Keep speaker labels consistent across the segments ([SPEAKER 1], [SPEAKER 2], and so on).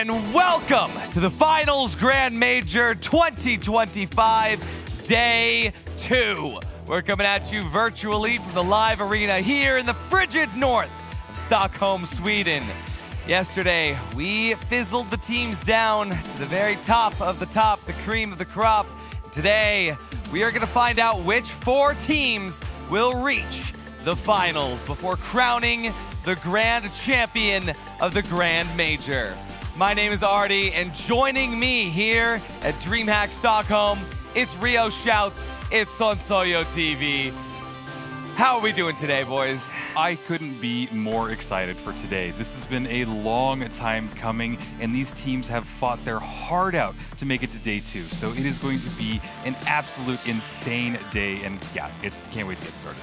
[SPEAKER 1] and welcome to the Finals Grand Major 2025, Day 2. We're coming at you virtually from the live arena here in the frigid north of Stockholm, Sweden. Yesterday, we fizzled the teams down to the very top, the cream of the crop. Today, we are going to find out which 4 teams will reach the finals before crowning the grand champion of the Grand Major. My name is Artie, and joining me here at DreamHack Stockholm, it's Rio Shouts, it's Sonsoyo TV. How are we doing today, boys?
[SPEAKER 2] I couldn't be more excited for today. This has been a long time coming, and these teams have fought their heart out to make it to Day 2. So it is going to be an absolute insane day, and yeah, can't wait to get started.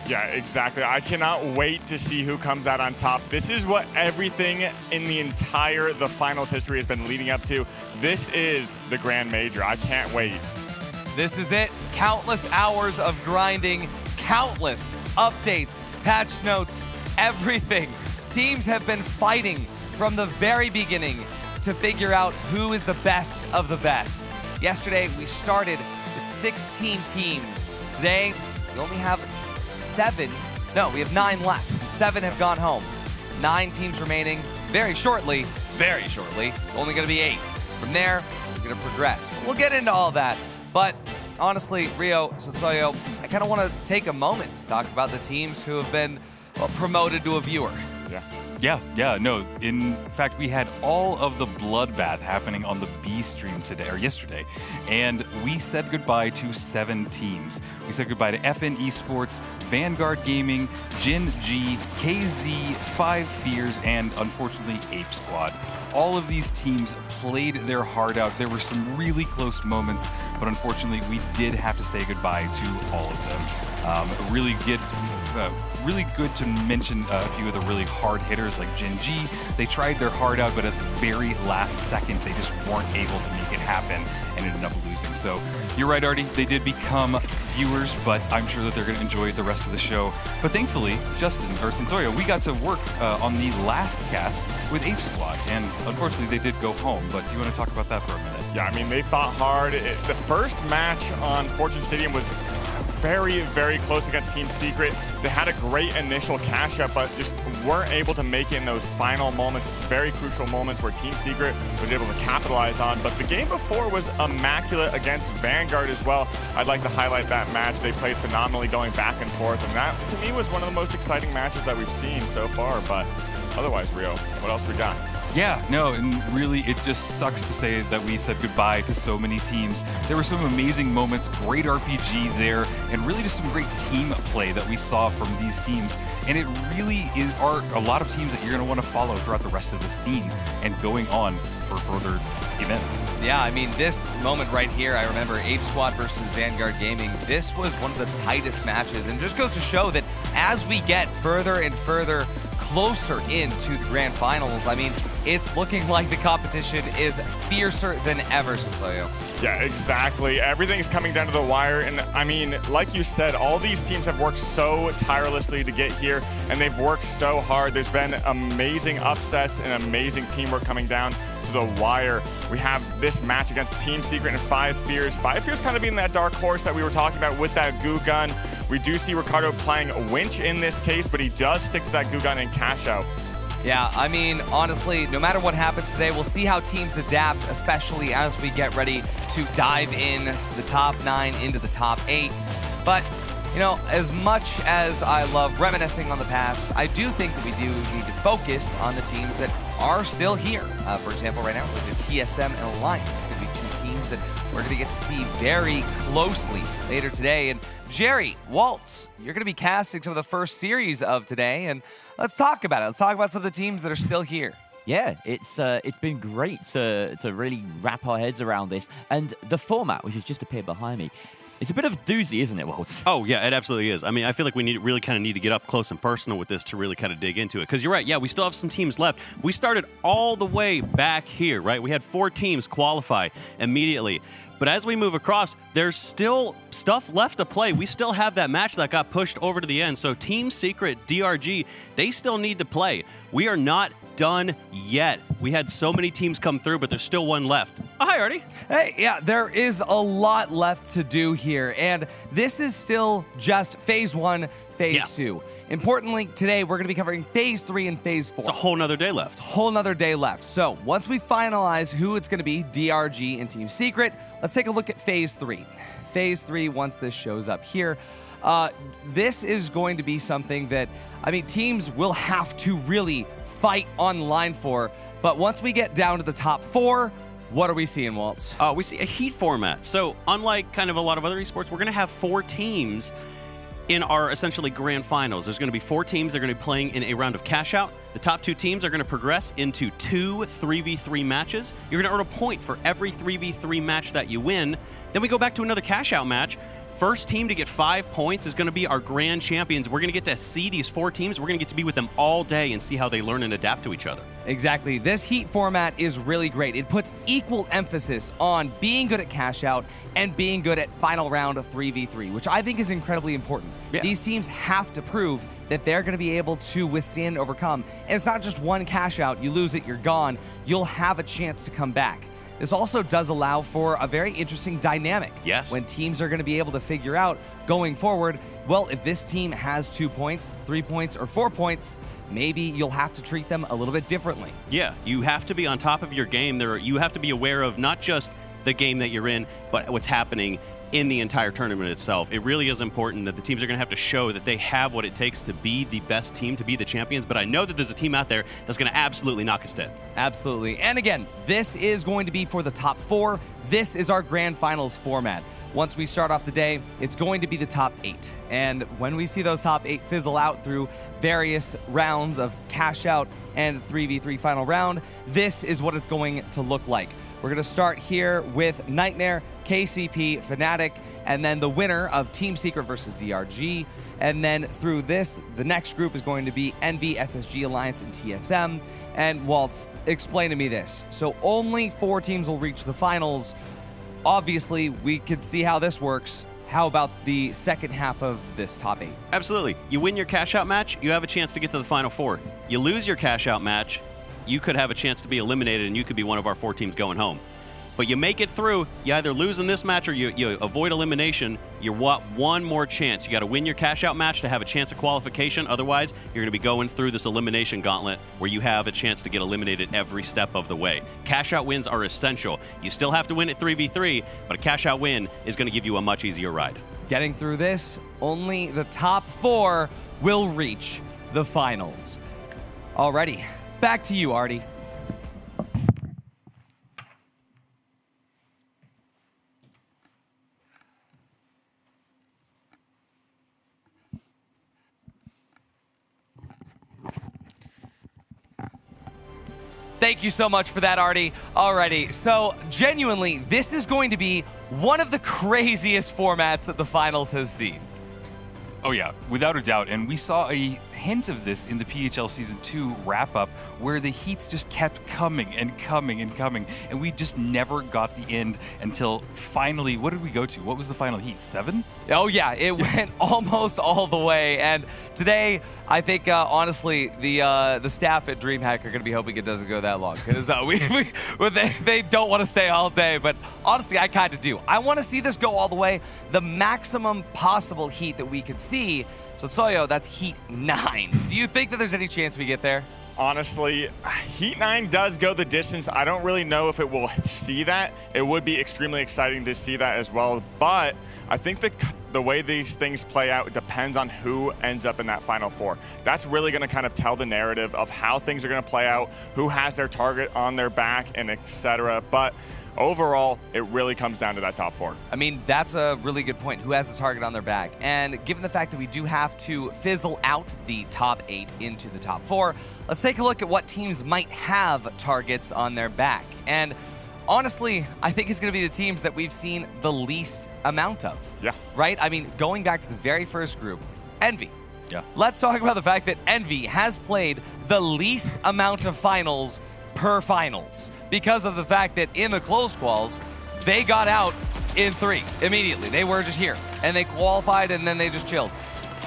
[SPEAKER 3] Yeah, exactly. I cannot wait to see who comes out on top. This is what everything in the finals history has been leading up to. This is the Grand Major. I can't wait.
[SPEAKER 1] This is it. Countless hours of grinding, countless updates, patch notes, everything. Teams have been fighting from the very beginning to figure out who is the best of the best. Yesterday, we started with 16 teams. Today, we only have 7. No, we have 9 left. 7 have gone home. 9 teams remaining. Very shortly, it's only going to be 8. From there, we're going to progress. We'll get into all that. But honestly, Rio, Sonsoyo, I kind of want to take a moment to talk about the teams who have been promoted to a viewer.
[SPEAKER 2] Yeah, no. In fact, we had all of the bloodbath happening on the B stream today, or yesterday, and we said goodbye to 7 teams. We said goodbye to FN Esports, Vanguard Gaming, Jin G, KZ, 5 Fears, and unfortunately Ape Squad. All of these teams played their heart out. There were some really close moments, but unfortunately, we did have to say goodbye to all of them. Really good to mention a few of the really hard hitters like Jin G. They tried their heart out, but at the very last second, they just weren't able to make it happen and ended up losing. So you're right, Artie. They did become viewers, but I'm sure that they're going to enjoy the rest of the show. But thankfully, Sonsoyo, we got to work on the last cast with Ape Squad, and unfortunately, they did go home. But do you want to talk about that for a minute?
[SPEAKER 3] Yeah, I mean, they fought hard. The first match on Fortune Stadium was very, very close against Team Secret. They had a great initial cash up, but just weren't able to make it in those final moments, very crucial moments where Team Secret was able to capitalize on. But the game before was immaculate against Vanguard as well. I'd like to highlight that match. They played phenomenally going back and forth, and that, to me, was one of the most exciting matches that we've seen so far. But otherwise, Rio, what else we got?
[SPEAKER 2] Yeah, no, and really it just sucks to say that we said goodbye to so many teams. There were some amazing moments, great RPG there, and really just some great team play that we saw from these teams. And it really are a lot of teams that you're going to want to follow throughout the rest of the scene and going on for further events.
[SPEAKER 1] Yeah, I mean, this moment right here, I remember Ape Squad versus Vanguard Gaming. This was one of the tightest matches, and just goes to show that as we get further and further closer into the grand finals, I mean, it's looking like the competition is fiercer than ever, Sonsoyo.
[SPEAKER 3] Yeah, exactly. Everything's coming down to the wire. And I mean, like you said, all these teams have worked so tirelessly to get here, and they've worked so hard. There's been amazing upsets and amazing teamwork coming down to the wire. We have this match against Team Secret and 5 Fears. 5 Fears kind of being that dark horse that we were talking about with that goo gun. We do see Ricardo playing a winch in this case, but he does stick to that goo gun and cash out.
[SPEAKER 1] Yeah, I mean, honestly, no matter what happens today, we'll see how teams adapt, especially as we get ready to dive in to the top 9, into the top 8. But, you know, as much as I love reminiscing on the past, I do think that we do need to focus on the teams that are still here. For example, right now, the TSM and Alliance could be 2 teams that we're going to get to see very closely later today. And Jerry, Waltz, you're going to be casting some of the first series of today, and let's talk about it. Let's talk about some of the teams that are still here.
[SPEAKER 4] Yeah, it's been great to really wrap our heads around this. And the format, which has just appeared behind me, it's a bit of a doozy, isn't it, Waltz?
[SPEAKER 5] Oh, yeah, it absolutely is. I mean, I feel like we really kind of need to get up close and personal with this to really kind of dig into it. Because you're right, yeah, we still have some teams left. We started all the way back here, right? We had 4 teams qualify immediately. But as we move across, there's still stuff left to play. We still have that match that got pushed over to the end. So Team Secret, DRG, they still need to play. We are not done yet. We had so many teams come through, but there's still one left. Oh, hi, Artie.
[SPEAKER 1] Hey, yeah, there is a lot left to do here, and this is still just Phase 1, Phase 2. Importantly, today we're going to be covering Phase 3 and Phase 4.
[SPEAKER 5] It's a whole nother day left.
[SPEAKER 1] Whole nother day left. So once we finalize who it's going to be, DRG and Team Secret, let's take a look at Phase 3. Phase 3, once this shows up here, this is going to be something that, I mean, teams will have to really fight online for. But once we get down to the top 4, what are we seeing, Waltz?
[SPEAKER 5] We see a heat format. So unlike kind of a lot of other esports, we're going to have 4 teams in our essentially grand finals. There's going to be 4 teams that are going to be playing in a round of cash out. The top 2 teams are going to progress into 2 3v3 matches. You're going to earn a point for every 3v3 match that you win. Then we go back to another cash out match. First team to get 5 points is going to be our grand champions. We're going to get to see these 4 teams. We're going to get to be with them all day and see how they learn and adapt to each other.
[SPEAKER 1] Exactly. This heat format is really great. It puts equal emphasis on being good at cash out and being good at final round of 3v3, which I think is incredibly important.
[SPEAKER 5] Yeah.
[SPEAKER 1] These teams have to prove that they're going to be able to withstand and overcome. And it's not just one cash out. You lose it, you're gone. You'll have a chance to come back. This also does allow for a very interesting dynamic.
[SPEAKER 5] Yes.
[SPEAKER 1] When teams are going to be able to figure out going forward, well, if this team has 2 points, 3 points, or 4 points, maybe you'll have to treat them a little bit differently.
[SPEAKER 5] Yeah, you have to be on top of your game. You have to be aware of not just the game that you're in, but what's happening in the entire tournament itself. It really is important that the teams are going to have to show that they have what it takes to be the best team, to be the champions. But I know that there's a team out there that's going to absolutely knock us dead.
[SPEAKER 1] Absolutely. And again, this is going to be for the top 4. This is our grand finals format. Once we start off the day, it's going to be the top 8. And when we see those top 8 fizzle out through various rounds of cash out and 3v3 final round, this is what it's going to look like. We're going to start here with Nightmare, KCP, Fnatic, and then the winner of Team Secret versus DRG. And then through this, the next group is going to be Envy, SSG Alliance, and TSM. And Waltz, explain to me this. So only 4 teams will reach the finals. Obviously, we could see how this works. How about the second half of this top 8?
[SPEAKER 5] Absolutely. You win your cash out match, you have a chance to get to the final 4. You lose your cash out match, you could have a chance to be eliminated and you could be one of our 4 teams going home. But you make it through, you either lose in this match or you avoid elimination. You're one more chance. You got to win your cash out match to have a chance of qualification. Otherwise, you're going to be going through this elimination gauntlet where you have a chance to get eliminated every step of the way. Cash out wins are essential. You still have to win at 3v3, but a cash out win is going to give you a much easier ride.
[SPEAKER 1] Getting through this, only the top 4 will reach the finals. Alrighty, back to you, Artie. Thank you so much for that, Artie. Alrighty, so genuinely, this is going to be one of the craziest formats that the finals has seen.
[SPEAKER 2] Oh yeah, without a doubt. And we saw a hint of this in the PHL Season 2 wrap-up where the heats just kept coming and coming and coming. And we just never got the end until finally, what did we go to? What was the final heat, 7?
[SPEAKER 1] Oh yeah, it went almost all the way. And today, I think, honestly, the staff at DreamHack are going to be hoping it doesn't go that long. Because they don't want to stay all day. But honestly, I kind of do. I want to see this go all the way. The maximum possible heat that we could see. So Tsoyo, that's heat 9. Do you think that there's any chance we get there?
[SPEAKER 3] Honestly, Heat 9 does go the distance. I don't really know if it will see that. It would be extremely exciting to see that as well. But I think the way these things play out depends on who ends up in that Final 4. That's really going to kind of tell the narrative of how things are going to play out, who has their target on their back, and etc. But overall, it really comes down to that top 4.
[SPEAKER 1] I mean, that's a really good point. Who has the target on their back? And given the fact that we do have to fizzle out the top 8 into the top 4, let's take a look at what teams might have targets on their back. And honestly, I think it's going to be the teams that we've seen the least amount of.
[SPEAKER 3] Yeah.
[SPEAKER 1] Right? I mean, going back to the very first group, Envy.
[SPEAKER 2] Yeah.
[SPEAKER 1] Let's talk about the fact that Envy has played the least amount of finals per finals, because of the fact that in the closed quals, they got out in 3 immediately. They were just here, and they qualified, and then they just chilled.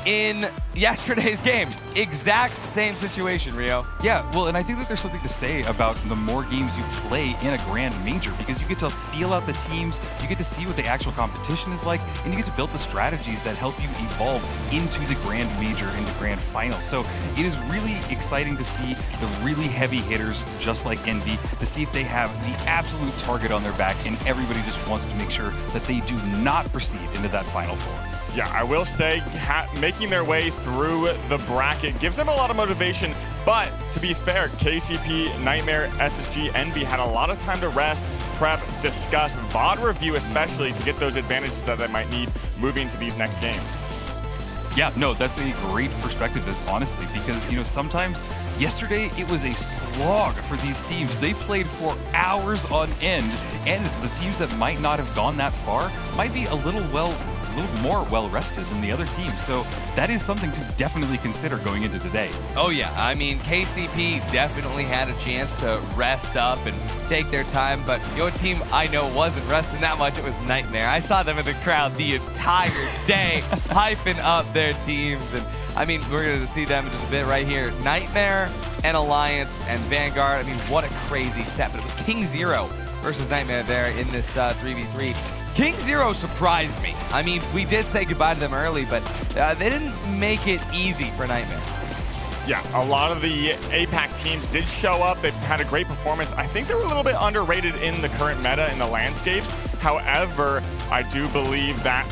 [SPEAKER 1] in yesterday's game. Exact same situation, Rio.
[SPEAKER 2] Yeah, well, and I think that there's something to say about the more games you play in a Grand Major, because you get to feel out the teams, you get to see what the actual competition is like, and you get to build the strategies that help you evolve into the Grand Major, into Grand Finals. So it is really exciting to see the really heavy hitters, just like Envy, to see if they have the absolute target on their back, and everybody just wants to make sure that they do not proceed into that Final Four.
[SPEAKER 3] Yeah, I will say making their way through the bracket gives them a lot of motivation, but to be fair, KCP, Nightmare, SSG, Envy had a lot of time to rest, prep, discuss, VOD review especially, to get those advantages that they might need moving to these next games.
[SPEAKER 2] Yeah, no, that's a great perspective, honestly, because, sometimes yesterday it was a slog for these teams. They played for hours on end, and the teams that might not have gone that far might be a little more well-rested than the other teams. So that is something to definitely consider going into today.
[SPEAKER 1] Oh yeah, I mean, KCP definitely had a chance to rest up and take their time, but your team I know wasn't resting that much. It was Nightmare. I saw them in the crowd the entire day hyping up their teams, and I mean, we're going to see them in just a bit right here. Nightmare and Alliance and Vanguard. I mean, what a crazy set, but it was King Zero versus Nightmare there in this 3v3. King Zero surprised me. I mean, we did say goodbye to them early, but they didn't make it easy for Nightmare.
[SPEAKER 3] Yeah, a lot of the APAC teams did show up. They've had a great performance. I think they were a little bit underrated in the current meta in the landscape. However, I do believe that,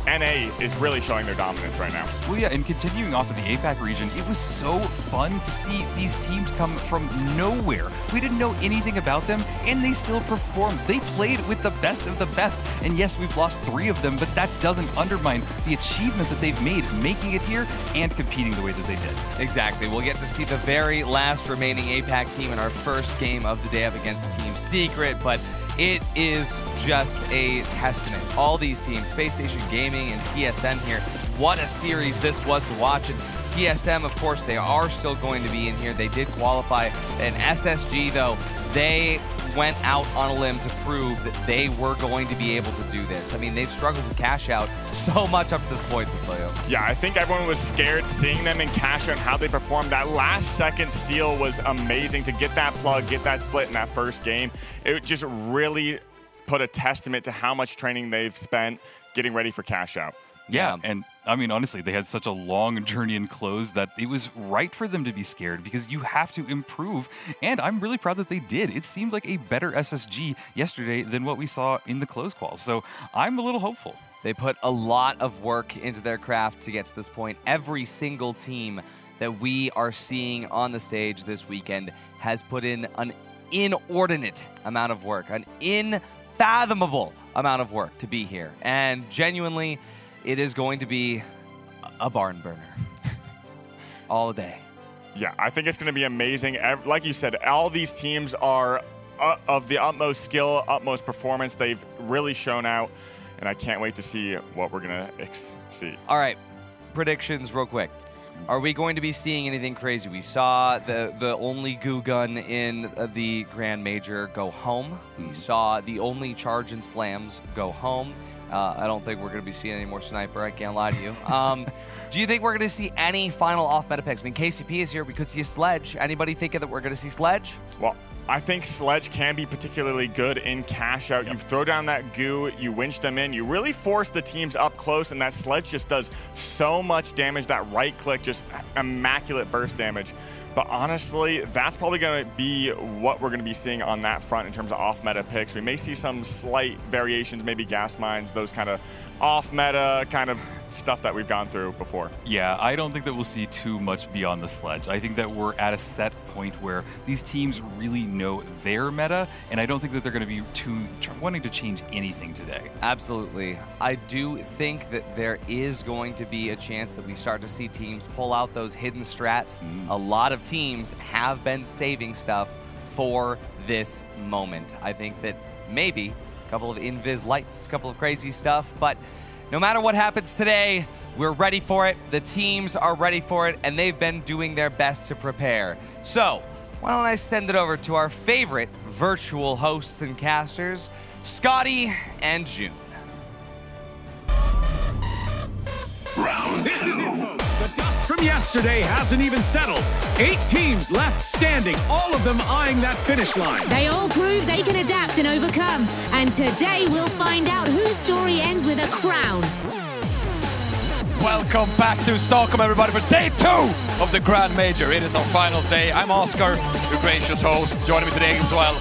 [SPEAKER 3] NA is really showing their dominance right now.
[SPEAKER 2] Well, yeah, and continuing off of the APAC region, it was so fun to see these teams come from nowhere. We didn't know anything about them, and they still performed. They played with the best of the best. And yes, we've lost 3 of them, but that doesn't undermine the achievement that they've made, making it here and competing the way that they did.
[SPEAKER 1] Exactly. We'll get to see the very last remaining APAC team in our first game of the day up against Team Secret, but it is just a testament. All these teams, Space Station Gaming and TSM here, what a series this was to watch. And TSM, of course, they are still going to be in here. They did qualify. And SSG, though, they went out on a limb to prove that they were going to be able to do this. I mean, they've struggled to cash out so much up to this point, Cecilio.
[SPEAKER 3] Yeah, I think everyone was scared seeing them in cash out and how they performed. That last second steal was amazing to get that plug, get that split in that first game. It just really put a testament to how much training they've spent getting ready for cash out.
[SPEAKER 2] Yeah, and I mean, honestly, they had such a long journey in close that it was right for them to be scared, because you have to improve, and I'm really proud that they did. It seemed like a better SSG yesterday than what we saw in the close qual, so I'm a little hopeful.
[SPEAKER 1] They put a lot of work into their craft to get to this point. Every single team that we are seeing on the stage this weekend has put in an inordinate amount of work, an unfathomable amount of work to be here, and genuinely, it is going to be a barn burner all day.
[SPEAKER 3] Yeah, I think it's going to be amazing. Like you said, all these teams are of the utmost skill, utmost performance. They've really shown out, and I can't wait to see what we're going to see. All
[SPEAKER 1] right, predictions real quick. Are we going to be seeing anything crazy? We saw the only goo gun in the Grand Major go home. We saw the only charge and slams go home. I don't think we're going to be seeing any more sniper. I can't lie to you. Do you think we're going to see any final off-meta picks? I mean, KCP is here. We could see a Sledge. Anybody thinking that we're going to see Sledge?
[SPEAKER 3] Well, I think Sledge can be particularly good in cash out. Yep. You throw down that goo, you winch them in, you really force the teams up close, and that Sledge just does so much damage. That right click, just immaculate burst damage. But honestly, that's probably going to be what we're going to be seeing on that front in terms of off-meta picks. We may see some slight variations, maybe gas mines, those kind of off-meta kind of stuff that we've gone through before.
[SPEAKER 2] Yeah, I don't think that we'll see too much beyond the Sledge. I think that we're at a set point where these teams really know their meta, and I don't think that they're going to be wanting to change anything today.
[SPEAKER 1] Absolutely. I do think that there is going to be a chance that we start to see teams pull out those hidden strats. A lot of teams have been saving stuff for this moment. I think that maybe a couple of invis lights, a couple of crazy stuff, but no matter what happens today, we're ready for it. The teams are ready for it, and they've been doing their best to prepare. So why don't I send it over to our favorite virtual hosts and casters, Scotty and June.
[SPEAKER 6] This is it, folks. from yesterday hasn't even settled. 8 teams left standing, all of them eyeing that finish line.
[SPEAKER 7] They all prove they can adapt and overcome. And today we'll find out whose story ends with a crown.
[SPEAKER 8] Welcome back to Stockholm, everybody, for day 2 of the Grand Major. It is our finals day. I'm Oscar, your gracious host. Joining me today as well,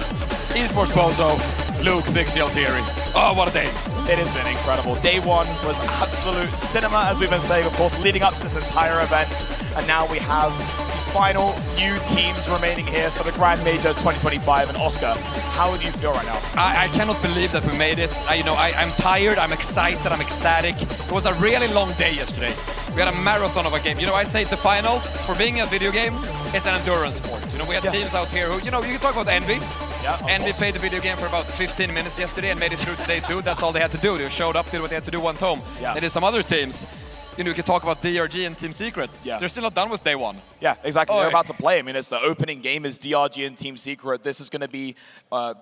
[SPEAKER 8] esports bozo, Luke Thixie Altieri. Oh, what a day.
[SPEAKER 9] It has been incredible. Day 1 was absolute cinema, as we've been saying, of course, leading up to this entire event. And now we have the final few teams remaining here for the Grand Major 2025. And Oscar, how do you feel right now?
[SPEAKER 8] I cannot believe that we made it. I'm tired, I'm excited, I'm ecstatic. It was a really long day yesterday. We had a marathon of a game. I say the finals, for being a video game, it's an endurance sport. We had teams out here who, you can talk about Envy.
[SPEAKER 9] Yeah,
[SPEAKER 8] Envy played the video game for about 15 minutes yesterday and made it through to day 2. That's all they had to do. They showed up, did what they had to do, went home.
[SPEAKER 9] Yeah.
[SPEAKER 8] There is some other teams. You can talk about DRG and Team Secret.
[SPEAKER 9] Yeah.
[SPEAKER 8] They're still not done with day 1.
[SPEAKER 9] Yeah, exactly.
[SPEAKER 8] Oh,
[SPEAKER 9] They're about to play. I mean, it's the opening game is DRG and Team Secret. This is going to be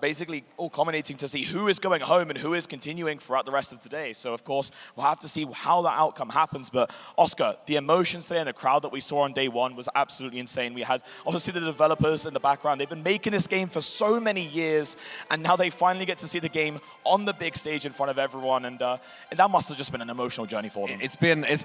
[SPEAKER 9] basically all culminating to see who is going home and who is continuing throughout the rest of today. So, of course, we'll have to see how that outcome happens. But, Oscar, the emotions today and the crowd that we saw on day 1 was absolutely insane. We had, obviously, the developers in the background. They've been making this game for so many years, and now they finally get to see the game on the big stage in front of everyone. And that must have just been an emotional journey for them.
[SPEAKER 8] It's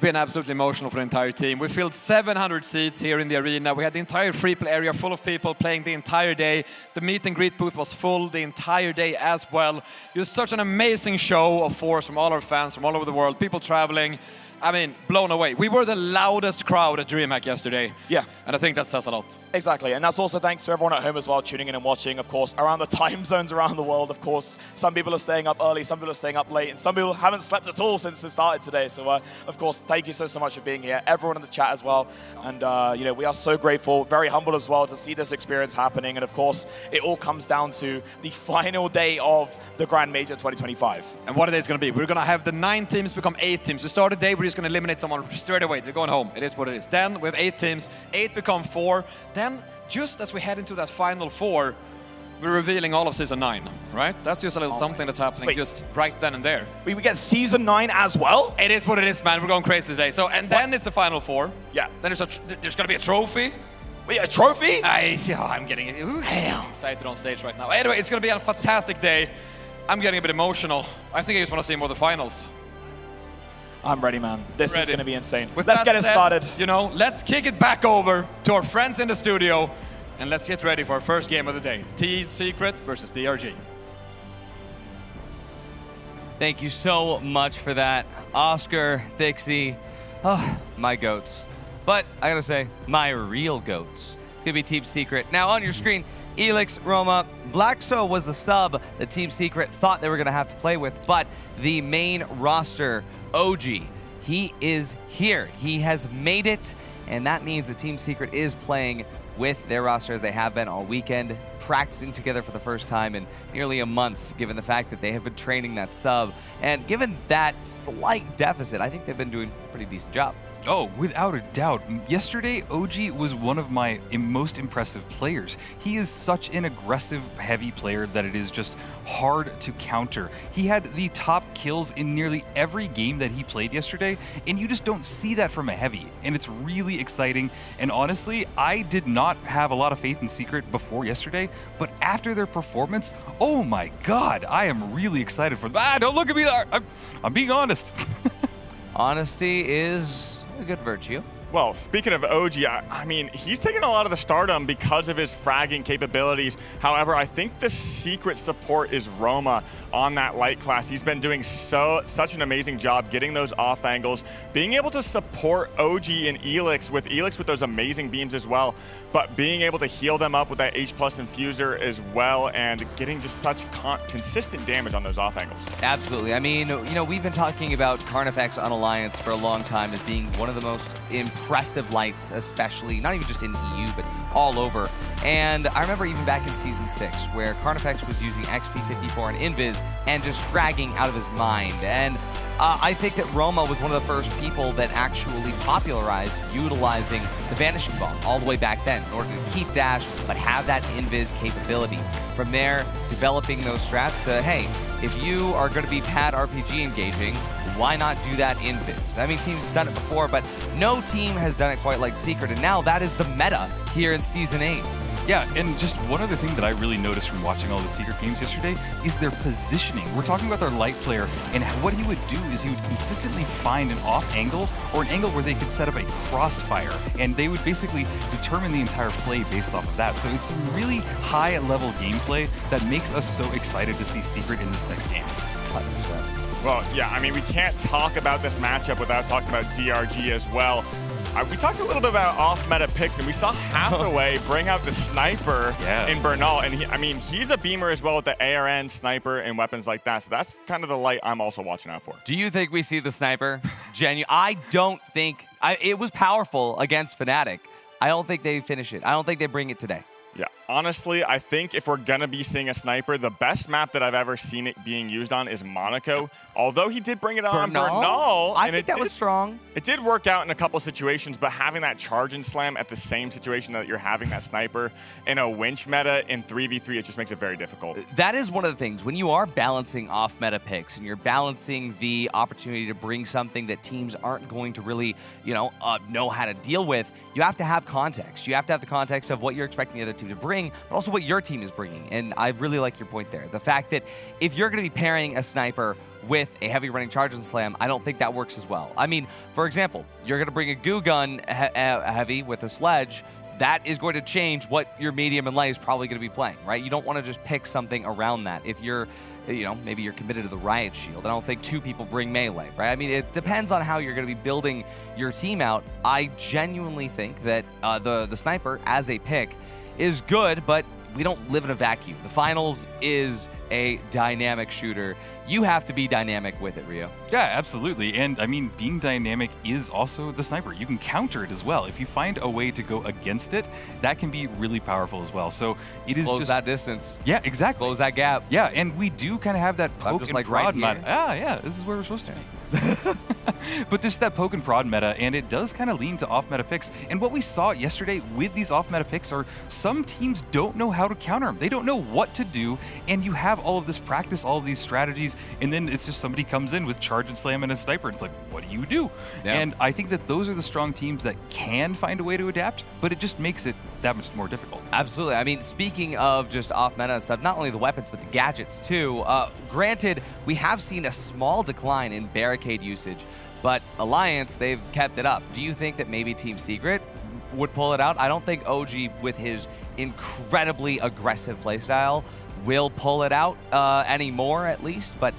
[SPEAKER 8] been absolutely emotional for the entire team. We filled 700 seats here in the arena. We had the entire free play area full of people playing the entire day. The meet and greet booth was full the entire day as well. It was such an amazing show of force from all our fans from all over the world, people traveling. I mean, blown away. We were the loudest crowd at DreamHack yesterday.
[SPEAKER 9] Yeah.
[SPEAKER 8] And I think that says a lot.
[SPEAKER 9] Exactly, and that's also thanks to everyone at home as well, tuning in and watching, of course, around the time zones around the world, of course. Some people are staying up early, some people are staying up late, and some people haven't slept at all since it started today. So, of course, thank you so much for being here. Everyone in the chat as well. And, we are so grateful, very humble as well to see this experience happening. And, of course, it all comes down to the final day of the Grand Major 2025.
[SPEAKER 8] And what a day it's going to be. We're going to have the 9 teams become 8 teams. To start the day, we're just going to eliminate someone straight away. They're going home. It is what it is. Then we have 8 teams. 8 become 4. Then, just as we head into that final 4, we're revealing all of Season 9, right? That's just a little something that's happening just right then and there.
[SPEAKER 9] We get Season 9 as well?
[SPEAKER 8] It is what it is, man. We're going crazy today. So, and then it's the final 4.
[SPEAKER 9] Yeah.
[SPEAKER 8] Then there's going to be a trophy.
[SPEAKER 9] Wait, a trophy?
[SPEAKER 8] I'm getting excited on stage right now. Anyway, it's going to be a fantastic day. I'm getting a bit emotional. I think I just want to see more of the finals.
[SPEAKER 9] I'm ready, man. This is going to be insane.
[SPEAKER 8] Let's get it started. Let's kick it back over to our friends in the studio, and let's get ready for our first game of the day. Team Secret versus DRG.
[SPEAKER 1] Thank you so much for that, Oscar, Thixie, my goats. But I gotta say, my real goats. It's gonna be Team Secret. Now on your screen, Elix, Roma, Blackso was the sub that Team Secret thought they were gonna have to play with, but the main roster, OG, he is here. He has made it, and that means that Team Secret is playing with their roster as they have been all weekend, practicing together for the first time in nearly a month, given the fact that they have been training that sub. And given that slight deficit, I think they've been doing a pretty decent job.
[SPEAKER 2] Oh, without a doubt. Yesterday, OG was one of my most impressive players. He is such an aggressive, heavy player that it is just hard to counter. He had the top kills in nearly every game that he played yesterday, and you just don't see that from a heavy, and it's really exciting. And honestly, I did not have a lot of faith in Secret before yesterday, but after their performance, oh my god, I am really excited for them. Don't look at me there. I'm being honest.
[SPEAKER 1] Honesty is a good virtue.
[SPEAKER 3] Well, speaking of OG, I mean, he's taken a lot of the stardom because of his fragging capabilities. However, I think the secret support is Roma on that light class. He's been doing such an amazing job getting those off angles, being able to support OG and Elix with those amazing beams as well, but being able to heal them up with that H+ infuser as well and getting just such consistent damage on those off angles.
[SPEAKER 1] Absolutely. I mean, we've been talking about Carnifex on Alliance for a long time as being one of the most impressive lights, especially, not even just in EU, but all over. And I remember even back in Season 6, where Carnifex was using XP54 and Invis and just dragging out of his mind. And I think that Roma was one of the first people that actually popularized utilizing the Vanishing Bomb all the way back then in order to keep dash, but have that Invis capability. From there, developing those strats to, hey, if you are going to be pad RPG engaging, why not do that in Viz? I mean, teams have done it before, but no team has done it quite like Secret, and now that is the meta here in Season 8.
[SPEAKER 2] Yeah, and just one other thing that I really noticed from watching all the Secret games yesterday is their positioning. We're talking about their light player, and what he would do is he would consistently find an off angle or an angle where they could set up a crossfire, and they would basically determine the entire play based off of that. So it's really high-level gameplay that makes us so excited to see Secret in this next game.
[SPEAKER 1] 100%.
[SPEAKER 3] Well, yeah, I mean, we can't talk about this matchup without talking about DRG as well. We talked a little bit about off-meta picks, and we saw Hathaway bring out the sniper in Bernal. And he's a beamer as well with the ARN, sniper, and weapons like that. So that's kind of the light I'm also watching out for.
[SPEAKER 1] Do you think we see the sniper? I don't think. It was powerful against Fnatic. I don't think they finish it. I don't think they bring it today.
[SPEAKER 3] Yeah, honestly, I think if we're going to be seeing a sniper, the best map that I've ever seen it being used on is Monaco. Although he did bring it on Bernal.
[SPEAKER 1] I think that was strong.
[SPEAKER 3] It did work out in a couple situations, but having that charge and slam at the same situation that you're having that sniper in a winch meta in 3v3, it just makes it very difficult.
[SPEAKER 1] That is one of the things. When you are balancing off-meta picks and you're balancing the opportunity to bring something that teams aren't going to really, know how to deal with, you have to have context. You have to have the context of what you're expecting the other team to bring, but also what your team is bringing. And I really like your point there. The fact that if you're going to be pairing a sniper with a heavy running charge and slam, I don't think that works as well. I mean, for example, you're going to bring a goo gun heavy with a sledge. That is going to change what your medium and light is probably going to be playing, right? You don't want to just pick something around that. If you're, maybe you're committed to the Riot Shield. I don't think two people bring melee, right? I mean, it depends on how you're going to be building your team out. I genuinely think that the sniper as a pick is good, but we don't live in a vacuum. The finals is a dynamic shooter. You have to be dynamic with it, Rio.
[SPEAKER 2] Yeah, absolutely. And I mean, being dynamic is also the sniper. You can counter it as well. If you find a way to go against it, that can be really powerful as well. So it is
[SPEAKER 1] Close that distance.
[SPEAKER 2] Yeah, exactly.
[SPEAKER 1] Close that gap.
[SPEAKER 2] Yeah, and we do kind of have that poke and prod meta. Yeah, this is where we're supposed to be. But this is that poke and prod meta, and it does kind of lean to off-meta picks. And what we saw yesterday with these off-meta picks are some teams don't know how to counter them. They don't know what to do, and you have all of this practice, all of these strategies, and then it's just somebody comes in with charge and slam and a sniper, and it's like, what do you do? Yeah. And I think that those are the strong teams that can find a way to adapt, but it just makes it that much more difficult.
[SPEAKER 1] Absolutely. I mean, speaking of just off-meta and stuff, not only the weapons, but the gadgets too. Granted, we have seen a small decline in barricade usage, but Alliance, they've kept it up. Do you think that maybe Team Secret would pull it out? I don't think OG, with his incredibly aggressive playstyle, will pull it out anymore, at least. But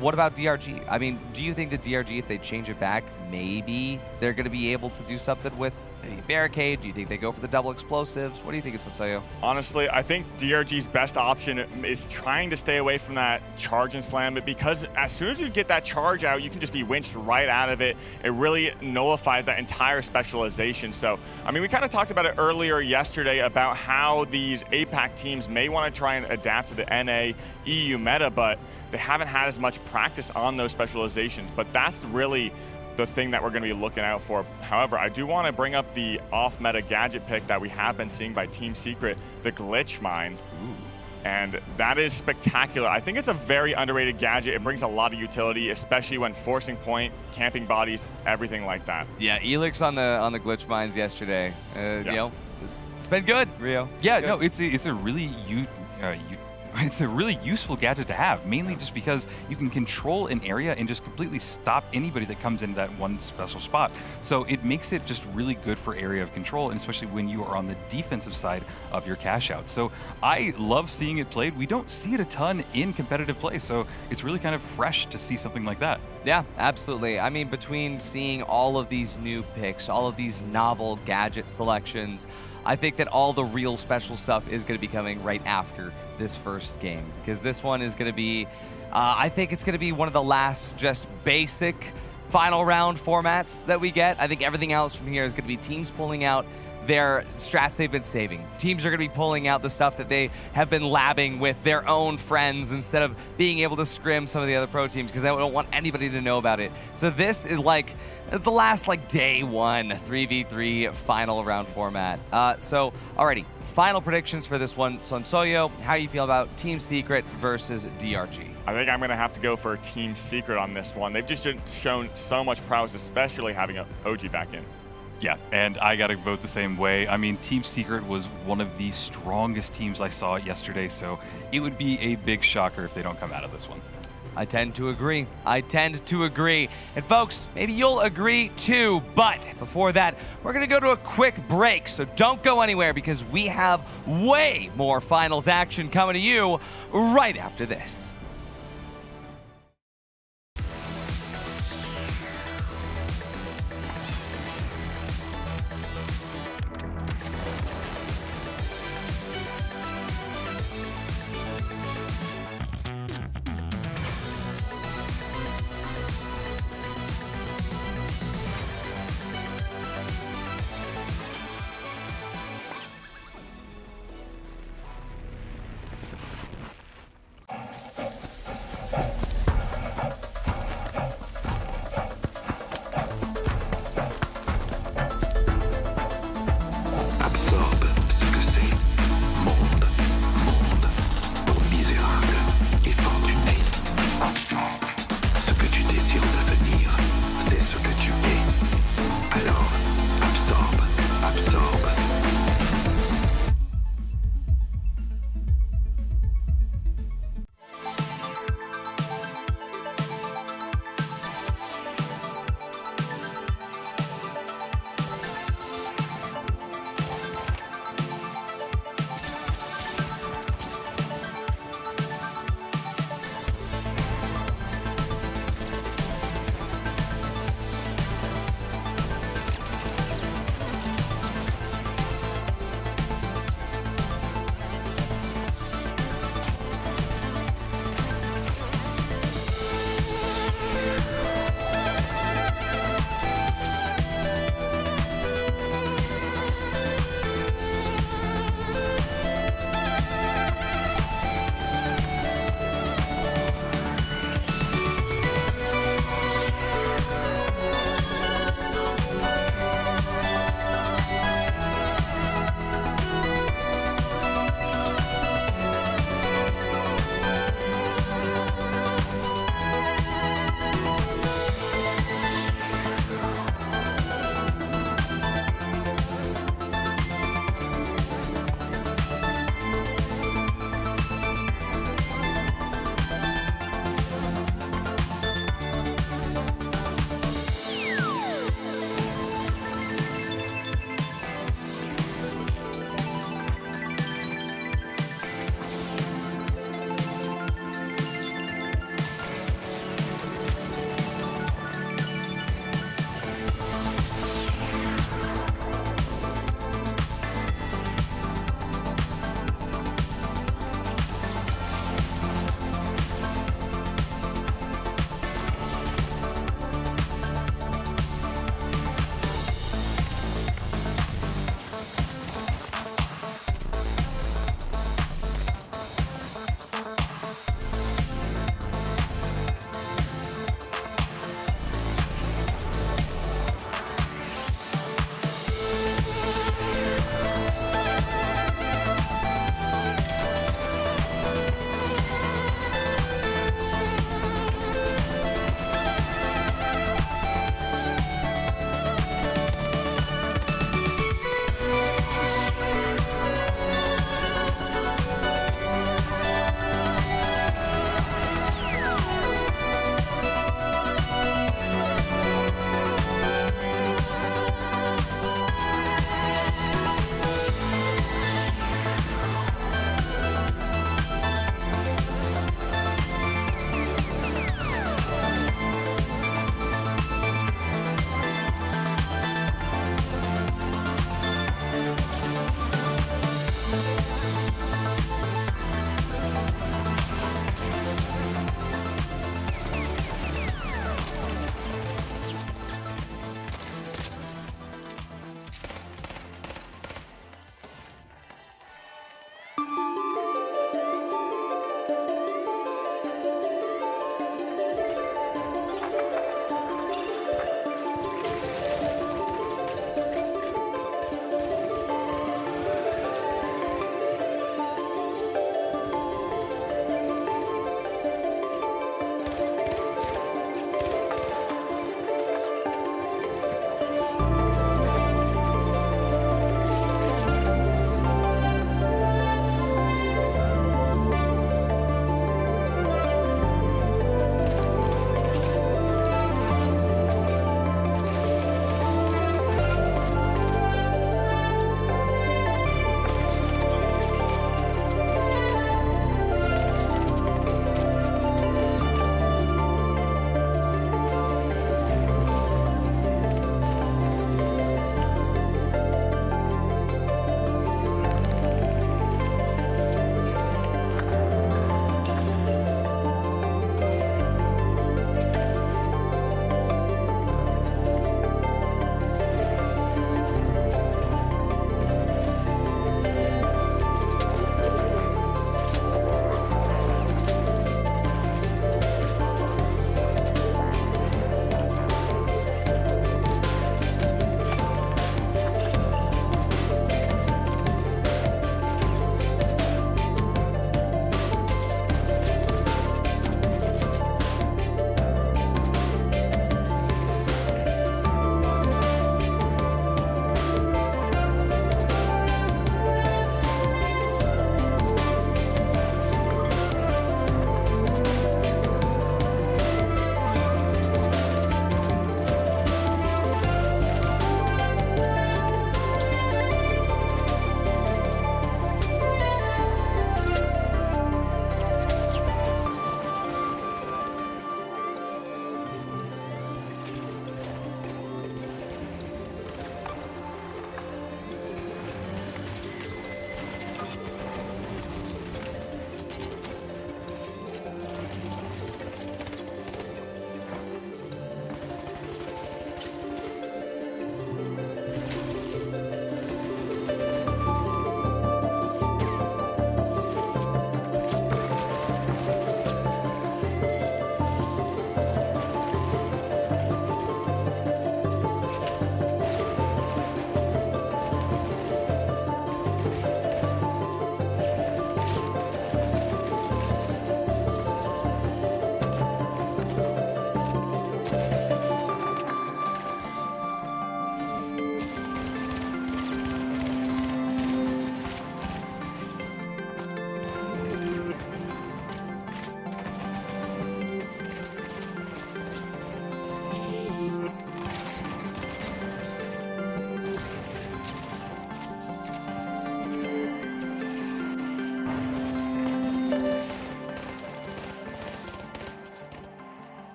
[SPEAKER 1] what about DRG? I mean, do you think that DRG, if they change it back, maybe they're going to be able to do something with maybe barricade? Do you think they go for the double explosives? What do you think, Sotsoyo?
[SPEAKER 3] Honestly, I think DRG's best option is trying to stay away from that charge and slam, because as soon as you get that charge out, you can just be winched right out of it. It really nullifies that entire specialization. So, I mean, we kind of talked about it earlier yesterday about how these APAC teams may want to try and adapt to the NA EU meta, but they haven't had as much practice on those specializations. But that's really the thing that we're going to be looking out for. However, I do want to bring up the off-meta gadget pick that we have been seeing by Team Secret, the Glitch Mine. Ooh. And that is spectacular. I think it's a very underrated gadget. It brings a lot of utility, especially when forcing point, camping bodies, everything like that.
[SPEAKER 1] Yeah, Elix on the Glitch Mines yesterday. It's been good, Rio.
[SPEAKER 2] Yeah, no, it's a really it's a really useful gadget to have, mainly just because you can control an area and just completely stop anybody that comes into that one special spot. So it makes it just really good for area of control, and especially when you are on the defensive side of your cash out. So I love seeing it played. We don't see it a ton in competitive play, so it's really kind of fresh to see something like that.
[SPEAKER 1] Yeah, absolutely. I mean, between seeing all of these new picks, all of these novel gadget selections, I think that all the real special stuff is going to be coming right after this first game, because this one is going to be, I think it's going to be one of the last just basic final round formats that we get. I think everything else from here is going to be teams pulling out their strats they've been saving. Teams are going to be pulling out the stuff that they have been labbing with their own friends instead of being able to scrim some of the other pro teams because they don't want anybody to know about it. So this is like, it's the last like day one 3v3 final round format. So alrighty, final predictions for this one. Sonsoyo, how you feel about Team Secret versus DRG?
[SPEAKER 3] I think I'm going to have to go for Team Secret on this one. They've just shown so much prowess, especially having OG back in.
[SPEAKER 2] Yeah, and I got to vote the same way. I mean, Team Secret was one of the strongest teams I saw yesterday, so it would be a big shocker if they don't come out of this one.
[SPEAKER 1] I tend to agree. And folks, maybe you'll agree too, but before that, we're going to go to a quick break, so don't go anywhere because we have way more finals action coming to you right after this.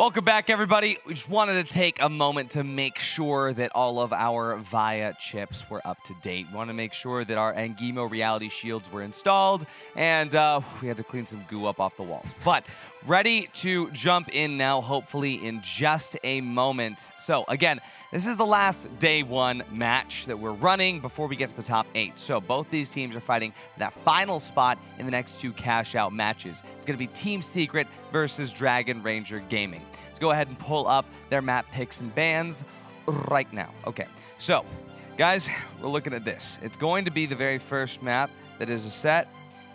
[SPEAKER 1] Welcome back, everybody. We just wanted to take a moment to make sure that all of our VIA chips were up to date. We want to make sure that our Angimo reality shields were installed, and we had to clean some goo up off the walls. But ready to jump in now, hopefully in just a moment. So again, this is the last day one match that we're running before we get to the top 8. So both these teams are fighting that final spot in the next 2 cash-out matches. It's going to be Team Secret versus Dragon Ranger Gaming. Let's go ahead and pull up their map picks and bans right now. Okay, so guys, we're looking at this. It's going to be the very first map that is a set.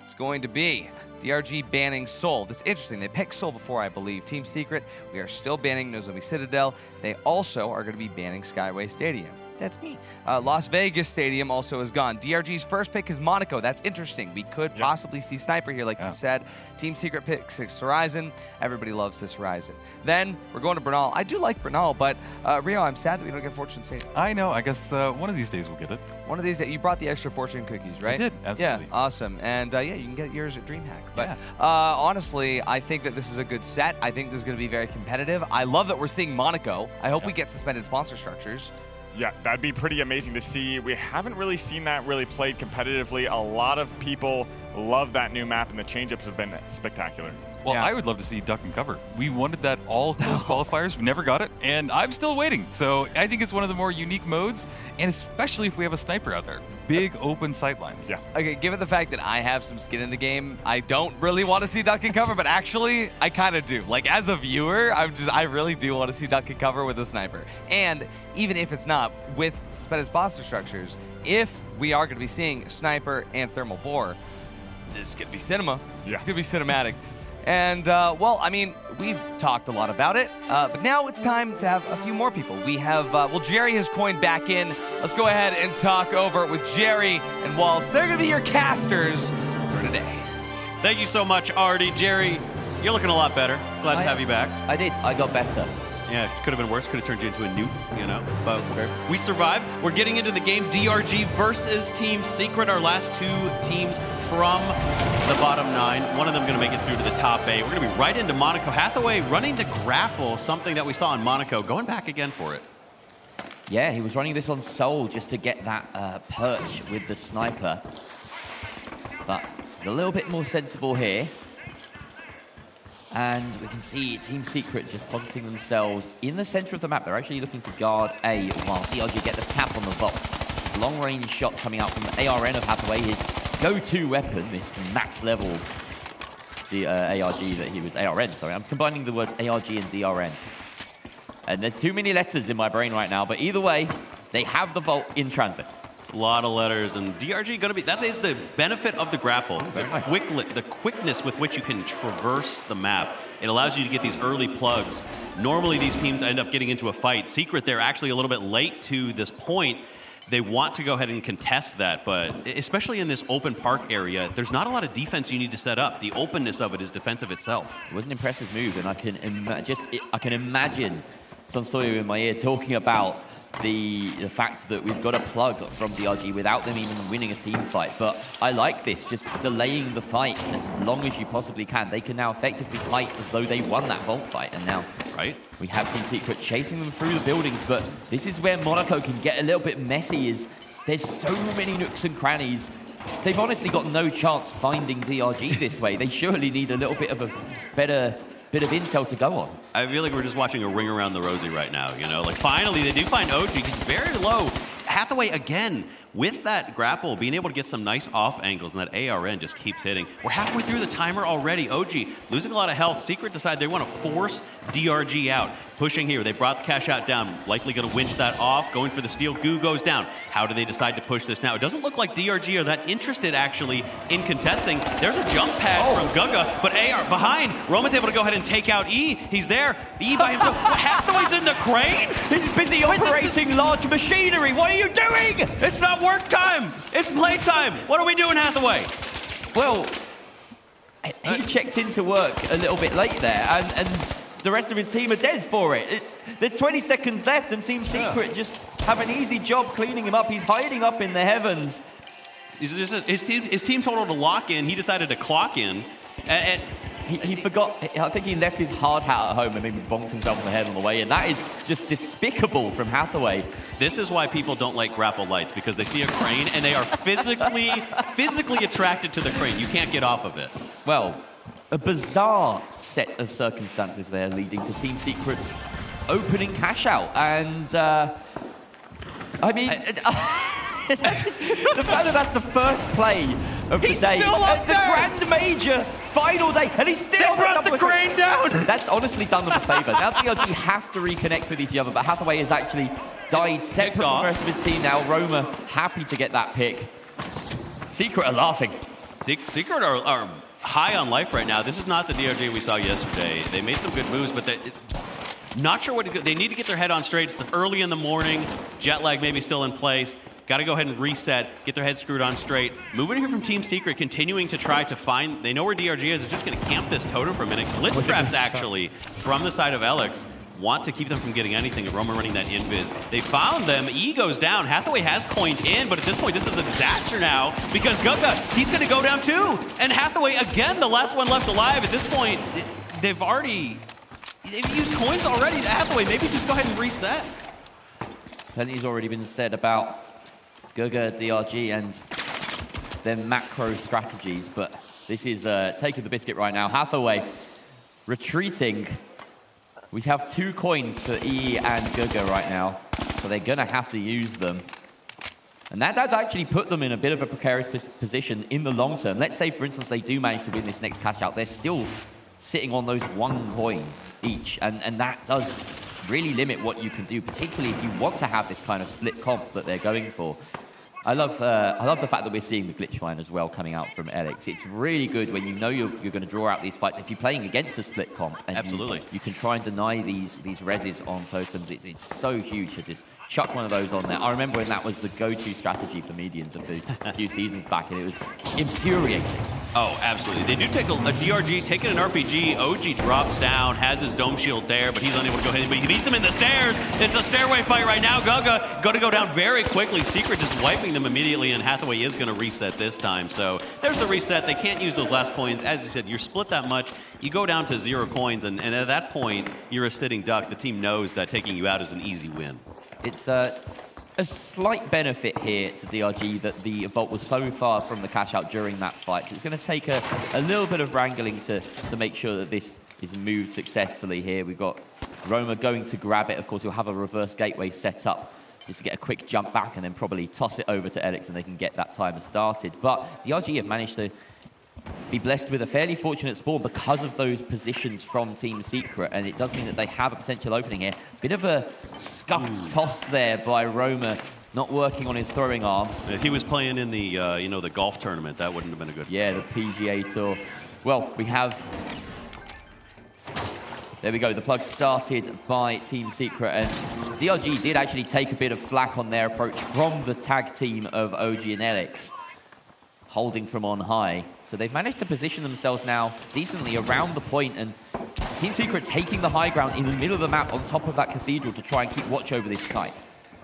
[SPEAKER 1] It's going to be DRG banning Seoul. This is interesting. They picked Seoul before, I believe. Team Secret, we are still banning Nozomi Citadel. They also are going to be banning Skyway Stadium. That's me. Las Vegas Stadium also is gone. DRG's first pick is Monaco. That's interesting. We could possibly see Sniper here, like you said. Team Secret picks Horizon. Everybody loves this Horizon. Then we're going to Bernal. I do like Bernal, but Rio, I'm sad that we don't get Fortune Stadium.
[SPEAKER 2] I know. I guess one of these days we'll get it.
[SPEAKER 1] One of these days. You brought the extra Fortune cookies, right?
[SPEAKER 2] I did. Absolutely.
[SPEAKER 1] Yeah, awesome. And yeah, you can get yours at DreamHack. But honestly, I think that this is a good set. I think this is going to be very competitive. I love that we're seeing Monaco. I hope we get suspended sponsor structures.
[SPEAKER 3] Yeah, that'd be pretty amazing to see. We haven't really seen that really played competitively. A lot of people love that new map, and the change-ups have been spectacular.
[SPEAKER 2] Well, I would love to see Duck and Cover. We wanted that all those qualifiers. We never got it, and I'm still waiting. So I think it's one of the more unique modes, and especially if we have a sniper out there. Big open sightlines.
[SPEAKER 3] Yeah.
[SPEAKER 1] Okay, given the fact that I have some skin in the game, I don't really want to see Duck and Cover, but actually, I kind of do. Like, as a viewer, I really do want to see Duck and Cover with a sniper. And even if it's not, with suspended sponsor structures, if we are going to be seeing sniper and thermal bore, this is going to be cinema.
[SPEAKER 3] Yeah.
[SPEAKER 1] It's going to be cinematic. And, well, I mean, we've talked a lot about it, but now it's time to have a few more people. We have, well, Jerry has coined back in. Let's go ahead and talk over with Jerry and Waltz. They're going to be your casters for today.
[SPEAKER 5] Thank you so much, Artie. Jerry, you're looking a lot better. Glad to have you back.
[SPEAKER 4] I did. I got better.
[SPEAKER 5] Yeah, it could have been worse. Could have turned you into a nuke, you know. But we survived. We're getting into the game. DRG versus Team Secret. Our last 2 teams from the bottom 9. One of them going to make it through to the top 8. We're going to be right into Monaco. Hathaway running the grapple, something that we saw in Monaco. Going back again for it.
[SPEAKER 4] Yeah, he was running this on Seoul just to get that perch with the sniper. But a little bit more sensible here. And we can see Team Secret just positing themselves in the center of the map. They're actually looking to guard A while DRG get the tap on the vault. Long-range shots coming out from the ARN of Hathaway, his go-to weapon, this max level ARG that he was... ARN, sorry. I'm combining the words ARG and DRN. And there's too many letters in my brain right now, but either way, they have the vault in transit.
[SPEAKER 5] It's a lot of letters, and DRG going to be... That is the benefit of the grapple. The quickness with which you can traverse the map. It allows you to get these early plugs. Normally, these teams end up getting into a fight. Secret, they're actually a little bit late to this point. They want to go ahead and contest that, but especially in this open park area, there's not a lot of defense you need to set up. The openness of it is defensive itself.
[SPEAKER 4] It was an impressive move, and I can imagine Sonsoyo in my ear talking about the fact that we've got a plug from DRG without them even winning a team fight. But I like this, just delaying the fight as long as you possibly can. They can now effectively fight as though they won that vault fight. And now we have Team Secret chasing them through the buildings. But this is where Monaco can get a little bit messy, is there's so many nooks and crannies. They've honestly got no chance finding DRG this way. They surely need a little bit of a better bit of intel to go on.
[SPEAKER 5] I feel like we're just watching a ring around the rosy right now, you know? Like, finally, they do find OG. He's very low. Hathaway, again, with that grapple, being able to get some nice off angles, and that ARN just keeps hitting. We're halfway through the timer already. OG losing a lot of health. Secret decide they want to force DRG out. Pushing here. They brought the cash out down. Likely going to winch that off. Going for the steal. Goo goes down. How do they decide to push this now? It doesn't look like DRG are that interested, actually, in contesting. There's a jump pad from Guga, but AR behind. Roman's able to go ahead and take out E. He's there. E by himself. Hathaway's in the crane?
[SPEAKER 4] He's busy operating large machinery. What are you doing?
[SPEAKER 5] It's not work time. It's playtime. What are we doing, Hathaway?
[SPEAKER 4] Well, he checked into work a little bit late there, and the rest of his team are dead for it. There's 20 seconds left, and Team Secret just have an easy job cleaning him up. He's hiding up in the heavens.
[SPEAKER 5] His team told him to lock in. He decided to clock in. And
[SPEAKER 4] he forgot, I think he left his hard hat at home and maybe bonked himself on the head on the way, and that is just despicable from Hathaway.
[SPEAKER 5] This is why people don't like grapple lights, because they see a crane and they are physically attracted to the crane. You can't get off of it.
[SPEAKER 4] Well, a bizarre set of circumstances there leading to Team Secret's opening cash out. And, I mean, the fact that that's the first play of the day.
[SPEAKER 5] Still up
[SPEAKER 4] the
[SPEAKER 5] there.
[SPEAKER 4] Grand Major final day, and he's still
[SPEAKER 5] They brought the crane down.
[SPEAKER 4] That's honestly done them a favor. Now DRG have to reconnect with each other, but Hathaway has actually died separate from the rest of his team now. Roma happy to get that pick. Secret are laughing.
[SPEAKER 5] Secret are high on life right now. This is not the DRG we saw yesterday. They made some good moves, but not sure what to do. They need to get their head on straight. It's early in the morning. Jet lag maybe still in place. Got to go ahead and reset, get their head screwed on straight. Moving here from Team Secret, continuing to try to find, they know where DRG is. It's just going to camp this totem for a minute. Glitch traps, actually, from the side of Alex, want to keep them from getting anything. And Roma running that invis. They found them. E goes down. Hathaway has coined in, but at this point, this is a disaster now because Guga, he's going to go down too. And Hathaway, again, the last one left alive. At this point, they've used coins already to Hathaway. Maybe just go ahead and reset.
[SPEAKER 4] Plenty's already been said about Guga, DRG, and their macro strategies, but this is taking the biscuit right now. Hathaway retreating. We have 2 coins for E and Guga right now, so they're gonna have to use them. And that does actually put them in a bit of a precarious position in the long term. Let's say, for instance, they do manage to win this next cash out. They're still sitting on those 1 coin each, and that does really limit what you can do, particularly if you want to have this kind of split comp that they're going for. I love the fact that we're seeing the glitch mine as well coming out from Alex. It's really good when you know you're going to draw out these fights. If you're playing against a split comp, and
[SPEAKER 5] absolutely,
[SPEAKER 4] you can try and deny these reses on totems. It's so huge to just chuck one of those on there. I remember when that was the go-to strategy for medians a few seasons back, and it was infuriating.
[SPEAKER 5] Oh, absolutely. They do take a DRG, taking an RPG. OG drops down, has his dome shield there, but he's unable to go ahead. But he beats him in the stairs. It's a stairway fight right now. Guga going to go down very quickly. Secret just wiping them immediately, and Hathaway is going to reset this time. So there's the reset. They can't use those last coins. As you said, you're split that much. You go down to 0 coins, and at that point, you're a sitting duck. The team knows that taking you out is an easy win.
[SPEAKER 4] It's a slight benefit here to DRG that the vault was so far from the cash out during that fight. It's going to take a little bit of wrangling to make sure that this is moved successfully here. We've got Roma going to grab it. Of course, you'll have a reverse gateway set up just to get a quick jump back and then probably toss it over to Alex and they can get that timer started. But DRG have managed to be blessed with a fairly fortunate spawn because of those positions from Team Secret, and it does mean that they have a potential opening here. Bit of a scuffed toss there by Roma, not working on his throwing arm.
[SPEAKER 5] If he was playing in the the golf tournament, that wouldn't have been a good.
[SPEAKER 4] Yeah, the PGA Tour. Well, we have. There we go. The plug started by Team Secret, and DRG did actually take a bit of flack on their approach from the tag team of OG and Alex, holding from on high. So they've managed to position themselves now decently around the point, and Team Secret taking the high ground in the middle of the map on top of that cathedral to try and keep watch over this fight.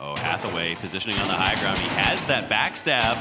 [SPEAKER 5] Oh, Hathaway positioning on the high ground. He has that backstab.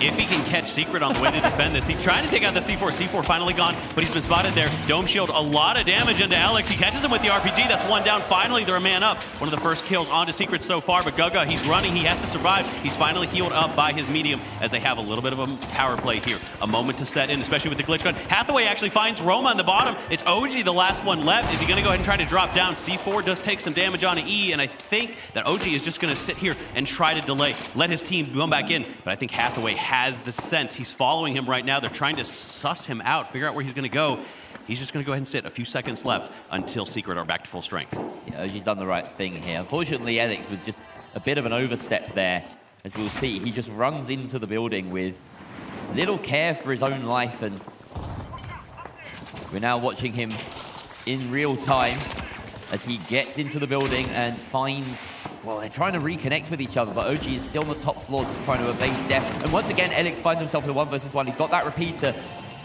[SPEAKER 5] If he can catch Secret on the way to defend this, he's trying to take out the C4. C4 finally gone, but he's been spotted there. Dome shield, a lot of damage into Alex. He catches him with the RPG. That's 1 down. Finally, they're a man up. One of the first kills onto Secret so far, but Guga, he's running. He has to survive. He's finally healed up by his medium as they have a little bit of a power play here. A moment to set in, especially with the glitch gun. Hathaway actually finds Roma on the bottom. It's OG, the last one left. Is he going to go ahead and try to drop down? C4 does take some damage on E, and I think that OG is just going to sit here and try to delay, let his team come back in. But I think Hathaway has the sense. He's following him right now. They're trying to suss him out, figure out where he's going to go. He's just going to go ahead and sit. A few seconds left until Secret are back to full strength.
[SPEAKER 4] Yeah, OG's done the right thing here. Unfortunately, Alex with just a bit of an overstep there. As we'll see, he just runs into the building with little care for his own life, and we're now watching him in real time as he gets into the building and finds, well, they're trying to reconnect with each other, but OG is still on the top floor just trying to evade death. And once again, Alex finds himself in a 1 versus 1. He's got that repeater,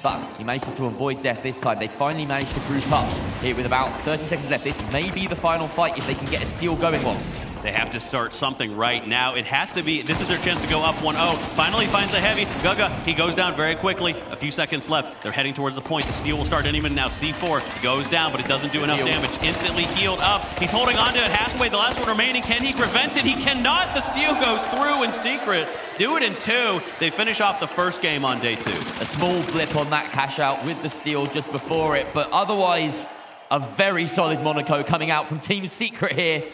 [SPEAKER 4] but he manages to avoid death this time. They finally managed to group up here with about 30 seconds left. This may be the final fight if they can get a steal going once.
[SPEAKER 5] They have to start something right now. It has to be, this is their chance to go up 1-0. Finally finds the heavy. Guga, he goes down very quickly. A few seconds left. They're heading towards the point. The steal will start any minute now. C4 goes down, but it doesn't do enough damage. Instantly healed up. He's holding on to it. Hathaway, the last one remaining. Can he prevent it? He cannot. The steal goes through in secret. Do it in 2. They finish off the first game on day 2.
[SPEAKER 4] A small blip on that cash out with the steal just before it, but otherwise, a very solid Monaco coming out from Team Secret here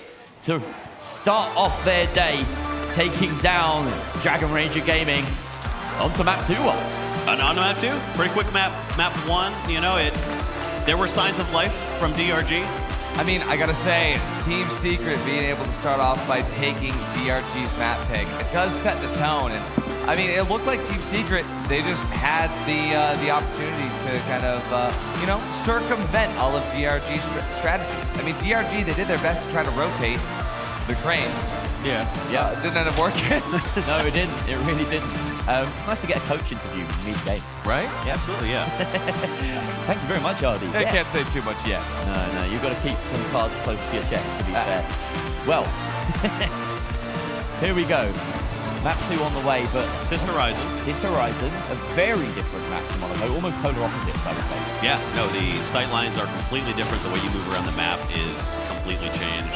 [SPEAKER 4] to start off their day, taking down Dragon Ranger Gaming onto map 2 was.
[SPEAKER 5] On map 2, pretty quick map 1, you know, there were signs of life from DRG.
[SPEAKER 1] I mean, I gotta say, Team Secret being able to start off by taking DRG's map pick, it does set the tone. And I mean, it looked like Team Secret, they just had the opportunity to kind of, you know, circumvent all of DRG's strategies. I mean, DRG, they did their best to try to rotate the crane.
[SPEAKER 4] Yeah.
[SPEAKER 1] It didn't end up working.
[SPEAKER 4] No, it didn't. It really didn't. It's nice to get a coach interview mid-game.
[SPEAKER 5] Right? Yeah, absolutely, yeah.
[SPEAKER 4] Thank you very much, Ardy.
[SPEAKER 1] They can't say too much yet.
[SPEAKER 4] No, you've got to keep some cards close to your chest, to be fair. Well, here we go. Map 2 on the way, but
[SPEAKER 5] Sis Horizon,
[SPEAKER 4] a very different map to Monaco, almost polar opposites, I would say.
[SPEAKER 5] Yeah, no, the sight lines are completely different. The way you move around the map is completely changed.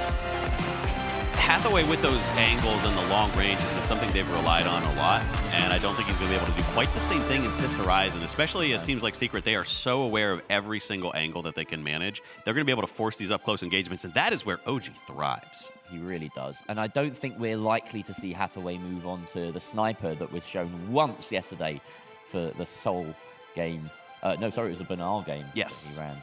[SPEAKER 5] Hathaway with those angles and the long range has been something they've relied on a lot, and I don't think he's going to be able to do quite the same thing in Sis Horizon, especially as teams like Secret, they are so aware of every single angle that they can manage. They're going to be able to force these up-close engagements, and that is where OG thrives.
[SPEAKER 4] He really does. And I don't think we're likely to see Hathaway move on to the sniper that was shown once yesterday for the Seoul game. No, sorry, it was a Banal game.
[SPEAKER 5] Yes.
[SPEAKER 4] He ran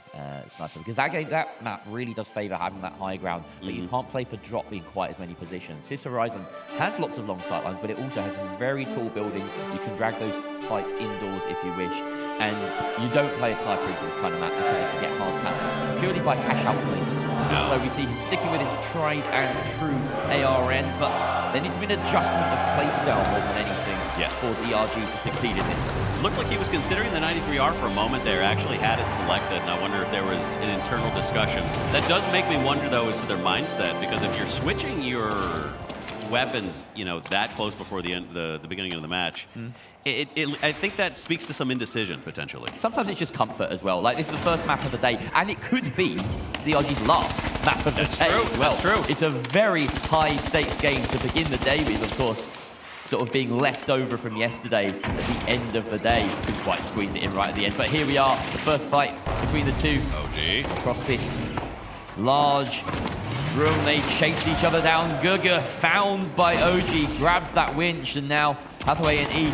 [SPEAKER 4] sniper. Because that map really does favor having that high ground, but you can't play for drop in quite as many positions. Sis Horizon has lots of long sight lines, but it also has some very tall buildings. You can drag those fights indoors if you wish. And you don't play a sniper into this kind of map because it can get hard capped purely by cash out placement.
[SPEAKER 5] No.
[SPEAKER 4] So we see him sticking with his tried and true ARN, but there needs to be an adjustment of playstyle more than anything for DRG to succeed in this.
[SPEAKER 5] Looked like he was considering the 93R for a moment there, actually had it selected, and I wonder if there was an internal discussion. That does make me wonder, though, as to their mindset, because if you're switching your weapons, you know, that close before the end, the beginning of the match, I think that speaks to some indecision, potentially.
[SPEAKER 4] Sometimes it's just comfort as well. Like, this is the first map of the day, and it could be DRG's last map of the day as well.
[SPEAKER 5] That's true.
[SPEAKER 4] It's a very high-stakes game to begin the day with, of course. Sort of being left over from yesterday at the end of the day. Couldn't quite squeeze it in right at the end. But here we are, the first fight between the two.
[SPEAKER 5] OG.
[SPEAKER 4] Across this large room, they chase each other down. Guga found by OG, grabs that winch, and now Hathaway and E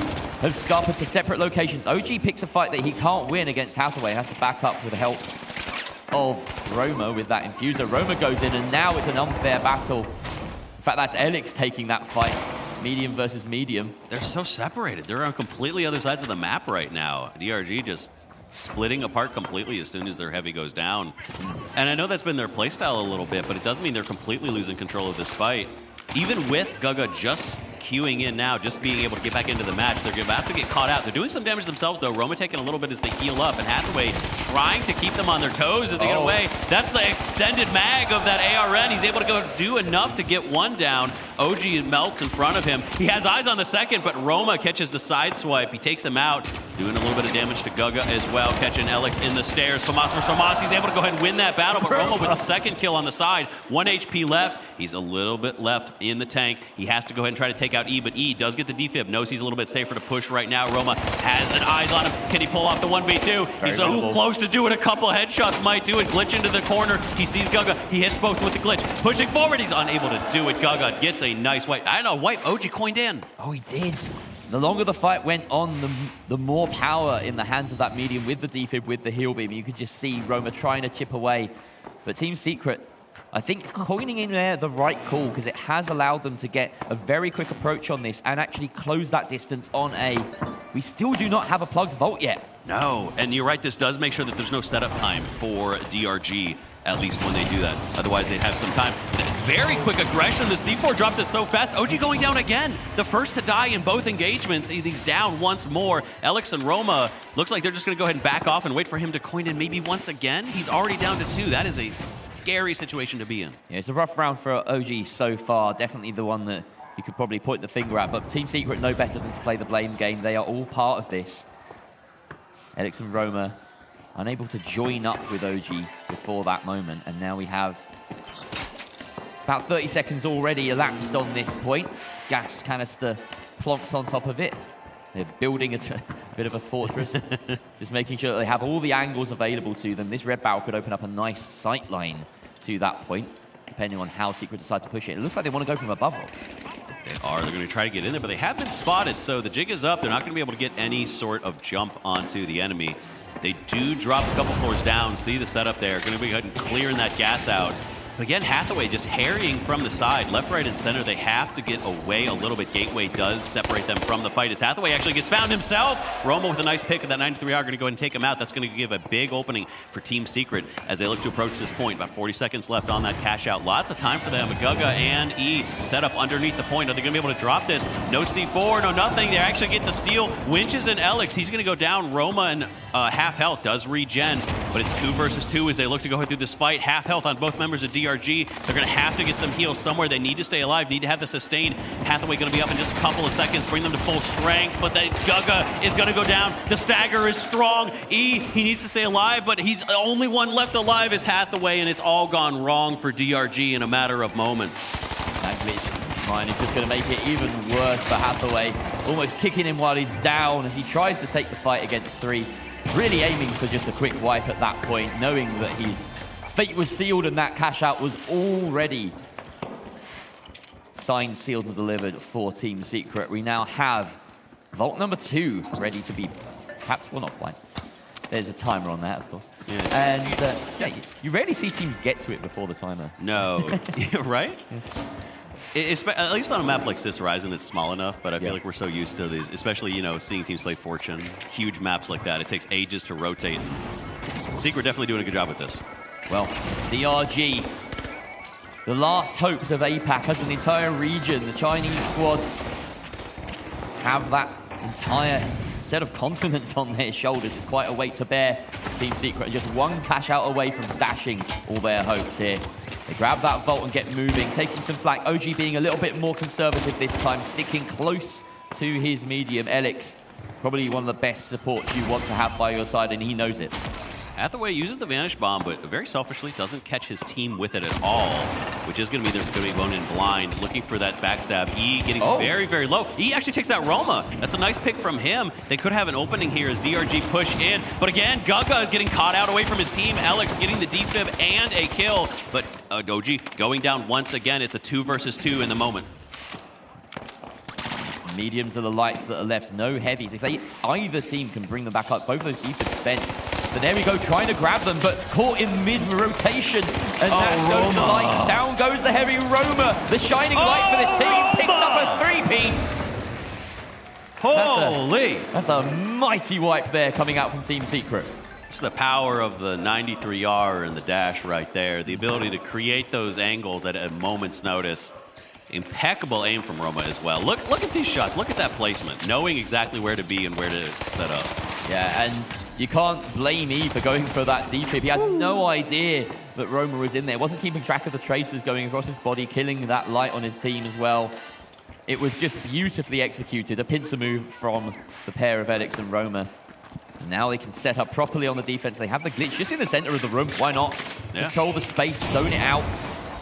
[SPEAKER 4] have scarpered to separate locations. OG picks a fight that he can't win against Hathaway, has to back up with the help of Roma with that infuser. Roma goes in, and now it's an unfair battle. In fact, that's Elix taking that fight. Medium versus medium.
[SPEAKER 5] They're so separated. They're on completely other sides of the map right now. DRG just splitting apart completely as soon as their heavy goes down. And I know that's been their playstyle a little bit, but it does mean they're completely losing control of this fight. Even with Guga just queuing in now, just being able to get back into the match, they're about to get caught out. They're doing some damage themselves, though. Roma taking a little bit as they heal up, and Hathaway trying to keep them on their toes as they get away. That's the extended mag of that ARN. He's able to go do enough to get one down. OG melts in front of him. He has eyes on the second, but Roma catches the side swipe. He takes him out, doing a little bit of damage to Guga as well, catching Elix in the stairs. Famas for Famas, he's able to go ahead and win that battle, but Roma with the second kill on the side. 1 HP left. He's a little bit left in the tank. He has to go ahead and try to take out E, but E does get the defib, knows he's a little bit safer to push right now. Roma has an eyes on him. Can he pull off the 1v2? He's so close to doing a couple headshots, might do it. Glitch into the corner. He sees Guga. He hits both with the glitch. Pushing forward, he's unable to do it. Guga gets a nice wipe. I don't know, wipe. OG coined in.
[SPEAKER 4] Oh, he did. The longer the fight went on, the more power in the hands of that medium with the defib, with the heal beam. You could just see Roma trying to chip away. But Team Secret, I think coining in there the right call, because it has allowed them to get a very quick approach on this and actually close that distance on A. We still do not have a plugged vault yet.
[SPEAKER 5] No, and you're right, this does make sure that there's no setup time for DRG, at least when they do that. Otherwise, they'd have some time. Very quick aggression. The C4 drops it so fast. OG going down again. The first to die in both engagements. He's down once more. Elix and Roma, looks like they're just going to go ahead and back off and wait for him to coin in maybe once again. He's already down to 2. That is a scary situation to be in.
[SPEAKER 4] Yeah, it's a rough round for OG so far. Definitely the one that you could probably point the finger at. But Team Secret know better than to play the blame game. They are all part of this. Elix and Roma unable to join up with OG before that moment. And now we have about 30 seconds already elapsed on this point. Gas canister plonked on top of it. They're building a bit of a fortress, just making sure that they have all the angles available to them. This red barrel could open up a nice sight line to that point, depending on how Secret decide to push it. It looks like they want to go from above.
[SPEAKER 5] They are. They're going to try to get in there, but they have been spotted, so the jig is up. They're not going to be able to get any sort of jump onto the enemy. They do drop a couple floors down. See the setup there. Going to be good and clearing that gas out. But again, Hathaway just harrying from the side, left, right, and center. They have to get away a little bit. Gateway does separate them from the fight as Hathaway actually gets found himself. Roma with a nice pick at that 93R, going to go ahead and take him out. That's going to give a big opening for Team Secret as they look to approach this point. About 40 seconds left on that cash out. Lots of time for them. Guga and E set up underneath the point. Are they going to be able to drop this? No C4, no nothing. They actually get the steal. Winches and Elix. He's going to go down. Roma and half health does regen, but it's 2 versus 2 as they look to go through this fight. Half health on both members of DRG. They're going to have to get some heals somewhere. They need to stay alive, need to have the sustain. Hathaway going to be up in just a couple of seconds, bring them to full strength, but then Guga is going to go down. The stagger is strong. E, he needs to stay alive, but he's the only one left alive is Hathaway, and it's all gone wrong for DRG in a matter of moments.
[SPEAKER 4] That glitch mine is just going to make it even worse for Hathaway, almost kicking him while he's down as he tries to take the fight against 3. Really aiming for just a quick wipe at that point, knowing that his fate was sealed and that cash out was already signed, sealed, and delivered for Team Secret. We now have vault number 2 ready to be tapped. Well, not quite. There's a timer on that, of course.
[SPEAKER 5] Yeah.
[SPEAKER 4] And yeah, you rarely see teams get to it before the timer.
[SPEAKER 5] No, right? At least on a map like Sis Horizon, it's small enough, but I feel like we're so used to these, especially, seeing teams play Fortune, huge maps like that. It takes ages to rotate. Secret definitely doing a good job with this.
[SPEAKER 4] Well, DRG, the last hopes of APAC as an entire region. The Chinese squad have that entire set of continents on their shoulders. It's quite a weight to bear. Team Secret just one cash out away from dashing all their hopes here. They grab that vault and get moving, taking some flak. OG being a little bit more conservative this time, sticking close to his medium. Elix, probably one of the best supports you want to have by your side, and he knows it.
[SPEAKER 5] Hathaway uses the Vanish Bomb, but very selfishly doesn't catch his team with it at all, which is going to be going in blind, looking for that backstab. E getting very, very low. E actually takes out Roma. That's a nice pick from him. They could have an opening here as DRG push in, but again, Guga getting caught out away from his team. Elix getting the defib and a kill, but OG going down once again. It's a 2 versus 2 in the moment.
[SPEAKER 4] Mediums are the lights that are left, no heavies. If either team can bring them back up, both of those defibs spent. But there we go, trying to grab them, but caught in mid-rotation. And that goes the light. Down goes the heavy Roma. The shining light for this team picks up a 3-piece.
[SPEAKER 5] Holy!
[SPEAKER 4] That's a mighty wipe there coming out from Team Secret.
[SPEAKER 5] It's the power of the 93R and the dash right there. The ability to create those angles at a moment's notice. Impeccable aim from Roma as well. Look at these shots. Look at that placement. Knowing exactly where to be and where to set up.
[SPEAKER 4] Yeah, and you can't blame E for going for that defib. He had no idea that Roma was in there. Wasn't keeping track of the tracers going across his body, killing that light on his team as well. It was just beautifully executed. A pincer move from the pair of Elix and Roma. And now they can set up properly on the defense. They have the glitch just in the center of the room. Why not? Yeah. Control the space, zone it out.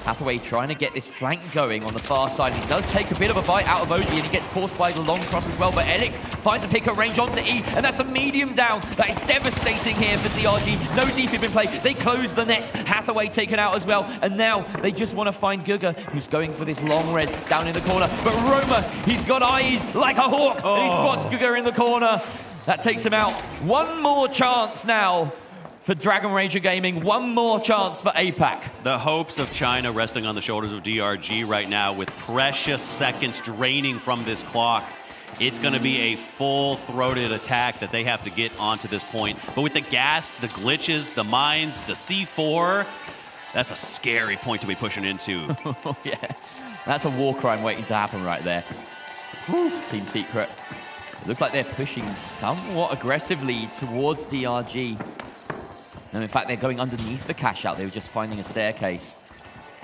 [SPEAKER 4] Hathaway trying to get this flank going on the far side. He does take a bit of a bite out of OG, and he gets caught by the long cross as well. But Elix finds a pick at range onto E, and that's a medium down. That is devastating here for DRG. No defib in play. They close the net. Hathaway taken out as well. And now they just want to find Guga, who's going for this long res down in the corner. But Roma, he's got eyes like a hawk, and he spots Guga in the corner. That takes him out. One more chance now for Dragon Ranger Gaming, one more chance for APAC.
[SPEAKER 5] The hopes of China resting on the shoulders of DRG right now with precious seconds draining from this clock. It's going to be a full-throated attack that they have to get onto this point. But with the gas, the glitches, the mines, the C4, that's a scary point to be pushing into.
[SPEAKER 4] Yeah, that's a war crime waiting to happen right there. Whew. Team Secret. It looks like they're pushing somewhat aggressively towards DRG. No, in fact, they're going underneath the cash out. They were just finding a staircase.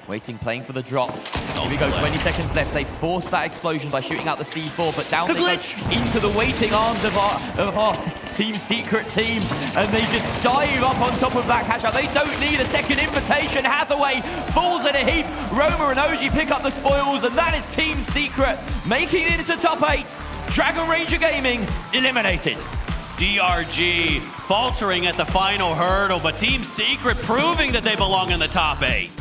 [SPEAKER 4] Waiting, playing for the drop. Here we go, 20 seconds left. They forced that explosion by shooting out the C4, but down they go into the waiting arms of our Team Secret team, and they just dive up on top of that cash out. They don't need a second invitation. Hathaway falls in a heap. Roma and OG pick up the spoils, and that is Team Secret making it into top 8. Dragon Ranger Gaming eliminated.
[SPEAKER 5] DRG faltering at the final hurdle, but Team Secret proving that they belong in the top 8.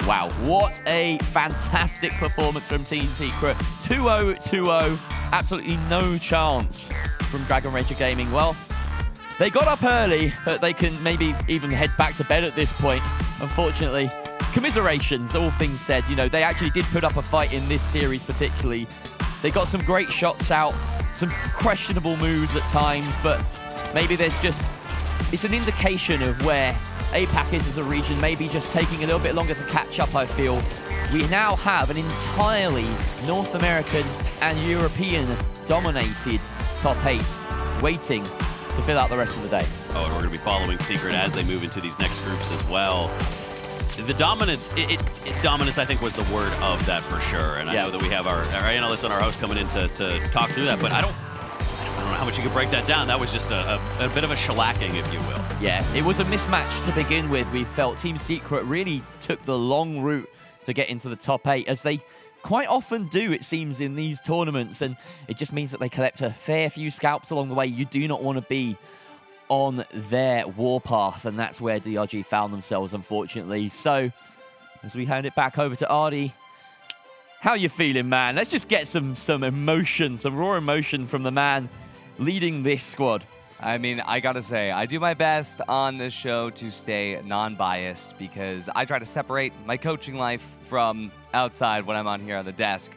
[SPEAKER 4] Wow, what a fantastic performance from Team Secret. 2-0, 2-0. Absolutely no chance from Dragon Ranger Gaming. Well, they got up early, but they can maybe even head back to bed at this point. Unfortunately, commiserations, all things said. You know, they actually did put up a fight in this series particularly. They got some great shots out, some questionable moves at times, but maybe there's just, it's an indication of where APAC is as a region, maybe just taking a little bit longer to catch up, I feel. We now have an entirely North American and European dominated top 8 waiting to fill out the rest of the day.
[SPEAKER 5] Oh, and we're going to be following Secret as they move into these next groups as well. The dominance, dominance I think was the word of that for sure. And I know that we have our analyst and our host coming in to talk through that, but I don't know how much you could break that down. That was just a bit of a shellacking, if you will.
[SPEAKER 4] Yeah, it was a mismatch to begin with. We felt Team Secret really took the long route to get into the top 8, as they quite often do, it seems, in these tournaments. And it just means that they collect a fair few scalps along the way. You do not want to be on their warpath, and that's where DRG found themselves, unfortunately. So, as we hand it back over to Artie, how you feeling, man? Let's just get some emotion, some raw emotion from the man leading this squad.
[SPEAKER 1] I mean, I gotta say, I do my best on this show to stay non-biased because I try to separate my coaching life from outside when I'm on here on the desk.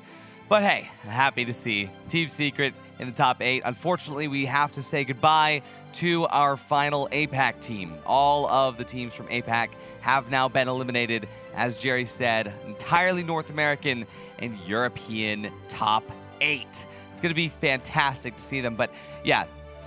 [SPEAKER 1] But hey, happy to see Team Secret in the top 8. Unfortunately, we have to say goodbye to our final APAC team. All of the teams from APAC have now been eliminated, as Jerry said, entirely North American and European top 8. It's gonna be fantastic to see them, but yeah,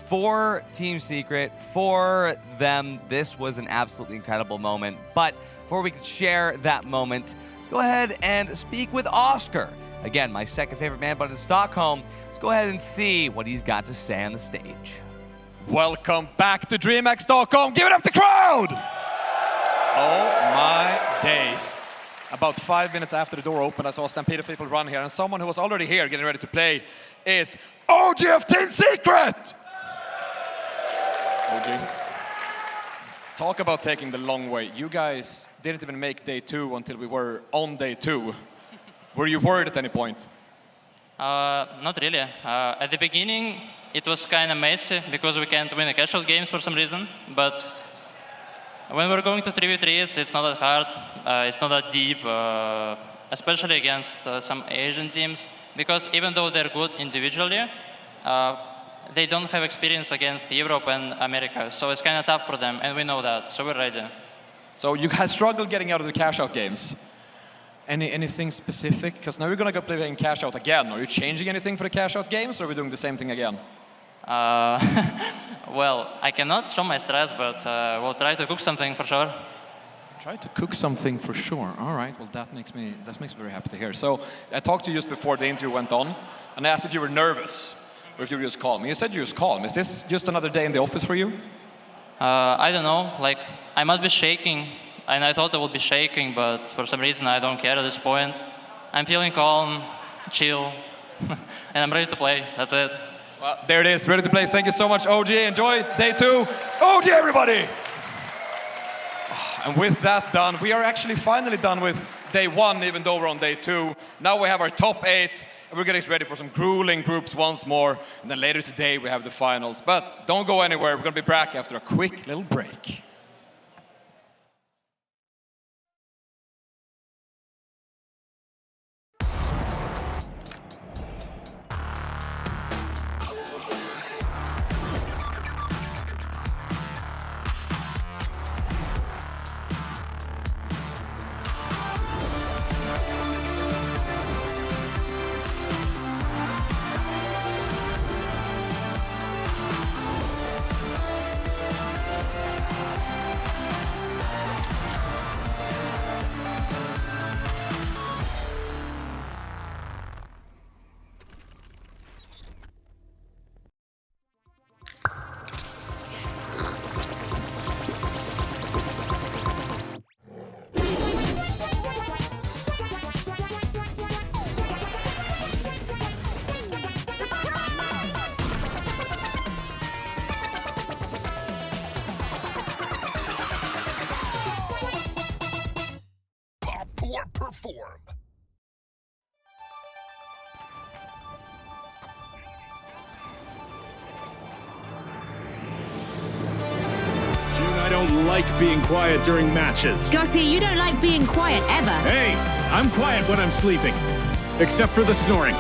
[SPEAKER 1] for Team Secret, for them, this was an absolutely incredible moment. But before we could share that moment, let's go ahead and speak with Oscar. Again, my second favorite man, but in Stockholm. Let's go ahead and see what he's got to say on the stage.
[SPEAKER 8] Welcome back to DreamHack Stockholm. Give it up to the crowd! Oh my days. About 5 minutes after the door opened, I saw a stampede of people run here, and someone who was already here getting ready to play is OG of Team Secret! OG. Talk about taking the long way. You guys didn't even make day 2 until we were on day 2. Were you worried at any point?
[SPEAKER 10] Not really. At the beginning, it was kind of messy because we can't win the casual games for some reason. But when we're going to 3v3s, it's not that hard. It's not that deep, especially against some Asian teams. Because even though they're good individually, they don't have experience against Europe and America. So it's kind of tough for them, and we know that. So we're ready.
[SPEAKER 8] So you have struggled getting out of the cash-out games. Anything specific? Because now we're going to go playing cash-out again. Are you changing anything for the cash-out games, or are we doing the same thing again?
[SPEAKER 10] Well, I cannot show my stress, but we'll try to cook something for sure.
[SPEAKER 8] Try to cook something for sure. All right. Well, that makes me very happy to hear. So I talked to you just before the interview went on, and I asked if you were nervous or if you were just calm. You said you were just calm. Is this just another day in the office for you?
[SPEAKER 10] I don't know. Like, I must be shaking, and I thought I would be shaking, but for some reason I don't care at this point. I'm feeling calm, chill, and I'm ready to play. That's it.
[SPEAKER 8] Well, there it is. Ready to play. Thank you so much, OG. Enjoy day 2. OG, everybody! And with that done, we are actually finally done with day 1, even though we're on day 2. Now we have our top 8, and we're getting ready for some grueling groups once more. And then later today, we have the finals. But don't go anywhere. We're going to be back after a quick little break.
[SPEAKER 11] or perform.
[SPEAKER 6] June, I don't like being quiet during matches.
[SPEAKER 7] Scotty, you don't like being quiet ever.
[SPEAKER 6] Hey, I'm quiet when I'm sleeping. Except for the snoring.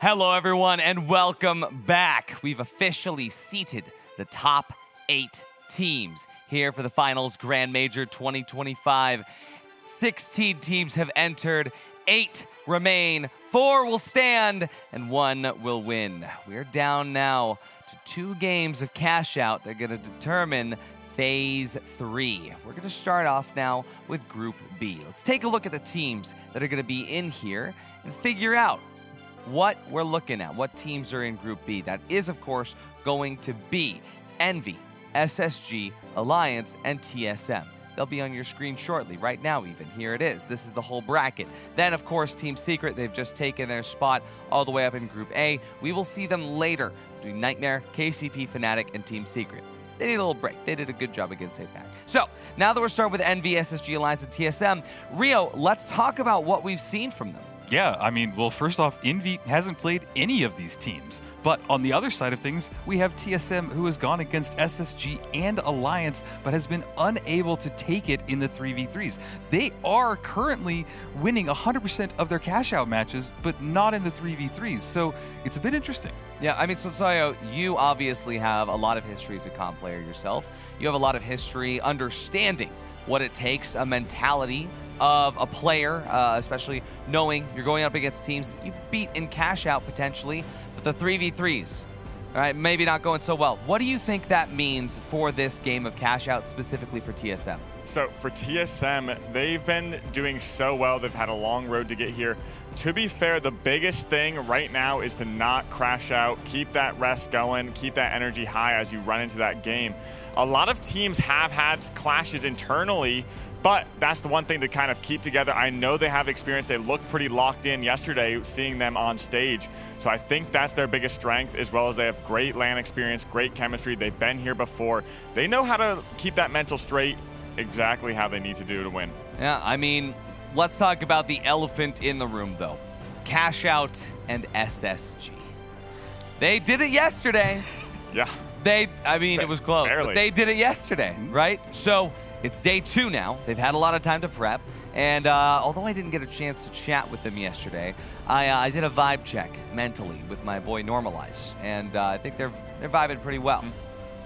[SPEAKER 1] Hello, everyone, and welcome back. We've officially seated the top 8 teams here for the Finals Grand Major 2025. 16 teams have entered, 8 remain, 4 will stand, and 1 will win. We're down now to 2 games of cash out. They're going to determine Phase 3. We're going to start off now with Group B. Let's take a look at the teams that are going to be in here and figure out what we're looking at, what teams are in Group B. That is, of course, going to be Envy, SSG, Alliance, and TSM. They'll be on your screen shortly, right now even. Here it is. This is the whole bracket. Then, of course, Team Secret, they've just taken their spot all the way up in Group A. We will see them later between Nightmare, KCP, Fnatic, and Team Secret. They need a little break. They did a good job against APAC. So, now that we're starting with Envy, SSG, Alliance, and TSM, Rio, let's talk about what we've seen from them.
[SPEAKER 2] Yeah, I mean, well, first off, Envy hasn't played any of these teams. But on the other side of things, we have TSM, who has gone against SSG and Alliance, but has been unable to take it in the 3v3s. They are currently winning 100% of their cash-out matches, but not in the 3v3s. So it's a bit interesting.
[SPEAKER 1] Yeah, I mean, Sonsayo, you obviously have a lot of history as a comp player yourself. You have a lot of history understanding what it takes, a mentality of a player, especially knowing you're going up against teams that you've beat in cash out potentially, but the 3v3s, all right, maybe not going so well. What do you think that means for this game of cash out, specifically for TSM?
[SPEAKER 3] So for TSM, they've been doing so well. They've had a long road to get here. To be fair, the biggest thing right now is to not crash out, keep that rest going, keep that energy high as you run into that game. A lot of teams have had clashes internally, but that's the one thing to kind of keep together. I know they have experience. They looked pretty locked in yesterday, seeing them on stage. So I think that's their biggest strength, as well as they have great LAN experience, great chemistry. They've been here before. They know how to keep that mental straight, exactly how they need to do to win.
[SPEAKER 1] Yeah, I mean, let's talk about the elephant in the room, though. Cash Out and SSG. They did it yesterday.
[SPEAKER 3] Yeah.
[SPEAKER 1] I mean, it was close,
[SPEAKER 3] Barely.
[SPEAKER 1] but they did it yesterday, right? So it's day 2 now. They've had a lot of time to prep. And although I didn't get a chance to chat with them yesterday, I did a vibe check mentally with my boy Normalize. And I think they're vibing pretty well.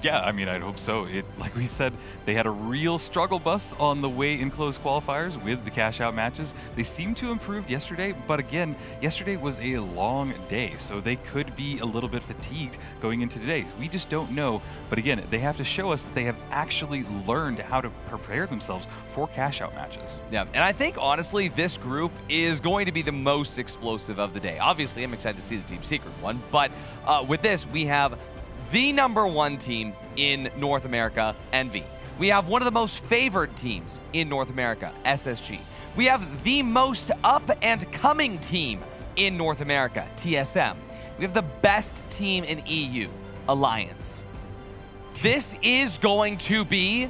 [SPEAKER 2] Yeah, I mean, I'd hope so. Like we said, they had a real struggle bus on the way in close qualifiers with the cash-out matches. They seemed to improve yesterday, but again, yesterday was a long day, so they could be a little bit fatigued going into today. We just don't know. But again, they have to show us that they have actually learned how to prepare themselves for cash-out matches.
[SPEAKER 1] Yeah, and I think, honestly, this group is going to be the most explosive of the day. Obviously, I'm excited to see the Team Secret one, but with this, we have the #1 team in North America, Envy. We have one of the most favored teams in North America, SSG. We have the most up-and-coming team in North America, TSM. We have the best team in EU, Alliance. This is going to be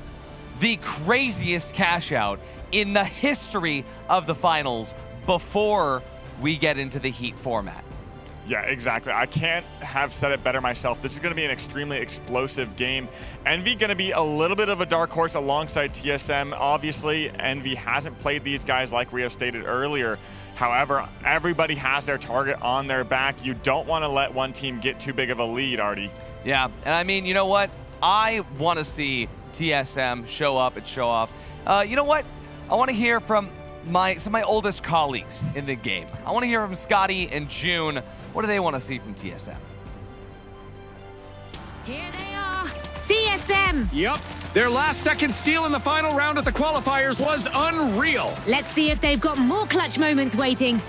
[SPEAKER 1] the craziest cash out in the history of the finals before we get into the Heat format.
[SPEAKER 3] Yeah, exactly. I can't have said it better myself. This is going to be an extremely explosive game. Envy going to be a little bit of a dark horse alongside TSM. Obviously, Envy hasn't played these guys like Rio stated earlier. However, everybody has their target on their back. You don't want to let one team get too big of a lead, Artie.
[SPEAKER 1] Yeah, and I mean, you know what? I want to see TSM show up and show off. You know what? I want to hear from some of my oldest colleagues in the game. I want to hear from Scotty and June. What do they want to see from TSM?
[SPEAKER 7] Here they are, TSM.
[SPEAKER 6] Yep, their last-second steal in the final round at the qualifiers was unreal.
[SPEAKER 7] Let's see if they've got more clutch moments waiting.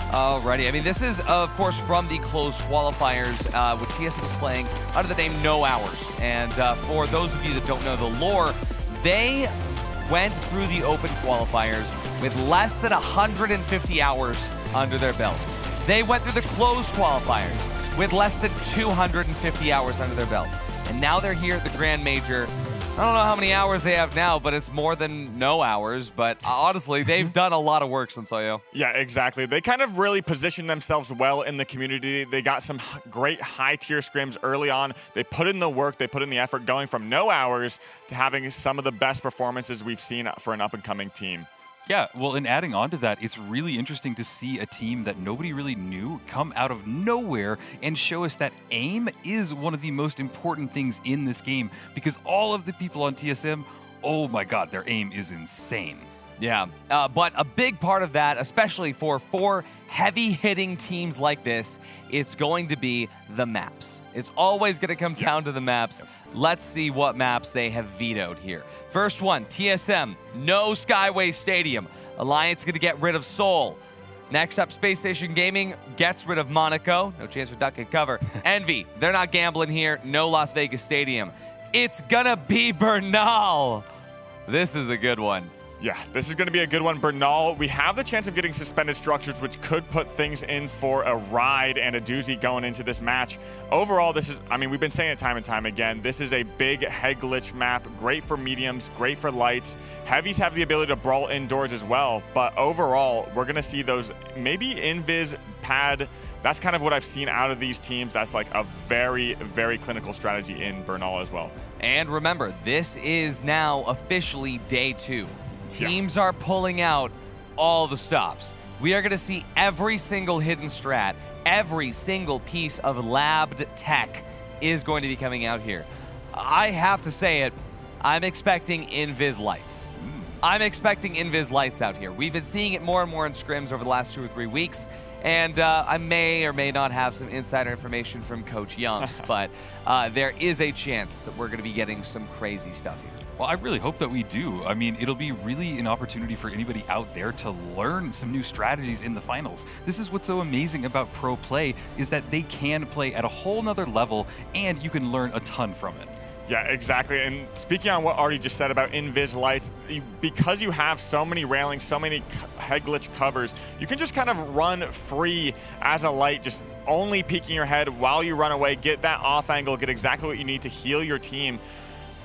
[SPEAKER 1] Alrighty, I mean, this is, of course, from the closed qualifiers, with TSM playing under the name No Hours. And for those of you that don't know the lore, they went through the open qualifiers with less than 150 hours under their belt. They went through the closed qualifiers with less than 250 hours under their belt. And now they're here at the Grand Major. I don't know how many hours they have now, but it's more than no hours. But honestly, they've done a lot of work, Sonsayo.
[SPEAKER 3] Yeah, exactly. They kind of really positioned themselves well in the community. They got some great high-tier scrims early on. They put in the work, they put in the effort, going from no hours to having some of the best performances we've seen for an up-and-coming team.
[SPEAKER 2] Yeah, well, and adding on to that, it's really interesting to see a team that nobody really knew come out of nowhere and show us that aim is one of the most important things in this game, because all of the people on TSM, oh my god, their aim is insane.
[SPEAKER 1] Yeah, but a big part of that, especially for 4 heavy-hitting teams like this, it's going to be the maps. It's always going to come down to the maps. Let's see what maps they have vetoed here. First one, TSM, no Skyway Stadium. Alliance going to get rid of Seoul. Next up, Space Station Gaming gets rid of Monaco. No chance for duck and cover. Envy, they're not gambling here. No Las Vegas Stadium. It's going to be Bernal. This is a good one.
[SPEAKER 3] Yeah, this is going to be a good one. Bernal, we have the chance of getting suspended structures, which could put things in for a ride and a doozy going into this match. Overall, this is, I mean, we've been saying it time and time again, this is a big head glitch map, great for mediums, great for lights. Heavies have the ability to brawl indoors as well, but overall, we're going to see those, maybe invis, pad. That's kind of what I've seen out of these teams. That's like a very, very clinical strategy in Bernal as well.
[SPEAKER 1] And remember, this is now officially day 2. Teams are pulling out all the stops. We are going to see every single hidden strat, every single piece of labbed tech is going to be coming out here. I have to say it, I'm expecting invis lights. I'm expecting invis lights out here. We've been seeing it more and more in scrims over the last 2 or 3 weeks. And I may or may not have some insider information from Coach Young, but there is a chance that we're going to be getting some crazy stuff here.
[SPEAKER 2] Well, I really hope that we do. I mean, it'll be really an opportunity for anybody out there to learn some new strategies in the finals. This is what's so amazing about pro play, is that they can play at a whole nother level and you can learn a ton from it.
[SPEAKER 3] Yeah, exactly. And speaking on what Artie just said about invis lights, because you have so many railings, so many head glitch covers, you can just kind of run free as a light, just only peeking your head while you run away, get that off angle, get exactly what you need to heal your team.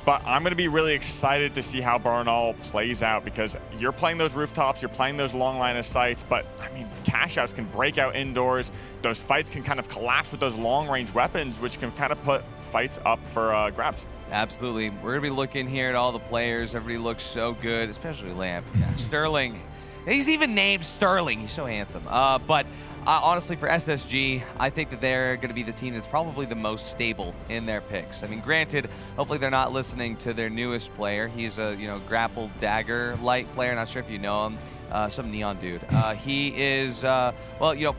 [SPEAKER 3] But I'm going to be really excited to see how Bernal plays out, because you're playing those rooftops, you're playing those long line of sights, but I mean, cash outs can break out indoors. Those fights can kind of collapse with those long range weapons, which can kind of put fights up for grabs.
[SPEAKER 1] Absolutely. We're going to be looking here at all the players. Everybody looks so good, especially Lamp. Sterling. He's even named Sterling. He's so handsome. But honestly, for SSG, I think that they're going to be the team that's probably the most stable in their picks. I mean, granted, hopefully they're not listening to their newest player. He's a grapple dagger light player. Not sure if you know him. Some neon dude. He is,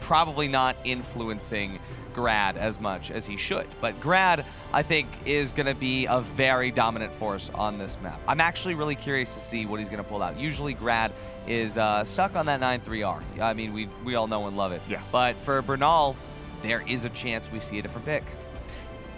[SPEAKER 1] probably not influencing Grad as much as he should. But Grad, I think, is going to be a very dominant force on this map. I'm actually really curious to see what he's going to pull out. Usually Grad is stuck on that 9-3R. I mean, we all know and love it.
[SPEAKER 3] Yeah.
[SPEAKER 1] But for Bernal, there is a chance we see a different pick.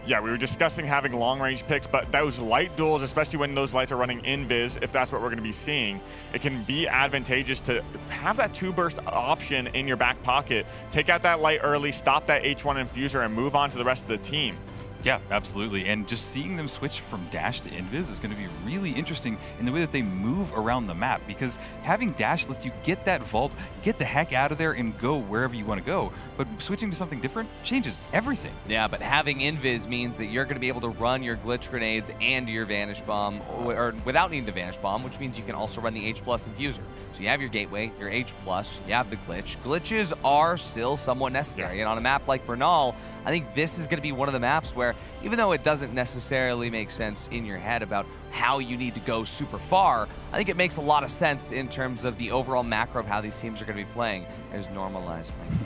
[SPEAKER 3] Yeah, we were discussing having long-range picks, but those light duels, especially when those lights are running invis, if that's what we're going to be seeing, it can be advantageous to have that 2-burst option in your back pocket. Take out that light early, stop that H1 infuser, and move on to the rest of the team.
[SPEAKER 2] Yeah, absolutely. And just seeing them switch from dash to invis is going to be really interesting in the way that they move around the map, because having dash lets you get that vault, get the heck out of there and go wherever you want to go. But switching to something different changes everything.
[SPEAKER 1] Yeah, but having invis means that you're going to be able to run your glitch grenades and your vanish bomb, or without needing the vanish bomb, which means you can also run the H+ infuser. So you have your gateway, your H+, you have the glitch. Glitches are still somewhat necessary.
[SPEAKER 3] Yeah.
[SPEAKER 1] And on a map like Bernal, I think this is going to be one of the maps where, even though it doesn't necessarily make sense in your head about how you need to go super far, I think it makes a lot of sense in terms of the overall macro of how these teams are going to be playing as normalized playing.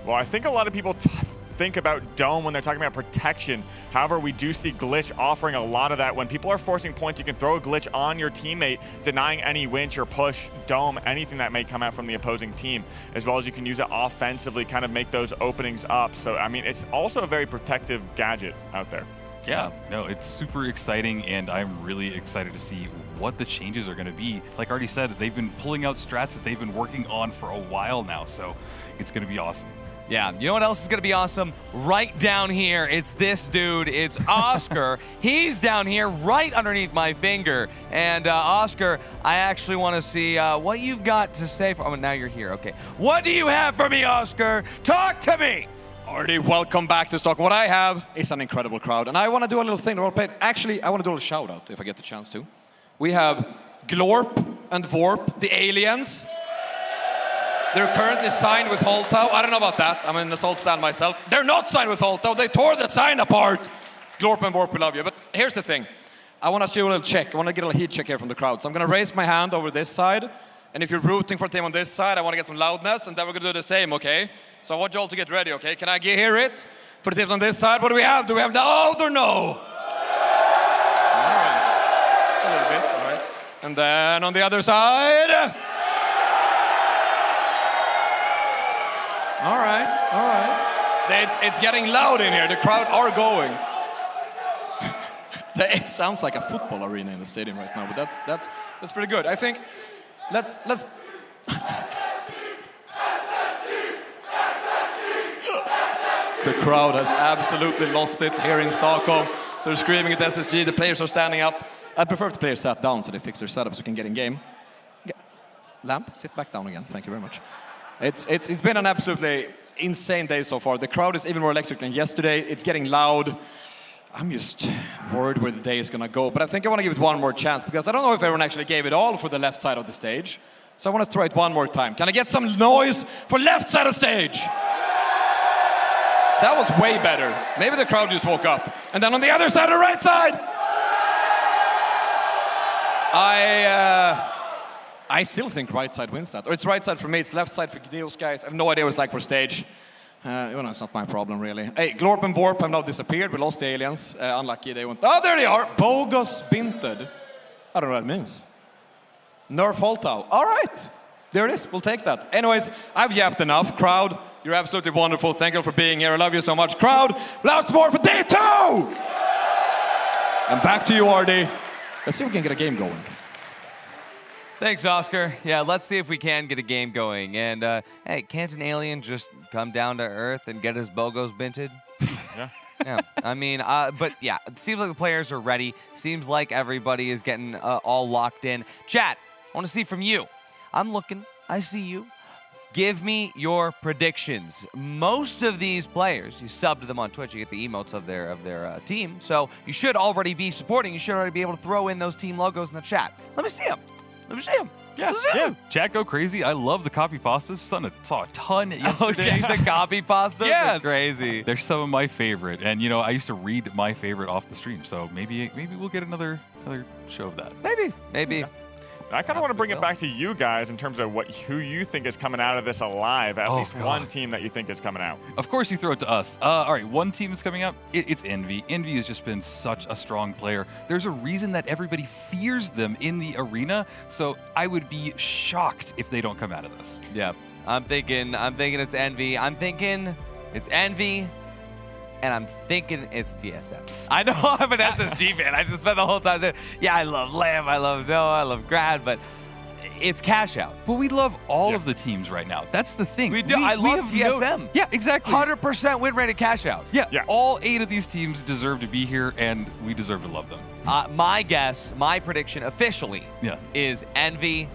[SPEAKER 3] Well, I think a lot of people think about Dome when they're talking about protection. However, we do see Glitch offering a lot of that. When people are forcing points, you can throw a Glitch on your teammate, denying any winch or push, Dome, anything that may come out from the opposing team, as well as you can use it offensively, kind of make those openings up. So, I mean, it's also a very protective gadget out there.
[SPEAKER 2] Yeah, no, it's super exciting, and I'm really excited to see what the changes are going to be. Like Artie said, they've been pulling out strats that they've been working on for a while now, so it's going to be awesome.
[SPEAKER 1] Yeah, you know what else is going to be awesome? Right down here, it's this dude. It's Oscar. He's down here right underneath my finger. And Oscar, I actually want to see what you've got to say. Now you're here. Okay. What do you have for me, Oscar? Talk to me.
[SPEAKER 8] Artie, welcome back to Stockholm. What I have is an incredible crowd. And I want to do a little thing. Actually, I want to do a little shout out if I get the chance to. We have Glorp and Vorp, the aliens. They're currently signed with Holtau. I don't know about that. I'm an assault stand myself. They're not signed with Holtau. They tore the sign apart. Glorp and Vorp, we love you. But here's the thing. I want to do a little check. I want to get a little heat check here from the crowd. So I'm going to raise my hand over this side. And if you're rooting for a team on this side, I want to get some loudness, and then we're going to do the same, okay? So I want you all to get ready, okay? Can I hear it? For the teams on this side, what do we have? Do we have loud or no? All right. Just a little bit, all right. And then on the other side. All right, all right. It's getting loud in here. The crowd are going. It sounds like a football arena in the stadium right now, but that's pretty good. I think let's The crowd has absolutely lost it here in Stockholm. They're screaming at SSG. The players are standing up. I'd prefer if the players sat down so they fix their setup so we can get in game. Lamp, sit back down again. Thank you very much. It's been an absolutely insane day so far. The crowd is even more electric than yesterday. It's getting loud. I'm just worried where the day is going to go. But I think I want to give it one more chance because I don't know if everyone actually gave it all for the left side of the stage. So I want to try it one more time. Can I get some noise for left side of stage? That was way better. Maybe the crowd just woke up. And then on the other side, the right side. I still think right side wins that. Or it's right side for me, it's left side for Gideos guys. I have no idea what it's like for stage. It's not my problem, really. Hey, Glorp and Vorp have now disappeared. We lost the aliens. Unlucky, they went... Oh, there they are! Bogus Binted. I don't know what that means. Nerf Holtau. All right. There it is. We'll take that. Anyways, I've yapped enough. Crowd, you're absolutely wonderful. Thank you for being here. I love you so much. Crowd, lots more for day 2! And back to you, RD. Let's see if we can get a game going.
[SPEAKER 1] Thanks, Oscar. Yeah, let's see if we can get a game going. And, hey, can't an alien just come down to Earth and get his bogos binted?
[SPEAKER 3] Yeah.
[SPEAKER 1] Yeah, I mean, but yeah, it seems like the players are ready. Seems like everybody is getting all locked in. Chat, I want to see from you. I'm looking. I see you. Give me your predictions. Most of these players, you sub to them on Twitch, you get the emotes of their team. So you should already be supporting. You should already be able to throw in those team logos in the chat. Let me see them. Let me see them.
[SPEAKER 2] Yeah. Chat go crazy. I love the copy pastas. Saw a ton yesterday.
[SPEAKER 1] Oh, the copy pastas?
[SPEAKER 2] Yeah.
[SPEAKER 1] Are crazy.
[SPEAKER 2] They're some of my favorite. And, you know, I used to read my favorite off the stream. So maybe we'll get another show of that.
[SPEAKER 1] Maybe.
[SPEAKER 3] Yeah. I kind of want to bring it back to you guys in terms of who you think is coming out of this alive. At least one team that you think is coming out.
[SPEAKER 2] Of course, you throw it to us. All right, one team is coming out. It's Envy. Envy has just been such a strong player. There's a reason that everybody fears them in the arena. So I would be shocked if they don't come out of this.
[SPEAKER 1] Yeah, I'm thinking it's Envy. I'm thinking it's Envy. And I'm thinking it's TSM. I know I'm an SSG fan. I just spent the whole time saying, yeah, I love Lamb, I love Noah, I love Grad, but it's cash out.
[SPEAKER 2] But we love all of the teams right now. That's the thing.
[SPEAKER 1] We do. I love TSM.
[SPEAKER 2] Yeah, exactly.
[SPEAKER 1] 100% win rate of cash out.
[SPEAKER 2] Yeah, all 8 of these teams deserve to be here, and we deserve to love them.
[SPEAKER 1] My prediction officially is Envy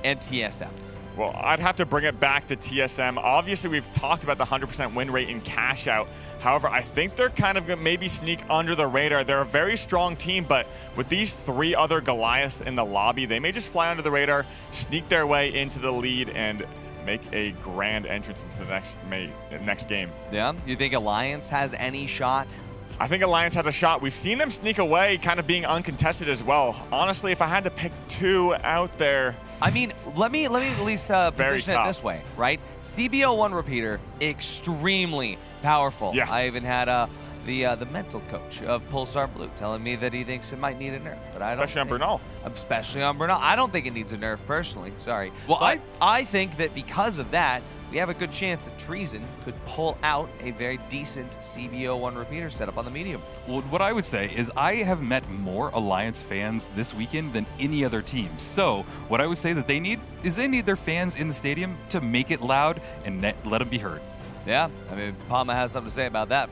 [SPEAKER 1] and TSM.
[SPEAKER 3] Well, I'd have to bring it back to TSM. Obviously, we've talked about the 100% win rate in cash out. However, I think they're kind of going to maybe sneak under the radar. They're a very strong team, but with these 3 other Goliaths in the lobby, they may just fly under the radar, sneak their way into the lead, and make a grand entrance into the next game.
[SPEAKER 1] Yeah? You think Alliance has any shot?
[SPEAKER 3] I think Alliance has a shot. We've seen them sneak away, kind of being uncontested as well. Honestly, if I had to pick 2 out there...
[SPEAKER 1] I mean, let me at least position it this way, right? CBO1 repeater, extremely powerful.
[SPEAKER 3] Yeah.
[SPEAKER 1] I even had the mental coach of Pulsar Blue telling me that he thinks it might need a nerf. But
[SPEAKER 3] especially on Bernal.
[SPEAKER 1] Especially on Bernal. I don't think it needs a nerf personally. Sorry.
[SPEAKER 2] Well,
[SPEAKER 1] but I think that because of that, we have a good chance that Treason could pull out a very decent CBO1 repeater setup on the medium.
[SPEAKER 2] Well, what I would say is I have met more Alliance fans this weekend than any other team. So what I would say that they need their fans in the stadium to make it loud and let them be heard.
[SPEAKER 1] Yeah, I mean, Palma has something to say about that.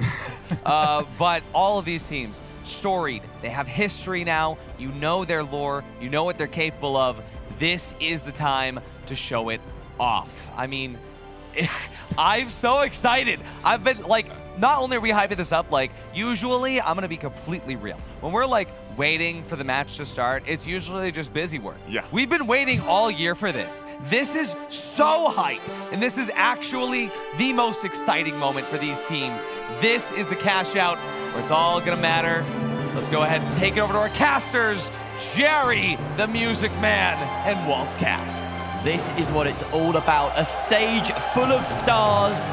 [SPEAKER 1] But all of these teams, storied, they have history now. You know their lore. You know what they're capable of. This is the time to show it off. I mean... I'm so excited. I've been not only are we hyping this up, usually I'm gonna be completely real. When we're waiting for the match to start, it's usually just busy work.
[SPEAKER 3] Yeah.
[SPEAKER 1] We've been waiting all year for this. This is so hype, and this is actually the most exciting moment for these teams. This is the cash out where it's all gonna matter. Let's go ahead and take it over to our casters, Jerry, the Music Man, and Waltz Casts.
[SPEAKER 4] This is what it's all about. A stage full of stars.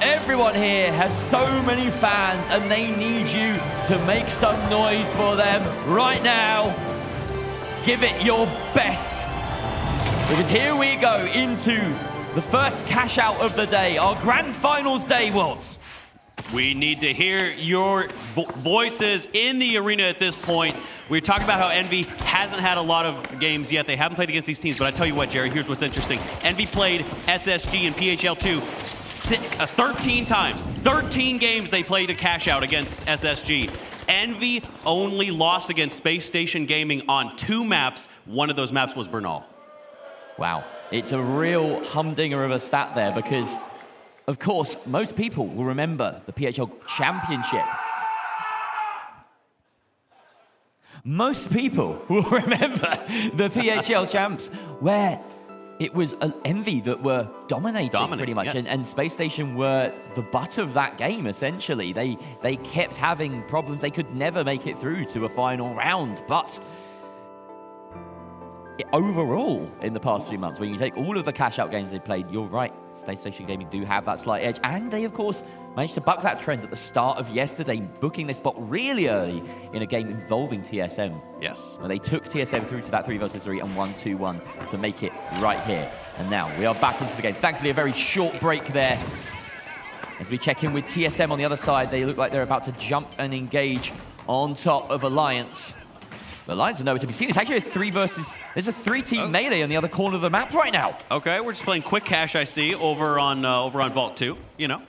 [SPEAKER 4] Everyone here has so many fans and they need you to make some noise for them right now. Give it your best. Because here we go into the first cash out of the day, our grand finals day, Waltz.
[SPEAKER 5] We need to hear your voices in the arena at this point. We're talking about how Envy hasn't had a lot of games yet. They haven't played against these teams, but I tell you what, Jerry, here's what's interesting. Envy played SSG and PHL2 13 times. 13 games they played a cash out against SSG. Envy only lost against Space Station Gaming on 2 maps. One of those maps was Bernal.
[SPEAKER 4] Wow, it's a real humdinger of a stat there because, of course, most people will remember the PHL Championship. Most people will remember the PHL Champs where it was Envy that were dominating pretty much,
[SPEAKER 5] yes.
[SPEAKER 4] and Space Station were the butt of that game, essentially. They kept having problems. They could never make it through to a final round, but overall, in the past 3 months, when you take all of the cash-out games they played, you're right, Space Station Gaming do have that slight edge, and they, of course, managed to buck that trend at the start of yesterday, booking their spot really early in a game involving TSM.
[SPEAKER 5] Yes.
[SPEAKER 4] When they took TSM through to that 3 versus 3 and won 2-1 to make it right here. And now we are back into the game. Thankfully, a very short break there. As we check in with TSM on the other side, they look like they're about to jump and engage on top of Alliance. The Alliance are nowhere to be seen. It's actually a 3 versus... There's a 3-team melee on the other corner of the map right now.
[SPEAKER 5] Okay, we're just playing quick cash, I see, over on Vault 2, you know.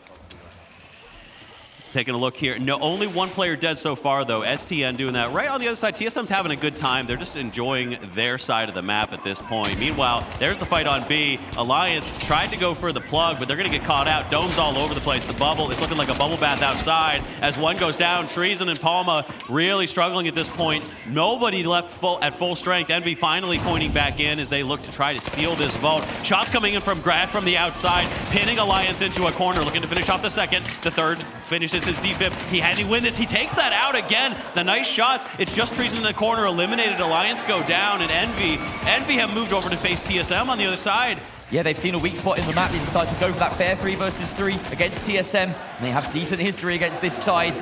[SPEAKER 5] Taking a look here. No, only 1 player dead so far, though. STN doing that. Right on the other side, TSM's having a good time. They're just enjoying their side of the map at this point. Meanwhile, there's the fight on B. Alliance tried to go for the plug, but they're going to get caught out. Domes all over the place. The bubble, it's looking like a bubble bath outside. As one goes down, Treason and Palma really struggling at this point. Nobody left at full strength. Envy finally pointing back in as they look to try to steal this vault. Shots coming in from Grad from the outside, pinning Alliance into a corner, looking to finish off the second. The third finishes his defib. He had to win this. He takes that out again. The nice shots. It's just Treason in the corner. Eliminated. Alliance go down, and Envy have moved over to face TSM on the other side.
[SPEAKER 4] Yeah, they've seen a weak spot in the map. They decide to go for that fair 3 versus 3 against TSM, and they have decent history against this side.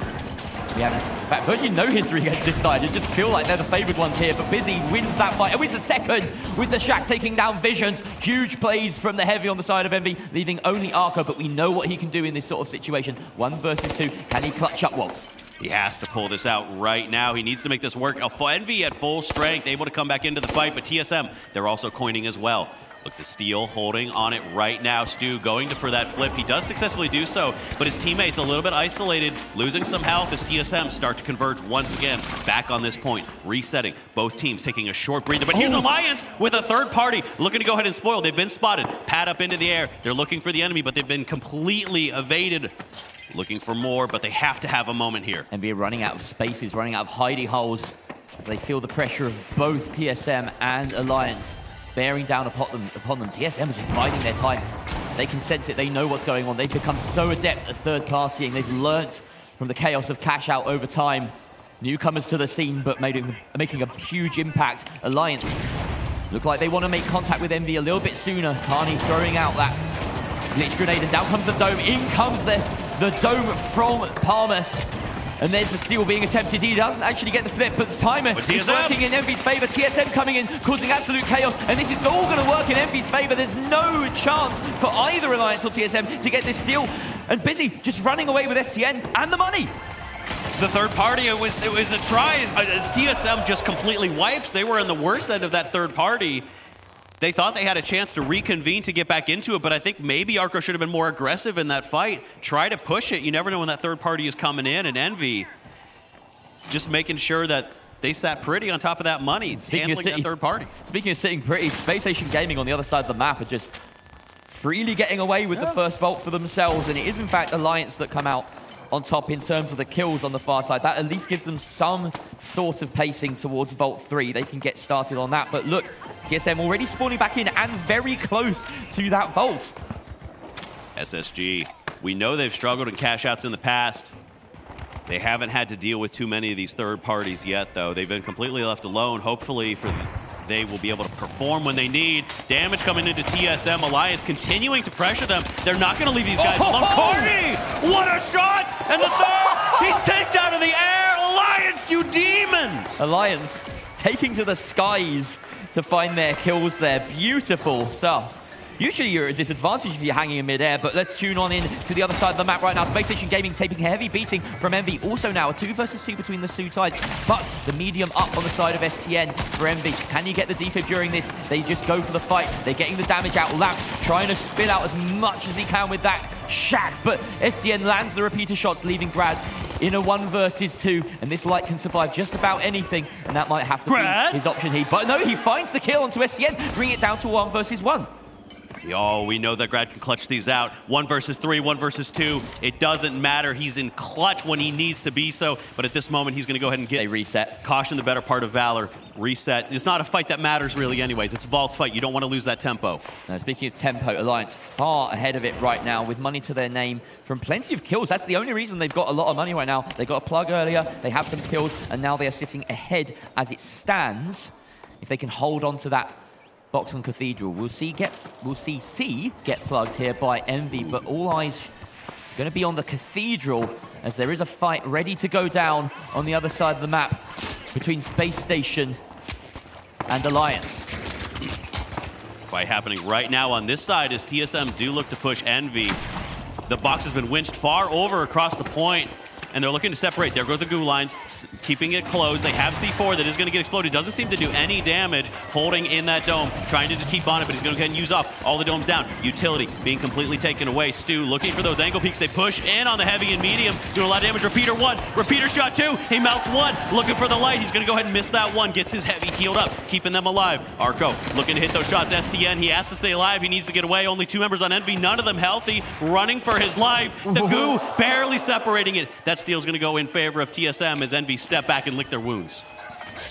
[SPEAKER 4] We have, in fact, virtually no history against this side. You just feel like they're the favored ones here, but Busy wins that fight. And wins a second with the Shack taking down Visions. Huge plays from the Heavy on the side of Envy, leaving only Arco, but we know what he can do in this sort of situation. 1 versus 2. Can he clutch up Waltz?
[SPEAKER 5] He has to pull this out right now. He needs to make this work. Envy at full strength, able to come back into the fight, but TSM, they're also coining as well. Look, the steal holding on it right now. Stu going for that flip. He does successfully do so, but his teammates a little bit isolated, losing some health as TSM start to converge once again. Back on this point, resetting. Both teams taking a short breather, but here's Alliance with a third party looking to go ahead and spoil. They've been spotted. Pad up into the air. They're looking for the enemy, but they've been completely evaded. Looking for more, but they have to have a moment here.
[SPEAKER 4] Envy running out of spaces, running out of hidey holes as they feel the pressure of both TSM and Alliance bearing down upon them. TSM are just biding their time. They can sense it. They know what's going on. They've become so adept at third-partying. They've learnt from the chaos of cash out over time. Newcomers to the scene, but making a huge impact. Alliance look like they want to make contact with Envy a little bit sooner. Carney throwing out that glitch grenade, and down comes the dome. In comes the dome from Palmer. And there's the steal being attempted. He doesn't actually get the flip, but the timer is working in Envy's favor. TSM coming in, causing absolute chaos. And this is all going to work in Envy's favor. There's no chance for either Alliance or TSM to get this steal. And Busy just running away with STN and the money.
[SPEAKER 5] The third party, it was a try. TSM just completely wipes. They were in the worst end of that third party. They thought they had a chance to reconvene to get back into it, but I think maybe Arco should have been more aggressive in that fight. Try to push it. You never know when that third party is coming in, and Envy just making sure that they sat pretty on top of that money, handling that third party.
[SPEAKER 4] Speaking of sitting pretty, Space Station Gaming on the other side of the map are just freely getting away with the first vault for themselves, and it is in fact Alliance that come out on top in terms of the kills on the far side. That at least gives them some sort of pacing towards Vault 3. They can get started on that. But look, TSM already spawning back in and very close to that Vault.
[SPEAKER 5] SSG, we know they've struggled in cash outs in the past. They haven't had to deal with too many of these third parties yet, though. They've been completely left alone. Hopefully for they will be able to perform when they need. Damage coming into TSM. Alliance continuing to pressure them. They're not going to leave these guys alone. Corny! What a shot! And the third, he's taken out of the air. Alliance, you demons!
[SPEAKER 4] Alliance taking to the skies to find their kills there. Beautiful stuff. Usually you're at a disadvantage if you're hanging in midair, but let's tune on in to the other side of the map right now. Space Station Gaming taking a heavy beating from Envy. Also now a 2 versus 2 between the two sides, but the medium up on the side of STN for Envy. Can you get the defib during this? They just go for the fight. They're getting the damage out. Lamp trying to spill out as much as he can with that shack, but STN lands the repeater shots, leaving Grad in a 1 versus 2, and this light can survive just about anything, and that might have to be his option here. But no, he finds the kill onto STN, bring it down to 1 versus 1.
[SPEAKER 5] Oh, we know that Grad can clutch these out. 1 versus 3, 1 versus 2. It doesn't matter. He's in clutch when he needs to be so. But at this moment, he's going to go ahead and get...
[SPEAKER 4] They reset.
[SPEAKER 5] Caution the better part of Valor. Reset. It's not a fight that matters really anyways. It's a Vault's fight. You don't want to lose that tempo.
[SPEAKER 4] Now, speaking of tempo, Alliance far ahead of it right now with money to their name from plenty of kills. That's the only reason they've got a lot of money right now. They got a plug earlier. They have some kills. And now they are sitting ahead as it stands. If they can hold on to that box on Cathedral. We'll see C get plugged here by Envy, but all eyes going to be on the Cathedral as there is a fight ready to go down on the other side of the map between Space Station and Alliance.
[SPEAKER 5] Fight happening right now on this side as TSM do look to push Envy. The box has been winched far over across the point, and they're looking to separate. There go the goo lines, keeping it closed. They have C4 that is going to get exploded. Doesn't seem to do any damage, holding in that dome, trying to just keep on it, but he's going to go ahead and use off all the domes down. Utility being completely taken away. Stu looking for those angle peaks. They push in on the heavy and medium, doing a lot of damage. Repeater 1, repeater shot 2. He melts 1, looking for the light. He's going to go ahead and miss that 1, gets his heavy healed up, keeping them alive. Arco looking to hit those shots. STN, he has to stay alive. He needs to get away. Only 2 members on Envy, none of them healthy, running for his life. The goo barely separating it. That steal's going to go in favor of TSM as Envy step back and lick their wounds.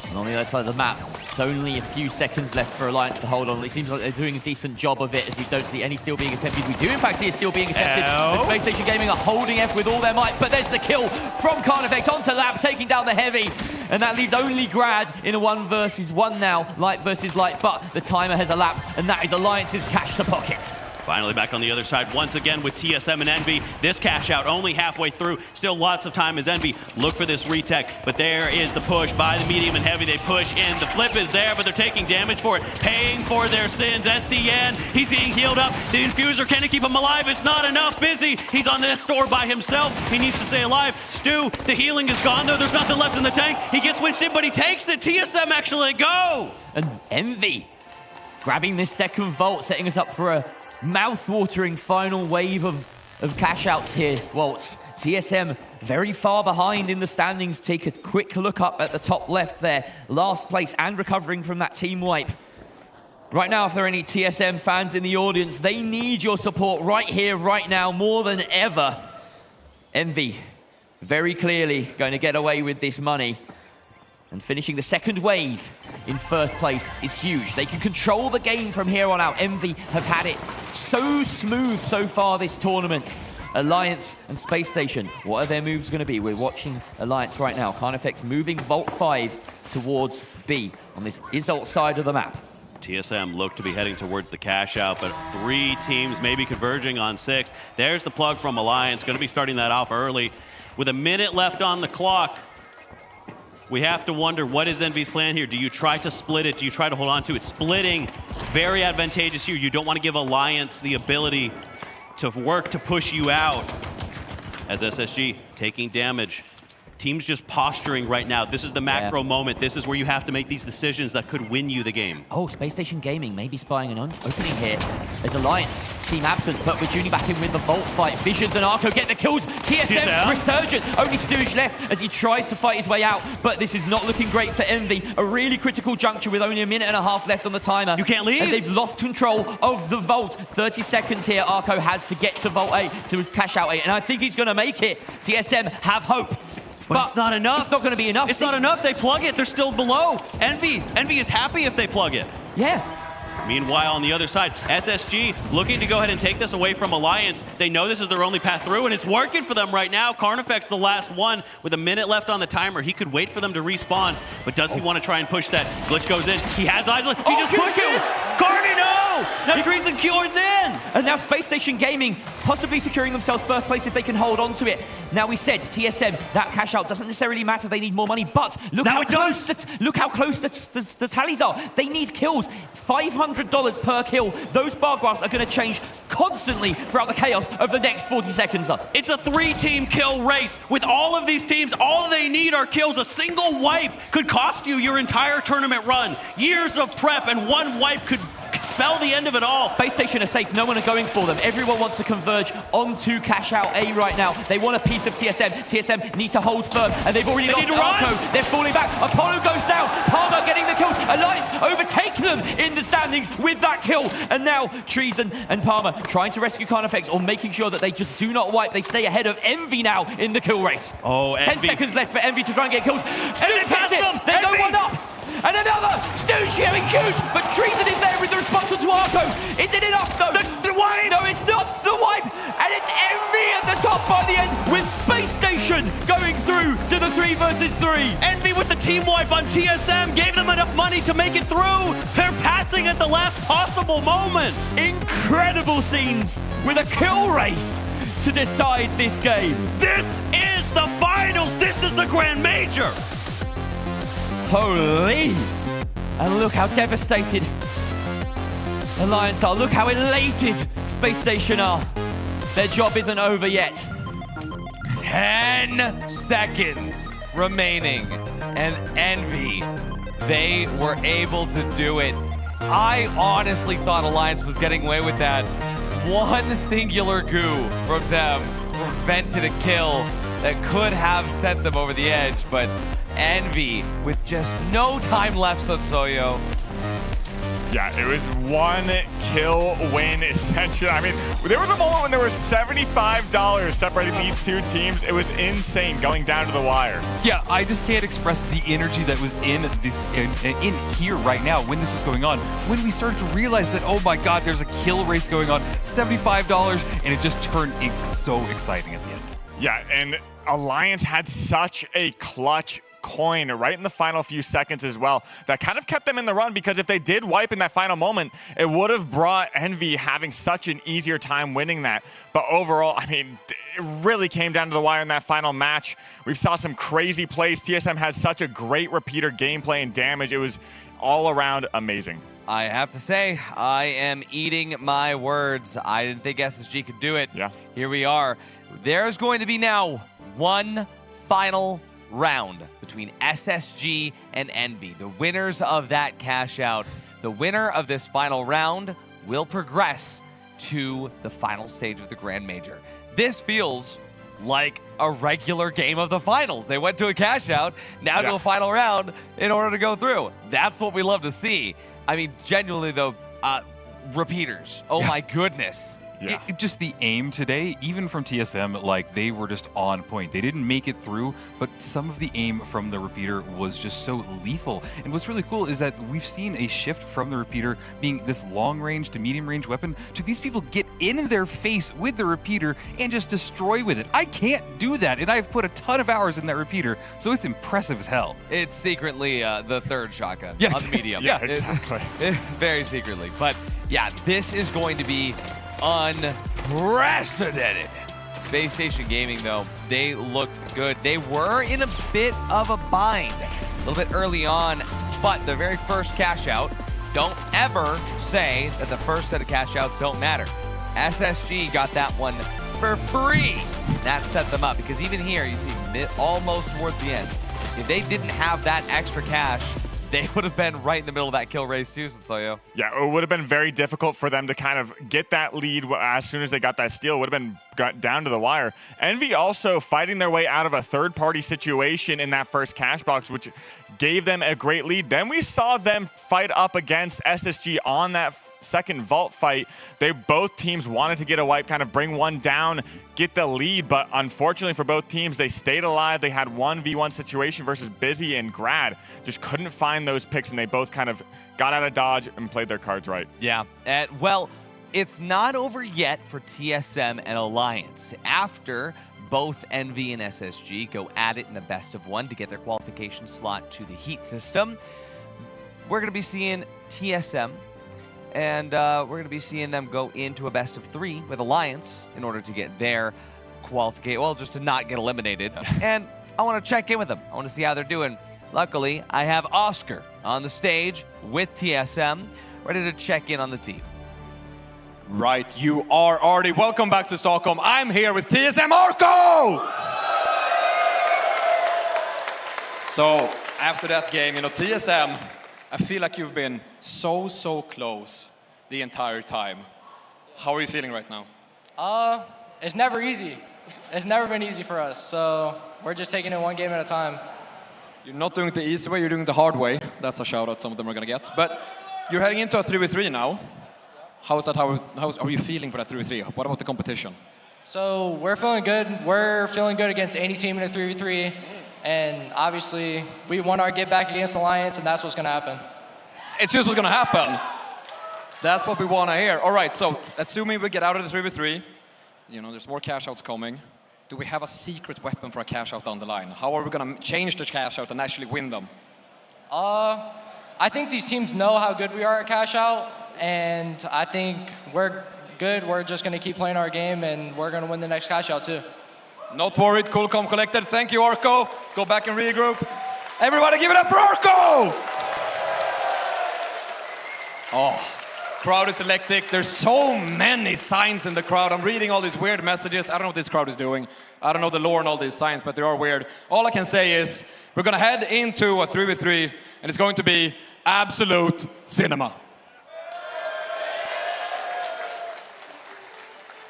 [SPEAKER 4] And on the other side of the map, it's only a few seconds left for Alliance to hold on. It seems like they're doing a decent job of it as we don't see any steal being attempted. We do in fact see a steal being attempted. The Space Station Gaming are holding F with all their might, but there's the kill from Carnifex onto Lab, taking down the heavy. And that leaves only Grad in a 1 versus 1 now, light versus light, but the timer has elapsed, and that is Alliance's cash to pocket.
[SPEAKER 5] Finally back on the other side once again with TSM and Envy. This cash out only halfway through. Still lots of time as Envy look for this retech. But there is the push by the medium and heavy. They push in. The flip is there, but they're taking damage for it. Paying for their sins. SDN, he's getting healed up. The infuser, can it keep him alive? It's not enough. Busy, he's on this store by himself. He needs to stay alive. Stu, the healing is gone though. There's nothing left in the tank. He gets winched in, but he takes it. TSM actually go.
[SPEAKER 4] And Envy grabbing this second vault, setting us up for a mouth-watering final wave of cash-outs here, Waltz. TSM very far behind in the standings. Take a quick look up at the top left there. Last place and recovering from that team wipe. Right now, if there are any TSM fans in the audience, they need your support right here, right now, more than ever. Envy, very clearly going to get away with this money. And finishing the second wave in first place is huge. They can control the game from here on out. Envy have had it so smooth so far this tournament. Alliance and Space Station, what are their moves going to be? We're watching Alliance right now. Carnifex moving Vault 5 towards B on this Isolt side of the map.
[SPEAKER 5] TSM look to be heading towards the cash out, but 3 teams maybe converging on 6. There's the plug from Alliance, going to be starting that off early. With a minute left on the clock, we have to wonder, what is Envy's plan here? Do you try to split it? Do you try to hold on to it? Splitting, very advantageous here. You don't want to give Alliance the ability to work to push you out. As SSG taking damage. Teams just posturing right now. This is the macro moment. This is where you have to make these decisions that could win you the game.
[SPEAKER 4] Oh, Space Station Gaming maybe spying an opening here. As Alliance, team absent, but we're tuning back in with the Vault fight. Visions and Arco get the kills. TSM resurgent. Only Stooge left as he tries to fight his way out, but this is not looking great for Envy. A really critical juncture with only a minute and a half left on the timer.
[SPEAKER 5] You can't leave.
[SPEAKER 4] And they've lost control of the Vault. 30 seconds here. Arco has to get to Vault 8 to cash out 8, and I think he's going to make it. TSM have hope.
[SPEAKER 5] But it's not enough.
[SPEAKER 4] It's not going to be enough.
[SPEAKER 5] It's not enough. They plug it. They're still below. Envy is happy if they plug it.
[SPEAKER 4] Yeah.
[SPEAKER 5] Meanwhile, on the other side, SSG looking to go ahead and take this away from Alliance. They know this is their only path through, and it's working for them right now. Carnifex's the last one with a minute left on the timer. He could wait for them to respawn, but does he want to try and push that? Glitch goes in. He has eyes. He just pushes. Carney, no! Now Treason Cures in!
[SPEAKER 4] And now Space Station Gaming possibly securing themselves first place if they can hold on to it. Now we said, TSM, that cash out doesn't necessarily matter. They need more money, but look how close the tallies are. They need kills. $500 per kill. Those bar graphs are going to change constantly throughout the chaos of the next 40 seconds.
[SPEAKER 5] It's a 3-team kill race. With all of these teams, all they need are kills. A single wipe could cost you your entire tournament run. Years of prep, and one wipe could spell the end of it all.
[SPEAKER 4] Space Station are safe. No one are going for them. Everyone wants to converge onto cash out A right now. They want a piece of TSM. TSM need to hold firm, and they've already lost Arco. They're falling back. Apollo goes down. Palmer getting the kills. Alliance overtake them in the standings with that kill. And now Treason and Palmer trying to rescue Carnifex or making sure that they just do not wipe. They stay ahead of Envy now in the kill race.
[SPEAKER 5] Oh,
[SPEAKER 4] 10 seconds left for Envy to try and get kills. Stu gets it. They go one up. And another! Stooge getting huge, but Treason is there with the response to Arco. Is it enough though?
[SPEAKER 5] The wipe!
[SPEAKER 4] No, it's not the wipe! And it's Envy at the top by the end with Space Station going through to the 3 versus 3.
[SPEAKER 5] Envy with the team wipe on TSM gave them enough money to make it through. They're passing at the last possible moment.
[SPEAKER 4] Incredible scenes with a kill race to decide this game.
[SPEAKER 5] This is the finals. This is the Grand Major.
[SPEAKER 4] Holy! And look how devastated Alliance are. Look how elated Space Station are. Their job isn't over yet.
[SPEAKER 1] 10 seconds remaining. And Envy, they were able to do it. I honestly thought Alliance was getting away with that. One singular goo from Sam prevented a kill that could have sent them over the edge, but Envy, with just no time left, Sotsoyo.
[SPEAKER 3] Yeah, it was one kill win, essentially. I mean, there was a moment when there was $75 separating these two teams. It was insane going down to the wire.
[SPEAKER 2] Yeah, I just can't express the energy that was in this in here right now when this was going on. When we started to realize that, oh my God, there's a kill race going on, $75, and it just turned so exciting at the end.
[SPEAKER 3] Yeah, and Alliance had such a clutch coin right in the final few seconds as well that kind of kept them in the run, because if they did wipe in that final moment, it would have brought Envy having such an easier time winning that. But overall, I mean, it really came down to the wire in that final match. We saw some crazy plays. TSM had such a great repeater gameplay and damage. It was all around amazing.
[SPEAKER 1] I have to say, I am eating my words. I didn't think SSG could do it.
[SPEAKER 3] Yeah.
[SPEAKER 1] Here we are. There's going to be now one final round between SSG and Envy. The winners of that cash out, the winner of this final round will progress to the final stage of the Grand Major. This feels like a regular game of the finals. They went to a cash out, now to a final round in order to go through. That's what we love to see. I mean, genuinely though, repeaters. Oh my goodness.
[SPEAKER 2] Yeah. Just the aim today, even from TSM, like they were just on point. They didn't make it through, but some of the aim from the repeater was just so lethal. And what's really cool is that we've seen a shift from the repeater being this long range to medium range weapon to these people get in their face with the repeater and just destroy with it. I can't do that, and I've put a ton of hours in that repeater, so it's impressive as hell.
[SPEAKER 1] It's secretly the third shotgun on the medium.
[SPEAKER 3] Yeah, exactly.
[SPEAKER 1] It's very secretly. But yeah, this is going to be unprecedented. Space Station Gaming, though, they looked good. They were in a bit of a bind a little bit early on, but the very first cash out, don't ever say that the first set of cash outs don't matter. SSG got that one for free. That set them up, because even here, you see almost towards the end, if they didn't have that extra cash, they would have been right in the middle of that kill race too, Sotsoyo.
[SPEAKER 3] Yeah, it would have been very difficult for them to kind of get that lead as soon as they got that steal. It would have been got down to the wire. Envy also fighting their way out of a third-party situation in that first cash box, which gave them a great lead. Then we saw them fight up against SSG on that second vault fight, both teams wanted to get a wipe, kind of bring one down, get the lead, but unfortunately for both teams, they stayed alive. They had 1v1 situation versus Busy and Grad. Just couldn't find those picks, and they both kind of got out of dodge and played their cards right.
[SPEAKER 1] Yeah, well, it's not over yet for TSM and Alliance. After both Envy and SSG go at it in the best of one to get their qualification slot to the Heat system, we're going to be seeing TSM, and we're going to be seeing them go into a best of 3 with Alliance in order to get their qualification, well, just to not get eliminated. And I want to check in with them. I want to see how they're doing. Luckily, I have Oscar on the stage with TSM, ready to check in on the team.
[SPEAKER 8] Right, you are Artie. Welcome back to Stockholm. I'm here with TSM Arco! So, after that game, TSM, I feel like you've been so close the entire time. How are you feeling right now?
[SPEAKER 11] It's never easy. It's never been easy for us, so we're just taking it one game at a time.
[SPEAKER 8] You're not doing it the easy way, you're doing it the hard way. That's a shout out some of them are gonna get. But you're heading into a 3v3 now. How are you feeling for that 3v3? What about the competition?
[SPEAKER 11] So we're feeling good. We're feeling good against any team in a 3v3. And obviously, we want our get back against Alliance, and that's what's going to happen.
[SPEAKER 8] It's just what's going to happen. That's what we want to hear. All right, so assuming we get out of the 3v3, there's more cash outs coming. Do we have a secret weapon for a cash out down the line? How are we going to change the cash out and actually win them?
[SPEAKER 11] I think these teams know how good we are at cash out. And I think we're good. We're just going to keep playing our game, and we're going to win the next cash out too.
[SPEAKER 8] Not worried, cool, calm, collected. Thank you, Arco. Go back and regroup. Everybody give it up for Arco! Oh, crowd is electric. There's so many signs in the crowd. I'm reading all these weird messages. I don't know what this crowd is doing. I don't know the lore and all these signs, but they are weird. All I can say is we're going to head into a 3v3, and it's going to be absolute cinema.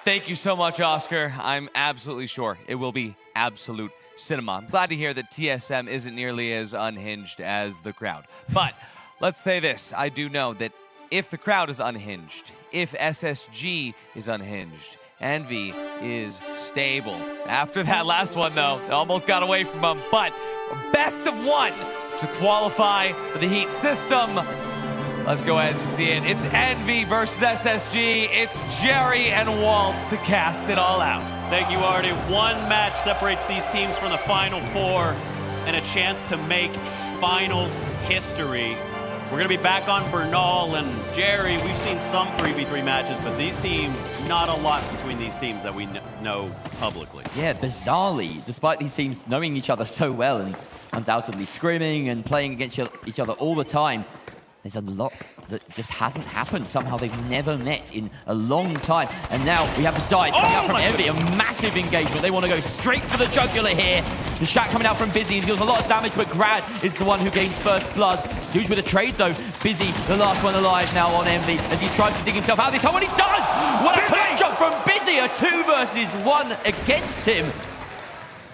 [SPEAKER 1] Thank you so much, Oscar. I'm absolutely sure it will be absolute cinema. I'm glad to hear that TSM isn't nearly as unhinged as the crowd. But let's say this. I do know that if the crowd is unhinged, if SSG is unhinged, Envy is stable. After that last one, though, it almost got away from them. But best of 1 to qualify for the Heat system. Let's go ahead and see it. It's Envy versus SSG. It's Jerry and Waltz to cast it all out.
[SPEAKER 5] Thank you, Artie. One match separates these teams from the Final Four and a chance to make finals history. We're going to be back on Bernal and Jerry. We've seen some 3v3 matches, but these teams, not a lot between these teams that we know publicly.
[SPEAKER 4] Yeah, bizarrely, despite these teams knowing each other so well and undoubtedly scrimming and playing against each other all the time, there's a lot that just hasn't happened. Somehow they've never met in a long time. And now we have the dive coming out from Envy, a massive engagement. They want to go straight for the jugular here. The shot coming out from Busy deals a lot of damage, but Grad is the one who gains first blood. Stooge with a trade though. Busy, the last one alive now on Envy as he tries to dig himself out of this hole, and he does! What a clutch up from Busy, a 2 versus 1 against him.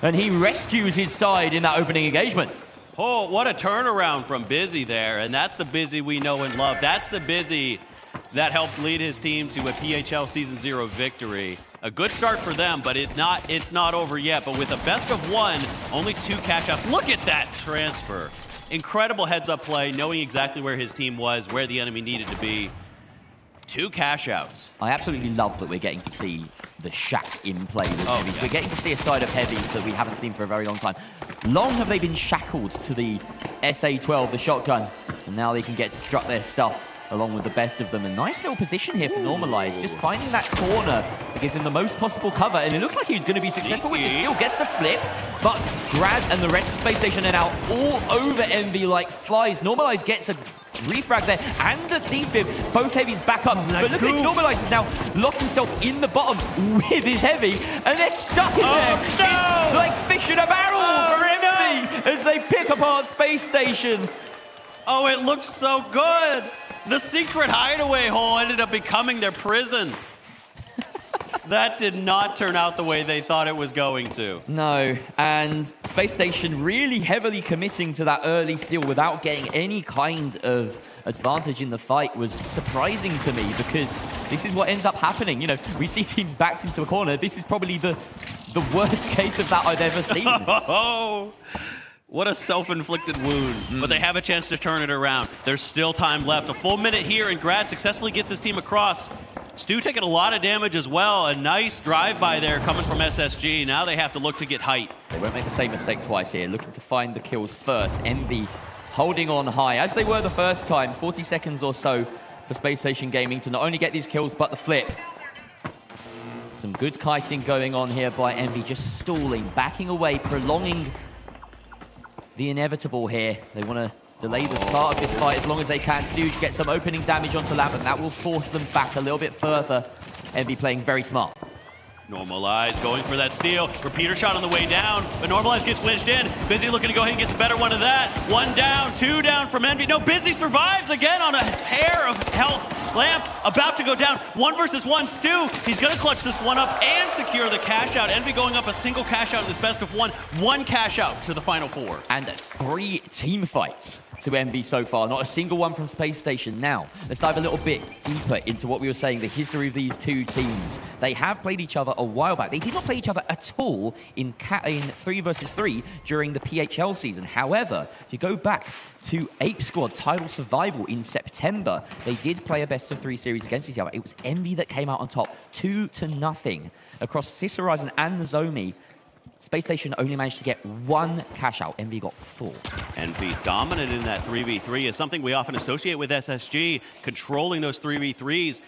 [SPEAKER 4] And he rescues his side in that opening engagement.
[SPEAKER 5] Oh, what a turnaround from Busy there. And that's the Busy we know and love. That's the Busy that helped lead his team to a PHL Season 0 victory. A good start for them, but it's not over yet. But with a best of 1, only 2 catch-outs. Look at that transfer. Incredible heads-up play, knowing exactly where his team was, where the enemy needed to be. 2 cash-outs.
[SPEAKER 4] I absolutely love that we're getting to see the Shack in play with heavies. Yeah. We're getting to see a side of heavies that we haven't seen for a very long time. Long have they been shackled to the SA-12, the shotgun, and now they can get to strut their stuff along with the best of them. A nice little position here for Normalize, just finding that corner that gives him the most possible cover, and it looks like he's going to be successful with the steal. Gets the flip, but Grad and the rest of Space Station are now all over Envy like flies. Normalize gets a refrag there, and the C-Fib, both heavies back up. But look at Normalize has now locked himself in the bottom with his heavy, and they're stuck in there.
[SPEAKER 5] No!
[SPEAKER 4] It's like fish in a barrel for Envy as they pick apart Space Station.
[SPEAKER 5] Oh, it looks so good. The secret hideaway hole ended up becoming their prison. That did not turn out the way they thought it was going to.
[SPEAKER 4] No, and Space Station really heavily committing to that early steal without getting any kind of advantage in the fight was surprising to me, because this is what ends up happening. You know, we see teams backed into a corner. This is probably the worst case of that I've ever seen.
[SPEAKER 5] Oh, what a self-inflicted wound. But they have a chance to turn it around. There's still time left. A full minute here, and Grad successfully gets his team across. Stu taking a lot of damage as well. A nice drive-by there coming from SSG. Now they have to look to get height.
[SPEAKER 4] They won't make the same mistake twice here, looking to find the kills first. Envy holding on high, as they were the first time. 40 seconds or so for Space Station Gaming to not only get these kills, but the flip. Some good kiting going on here by Envy, just stalling, backing away, prolonging the inevitable here. They want to delay the start of this fight as long as they can. Stooge gets some opening damage onto Lambert. That will force them back a little bit further. Envy playing very smart.
[SPEAKER 5] Normalize going for that steal. Repeater shot on the way down, but Normalize gets winched in. Busy looking to go ahead and get the better one of that. One down, two down from Envy. No, Busy survives again on a hair of health. Lamp about to go down. 1 versus 1. Stu, he's going to clutch this one up and secure the cash out. Envy going up a single cash out in this best of one. One cash out to the final 4.
[SPEAKER 4] And 3 team fights to Envy so far. Not a single one from Space Station. Now, let's dive a little bit deeper into what we were saying, the history of these two teams. They have played each other a while back. They did not play each other at all in 3 versus 3 during the PHL season. However, if you go back to Ape Squad Title Survival in September, they did play a best-of-3 series against each other. It was Envy that came out on top, 2-0. Across Sis Horizon and Nozomi, Space Station only managed to get 1 cash out. Envy got 4.
[SPEAKER 5] Envy dominant in that 3v3 is something we often associate with SSG, controlling those 3v3s.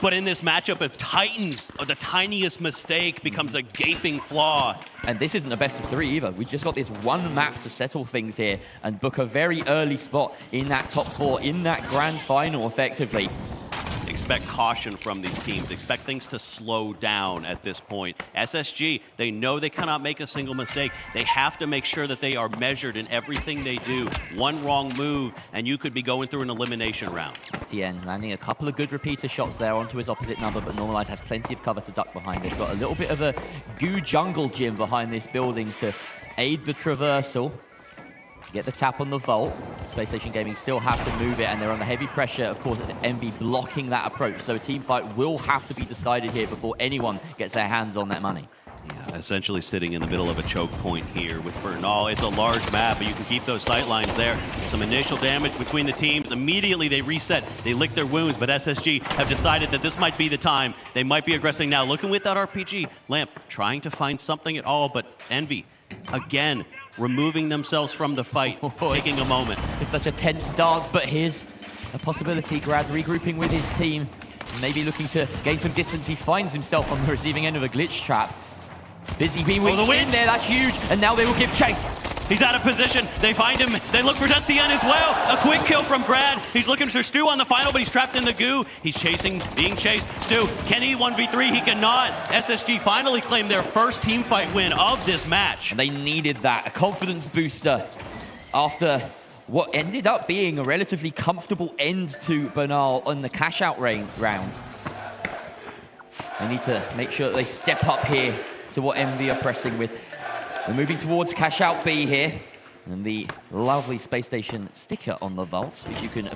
[SPEAKER 5] But in this matchup of Titans, the tiniest mistake becomes a gaping flaw.
[SPEAKER 4] And this isn't a best of 3 either. We just got this one map to settle things here and book a very early spot in that top 4, in that grand final, effectively.
[SPEAKER 5] Expect caution from these teams. Expect things to slow down at this point. SSG, they know they cannot make a single mistake. They have to make sure that they are measured in everything they do. One wrong move, and you could be going through an elimination round.
[SPEAKER 4] STN landing a couple of good repeater shots there onto his opposite number, but Normalize has plenty of cover to duck behind. They've got a little bit of a goo jungle gym behind this building to aid the traversal. Get the tap on the vault. Space Station Gaming still have to move it, and they're under heavy pressure, of course, Envy blocking that approach. So a team fight will have to be decided here before anyone gets their hands on that money.
[SPEAKER 5] Yeah, essentially sitting in the middle of a choke point here with Bernal. It's a large map, but you can keep those sight lines there. Some initial damage between the teams. Immediately they reset. They lick their wounds, but SSG have decided that this might be the time. They might be aggressing now. Looking with that RPG. Lamp trying to find something at all, but Envy, again, removing themselves from the fight, taking a moment.
[SPEAKER 4] It's such a tense dance, but here's a possibility. Grad regrouping with his team, maybe looking to gain some distance. He finds himself on the receiving end of a glitch trap. Busy being winched in there, that's huge, and now they will give chase.
[SPEAKER 5] He's out of position. They find him. They look for Destian as well. A quick kill from Grad. He's looking for Stu on the final, but he's trapped in the goo. He's chasing, being chased. Stu, can he 1v3? He cannot. SSG finally claimed their first team fight win of this match.
[SPEAKER 4] And they needed that, a confidence booster after what ended up being a relatively comfortable end to Bernal on the cash-out round. They need to make sure that they step up here to what Envy are pressing with. We're moving towards cash out B here. And the lovely Space Station sticker on the vault, which you can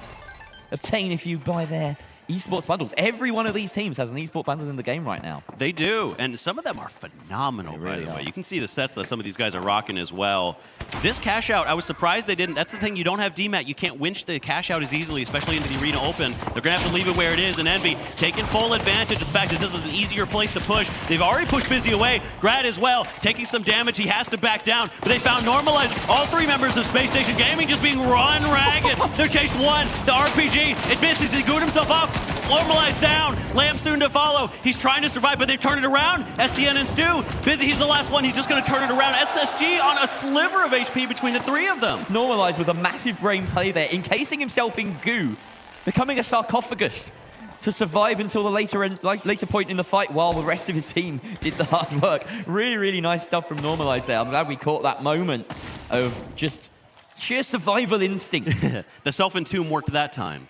[SPEAKER 4] obtain if you buy their esports bundles. Every one of these teams has an esport bundle in the game right now.
[SPEAKER 5] They do, and some of them are phenomenal, by the way. You can see the sets that some of these guys are rocking as well. This cash out, I was surprised they didn't. That's the thing, you don't have DMAT. You can't winch the cash out as easily, especially into the arena open. They're going to have to leave it where it is, and Envy taking full advantage of the fact that this is an easier place to push. They've already pushed Busy away. Grad as well, taking some damage. He has to back down, but they found Normalize. All 3 members of Space Station Gaming just being run ragged. They're chased 1. The RPG, it misses. He gooed himself off. Normalize down. Lamb soon to follow. He's trying to survive, but they've turned it around. STN and Stu. Busy, he's the last one. He's just going to turn it around. SSG on a sliver of HP between the 3 of them.
[SPEAKER 4] Normalize with a massive brain play there, encasing himself in goo, becoming a sarcophagus to survive until the later point in the fight while the rest of his team did the hard work. Really, really nice stuff from Normalize there. I'm glad we caught that moment of just sheer survival instinct.
[SPEAKER 5] The self-entomb worked that time.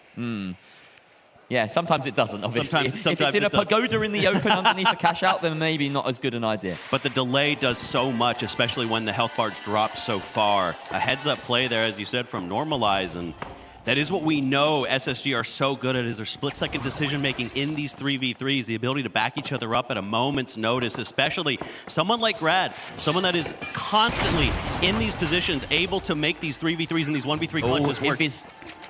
[SPEAKER 4] Yeah, sometimes it doesn't, obviously.
[SPEAKER 5] Sometimes
[SPEAKER 4] if it's in a
[SPEAKER 5] it does.
[SPEAKER 4] pagoda in the open underneath the cash out, then maybe not as good an idea.
[SPEAKER 5] But the delay does so much, especially when the health bar's dropped so far. A heads-up play there, as you said, from Normalize, and that is what we know SSG are so good at, is their split-second decision-making in these 3v3s, the ability to back each other up at a moment's notice, especially someone like Grad, someone that is constantly in these positions, able to make these 3v3s and these 1v3 clutches work.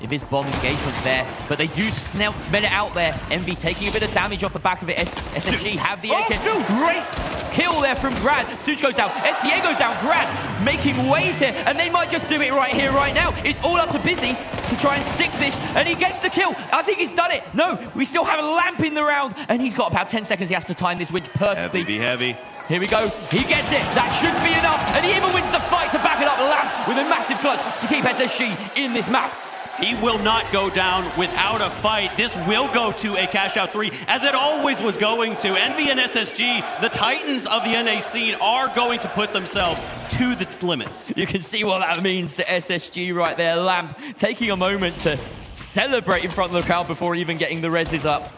[SPEAKER 4] If his bomb engagement there, but they do smell it out there. Envy taking a bit of damage off the back of it. SSG have the AK. Great kill there from Grad. Stooge goes down. STA goes down. Grad making waves here, and they might just do it right here, right now. It's all up to Busy to try and stick this, and he gets the kill. I think he's done it. No, we still have a lamp in the round, and he's got about 10 seconds. He has to time this winch perfectly.
[SPEAKER 5] Heavy, be heavy.
[SPEAKER 4] Here we go. He gets it. That should be enough, and he even wins the fight to back it up. Lamp with a massive clutch to keep SSG in this map.
[SPEAKER 5] He will not go down without a fight. This will go to a cash out 3, as it always was going to. Envy and SSG, the titans of the NA scene, are going to put themselves to the limits.
[SPEAKER 4] You can see what that means to SSG right there. Lamp taking a moment to celebrate in front of the crowd before even getting the reses up.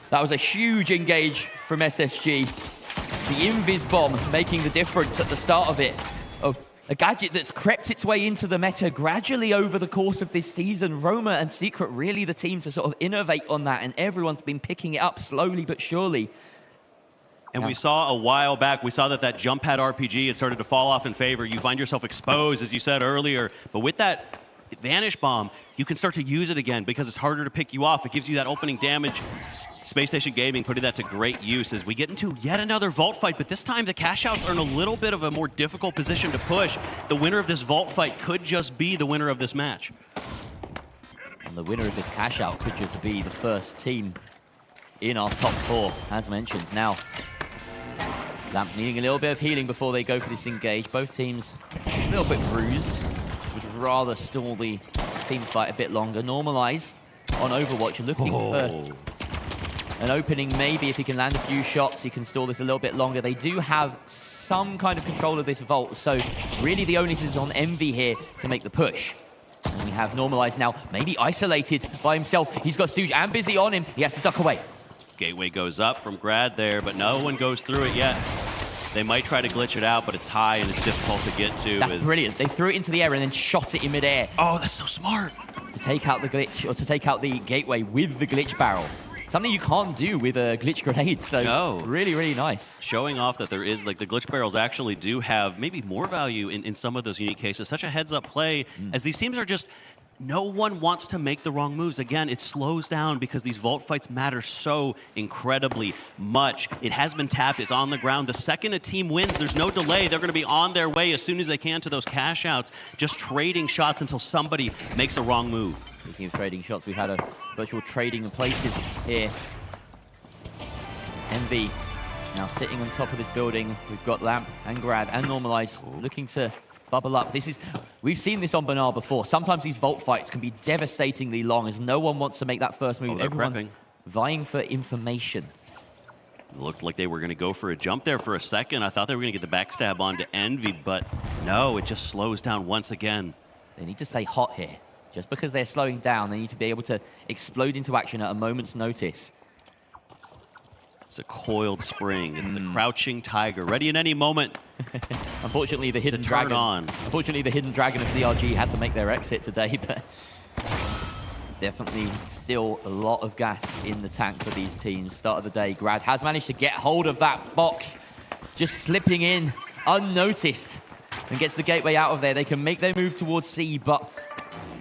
[SPEAKER 4] That was a huge engage from SSG. The Invis bomb making the difference at the start of it. A gadget that's crept its way into the meta gradually over the course of this season. Roma and Secret really the team to sort of innovate on that, and everyone's been picking it up slowly but surely.
[SPEAKER 5] And we saw a while back, we saw that jump pad RPG had started to fall off in favor. You find yourself exposed, as you said earlier. But with that Vanish Bomb, you can start to use it again because it's harder to pick you off. It gives you that opening damage. Space Station Gaming putting that to great use as we get into yet another vault fight, but this time the cash outs are in a little bit of a more difficult position to push. The winner of this vault fight could just be the winner of this match.
[SPEAKER 4] And the winner of this cash out could just be the first team in our top 4, as mentioned. Now, Lamp needing a little bit of healing before they go for this engage. Both teams a little bit bruised. Would rather stall the team fight a bit longer. Normalize on Overwatch, looking for an opening. Maybe if he can land a few shots, he can stall this a little bit longer. They do have some kind of control of this vault, so really the onus is on Envy here to make the push. And we have Normalize now, maybe isolated by himself. He's got Stooge and Busy on him. He has to duck away.
[SPEAKER 5] Gateway goes up from Grad there, but no one goes through it yet. They might try to glitch it out, but it's high and it's difficult to get to.
[SPEAKER 4] That's brilliant. They threw it into the air and then shot it in midair.
[SPEAKER 5] Oh, that's so smart.
[SPEAKER 4] To take out the glitch, or to take out the gateway with the glitch barrel. Something you can't do with a glitch grenade, so really, really nice.
[SPEAKER 5] Showing off that there is, like, the glitch barrels actually do have maybe more value in some of those unique cases. Such a heads-up play, as these teams are just, no one wants to make the wrong moves. Again, it slows down because these vault fights matter so incredibly much. It has been tapped, it's on the ground. The second a team wins, there's no delay. They're gonna be on their way as soon as they can to those cash outs, just trading shots until somebody makes a wrong move.
[SPEAKER 4] Speaking of trading shots, we've had a virtual trading of places here. Envy now sitting on top of this building. We've got Lamp and Grad and Normalize looking to bubble up. We've seen this on Banar before. Sometimes these vault fights can be devastatingly long as no one wants to make that first move. Everyone prepping, vying for information.
[SPEAKER 5] Looked like they were going to go for a jump there for a second. I thought they were going to get the backstab onto Envy, but no, it just slows down once again.
[SPEAKER 4] They need to stay hot here. Just because they're slowing down, they need to be able to explode into action at a moment's notice.
[SPEAKER 5] It's a coiled spring. It's the crouching tiger, ready in any moment.
[SPEAKER 4] Unfortunately, the hidden dragon. Unfortunately, the hidden dragon of DRG had to make their exit today, but definitely still a lot of gas in the tank for these teams. Start of the day, Grad has managed to get hold of that box, just slipping in unnoticed, and gets the gateway out of there. They can make their move towards C, but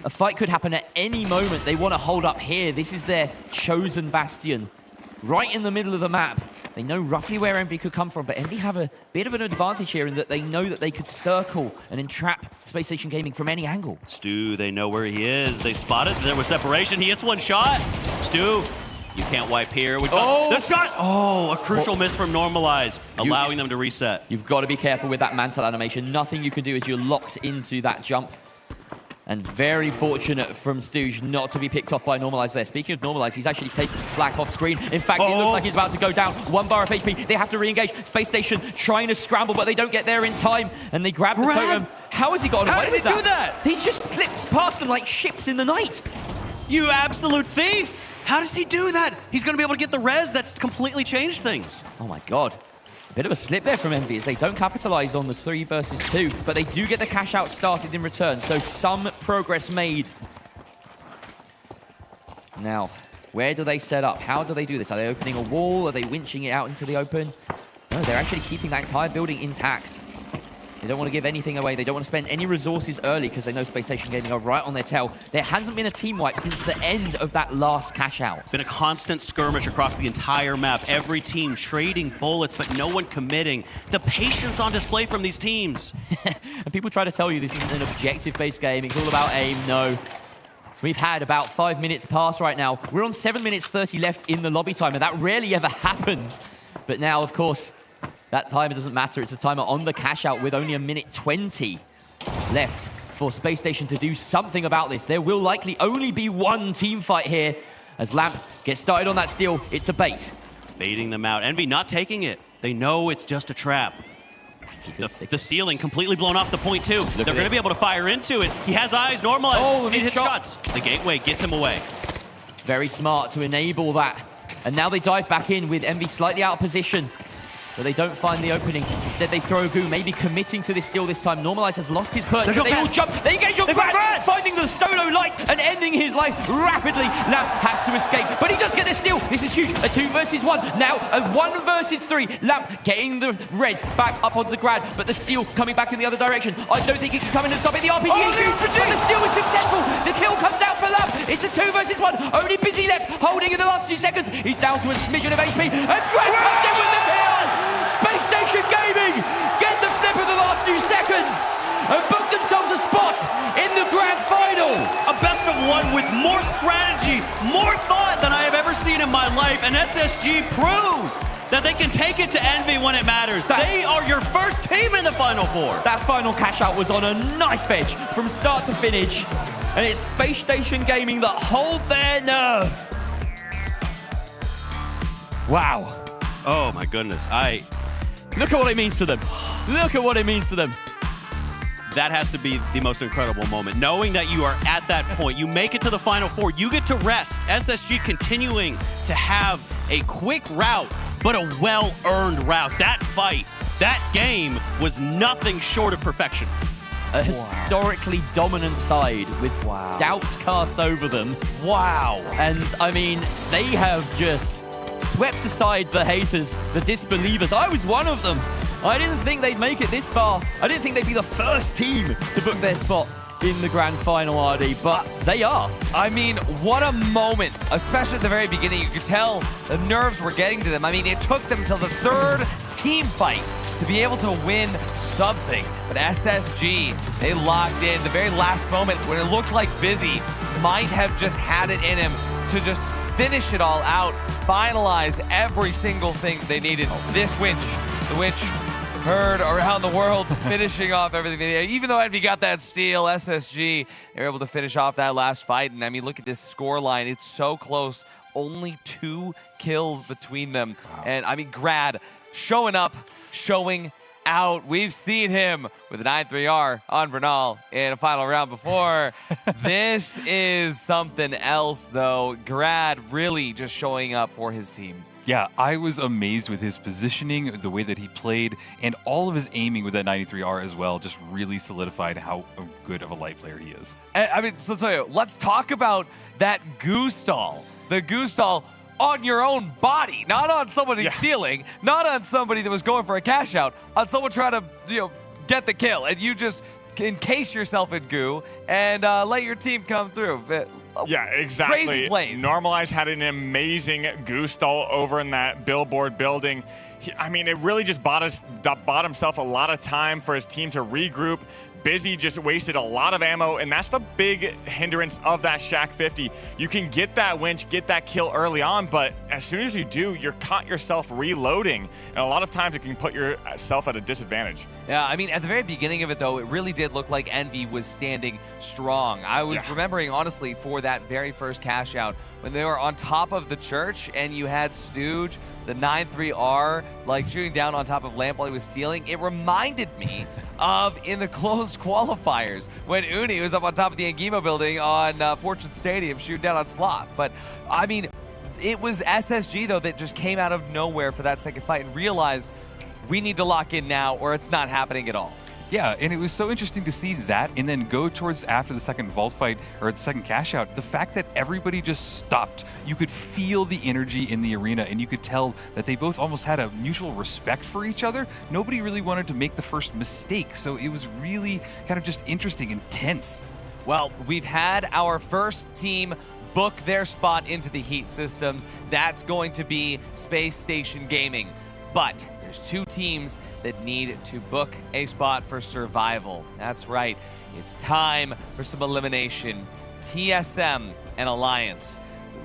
[SPEAKER 4] a fight could happen at any moment. They want to hold up here. This is their chosen bastion, right in the middle of the map. They know roughly where Envy could come from, but Envy have a bit of an advantage here in that they know that they could circle and entrap Space Station Gaming from any angle.
[SPEAKER 5] Stu, they know where he is. They spotted. There was separation. He hits one shot. Stu, you can't wipe here. The shot! Oh, a crucial miss from Normalize, allowing them to reset.
[SPEAKER 4] You've got to be careful with that mantle animation. Nothing you can do as you're locked into that jump. And very fortunate from Stooge not to be picked off by Normalize there. Speaking of Normalize, he's actually taking Flak off screen. In fact, it looks like he's about to go down. 1 bar of HP. They have to re-engage. Space Station trying to scramble, but they don't get there in time. And they grab the totem. How has he got away with that? He's just slipped past them like ships in the night.
[SPEAKER 5] You absolute thief! How does he do that? He's going to be able to get the res. That's completely changed things.
[SPEAKER 4] Oh my God. Bit of a slip there from Envy as they don't capitalize on the 3 versus 2, but they do get the cash out started in return, so some progress made. Now, where do they set up? How do they do this? Are they opening a wall? Are they winching it out into the open? No, they're actually keeping that entire building intact. They don't want to give anything away. They don't want to spend any resources early because they know Space Station Gaming are right on their tail. There hasn't been a team wipe since the end of that last cash out.
[SPEAKER 5] Been a constant skirmish across the entire map. Every team trading bullets, but no one committing. The patience on display from these teams.
[SPEAKER 4] And people try to tell you this isn't an objective-based game. It's all about aim. No. We've had about 5 minutes pass right now. We're on 7 minutes 30 left in the lobby time, and that rarely ever happens. But now, of course, that timer doesn't matter. It's a timer on the cash out with only 1:20 left for Space Station to do something about this. There will likely only be one team fight here as Lamp gets started on that steal. It's a bait.
[SPEAKER 5] Baiting them out. Envy not taking it. They know it's just a trap. The ceiling completely blown off the point too. They're going to be able to fire into it. He has eyes, normalized.
[SPEAKER 4] Oh,
[SPEAKER 5] he hits shots. The gateway gets him away.
[SPEAKER 4] Very smart to enable that. And now they dive back in with Envy slightly out of position. But they don't find the opening. Instead, they throw Goo, maybe committing to this steal this time. Normalize has lost his perch. They all jump. They engage on Grad, finding the solo light and ending his life rapidly. Lamp has to escape, but he does get the steal. This is huge. A 2 versus 1. Now a 1 versus 3. Lamp getting the res back up onto Grad, but the steal coming back in the other direction. I don't think he can come in and stop it. The RPG shoot, but the steal was successful. The kill comes out for Lamp. It's a 2 versus 1. Only Busy left, holding in the last few seconds. He's down to a smidgen of HP, and Grad comes in with the kill. Space Station Gaming get the flip in the last few seconds and book themselves a spot in the grand final.
[SPEAKER 5] A best of 1 with more strategy, more thought than I have ever seen in my life. And SSG prove that they can take it to Envy when it matters. They are your first team in the Final Four.
[SPEAKER 4] That final cash out was on a knife edge from start to finish. And it's Space Station Gaming that hold their nerve. Wow.
[SPEAKER 5] Oh my goodness.
[SPEAKER 4] Look at what it means to them. Look at what it means to them.
[SPEAKER 5] That has to be the most incredible moment. Knowing that you are at that point, you make it to the Final Four, you get to rest. SSG continuing to have a quick route, but a well-earned route. That fight, that game was nothing short of perfection.
[SPEAKER 4] A historically dominant side with doubts cast over them.
[SPEAKER 1] Wow.
[SPEAKER 4] And I mean, they have just swept aside the haters, the disbelievers. I was one of them. I didn't think they'd make it this far. I didn't think they'd be the first team to book their spot in the grand final, RD, but they are.
[SPEAKER 1] I mean, what a moment, especially at the very beginning. You could tell the nerves were getting to them. I mean, it took them till the 3rd team fight to be able to win something. But SSG, they locked in the very last moment when it looked like Busy might have just had it in him to just finish it all out, finalize every single thing they needed. This winch, the winch heard around the world, finishing off everything they needed. Even though Envy got that steal, SSG, they were able to finish off that last fight. And I mean, look at this score line. It's so close. Only 2 kills between them. Wow. And I mean, Grad showing up, showing out. We've seen him with an 9-3R on Bernal in a final round before. This is something else, though. Grad really just showing up for his team.
[SPEAKER 2] Yeah, I was amazed with his positioning, the way that he played, and all of his aiming with that 93R as well just really solidified how good of a light player he is.
[SPEAKER 1] And, I mean, so let's talk about that goo stall. The goo stall on your own body, not on somebody stealing, not on somebody that was going for a cash out, on someone trying to, get the kill, and you just encase yourself in goo and let your team come through.
[SPEAKER 3] Yeah, exactly.
[SPEAKER 1] Crazy plays.
[SPEAKER 3] Normalize had an amazing goo stall over in that billboard building. I mean, it really just bought himself a lot of time for his team to regroup. Busy just wasted a lot of ammo, and that's the big hindrance of that Shack 50. You can get that winch, get that kill early on, but as soon as you do, you're caught yourself reloading, and a lot of times it can put yourself at a disadvantage.
[SPEAKER 1] Yeah, I mean, at the very beginning of it, though, it really did look like Envy was standing strong. I was remembering, honestly, for that very first cash out, when they were on top of the church, and you had Stooge the 9-3R, like shooting down on top of Lamp while he was stealing, it reminded me of in the closed qualifiers when Uni was up on top of the Angimo building on Fortune Stadium shooting down on Sloth. But I mean, it was SSG though that just came out of nowhere for that second fight and realized we need to lock in now or it's not happening at all.
[SPEAKER 2] Yeah, and it was so interesting to see that and then go towards after the second vault fight or the second cash out, the fact that everybody just stopped. You could feel the energy in the arena and you could tell that they both almost had a mutual respect for each other. Nobody really wanted to make the first mistake, so it was really kind of just interesting and tense.
[SPEAKER 1] Well, we've had our first team book their spot into the Heat systems. That's going to be Space Station Gaming. But there's two teams that need to book a spot for survival. That's right, it's time for some elimination. TSM and Alliance.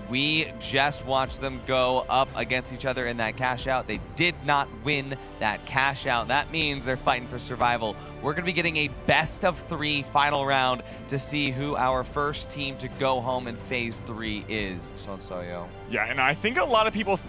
[SPEAKER 1] We just watched them go up against each other in that cash out. They did not win that cash out. That means they're fighting for survival. We're gonna be getting a best of 3 final round to see who our first team to go home in phase 3 is. Sonsoyo.
[SPEAKER 3] Yeah, and I think a lot of people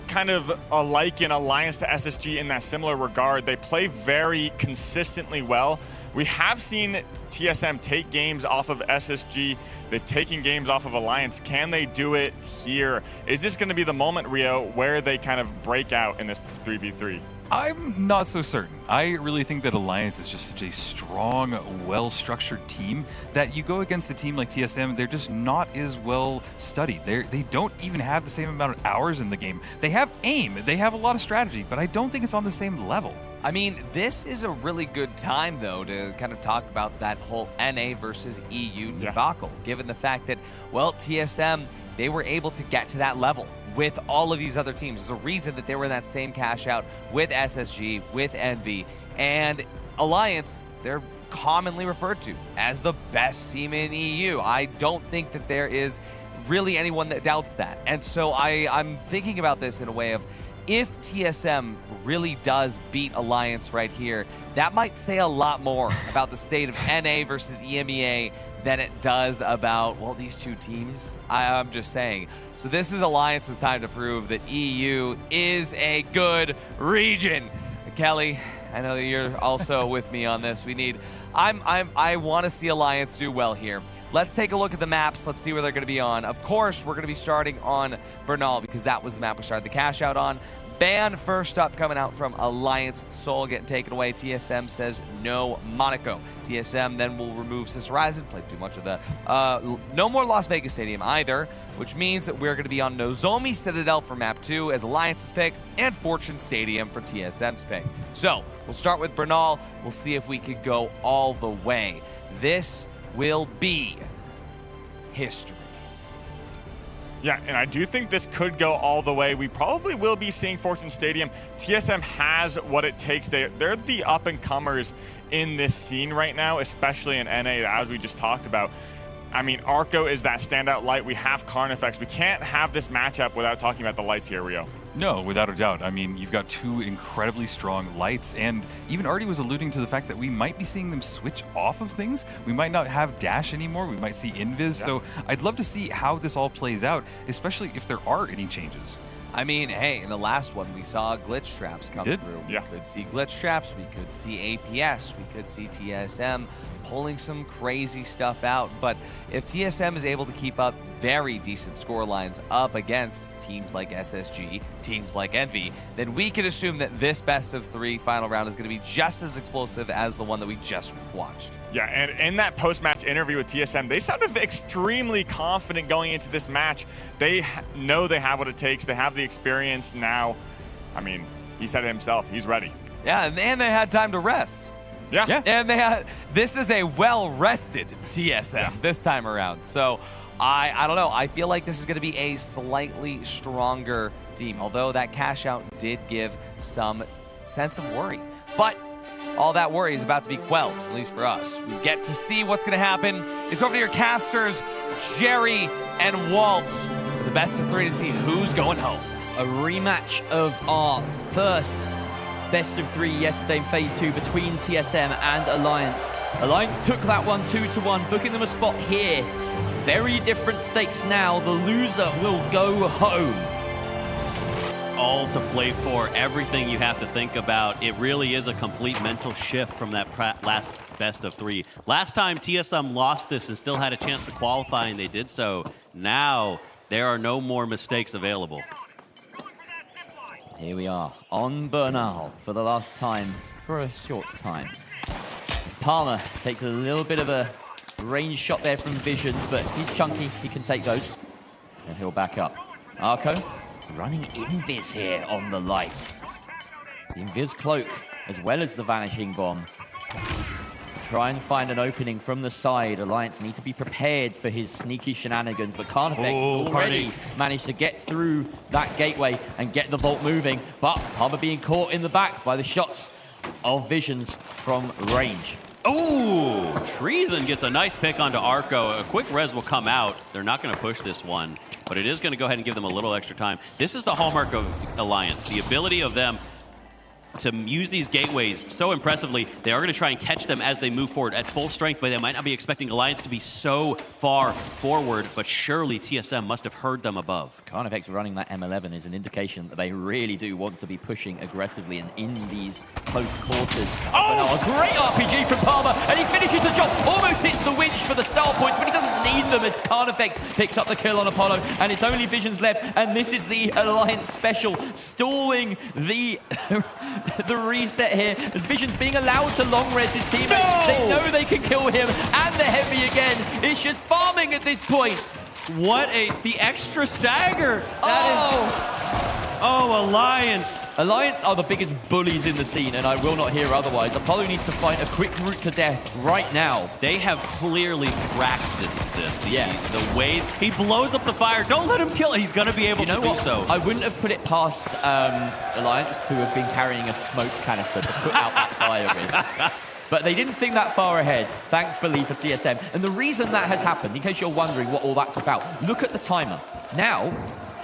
[SPEAKER 3] kind of alike in Alliance to SSG in that similar regard. They play very consistently well. We have seen TSM take games off of SSG. They've taken games off of Alliance. Can they do it here? Is this going to be the moment, Rio, where they kind of break out in this 3v3?
[SPEAKER 2] I'm not so certain. I really think that Alliance is just such a strong, well-structured team that you go against a team like TSM, they're just not as well studied. They don't even have the same amount of hours in the game. They have aim, they have a lot of strategy, but I don't think it's on the same level.
[SPEAKER 1] I mean, this is a really good time, though, to kind of talk about that whole NA versus EU debacle, given the fact that, well, TSM, they were able to get to that level with all of these other teams. There's a reason that they were in that same cash out with SSG, with Envy, and Alliance, they're commonly referred to as the best team in EU. I don't think that there is really anyone that doubts that. And so I'm thinking about this in a way of, if TSM really does beat Alliance right here, that might say a lot more about the state of NA versus EMEA than it does about, well, these two teams. I'm just saying. So this is Alliance's time to prove that EU is a good region. Kelly, I know that you're also with me on this. I want to see Alliance do well here. Let's take a look at the maps. Let's see where they're going to be on. Of course, we're going to be starting on Bernal because that was the map we started the cash out on. Ban first up coming out from Alliance. Seoul getting taken away. TSM says no Monaco. TSM then will remove Sister Horizon. Played too much of that. No more Las Vegas Stadium either, which means that we're going to be on Nozomi Citadel for map 2 as Alliance's pick and Fortune Stadium for TSM's pick. So we'll start with Bernal. We'll see if we could go all the way. This will be history.
[SPEAKER 3] Yeah, and I do think this could go all the way. We probably will be seeing Fortune Stadium. TSM has what it takes. They're the up-and-comers in this scene right now, especially in NA, as we just talked about. I mean, Arco is that standout light. We have Carnifex. We can't have this matchup without talking about the lights here, Rio.
[SPEAKER 2] No, without a doubt. I mean, you've got two incredibly strong lights, and even Artie was alluding to the fact that we might be seeing them switch off of things. We might not have Dash anymore. We might see Invis. Yeah. So I'd love to see how this all plays out, especially if there are any changes.
[SPEAKER 1] I mean, hey, in the last one, we saw glitch traps come through.
[SPEAKER 3] Yeah.
[SPEAKER 1] We could see glitch traps, we could see APS, we could see TSM pulling some crazy stuff out. But if TSM is able to keep up very decent score lines up against teams like SSG, teams like Envy, then we can assume that this best of 3 final round is going to be just as explosive as the one that we just watched.
[SPEAKER 3] Yeah, and in that post-match interview with TSM, they sounded extremely confident going into this match. They know they have what it takes. They have the experience now. I mean, he said it himself. He's ready.
[SPEAKER 1] Yeah, and they had time to rest.
[SPEAKER 3] Yeah.
[SPEAKER 1] And this is a well-rested TSM this time around. So I don't know. I feel like this is going to be a slightly stronger team, although that cash out did give some sense of worry. But all that worry is about to be quelled, at least for us. We get to see what's going to happen. It's over to your casters, Jerry and Waltz, for the best of 3 to see who's going home.
[SPEAKER 4] A rematch of our first best of 3 yesterday in phase 2 between TSM and Alliance. Alliance took that one 2-1, booking them a spot here. Very different stakes now. The loser will go home.
[SPEAKER 5] all to play for, everything you have to think about. It really is a complete mental shift from that last best of 3. Last time TSM lost this and still had a chance to qualify, and they did so. Now there are no more mistakes available.
[SPEAKER 4] Here we are on Bernal for the last time, for a short time. Palmer takes a little bit of a range shot there from Visions, but he's chunky, he can take those. And he'll back up. Arco running Invis here on the light. The Invis cloak, as well as the vanishing bomb. Try and find an opening from the side. Alliance need to be prepared for his sneaky shenanigans, but Carnifex already managed to get through that gateway and get the vault moving. But Palmer being caught in the back by the shots of Visions from range.
[SPEAKER 5] Oh, Treason gets a nice pick onto Arco. A quick res will come out. They're not going to push this one, but it is going to go ahead and give them a little extra time. This is the hallmark of Alliance, the ability of them to use these gateways so impressively. They are going to try and catch them as they move forward at full strength, but they might not be expecting Alliance to be so far forward, but surely TSM must have heard them above.
[SPEAKER 4] Carnifex running that M11 is an indication that they really do want to be pushing aggressively and in these close quarters. Oh, a great RPG from Palmer, and he finishes the job. Almost hits the winch for the style point, but he doesn't need them as Carnifex picks up the kill on Apollo, and it's only Visions left, and this is the Alliance special, stalling the the reset here, as Visions being allowed to long res his teammates. No! They know they can kill him, and the heavy again. It's just farming at this point.
[SPEAKER 5] The extra stagger. Oh, Alliance.
[SPEAKER 4] Alliance are the biggest bullies in the scene, and I will not hear otherwise. Apollo needs to find a quick route to death right now.
[SPEAKER 5] They have clearly practiced this. The way he blows up the fire. Don't let him kill it. He's going to be able to do so.
[SPEAKER 4] I wouldn't have put it past Alliance to have been carrying a smoke canister to put out that fire with. But they didn't think that far ahead, thankfully for TSM. And the reason that has happened, in case you're wondering what all that's about, look at the timer. Now,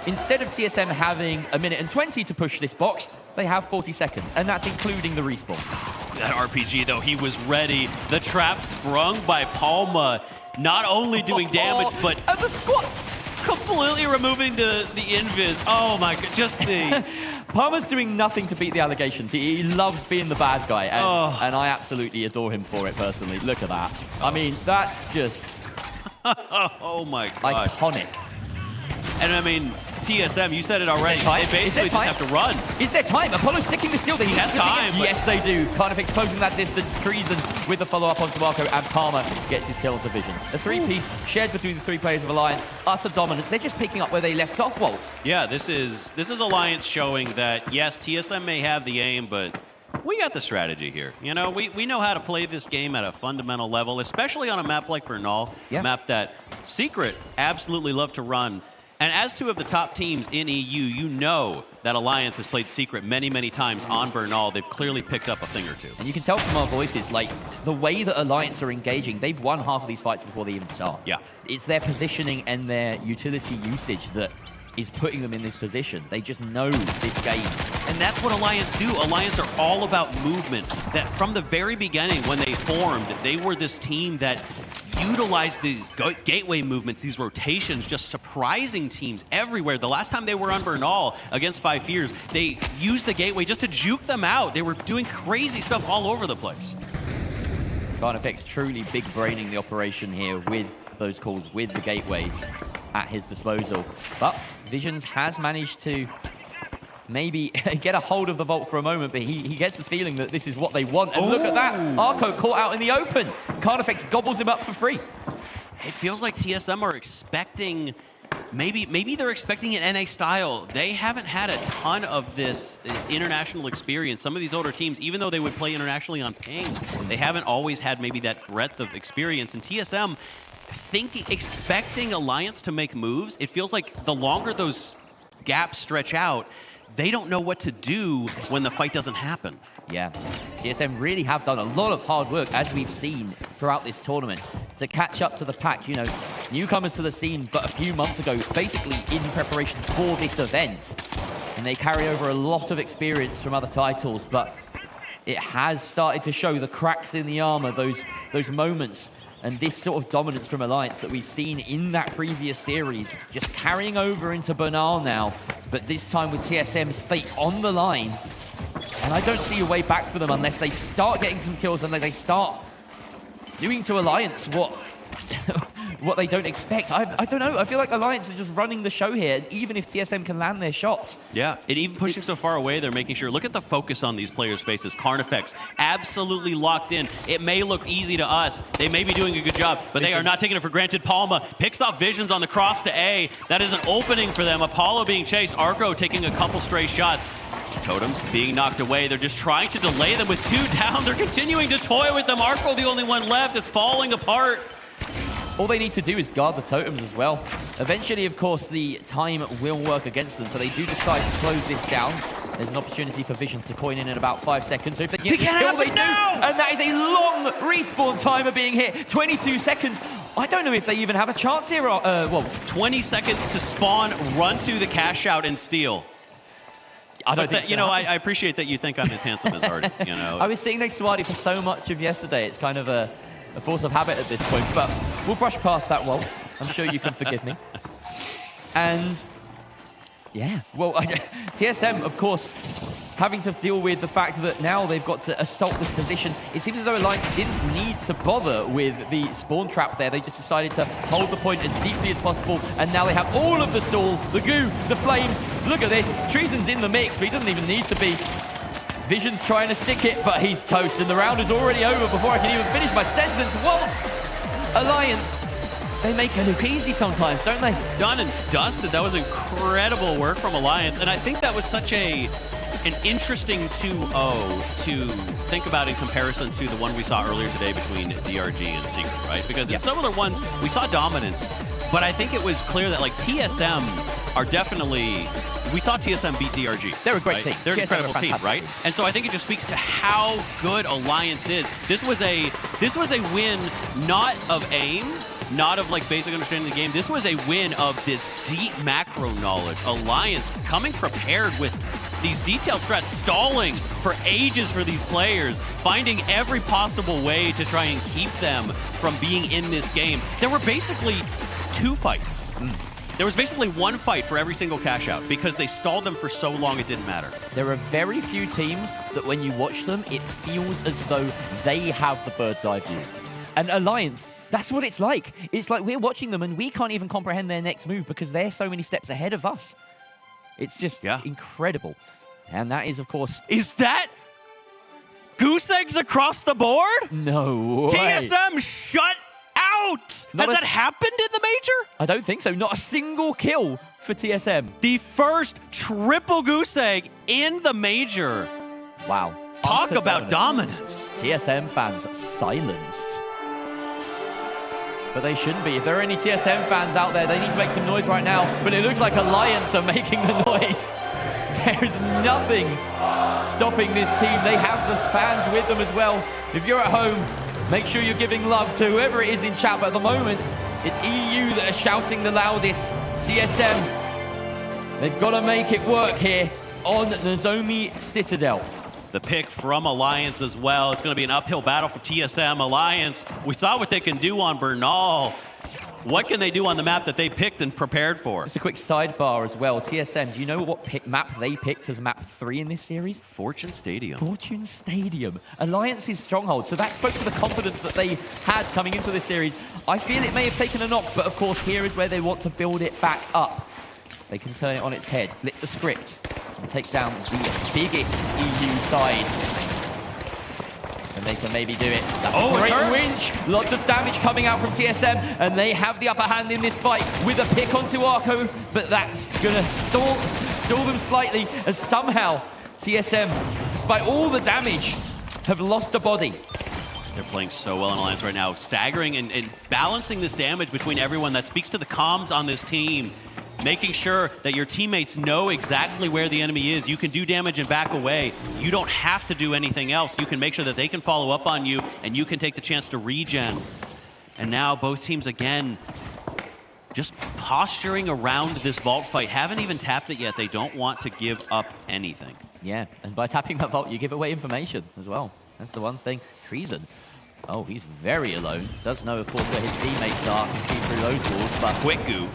[SPEAKER 4] instead of TSM having 1 minute and 20 to push this box, they have 40 seconds, and that's including the respawn.
[SPEAKER 5] That RPG, though, he was ready. The trap sprung by Palma, not only doing damage, but...
[SPEAKER 4] And the squats!
[SPEAKER 5] Completely removing the invis. Oh my god, just the...
[SPEAKER 4] Palmer's doing nothing to beat the allegations. He loves being the bad guy, and I absolutely adore him for it personally. Look at that. I mean, that's just...
[SPEAKER 5] oh my god.
[SPEAKER 4] Iconic.
[SPEAKER 5] And I mean, TSM, you said it already. They basically just have to run.
[SPEAKER 4] Is there time? Apollo's sticking the steal.
[SPEAKER 5] He has time.
[SPEAKER 4] Yes, they do. Carnifex closing that distance. Treason with the follow-up onto Marco, and Palmer gets his kill onto Vision. A 3-piece shared between the 3 players of Alliance. Utter dominance. They're just picking up where they left off, Walt.
[SPEAKER 5] Yeah, this is Alliance showing that, yes, TSM may have the aim, but we got the strategy here. You know, we know how to play this game at a fundamental level, especially on a map like Bernal, a map that Secret absolutely love to run. And as 2 of the top teams in EU, you know that Alliance has played Secret many, many times on Bernal. They've clearly picked up a thing or 2.
[SPEAKER 4] And you can tell from our voices, like, the way that Alliance are engaging, they've won half of these fights before they even start.
[SPEAKER 5] Yeah.
[SPEAKER 4] It's their positioning and their utility usage that is putting them in this position. They just know this game.
[SPEAKER 5] And that's what Alliance do. Alliance are all about movement. That from the very beginning, when they formed, they were this team that utilized these gateway movements, these rotations, just surprising teams everywhere. The last time they were on Bernal against 5 Fears, they used the gateway just to juke them out. They were doing crazy stuff all over the place.
[SPEAKER 4] Carnifex truly big braining the operation here with those calls, with the gateways at his disposal. But Visions has managed to maybe get a hold of the vault for a moment, but he gets the feeling that this is what they want. And look at that, Arco caught out in the open. Carnifex gobbles him up for free.
[SPEAKER 5] It feels like TSM are expecting, maybe they're expecting an NA style. They haven't had a ton of this international experience. Some of these older teams, even though they would play internationally on ping, they haven't always had maybe that breadth of experience. And TSM, expecting Alliance to make moves, it feels like the longer those gaps stretch out, they don't know what to do when the fight doesn't happen.
[SPEAKER 4] Yeah, TSM really have done a lot of hard work, as we've seen throughout this tournament, to catch up to the pack. You know, newcomers to the scene but a few months ago, basically in preparation for this event. And they carry over a lot of experience from other titles, but it has started to show the cracks in the armor, those moments And this sort of dominance from Alliance that we've seen in that previous series, just carrying over into Bernal now, but this time with TSM's fate on the line. And I don't see a way back for them unless they start getting some kills, unless they start doing to Alliance what what they don't expect. I don't know. I feel like Alliance are just running the show here, even if TSM can land their shots.
[SPEAKER 5] Yeah, and even pushing so far away, they're making sure. Look at the focus on these players' faces. Carnifex, absolutely locked in. It may look easy to us. They may be doing a good job, but they are not taking it for granted. Palma picks off Visions on the cross to A. That is an opening for them. Apollo being chased. Arco taking a couple stray shots. Totems being knocked away. They're just trying to delay them with 2 down. They're continuing to toy with them. Arco, the only one left. It's falling apart.
[SPEAKER 4] All they need to do is guard the totems as well. Eventually, of course, the time will work against them, so they do decide to close this down. There's an opportunity for Vision to coin in about 5 seconds. So if they get the kill, they do. And that is a long respawn timer being hit. 22 seconds. I don't know if they even have a chance here. Walt.
[SPEAKER 5] 20 seconds to spawn, run to the cash out, and steal.
[SPEAKER 4] I don't think
[SPEAKER 5] you know, I appreciate that you think I'm as handsome as Artie, you know.
[SPEAKER 4] I was sitting next to Artie for so much of yesterday. It's kind of a force of habit at this point, but we'll brush past that, Walt. I'm sure you can forgive me. And yeah, well, TSM, of course, having to deal with the fact that now they've got to assault this position. It seems as though Alliance didn't need to bother with the spawn trap there. They just decided to hold the point as deeply as possible, and now they have all of the stall, the goo, the flames. Look at this. Treason's in the mix, but he doesn't even need to be. Vision's trying to stick it, but he's toast, and the round is already over before I can even finish my sentence. Walt! Alliance, they make it look easy sometimes, don't they?
[SPEAKER 5] Done and dusted. That was incredible work from Alliance, and I think that was such an interesting 2-0 to think about in comparison to the one we saw earlier today between DRG and Secret, right? Because in some other ones, we saw dominance, but I think it was clear that like TSM are definitely... We saw TSM beat DRG.
[SPEAKER 4] They're a great team.
[SPEAKER 5] They're an incredible team, right? And so I think it just speaks to how good Alliance is. This was a win not of aim, not of like basic understanding of the game. This was a win of this deep macro knowledge. Alliance coming prepared with these detailed strats, stalling for ages for these players, finding every possible way to try and keep them from being in this game. There were basically 2 fights. There was basically 1 fight for every single cash out because they stalled them for so long it didn't matter.
[SPEAKER 4] There are very few teams that when you watch them, it feels as though they have the bird's eye view. And Alliance, that's what it's like. It's like we're watching them and we can't even comprehend their next move because they're so many steps ahead of us. It's just incredible. And that is, of course...
[SPEAKER 5] Is that goose eggs across the board?
[SPEAKER 4] No way.
[SPEAKER 5] TSM shut out! Has that happened in the major?
[SPEAKER 4] I don't think so. Not a single kill for TSM.
[SPEAKER 5] The first triple goose egg in the major.
[SPEAKER 4] Wow.
[SPEAKER 5] Talk about dominance.
[SPEAKER 4] TSM fans silenced. But they shouldn't be. If there are any TSM fans out there, they need to make some noise right now. But it looks like Alliance are making the noise. There is nothing stopping this team. They have the fans with them as well. If you're at home, make sure you're giving love to whoever it is in chat. But at the moment, it's EU that are shouting the loudest. TSM, they've got to make it work here on Nozomi Citadel.
[SPEAKER 5] The pick from Alliance as well. It's going to be an uphill battle for TSM. Alliance, we saw what they can do on Bernal. What can they do on the map that they picked and prepared for?
[SPEAKER 4] Just a quick sidebar as well. TSM, do you know what map they picked as map 3 in this series?
[SPEAKER 5] Fortune Stadium.
[SPEAKER 4] Fortune Stadium. Alliance's stronghold. So that spoke to the confidence that they had coming into this series. I feel it may have taken a knock, but of course here is where they want to build it back up. They can turn it on its head, flip the script, and take down the biggest EU side. And they can maybe do it. That's a great winch. Lots of damage coming out from TSM, and they have the upper hand in this fight with a pick onto Arco, but that's gonna stall them slightly, and somehow TSM, despite all the damage, have lost a body.
[SPEAKER 5] They're playing so well in Alliance right now, staggering and balancing this damage between everyone. That speaks to the comms on this team. Making sure that your teammates know exactly where the enemy is. You can do damage and back away. You don't have to do anything else. You can make sure that they can follow up on you, and you can take the chance to regen. And now both teams, again, just posturing around this vault fight. Haven't even tapped it yet. They don't want to give up anything.
[SPEAKER 4] Yeah, and by tapping that vault, you give away information as well. That's the one thing. Treason. Oh, he's very alone. Does know, of course, where his teammates are. Can see through those walls, but
[SPEAKER 5] Quick goo.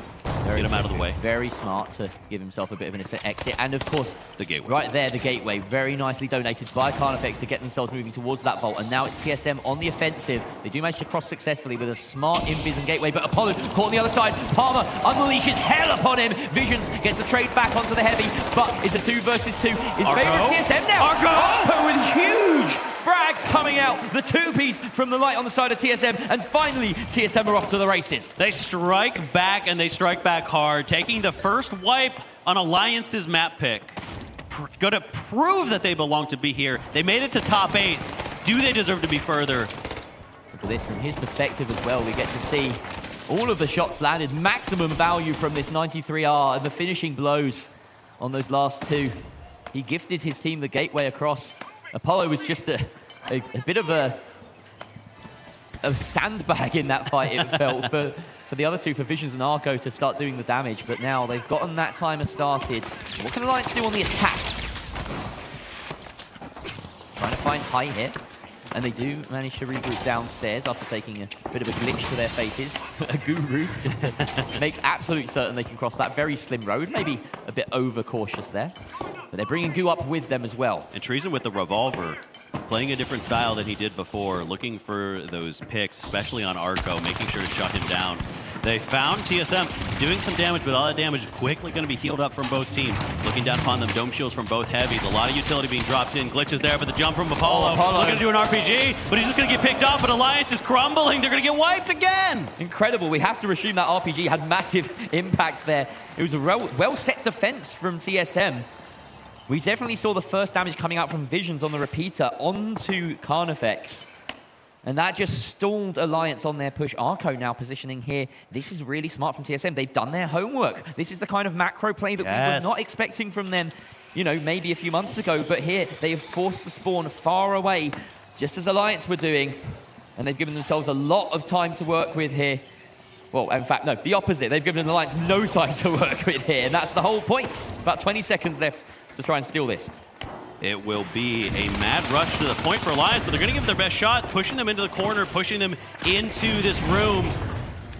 [SPEAKER 5] Get him out of the way.
[SPEAKER 4] Very smart to give himself a bit of an exit. And of course,
[SPEAKER 5] The gateway.
[SPEAKER 4] right there, the gateway, very nicely donated by Carnifex to get themselves moving towards that vault. And now it's TSM on the offensive. They do manage to cross successfully with a smart invis and gateway, but Apollo caught on the other side. Palmer unleashes hell upon him. Visions gets the trade back onto the heavy, but it's a 2 versus 2 in favor of TSM now. Arco with huge frags coming out. The 2-piece from the light on the side of TSM, and finally TSM are off to the races.
[SPEAKER 5] They strike back, and they strike back hard, taking the first wipe on Alliance's map pick. Gonna prove that they belong to be here. They made it to top 8. Do they deserve to be further?
[SPEAKER 4] Look at this from his perspective as well. We get to see all of the shots landed, maximum value from this 93R, and the finishing blows on those last 2. He gifted his team the gateway across. Apollo was just a bit of a sandbag in that fight, it felt, for the other 2, for Visions and Arco, to start doing the damage. But now they've gotten that timer started. What can Alliance do on the attack? Trying to find high hit. And they do manage to regroup downstairs after taking a bit of a glitch to their faces. A goo roof, just to make absolute certain they can cross that very slim road. Maybe a bit overcautious there. But they're bringing Goo up with them as well.
[SPEAKER 5] And Treason with the revolver, playing a different style than he did before, looking for those picks, especially on Arco, making sure to shut him down. They found TSM doing some damage, but all that damage quickly going to be healed up from both teams. Looking down upon them, dome shields from both heavies. A lot of utility being dropped in. Glitches there, but the jump from Apollo. Looking to do an RPG, but he's just going to get picked up, but Alliance is crumbling. They're going to get wiped again.
[SPEAKER 4] Incredible. We have to assume that RPG had massive impact there. It was a well-set defense from TSM. We definitely saw the first damage coming out from Visions on the repeater onto Carnifex. And that just stalled Alliance on their push. Arco now positioning here. This is really smart from TSM. They've done their homework. This is the kind of macro play that we were not expecting from them, you know, maybe a few months ago. But here, they have forced the spawn far away, just as Alliance were doing. And they've given themselves a lot of time to work with here. Well, in fact, no, the opposite. They've given Alliance no time to work with here. And that's the whole point. About 20 seconds left to try and steal this.
[SPEAKER 5] It will be a mad rush to the point for Alliance, but they're going to give it their best shot, pushing them into the corner, pushing them into this room.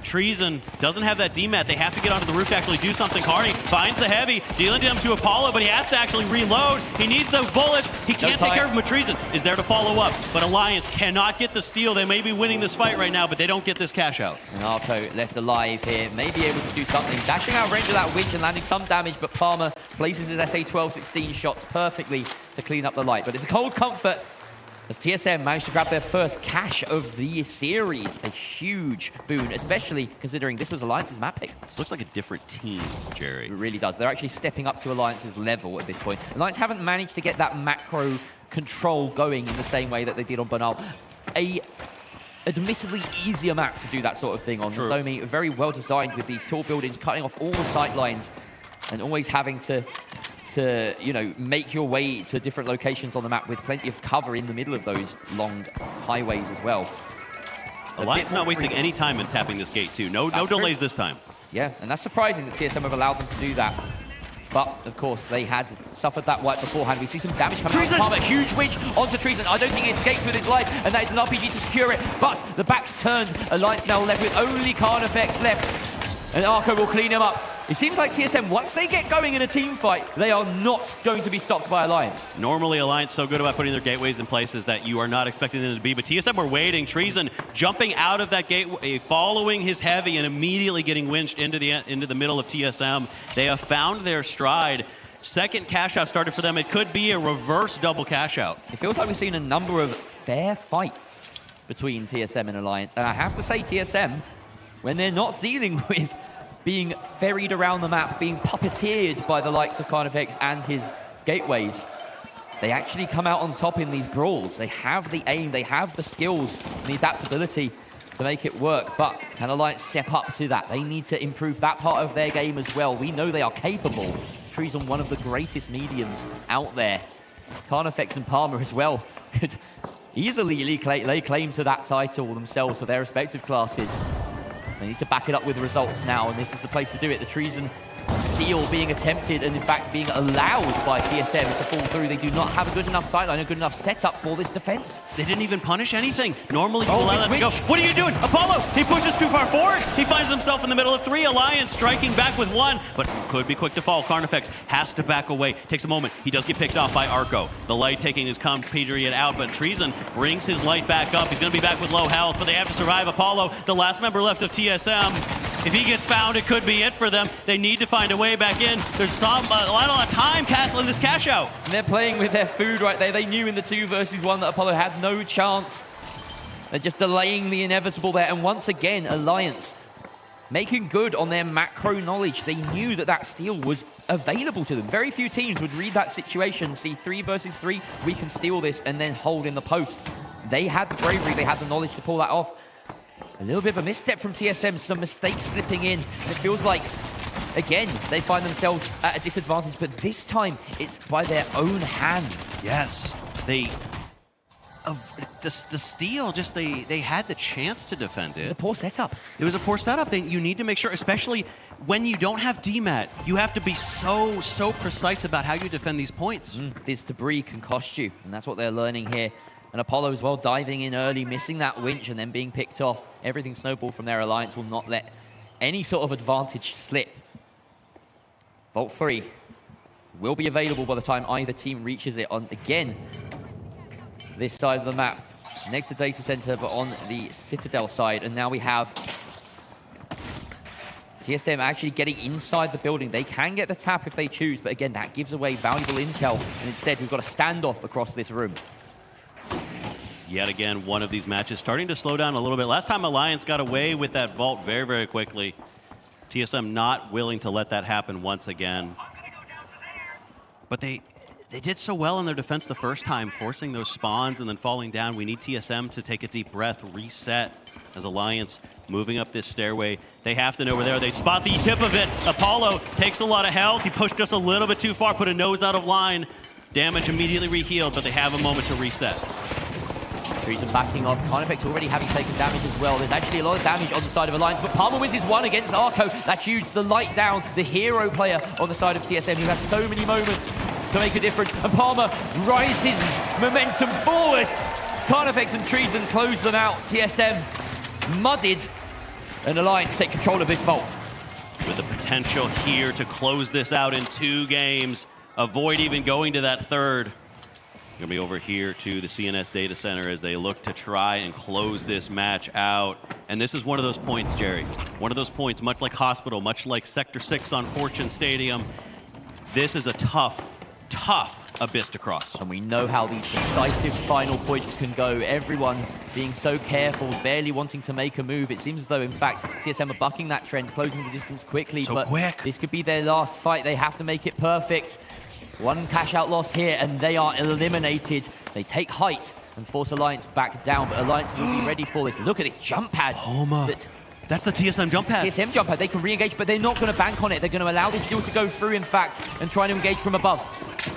[SPEAKER 5] Treason doesn't have that DMAT. They have to get onto the roof to actually do something. Carney finds the heavy, dealing damage to Apollo, but he has to actually reload. He needs those bullets. He can't take care of him, but Treason is there to follow up. But Alliance cannot get the steal. They may be winning this fight right now, but they don't get this cash out.
[SPEAKER 4] And Arco left alive here, may be able to do something. Dashing out range of that winch and landing some damage, but Palmer places his SA-12-16 shots perfectly to clean up the light. But it's a cold comfort as TSM managed to grab their first cash of the series. A huge boon, especially considering this was Alliance's map pick.
[SPEAKER 5] This looks like a different team, Jerry.
[SPEAKER 4] It really does. They're actually stepping up to Alliance's level at this point. Alliance haven't managed to get that macro control going in the same way that they did on Banal. A admittedly easier map to do that sort of thing on. Zomi, very well designed with these tall buildings, cutting off all the sight lines and always having to you know, make your way to different locations on the map with plenty of cover in the middle of those long highways as well. So
[SPEAKER 5] Alliance not wasting any time in tapping this gate too. No delays this time.
[SPEAKER 4] Yeah, and that's surprising that TSM have allowed them to do that. But, of course, they had suffered that wipe beforehand. We see some damage coming out. Palmer, huge winch onto Treason. I don't think he escapes with his life, and that is an RPG to secure it. But the back's turned. Alliance now left with only Carnifex left. And Arco will clean him up. It seems like TSM, once they get going in a team fight, they are not going to be stopped by Alliance.
[SPEAKER 5] Normally, Alliance so good about putting their gateways in places that you are not expecting them to be, but TSM were waiting. Treason jumping out of that gateway, following his heavy, and immediately getting winched into the middle of TSM. They have found their stride. Second cash out started for them. It could be a reverse double cash out.
[SPEAKER 4] It feels like we've seen a number of fair fights between TSM and Alliance. And I have to say, TSM, when they're not dealing with being ferried around the map, being puppeteered by the likes of Carnifex and his gateways, they actually come out on top in these brawls. They have the aim, they have the skills and the adaptability to make it work. But can Alliance step up to that? They need to improve that part of their game as well. We know they are capable. Treason, one of the greatest mediums out there. Carnifex and Palmer as well could easily lay claim to that title themselves for their respective classes. They need to back it up with results now, and this is the place to do it. The Treason steal being attempted and in fact being allowed by TSM to fall through. They do not have a good enough sightline, a good enough setup for this defense.
[SPEAKER 5] They didn't even punish anything. Normally you allow that to
[SPEAKER 4] Witch.
[SPEAKER 5] go. What are you doing? Apollo, he pushes too far forward. He finds himself in the middle of 3. Alliance striking back with 1, but could be quick to fall. Carnifex has to back away. Takes a moment. He does get picked off by Arco. The light taking his compatriot out, but Treason brings his light back up. He's going to be back with low health, but they have to survive. Apollo, the last member left of TSM. If he gets found, it could be it for them. They need to find a way back in. There's a lot of time in this cash out.
[SPEAKER 4] And they're playing with their food right there. They knew in the 2 versus 1 that Apollo had no chance. They're just delaying the inevitable there. And once again, Alliance making good on their macro knowledge. They knew that that steal was available to them. Very few teams would read that situation, see 3 versus 3, we can steal this, and then hold in the post. They had the bravery, they had the knowledge to pull that off. A little bit of a misstep from TSM, some mistakes slipping in. It feels like, again, they find themselves at a disadvantage, but this time it's by their own hand.
[SPEAKER 5] Yes, the steal, just they had the chance to defend it.
[SPEAKER 4] It was a poor setup.
[SPEAKER 5] It was a poor setup. You need to make sure, especially when you don't have DMAT, you have to be so precise about how you defend these points.
[SPEAKER 4] This debris can cost you, and that's what they're learning here. And Apollo as well, diving in early, missing that winch and then being picked off. Everything snowballed from their Alliance will not let any sort of advantage slip. Vault 3 will be available by the time either team reaches it on, again, this side of the map. Next to Data Center, but on the Citadel side. And now we have TSM actually getting inside the building. They can get the tap if they choose, but again, that gives away valuable intel. And instead, we've got a standoff across this room.
[SPEAKER 5] Yet again, one of these matches starting to slow down a little bit. Last time Alliance got away with that vault very, very quickly. TSM not willing to let that happen once again. But they did so well in their defense the first time, forcing those spawns and then falling down. We need TSM to take a deep breath, reset as Alliance moving up this stairway. They have to know where they are. They spot the tip of it. Apollo takes a lot of health. He pushed just a little bit too far, put a nose out of line. Damage immediately rehealed, but they have a moment to reset.
[SPEAKER 4] Treason backing off. Carnifex already having taken damage as well. There's actually a lot of damage on the side of Alliance, but Palmer wins his 1 against Arco. That's huge. The light down, the hero player on the side of TSM who has so many moments to make a difference. And Palmer rides his momentum forward. Carnifex and Treason close them out. TSM mudded, and Alliance take control of this vault.
[SPEAKER 5] With the potential here to close this out in 2 games, avoid even going to that third. Gonna be over here to the CNS data center as they look to try and close this match out. And this is one of those points, Jerry. One of those points, much like Hospital, much like Sector 6 on Fortune Stadium. This is a tough abyss to cross.
[SPEAKER 4] And we know how these decisive final points can go. Everyone being so careful, barely wanting to make a move. It seems as though, in fact, TSM are bucking that trend, closing the distance quickly.
[SPEAKER 5] So
[SPEAKER 4] but
[SPEAKER 5] quick.
[SPEAKER 4] This could be their last fight. They have to make it perfect. 1 cash out loss here, and they are eliminated. They take height and force Alliance back down, but Alliance will be ready for this. Look at this jump pad.
[SPEAKER 5] That's the TSM jump pad.
[SPEAKER 4] TSM jump pad. They can re-engage, but they're not going to bank on it. They're going to allow this steal to go through, in fact, and try to engage from above.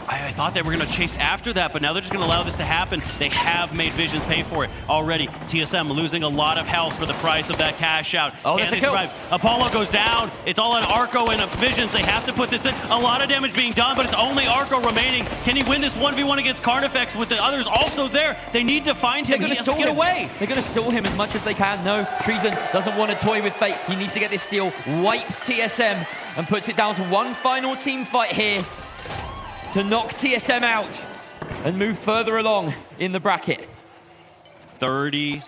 [SPEAKER 5] I thought they were going to chase after that, but now they're just going to allow this to happen. They have made Visions pay for it already. TSM losing a lot of health for the price of that cash out.
[SPEAKER 4] Oh, that's a kill.
[SPEAKER 5] Apollo goes down. It's all on Arco and Visions. They have to put this in. A lot of damage being done, but it's only Arco remaining. Can he win this 1v1 against Carnifex with the others also there? They need to find him. He has to get away.
[SPEAKER 4] They're going to stall him as much as they can. No, Treason doesn't want to toy with fate. He needs to get this steal, wipes TSM, and puts it down to 1 final team fight here to knock TSM out and move further along in the bracket.
[SPEAKER 5] 30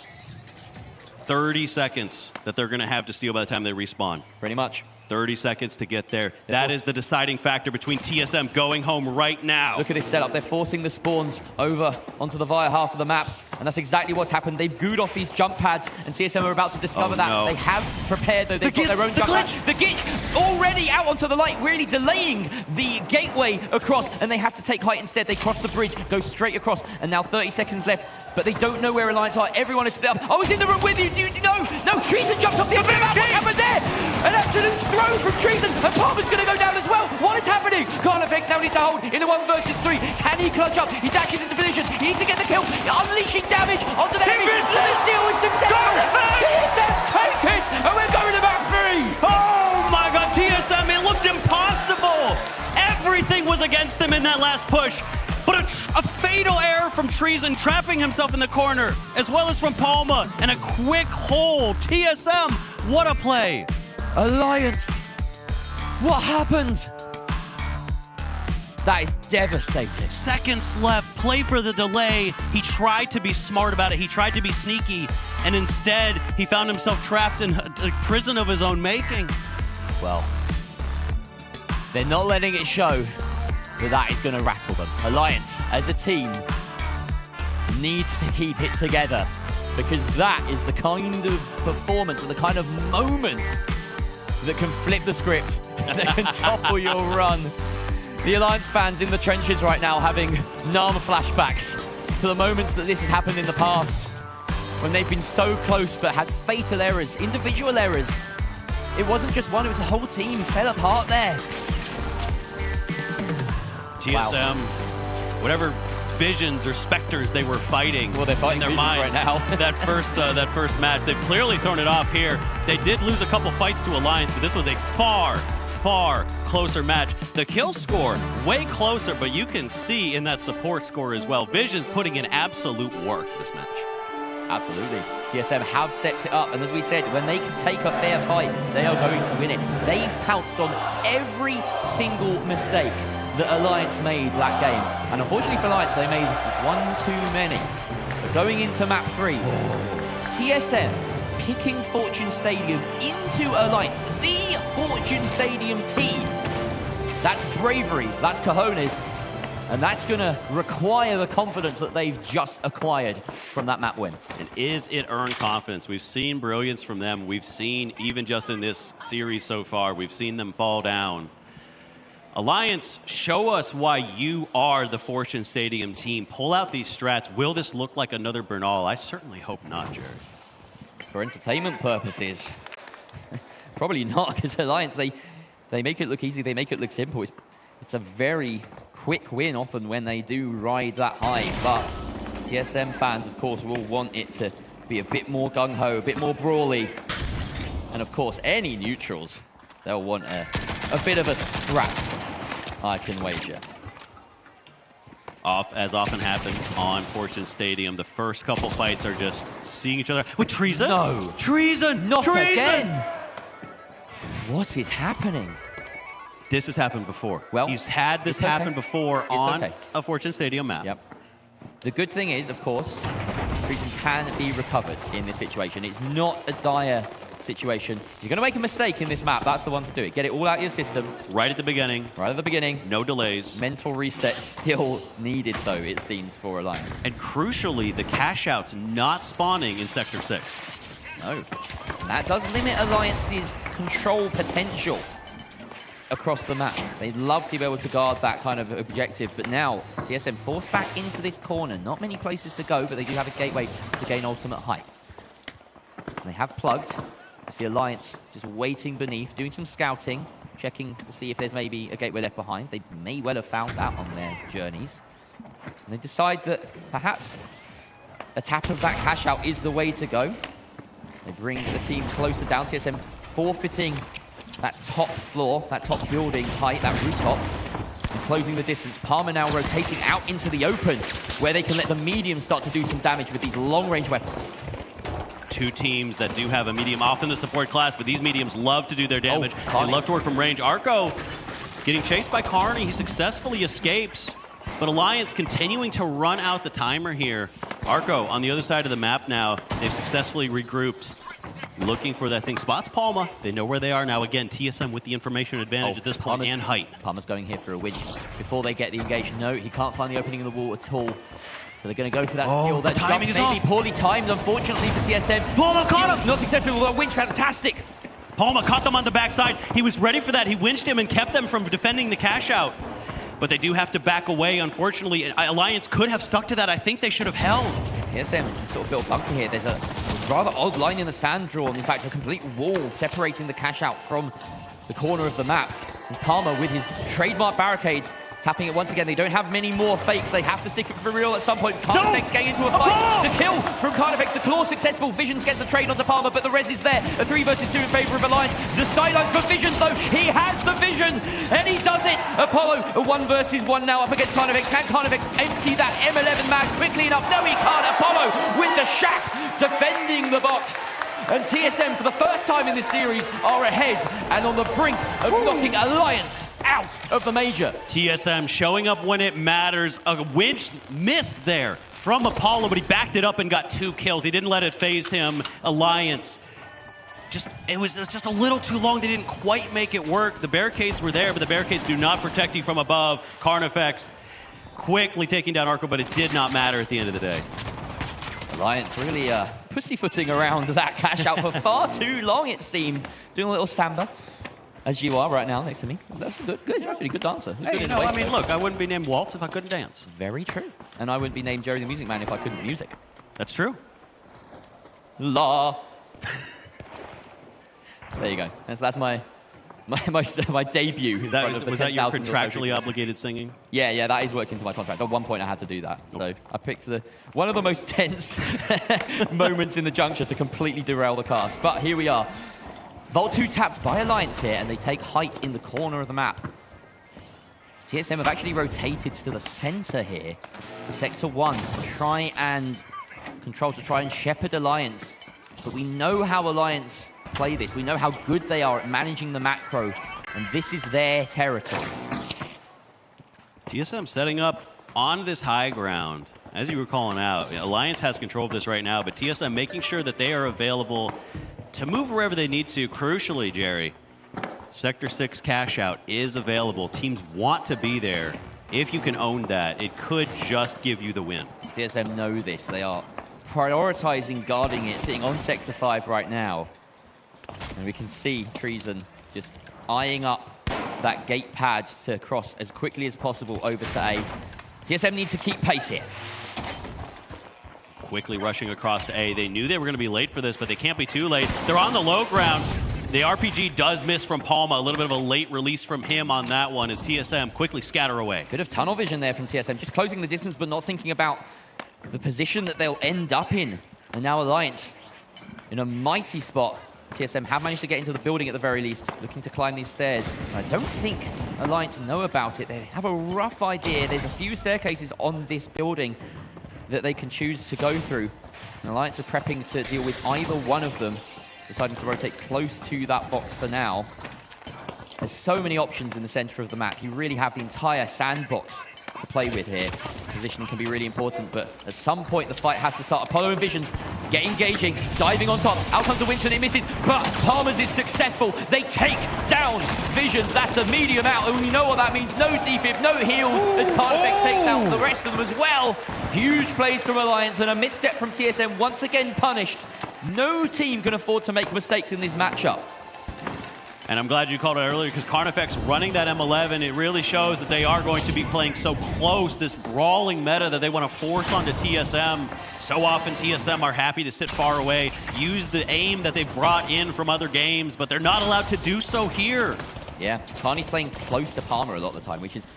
[SPEAKER 5] seconds that they're going to have to steal by the time they respawn.
[SPEAKER 4] Pretty much.
[SPEAKER 5] 30 seconds to get there. That is the deciding factor between TSM going home right now.
[SPEAKER 4] Look at this setup. They're forcing the spawns over onto the Via half of the map, and that's exactly what's happened. They've gooed off these jump pads, and TSM are about to discover that.
[SPEAKER 5] No.
[SPEAKER 4] They have prepared, though. They've got their own jump pads. The glitch already out onto the light, really delaying the gateway across, and they have to take height instead. They cross the bridge, go straight across, and now 30 seconds left, but they don't know where Alliance are. Everyone is split up. I was in the room with you. No, Treason jumped off the other map. What happened there? An absolute throw from Treason, and Palmer's going to go down as well. What is happening? Carnifex now needs to hold in the 1 versus 3. Can he clutch up? He dashes into position. He needs to get the kill, unleashing damage onto the enemy. The steal is successful. TSM take it, and we're going to back 3.
[SPEAKER 5] Oh my God, TSM, it looked impossible. was against them in that last push. But a fatal error from Treason, trapping himself in the corner, as well as from Palma, and a quick hole. TSM, what a play.
[SPEAKER 4] Alliance, what happened? That is devastating.
[SPEAKER 5] Seconds left, play for the delay. He tried to be smart about it. He tried to be sneaky, and instead he found himself trapped in a prison of his own making.
[SPEAKER 4] Well, they're not letting it show, but that is going to rattle them. Alliance, as a team, needs to keep it together, because that is the kind of performance and the kind of moment that can flip the script and that can topple your run. The Alliance fans in the trenches right now having numb flashbacks to the moments that this has happened in the past, when they've been so close but had fatal errors, individual errors. It wasn't just one, it was the whole team fell apart there.
[SPEAKER 5] TSM, whatever visions or specters they were fighting,
[SPEAKER 4] well, they're fighting
[SPEAKER 5] in their mind
[SPEAKER 4] right now.
[SPEAKER 5] that first match, they've clearly thrown it off here. They did lose a couple fights to Alliance, but this was a far closer match. The kill score, way closer, but you can see in that support score as well. Vision's putting in absolute work this match.
[SPEAKER 4] Absolutely. TSM have stepped it up, and as we said, when they can take a fair fight, they are going to win it. They pounced on every single mistake that Alliance made that game. And unfortunately for Alliance, they made one too many. But going into map 3, TSM picking Fortune Stadium into Alliance, the Fortune Stadium team. That's bravery, that's cojones, and that's going to require the confidence that they've just acquired from that map win.
[SPEAKER 5] And is it earned confidence? We've seen brilliance from them. We've seen, even just in this series so far, we've seen them fall down. Alliance, show us why you are the Fortune Stadium team. Pull out these strats. Will this look like another Bernal? I certainly hope not, Jared.
[SPEAKER 4] For entertainment purposes, probably not, because Alliance, they make it look easy, they make it look simple. It's a very quick win often when they do ride that high, but TSM fans, of course, will want it to be a bit more gung-ho, a bit more brawly, and of course, any neutrals, they'll want a bit of a scrap, I can wager.
[SPEAKER 5] As often happens on Fortune Stadium, the first couple fights are just seeing each other. With Treason?
[SPEAKER 4] No.
[SPEAKER 5] Treason!
[SPEAKER 4] Not
[SPEAKER 5] Treason!
[SPEAKER 4] again! What is happening?
[SPEAKER 5] This has happened before.
[SPEAKER 4] Well,
[SPEAKER 5] he's had this happen before on a Fortune Stadium map.
[SPEAKER 4] Yep. The good thing is, of course, Treason can be recovered in this situation. It's not a dire situation. You're going to make a mistake in this map, that's the one to do it. Get it all out of your system.
[SPEAKER 5] Right at the beginning.
[SPEAKER 4] Right at the beginning.
[SPEAKER 5] No delays.
[SPEAKER 4] Mental reset still needed, though, it seems, for Alliance.
[SPEAKER 5] And crucially, the cash outs not spawning in Sector 6.
[SPEAKER 4] No. And that does limit Alliance's control potential across the map. They'd love to be able to guard that kind of objective, but now TSM forced back into this corner. Not many places to go, but they do have a gateway to gain ultimate height. And they have plugged. You see Alliance just waiting beneath, doing some scouting, checking to see if there's maybe a gateway left behind. They may well have found that on their journeys. And they decide that perhaps a tap of that cash out is the way to go. They bring the team closer down. TSM forfeiting that top floor, that top building height, that rooftop, and closing the distance. Palmer now rotating out into the open, where they can let the medium start to do some damage with these long-range weapons.
[SPEAKER 5] Two teams that do have a medium off in the support class, but these mediums love to do their damage. They love to work from range. Arco getting chased by Carney. He successfully escapes, but Alliance continuing to run out the timer here. Arco on the other side of the map now. They've successfully regrouped, looking for that thing. Spots Palma. They know where they are now. Again, TSM with the information advantage at this point and height.
[SPEAKER 4] Palmer's going here for a winch before they get the engage. No, he can't find the opening in the wall at all. So they're going to go for that steal. That
[SPEAKER 5] timing is
[SPEAKER 4] maybe poorly timed, unfortunately, for TSM.
[SPEAKER 5] Palma caught him!
[SPEAKER 4] Not successful, although winch fantastic.
[SPEAKER 5] Palma caught them on the backside. He was ready for that. He winched him and kept them from defending the cash out. But they do have to back away, unfortunately. Alliance could have stuck to that. I think they should have held.
[SPEAKER 4] TSM sort of built a bunker here. There's a rather odd line in the sand drawn. In fact, a complete wall separating the cash out from the corner of the map. And Palmer with his trademark barricades, tapping it once again. They don't have many more fakes. They have to stick it for real at some point. Carnifex getting into a fight. The kill from Carnifex. The claw successful. Visions gets a trade onto Palmer, but the res is there. A 3 versus 2 in favor of Alliance. The sidelines for Visions, though. He has the vision, and he does it. Apollo, a 1 versus 1 now up against Carnifex. Can Carnifex empty that M11 mag quickly enough? No, he can't. Apollo with the shack defending the box. And TSM, for the first time in this series, are ahead and on the brink of knocking Alliance out of the major.
[SPEAKER 5] TSM showing up when it matters. A winch missed there from Apollo, but he backed it up and got 2 kills. He didn't let it phase him. Alliance, it was just a little too long. They didn't quite make it work. The barricades were there, but the barricades do not protect you from above. Carnifex quickly taking down Arco, but it did not matter at the end of the day.
[SPEAKER 4] Alliance really pussyfooting around that cash out for far too long, it seemed. Doing a little samba, as you are right now next to me. That's a good, you're actually a good dancer.
[SPEAKER 5] Hey, I mean, look, I wouldn't be named Waltz if I couldn't dance.
[SPEAKER 4] Very true. And I wouldn't be named Jerry the Music Man if I couldn't music.
[SPEAKER 5] That's true.
[SPEAKER 4] La. There you go. That's my debut.
[SPEAKER 5] Was that your contractually obligated singing?
[SPEAKER 4] Yeah, that is worked into my contract. At one point, I had to do that. So I picked one of the most tense moments in the juncture to completely derail the cast. But here we are. Vault 2 tapped by Alliance here, and they take height in the corner of the map. TSM have actually rotated to the center here, to Sector 1, to try and shepherd Alliance. But we know how Alliance play this. We know how good they are at managing the macro, and this is their territory.
[SPEAKER 5] TSM setting up on this high ground. As you were calling out, Alliance has control of this right now, but TSM making sure that they are available to move wherever they need to. Crucially, Jerry, Sector 6 cash out is available. Teams want to be there. If you can own that, it could just give you the win.
[SPEAKER 4] TSM know this. They are prioritizing guarding it, sitting on Sector 5 right now. And we can see Treason just eyeing up that gate pad to cross as quickly as possible over to A. TSM need to keep pace here.
[SPEAKER 5] Quickly rushing across to A. They knew they were going to be late for this, but they can't be too late. They're on the low ground. The RPG does miss from Palma. A little bit of a late release from him on that one as TSM quickly scatter away.
[SPEAKER 4] Bit of tunnel vision there from TSM, just closing the distance but not thinking about the position that they'll end up in. And now Alliance in a mighty spot. TSM have managed to get into the building at the very least, looking to climb these stairs. I don't think Alliance know about it. They have a rough idea. There's a few staircases on this building that they can choose to go through. And Alliance are prepping to deal with either one of them, deciding to rotate close to that box for now. There's so many options in the center of the map. You really have the entire sandbox to play with here. Positioning can be really important, but at some point the fight has to start. Apollo and Visions get engaging, diving on top. Out comes the Winston, it misses, but Palmer's is successful. They take down Visions. That's a medium out, and we know what that means. No defib, no heals, as Carnifex takes out the rest of them as well. Huge plays from Alliance, and a misstep from TSM once again punished. No team can afford to make mistakes in this matchup.
[SPEAKER 5] And I'm glad you called it earlier, because Carnifex running that M11, it really shows that they are going to be playing so close, this brawling meta that they want to force onto TSM. So often TSM are happy to sit far away, use the aim that they brought in from other games, but they're not allowed to do so here.
[SPEAKER 4] Yeah, Carney's playing close to Palmer a lot of the time, which is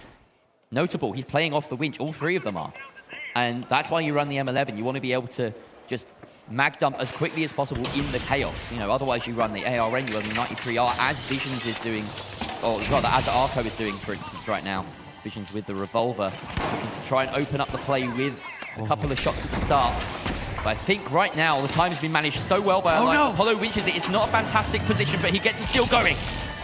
[SPEAKER 4] notable. He's playing off the winch, all 3 of them are. And that's why you run the M11. You want to be able to just mag dump as quickly as possible in the chaos. You know, otherwise you run the ARN, you run the 93R, as Visions is doing, or rather as Arco is doing, for instance, right now. Visions with the revolver, looking to try and open up the play with a couple of shots at the start. But I think right now the time has been managed so well by Alliance. Apollo reaches it. It's not a fantastic position, but he gets it still going.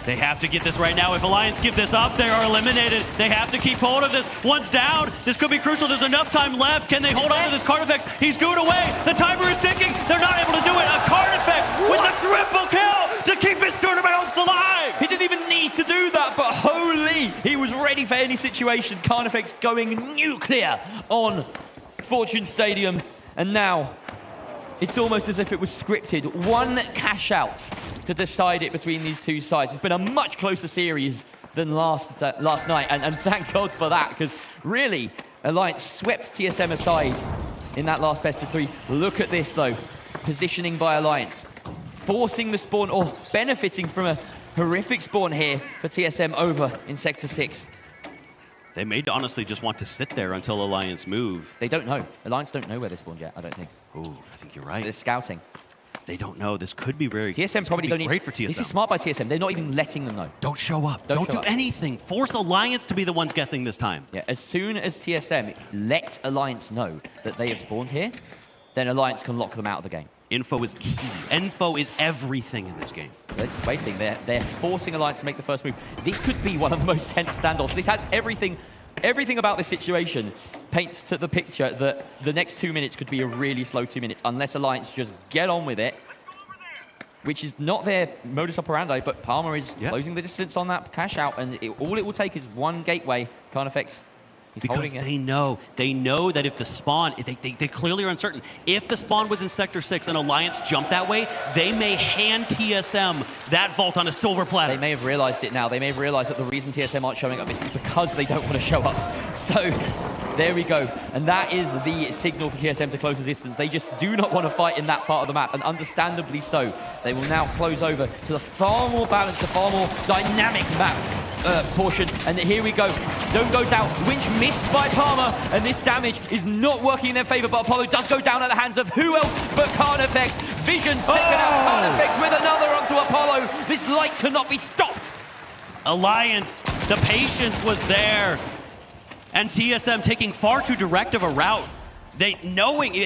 [SPEAKER 5] They have to get this right now. If Alliance give this up, they are eliminated. They have to keep hold of this. One's down. This could be crucial. There's enough time left. Can they hold on to this Carnifex? He's gooed away. The timer is ticking. They're not able to do it. A Carnifex with a triple kill to keep his tournament hopes alive.
[SPEAKER 4] He didn't even need to do that, but holy, he was ready for any situation. Carnifex going nuclear on Fortune Stadium. And now it's almost as if it was scripted. One cash out to decide it between these two sides. It's been a much closer series than last night, and thank God for that, because really, Alliance swept TSM aside in that last best of 3. Look at this, though. Positioning by Alliance, forcing the spawn, or benefiting from a horrific spawn here for TSM over in Sector 6.
[SPEAKER 5] They may honestly just want to sit there until Alliance move.
[SPEAKER 4] They don't know. Alliance don't know where they're spawned yet, I don't think.
[SPEAKER 5] Ooh, I think you're right.
[SPEAKER 4] They're scouting.
[SPEAKER 5] They don't know. This could be very
[SPEAKER 4] TSM probably don't
[SPEAKER 5] great for TSM.
[SPEAKER 4] This is smart by TSM. They're not even letting them know.
[SPEAKER 5] Don't show up. Don't do anything. Force Alliance to be the ones guessing this time.
[SPEAKER 4] Yeah, as soon as TSM let Alliance know that they have spawned here, then Alliance can lock them out of the game.
[SPEAKER 5] Info is key. Info is everything in this game.
[SPEAKER 4] They're just waiting. They're forcing Alliance to make the first move. This could be one of the most tense standoffs. This has everything about this situation paints to the picture that the next 2 minutes could be a really slow 2 minutes unless Alliance just get on with it, which is not their modus operandi, but Palmer is closing the distance on that cash out, and all it will take is one gateway. Carnifex, he's
[SPEAKER 5] because
[SPEAKER 4] holding
[SPEAKER 5] they know that if the spawn, they clearly are uncertain. If the spawn was in Sector 6 and Alliance jumped that way, they may hand TSM that vault on a silver platter.
[SPEAKER 4] They may have realized it now. They may have realized that the reason TSM aren't showing up is because they don't want to show up. So there we go. And that is the signal for TSM to close the distance. They just do not want to fight in that part of the map, and understandably so. They will now close over to the far more balanced, the far more dynamic map portion. And here we go. Dome goes out. Winch missed by Palmer, and this damage is not working in their favor, but Apollo does go down at the hands of who else but Carnifex. Vision's taken out. Carnifex with another onto Apollo. This light cannot be stopped.
[SPEAKER 5] Alliance, the patience was there. And TSM taking far too direct of a route. I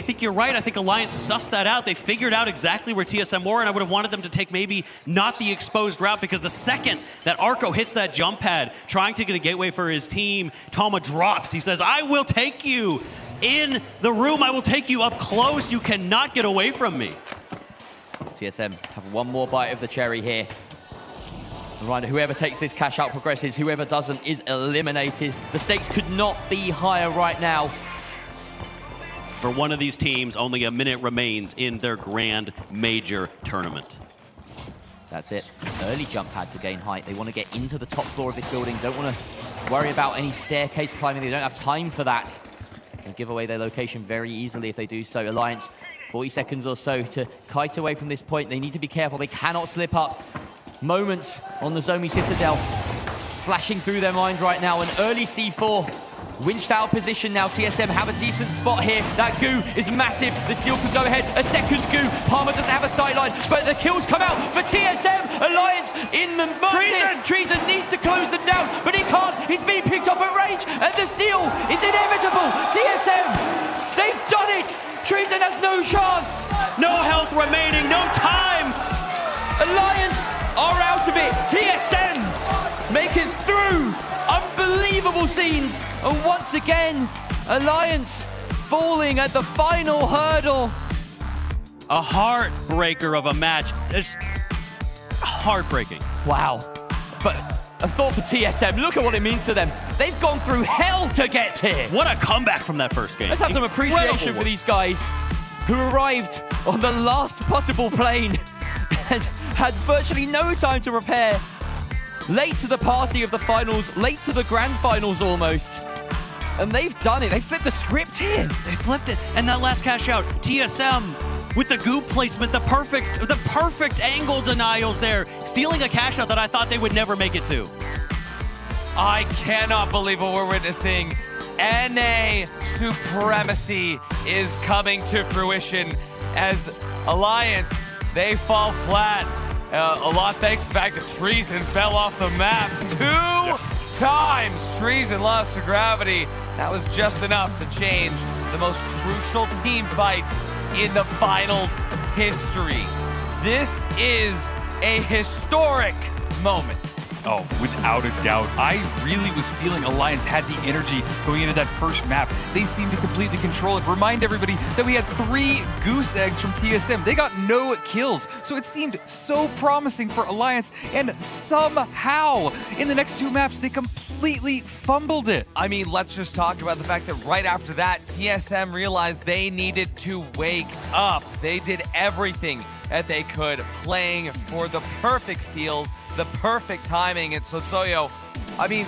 [SPEAKER 5] think you're right, I think Alliance sussed that out. They figured out exactly where TSM were, and I would have wanted them to take maybe not the exposed route, because the second that Arco hits that jump pad, trying to get a gateway for his team, Tama drops. He says, I will take you in the room. I will take you up close. You cannot get away from me.
[SPEAKER 4] TSM have one more bite of the cherry here. Right, whoever takes this cash out progresses. Whoever doesn't is eliminated. The stakes could not be higher right now.
[SPEAKER 5] For one of these teams, only a minute remains in their grand major tournament.
[SPEAKER 4] That's it. Early jump pad to gain height. They want to get into the top floor of this building. Don't want to worry about any staircase climbing. They don't have time for that. They'll give away their location very easily if they do so. Alliance, 40 seconds or so to kite away from this point. They need to be careful. They cannot slip up. Moments on the Zomi Citadel flashing through their mind right now. An early C4. Winched out of position now. TSM have a decent spot here. That goo is massive. The steal could go ahead. A second goo. Palmer doesn't have a sideline, but the kills come out for TSM. Alliance in the market. Treason needs to close them down, but he can't. He's being picked off at range, and the steal is inevitable. TSM, they've done it. Treason has no chance.
[SPEAKER 5] No health remaining, no time.
[SPEAKER 4] Alliance are out of it. TSM make it through. Unbelievable scenes. And once again, Alliance falling at the final hurdle.
[SPEAKER 5] A heartbreaker of a match. It's heartbreaking.
[SPEAKER 4] Wow. But a thought for TSM. Look at what it means to them. They've gone through hell to get here.
[SPEAKER 5] What a comeback from that first game.
[SPEAKER 4] Let's have some appreciation for these guys who arrived on the last possible plane and had virtually no time to prepare. Late to the party of the finals, late to the grand finals almost. And they've done it. They flipped the script here.
[SPEAKER 5] They flipped it. And that last cash out, TSM with the goop placement, the perfect angle denials there, stealing a cash out that I thought they would never make it to.
[SPEAKER 1] I cannot believe what we're witnessing. NA supremacy is coming to fruition as Alliance, they fall flat. A lot thanks to the fact that Treason fell off the map 2 times. Treason lost to gravity. That was just enough to change the most crucial team fights in the finals history. This is a historic moment.
[SPEAKER 2] Oh, without a doubt. I really was feeling Alliance had the energy going into that first map. They seemed to completely control it. Remind everybody that we had 3 goose eggs from TSM. They got no kills, so it seemed so promising for Alliance, and somehow, in the next 2 maps, they completely fumbled it.
[SPEAKER 1] I mean, let's just talk about the fact that right after that, TSM realized they needed to wake up. They did everything that they could, playing for the perfect steals, the perfect timing at Sotsoyo. I mean,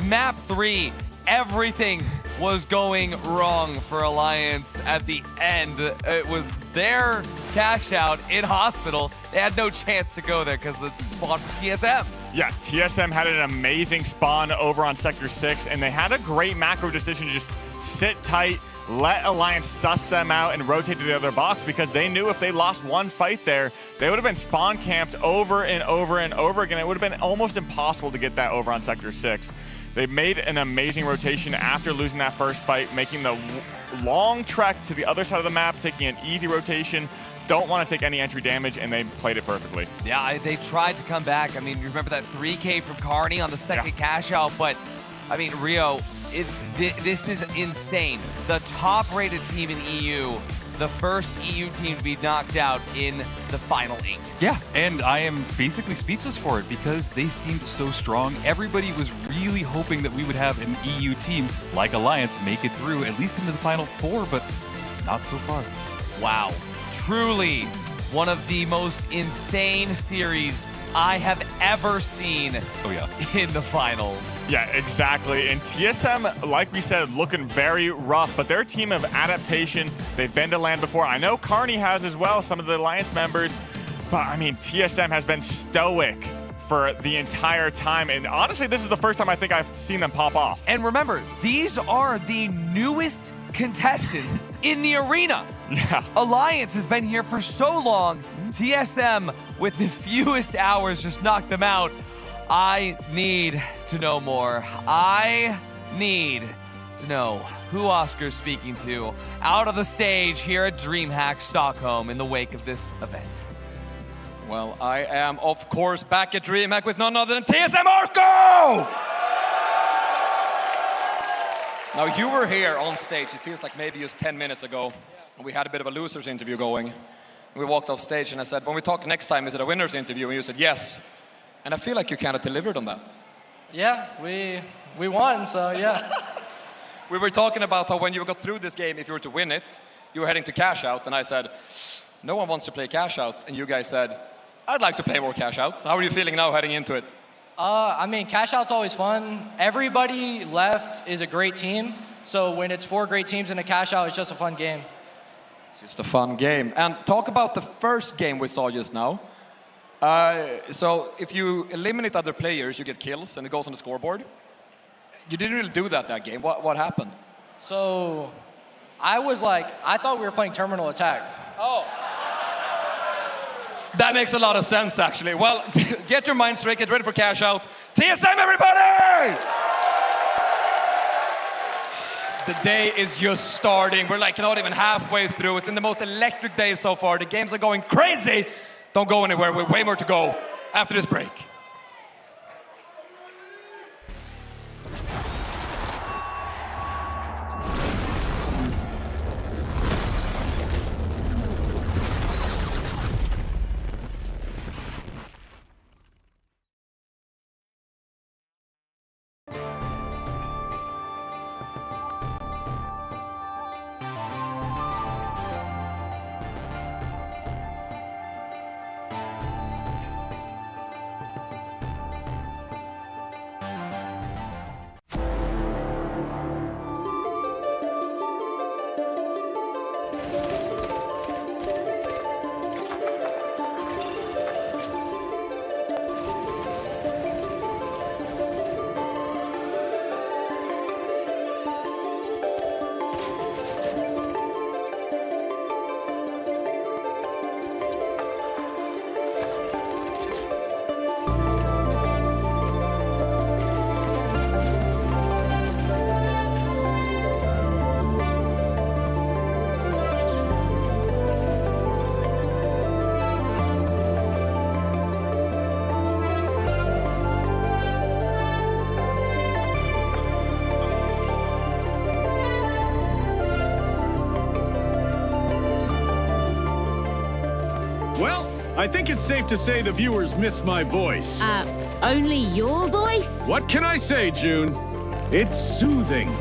[SPEAKER 1] map 3, everything was going wrong for Alliance at the end. It was their cash out in hospital. They had no chance to go there because the spawn for TSM.
[SPEAKER 3] Yeah, TSM had an amazing spawn over on Sector 6, and they had a great macro decision to just sit tight, let Alliance suss them out, and rotate to the other box, because they knew if they lost one fight there, they would have been spawn camped over and over and over again. It would have been almost impossible to get that over on Sector 6. They made an amazing rotation after losing that first fight, making the long trek to the other side of the map, taking an easy rotation. Don't want to take any entry damage, and they played it perfectly.
[SPEAKER 1] Yeah, they tried to come back. I mean, you remember that 3K from Carney on the second cash out, but I mean, Rio, this is insane. The top-rated team in EU, the first EU team to be knocked out in the final 8.
[SPEAKER 2] Yeah, and I am basically speechless for it because they seemed so strong. Everybody was really hoping that we would have an EU team like Alliance make it through at least into the final 4, but not so far.
[SPEAKER 1] Wow. Truly one of the most insane series I have ever seen in the finals.
[SPEAKER 3] Yeah, exactly. And TSM, like we said, looking very rough, but they're a team of adaptation. They've been to LAN before. I know Carney has as well, some of the Alliance members, but I mean, TSM has been stoic for the entire time. And honestly, this is the first time I think I've seen them pop off.
[SPEAKER 1] And remember, these are the newest contestants in the arena.
[SPEAKER 3] Yeah.
[SPEAKER 1] Alliance has been here for so long. TSM, with the fewest hours, just knocked them out. I need to know more. I need to know who Oscar's speaking to out of the stage here at DreamHack Stockholm in the wake of this event.
[SPEAKER 8] Well, I am, of course, back at DreamHack with none other than TSM Arco! Now, you were here on stage, it feels like maybe just 10 minutes ago, and we had a bit of a loser's interview going. We walked off stage and I said, when we talk next time, is it a winner's interview? And you said, yes. And I feel like you kind of delivered on that.
[SPEAKER 11] Yeah, we won, so yeah.
[SPEAKER 8] We were talking about how when you got through this game, if you were to win it, you were heading to cash out. And I said, no one wants to play cash out. And you guys said, I'd like to play more cash out. How are you feeling now heading into it?
[SPEAKER 11] I mean, cash out's always fun. Everybody left is a great team. So when it's 4 great teams in a cash out, it's just a fun game.
[SPEAKER 8] It's just a fun game. And talk about the first game we saw just now. So if you eliminate other players, you get kills and it goes on the scoreboard. You didn't really do that game. What happened?
[SPEAKER 11] So I thought we were playing terminal attack.
[SPEAKER 8] Oh. That makes a lot of sense, actually. Well, get your mind straight, get ready for cash out. TSM, everybody! The day is just starting. We're like not even halfway through. It's been the most electric day so far. The games are going crazy. Don't go anywhere. We're way more to go after this break.
[SPEAKER 6] I think it's safe to say the viewers miss my voice.
[SPEAKER 7] Only your voice?
[SPEAKER 6] What can I say, June? It's soothing.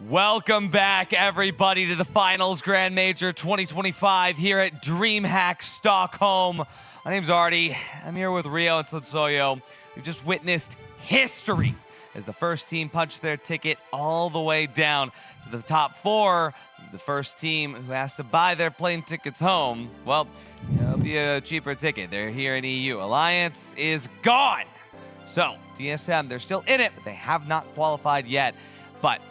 [SPEAKER 1] Welcome back, everybody, to the Finals Grand Major 2025 here at DreamHack Stockholm. My name's Artie. I'm here with Rio and Sonsoyo. We just witnessed history as the first team punched their ticket all the way down to the top 4. The first team who has to buy their plane tickets home, well, it'll be a cheaper ticket. They're here in EU. Alliance is gone. So, DSM, they're still in it, but they have not qualified yet. But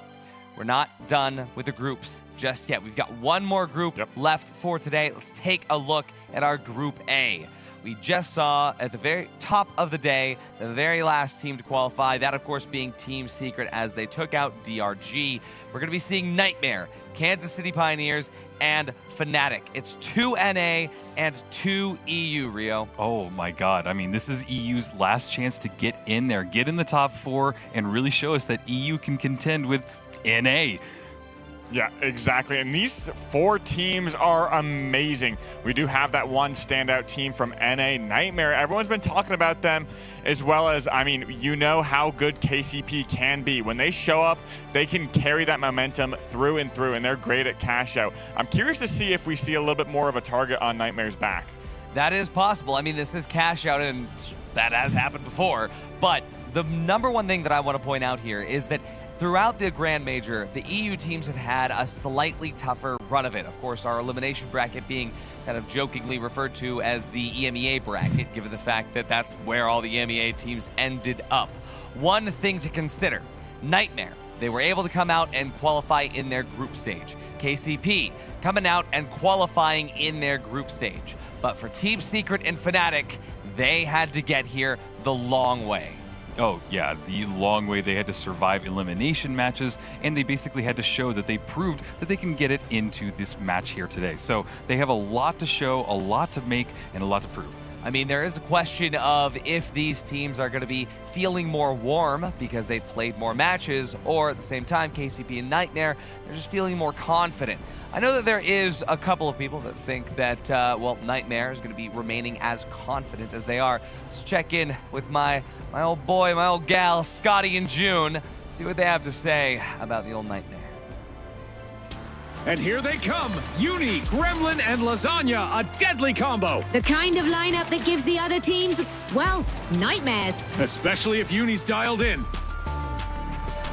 [SPEAKER 1] we're not done with the groups just yet. We've got one more group left for today. Let's take a look at our Group A. We just saw at the very top of the day, the very last team to qualify, that of course being Team Secret as they took out DRG. We're gonna be seeing Nightmare, Kansas City Pioneers, and Fnatic. It's 2 NA and 2 EU, Rio.
[SPEAKER 2] Oh my God. I mean, this is EU's last chance to get in there, get in the top 4, and really show us that EU can contend with NA.
[SPEAKER 3] Yeah, exactly. And these 4 teams are amazing. We do have that one standout team from NA, Nightmare. Everyone's been talking about them, as well as, I mean, you know how good KCP can be. When they show up, they can carry that momentum through and through, and they're great at cash out. I'm curious to see if we see a little bit more of a target on Nightmare's back.
[SPEAKER 1] That is possible. I mean, this is cash out, and that has happened before. But the number one thing that I want to point out here is that throughout the Grand Major, the EU teams have had a slightly tougher run of it. Of course, our elimination bracket being kind of jokingly referred to as the EMEA bracket, given the fact that that's where all the EMEA teams ended up. One thing to consider, Nightmare. They were able to come out and qualify in their group stage. KCP coming out and qualifying in their group stage. But for Team Secret and Fnatic, they had to get here the long way.
[SPEAKER 2] Oh, yeah, the long way. They had to survive elimination matches, and they basically had to show that they proved that they can get it into this match here today. So they have a lot to show, a lot to make, and a lot to prove.
[SPEAKER 1] I mean, there is a question of if these teams are going to be feeling more warm because they've played more matches, or at the same time, KCP and Nightmare, they're just feeling more confident. I know that there is a couple of people that think that, well, Nightmare is going to be remaining as confident as they are. Let's check in with my old boy, my old gal, Scotty and June, see what they have to say about the old Nightmare.
[SPEAKER 6] And here they come, Uni, Gremlin, and Lasagna, a deadly combo.
[SPEAKER 7] The kind of lineup that gives the other teams, well, nightmares.
[SPEAKER 6] Especially if Uni's dialed in.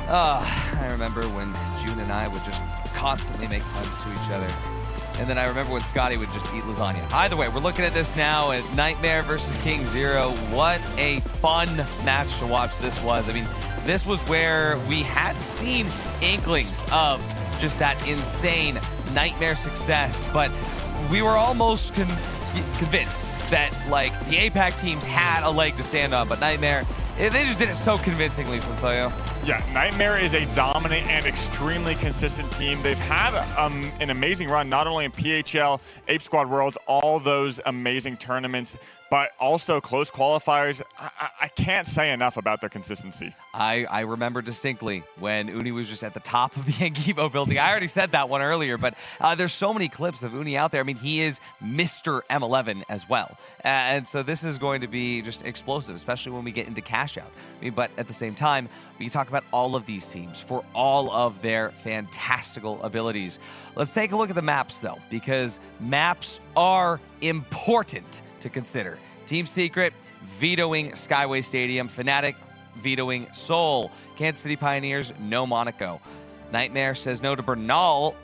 [SPEAKER 1] I remember when June and I would just constantly make puns to each other. And then I remember when Scotty would just eat lasagna. Either way, we're looking at this now at Nightmare versus King Zero. What a fun match to watch this was. I mean, this was where we had seen inklings of just that insane Nightmare success, but we were almost convinced that, like, the APAC teams had a leg to stand on, but Nightmare, they just did it so convincingly, Sonsoyo.
[SPEAKER 3] Yeah, Nightmare is a dominant and extremely consistent team. They've had an amazing run, not only in PHL, Ape Squad Worlds, all those amazing tournaments, but also close qualifiers. I can't say enough about their consistency.
[SPEAKER 1] I remember distinctly when Uni was just at the top of the Angibo building. I already said that one earlier, but there's so many clips of Uni out there. I mean, he is Mr. M11 as well. And so this is going to be just explosive, especially when we get into cash out. I mean, but at the same time, we talk about all of these teams for all of their fantastical abilities. Let's take a look at the maps, though, because maps are important to consider. Team Secret vetoing Skyway Stadium, Fnatic vetoing Seoul, Kansas City Pioneers no Monaco. Nightmare says no to Bernal,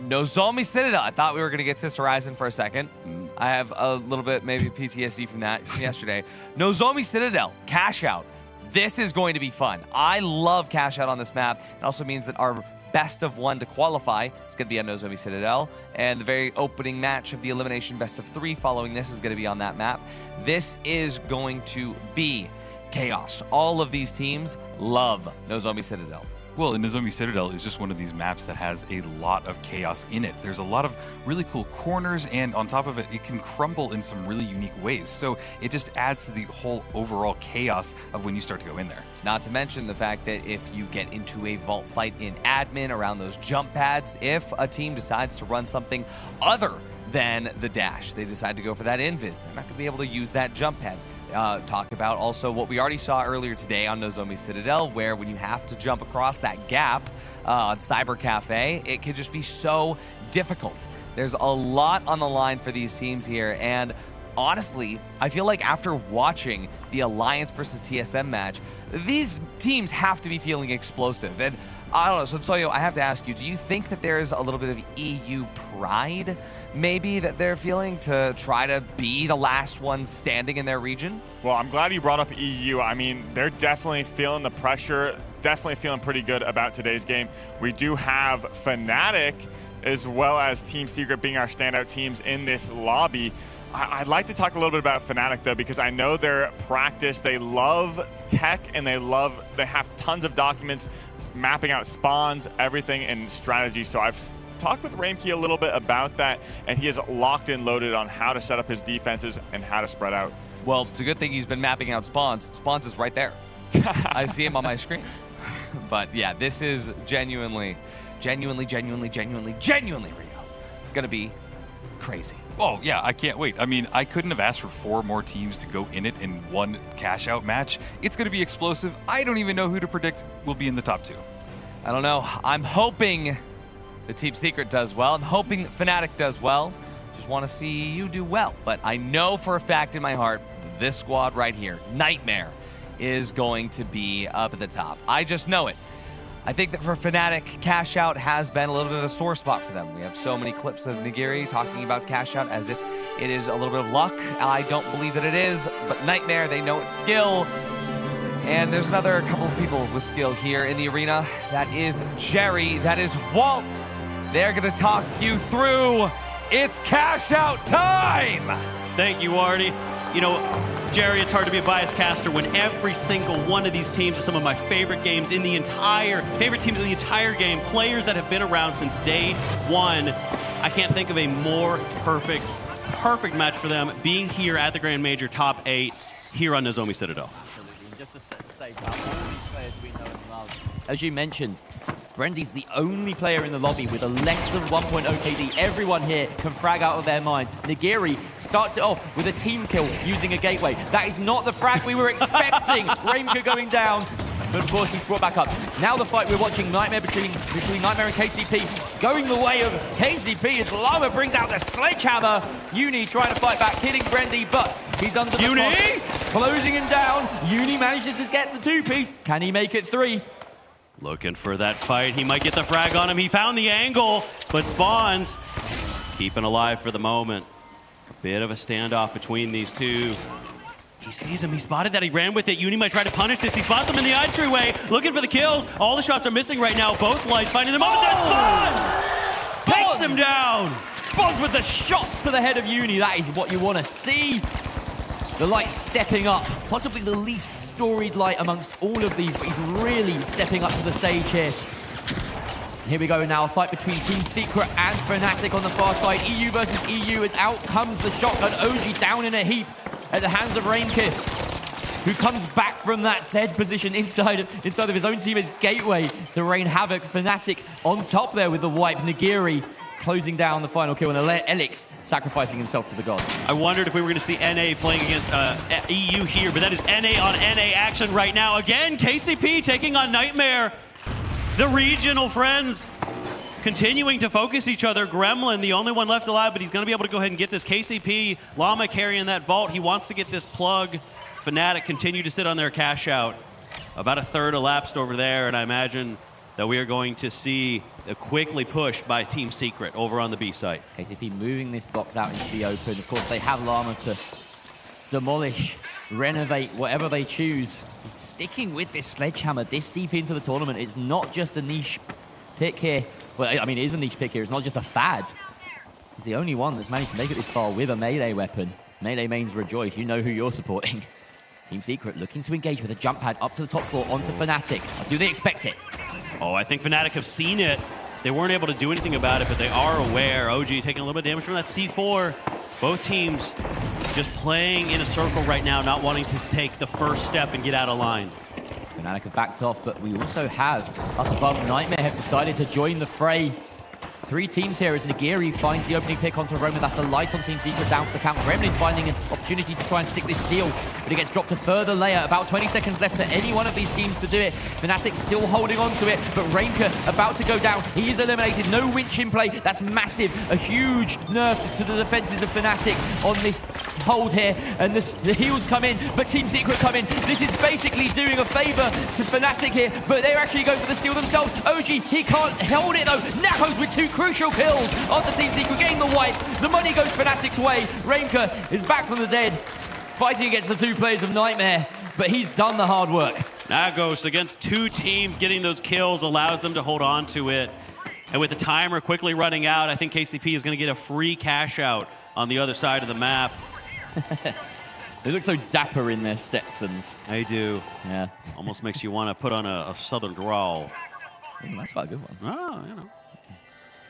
[SPEAKER 1] Nozomi Citadel. I thought we were going to get Sister Horizon for a second. I have a little bit maybe PTSD from that from yesterday. Nozomi Citadel, cash out. This is going to be fun. I love cash out on this map. It also means that our best of one to qualify is going to be on Nozomi Citadel, and the very opening match of the elimination best of 3 following this is going to be on that map. This is going to be chaos. All of these teams love Nozomi Citadel.
[SPEAKER 2] Well, and Nozomi Citadel is just one of these maps that has a lot of chaos in it. There's a lot of really cool corners, and on top of it, it can crumble in some really unique ways. So it just adds to the whole overall chaos of when you start to go in there.
[SPEAKER 1] Not to mention the fact that if you get into a vault fight in admin around those jump pads, if a team decides to run something other than the dash, they decide to go for that invis, they're not going to be able to use that jump pad. talk about also what we already saw earlier today on Nozomi Citadel, where when you have to jump across that gap on Cyber Cafe, it can just be so difficult. There's a lot on the line for these teams here, and honestly, I feel like after watching the Alliance versus TSM match, these teams have to be feeling explosive. And I don't know, so Soyo, I have to ask you, do you think that there's a little bit of EU pride, maybe, that they're feeling to try to be the last one standing in their region?
[SPEAKER 3] Well, I'm glad you brought up EU. I mean, they're definitely feeling the pressure, definitely feeling pretty good about today's game. We do have Fnatic as well as Team Secret being our standout teams in this lobby. I'd like to talk a little bit about Fnatic though, because I know their practice, they love tech and they have tons of documents mapping out spawns, everything, and strategy. So I've talked with Ramkey a little bit about that, and he is locked and loaded on how to set up his defenses and how to spread out.
[SPEAKER 1] Well, it's a good thing he's been mapping out spawns. Spawns is right there. I see him on my screen. But yeah, this is genuinely Rio. Gonna be crazy.
[SPEAKER 2] Oh, yeah, I can't wait. I mean, I couldn't have asked for 4 more teams to go in it in one cash-out match. It's going to be explosive. I don't even know who to predict will be in the top 2.
[SPEAKER 1] I don't know. I'm hoping the Team Secret does well. I'm hoping that Fnatic does well. Just want to see you do well. But I know for a fact in my heart, this squad right here, Nightmare, is going to be up at the top. I just know it. I think that for Fnatic, Cash Out has been a little bit of a sore spot for them. We have so many clips of Nigiri talking about Cash Out as if it is a little bit of luck. I don't believe that it is, but Nightmare, they know it's skill. And there's another couple of people with skill here in the arena. That is Jerry, that is Waltz. They're gonna talk you through. It's Cash Out time!
[SPEAKER 5] Thank you, Artie. You know, Jerry, it's hard to be a biased caster when every single one of these teams is some of my favorite teams in the entire game, players that have been around since day one. I can't think of a more perfect match for them being here at the Grand Major top 8 here on Nozomi Citadel.
[SPEAKER 4] Just to set the stage up, all these players we know and love. As you mentioned, Brendy's the only player in the lobby with a less than 1.0 KD. Everyone here can frag out of their mind. Nigiri starts it off with a team kill using a gateway. That is not the frag we were expecting. Raimka going down, but of course he's brought back up. Now the fight we're watching, Nightmare between Nightmare and KCP, going the way of KCP as Llama brings out the sledgehammer. Uni trying to fight back, hitting Brendy, but he's under the
[SPEAKER 5] Uni
[SPEAKER 4] closing him down. Uni manages to get the 2-piece. Can he make it 3?
[SPEAKER 5] Looking for that fight. He might get the frag on him. He found the angle, but Spawns keeping alive for the moment. A bit of a standoff between these two. He sees him. He spotted that. He ran with it. Uni might try to punish this. He spots him in the entryway, looking for the kills. All the shots are missing right now. Both lights finding the moment. That's Spawns! Takes him down.
[SPEAKER 4] Spawns with the shots to the head of Uni. That is what you want to see. The light stepping up, possibly the least storied light amongst all of these, but he's really stepping up to the stage here. Here we go now, a fight between Team Secret and Fnatic on the far side. EU versus EU, as out comes the shotgun. OG down in a heap at the hands of Raimka, who comes back from that dead position inside of his own team as Gateway to rain havoc. Fnatic on top there with the wipe. Nigiri closing down the final kill, and Elix sacrificing himself to the gods.
[SPEAKER 5] I wondered if we were going to see NA playing against EU here, but that is NA on NA action right now. Again, KCP taking on Nightmare. The regional friends continuing to focus each other. Gremlin, the only one left alive, but he's going to be able to go ahead and get this. KCP, Llama carrying that vault. He wants to get this plug. Fnatic continue to sit on their cash out. About a third elapsed over there, and I imagine that we are going to see a quickly push by Team Secret over on the B site.
[SPEAKER 4] KCP moving this box out into the open. Of course, they have Llama to demolish, renovate, whatever they choose. Sticking with this sledgehammer this deep into the tournament, it's not just a niche pick here. Well, I mean, it is a niche pick here. It's not just a fad. He's the only one that's managed to make it this far with a melee weapon. Melee mains rejoice. You know who you're supporting. Team Secret looking to engage with a jump pad up to the top floor onto Fnatic. Do they expect it?
[SPEAKER 5] Oh, I think Fnatic have seen it. They weren't able to do anything about it, but they are aware. OG taking a little bit of damage from that C4. Both teams just playing in a circle right now, not wanting to take the first step and get out of line.
[SPEAKER 4] Fnatic have backed off, but we also have, up above, Nightmare have decided to join the fray. Three teams here as Nigiri finds the opening pick onto Roman. That's the light on Team Secret down for the count. Gremlin finding an opportunity to try and stick this steal, but it gets dropped a further layer. About 20 seconds left for any one of these teams to do it. Fnatic still holding on to it, but Rainker about to go down. He is eliminated. No winch in play. That's massive. A huge nerf to the defenses of Fnatic on this hold here. And the heals come in, but Team Secret come in. This is basically doing a favor to Fnatic here, but they're actually going for the steal themselves. OG, he can't hold it though. Nakos with 2 crucial kills after Team Secret getting the wipe. The money goes Fnatic's way. Rainker is back from the dead, fighting against the 2 players of Nightmare, but he's done the hard work.
[SPEAKER 5] Nagos against 2 teams getting those kills allows them to hold on to it. And with the timer quickly running out, I think KCP is going to get a free cash out on the other side of the map.
[SPEAKER 4] They look so dapper in their Stetsons.
[SPEAKER 5] They do.
[SPEAKER 4] Yeah.
[SPEAKER 5] Almost makes you want to put on a southern drawl.
[SPEAKER 4] That's quite a good one.
[SPEAKER 5] Oh,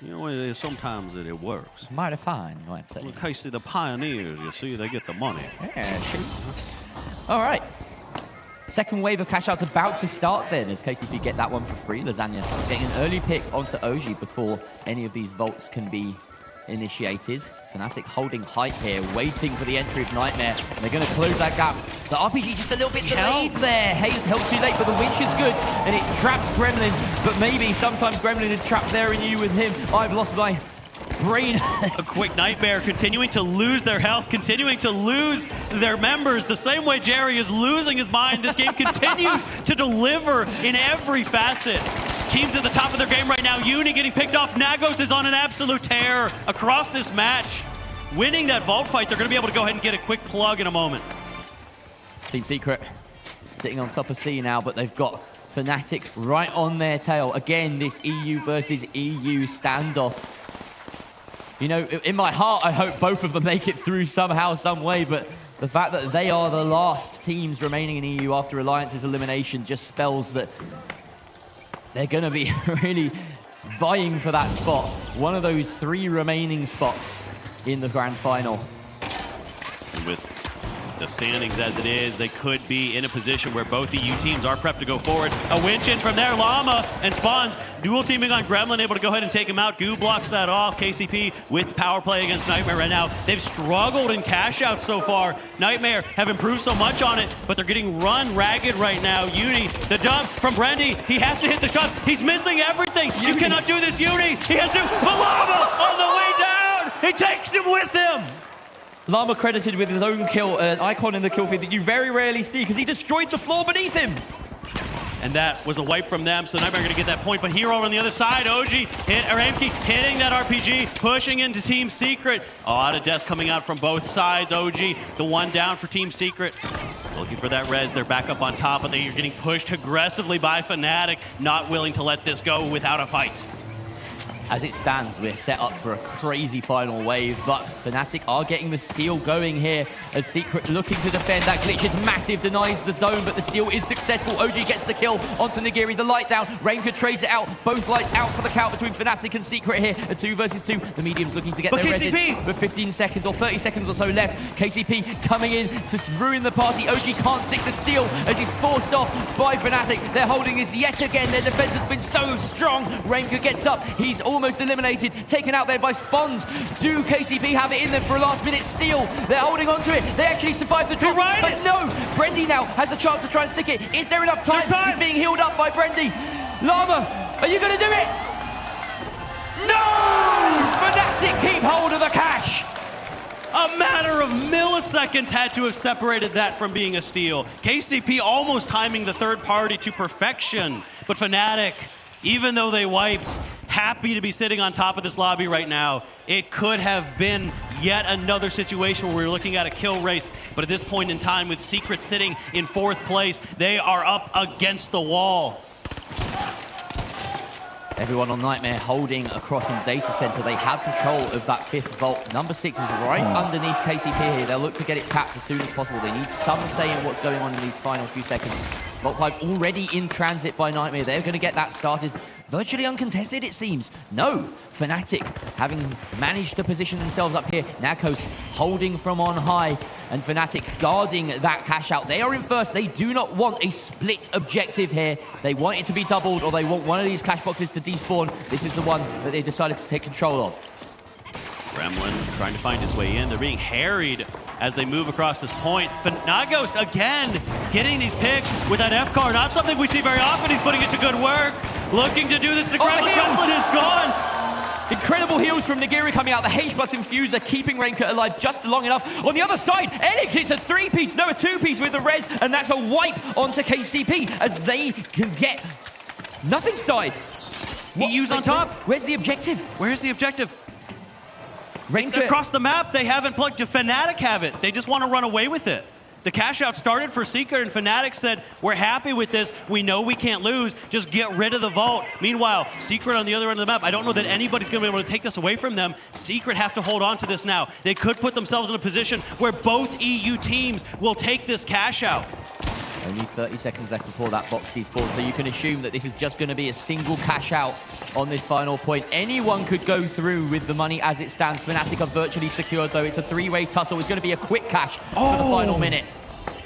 [SPEAKER 5] you know, sometimes it works.
[SPEAKER 4] Mighty fine, you might say.
[SPEAKER 5] In case of the pioneers, you see, they get the money.
[SPEAKER 4] Yeah, true. All right. Second wave of cash outs about to start then as KCP get that one for free. Lasagna getting an early pick onto OG before any of these vaults can be initiated. Fnatic holding height here, waiting for the entry of Nightmare. They're going to close that gap. The RPG just a little bit delayed there. Help too late, but the winch is good, and it traps Gremlin. But maybe sometimes Gremlin is trapped there and you with him. I've lost my brain.
[SPEAKER 5] A quick Nightmare continuing to lose their health, continuing to lose their members. The same way Jerry is losing his mind, this game continues to deliver in every facet. Teams at the top of their game right now. Uni getting picked off. Nagos is on an absolute tear across this match. Winning that vault fight, they're going to be able to go ahead and get a quick plug in a moment.
[SPEAKER 4] Team Secret sitting on top of C now, but they've got Fnatic right on their tail. Again, this EU versus EU standoff. You know, in my heart, I hope both of them make it through somehow, some way, but the fact that they are the last teams remaining in EU after Alliance's elimination just spells that they're going to be really vying for that spot. One of those 3 remaining spots in the grand final.
[SPEAKER 5] And with the standings as it is, they could be in a position where both EU teams are prepped to go forward. A winch in from there, Llama and Spawns dual teaming on Gremlin, able to go ahead and take him out. Goo blocks that off. KCP with power play against Nightmare right now. They've struggled in cash out so far. Nightmare have improved so much on it, but they're getting run ragged right now. Uni, the dump from Brendy. He has to hit the shots. He's missing everything. Uni. You cannot do this, Uni. He has to, but Llama on the way down. He takes him with him.
[SPEAKER 4] Llama credited with his own kill, an icon in the kill feed that you very rarely see because he destroyed the floor beneath him.
[SPEAKER 5] And that was a wipe from them, so Nightmare gonna get that point. But Hero on the other side, OG Aramki hitting that RPG, pushing into Team Secret. A lot of deaths coming out from both sides. OG, the one down for Team Secret. Looking for that res, they're back up on top, but they're getting pushed aggressively by Fnatic, not willing to let this go without a fight.
[SPEAKER 4] As it stands, we're set up for a crazy final wave, but Fnatic are getting the steal going here as Secret looking to defend. That glitch is massive, denies the zone, but the steal is successful. OG gets the kill onto Nigiri, the light down. Rainker trades it out, both lights out for the count between Fnatic and Secret here. A 2 versus 2. The medium's looking to get their reses with 15 seconds or 30 seconds or so left. KCP coming in to ruin the party. OG can't stick the steal as he's forced off by Fnatic. They're holding this yet again. Their defense has been so strong. Rainker gets up. He's almost eliminated, taken out there by Spawns. Do KCP have it in there for a last minute steal? They're holding on to it. They actually survived the drop, but no! Brendy now has a chance to try and stick it. Is there enough time? He's being healed up by Brendy. Llama, are you gonna do it? No! Fnatic keep hold of the cash.
[SPEAKER 5] A matter of milliseconds had to have separated that from being a steal. KCP almost timing the third party to perfection, but Fnatic, even though they wiped, happy to be sitting on top of this lobby right now. It could have been yet another situation where we're looking at a kill race, but at this point in time, with Secret sitting in 4th place, they are up against the wall.
[SPEAKER 4] Everyone on Nightmare holding across in Data Center. They have control of that 5th vault. Number 6 is right underneath KCP here. They'll look to get it tapped as soon as possible. They need some say in what's going on in these final few seconds. Vault 5 already in transit by Nightmare. They're going to get that started. Virtually uncontested, it seems. No, Fnatic having managed to position themselves up here. Nakos holding from on high, and Fnatic guarding that cash out. They are in first. They do not want a split objective here. They want it to be doubled, or they want one of these cash boxes to despawn. This is the one that they decided to take control of.
[SPEAKER 5] Gremlin trying to find his way in. They're being harried as they move across this point. Nagos again getting these picks with that F-car. Not something we see very often. He's putting it to good work. Looking to do this to Gremlin. Gremlin is gone.
[SPEAKER 4] Incredible heals from Nagiri coming out. The H+ Infuser keeping Raincoat alive just long enough. On the other side, Enix, it's a 3-piece, no, a 2-piece with the res, and that's a wipe onto KCP as they can get nothing started.
[SPEAKER 5] EU's on top.
[SPEAKER 4] Where's the objective?
[SPEAKER 5] Where's the objective?
[SPEAKER 4] Raincoat.
[SPEAKER 5] It's across the map. They haven't plugged to Fnatic have it. They just want to run away with it. The cash out started for Seeker, and Fnatic said, we're happy with this. We know we can't lose. Just get rid of the vault. Meanwhile, Secret on the other end of the map, I don't know that anybody's going to be able to take this away from them. Secret have to hold on to this now. They could put themselves in a position where both EU teams will take this cash out.
[SPEAKER 4] Only 30 seconds left before that box despawn, so you can assume that this is just going to be a single cash out on this final point. Anyone could go through with the money as it stands. Fnatic are virtually secured, though. It's a 3-way tussle. It's going to be a quick cash for the final minute.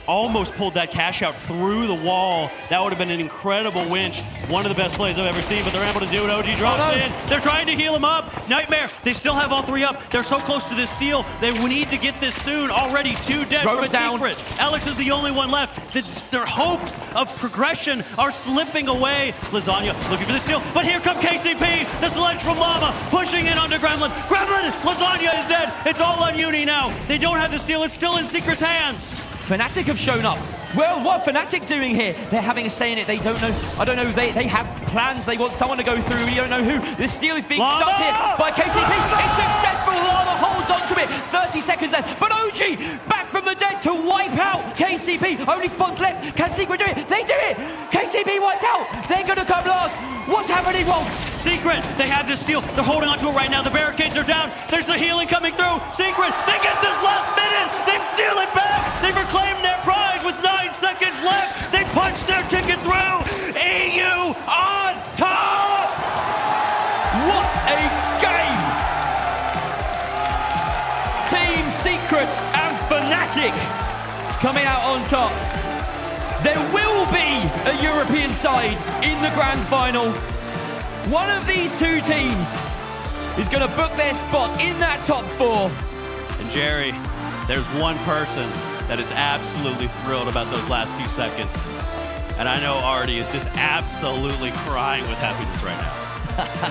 [SPEAKER 5] Almost pulled that cash out through the wall. That would have been an incredible winch. One of the best plays I've ever seen, but they're able to do it. OG drops in. They're trying to heal him up. Nightmare, they still have all three up. They're so close to this steal. They need to get this soon. Already 2 dead from Secret. Alex is the only one left. Their hopes of progression are slipping away. Lasagna looking for the steal, but here come KCP. The sledge from Llama pushing in onto Gremlin. Gremlin, Lasagna is dead. It's all on Uni now. They don't have the steal. It's still in Secret's hands.
[SPEAKER 4] Fnatic have shown up. Well, what are Fnatic doing here? They're having a say in it. They don't know. I don't know. They have plans. They want someone to go through. We don't know who. This steal is being stuck here by KCP. It's successful. Llama holds onto it. 30 seconds left. But OG back from the dead to wipe out KCP. Only spawns left. Can Secret do it? They do it. KCP wiped out. They're going to come last. What's happening, Waltz?
[SPEAKER 5] Secret, they have this steal. They're holding onto it right now. The barricades are down. There's the healing coming through. Secret, they get this last minute. They steal it back. They've reclaimed their prize with 9 seconds left. They punch their ticket through. EU on top.
[SPEAKER 4] What a game. Team Secret and Fnatic coming out on top. There will be a European side in the grand final. One of these two teams is going to book their spot in that top 4.
[SPEAKER 5] And Jerry, there's one person that is absolutely thrilled about those last few seconds. And I know Artie is just absolutely crying with happiness right now.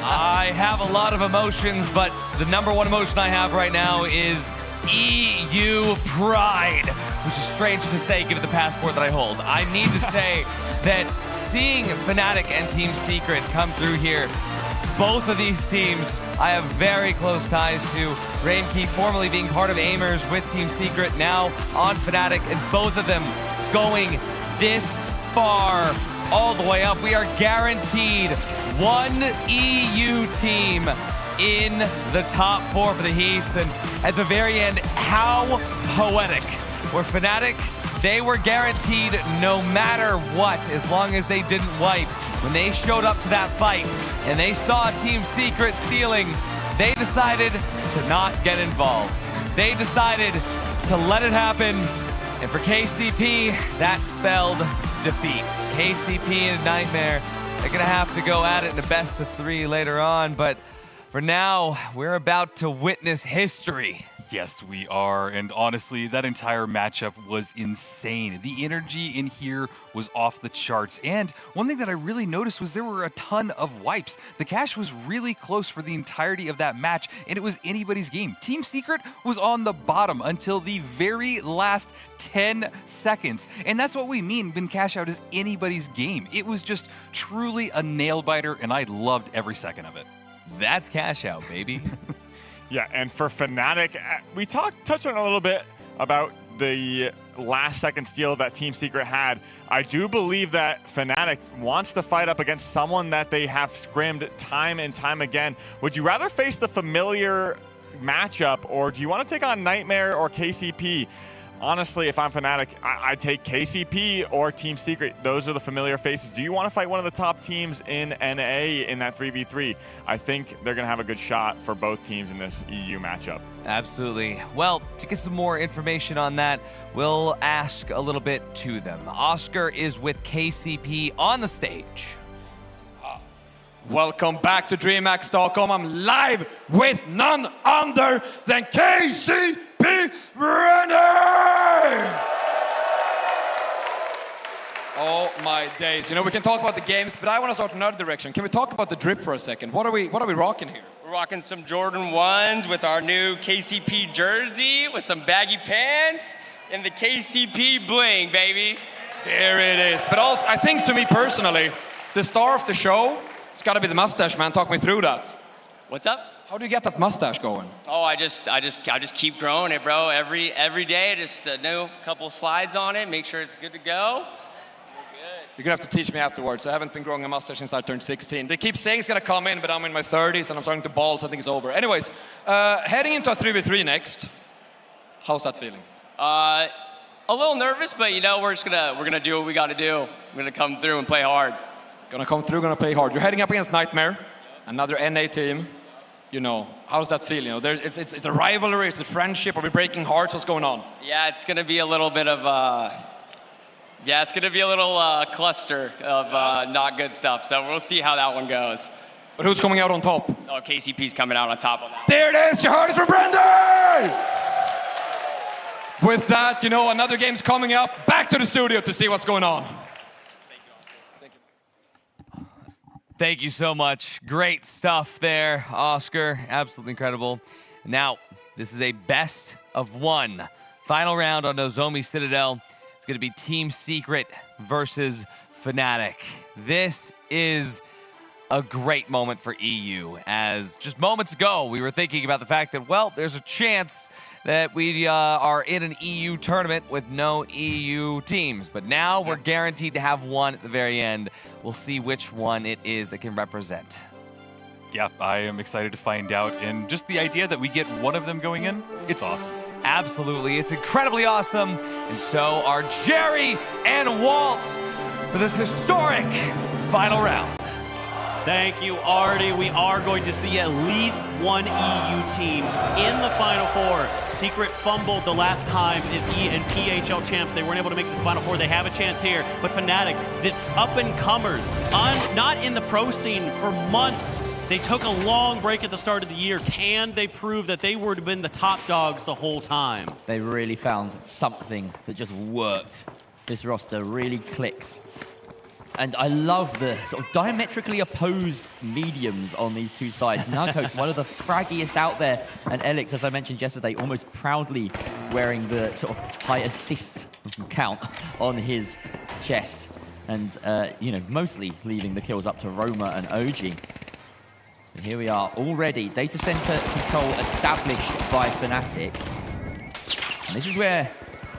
[SPEAKER 1] I have a lot of emotions, but the number one emotion I have right now is EU pride, which is strange to say given the passport that I hold. I need to say that seeing Fnatic and Team Secret come through here, both of these teams I have very close ties to. Rainkey formerly being part of Aimers with Team Secret, now on Fnatic, and both of them going this far all the way up. We are guaranteed one EU team in the top 4 for the Heats, and at the very end, how poetic. Where Fnatic, they were guaranteed no matter what, as long as they didn't wipe. When they showed up to that fight and they saw Team Secret stealing, they decided to not get involved. They decided to let it happen, and for KCP, that spelled defeat. KCP and Nightmare, they're gonna have to go at it in a best of 3 later on, but for now, we're about to witness history.
[SPEAKER 2] Yes, we are. And honestly, that entire matchup was insane. The energy in here was off the charts. And one thing that I really noticed was there were a ton of wipes. The cash was really close for the entirety of that match, and it was anybody's game. Team Secret was on the bottom until the very last 10 seconds. And that's what we mean when cash out is anybody's game. It was just truly a nail biter, and I loved every second of it.
[SPEAKER 1] That's cash out, baby.
[SPEAKER 3] Yeah, and for Fnatic, we touched on a little bit about the last second steal that Team Secret had. I do believe that Fnatic wants to fight up against someone that they have scrimmed time and time again. Would you rather face the familiar matchup, or do you want to take on Nightmare or KCP? honestly, if I'm Fnatic, I'd take KCP or Team Secret. Those are the familiar faces. Do you want to fight one of the top teams in NA in that 3v3? I think they're going to have a good shot for both teams in this EU matchup.
[SPEAKER 1] Absolutely. Well, to get some more information on that, we'll ask a little bit to them. Oscar is with KCP on the stage.
[SPEAKER 8] Welcome back to DreamHack Stockholm. I'm live with none other than KCP Renner! Oh my days. You know, we can talk about the games, but I want to start in another direction. Can we talk about the drip for a second? What are we rocking here?
[SPEAKER 12] We're rocking some Jordan 1s with our new KCP jersey, with some baggy pants, and the KCP bling, baby.
[SPEAKER 8] There it is. But also, I think to me personally, the star of the show, it's got to be the mustache, man. Talk me through that.
[SPEAKER 12] What's up?
[SPEAKER 8] How do you get that mustache going?
[SPEAKER 12] Oh, I just keep growing it, bro. Every day, just a new couple slides on it, make sure it's good to go.
[SPEAKER 8] You're gonna have to teach me afterwards. I haven't been growing a mustache since I turned 16. They keep saying it's gonna come in, but I'm in my 30s and I'm starting to bald, so I think it's over. Anyways, heading into a 3v3 next. How's that feeling?
[SPEAKER 12] A little nervous, but you know, we're gonna do what we gotta do. We're gonna come through and play hard.
[SPEAKER 8] Gonna come through, gonna play hard. You're heading up against Nightmare, another NA team. You know, how's that feel? You know, it's a rivalry, it's a friendship. Are we breaking hearts? What's going on?
[SPEAKER 12] Yeah, it's gonna be a little bit of it's gonna be a little cluster of not good stuff. So we'll see how that one goes.
[SPEAKER 8] But who's coming out on top?
[SPEAKER 12] Oh, KCP's coming out on top on that.
[SPEAKER 8] There it is. You heard it from Brendan. With that, you know, another game's coming up. Back to the studio to see what's going on.
[SPEAKER 1] Thank you so much. Great stuff there, Oscar. Absolutely incredible. Now, this is a best of one. Final round on Nozomi Citadel. It's going to be Team Secret versus Fnatic. This is a great moment for EU, as just moments ago, we were thinking about the fact that, well, there's a chance that we are in an EU tournament with no EU teams. But now we're guaranteed to have one at the very end. We'll see which one it is that can represent.
[SPEAKER 2] Yeah, I am excited to find out. And just the idea that we get one of them going in, it's awesome.
[SPEAKER 1] Absolutely. It's incredibly awesome. And so are Jerry and Walt for this historic final round.
[SPEAKER 5] Thank you, Artie. We are going to see at least one EU team in the Final Four. Secret fumbled the last time in PHL Champs. They weren't able to make the Final Four. They have a chance here. But Fnatic, the up-and-comers, not in the pro scene for months. They took a long break at the start of the year. Can they prove that they would have been the top dogs the whole time?
[SPEAKER 4] They really found something that just worked. This roster really clicks. And I love the sort of diametrically opposed mediums on these two sides. Narcos, one of the fraggiest out there, and Elix, as I mentioned yesterday, almost proudly wearing the sort of high assist count on his chest. And, you know, mostly leaving the kills up to Roma and OG. And here we are already. Data center control established by Fnatic. And this is where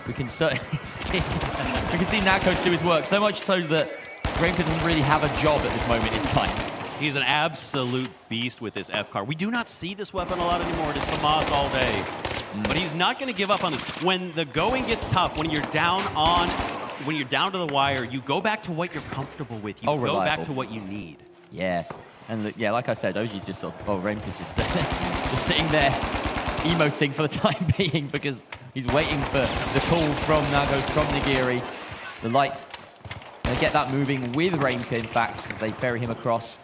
[SPEAKER 4] we can certainly see, Narcos do his work. So much so that Renka doesn't really have a job at this moment in time.
[SPEAKER 5] He's an absolute beast with this F-car. We do not see this weapon a lot anymore. It is FAMAS all day. But he's not going to give up on this. When the going gets tough, when you're down to the wire, you go back to what you're comfortable with. You go back to what you need.
[SPEAKER 4] Yeah. And yeah, like I said, OG's just sort of, Renka's just, just sitting there emoting for the time being because he's waiting for the call from Narcos, from Nigiri. The light. They get that moving with Renka, in fact, as they ferry him across.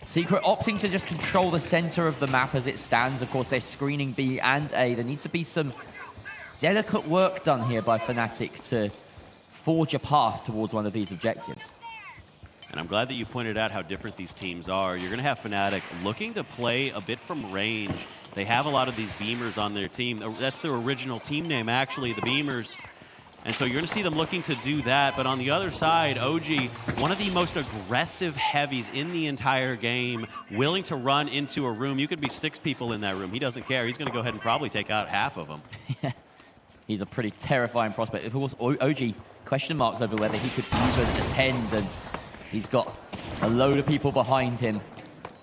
[SPEAKER 4] Secret opting to just control the center of the map as it stands. Of course, they're screening B and A. There needs to be some delicate work done here by Fnatic to forge a path towards one of these objectives.
[SPEAKER 5] And I'm glad that you pointed out how different these teams are. You're going to have Fnatic looking to play a bit from range. They have a lot of these Beamers on their team. That's their original team name, actually, the Beamers. And so you're going to see them looking to do that. But on the other side, OG, one of the most aggressive heavies in the entire game, willing to run into a room. You could be 6 people in that room. He doesn't care. He's going to go ahead and probably take out half of them.
[SPEAKER 4] He's a pretty terrifying prospect. Of course, OG question marks over whether he could even attend, and he's got a load of people behind him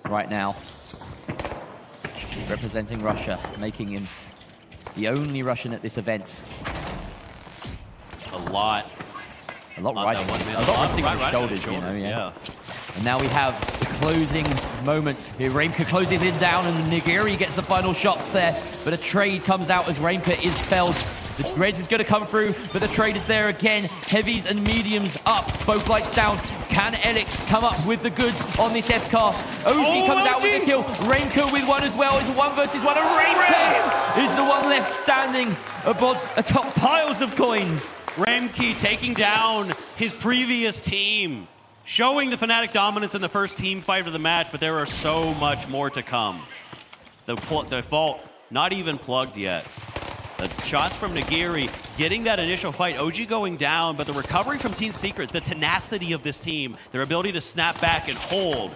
[SPEAKER 4] right now. Representing Russia, making him the only Russian at this event.
[SPEAKER 5] lot.
[SPEAKER 4] A lot
[SPEAKER 5] On
[SPEAKER 4] riding,
[SPEAKER 5] that one
[SPEAKER 4] a
[SPEAKER 5] man.
[SPEAKER 4] lot resting on
[SPEAKER 5] Riding
[SPEAKER 4] shoulders, you know,
[SPEAKER 5] shoulders,
[SPEAKER 4] yeah. And now we have the closing moments here. Reimka closes it down and Nigiri gets the final shots there. But a trade comes out as Reimka is felled. The res is going to come through, but the trade is there again. Heavies and mediums up, both lights down. Can Elix come up with the goods on this FCAR? OG comes out with the kill. Reimka with one as well. It's 1 versus 1. And Reimka is the one left standing atop piles of coins.
[SPEAKER 5] Reimka taking down his previous team, showing the Fnatic dominance in the first team fight of the match, but there are so much more to come. The vault not even plugged yet. The shots from Nigiri, getting that initial fight, OG going down, but the recovery from Team Secret, the tenacity of this team, their ability to snap back and hold.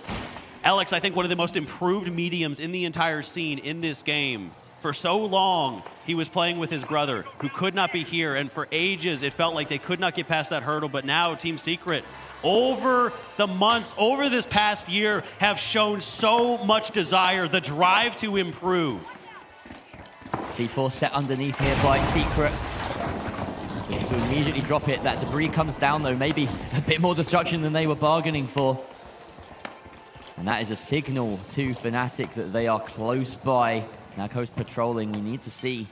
[SPEAKER 5] Alex, I think one of the most improved mediums in the entire scene in this game. For so long, he was playing with his brother, who could not be here, and for ages, it felt like they could not get past that hurdle, but now Team Secret, over the months, over this past year, have shown so much desire, the drive to improve.
[SPEAKER 4] C4 set underneath here by Secret. Looking to immediately drop it. That debris comes down, though. Maybe a bit more destruction than they were bargaining for. And that is a signal to Fnatic that they are close by. Now Coast patrolling. We need to see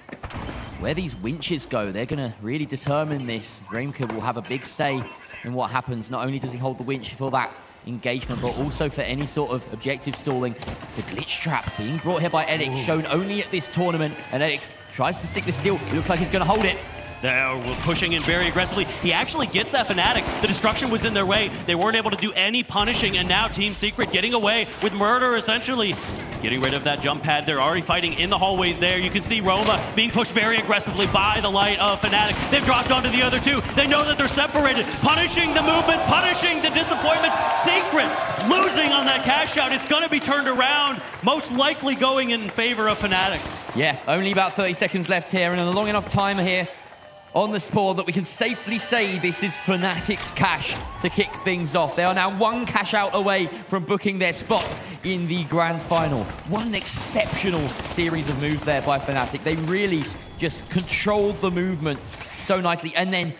[SPEAKER 4] where these winches go. They're going to really determine this. Reimka will have a big say in what happens. Not only does he hold the winch for that engagement, but also for any sort of objective stalling. The glitch trap being brought here by Elix, shown only at this tournament, and Elix tries to stick the steal. It looks like he's going to hold it.
[SPEAKER 5] They're pushing in very aggressively. He actually gets that Fnatic. The destruction was in their way. They weren't able to do any punishing, and now Team Secret getting away with murder, essentially. Getting rid of that jump pad. They're already fighting in the hallways there. You can see Roma being pushed very aggressively by the light of Fnatic. They've dropped onto the other two. They know that they're separated. Punishing the movement, punishing the disappointment. Secret losing on that cash out. It's going to be turned around, most likely going in favor of Fnatic.
[SPEAKER 4] Yeah, only about 30 seconds left here, and a long enough time here on the spoil that we can safely say this is Fnatic's cash to kick things off. They are now one cash out away from booking their spot in the grand final. One exceptional series of moves there by Fnatic. They really just controlled the movement so nicely. And then,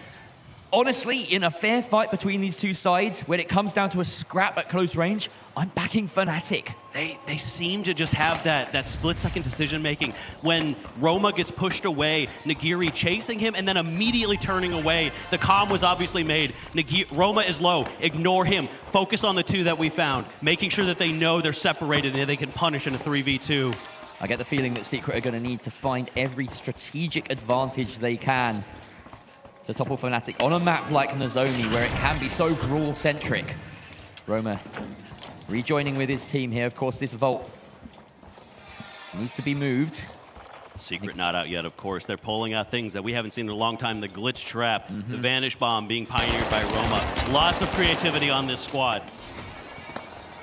[SPEAKER 4] honestly, in a fair fight between these two sides, when it comes down to a scrap at close range, I'm backing Fnatic.
[SPEAKER 5] They seem to just have that split-second decision-making. When Roma gets pushed away, Nigiri chasing him and then immediately turning away. The comm was obviously made. Roma is low. Ignore him. Focus on the two that we found, making sure that they know they're separated and they can punish in a 3v2.
[SPEAKER 4] I get the feeling that Secret are going to need to find every strategic advantage they can to topple Fnatic on a map like Nozomi, where it can be so brawl-centric. Roma rejoining with his team here. Of course, this vault needs to be moved.
[SPEAKER 5] Secret not out yet, of course. They're pulling out things that we haven't seen in a long time. The glitch trap, the vanish bomb being pioneered by Roma. Lots of creativity on this squad.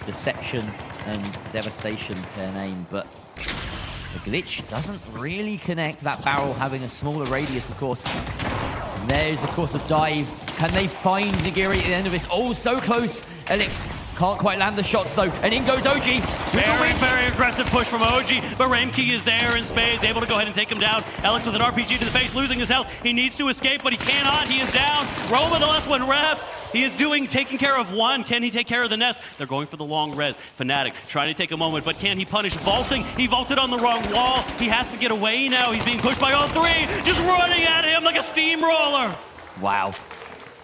[SPEAKER 4] Deception and devastation, their name, but the glitch doesn't really connect. That barrel having a smaller radius, of course. And there's, of course, a dive. Can they find Nigiri at the end of this? Oh, so close. Elix can't quite land the shots, though. And in goes OG.
[SPEAKER 5] Very aggressive push from OG, but Reimka is there in spades, able to go ahead and take him down. Alex with an RPG to the face, losing his health. He needs to escape, but he cannot. He is down. Roma, the last one left. He is taking care of one. Can he take care of the nest? They're going for the long res. Fnatic trying to take a moment, but can he punish vaulting? He vaulted on the wrong wall. He has to get away now. He's being pushed by all three, just running at him like a steamroller.
[SPEAKER 4] Wow.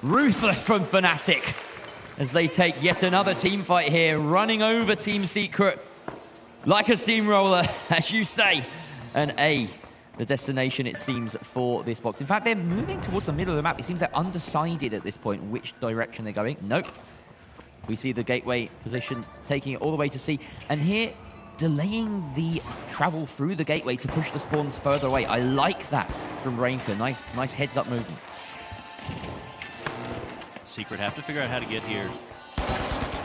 [SPEAKER 4] Ruthless from Fnatic as they take yet another team fight here, running over Team Secret like a steamroller, as you say. And the destination, it seems, for this box. In fact, they're moving towards the middle of the map. It seems they're undecided at this point which direction they're going. Nope. We see the gateway positioned, taking it all the way to C. And here, delaying the travel through the gateway to push the spawns further away. I like that from Reimka. Nice heads-up movement.
[SPEAKER 5] Secret have to figure out how to get here.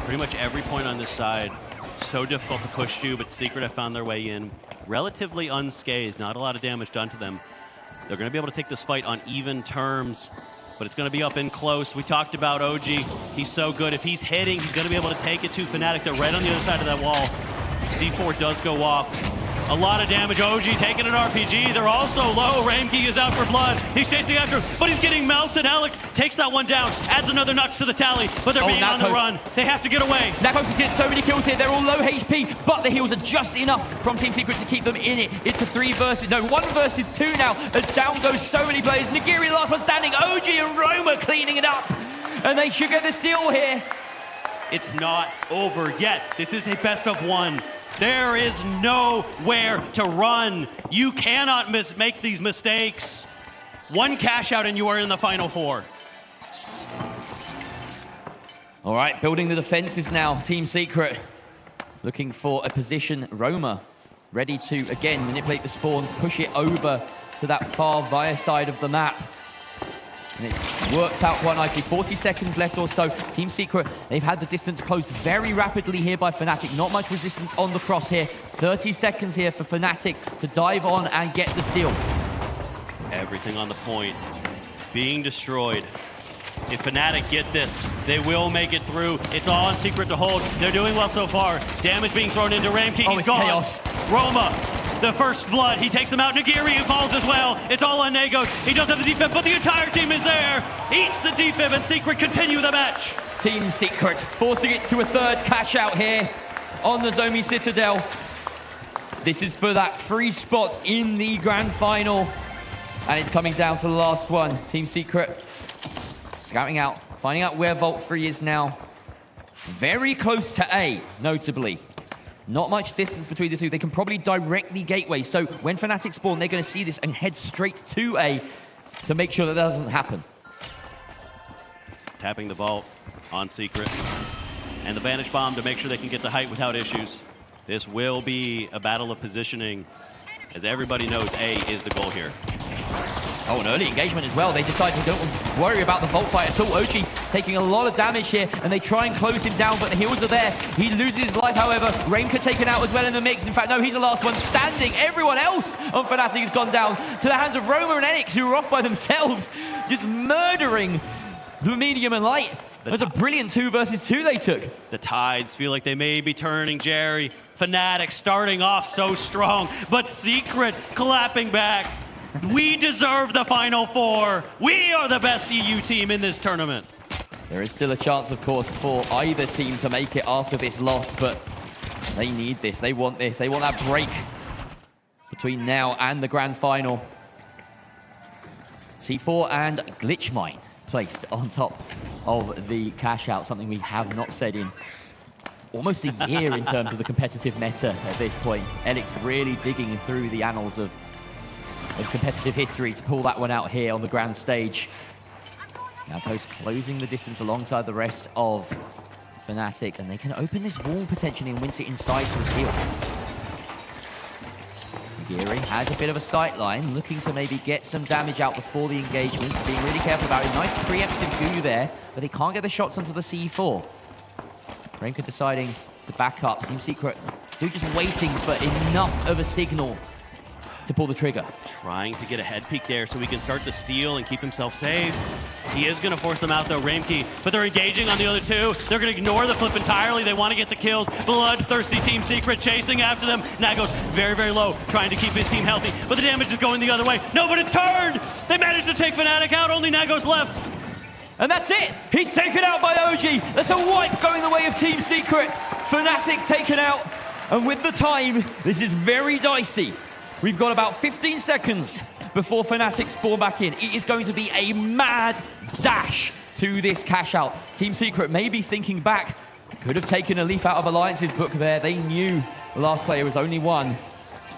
[SPEAKER 5] Pretty much every point on this side, so difficult to push to, but Secret have found their way in relatively unscathed. Not a lot of damage done to them. They're going to be able to take this fight on even terms, but it's going to be up in close. We talked about OG. He's so good. If he's hitting, he's going to be able to take it to Fnatic. They're right on the other side of that wall. C4 does go off. A lot of damage. OG taking an RPG. They're also low. Ramkey is out for blood. He's chasing after him, but he's getting melted. Alex takes that one down, adds another Nux to the tally, but they're being on the run. They have to get away.
[SPEAKER 4] Nakos gets so many kills here. They're all low HP, but the heals are just enough from Team Secret to keep them in it. It's a 1 versus 2 now, as down goes so many players. Nagiri last one standing. OG and Roma cleaning it up, and they should get the steal here.
[SPEAKER 5] It's not over yet. This is a best of 1. There is nowhere to run. You cannot make these mistakes. 1 cash out and you are in the Final 4.
[SPEAKER 4] All right, building the defenses now. Team Secret looking for a position. Roma ready to, again, manipulate the spawns, push it over to that far via side of the map. And it's worked out quite nicely. 40 seconds left or so. Team Secret, they've had the distance closed very rapidly here by Fnatic. Not much resistance on the cross here. 30 seconds here for Fnatic to dive on and get the steal.
[SPEAKER 5] Everything on the point being destroyed. If Fnatic get this, they will make it through. It's all on Secret to hold. They're doing well so far. Damage being thrown into Ramkey.
[SPEAKER 4] Oh, it's
[SPEAKER 5] gone.
[SPEAKER 4] chaos.
[SPEAKER 5] Roma, the first blood. He takes them out. Nagiri falls as well. It's all on Nagos. He does have the defib, but the entire team is there. Eats the defib, and Secret continue the match.
[SPEAKER 4] Team Secret forcing it to a 3rd cash out here on the Zomi Citadel. This is for that free spot in the grand final. And it's coming down to the last one. Team Secret scouting out, finding out where Vault 3 is now. Very close to A, notably. Not much distance between the two. They can probably directly gateway. So when Fnatic spawn, they're going to see this and head straight to A to make sure that doesn't happen.
[SPEAKER 5] Tapping the Vault on Secret. And the Vanish Bomb to make sure they can get to height without issues. This will be a battle of positioning. As everybody knows, A is the goal here.
[SPEAKER 4] Oh, an early engagement as well. They decide they don't worry about the Vault fight at all. OG taking a lot of damage here, and they try and close him down, but the heals are there. He loses his life, however. Rainker taken out as well in the mix. In fact, no, he's the last one standing. Everyone else on Fnatic has gone down to the hands of Roma and Enix, who are off by themselves, just murdering the medium and light. That was a brilliant 2 versus 2 they took.
[SPEAKER 5] The tides feel like they may be turning, Jerry. Fnatic starting off so strong, but Secret clapping back. We deserve the Final 4. We are the best EU team in this tournament.
[SPEAKER 4] There is still a chance, of course, for either team to make it after this loss, but they need this. They want this. They want that break between now and the grand final. C4 and Glitch Mine placed on top of the cash out, something we have not said in almost a year in terms of the competitive meta at this point. Elix really digging through the annals of competitive history to pull that one out here on the grand stage. Now Post closing the distance alongside the rest of Fnatic, and they can open this wall potentially and wince it inside for the steal. Nagiri has a bit of a sight line, looking to maybe get some damage out before the engagement, being really careful about it. Nice preemptive goo there, but they can't get the shots onto the C4. Rainker deciding to back up. Team Secret still just waiting for enough of a signal to pull the trigger.
[SPEAKER 5] Trying to get a head peek there so he can start the steal and keep himself safe. He is going to force them out though, Ramkey, but they're engaging on the other two. They're going to ignore the flip entirely. They want to get the kills. Bloodthirsty Team Secret chasing after them. Nagos very, very low, trying to keep his team healthy, but the damage is going the other way. No, but it's turned! They managed to take Fnatic out, only Nagos left.
[SPEAKER 4] And that's it! He's taken out by OG! That's a wipe going the way of Team Secret. Fnatic taken out, and with the time, this is very dicey. We've got about 15 seconds before Fnatic spawn back in. It is going to be a mad dash to this cash out. Team Secret may be thinking back. Could have taken a leaf out of Alliance's book there. They knew the last player was only one.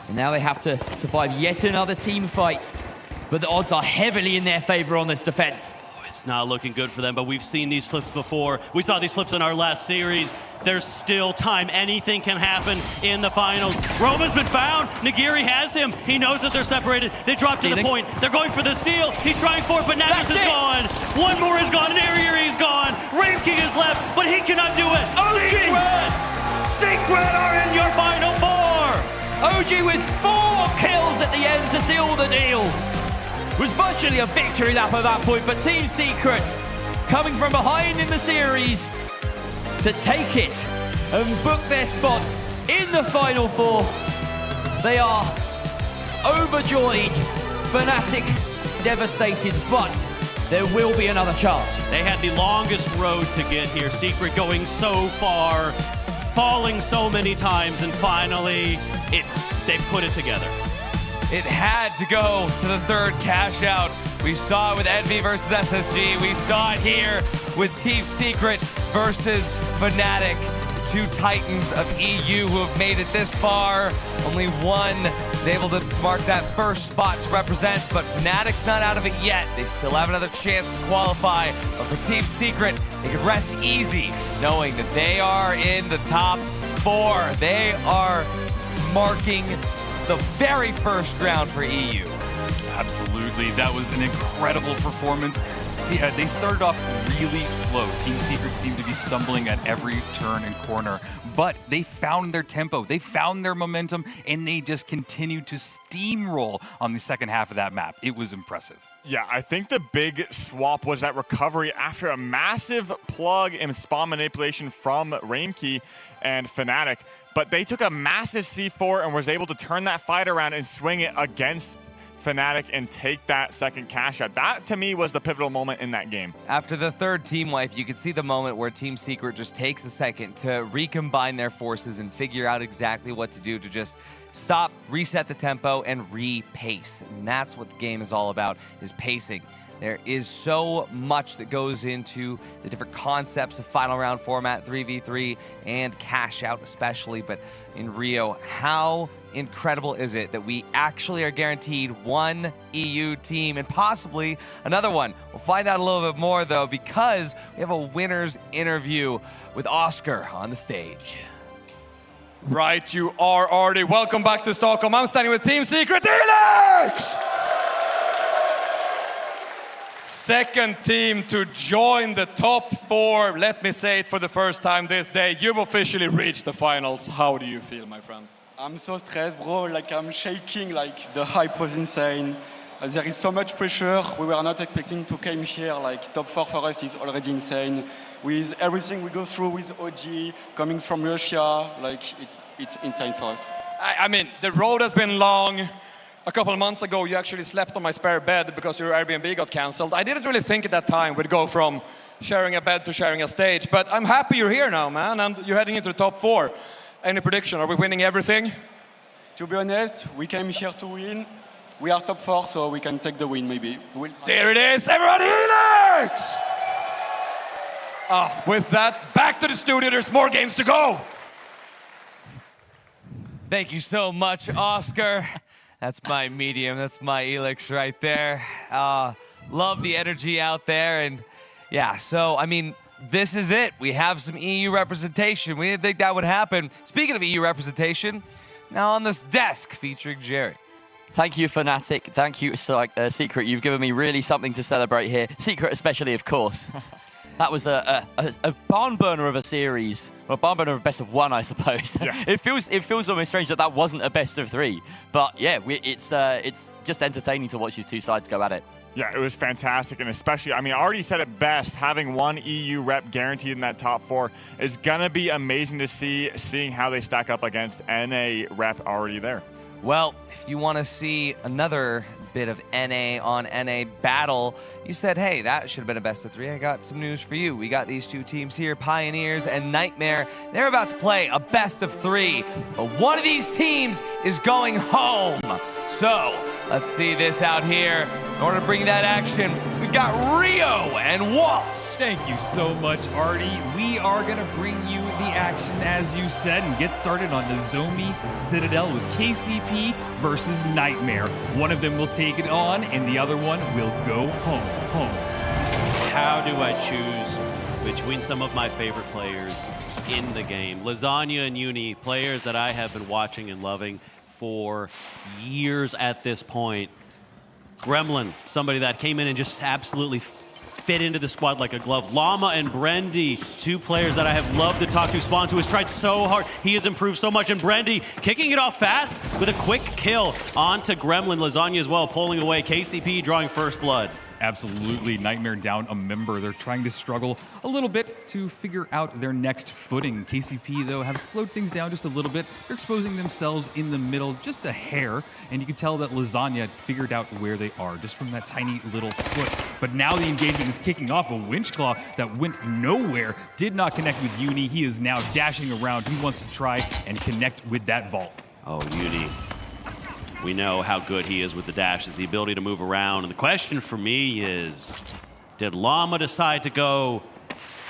[SPEAKER 4] And now they have to survive yet another team fight. But the odds are heavily in their favor on this defense.
[SPEAKER 5] It's not looking good for them, but we've seen these flips before. We saw these flips in our last series. There's still time. Anything can happen in the finals. Roma's been found. Nagiri has him. He knows that they're separated. They drop to the point. They're going for the steal. He's trying for it, but Nagos is gone. One more is gone, and Ari's gone. Ramkey is left, but he cannot do it. Secret are in your Final 4.
[SPEAKER 4] OG with 4 kills at the end to seal the deal. Was virtually a victory lap at that point, but Team Secret coming from behind in the series to take it and book their spot in the Final 4. They are overjoyed, Fnatic devastated, but there will be another chance.
[SPEAKER 5] They had the longest road to get here. Secret going so far, falling so many times, and finally, they put it together.
[SPEAKER 1] It had to go to the third cash out. We saw it with Envy versus SSG. We saw it here with Team Secret versus Fnatic. Two titans of EU who have made it this far. Only one is able to mark that first spot to represent, but Fnatic's not out of it yet. They still have another chance to qualify, but for Team Secret, they can rest easy knowing that they are in the top 4. They are marking the very first round for EU.
[SPEAKER 2] Absolutely, that was an incredible performance. They started off really slow. Team Secret seemed to be stumbling at every turn and corner, but they found their tempo, they found their momentum, and they just continued to steamroll on the second half of that map. It was impressive.
[SPEAKER 3] Yeah, I think the big swap was that recovery after a massive plug and spawn manipulation from Rainki and Fnatic, but they took a massive C4 and was able to turn that fight around and swing it against Fnatic and take that second cash out. That, to me, was the pivotal moment in that game.
[SPEAKER 1] After the third team wipe, you could see the moment where Team Secret just takes a second to recombine their forces and figure out exactly what to do to just stop, reset the tempo, and re-pace. And that's what the game is all about, is pacing. There is so much that goes into the different concepts of final round format, 3v3, and cash out especially. But in Rio, how incredible is it that we actually are guaranteed one EU team and possibly another one? We'll find out a little bit more, though, because we have a winner's interview with Oscar on the stage.
[SPEAKER 8] Right, you are already. Welcome back to Stockholm. I'm standing with Team Secret, Elix! Second team to join the top 4. Let me say it for the first time this day. You've officially reached the finals. How do you feel, my friend?
[SPEAKER 13] I'm so stressed, bro. Like, I'm shaking. Like, the hype was insane. There is so much pressure. We were not expecting to come here. Like, top 4 for us is already insane. With everything we go through with OG, coming from Russia, like, it's insane for us.
[SPEAKER 8] I mean, the road has been long. A couple of months ago, you actually slept on my spare bed because your Airbnb got canceled. I didn't really think at that time we'd go from sharing a bed to sharing a stage, but I'm happy you're here now, man, and you're heading into the top 4. Any prediction? Are we winning everything?
[SPEAKER 13] To be honest, we came here to win. We are top 4, so we can take the win, maybe. We'll try.
[SPEAKER 8] There it is, everybody, Helix! With that, back to the studio. There's more games to go.
[SPEAKER 1] Thank you so much, Oscar. That's my medium. That's my Elix right there. Love the energy out there. And yeah, so, I mean, this is it. We have some EU representation. We didn't think that would happen. Speaking of EU representation, now on this desk featuring Jerry.
[SPEAKER 4] Thank you, Fnatic. Thank you, Secret. You've given me really something to celebrate here. Secret especially, of course. That was a barn burner of a series. Well, barn burner of best of 1, I suppose. Yeah. It feels almost strange that wasn't a best of 3. But yeah, it's just entertaining to watch these two sides go at it.
[SPEAKER 3] Yeah, it was fantastic, and especially, I mean, I already said it best, having one EU rep guaranteed in that top 4 is gonna be amazing to see, seeing how they stack up against NA rep already there.
[SPEAKER 1] Well, if you want to see another bit of NA on NA battle, you said, hey, that should have been a best of 3. I got some news for you. We got these two teams here, Pioneers and Nightmare. They're about to play a best of 3, but one of these teams is going home. So let's see this out here. In order to bring that action, we've got Rio and Waltz.
[SPEAKER 14] Thank you so much, Artie. We are going to bring you the action, as you said, and get started on the Zomi Citadel with KCP versus Nightmare. One of them will take it on, and the other one will go home.
[SPEAKER 5] How do I choose between some of my favorite players in the game? Lasagna and Uni, players that I have been watching and loving for years at this point. Gremlin, somebody that came in and just absolutely fit into the squad like a glove. Llama and Brendy, 2 players that I have loved to talk to. Spawns, who has tried so hard. He has improved so much. And Brendy kicking it off fast with a quick kill onto Gremlin. Lasagna as well, pulling away. KCP drawing first blood.
[SPEAKER 14] Absolutely. Nightmare down a member. They're trying to struggle a little bit to figure out their next footing. KCP, though, have slowed things down just a little bit. They're exposing themselves in the middle just a hair, and you can tell that Lasagna figured out where they are just from that tiny little foot. But now the engagement is kicking off. A winch claw that went nowhere, did not connect with Uni. He is now dashing around. He wants to try and connect with that vault.
[SPEAKER 5] Oh, Uni. We know how good he is with the dash, is the ability to move around. And the question for me is, did Llama decide to go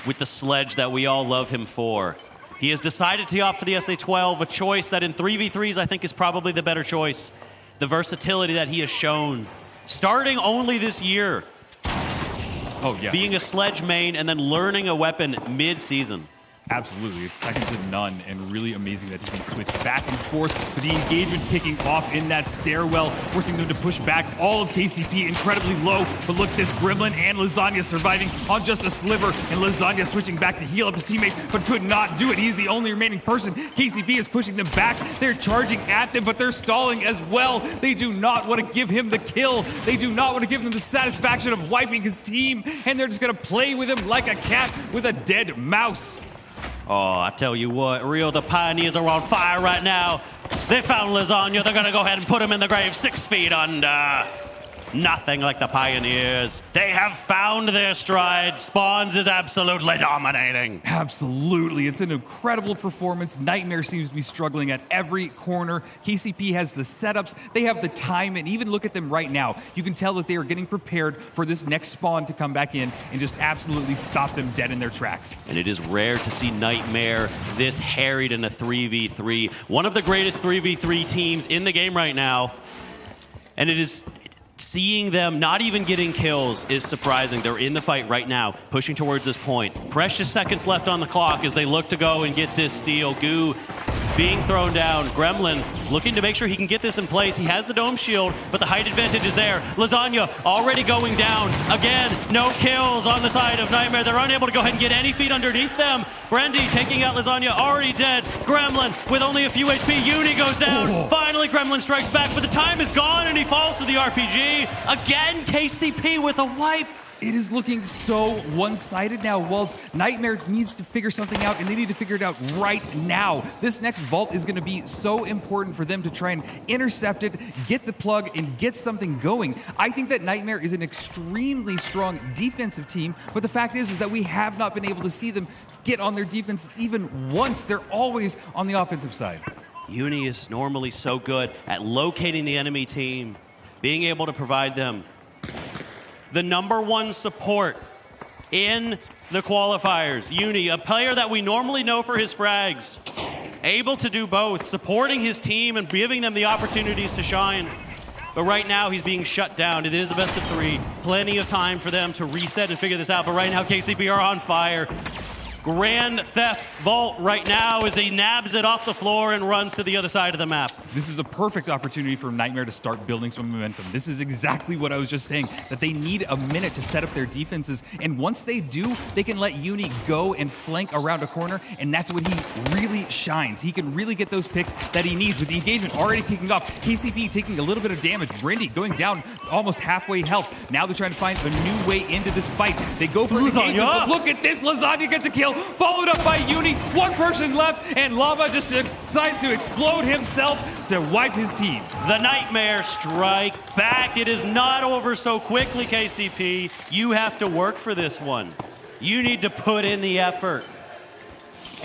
[SPEAKER 5] with the sledge that we all love him for? He has decided to opt for the SA-12, a choice that in 3v3s I think is probably the better choice. The versatility that he has shown, starting only this year.
[SPEAKER 14] Oh, yeah.
[SPEAKER 5] Being a sledge main and then learning a weapon mid-season.
[SPEAKER 14] Absolutely, it's second to none, and really amazing that he can switch back and forth with the engagement kicking off in that stairwell, forcing them to push back. All of KCP incredibly low, but look, this Gremlin and Lasagna surviving on just a sliver, and Lasagna switching back to heal up his teammates, but could not do it. He's the only remaining person. KCP is pushing them back. They're charging at them, but they're stalling as well. They do not want to give him the kill. They do not want to give him the satisfaction of wiping his team, and they're just going to play with him like a cat with a dead mouse.
[SPEAKER 5] Oh, I tell you what, Rio, the Pioneers are on fire right now. They found Lasagna. They're going to go ahead and put him in the grave 6 feet under. Nothing like the Pioneers. They have found their stride. Spawns is absolutely dominating.
[SPEAKER 14] Absolutely. It's an incredible performance. Nightmare seems to be struggling at every corner. KCP has the setups. They have the time, and even look at them right now. You can tell that they are getting prepared for this next spawn to come back in and just absolutely stop them dead in their tracks.
[SPEAKER 5] And it is rare to see Nightmare this harried in a 3v3. One of the greatest 3v3 teams in the game right now. And it is... seeing them not even getting kills is surprising. They're in the fight right now, pushing towards this point. Precious seconds left on the clock as they look to go and get this steal. Goo being thrown down. Gremlin looking to make sure he can get this in place. He has the dome shield, but the height advantage is there. Lasagna already going down. Again, no kills on the side of Nightmare. They're unable to go ahead and get any feet underneath them. Brandy taking out Lasagna, already dead. Gremlin with only a few HP. Uni goes down.
[SPEAKER 14] Oh.
[SPEAKER 5] Finally, Gremlin strikes back, but the time is gone and he falls to the RPG. Again, KCP with a wipe.
[SPEAKER 14] It is looking so one-sided now. Waltz, Nightmare needs to figure something out, and they need to figure it out right now. This next vault is going to be so important for them to try and intercept it, get the plug, and get something going. I think that Nightmare is an extremely strong defensive team, but the fact is that we have not been able to see them get on their defense even once. They're always on the offensive side.
[SPEAKER 5] Uni is normally so good at locating the enemy team, being able to provide them the #1 support in the qualifiers. Uni, a player that we normally know for his frags, able to do both, supporting his team and giving them the opportunities to shine. But right now, he's being shut down. It is a best of 3. Plenty of time for them to reset and figure this out. But right now, KCP are on fire. Grand Theft Vault right now as he nabs it off the floor and runs to the other side of the map.
[SPEAKER 14] This is a perfect opportunity for Nightmare to start building some momentum. This is exactly what I was just saying, that they need a minute to set up their defenses. And once they do, they can let Uni go and flank around a corner, and that's when he really shines. He can really get those picks that he needs with the engagement already kicking off. KCP taking a little bit of damage. Brandy going down almost halfway health. Now they're trying to find a new way into this fight. They go for engagement, but look at this. Lasagna gets a kill, followed up by Uni. One person left, and Lava just decides to explode himself to wipe his team.
[SPEAKER 5] The Nightmare strike back. It is not over so quickly, KCP. You have to work for this one. You need to put in the effort.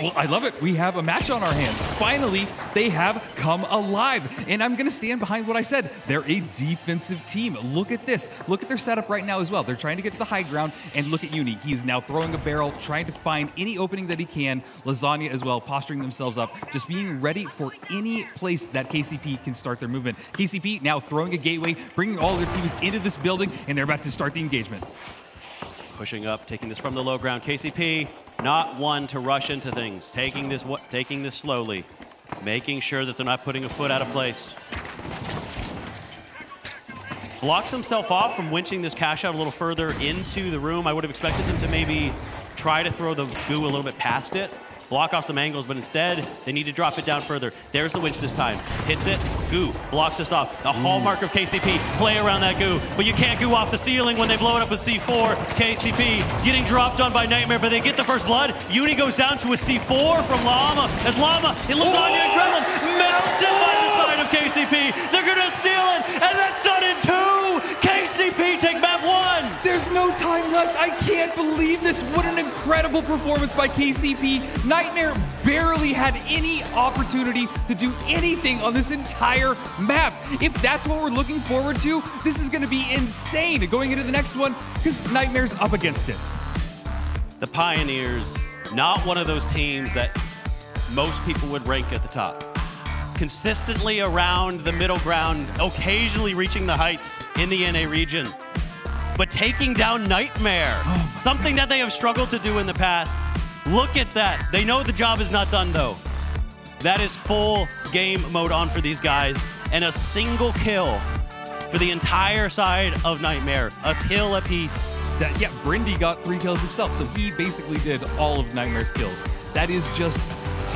[SPEAKER 14] Well, I love it. We have a match on our hands. Finally, they have come alive. And I'm going to stand behind what I said. They're a defensive team. Look at this. Look at their setup right now as well. They're trying to get to the high ground. And look at Uni. He's now throwing a barrel, trying to find any opening that he can. Lasagna as well, posturing themselves up, just being ready for any place that KCP can start their movement. KCP now throwing a gateway, bringing all their teammates into this building, and they're about to start the engagement.
[SPEAKER 5] Pushing up, taking this from the low ground. KCP, not one to rush into things. Taking this slowly. Making sure that they're not putting a foot out of place. Blocks himself off from winching this cash out a little further into the room. I would have expected him to maybe try to throw the goo a little bit past it. block off some angles, but instead, they need to drop it down further. There's the winch this time. Hits it, goo, blocks us off. The hallmark of KCP, play around that goo. But you can't goo off the ceiling when they blow it up with C4. KCP getting dropped on by Nightmare, but they get the first blood. Uni goes down to a C4 from Llama. As Llama, Lasagna and Gremlin mounted by the side of KCP. They're gonna steal it, and that's done in 2. KCP take map 1.
[SPEAKER 14] There's no time left. I can't believe this. What an incredible performance by KCP. Nightmare barely had any opportunity to do anything on this entire map. If that's what we're looking forward to, this is going to be insane going into the next one because Nightmare's up against it.
[SPEAKER 5] The Pioneers, not one of those teams that most people would rank at the top. Consistently around the middle ground, occasionally reaching the heights in the NA region. But taking down Nightmare, something that they have struggled to do in the past. Look at that. They know the job is not done, though. That is full game mode on for these guys, and a single kill for the entire side of Nightmare. A kill apiece.
[SPEAKER 14] Yeah, Brindy got 3 kills himself, so he basically did all of Nightmare's kills. That is just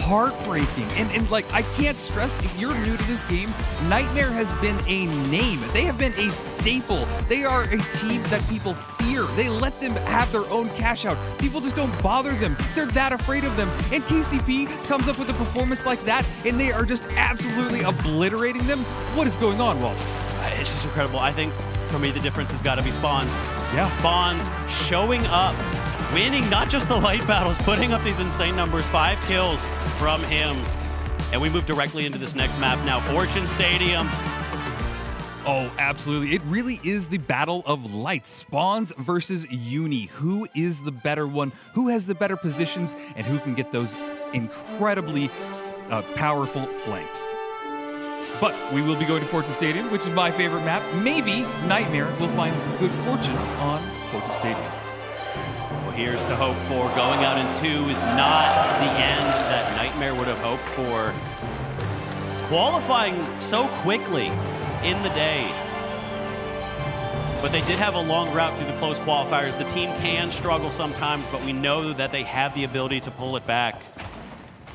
[SPEAKER 14] heartbreaking. And like, I can't stress, if you're new to this game, Nightmare has been a name. They have been a staple. They are a team that people fear. They let them have their own cash out. People just don't bother them. They're that afraid of them. And KCP comes up with a performance like that, and they are just absolutely obliterating them. What is going on, Waltz?
[SPEAKER 5] It's just incredible. I think, for me, the difference has got to be Spawns.
[SPEAKER 14] Yeah.
[SPEAKER 5] Spawns showing up, winning not just the light battles, putting up these insane numbers. 5 kills from him. And we move directly into this next map now. Fortune Stadium.
[SPEAKER 14] Oh, absolutely. It really is the battle of lights. Spawns versus Uni. Who is the better one? Who has the better positions? And who can get those incredibly powerful flanks? But we will be going to Fortune Stadium, which is my favorite map. Maybe Nightmare will find some good fortune on Fortune Stadium.
[SPEAKER 5] Well, here's the hope for. Going out in 2 is not the end that Nightmare would have hoped for. Qualifying so quickly in the day. But they did have a long route through the close qualifiers. The team can struggle sometimes, but we know that they have the ability to pull it back.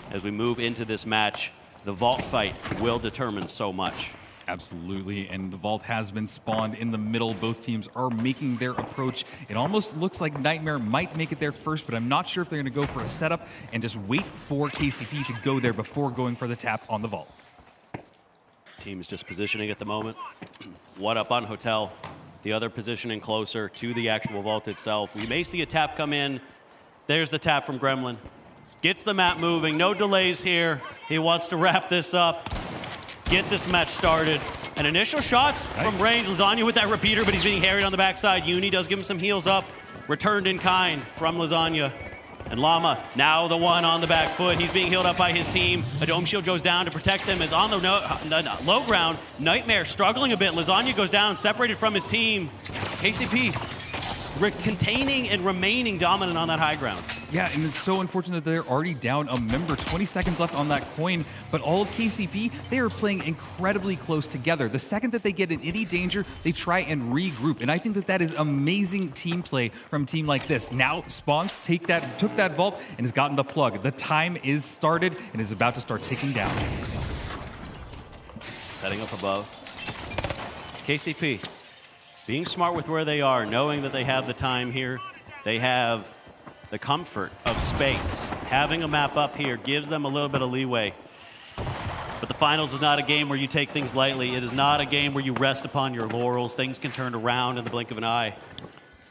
[SPEAKER 5] As we move into this match, the vault fight will determine so much.
[SPEAKER 14] Absolutely, and the vault has been spawned in the middle. Both teams are making their approach. It almost looks like Nightmare might make it there first, but I'm not sure if they're going to go for a setup and just wait for KCP to go there before going for the tap on the vault.
[SPEAKER 5] Team is just positioning at the moment. One up on Hotel, the other positioning closer to the actual vault itself. We may see a tap come in. There's the tap from Gremlin. Gets the map moving, no delays here. He wants to wrap this up, get this match started. And initial shots from range. Lasagna with that repeater, but he's being harried on the backside. Uni does give him some heals up. Returned in kind from Lasagna. And Llama, now the one on the back foot. He's being healed up by his team. A dome shield goes down to protect them. As on the low ground, Nightmare struggling a bit. Lasagna goes down, separated from his team. KCP containing and remaining dominant on that high ground.
[SPEAKER 14] Yeah, and it's so unfortunate that they're already down a member. 20 seconds left on that coin, but all of KCP, they are playing incredibly close together. The second that they get in any danger, they try and regroup, and I think that that is amazing team play from a team like this. Now, Spawns took that vault and has gotten the plug. The time is started and is about to start ticking down.
[SPEAKER 5] Setting up above. KCP, being smart with where they are, knowing that they have the time here. They have the comfort of space. Having a map up here gives them a little bit of leeway. But the finals is not a game where you take things lightly. It is not a game where you rest upon your laurels. Things can turn around in the blink of an eye.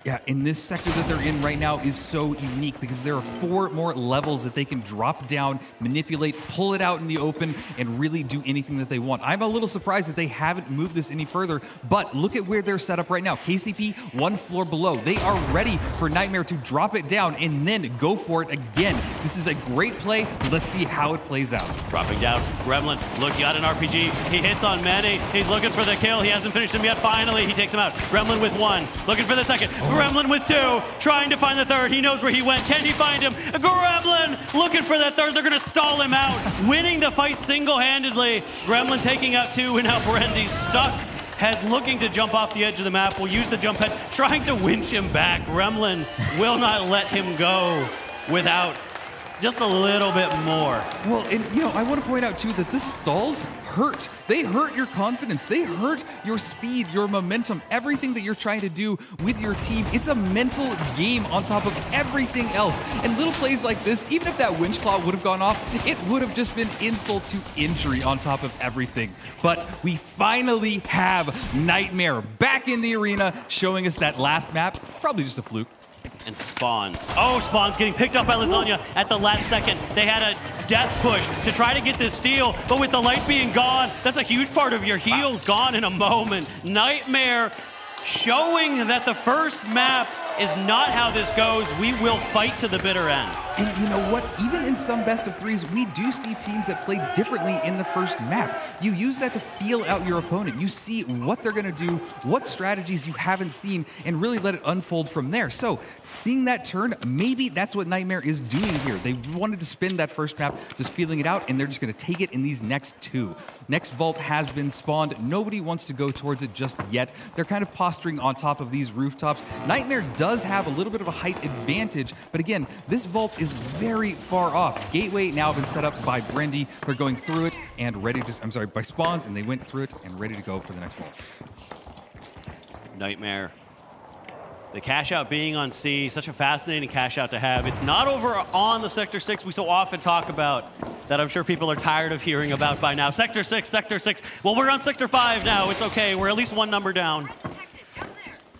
[SPEAKER 14] Yeah, and this sector that they're in right now is so unique because there are 4 more levels that they can drop down, manipulate, pull it out in the open, and really do anything that they want. I'm a little surprised that they haven't moved this any further, but look at where they're set up right now. KCP, 1 floor below. They are ready for Nightmare to drop it down and then go for it again. This is a great play. Let's see how it plays out.
[SPEAKER 5] Dropping down, Gremlin looking at an RPG. He hits on many. He's looking for the kill. He hasn't finished him yet. Finally, he takes him out. Gremlin with 1, looking for the second. Gremlin with 2, trying to find the third. He knows where he went. Can he find him? Gremlin looking for that third. They're going to stall him out. Winning the fight single-handedly. Gremlin taking out 2, and now Brendy's stuck. Has looking to jump off the edge of the map. Will use the jump head, trying to winch him back. Gremlin will not let him go without just a little bit more.
[SPEAKER 2] Well, and I want to point out too that the stalls hurt. They hurt your confidence. They hurt your speed, your momentum, everything that you're trying to do with your team. It's a mental game on top of everything else. And little plays like this, even if that winch claw would have gone off, it would have just been insult to injury on top of everything. But we finally have Nightmare back in the arena, showing us that last map, probably just a fluke.
[SPEAKER 5] And Spawns. Oh, Spawns getting picked up by Lasagna at the last second. They had a death push to try to get this steal, but with the light being gone, that's a huge part of your heals gone in a moment. Nightmare showing that the first map is not how this goes. We will fight to the bitter end.
[SPEAKER 2] And you know what? Even in some best of threes, we do see teams that play differently in the first map. You use that to feel out your opponent. You see what they're going to do, what strategies you haven't seen, and really let it unfold from there. So seeing that turn, maybe that's what Nightmare is doing here. They wanted to spin that first map, just feeling it out, and they're just going to take it in these next two. Next vault has been spawned. Nobody wants to go towards it just yet. They're kind of posturing on top of these rooftops. Nightmare does have a little bit of a height advantage, but again, this vault is very far off. Gateway now been set up by Brendy. They're going through it and ready to, by Spawns, and they went through it and ready to go for the next vault.
[SPEAKER 5] Nightmare. The cash out being on C, such a fascinating cash out to have. It's not over on the Sector 6 we so often talk about, that I'm sure people are tired of hearing about by now. Sector 6, Sector 6. Well, we're on Sector 5 now. It's okay. We're at least one number down.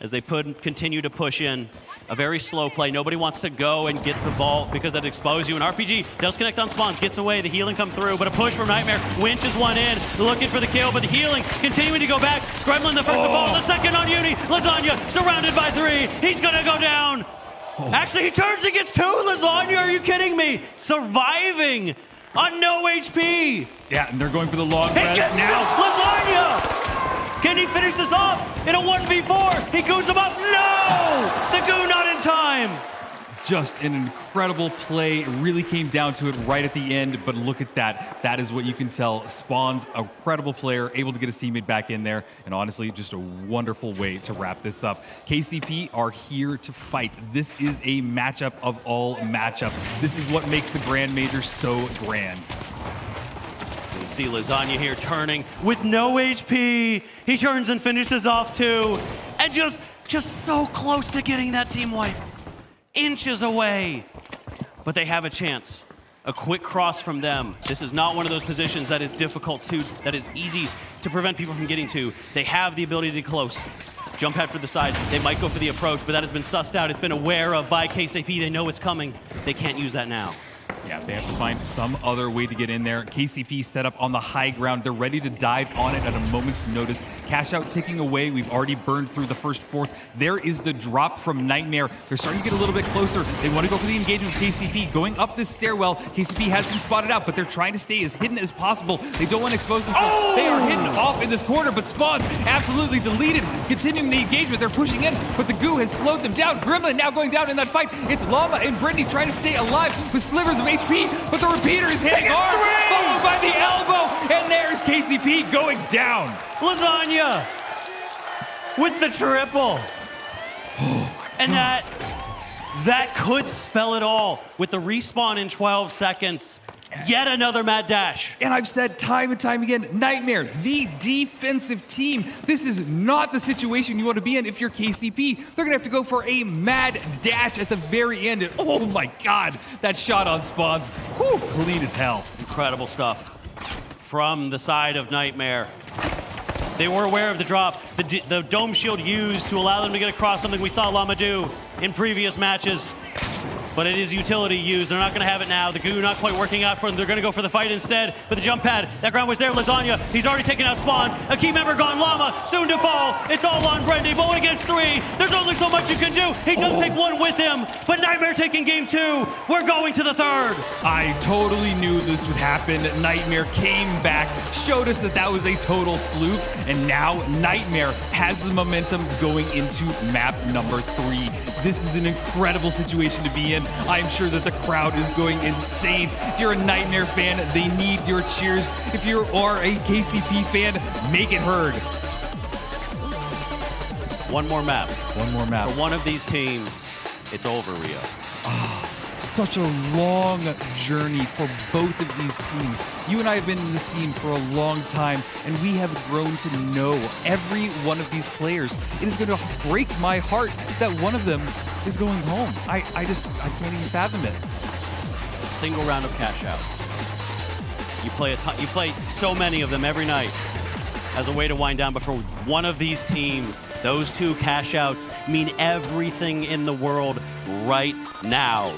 [SPEAKER 5] As they continue to push in. A very slow play. Nobody wants to go and get the vault because that exposes you. An RPG does connect on Spawns, gets away, the healing come through, but a push from Nightmare. Winch is one in, looking for the kill, but the healing continuing to go back. Gremlin the first to fall, the second on Uni. Lasagna surrounded by three. He's gonna go down. Actually, he turns and gets two. Lasagna, are you kidding me? Surviving on no HP.
[SPEAKER 2] Yeah, and they're going for the long
[SPEAKER 5] press now. Lasagna! Can he finish this off in a 1v4? He goes him up. No! The goo not in time.
[SPEAKER 2] Just an incredible play. It really came down to it right at the end, but look at that. That is what you can tell. Spawn's a credible player, able to get his teammate back in there, and honestly, just a wonderful way to wrap this up. KCP are here to fight. This is a matchup of all matchups. This is what makes the Grand Major so grand.
[SPEAKER 5] We see Lasagna here turning with no HP. He turns and finishes off two. And just so close to getting that team wipe. Inches away. But they have a chance. A quick cross from them. This is not one of those positions that is difficult to, that is easy to prevent people from getting to. They have the ability to get close. Jump head for the side. They might go for the approach, but that has been sussed out. It's been aware of by KCP. They know it's coming. They can't use that now.
[SPEAKER 2] Yeah, they have to find some other way to get in there. KCP set up on the high ground. They're ready to dive on it at a moment's notice. Cash out ticking away. We've already burned through the first fourth. There is the drop from Nightmare. They're starting to get a little bit closer. They want to go for the engagement with KCP. Going up this stairwell. KCP has been spotted out, but they're trying to stay as hidden as possible. They don't want to expose themselves. Oh! They are hidden off in this corner, but Spawns absolutely deleted. Continuing the engagement. They're pushing in, but the goo has slowed them down. Gremlin now going down in that fight. It's Llama and Brittany trying to stay alive with slivers of HP, but the repeater is hitting hard, followed by the elbow, and there's KCP going down.
[SPEAKER 5] Lasagna with the triple. And that could spell it all with the respawn in 12 seconds. Yet another mad dash.
[SPEAKER 2] And I've said time and time again, Nightmare, the defensive team. This is not the situation you want to be in if you're KCP. They're going to have to go for a mad dash at the very end. And oh my God, that shot on Spawns. Whew, clean as hell.
[SPEAKER 5] Incredible stuff from the side of Nightmare. They were aware of the drop. The dome shield used to allow them to get across, something we saw Llama do in previous matches. But it is utility used. They're not going to have it now. The goo not quite working out for them. They're going to go for the fight instead. But the jump pad, that ground was there. Lasagna, he's already taken out Spawns. A key member gone. Llama, soon to fall. It's all on Brendy. But 1 against 3. There's only so much you can do. He does take one with him. But Nightmare taking game 2. We're going to the third.
[SPEAKER 2] I totally knew this would happen. Nightmare came back, showed us that that was a total fluke. And now Nightmare has the momentum going into map number 3. This is an incredible situation to be in. I'm sure that the crowd is going insane. If you're a Nightmare fan, they need your cheers. If you are a KCP fan, make it heard.
[SPEAKER 5] One more map.
[SPEAKER 2] One more map.
[SPEAKER 5] For one of these teams, it's over, Rio.
[SPEAKER 14] such a long journey for both of these teams. You and I have been in this scene for a long time, and we have grown to know every one of these players. It is going to break my heart that one of them is going home. I can't even fathom it.
[SPEAKER 5] Single round of cash out. You play so many of them every night as a way to wind down, but for one of these teams, those two cash outs mean everything in the world right now.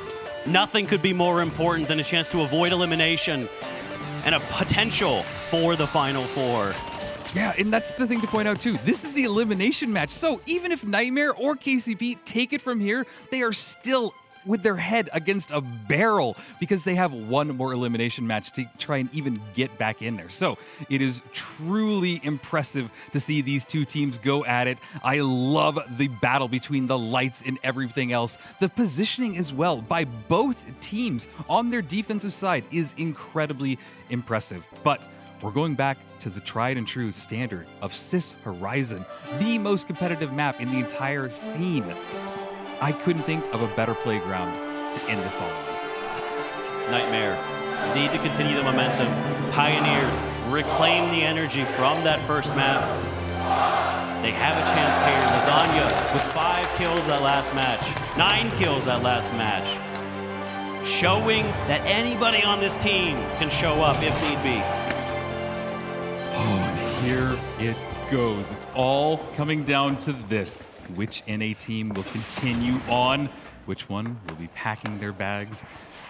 [SPEAKER 5] Nothing could be more important than a chance to avoid elimination and a potential for the Final Four.
[SPEAKER 14] Yeah, and that's the thing to point out too. This is the elimination match. So even if Nightmare or KCP take it from here, they are still with their head against a barrel because they have one more elimination match to try and even get back in there. So it is truly impressive to see these two teams go at it. I love the battle between the lights and everything else. The positioning as well by both teams on their defensive side is incredibly impressive. But we're going back to the tried and true standard of Sis Horizon, the most competitive map in the entire scene. I couldn't think of a better playground to end this all on.
[SPEAKER 5] Nightmare need to continue the momentum. Pioneers reclaim the energy from that first map. They have a chance here. Lasagna with 5 kills that last match, 9 kills that last match, showing that anybody on this team can show up if need be.
[SPEAKER 14] Oh, and here it goes. It's all coming down to this. Which NA team will continue on? Which one will be packing their bags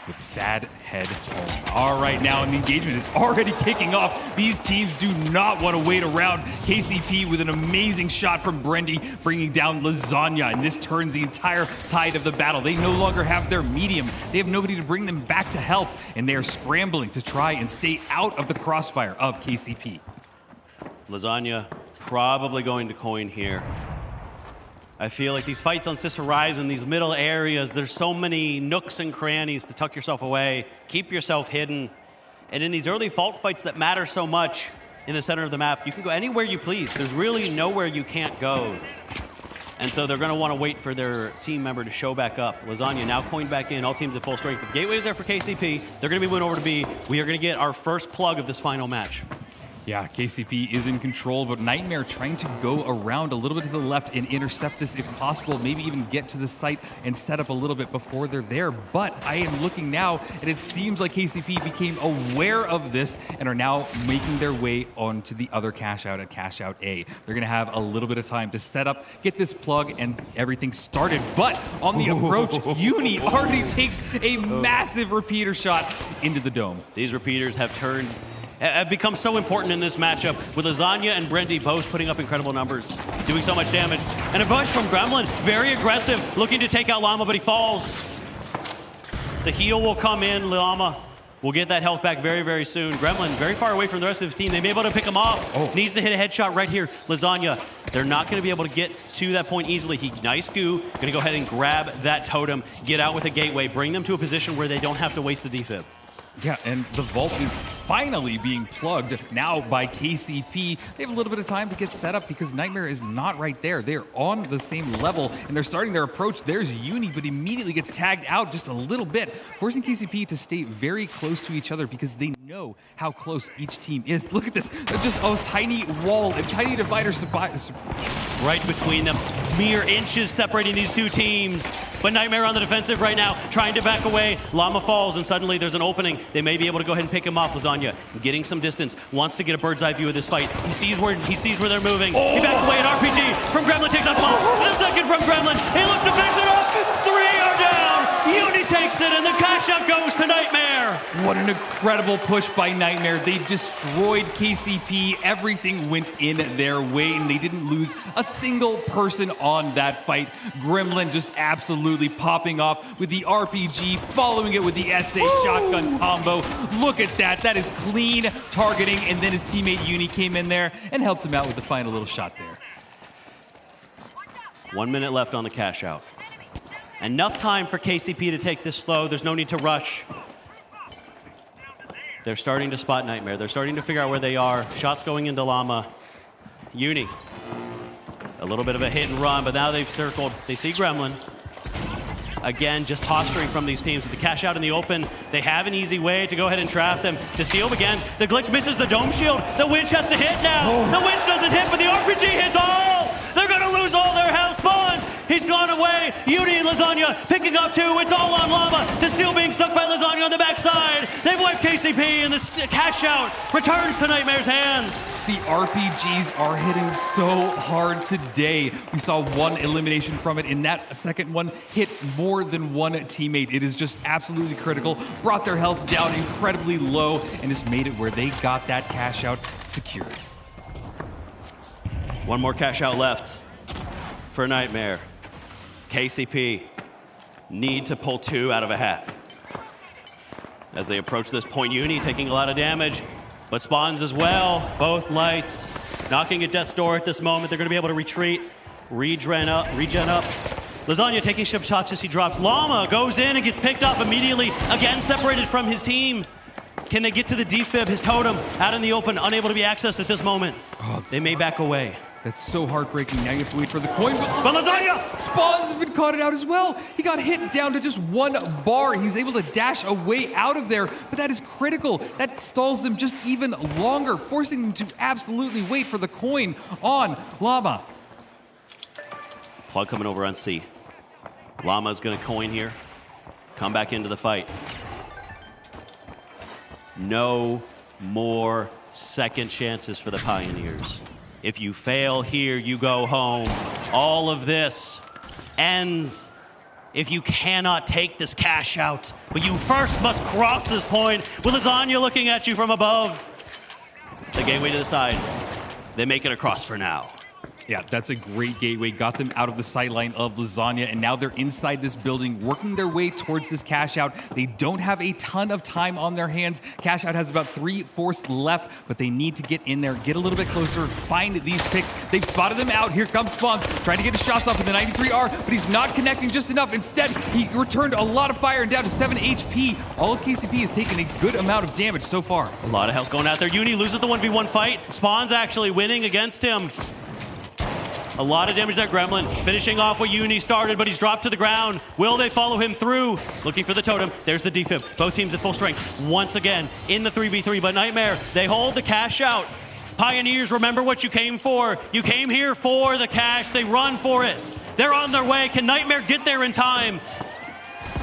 [SPEAKER 14] with sad head home? All right, now, and the engagement is already kicking off. These teams do not want to wait around. KCP with an amazing shot from Brendy, bringing down Lasagna, and this turns the entire tide of the battle. They no longer have their medium. They have nobody to bring them back to health, and they are scrambling to try and stay out of the crossfire of KCP.
[SPEAKER 5] Lasagna probably going to coin here. I feel like these fights on Sis Horizon, these middle areas, there's so many nooks and crannies to tuck yourself away, keep yourself hidden. And in these early fault fights that matter so much in the center of the map, you can go anywhere you please. There's really nowhere you can't go. And so they're going to want to wait for their team member to show back up. Lasagna now coined back in, all teams at full strength. But the gateway is there for KCP. They're going to be win over to B. We are going to get our first plug of this final match.
[SPEAKER 14] Yeah, KCP is in control, but Nightmare trying to go around a little bit to the left and intercept this if possible, maybe even get to the site and set up a little bit before they're there. But I am looking now, and it seems like KCP became aware of this and are now making their way onto the other cash out at cash out A. They're going to have a little bit of time to set up, get this plug, and everything started. But on the approach, Uni already takes a massive repeater shot into the dome.
[SPEAKER 5] These repeaters have become so important in this matchup, with Lasagna and Brendy both putting up incredible numbers, doing so much damage. And a push from Gremlin, very aggressive, looking to take out Llama, but he falls. The heal will come in. Llama will get that health back very, very soon. Gremlin very far away from the rest of his team. They may be able to pick him off. Needs to hit a headshot right here. Lasagna, they're not going to be able to get to that point easily. Nice goo, going to go ahead and grab that totem, get out with a gateway, bring them to a position where they don't have to waste a defib.
[SPEAKER 14] Yeah, and the vault is finally being plugged now by KCP. They have a little bit of time to get set up because Nightmare is not right there. They're on the same level, and they're starting their approach. There's Uni, but immediately gets tagged out just a little bit, forcing KCP to stay very close to each other because they know how close each team is. Look at this. They're just a tiny wall, a tiny divider
[SPEAKER 5] right between them. Mere inches separating these two teams. But Nightmare on the defensive right now, trying to back away. Llama falls, and suddenly there's an opening. They may be able to go ahead and pick him off. Lasagna getting some distance, wants to get a bird's eye view of this fight. He sees where they're moving. He backs away. An RPG from Gremlin takes us one. The second from Gremlin. He looks to finish it off. 3 are down. Uni takes it, and the cash out goes to Nightmare.
[SPEAKER 14] What an incredible push by Nightmare. They destroyed KCP. Everything went in their way, and they didn't lose a single person on that fight. Gremlin just absolutely popping off with the RPG, following it with the SA shotgun combo. Look at that. That is clean targeting, and then his teammate Uni came in there and helped him out with the final little shot there.
[SPEAKER 5] 1 minute left on the cash out. Enough time for KCP to take this slow. There's no need to rush. They're starting to spot Nightmare. They're starting to figure out where they are. Shots going into Llama. Uni. A little bit of a hit and run, but now they've circled. They see Gremlin. Again, just posturing from these teams with the cash out in the open. They have an easy way to go ahead and trap them. The steal begins. The glitch misses the dome shield. The winch has to hit now. The winch doesn't hit, but the RPG hits all. They're going to lose all their health spawns. He's gone away. Uni and Lasagna picking up 2. It's all on Llama. The steal being stuck by Lasagna on the backside. They've wiped KCP, and the cash out returns to Nightmare's hands.
[SPEAKER 14] The RPGs are hitting so hard today. We saw one elimination from it, and that second one hit more than one teammate. It is just absolutely critical. Brought their health down incredibly low, and just made it where they got that cash out secured.
[SPEAKER 5] One more cash out left for Nightmare. KCP need to pull 2 out of a hat. As they approach this point, Uni taking a lot of damage, but spawns as well. Both lights knocking at death's door at this moment. They're going to be able to retreat, regen up. Lasagna taking ship shots as he drops. Llama goes in and gets picked off immediately. Again, separated from his team. Can they get to the defib? His totem out in the open, unable to be accessed at this moment. They may back away.
[SPEAKER 14] That's so heartbreaking. Now you have to wait for the coin.
[SPEAKER 5] But Lasagna!
[SPEAKER 14] Spawns has been caught out as well. He got hit down to just 1 bar. He's able to dash away out of there, but that is critical. That stalls them just even longer, forcing them to absolutely wait for the coin on Llama.
[SPEAKER 5] Plug coming over on C. Llama's gonna coin here. Come back into the fight. No more second chances for the Pioneers. If you fail here, you go home. All of this ends if you cannot take this cash out. But you first must cross this point with Lasagna looking at you from above. The gateway to the side. They make it across for now.
[SPEAKER 14] Yeah, that's a great gateway. Got them out of the sightline of Lasagna, and now they're inside this building, working their way towards this cash out. They don't have a ton of time on their hands. Cash out has about 3/4 left, but they need to get in there, get a little bit closer, find these picks. They've spotted them out. Here comes Spawns, trying to get his shots off with the 93R, but he's not connecting just enough. Instead, he returned a lot of fire and down to 7 HP. All of KCP has taken a good amount of damage so far.
[SPEAKER 5] A lot of health going out there. Uni loses the 1v1 fight. Spawns actually winning against him. A lot of damage there, Gremlin. Finishing off what Uni started, but he's dropped to the ground. Will they follow him through? Looking for the totem. There's the defib. Both teams at full strength. Once again, in the 3v3, but Nightmare, they hold the cash out. Pioneers, remember what you came for. You came here for the cash. They run for it. They're on their way. Can Nightmare get there in time?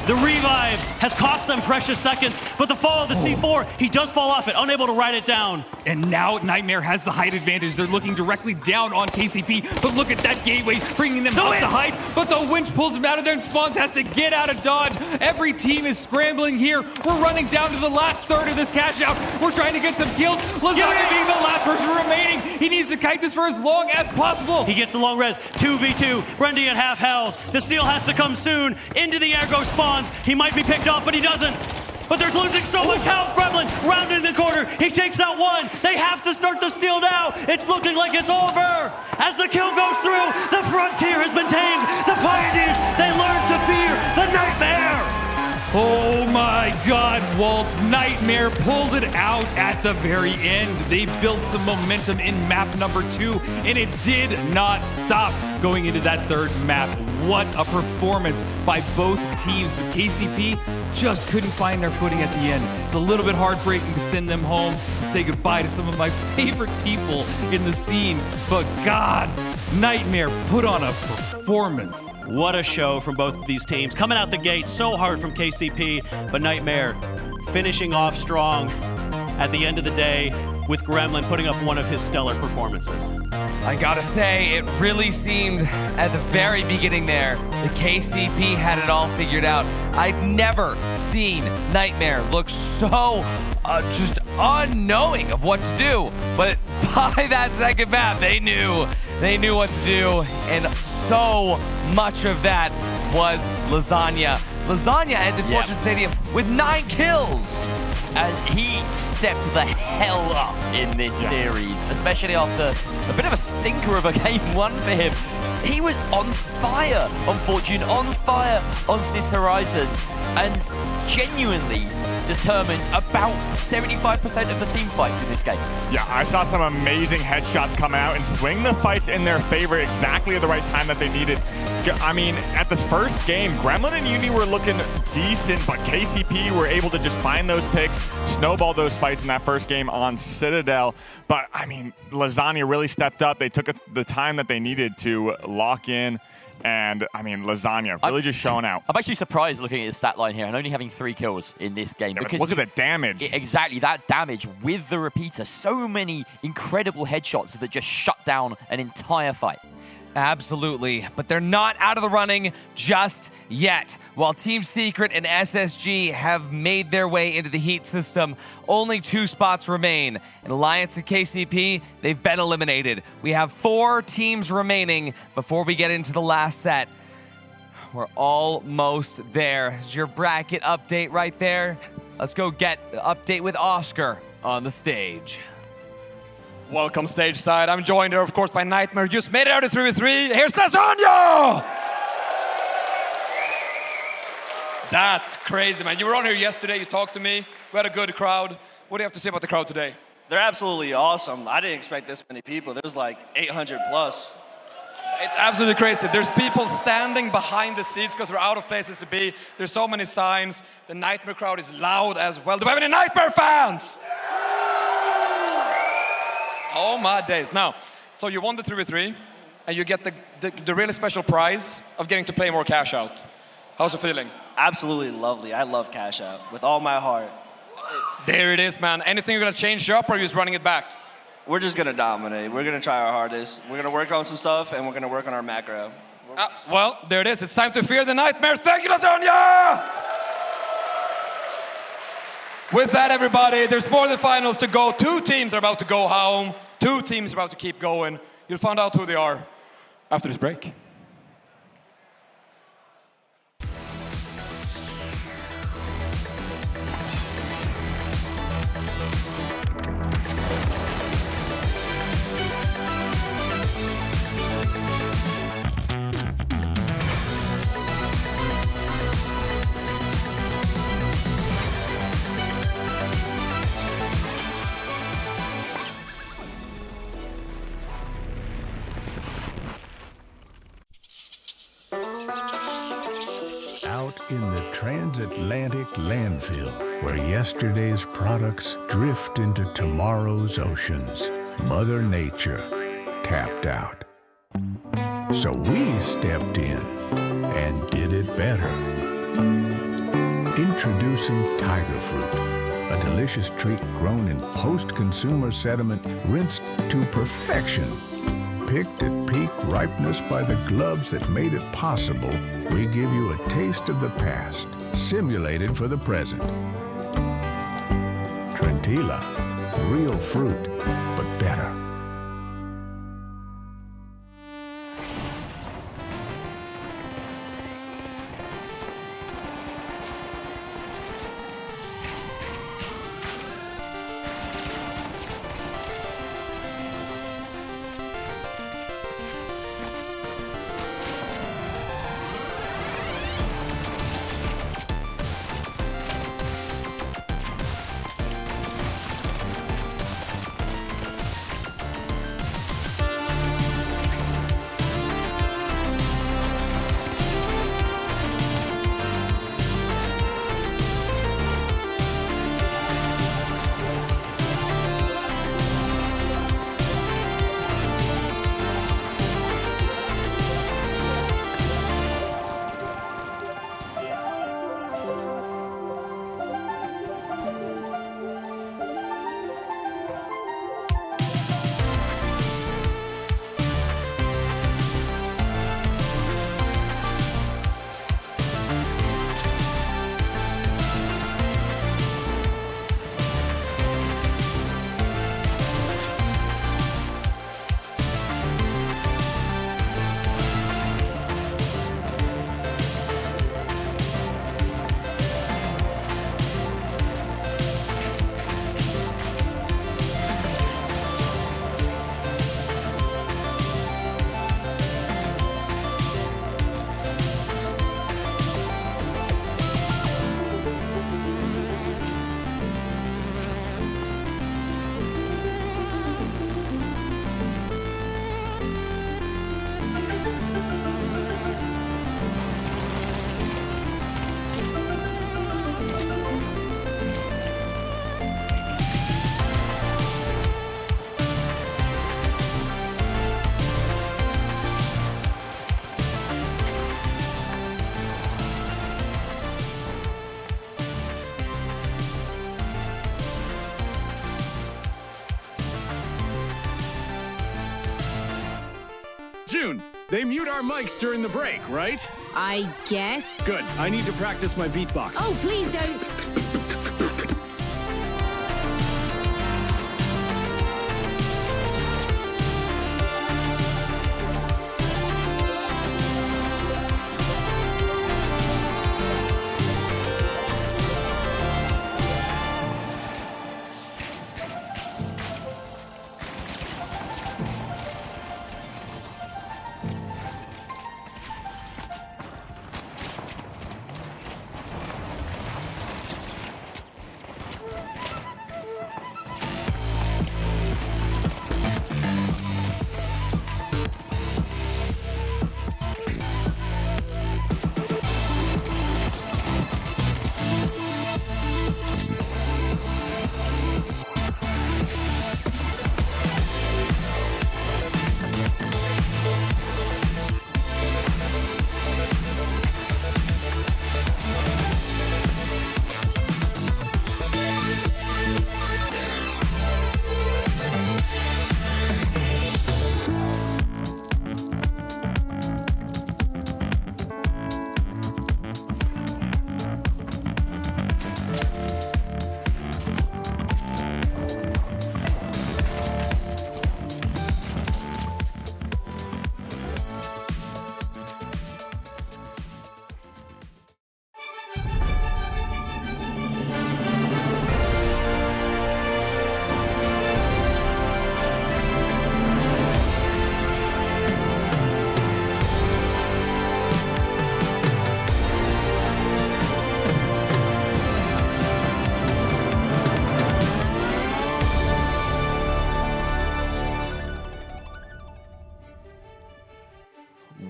[SPEAKER 5] The revive has cost them precious seconds, but the fall of the C4, he does fall off it, unable to ride it down.
[SPEAKER 14] And now Nightmare has the height advantage. They're looking directly down on KCP, but look at that gateway, bringing them up to height, but the winch pulls him out of there, and Spawns has to get out of dodge. Every team is scrambling here. We're running down to the last third of this cash out. We're trying to get some kills. Lasagna being the last person remaining. He needs to kite this for as long as possible.
[SPEAKER 5] He gets the long res, 2v2, Brendy at half health. The steal has to come soon. Into the air goes Spawns. He might be picked off, but he doesn't. But they're losing so much health. Gremlin rounded in the corner. He takes out 1. They have to start the steal now. It's looking like it's over. As the kill goes through, the frontier has been tamed. The Pioneers, they learn to fear the Nightmare.
[SPEAKER 14] Oh my God, Walt's Nightmare pulled it out at the very end. They built some momentum in map number 2, and it did not stop going into that third map. What a performance by both teams, but KCP just couldn't find their footing at the end. It's a little bit heartbreaking to send them home and say goodbye to some of my favorite people in the scene, but God, Nightmare put on a performance.
[SPEAKER 5] What a show from both of these teams. Coming out the gate so hard from KCP, but Nightmare finishing off strong at the end of the day with Gremlin putting up one of his stellar performances.
[SPEAKER 1] I gotta say, it really seemed at the very beginning there that KCP had it all figured out. I'd never seen Nightmare look so just unknowing of what to do. But by that second map, they knew what to do, and so much of that was Lasagna. Lasagna ended Fortune Stadium with 9 kills.
[SPEAKER 4] And he stepped the hell up in this series, especially after a bit of a stinker of a game 1 for him. He was on fire on Fortune, on fire on Sis Horizon. and genuinely determined about 75% of the team fights in this game.
[SPEAKER 3] Yeah, I saw some amazing headshots come out and swing the fights in their favor exactly at the right time that they needed. I mean, at this first game, Gremlin and Uni were looking decent, but KCP were able to just find those picks, snowball those fights in that first game on Citadel. But, I mean, Lasagna really stepped up. They took the time that they needed to lock in. And, I mean, Lasagna really just showing out.
[SPEAKER 4] I'm actually surprised looking at the stat line here and only having 3 kills in this game.
[SPEAKER 3] Yeah,
[SPEAKER 4] because
[SPEAKER 3] look at the damage.
[SPEAKER 4] Exactly, that damage with the repeater. So many incredible headshots that just shut down an entire fight.
[SPEAKER 1] Absolutely, but they're not out of the running just yet. While Team Secret and SSG have made their way into the Heat system, only 2 spots remain. And Alliance and KCP, they've been eliminated. We have 4 teams remaining before we get into the last set. We're almost there. There's your bracket update right there. Let's go get the update with Oscar on the stage.
[SPEAKER 8] Welcome stage side. I'm joined here, of course, by Nightmare. Just made it out of 3v3. Here's Lasagna! That's crazy, man. You were on here yesterday. You talked to me. We had a good crowd. What do you have to say about the crowd today?
[SPEAKER 15] They're absolutely awesome. I didn't expect this many people. There's like 800 plus.
[SPEAKER 8] It's absolutely crazy. There's people standing behind the seats because we're out of places to be. There's so many signs. The Nightmare crowd is loud as well. Do we have any Nightmare fans? Oh my days. Now, so you won the 3v3 and you get the really special prize of getting to play more cash out. How's it feeling?
[SPEAKER 15] Absolutely lovely. I love cash out with all my heart.
[SPEAKER 8] There it is, man. Anything you're gonna change up or are you just running it back?
[SPEAKER 15] We're just gonna dominate. We're gonna try our hardest. We're gonna work on some stuff and we're gonna work on our macro.
[SPEAKER 8] Well, there it is. It's time to fear the Nightmare. Thank you, Lasagna! With that, everybody, there's more than finals to go. 2 teams are about to go home. 2 teams are about to keep going. You'll find out who they are after this break.
[SPEAKER 16] In the transatlantic landfill, where yesterday's products drift into tomorrow's oceans, Mother Nature tapped out. So we stepped in and did it better. Introducing Tiger Fruit, a delicious treat grown in post-consumer sediment rinsed to perfection. Picked at peak ripeness by the gloves that made it possible, we give you a taste of the past, simulated for the present. Trentilla, real fruit, but better.
[SPEAKER 6] June, they mute our mics during the break, right?
[SPEAKER 7] I guess.
[SPEAKER 6] Good. I need to practice my beatbox.
[SPEAKER 7] Oh, please don't.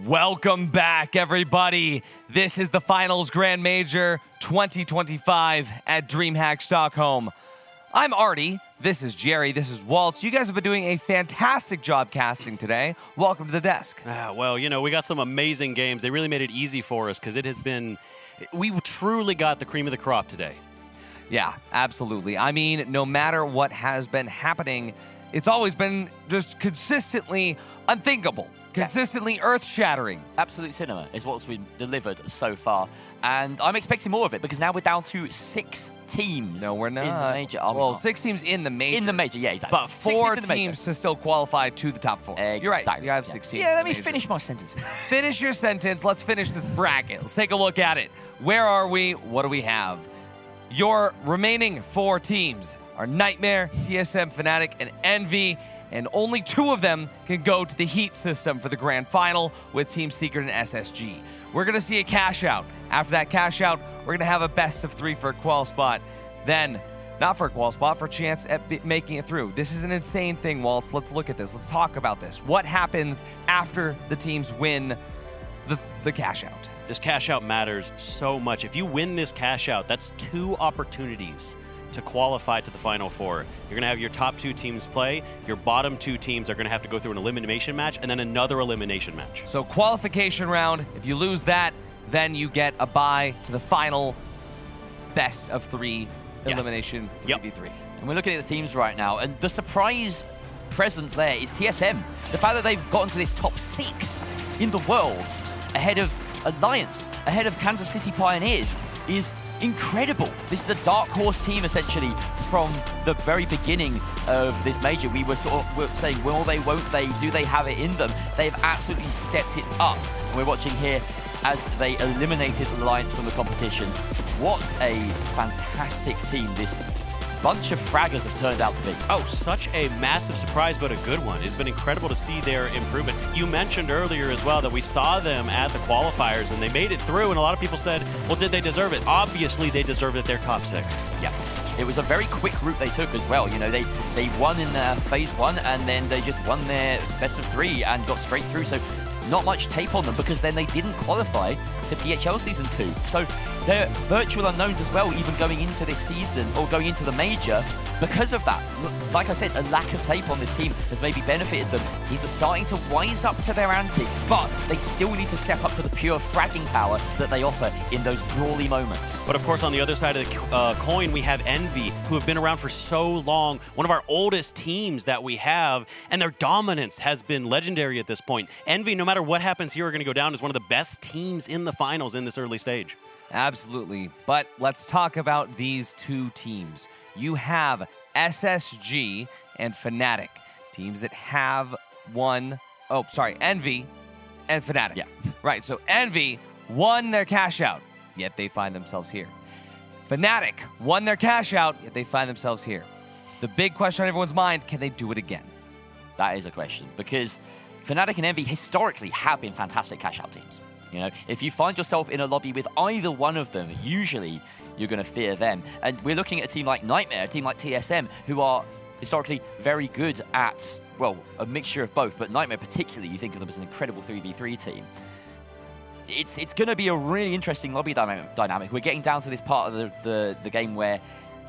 [SPEAKER 1] Welcome back, everybody. This is the Finals Grand Major 2025 at DreamHack Stockholm. I'm Artie. This is Jerry. This is Waltz. You guys have been doing a fantastic job casting today. Welcome to the desk.
[SPEAKER 5] Well, you know, we got some amazing games. They really made it easy for us because we truly got the cream of the crop today.
[SPEAKER 1] Yeah, absolutely. I mean, no matter what has been happening, it's always been just consistently unthinkable. Consistently earth-shattering.
[SPEAKER 4] Absolute cinema is what's been delivered so far. And I'm expecting more of it because now we're down to 6 teams.
[SPEAKER 1] No, we're not.
[SPEAKER 4] In the major. Oh,
[SPEAKER 1] well, 6 teams in the major.
[SPEAKER 4] In the major, yeah, exactly.
[SPEAKER 1] But 4 teams to still qualify to the top 4.
[SPEAKER 4] Exactly.
[SPEAKER 1] You're right. You have 6 teams.
[SPEAKER 4] Yeah, let me finish my sentence.
[SPEAKER 1] Finish your sentence. Let's finish this bracket. Let's take a look at it. Where are we? What do we have? Your remaining 4 teams are Nightmare, TSM Fnatic, and Envy. And only 2 of them can go to the Heat system for the grand final with Team Secret and SSG. We're going to see a cash out. After that cash out, we're going to have a best of 3 for a qual spot. Then, not for a qual spot, for a chance at making it through. This is an insane thing, Waltz. Let's look at this. Let's talk about this. What happens after the teams win the cash out?
[SPEAKER 5] This cash out matters so much. If you win this cash out, that's 2 opportunities to qualify to the Final Four. You're going to have your top 2 teams play. Your bottom 2 teams are going to have to go through an elimination match and then another elimination match.
[SPEAKER 1] So qualification round, if you lose that, then you get a bye to the final best of 3 elimination 3v3.
[SPEAKER 4] And we're looking at the teams right now, and the surprise presence there is TSM. The fact that they've gotten to this top 6 in the world ahead of Alliance, ahead of Kansas City Pioneers, is incredible. This is a dark horse team, essentially, from the very beginning of this major. We were saying, will they, won't they, do they have it in them? They've absolutely stepped it up. And we're watching here as they eliminated Alliance from the competition. What a fantastic team this bunch of fraggers have turned out to be.
[SPEAKER 5] Oh, such a massive surprise, but a good one. It's been incredible to see their improvement. You mentioned earlier as well that we saw them at the qualifiers and they made it through, and a lot of people said, well, did they deserve it? Obviously, they deserved it. They're top 6.
[SPEAKER 4] Yeah. It was a very quick route they took as well. You know, they won in their phase 1 and then they just won their best of 3 and got straight through. So not much tape on them because then they didn't qualify to PHL Season 2. So they're virtual unknowns as well, even going into this season or going into the major. Because of that, like I said, a lack of tape on this team has maybe benefited them. Teams are starting to wise up to their antics, but they still need to step up to the pure fragging power that they offer in those brawly moments.
[SPEAKER 5] But of course, on the other side of the coin, we have Envy, who have been around for so long, one of our oldest teams that we have, and their dominance has been legendary at this point. Envy, no matter what happens here, are going to go down as one of the best teams in the finals in this early stage.
[SPEAKER 1] Absolutely. But let's talk about these two teams. You have SSG and Fnatic, teams that have won. Oh, sorry, Envy and Fnatic.
[SPEAKER 4] Yeah.
[SPEAKER 1] Right, so Envy won their cash out, yet they find themselves here. Fnatic won their cash out, yet they find themselves here. The big question on everyone's mind, can they do it again?
[SPEAKER 4] That is a question, because Fnatic and Envy historically have been fantastic cash out teams. You know, if you find yourself in a lobby with either one of them, usually you're going to fear them. And we're looking at a team like Nightmare, a team like TSM, who are historically very good at, well, a mixture of both, but Nightmare particularly, you think of them as an incredible 3v3 team. It's going to be a really interesting lobby dynamic. We're getting down to this part of the game where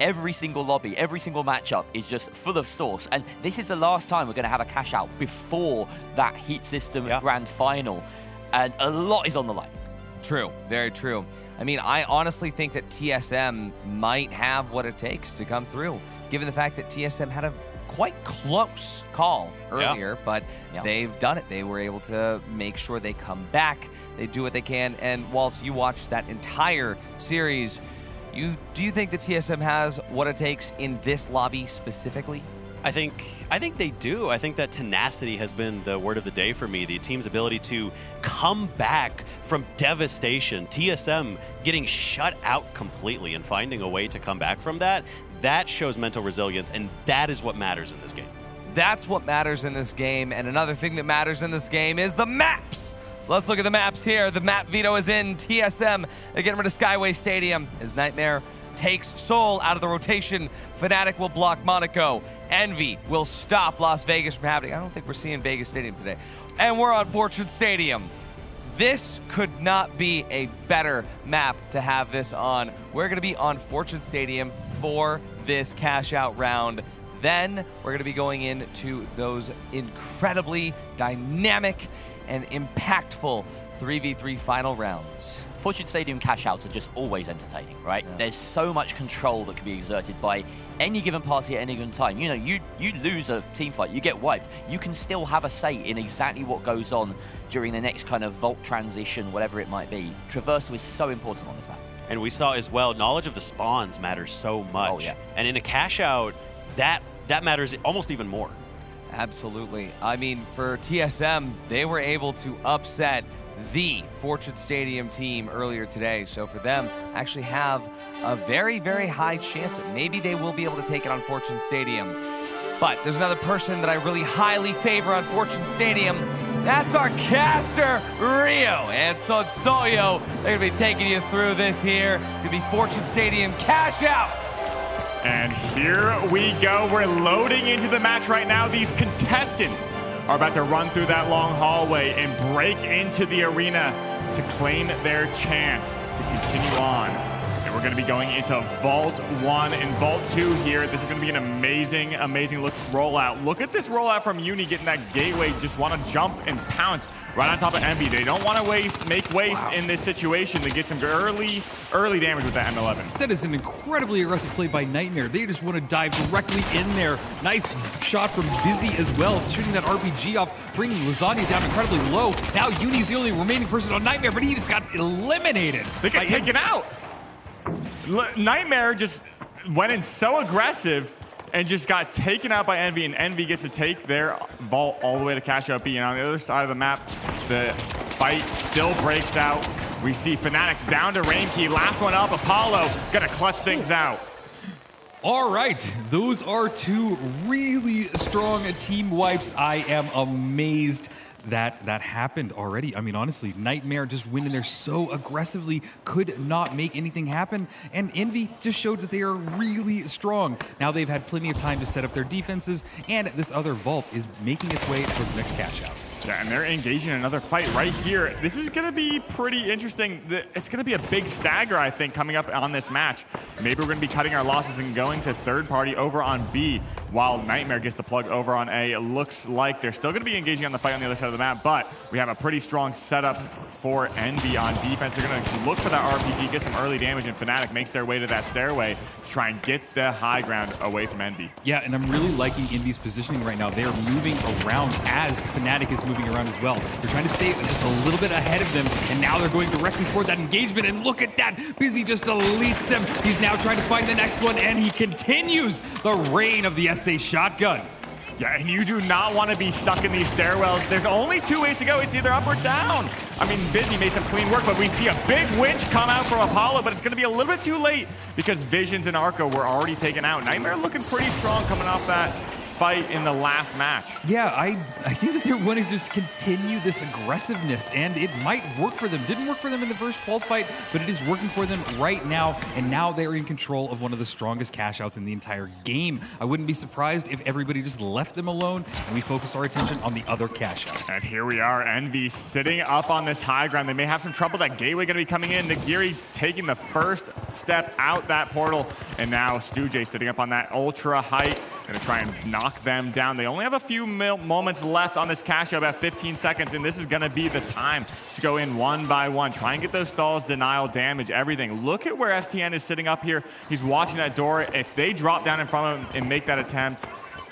[SPEAKER 4] every single lobby, every single matchup is just full of sauce. And this is the last time we're going to have a cash out before that Heat System Grand Final. And a lot is on the line.
[SPEAKER 1] True, very true. I mean, I honestly think that TSM might have what it takes to come through, given the fact that TSM had a quite close call earlier, but they've done it. They were able to make sure they come back. They do what they can. And whilst you watch that entire series, do you think that TSM has what it takes in this lobby specifically?
[SPEAKER 5] I think they do. I think that tenacity has been the word of the day for me. The team's ability to come back from devastation, TSM getting shut out completely and finding a way to come back from that, that shows mental resilience, and that is what matters in this game.
[SPEAKER 1] That's what matters in this game, and another thing that matters in this game is the maps. Let's look at the maps here. The map veto is in. TSM, they get rid of Skyway Stadium as Nightmare takes Seoul out of the rotation. Fnatic will block Monaco. Envy will stop Las Vegas from happening. I don't think we're seeing Vegas Stadium today. And we're on Fortune Stadium. This could not be a better map to have this on. We're going to be on Fortune Stadium for this cash out round. Then we're going to be going into those incredibly dynamic and impactful 3v3 final rounds.
[SPEAKER 4] Fortune Stadium cash outs are just always entertaining, right? Yeah. There's so much control that can be exerted by any given party at any given time. You know, you lose a team fight, you get wiped. You can still have a say in exactly what goes on during the next kind of vault transition, whatever it might be. Traversal is so important on this map.
[SPEAKER 5] And we saw as well, knowledge of the spawns matters so much.
[SPEAKER 4] Oh, yeah.
[SPEAKER 5] And in a cash out, that matters almost even more.
[SPEAKER 1] Absolutely. I mean, for TSM, they were able to upset the Fortune Stadium team earlier today. So for them, actually have a very, very high chance that maybe they will be able to take it on Fortune Stadium. But there's another person that I really highly favor on Fortune Stadium. That's our caster, Rio and Sonsoyo. They're gonna be taking you through this here. It's gonna be Fortune Stadium cash out.
[SPEAKER 3] And here we go. We're loading into the match right now. These contestants are about to run through that long hallway and break into the arena to claim their chance to continue on. And we're going to be going into Vault 1 and Vault 2 here. This is going to be an amazing, amazing rollout. Look at this rollout from Uni getting that gateway. Just want to jump and pounce right on top of Envy. They don't want to make waste in this situation. They get some early damage with that M11.
[SPEAKER 14] That is an incredibly aggressive play by Nightmare. They just want to dive directly in there. Nice shot from Busy as well, shooting that RPG off, bringing Lasagna down incredibly low. Now Uni's the only remaining person on Nightmare, but he just got eliminated.
[SPEAKER 3] They get taken out. Nightmare just went in so aggressive and just got taken out by Envy, and Envy gets to take their vault all the way to cash out B. And on the other side of the map, the fight still breaks out. We see Fnatic down to Rainkey. Last one up, Apollo gonna clutch things out.
[SPEAKER 14] All right, those are two really strong team wipes. I am amazed that happened already. I mean, honestly, Nightmare just went in there so aggressively, could not make anything happen. And Envy just showed that they are really strong. Now they've had plenty of time to set up their defenses, and this other vault is making its way towards the next cash out.
[SPEAKER 3] Yeah, and they're engaging in another fight right here. This is going to be pretty interesting. It's going to be a big stagger, I think, coming up on this match. Maybe we're going to be cutting our losses and going to third party over on B, while Nightmare gets the plug over on A. It looks like they're still going to be engaging on the fight on the other side of the map, but we have a pretty strong setup for Envy on defense. They're going to look for that RPG, get some early damage, and Fnatic makes their way to that stairway to try and get the high ground away from Envy.
[SPEAKER 14] Yeah, and I'm really liking Envy's positioning right now. They are moving around as Fnatic is moving around as well. They're trying to stay just a little bit ahead of them, and now they're going directly for that engagement, and look at that. Busy just deletes them. He's now trying to find the next one, and he continues the reign of the SA shotgun.
[SPEAKER 3] Yeah, and you do not want to be stuck in these stairwells. There's only two ways to go. It's either up or down. I mean, Busy made some clean work, but we see a big winch come out from Apollo, but it's going to be a little bit too late because Visions and Arco were already taken out. Nightmare looking pretty strong coming off that fight in the last match.
[SPEAKER 14] Yeah, I think that they're wanting to just continue this aggressiveness, and it might work for them. Didn't work for them in the first Vault fight, but it is working for them right now, and now they're in control of one of the strongest cash outs in the entire game. I wouldn't be surprised if everybody just left them alone and we focused our attention on the other cash out.
[SPEAKER 3] And here we are, Envy sitting up on this high ground. They may have some trouble. That gateway going to be coming in. Nagiri taking the first step out that portal, and now Stujay sitting up on that ultra height. Going to try and knock them down. They only have a few moments left on this cash out, about 15 seconds, and this is going to be the time to go in one by one. Try and get those stalls, denial, damage, everything. Look at where STN is sitting up here. He's watching that door. If they drop down in front of him and make that attempt,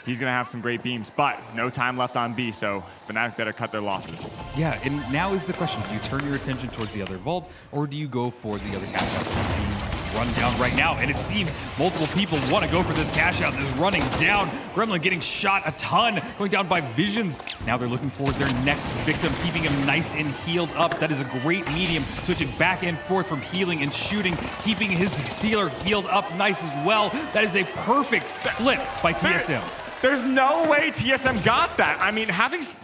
[SPEAKER 3] he's going to have some great beams, but no time left on B, so Fnatic better cut their losses.
[SPEAKER 14] Yeah, and now is the question, do you turn your attention towards the other vault, or do you go for the other cash out that's being run down right now? And it seems multiple people want to go for this cash out that's running down. Gremlin getting shot a ton, going down by Visions. Now they're looking for their next victim, keeping him nice and healed up. That is a great medium, switching back and forth from healing and shooting, keeping his stealer healed up nice as well. That is a perfect flip by TSM.
[SPEAKER 3] There's no way TSM got that. I mean,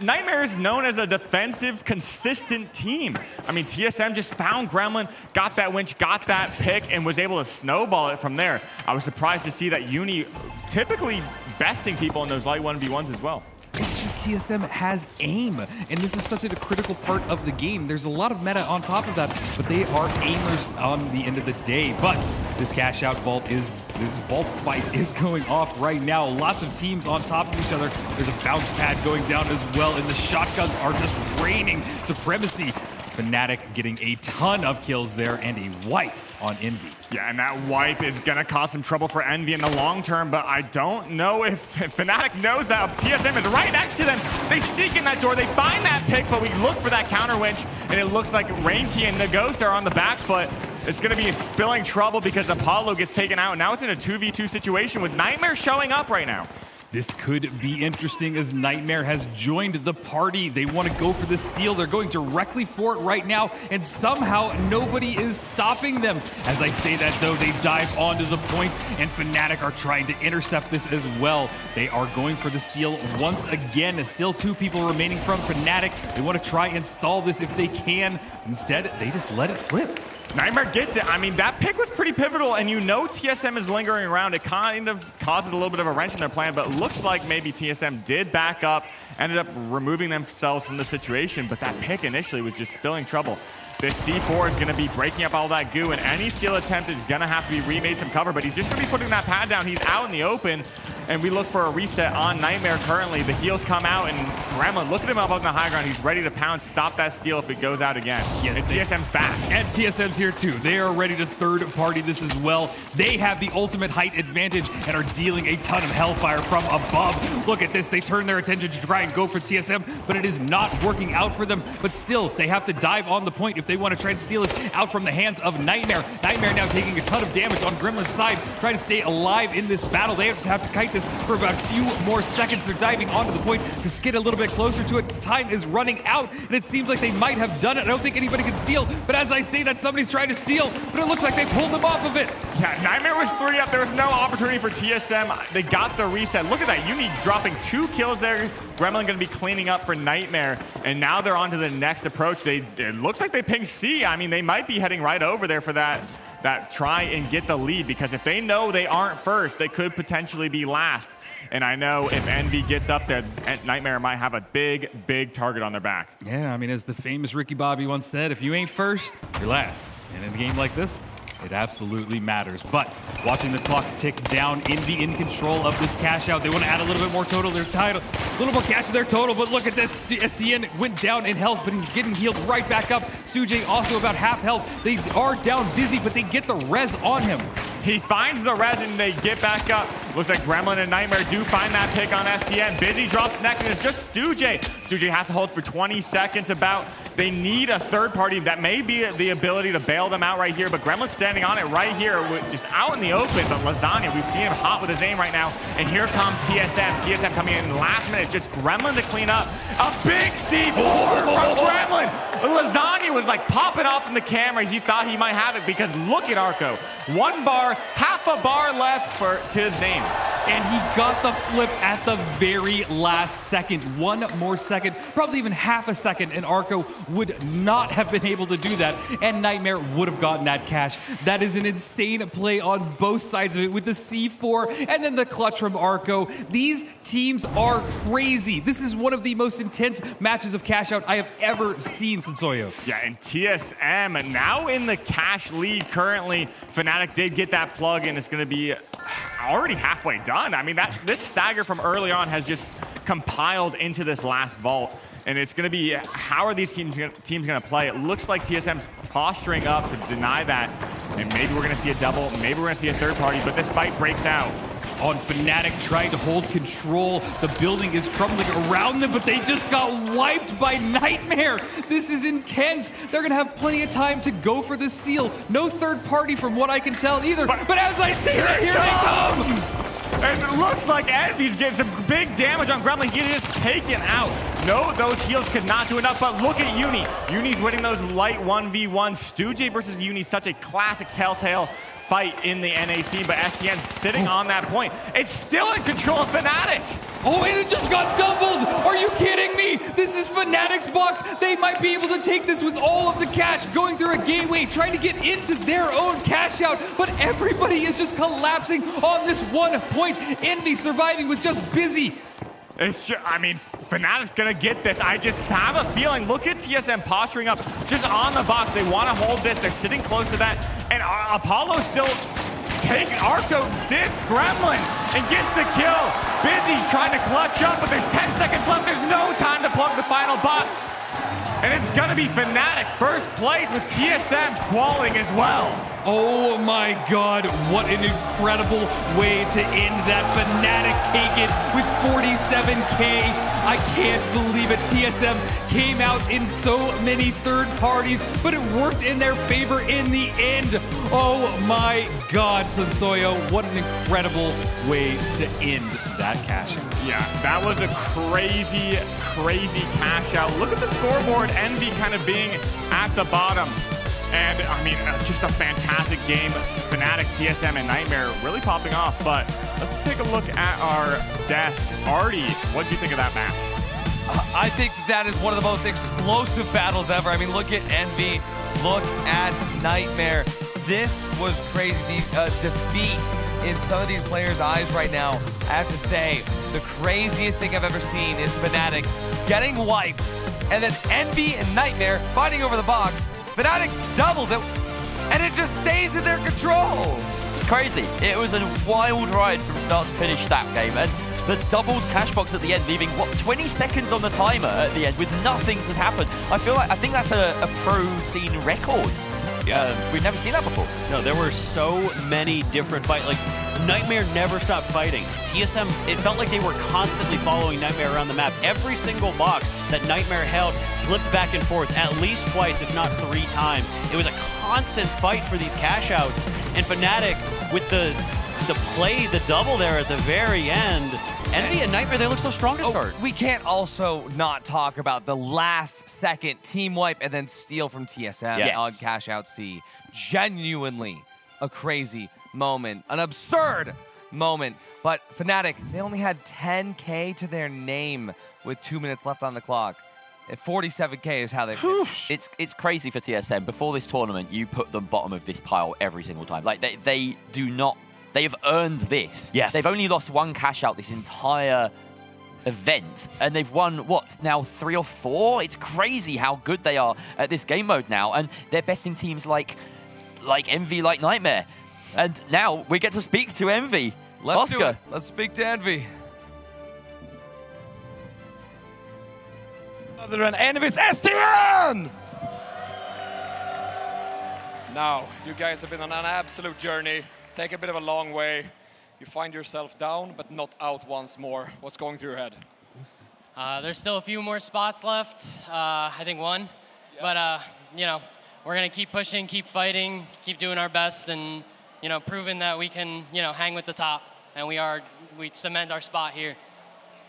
[SPEAKER 3] Nightmare is known as a defensive, consistent team. I mean, TSM just found Gremlin, got that winch, got that pick, and was able to snowball it from there. I was surprised to see that Uni typically besting people in those light 1v1s as well.
[SPEAKER 14] It's just TSM has aim, and this is such a critical part of the game. There's a lot of meta on top of that, but they are aimers on the end of the day. But this cash out vault this vault fight is going off right now. Lots of teams on top of each other. There's a bounce pad going down as well, and the shotguns are just raining supremacy. Fnatic getting a ton of kills there and a wipe on Envy.
[SPEAKER 3] Yeah, and that wipe is going to cause some trouble for Envy in the long term, but I don't know if Fnatic knows that. TSM is right next to them. They sneak in that door. They find that pick, but we look for that counter winch, and it looks like Rainkey and the Ghost are on the back foot. It's going to be spilling trouble because Apollo gets taken out. Now it's in a 2v2 situation with Nightmare showing up right now.
[SPEAKER 14] This could be interesting as Nightmare has joined the party. They want to go for the steal. They're going directly for it right now, and somehow nobody is stopping them. As I say that, though, they dive onto the point, and Fnatic are trying to intercept this as well. They are going for the steal once again. Still two people remaining from Fnatic. They want to try and stall this if they can. Instead, they just let it flip.
[SPEAKER 3] Nightmare gets it. I mean, that pick was pretty pivotal, and you know TSM is lingering around. It kind of causes a little bit of a wrench in their plan, but it looks like maybe TSM did back up, ended up removing themselves from the situation, but that pick initially was just spilling trouble. This C4 is going to be breaking up all that goo, and any steal attempt is going to have to be remade some cover, but he's just going to be putting that pad down. He's out in the open, and we look for a reset on Nightmare currently. The heals come out, and Gremlin, look at him up on the high ground. He's ready to pounce, stop that steal if it goes out again.
[SPEAKER 14] Yes,
[SPEAKER 3] and TSM's back.
[SPEAKER 14] And TSM's here too. They are ready to third party this as well. They have the ultimate height advantage and are dealing a ton of hellfire from above. Look at this. They turn their attention to try and go for TSM, but it is not working out for them. But still, they have to dive on the point if they want to try and steal this out from the hands of Nightmare. Nightmare now taking a ton of damage on Gremlin's side, trying to stay alive in this battle. They just have to kite this for about a few more seconds. They're diving onto the point to get a little bit closer to it. Time is running out, and it seems like they might have done it. I don't think anybody can steal, but as I say that, somebody's trying to steal, but it looks like they pulled them off of it.
[SPEAKER 3] Yeah, Nightmare was 3 up. There was no opportunity for TSM. They got the reset. Look at that. Uni dropping 2 kills there. Gremlin going to be cleaning up for Nightmare, and now they're on to the next approach. It looks like they pinged C. I mean, they might be heading right over there for that that try and get the lead, because if they know they aren't first, they could potentially be last. And I know if Envy gets up there, Nightmare might have a big, big target on their back.
[SPEAKER 14] Yeah, I mean, as the famous Ricky Bobby once said, if you ain't first, you're last. And in a game like this, it absolutely matters. But watching the clock tick down, Envy in control of this cash out. They want to add a little bit more total. They're tied, a little more cash to their total, but look at this. SDN went down in health, but he's getting healed right back up. Sujay also about half health. They are down busy, but they get the res on him.
[SPEAKER 3] He finds the res and they get back up. Looks like Gremlin and Nightmare do find that pick on SDN. Busy drops next, and it's just Stujay. Stujay has to hold for 20 seconds about. They need a third party that may be the ability to bail them out right here, but Gremlin's standing on it right here, just out in the open. But Lasagna, we've seen him hot with his aim right now. And here comes TSM. TSM coming in last minute, just Gremlin to clean up. A big C4 from Gremlin. Lasagna was like popping off in the camera. He thought he might have it, because look at Arco. 1 bar, half a bar left to his name.
[SPEAKER 14] And he got the flip at the very last second. 1 more second, probably even half a second, and Arco would not have been able to do that, and Nightmare would have gotten that cash. That is an insane play on both sides of it, with the C4 and then the clutch from Arco. These teams are crazy. This is one of the most intense matches of cash out I have ever seen, Sensoyo.
[SPEAKER 3] Yeah, and TSM now in the cash lead currently. Fnatic did get that plug, and it's going to be already halfway done. I mean, this stagger from early on has just compiled into this last vault. And it's going to be, how are these teams going to play? It looks like TSM's posturing up to deny that. And maybe we're going to see a double, maybe we're going to see a third party, but this fight breaks out.
[SPEAKER 14] On Fnatic trying to hold control. The building is crumbling around them, but they just got wiped by Nightmare. This is intense. They're going to have plenty of time to go for the steal. No third party from what I can tell either. But as I say that, here they come.
[SPEAKER 3] And it looks like Envy's getting some big damage on Gremlin. He is taken out. No, those heals could not do enough, but look at Uni. Uni's winning those light 1v1s. Stujay versus Uni, such a classic Telltale fight in the NAC, but SDN's sitting on that point. It's still in control of Fnatic.
[SPEAKER 14] Oh, and it just got doubled. Are you kidding me? This is Fnatic's box. They might be able to take this with all of the cash going through a gateway, trying to get into their own cash out, but everybody is just collapsing on this 1 point. Envy surviving with just Busy.
[SPEAKER 3] I mean, Fnatic's gonna get this. I just have a feeling. Look at TSM posturing up just on the box. They want to hold this. They're sitting close to that. And Apollo still taking Arco dips Gremlin and gets the kill. Busy trying to clutch up, but there's 10 seconds left. There's no time to plug the final box. And it's gonna be Fnatic first place with TSM qualing as well.
[SPEAKER 14] Oh my God, what an incredible way to end that. Fnatic take it with 47K. I can't believe it. TSM came out in so many third parties, but it worked in their favor in the end. Oh my God, Sensoyo, what an incredible way to end that cash out.
[SPEAKER 3] Yeah, that was a crazy, crazy cash out. Look at the scoreboard, Envy kind of being at the bottom. And, I mean, just a fantastic game. Fnatic, TSM, and Nightmare really popping off. But let's take a look at our desk. Artie, what did you think of that match?
[SPEAKER 1] I think that is one of the most explosive battles ever. I mean, look at Envy. Look at Nightmare. This was crazy. The defeat in some of these players' eyes right now. I have to say, the craziest thing I've ever seen is Fnatic getting wiped. And then Envy and Nightmare fighting over the box. Fnatic doubles it, and it just stays in their control.
[SPEAKER 4] Crazy. It was a wild ride from start to finish that game, and the doubled cash box at the end, leaving, 20 seconds on the timer at the end with nothing to happen. I think that's a pro scene record. Yeah, we've never seen that before.
[SPEAKER 5] No, there were so many different fights. Like, Nightmare never stopped fighting. TSM, it felt like they were constantly following Nightmare around the map. Every single box that Nightmare held flipped back and forth at least twice, if not 3 times. It was a constant fight for these cash outs. And Fnatic, with the play, the double there at the very end, Envy and Nightmare, they look so strong to start.
[SPEAKER 1] We can't also not talk about the last second team wipe and then steal from TSM on Cash Out C. Genuinely a crazy moment, an absurd moment. But Fnatic, they only had 10K to their name with 2 minutes left on the clock. 47K is how they finished.
[SPEAKER 4] It's crazy for TSM. Before this tournament, you put them bottom of this pile every single time. Like, they do not... They have earned this.
[SPEAKER 5] Yes.
[SPEAKER 4] They've only lost one cash out this entire event, and they've won, what, now 3 or 4? It's crazy how good they are at this game mode now, and they're besting teams like Envy, like Nightmare. And now we get to speak to Envy.
[SPEAKER 1] Let's do
[SPEAKER 4] Oscar.
[SPEAKER 1] it. Let's speak to Envy.
[SPEAKER 8] Other than Envy's STN! Now, you guys have been on an absolute journey. Take a bit of a long way. You find yourself down, but not out once more. What's going through your head?
[SPEAKER 11] There's still a few more spots left. I think 1. Yeah. But, you know, we're going to keep pushing, keep fighting, keep doing our best, and, you know, proving that we can, you know, hang with the top. And we cement our spot here.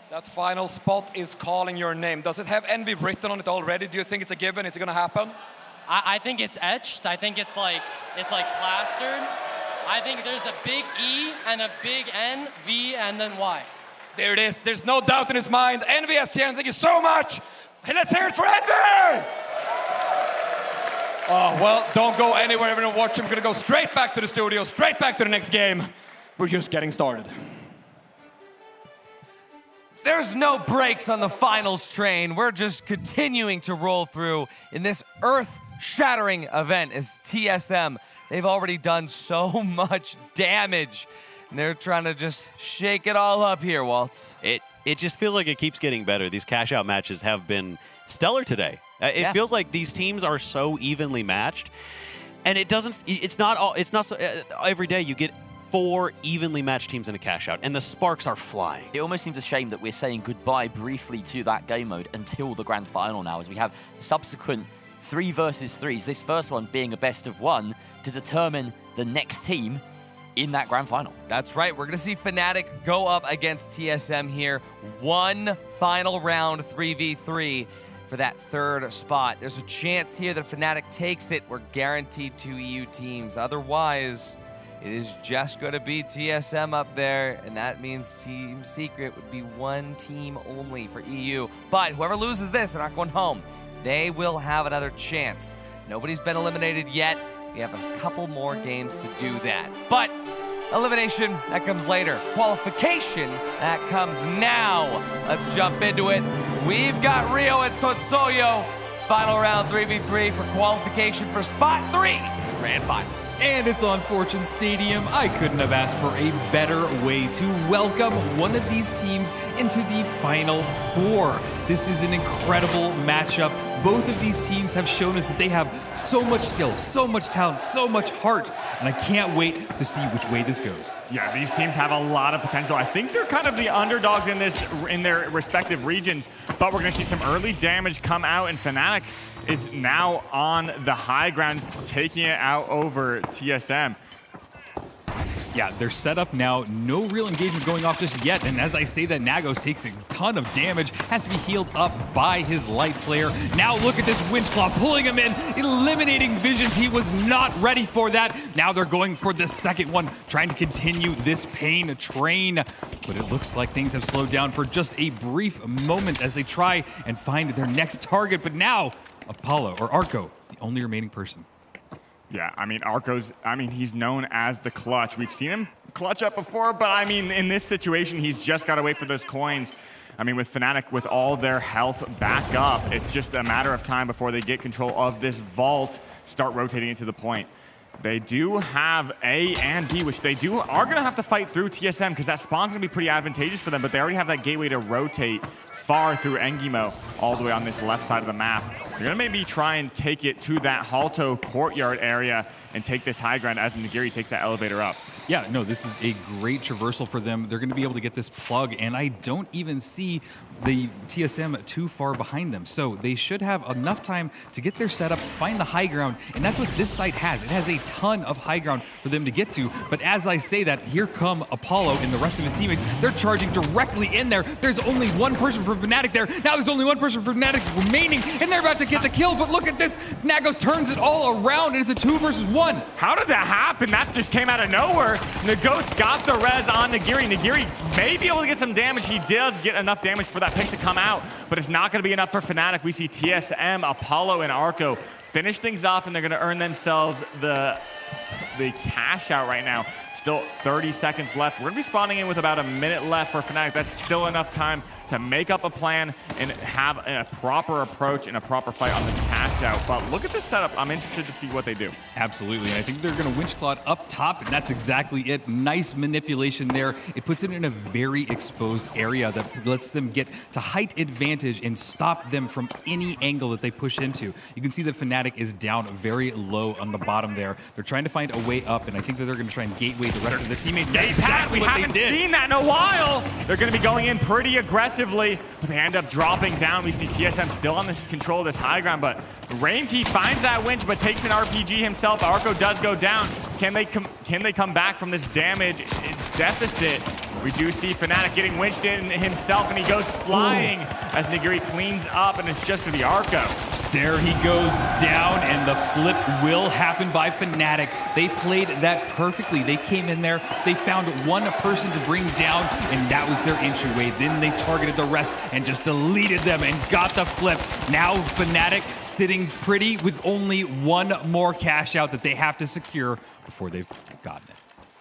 [SPEAKER 8] That final spot is calling your name. Does it have Envy written on it already? Do you think it's a given? Is it going to happen?
[SPEAKER 11] I think it's etched. I think it's like plastered. I think there's a big E and a big N, V, and then Y.
[SPEAKER 8] There it is. There's no doubt in his mind. Envy STN, thank you so much. Hey, let's hear it for Envy! Oh, well, don't go anywhere. Everyone watching. We're going to go straight back to the studio, straight back to the next game. We're just getting started.
[SPEAKER 1] There's no brakes on the finals train. We're just continuing to roll through in this earth-shattering event as TSM. They've already done so much damage. And they're trying to just shake it all up here, Waltz.
[SPEAKER 5] It just feels like it keeps getting better. These cash-out matches have been stellar today. It feels like these teams are so evenly matched. And it's not so, every day you get 4 evenly matched teams in a cash out, and the sparks are flying.
[SPEAKER 4] It almost seems a shame that we're saying goodbye briefly to that game mode until the grand final now, as we have subsequent 3 versus 3s, this first one being a best of 1 to determine the next team in that grand final.
[SPEAKER 1] That's right. We're going to see Fnatic go up against TSM here. 1 final round 3v3 for that 3rd spot. There's a chance here that Fnatic takes it. We're guaranteed 2 EU teams. Otherwise, it is just going to be TSM up there, and that means Team Secret would be 1 team only for EU. But whoever loses this, they're not going home. They will have another chance. Nobody's been eliminated yet. We have a couple more games to do that. But elimination, that comes later. Qualification, that comes now. Let's jump into it. We've got Rio and Sotsoyo. Final round 3v3 for qualification for spot 3, grand final.
[SPEAKER 14] And it's on Fortune Stadium. I couldn't have asked for a better way to welcome one of these teams into the Final Four. This is an incredible matchup. Both of these teams have shown us that they have so much skill, so much talent, so much heart, and I can't wait to see which way this goes.
[SPEAKER 3] Yeah, these teams have a lot of potential. I think they're kind of the underdogs in their respective regions, but we're going to see some early damage come out, and Fnatic is now on the high ground, taking it out over TSM.
[SPEAKER 14] Yeah, they're set up now. No real engagement going off just yet. And as I say that, Nagos takes a ton of damage, has to be healed up by his light player. Now look at this Winch Claw pulling him in, eliminating Visions. He was not ready for that. Now they're going for the second one, trying to continue this pain train. But it looks like things have slowed down for just a brief moment as they try and find their next target. But now, Apollo, or Arco, the only remaining person.
[SPEAKER 3] Yeah, I mean, he's known as the clutch. We've seen him clutch up before, but I mean, in this situation, he's just got to wait for those coins. I mean, with Fnatic, with all their health back up, it's just a matter of time before they get control of this vault, start rotating it to the point. They do have A and B, which they are going to have to fight through TSM because that spawn's going to be pretty advantageous for them, but they already have that gateway to rotate far through Engimo all the way on this left side of the map. They're going to maybe try and take it to that Halto courtyard area and take this high ground as Nagiri takes that elevator up.
[SPEAKER 14] Yeah, no, this is a great traversal for them. They're going to be able to get this plug, and I don't even see the TSM too far behind them. So they should have enough time to get their setup, find the high ground, and that's what this site has. It has a ton of high ground for them to get to. But as I say that, here come Apollo and the rest of his teammates. They're charging directly in there. There's only one person from Fnatic there. Now there's only one person from Fnatic remaining, and they're about to get the kill, but look at this. Nagos turns it all around, and it's a 2 versus 1.
[SPEAKER 3] How did that happen? That just came out of nowhere. Nagos got the res on Nagiri. Nagiri may be able to get some damage. He does get enough damage for that pick to come out, but it's not going to be enough for Fnatic. We see TSM, Apollo, and Arco finish things off, and they're going to earn themselves the cash out right now. Still 30 seconds left. We're going to be spawning in with about a minute left for Fnatic. That's still enough time to make up a plan and have a proper approach and a proper fight on this cash out. But look at this setup. I'm interested to see what they do.
[SPEAKER 14] Absolutely, and I think they're going to Winch Cloud up top, and that's exactly it. Nice manipulation there. It puts it in a very exposed area that lets them get to height advantage and stop them from any angle that they push into. You can see that Fnatic is down very low on the bottom there. They're trying to find a way up, and I think that they're going to try and gateway the rest of their teammates.
[SPEAKER 3] Gate Pat, we haven't seen that in a while. They're going to be going in pretty aggressively, but they end up dropping down. We see TSM still on this control of this high ground, but Rainkey finds that winch, but takes an RPG himself. Arco does go down. Can they come back from this damage deficit? We do see Fnatic getting winched in himself, and he goes flying as Nagiri cleans up, and it's just to the Arco.
[SPEAKER 14] There he goes down, and the flip will happen by Fnatic. They played that perfectly. They came in there, they found one person to bring down, and that was their entryway. Then they targeted the rest and just deleted them and got the flip. Now Fnatic sitting pretty with only one more cash out that they have to secure before they've gotten it.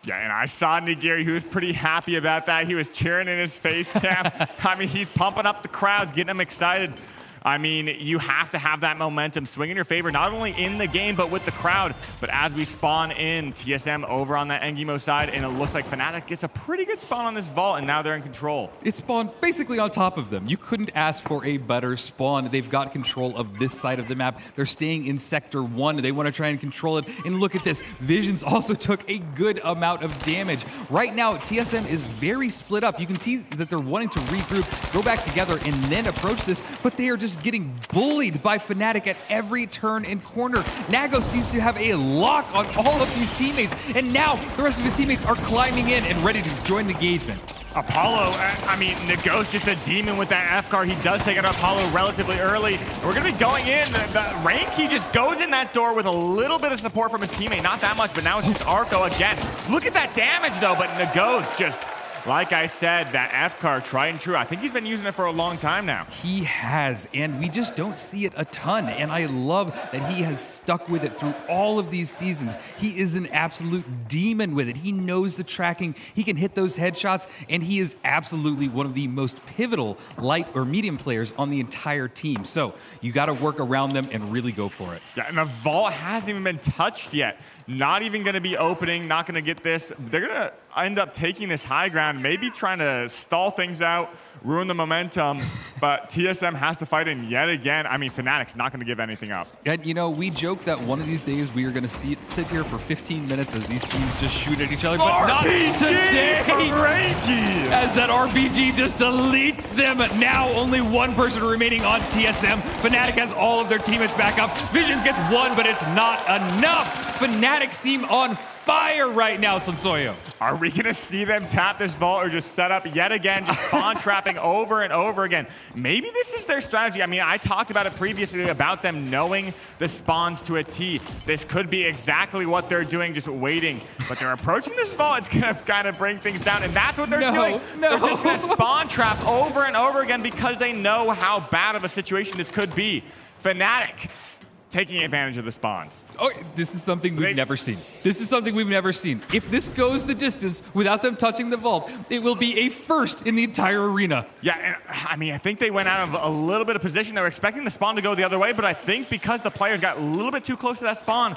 [SPEAKER 3] Yeah, and I saw Nagiri, he was pretty happy about that. He was cheering in his face cam. I mean, he's pumping up the crowds, getting them excited. I mean, you have to have that momentum swing in your favor, not only in the game, but with the crowd. But as we spawn in, TSM over on that Engimo side, and it looks like Fnatic gets a pretty good spawn on this vault, and now they're in control.
[SPEAKER 14] It spawned basically on top of them. You couldn't ask for a better spawn. They've got control of this side of the map. They're staying in Sector 1. They want to try and control it. And look at this. Visions also took a good amount of damage. Right now, TSM is very split up. You can see that they're wanting to regroup, go back together, and then approach this, but they are just getting bullied by Fnatic at every turn and corner. Nagos seems to have a lock on all of these teammates, and now the rest of his teammates are climbing in and ready to join the engagement.
[SPEAKER 3] Apollo, I mean, Nagos just a demon with that F-car. He does take out Apollo relatively early. We're going to be going in. The Rainkey just goes in that door with a little bit of support from his teammate. Not that much, but now it's just Arco again. Look at that damage, though, but Nagos just... Like I said, that F-car, tried and true. I think he's been using it for a long time now.
[SPEAKER 14] He has, and we just don't see it a ton. And I love that he has stuck with it through all of these seasons. He is an absolute demon with it. He knows the tracking. He can hit those headshots, and he is absolutely one of the most pivotal light or medium players on the entire team. So you got to work around them and really go for it.
[SPEAKER 3] Yeah, and the vault hasn't even been touched yet. Not even going to be opening, not going to get this. They're going to end up taking this high ground, maybe trying to stall things out, ruin the momentum, but TSM has to fight in yet again. I mean, Fnatic's not going to give anything up.
[SPEAKER 14] And, you know, we joke that one of these days we are going to sit here for 15 minutes as these teams just shoot at each other, but not today! As that RPG just deletes them. Now only one person remaining on TSM. Fnatic has all of their teammates back up. Vision gets one, but it's not enough. Fnatic seem on fire right now, Sonsoyo.
[SPEAKER 3] Are we going to see them tap this vault or just set up yet again, just spawn trapping over and over again? Maybe this is their strategy. I mean, I talked about it previously about them knowing the spawns to a T. This could be exactly what they're doing, just waiting. But they're approaching this vault. It's going to kind of bring things down, and that's what they're doing. They're just going to spawn trap over and over again because they know how bad of a situation this could be. Fnatic taking advantage of the spawns.
[SPEAKER 14] Oh, this is something we've never seen. This is something we've never seen. If this goes the distance without them touching the vault, it will be a first in the entire arena.
[SPEAKER 3] Yeah, and I mean, I think they went out of a little bit of position. They were expecting the spawn to go the other way, but I think because the players got a little bit too close to that spawn,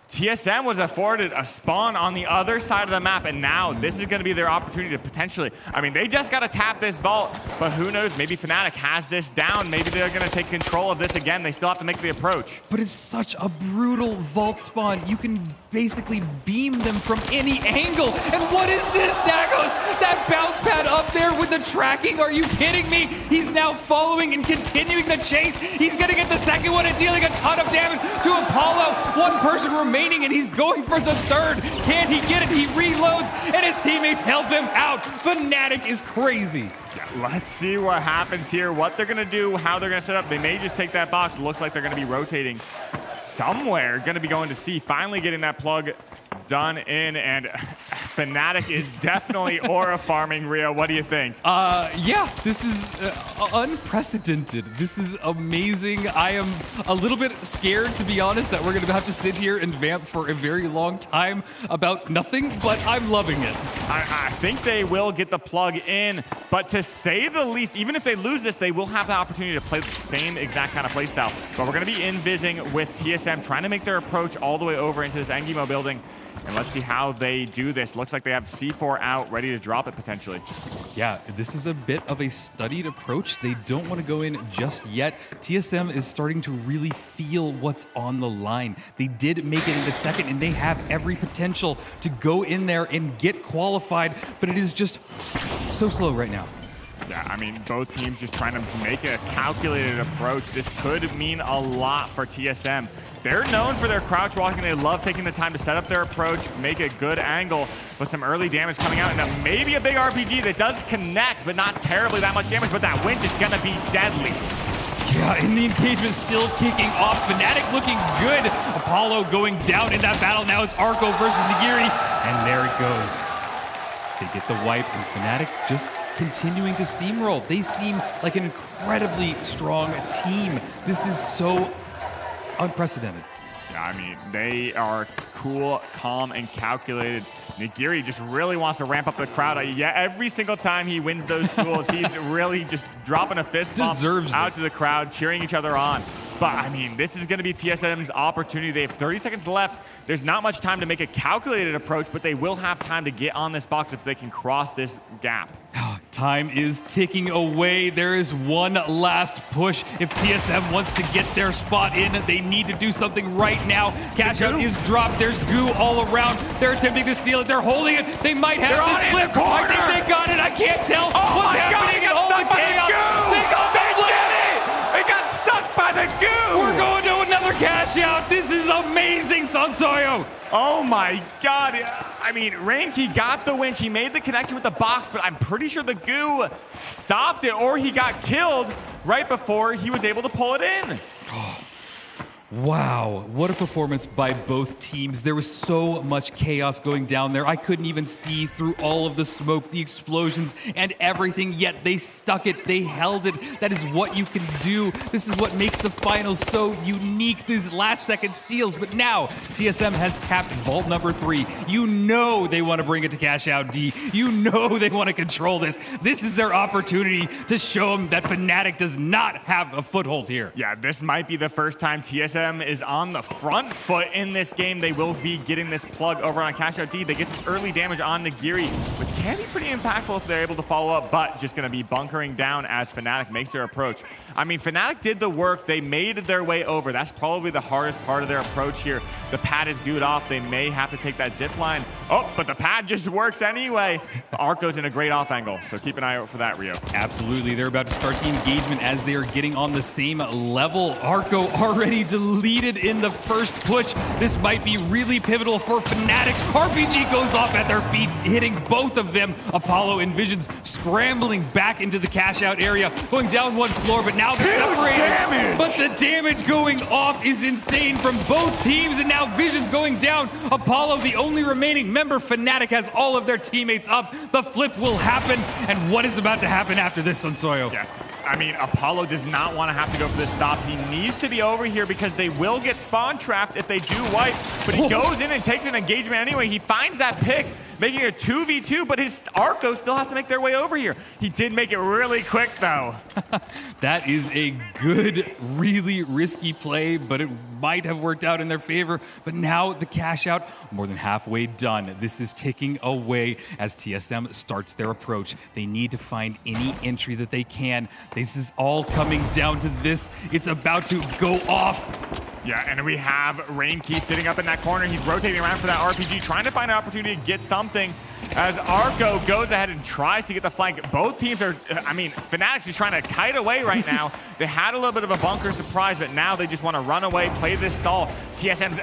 [SPEAKER 3] TSM was afforded a spawn on the other side of the map, and now this is going to be their opportunity to potentially... I mean, they just got to tap this vault, but who knows? Maybe Fnatic has this down. Maybe they're going to take control of this again. They still have to make the approach.
[SPEAKER 14] But it's such a brutal vault spawn. You can basically beam them from any angle. And what is this, Nagos? That bounce pad up there with the tracking? Are you kidding me? He's now following and continuing the chase. He's going to get the second one and dealing a ton of damage to Apollo. One person remaining remaining, and he's going for the third. Can he get it? He reloads, and his teammates help him out. Fnatic is crazy.
[SPEAKER 3] Yeah, let's see what happens here, what they're going to do, how they're going to set up. They may just take that box. It looks like they're going to be rotating somewhere. Going to be going to C, finally getting that plug done in, and Fnatic is definitely aura farming. Rio, what do you think?
[SPEAKER 14] Yeah, this is unprecedented. This is amazing. I am a little bit scared, to be honest, that we're going to have to sit here and vamp for a very long time about nothing, but I'm loving it.
[SPEAKER 3] I think they will get the plug in, but to say the least, even if they lose this, they will have the opportunity to play the same exact kind of playstyle. But we're going to be invising with TSM, trying to make their approach all the way over into this Engimo building. And let's see how they do this. Looks like they have C4 out, ready to drop it potentially.
[SPEAKER 14] Yeah, this is a bit of a studied approach. They don't want to go in just yet. TSM is starting to really feel what's on the line. They did make it in the second, and they have every potential to go in there and get qualified, but it is just so slow right now.
[SPEAKER 3] Yeah, I mean, both teams just trying to make a calculated approach. This could mean a lot for TSM. They're known for their crouch walking. They love taking the time to set up their approach, make a good angle, but some early damage coming out, and maybe a big RPG that does connect, but not terribly that much damage, but that winch is gonna be deadly.
[SPEAKER 14] Yeah, and the engagement still kicking off. Fnatic looking good. Apollo going down in that battle. Now it's Arco versus Nigiri, and there it goes. They get the wipe, and Fnatic just continuing to steamroll. They seem like an incredibly strong team. This is so unprecedented.
[SPEAKER 3] Yeah, I mean, they are cool, calm, and calculated. Nigiri just really wants to ramp up the crowd. Yeah, every single time he wins those duels, he's really just dropping a fist bump out to the crowd, cheering each other on. But, I mean, this is going to be TSM's opportunity. They have 30 seconds left. There's not much time to make a calculated approach, but they will have time to get on this box if they can cross this gap.
[SPEAKER 14] Time is ticking away. There is one last push. If TSM wants to get their spot in, they need to do something right now. Cash out is dropped. There's goo all around. They're attempting to steal it. They're holding it. They might have this flip. I think they got it. I can't tell what's happening in all the chaos. They got the flip.
[SPEAKER 3] They got stuck by the goo.
[SPEAKER 14] We're going to another cash out. This is amazing, Sansoyo.
[SPEAKER 3] Oh my God. I mean, Ranky got the winch. He made the connection with the box, but I'm pretty sure the goo stopped it, or he got killed right before he was able to pull it in.
[SPEAKER 14] Wow, what a performance by both teams. There was so much chaos going down there. I couldn't even see through all of the smoke, the explosions, and everything, yet they stuck it, they held it. That is what you can do. This is what makes the finals so unique, these last-second steals. But now, TSM has tapped vault number 3. You know they want to bring it to Cash Out D. You know they want to control this. This is their opportunity to show them that Fnatic does not have a foothold here.
[SPEAKER 3] Yeah, this might be the first time TSM is on the front foot in this game. They will be getting this plug over on Cash Out D. They get some early damage on Nigiri, which can be pretty impactful if they're able to follow up, but just going to be bunkering down as Fnatic makes their approach. I mean, Fnatic did the work. They made their way over. That's probably the hardest part of their approach here. The pad is gooed off. They may have to take that zip line. Oh, but the pad just works anyway. Arco's in a great off angle, so keep an eye out for that, Rio.
[SPEAKER 14] Absolutely. They're about to start the engagement as they are getting on the same level. Arco already deleted in the first push. This might be really pivotal for Fnatic. RPG goes off at their feet, hitting both of them. Apollo and Visions scrambling back into the cash out area, going down one floor, but now they're separated.
[SPEAKER 3] Damage.
[SPEAKER 14] But the damage going off is insane from both teams, and now Visions going down. Apollo, the only remaining member. Fnatic has all of their teammates up. The flip will happen, and what is about to happen after this, Sansoyo?
[SPEAKER 3] Yes. I mean, Apollo does not want to have to go for this stop. He needs to be over here because they will get spawn trapped if they do wipe. But he goes in and takes an engagement anyway. He finds that pick, making it a 2v2, but his Arco still has to make their way over here. He did make it really quick, though.
[SPEAKER 14] That is a good, really risky play, but it might have worked out in their favor. But now the cash out, more than halfway done. This is ticking away as TSM starts their approach. They need to find any entry that they can. This is all coming down to this. It's about to go off.
[SPEAKER 3] Yeah, and we have Rainkey sitting up in that corner. He's rotating around for that RPG, trying to find an opportunity to get something as Arco goes ahead and tries to get the flank. Both teams are, I mean, Fnatic's just trying to kite away right now. They had a little bit of a bunker surprise, but now they just want to run away, play this stall. TSM's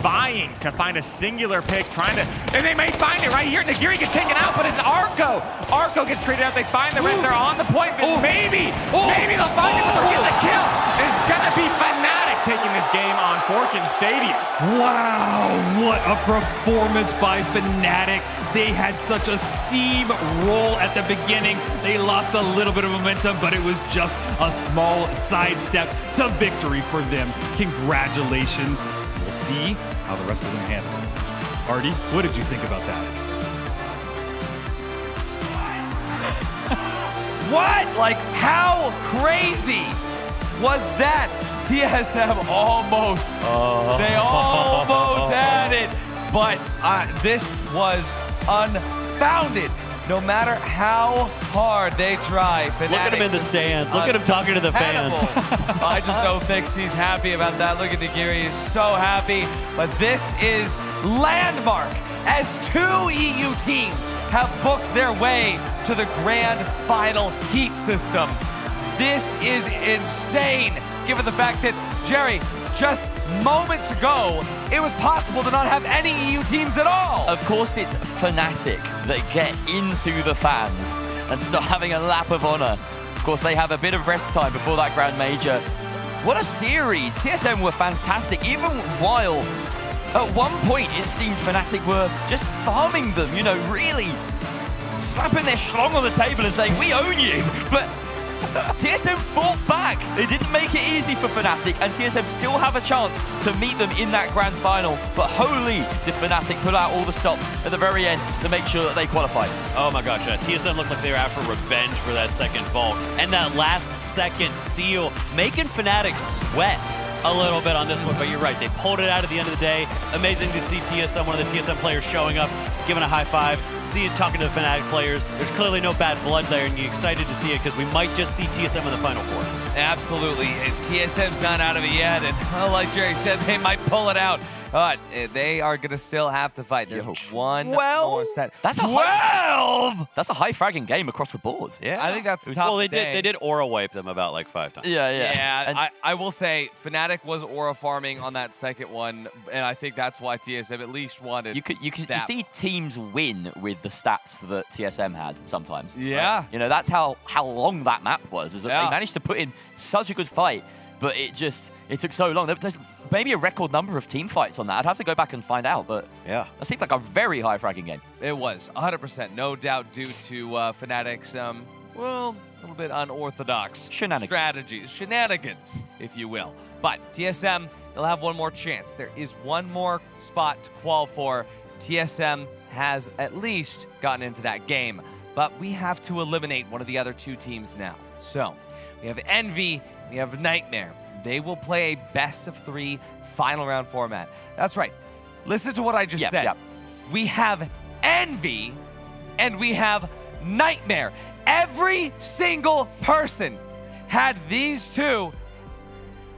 [SPEAKER 3] vying to find a singular pick, and they may find it right here. Nagiri gets taken out, but it's Arco. Arco gets traded out. They find the red. They're on the point, but maybe they'll find it, but they'll get the kill. And it's gonna be Fnatic taking this game on Fortune Stadium.
[SPEAKER 14] Wow, what a performance by Fnatic. They had such a steamroll at the beginning. They lost a little bit of momentum, but it was just a small sidestep to victory for them. Congratulations. We'll see how the rest of them handle it. Artie, what did you think about that?
[SPEAKER 1] What? Like, how crazy was that? TSM almost. They almost had it. But this was unfounded. No matter how hard they try.
[SPEAKER 5] Look at him in the stands. Look at him talking to the fans.
[SPEAKER 1] I just don't think he's happy about that. Look at Nagiri. He's so happy. But this is landmark as 2 EU teams have booked their way to the grand final heat system. This is insane, given the fact that, Jerry, just moments ago, it was possible to not have any EU teams at all.
[SPEAKER 4] Of course, it's Fnatic that get into the fans and start having a lap of honor. Of course, they have a bit of rest time before that Grand Major. What a series. TSM were fantastic, even while at one point it seemed Fnatic were just farming them, you know, really slapping their schlong on the table and saying, we own you. But TSM fought back. They didn't make it easy for Fnatic, and TSM still have a chance to meet them in that grand final. But holy, did Fnatic pull out all the stops at the very end to make sure that they qualified.
[SPEAKER 5] Oh my gosh, TSM looked like they were out for revenge for that second vault. And that last second steal, making Fnatic sweat a little bit on this one, but you're right. They pulled it out at the end of the day. Amazing to see TSM, one of the TSM players showing up, giving a high five, talking to the Fnatic players. There's clearly no bad blood there, and you're excited to see it because we might just see TSM in the Final Four.
[SPEAKER 1] Absolutely. And TSM's not out of it yet, and like Jerry said, they might pull it out. But they are going to still have to fight. There's one more set.
[SPEAKER 4] That's a 12! That's a high fragging game across the board.
[SPEAKER 1] Yeah. I think that's the top
[SPEAKER 5] Well,
[SPEAKER 1] of the day.
[SPEAKER 5] they did aura wipe them about like 5 times.
[SPEAKER 1] Yeah, I will say Fnatic was aura farming on that second one, and I think that's why TSM at least wanted
[SPEAKER 4] You see teams win with the stats that TSM had sometimes.
[SPEAKER 1] Yeah.
[SPEAKER 4] Right? You know, that's how long that map was, is that they managed to put in such a good fight, but it took so long. There's maybe a record number of team fights on that. I'd have to go back and find out, but yeah, that seems like a very high fragging game.
[SPEAKER 1] It was, 100%, no doubt due to Fnatic's, well, a little bit unorthodox strategies, shenanigans, if you will. But TSM, they'll have one more chance. There is one more spot to qual for. TSM has at least gotten into that game, but we have to eliminate one of the other 2 teams now. So we have Envy, we have Nightmare. They will play a best-of-3 final round format. That's right. Listen to what I just said. We have Envy and we have Nightmare. Every single person had these 2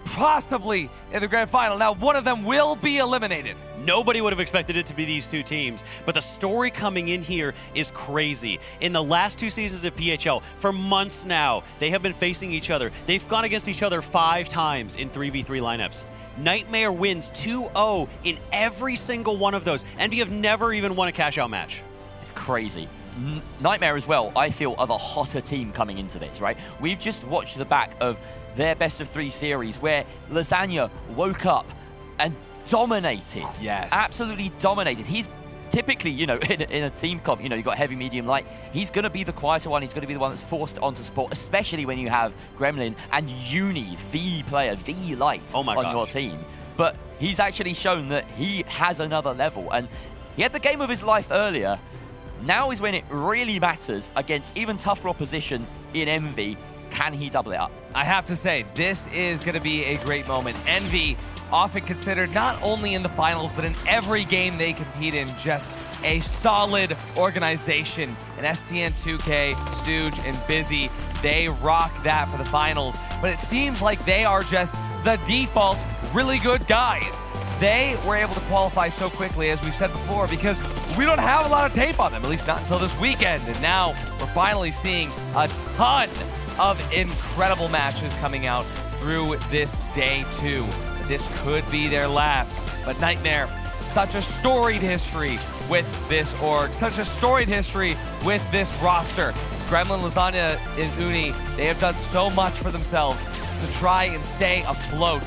[SPEAKER 1] possibly in the grand final. Now, one of them will be eliminated.
[SPEAKER 5] Nobody would have expected it to be these 2 teams, but the story coming in here is crazy. In the last 2 seasons of PHL, for months now, they have been facing each other. They've gone against each other 5 times in 3v3 lineups. Nightmare wins 2-0 in every single one of those. Envy have never even won a cash-out match.
[SPEAKER 4] It's crazy. Nightmare as well, I feel, are the hotter team coming into this, right? We've just watched the back of their best-of-3 series where Lasagna woke up and dominated.
[SPEAKER 1] Yes.
[SPEAKER 4] Absolutely dominated. He's typically, you know, in a team comp, you know, you've got heavy, medium, light. He's going to be the quieter one. He's going to be the one that's forced onto support, especially when you have Gremlin and Uni, the player, the light on your team. But he's actually shown that he has another level. And he had the game of his life earlier. Now is when it really matters against even tougher opposition in Envy. Can he double it up?
[SPEAKER 1] I have to say, this is going to be a great moment. Envy, often considered not only in the finals, but in every game they compete in, just a solid organization. And STN 2K, Stooge, and Busy, they rock that for the finals. But it seems like they are just the default really good guys. They were able to qualify so quickly, as we've said before, because we don't have a lot of tape on them, at least not until this weekend. And now we're finally seeing a ton of incredible matches coming out through this day 2. This could be their last. But Nightmare, such a storied history with this org, such a storied history with this roster. Gremlin, Lasagna, and Uni, they have done so much for themselves to try and stay afloat.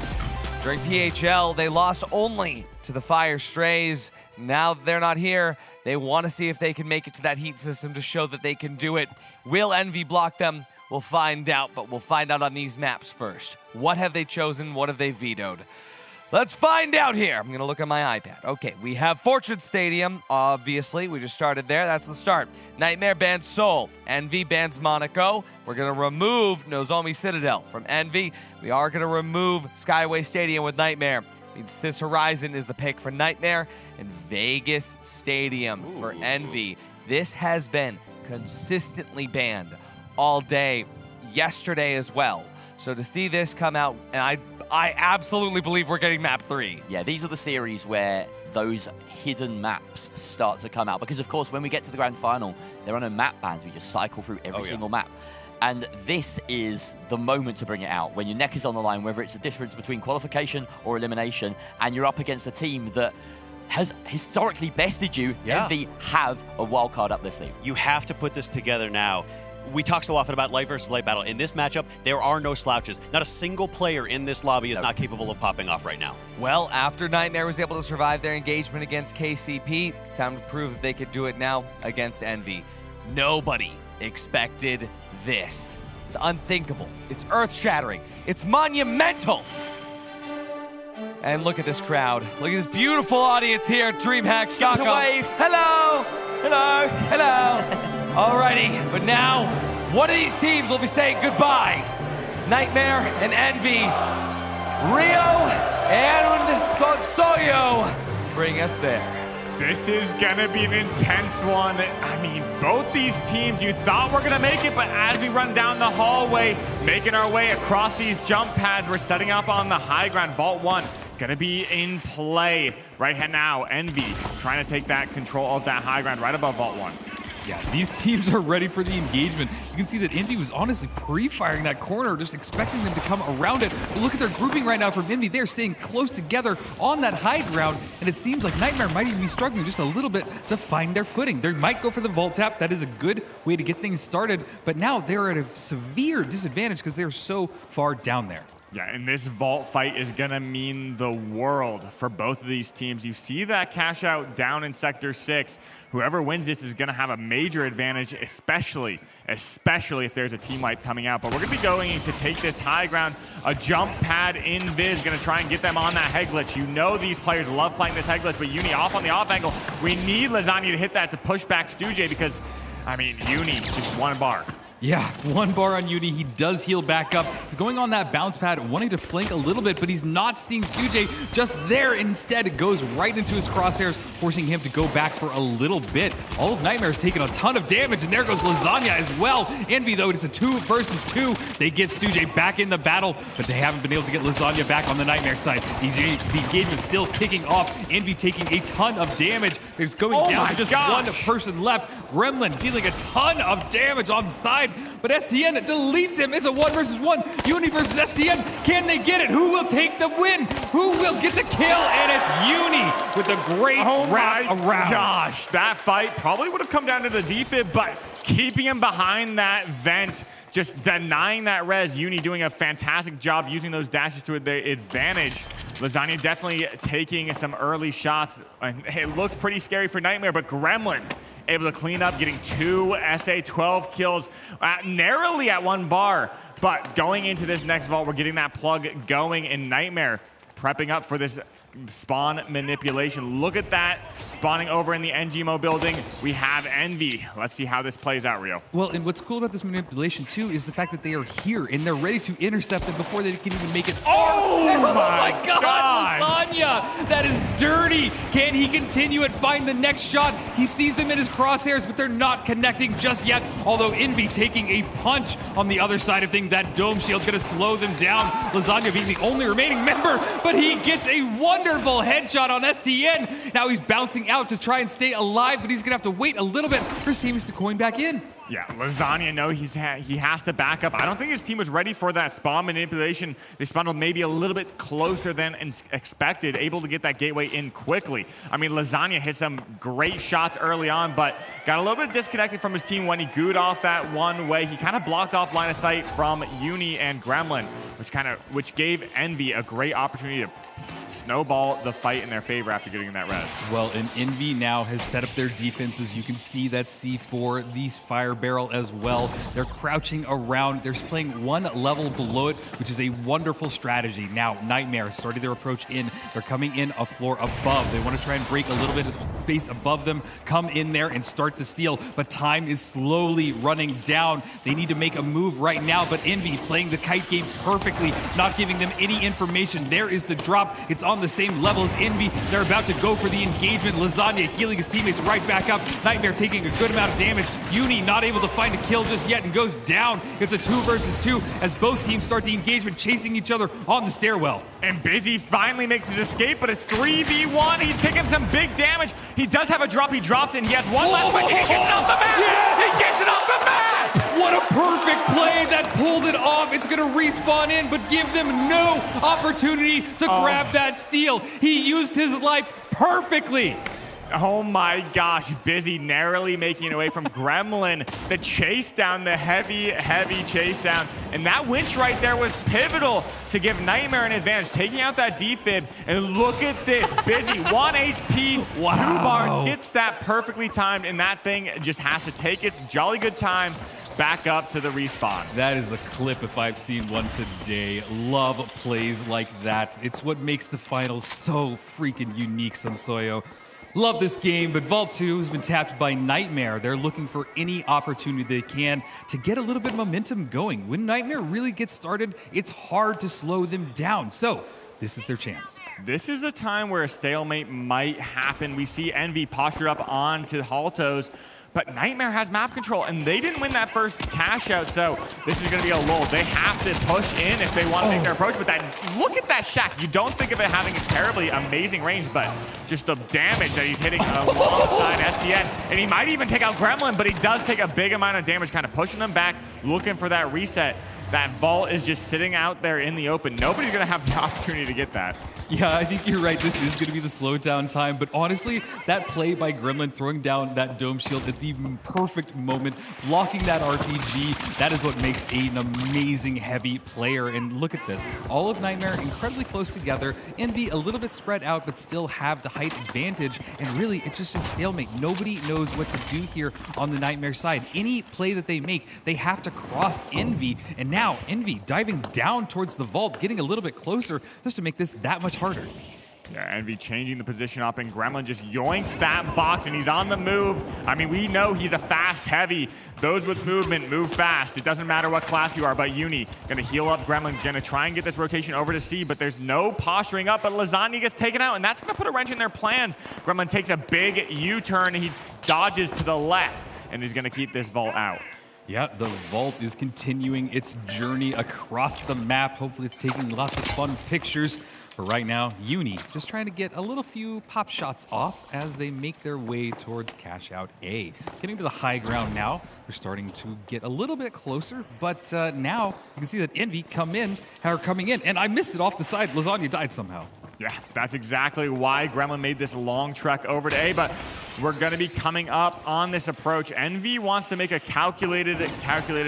[SPEAKER 1] During PHL, they lost only to the Fire Strays. Now they're not here. They want to see if they can make it to that heat system to show that they can do it. Will Envy block them? We'll find out, but we'll find out on these maps first. What have they chosen? What have they vetoed? Let's find out here. I'm going to look at my iPad. Okay, we have Fortune Stadium, obviously. We just started there. That's the start. Nightmare bans Seoul. Envy bans Monaco. We're going to remove Nozomi Citadel from Envy. We are going to remove Skyway Stadium with Nightmare. Cis Horizon is the pick for Nightmare, and Vegas Stadium for Envy. This has been consistently banned all day, yesterday as well. So to see this come out, and I absolutely believe we're getting map 3.
[SPEAKER 4] Yeah, these are the series where those hidden maps start to come out. Because, of course, when we get to the grand final, there are no map bans. We just cycle through every single map. And this is the moment to bring it out, when your neck is on the line, whether it's the difference between qualification or elimination, and you're up against a team that has historically bested you. Envy have a wild card up their sleeve.
[SPEAKER 5] You have to put this together now. We talk so often about light versus light battle. In this matchup, there are no slouches. Not a single player in this lobby is not capable of popping off right now.
[SPEAKER 1] Well, after Nightmare was able to survive their engagement against KCP, it's time to prove that they could do it now against Envy. Nobody expected this. It's unthinkable. It's earth-shattering. It's monumental. And look at this crowd. Look at this beautiful audience here at DreamHack Stockholm.
[SPEAKER 4] Wave.
[SPEAKER 1] Hello. Hello. Hello. Alrighty, but now, one of these teams will be saying goodbye. Nightmare and Envy. Rio and Sonsoyo bring us there.
[SPEAKER 3] This is gonna be an intense one. I mean, both these teams, you thought we're gonna make it, but as we run down the hallway, making our way across these jump pads, we're setting up on the high ground. Vault 1 gonna be in play right now. Envy trying to take that control of that high ground right above Vault 1.
[SPEAKER 14] Yeah, these teams are ready for the engagement. You can see that Envy was honestly pre-firing that corner, just expecting them to come around it. But look at their grouping right now from Envy. They're staying close together on that high ground, and it seems like Nightmare might even be struggling just a little bit to find their footing. They might go for the vault tap. That is a good way to get things started, but now they're at a severe disadvantage because they're so far down there.
[SPEAKER 3] Yeah, and this vault fight is gonna mean the world for both of these teams. You see that cash out down in Sector 6. Whoever wins this is gonna have a major advantage, especially if there's a team wipe coming out. But we're gonna be going to take this high ground. A jump pad in Viz, gonna try and get them on that head glitch. You know these players love playing this head glitch, but Uni off on the off angle. We need Lasagna to hit that to push back Stujay because, I mean, Uni, just one bar.
[SPEAKER 14] Yeah, one bar on Uni. He does heal back up. He's going on that bounce pad, wanting to flank a little bit, but he's not seeing Stujay just there. Instead, it goes right into his crosshairs, forcing him to go back for a little bit. All of Nightmare's taken a ton of damage, and there goes Lasagna as well. Envy, though, it's a 2 versus 2. They get Stujay back in the battle, but they haven't been able to get Lasagna back on the Nightmare side. The engagement still kicking off. Envy taking a ton of damage. It's going down to just one person left. Gremlin dealing a ton of damage on the side, but STN deletes him. It's a 1 versus 1. Uni versus STN. Can they get it? Who will take the win? Who will get the kill? And it's Uni with a great wrap around.
[SPEAKER 3] Gosh, that fight probably would have come down to the defib, but keeping him behind that vent, just denying that res. Uni doing a fantastic job using those dashes to their advantage. Lasagna definitely taking some early shots. It looked pretty scary for Nightmare, but Gremlin able to clean up, getting 2 SA 12 kills, narrowly at 1 bar. But going into this next vault, we're getting that plug going in Nightmare, prepping up for this spawn manipulation. Look at that, spawning over in the NGMO building. We have Envy. Let's see how this plays out, Rio.
[SPEAKER 14] Well, and what's cool about this manipulation, too, is the fact that they are here, and they're ready to intercept them before they can even make it far.
[SPEAKER 3] Oh my
[SPEAKER 14] God, Lasagna! That is dirty! Can he continue it, find the next shot? He sees them in his crosshairs, but they're not connecting just yet, although Envy taking a punch on the other side of things. That dome shield's gonna slow them down. Lasagna being the only remaining member, but he gets a wonderful headshot on STN. Now he's bouncing out to try and stay alive, but he's gonna have to wait a little bit for his teams to coin back in.
[SPEAKER 3] Yeah, Lasagna, no, he has to back up. I don't think his team was ready for that spawn manipulation. They spawned maybe a little bit closer than expected, able to get that gateway in quickly. I mean, Lasagna hit some great shots early on, but got a little bit disconnected from his team when he gooed off that one way. He kind of blocked off line of sight from Uni and Gremlin, which gave Envy a great opportunity to snowball the fight in their favor after getting that res.
[SPEAKER 14] Well, and Envy now has set up their defenses. You can see that C4, these fire barrel as well. They're crouching around. They're playing one level below it, which is a wonderful strategy. Now, Nightmare started their approach in. They're coming in a floor above. They want to try and break a little bit of space above them, come in there and start the steal, but time is slowly running down. They need to make a move right now, but Envy playing the kite game perfectly, not giving them any information. There is the drop. It's on the same level as Envy. They're about to go for the engagement. Lasagna healing his teammates right back up. Nightmare taking a good amount of damage. Uni not able to find a kill just yet and goes down. It's a 2 versus 2 as both teams start the engagement, chasing each other on the stairwell.
[SPEAKER 3] And Busy finally makes his escape, but it's 3v1. He's taking some big damage. He does have a drop. He drops and he has one left, but he gets it off the map.
[SPEAKER 14] Yes!
[SPEAKER 3] He gets it off the map.
[SPEAKER 14] What a perfect play that pulled it off. It's going to respawn in, but give them no opportunity to grab that steal. He used his life perfectly.
[SPEAKER 3] Oh my gosh, Busy narrowly making it away from Gremlin. The chase down, the heavy chase down. And that winch right there was pivotal to give Nightmare an advantage, taking out that defib. And look at this, Busy, 1 HP,
[SPEAKER 14] wow.
[SPEAKER 3] 2 bars, gets that perfectly timed, and that thing just has to take its jolly good time back up to the respawn.
[SPEAKER 14] That is a clip if I've seen one today. Love plays like that. It's what makes the finals so freaking unique, Sansoyo. Love this game, but Vault 2 has been tapped by Nightmare. They're looking for any opportunity they can to get a little bit of momentum going. When Nightmare really gets started, it's hard to slow them down. So this is their chance.
[SPEAKER 3] This is a time where a stalemate might happen. We see Envy posture up onto Haltos, but Nightmare has map control, and they didn't win that first cash out, so this is going to be a lull. They have to push in if they want to make their approach, but look at that shack. You don't think of it having a terribly amazing range, but just the damage that he's hitting alongside SDN, and he might even take out Gremlin, but he does take a big amount of damage, kind of pushing them back, looking for that reset. That Vault is just sitting out there in the open. Nobody's going to have the opportunity to get that.
[SPEAKER 14] Yeah, I think you're right. This is going to be the slow down time. But honestly, that play by Gremlin throwing down that dome shield at the perfect moment, blocking that RPG, that is what makes an amazing heavy player. And look at this. All of Nightmare incredibly close together. Envy a little bit spread out, but still have the height advantage. And really, it's just a stalemate. Nobody knows what to do here on the Nightmare side. Any play that they make, they have to cross Envy. And now Envy diving down towards the Vault, getting a little bit closer just to make this that much harder.
[SPEAKER 3] Yeah, Envy changing the position up, and Gremlin just yoinks that box, and he's on the move. I mean, we know he's a fast heavy. Those with movement move fast. It doesn't matter what class you are, but Uni gonna heal up Gremlin, gonna try and get this rotation over to C, but there's no posturing up, but Lasagna gets taken out, and that's gonna put a wrench in their plans. Gremlin takes a big U-turn, he dodges to the left, and he's gonna keep this Vault out.
[SPEAKER 14] Yeah, the Vault is continuing its journey across the map. Hopefully it's taking lots of fun pictures. But right now, Uni just trying to get a little few pop shots off as they make their way towards Cash Out A. Getting to the high ground now. They're starting to get a little bit closer, but now you can see that Envy coming in, and I missed it off the side. Lasagna died somehow.
[SPEAKER 3] Yeah, that's exactly why Gremlin made this long trek over to A, but we're going to be coming up on this approach. Envy wants to make a calculated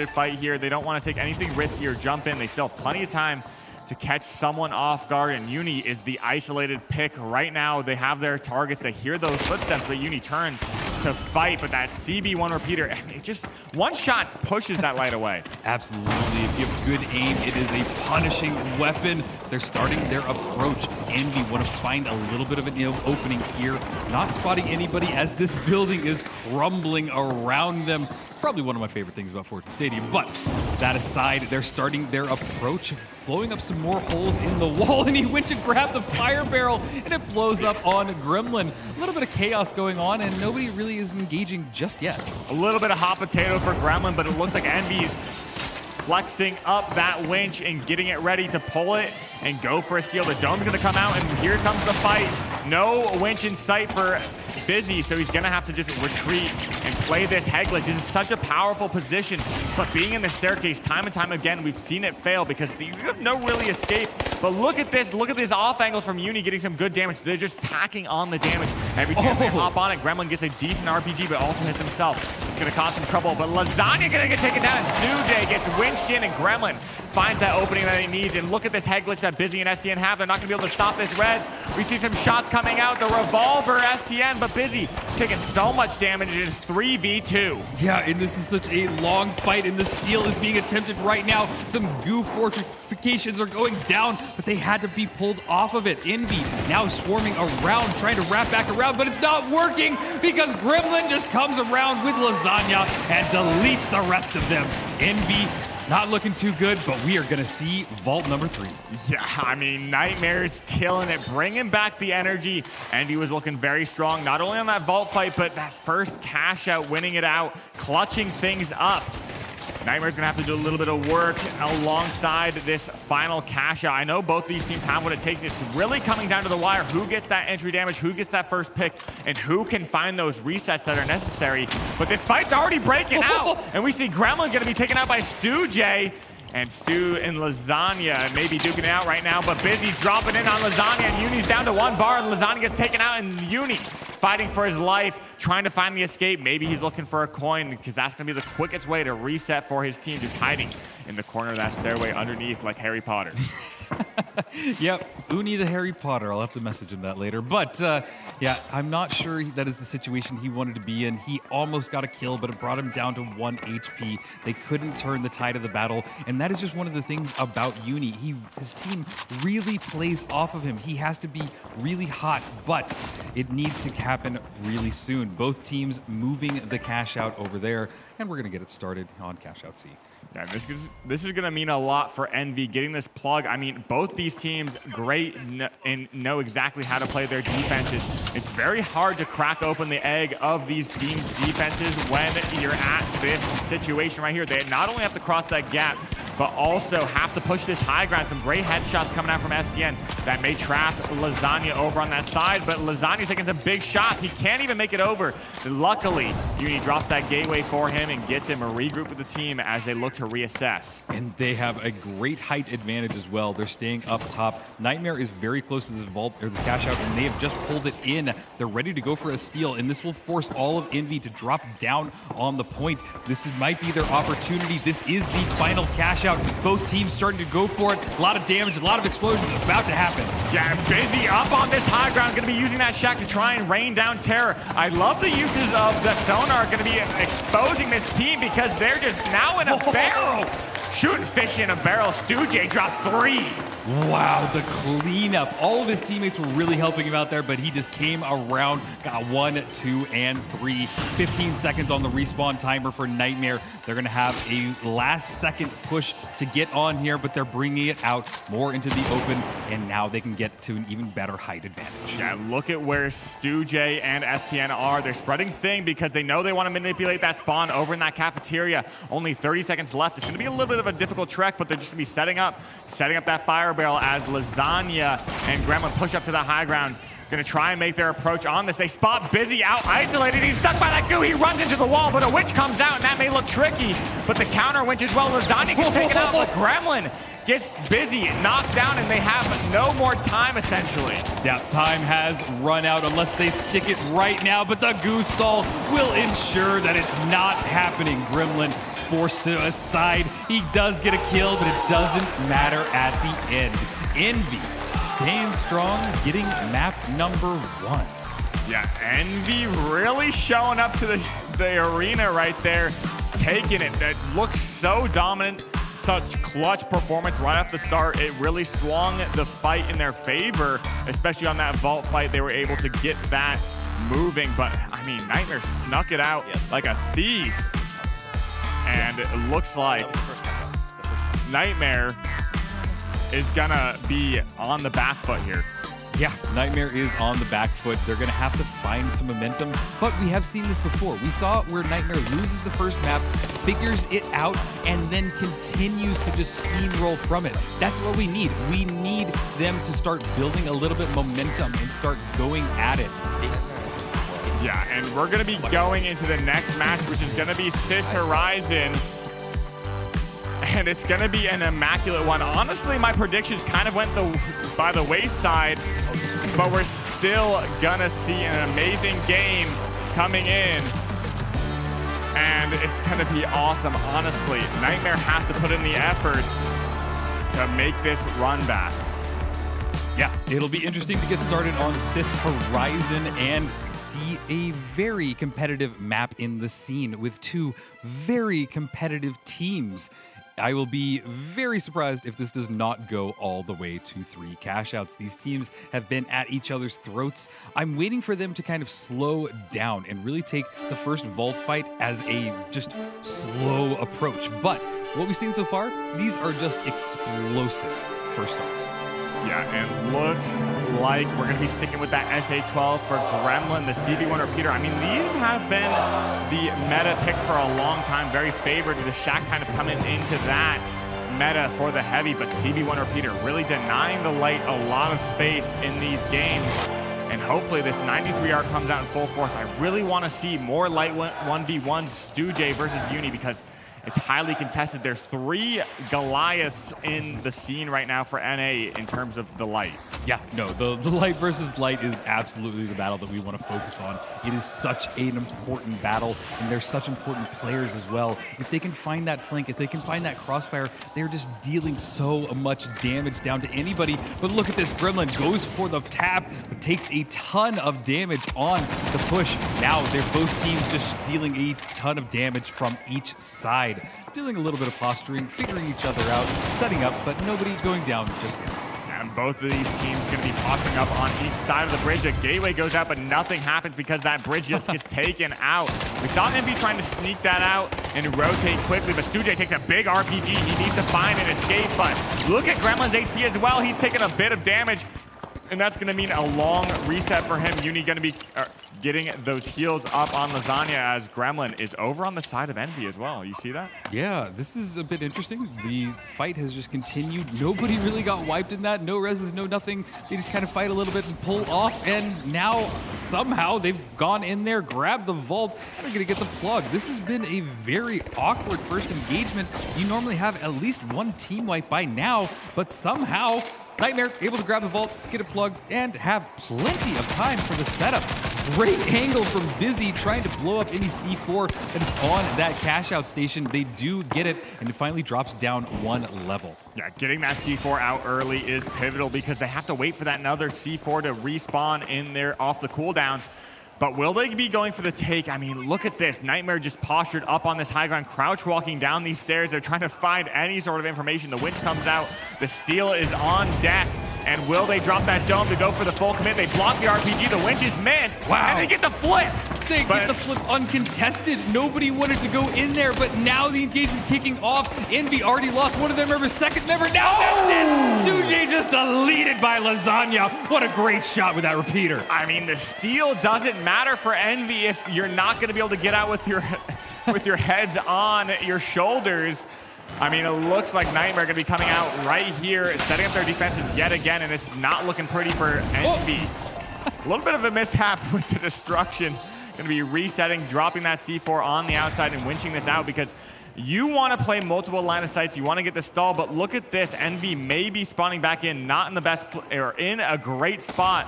[SPEAKER 3] fight here. They don't want to take anything risky or jump in. They still have plenty of time to catch someone off guard, and Uni is the isolated pick right now. They have their targets. They hear those footsteps, but Uni turns to fight, but that CB1 repeater, it just one shot pushes that light away.
[SPEAKER 14] Absolutely. If you have good aim, it is a punishing weapon. They're starting their approach. Envy want to find a little bit of an opening here, not spotting anybody as this building is crumbling around them. Probably one of my favorite things about Fortnite Stadium, but that aside, they're starting their approach, blowing up some more holes in the wall, and he went to grab the fire barrel, and it blows up on Gremlin. A little bit of chaos going on, and nobody really is engaging just yet.
[SPEAKER 3] A little bit of hot potato for Gremlin, but it looks like Envy's flexing up that winch and getting it ready to pull it and go for a steal. The dome's gonna come out, and here comes the fight. No winch in sight for Busy, so he's gonna have to just retreat and play this head glitch. This is such a powerful position, but being in the staircase time and time again, we've seen it fail because you have no really escape. But look at this off angles from Uni getting some good damage. They're just tacking on the damage. Every time they hop on it, Gremlin gets a decent RPG, but also hits himself. It's gonna cause some trouble, but Lasagna gonna get taken down as New gets winched in, and Gremlin finds that opening that he needs. And look at this head glitch that Busy and STN have. They're not gonna be able to stop this res. We see some shots coming out. The revolver STN, but Busy taking so much damage. It is 3v2.
[SPEAKER 14] Yeah, and this is such a long fight, and the steal is being attempted right now. Some goo fortifications are going down, but they had to be pulled off of it. Envy now swarming around, trying to wrap back around, but it's not working because Gremlin just comes around with Lasagna and deletes the rest of them. Envy not looking too good, but we are going to see vault number 3.
[SPEAKER 3] Yeah, I mean, Nightmare's killing it, bringing back the energy. Envy was looking very strong, not only on that vault fight, but that first cash out, winning it out, clutching things up. Nightmare's gonna have to do a little bit of work alongside this final cash out. I know both these teams have what it takes. It's really coming down to the wire. Who gets that entry damage, who gets that first pick, and who can find those resets that are necessary. But this fight's already breaking out, and we see Gremlin gonna be taken out by Stu J. And Stu and Lasagna maybe duking it out right now, but Busy's dropping in on Lasagna, and Uni's down to 1 bar, and Lasagna gets taken out, and Uni fighting for his life, trying to find the escape. Maybe he's looking for a coin, because that's going to be the quickest way to reset for his team, just hiding in the corner of that stairway underneath like Harry Potter.
[SPEAKER 14] Yep, Uni the Harry Potter. I'll have to message him that later. But yeah, I'm not sure that is the situation he wanted to be in. He almost got a kill, but it brought him down to 1 HP. They couldn't turn the tide of the battle, and that is just one of the things about Uni. His team really plays off of him. He has to be really hot, but it needs to happen really soon. Both teams moving the cash out over there, and we're going to get it started on cash out C.
[SPEAKER 3] Yeah, this is going to mean a lot for Envy getting this plug. I mean, both these teams great and know exactly how to play their defenses. It's very hard to crack open the egg of these teams' defenses when you're at this situation right here. They not only have to cross that gap, but also have to push this high ground. Some great headshots coming out from STN that may trap Lasagna over on that side, but Lasagna's taking some big shots. He can't even make it over. Luckily, Uni drops that gateway for him and gets him a regroup with the team as they look to reassess.
[SPEAKER 14] And they have a great height advantage as well. They're staying up top. Nightmare is very close to this vault, or this cash out, and they have just pulled it in. They're ready to go for a steal, and this will force all of Envy to drop down on the point. This might be their opportunity. This is the final cash out. Both teams starting to go for it. A lot of damage, a lot of explosions about to happen.
[SPEAKER 3] Yeah, Busy up on this high ground, going to be using that shack to try and rain down terror. I love the uses of the sonar going to be exposing this team because they're just now in a barrel. Shooting fish in a barrel. Stu J drops 3.
[SPEAKER 14] Wow, the cleanup. All of his teammates were really helping him out there, but he just came around, got 1, 2, and 3. 15 seconds on the respawn timer for Nightmare. They're going to have a last-second push to get on here, but they're bringing it out more into the open, and now they can get to an even better height advantage.
[SPEAKER 3] Yeah, look at where Stu J and STN are. They're spreading thing because they know they want to manipulate that spawn over in that cafeteria. Only 30 seconds left. It's going to be a little bit of a difficult trek, but they're just going to be setting up that fire barrel as Lasagna and Gremlin push up to the high ground. Gonna try and make their approach on this. They spot Busy out isolated. He's stuck by that goo. He runs into the wall, but a winch comes out, and that may look tricky. But the counter winch as well. Lasagna gets taken out, but Gremlin gets Busy knocked down, and they have no more time, essentially.
[SPEAKER 14] Yeah, time has run out unless they stick it right now, but the goo stall will ensure that it's not happening. Gremlin forced to a side. He does get a kill, but it doesn't matter at the end. Envy staying strong, getting map number 1.
[SPEAKER 3] Yeah, Envy really showing up to the arena right there, taking it. That looks so dominant, such clutch performance right off the start. It really swung the fight in their favor, especially on that vault fight. They were able to get that moving, but I mean, Nightmare snuck it out like a thief. And it looks like Nightmare is gonna be on the back foot here.
[SPEAKER 14] Yeah, Nightmare is on the back foot. They're going to have to find some momentum, but we have seen this before. We saw where Nightmare loses the first map, figures it out, and then continues to just steamroll from it. That's what we need. We need them to start building a little bit momentum and start going at it.
[SPEAKER 3] Yeah, and we're going to be going into the next match, which is going to be Sis Horizon. And it's going to be an immaculate one. Honestly, my predictions kind of went by the wayside, but we're still going to see an amazing game coming in. And it's going to be awesome, honestly. Nightmare has to put in the effort to make this run back.
[SPEAKER 14] Yeah, it'll be interesting to get started on Sis Horizon and see a very competitive map in the scene with two very competitive teams. I will be very surprised if this does not go all the way to 3 cash outs. These teams have been at each other's throats. I'm waiting for them to kind of slow down and really take the first vault fight as a just slow approach. But what we've seen so far, these are just explosive first starts.
[SPEAKER 3] Yeah, and looks like we're going to be sticking with that SA-12 for Gremlin, the CB1 repeater. I mean, these have been the meta picks for a long time, very favored. The Shack kind of coming into that meta for the heavy, but CB1 repeater really denying the light a lot of space in these games. And hopefully this 93R comes out in full force. I really want to see more light 1v1s, Stu J versus Uni, because it's highly contested. There's 3 Goliaths in the scene right now for NA in terms of the light.
[SPEAKER 14] Yeah, no, the light versus light is absolutely the battle that we want to focus on. It is such an important battle, and they're such important players as well. If they can find that flank, if they can find that crossfire, they're just dealing so much damage down to anybody. But look at this, Gremlin goes for the tap, but takes a ton of damage on the push. Now they're both teams just dealing a ton of damage from each side. Doing a little bit of posturing, figuring each other out, setting up, but nobody going down just yet.
[SPEAKER 3] And both of these teams going to be posturing up on each side of the bridge. A gateway goes out, but nothing happens because that bridge just gets taken out. We saw Envy trying to sneak that out and rotate quickly, but Stu J takes a big RPG. He needs to find an escape, but look at Gremlin's HP as well. He's taking a bit of damage, and that's going to mean a long reset for him. Uni going to be getting those heals up on Lasagna as Gremlin is over on the side of Envy as well. You see that?
[SPEAKER 14] Yeah, this is a bit interesting. The fight has just continued. Nobody really got wiped in that. No reses, no nothing. They just kind of fight a little bit and pull off, and now somehow they've gone in there, grabbed the vault, and they're going to get the plug. This has been a very awkward first engagement. You normally have at least one team wipe by now, but somehow Nightmare able to grab the vault, get it plugged, and have plenty of time for the setup. Great angle from Busy trying to blow up any C4 that is on that cash out station. They do get it, and it finally drops down 1 level.
[SPEAKER 3] Yeah, getting that C4 out early is pivotal because they have to wait for that another C4 to respawn in there off the cooldown. But will they be going for the take? I mean, look at this. Nightmare just postured up on this high ground, crouch walking down these stairs. They're trying to find any sort of information. The winch comes out. The steel is on deck. And will they drop that dome to go for the full commit? They block the RPG. The winch is missed.
[SPEAKER 14] Wow.
[SPEAKER 3] And they get the flip.
[SPEAKER 14] They get the flip uncontested. Nobody wanted to go in there, but now the engagement kicking off. Envy already lost one of their members. Second member, now that's it. 2J just deleted by Lasagna. What a great shot with that repeater.
[SPEAKER 3] I mean, the steel doesn't matter for Envy if you're not going to be able to get out with your heads on your shoulders. I mean, it looks like Nightmare going to be coming out right here, setting up their defenses yet again, and it's not looking pretty for Envy. A little bit of a mishap with the destruction. Going to be resetting, dropping that C4 on the outside and winching this out because you want to play multiple line of sights. You want to get the stall, but look at this. Envy may be spawning back in, not in the best, or in a great spot.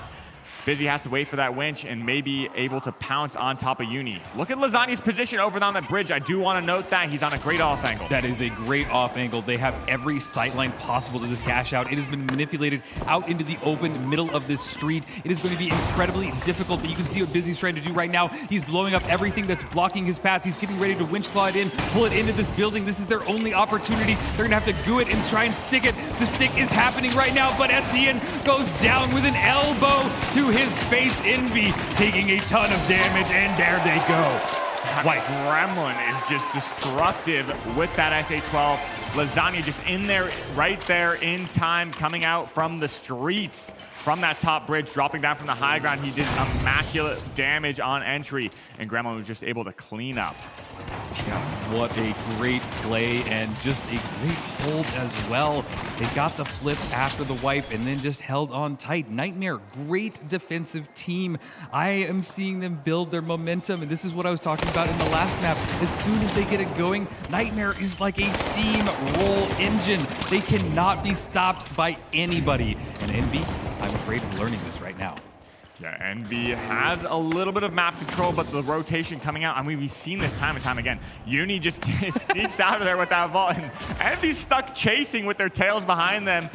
[SPEAKER 3] Busy has to wait for that winch and may be able to pounce on top of Uni. Look at Lasagna's position over on that bridge. I do want to note that he's on a great off angle.
[SPEAKER 14] That is a great off angle. They have every sightline possible to this cash out. It has been manipulated out into the open middle of this street. It is going to be incredibly difficult, but you can see what Busy's trying to do right now. He's blowing up everything that's blocking his path. He's getting ready to winch claw it in, pull it into this building. This is their only opportunity. They're going to have to goo it and try and stick it. The stick is happening right now, but STN goes down with an elbow to his face. Envy taking a ton of damage, and there they go.
[SPEAKER 3] Gremlin is just destructive with that SA-12. Lasagna just in there, right there in time, coming out from the streets. From that top bridge, dropping down from the high ground, he did immaculate damage on entry, and Gremlin was just able to clean up.
[SPEAKER 14] Yeah, what a great play and just a great hold as well. They got the flip after the wipe and then just held on tight. Nightmare, great defensive team. I am seeing them build their momentum, and this is what I was talking about in the last map. As soon as they get it going, Nightmare is like a steamroll engine. They cannot be stopped by anybody. And Envy, I'm afraid, is learning this right now.
[SPEAKER 3] Yeah, Envy has a little bit of map control, but the rotation coming out, I mean, we've seen this time and time again. Uni just sneaks out of there with that vault, and Envy's stuck chasing with their tails behind them.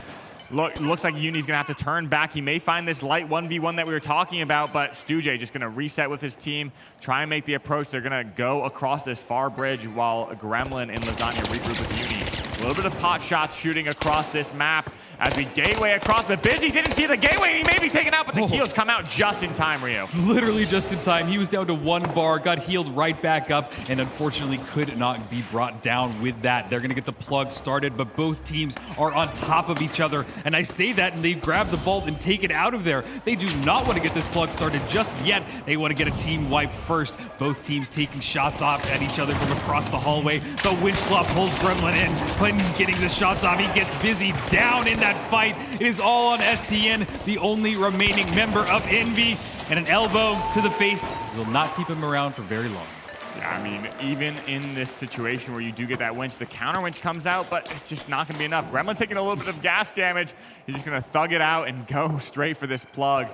[SPEAKER 3] Looks like Uni's gonna have to turn back. He may find this light 1v1 that we were talking about, but Stujay just gonna reset with his team, try and make the approach. They're gonna go across this far bridge while Gremlin and Lasagna regroup with Uni. A little bit of pot shots shooting across this map as we gateway across, but Busy didn't see the gateway, and he may be taken out, but the heals come out just in time, Rio.
[SPEAKER 14] Literally just in time. He was down to 1 bar, got healed right back up, and unfortunately could not be brought down with that. They're gonna get the plug started, but both teams are on top of each other, and I say that, and they grab the vault and take it out of there. They do not want to get this plug started just yet. They want to get a team wipe first. Both teams taking shots off at each other from across the hallway. The winch claw pulls Gremlin in. When he's getting the shots off, he gets Busy down in that fight. It is all on STN, the only remaining member of Envy, and an elbow to the face will not keep him around for very long.
[SPEAKER 3] Yeah, I mean, even in this situation where you do get that winch, the counter winch comes out, but it's just not going to be enough. Gremlin taking a little bit of gas damage. He's just going to thug it out and go straight for this plug.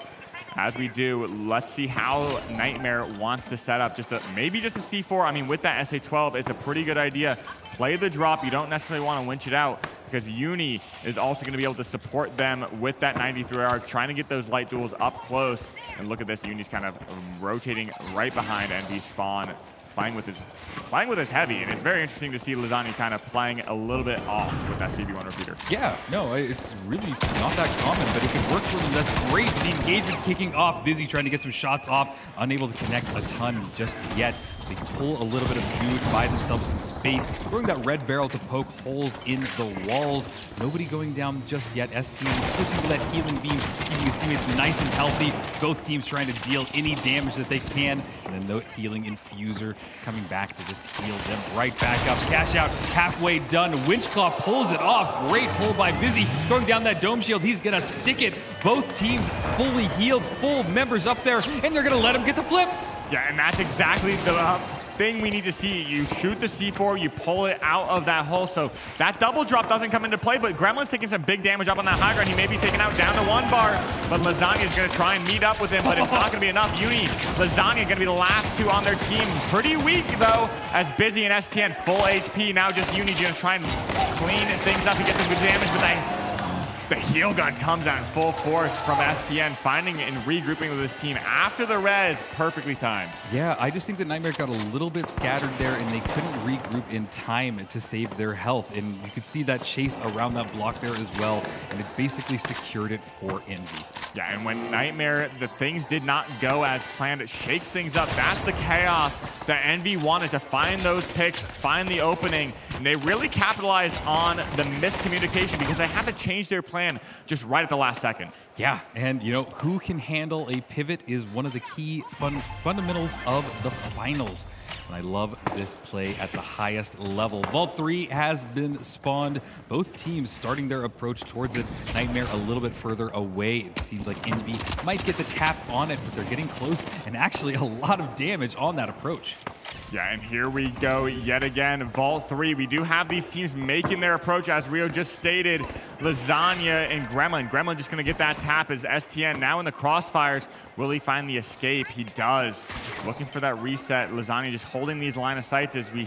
[SPEAKER 3] As we do, let's see how Nightmare wants to set up maybe just a C4. I mean, with that SA-12, it's a pretty good idea. Play the drop. You don't necessarily want to winch it out because Uni is also going to be able to support them with that 93 arc, trying to get those light duels up close. And look at this, Uni's kind of rotating right behind Envy spawn, playing with his heavy, and it's very interesting to see Lasagna kind of playing a little bit off with that CB1 repeater.
[SPEAKER 14] Yeah, no, it's really not that common, but if it works for them, that's great. The engagement kicking off, Busy trying to get some shots off, unable to connect a ton just yet. They pull a little bit of food, buy themselves some space, throwing that red barrel to poke holes in the walls. Nobody going down just yet. STN switching to that healing beam, keeping his teammates nice and healthy. Both teams trying to deal any damage that they can, and then the healing infuser coming back to just heal them right back up. Cash out halfway done. Winchclaw pulls it off. Great pull by Busy, throwing down that dome shield. He's gonna stick it. Both teams fully healed, full members up there, and they're gonna let him get the flip.
[SPEAKER 3] Yeah, and that's exactly the thing we need to see. You shoot the C4, you pull it out of that hole, so that double drop doesn't come into play, but Gremlin's taking some big damage up on that high ground. He may be taken out down to 1 bar, but Lasagna's gonna try and meet up with him, but it's not gonna be enough. Uni, Lasagna gonna be the last two on their team. Pretty weak though, as Busy and STN full HP. Now just Uni gonna try and clean things up and get some good damage, but the heal gun comes out in full force from STN, finding and regrouping with his team after the res, perfectly timed.
[SPEAKER 14] Yeah, I just think that Nightmare got a little bit scattered there, and they couldn't regroup in time to save their health. And you could see that chase around that block there as well, and it basically secured it for Envy.
[SPEAKER 3] Yeah, and when Nightmare, the things did not go as planned, it shakes things up. That's the chaos that Envy wanted, to find those picks, find the opening, and they really capitalized on the miscommunication because they had to change their plan just right at the last second.
[SPEAKER 14] Yeah, and you know, who can handle a pivot is one of the key fundamentals of the finals. And I love this play at the highest level. Vault 3 has been spawned. Both teams starting their approach towards it. Nightmare a little bit further away. It seems like Envy might get the tap on it, but they're getting close, and actually a lot of damage on that approach.
[SPEAKER 3] Yeah, and here we go yet again. Vault 3, we do have these teams making their approach, as Rio just stated. Lasagna and Gremlin. Gremlin just gonna get that tap as STN now in the crossfires. Will he find the escape? He does. Looking for that reset. Lasagna just holding these line of sights as we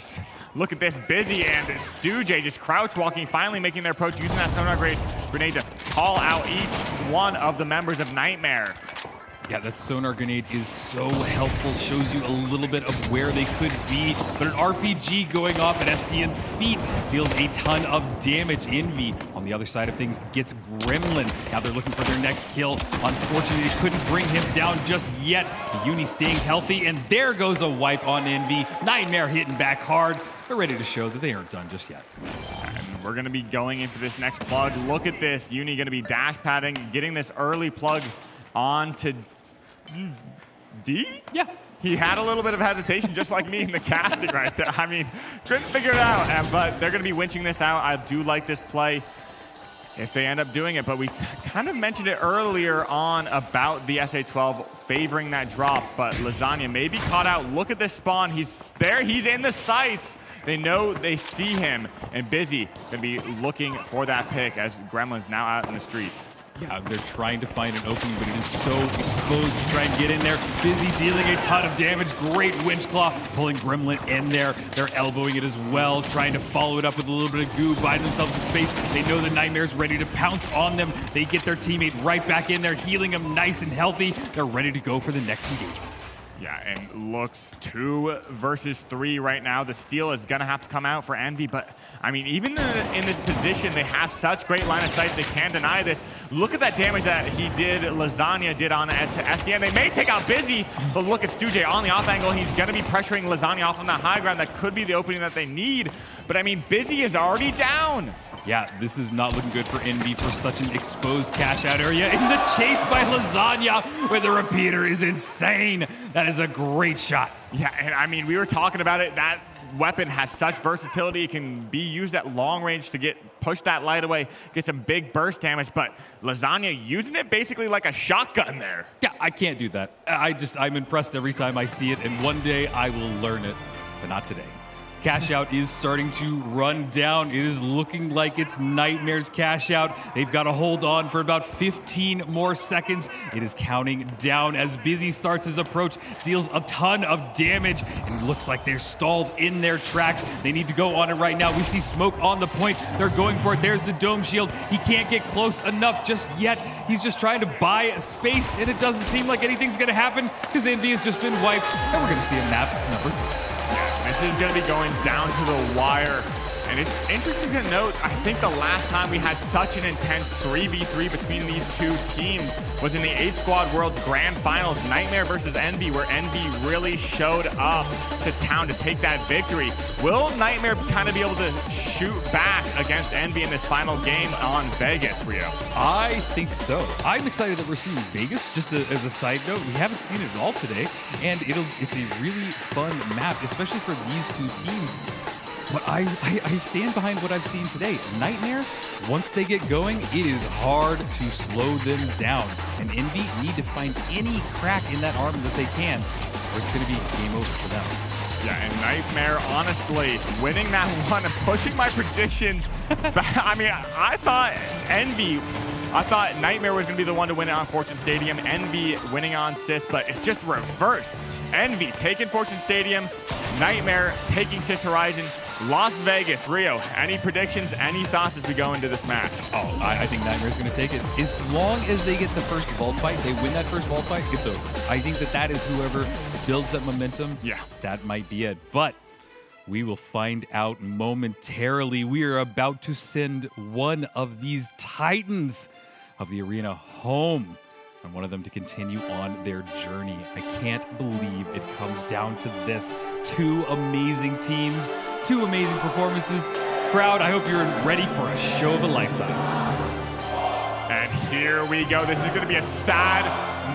[SPEAKER 3] look at this. Busy and Stujay just crouch walking, finally making their approach, using that sonar grenade to call out each one of the members of Nightmare.
[SPEAKER 14] Yeah, that sonar grenade is so helpful. Shows you a little bit of where they could be. But an RPG going off at STN's feet deals a ton of damage. Envy, on the other side of things, gets Gremlin. Now they're looking for their next kill. Unfortunately, they couldn't bring him down just yet. The Uni staying healthy, and there goes a wipe on Envy. Nightmare hitting back hard. They're ready to show that they aren't done just yet.
[SPEAKER 3] And we're going to be going in for this next plug. Look at this. Uni going to be dash padding, getting this early plug on to D?
[SPEAKER 14] Yeah.
[SPEAKER 3] He had a little bit of hesitation, just like me in the casting right there. I mean, couldn't figure it out, but they're going to be winching this out. I do like this play if they end up doing it, but we kind of mentioned it earlier on about the SA-12 favoring that drop, but Lasagna may be caught out. Look at this spawn. He's there. He's in the sights. They know they see him, and Busy going to be looking for that pick as Gremlin's now out in the streets.
[SPEAKER 14] Yeah, they're trying to find an opening, but it is so exposed to try and get in there. Busy dealing a ton of damage. Great winch claw, pulling Gremlin in there. They're elbowing it as well, trying to follow it up with a little bit of goo, biding themselves in space. They know the Nightmare's ready to pounce on them. They get their teammate right back in there, healing him nice and healthy. They're ready to go for the next engagement.
[SPEAKER 3] Yeah, and looks 2 versus 3 right now. The steal is going to have to come out for Envy, but I mean, even in this position, they have such great line of sight, they can't deny this. Look at that damage that Lasagna did on to SDN. They may take out Busy, but look at Stujay on the off angle. He's going to be pressuring Lasagna off on that high ground. That could be the opening that they need, but I mean, Busy is already down.
[SPEAKER 14] Yeah, this is not looking good for Envy for such an exposed cash out area. In the chase by Lasagna, where the repeater is insane. That is a great shot.
[SPEAKER 3] Yeah, and I mean, we were talking about it. That weapon has such versatility. It can be used at long range to push that light away, get some big burst damage, but Lasagna using it basically like a shotgun there.
[SPEAKER 14] Yeah, I can't do that. I'm impressed every time I see it, and one day I will learn it, but not today. Cash out is starting to run down. It is looking like it's Nightmare's cash out. They've got to hold on for about 15 more seconds. It is counting down as Busy starts his approach, deals a ton of damage, and it looks like they're stalled in their tracks. They need to go on it right now. We see smoke on the point. They're going for it. There's the dome shield. He can't get close enough just yet. He's just trying to buy space, and it doesn't seem like anything's going to happen because Envy has just been wiped, and we're going to see a map number 3.
[SPEAKER 3] This is going to be going down to the wire. And it's interesting to note, I think the last time we had such an intense 3v3 between these two teams was in the 8-Squad World's Grand Finals, Nightmare versus Envy, where Envy really showed up to town to take that victory. Will Nightmare kind of be able to shoot back against Envy in this final game on Vegas, Rio?
[SPEAKER 14] I think so. I'm excited that we're seeing Vegas, just as a side note. We haven't seen it at all today, and it's a really fun map, especially for these two teams. But I stand behind what I've seen today. Nightmare, once they get going, it is hard to slow them down. And Envy need to find any crack in that armor that they can, or it's going to be game over for them.
[SPEAKER 3] Yeah, and Nightmare, honestly, winning that one and pushing my predictions. I mean, I thought Nightmare was going to be the one to win it on Fortune Stadium. Envy winning on Sis, but it's just reversed. Envy taking Fortune Stadium, Nightmare taking Sis Horizon. Las Vegas, Rio, any predictions, any thoughts as we go into this match?
[SPEAKER 14] Oh, I think Nightmare's going to take it. As long as they get the first vault fight, they win that first vault fight, it's over. I think that is whoever builds that momentum.
[SPEAKER 3] Yeah.
[SPEAKER 14] That might be it. But we will find out momentarily. We are about to send one of these titans of the arena home. I want them to continue on their journey. I can't believe it comes down to this. 2 amazing teams, 2 amazing performances. Crowd, I hope you're ready for a show of a lifetime.
[SPEAKER 3] And here we go. This is going to be a sad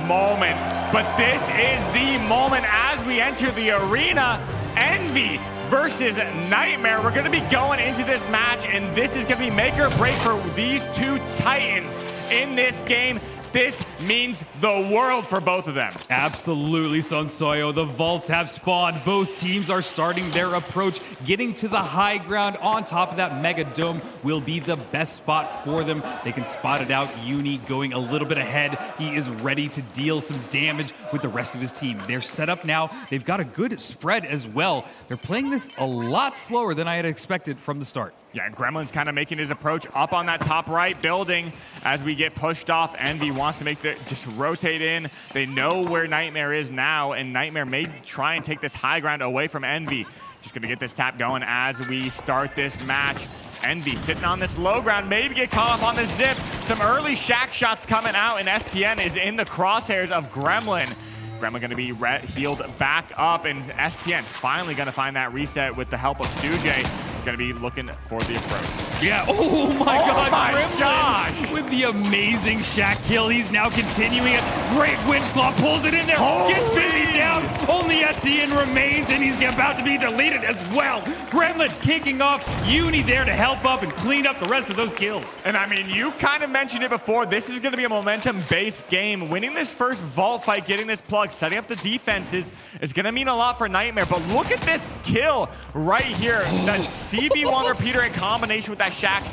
[SPEAKER 3] moment, but this is the moment as we enter the arena. Envy versus Nightmare. We're going to be going into this match, and this is going to be make or break for these 2 titans in this game. This means the world for both of them.
[SPEAKER 14] Absolutely, Sonsoyo. The vaults have spawned. Both teams are starting their approach. Getting to the high ground on top of that mega dome will be the best spot for them. They can spot it out. Uni going a little bit ahead. He is ready to deal some damage with the rest of his team. They're set up now. They've got a good spread as well. They're playing this a lot slower than I had expected from the start.
[SPEAKER 3] Yeah, Gremlin's kind of making his approach up on that top right building as we get pushed off. Envy wants to just rotate in. They know where Nightmare is now, and Nightmare may try and take this high ground away from Envy. Just going to get this tap going as we start this match. Envy sitting on this low ground, maybe get caught off on the zip. Some early shack shots coming out, and STN is in the crosshairs of Gremlin. Gremlin going to be healed back up, and STN finally going to find that reset with the help of Stujay. going to be looking for the approach.
[SPEAKER 14] Yeah, oh my God,
[SPEAKER 3] my
[SPEAKER 14] Gremlin
[SPEAKER 3] gosh!
[SPEAKER 14] with the amazing Shack kill. He's now continuing it. Great winch claw, pulls it in there, gets busy down. Only STN remains, and he's about to be deleted as well. Gremlin kicking off, Uni there to help up and clean up the rest of those kills.
[SPEAKER 3] And I mean, you kind of mentioned it before. This is going to be a momentum-based game. Winning this first vault fight, getting this plug, setting up the defenses is going to mean a lot for Nightmare. But look at this kill right here. That CB1 repeater in combination with that Shack.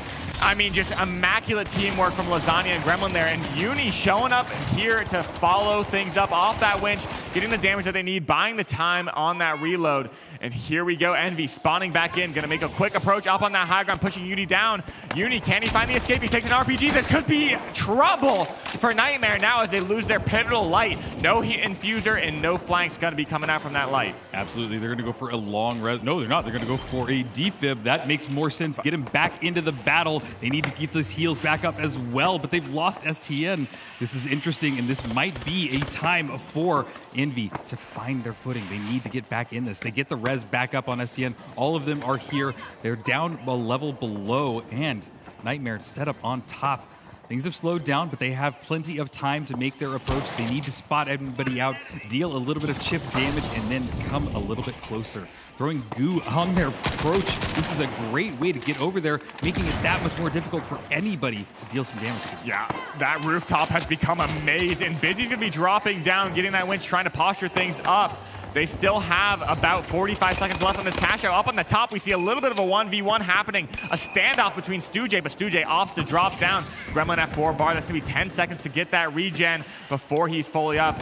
[SPEAKER 3] I mean, just immaculate teamwork from Lasagna and Gremlin there. And Uni showing up here to follow things up off that winch, getting the damage that they need, buying the time on that reload. And here we go, Envy spawning back in, gonna make a quick approach up on that high ground, pushing Uni down. Uni, can he find the escape? He takes an RPG. This could be trouble for Nightmare now as they lose their pivotal light. No heat infuser and no flanks gonna be coming out from that light.
[SPEAKER 14] Absolutely, they're gonna go for a long res. No, they're not. They're gonna go for a defib. That makes more sense. Get him back into the battle. They need to keep those heals back up as well, but they've lost STN. This is interesting, and this might be a time for Envy to find their footing. They need to get back in this. They get the res back up on STN. All of them are here. They're down a level below, and Nightmare set up on top. Things have slowed down, but they have plenty of time to make their approach. They need to spot everybody out, deal a little bit of chip damage, and then come a little bit closer. Throwing goo on their approach. This is a great way to get over there, making it that much more difficult for anybody to deal some damage.
[SPEAKER 3] Yeah, that rooftop has become a maze, and Busy's gonna be dropping down, getting that winch, trying to posture things up. They still have about 45 seconds left on this cash out. Up on the top, we see a little bit of a 1v1 happening. A standoff between Stujay, but Stujay opts to drop down. Gremlin at 4 bar. That's gonna be 10 seconds to get that regen before he's fully up.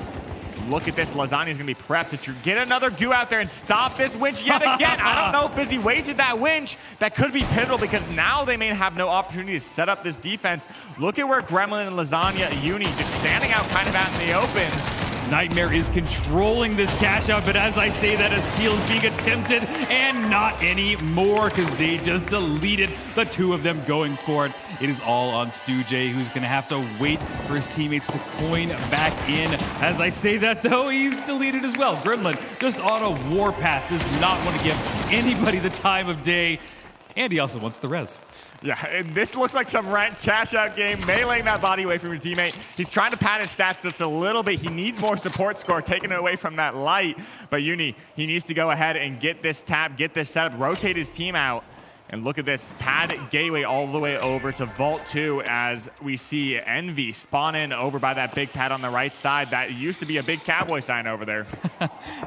[SPEAKER 3] Look at this, Lasagna's gonna be prepped to get another goo out there and stop this winch yet again. I don't know if Busy wasted that winch. That could be pivotal because now they may have no opportunity to set up this defense. Look at where Gremlin and Lasagna, Uni just standing out kind of out in the open.
[SPEAKER 14] Nightmare is controlling this cash out, but as I say that, a steal is being attempted, and not anymore, because they just deleted the two of them going for it. It is all on Stujay, who's going to have to wait for his teammates to coin back in. As I say that, though, he's deleted as well. Gremlin, just on a warpath, does not want to give anybody the time of day, and he also wants the res.
[SPEAKER 3] Yeah, and this looks like some rank cash out game, meleeing that body away from your teammate. He's trying to pad his stats just a little bit. He needs more support score, taking it away from that light. But Uni, he needs to go ahead and get this tap, get this setup, rotate his team out. And look at this, pad gateway all the way over to Vault 2 as we see Envy spawn in over by that big pad on the right side. That used to be a big cowboy sign over there.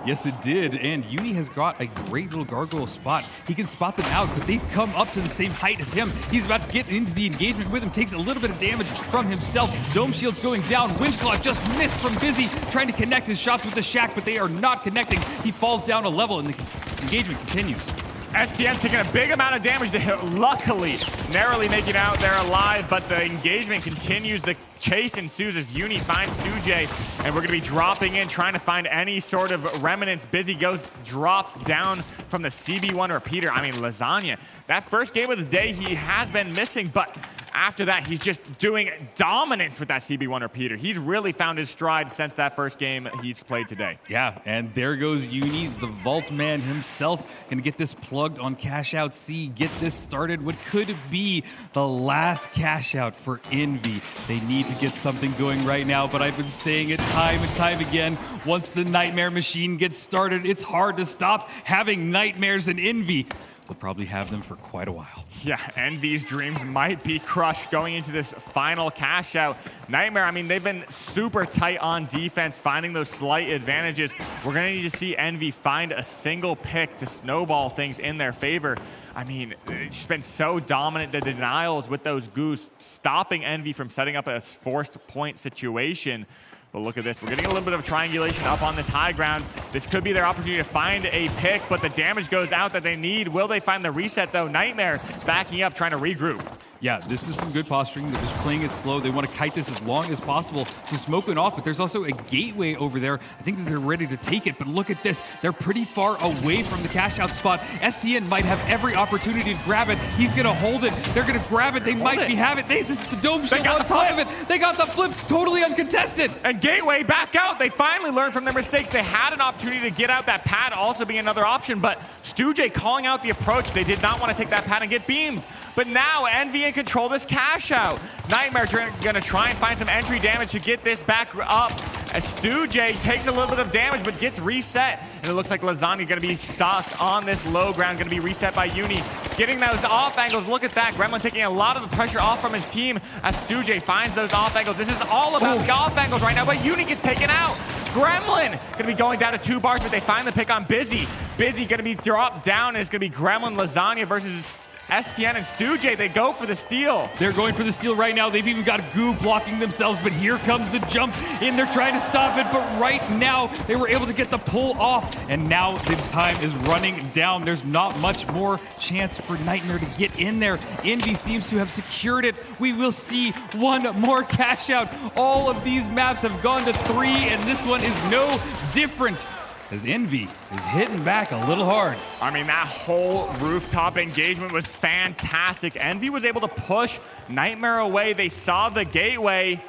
[SPEAKER 14] Yes, it did. And Uni has got a great little gargoyle spot. He can spot them out, but they've come up to the same height as him. He's about to get into the engagement with him, takes a little bit of damage from himself. Dome shield's going down. Winchclaw just missed from Busy, trying to connect his shots with the Shack, but they are not connecting. He falls down a level, and the engagement continues.
[SPEAKER 3] STN's taking a big amount of damage to him, luckily narrowly making out there alive, but the engagement continues. The chase ensues as Uni finds Stujay, and we're gonna be dropping in, trying to find any sort of remnants. Busy drops down from the CB1 repeater. I mean, Lasagna, that first game of the day, he has been missing, but after that, he's just doing dominance with that CB1 repeater. He's really found his stride since that first game he's played today.
[SPEAKER 14] Yeah, and there goes Uni, the Vault Man himself, gonna get this plugged on Cash Out C, get this started. What could be the last cash out for Envy? They need to get something going right now, but I've been saying it time and time again. Once the Nightmare machine gets started, it's hard to stop having nightmares in Envy. We'll probably have them for quite a while.
[SPEAKER 3] Yeah, Envy's dreams might be crushed going into this final cash out. Nightmare, I mean, they've been super tight on defense, finding those slight advantages. We're going to need to see Envy find a single pick to snowball things in their favor. I mean, it's been so dominant, the denials with those goose, stopping Envy from setting up a forced point situation. But look at this, we're getting a little bit of triangulation up on this high ground. This could be their opportunity to find a pick, but the damage goes out that they need. Will they find the reset though? Nightmare backing up, trying to regroup.
[SPEAKER 14] Yeah, this is some good posturing. They're just playing it slow. They want to kite this as long as possible to smoke it off, but there's also a gateway over there. I think that they're ready to take it, but look at this. They're pretty far away from the cash out spot. STN might have every opportunity to grab it. He's going to hold it. They're going to grab it. They might have it. This is the dome shield on top of it. They got the flip totally uncontested.
[SPEAKER 3] And Gateway back out. They finally learned from their mistakes. They had an opportunity to get out. That pad also being another option, but StuJ calling out the approach. They did not want to take that pad and get beamed. But now Envy in control this cash out. Nightmare gonna try and find some entry damage to get this back up. As StuJ takes a little bit of damage but gets reset. And it looks like Lasagna gonna be stuck on this low ground, gonna be reset by Uni. Getting those off angles, look at that. Gremlin taking a lot of the pressure off from his team as StuJ finds those off angles. This is all about the off angles right now, but Uni gets taken out. Gremlin gonna be going down to 2 bars, but they find the pick on Busy. Busy gonna be dropped down, and it's gonna be Gremlin, Lasagna versus STN and StuJ. They go for the steal.
[SPEAKER 14] They're going for the steal right now. They've even got Goo blocking themselves, but here comes the jump in. They're trying to stop it, but right now they were able to get the pull off, and now this time is running down. There's not much more chance for Nightmare to get in there. Envy seems to have secured it. We will see one more cash out. All of these maps have gone to 3, and this one is no different, as Envy is hitting back a little hard.
[SPEAKER 3] I mean, that whole rooftop engagement was fantastic. Envy was able to push Nightmare away. They saw the gateway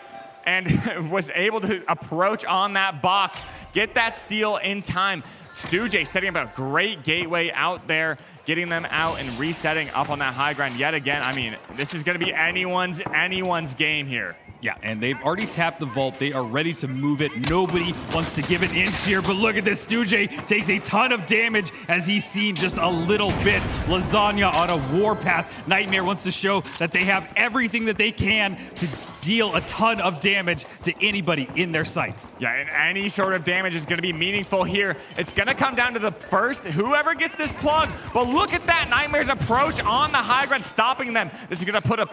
[SPEAKER 3] and was able to approach on that box, get that steal in time. StuJ setting up a great gateway out there, getting them out and resetting up on that high ground yet again. I mean, this is going to be anyone's game here.
[SPEAKER 14] Yeah, and they've already tapped the vault. They are ready to move it. Nobody wants to give an inch here, but look at this. StuJ takes a ton of damage as he's seen just a little bit. Lasagna on a warpath. Nightmare wants to show that they have everything that they can to deal a ton of damage to anybody in their sights.
[SPEAKER 3] Yeah, and any sort of damage is going to be meaningful here. It's going to come down to the first, whoever gets this plug. But look at that, Nightmare's approach on the high ground, stopping them. This is going to put a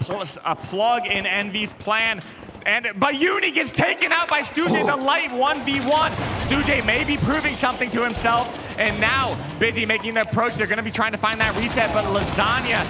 [SPEAKER 3] plug in Envy's plan. But Uni gets taken out by StuJ, the light 1v1. StuJ may be proving something to himself. And now, Busy making the approach. They're going to be trying to find that reset, but Lasagna,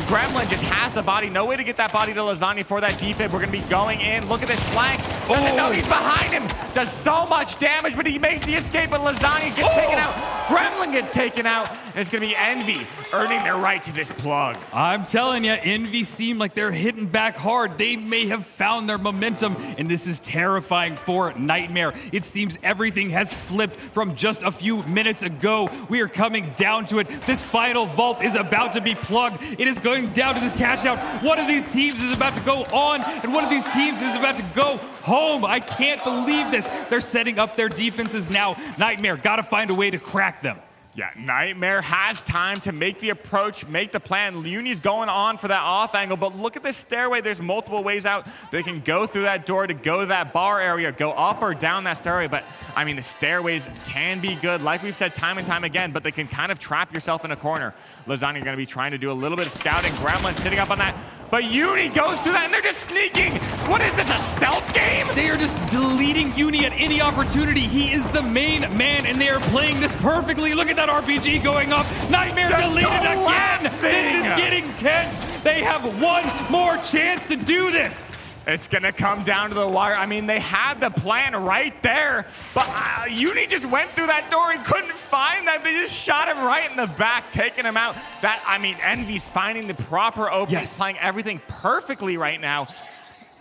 [SPEAKER 3] Gremlin just has the body. No way to get that body to Lasagna for that defib. We're going to be going in. Look at this flank. Doesn't know he's behind him. Does so much damage, but he makes the escape, but Lasagna gets taken out. Gremlin gets taken out. And it's going to be Envy earning their right to this plug.
[SPEAKER 14] I'm telling you, Envy seem like they're hitting back hard. They may have found their momentum, and this is terrifying for Nightmare. It seems everything has flipped from just a few minutes ago. We are coming down to it. This final vault is about to be plugged. It is going down to this cash out. One of these teams is about to go on, and one of these teams is about to go home. I can't believe this. They're setting up their defenses now. Nightmare got to find a way to crack them.
[SPEAKER 3] Yeah, Nightmare has time to make the approach, make the plan. Uni's going on for that off angle, but look at this stairway. There's multiple ways out. They can go through that door to go to that bar area, go up or down that stairway. But, I mean, the stairways can be good, like we've said time and time again, but they can kind of trap yourself in a corner. Lasagna going to be trying to do a little bit of scouting. Gremlin sitting up on that. But Uni goes through that, and they're just sneaking. What is this, a stealth game?
[SPEAKER 14] They are just deleting Uni at any opportunity. He is the main man, and they are playing this perfectly. Look at that RPG going up. Nightmare just deleted again. This is getting tense. They have one more chance to do this.
[SPEAKER 3] It's going to come down to the wire. I mean, they had the plan right there, but Uni just went through that door and couldn't find that. They just shot him right in the back, taking him out. That, I mean, Envy's finding the proper openings, playing everything perfectly right now.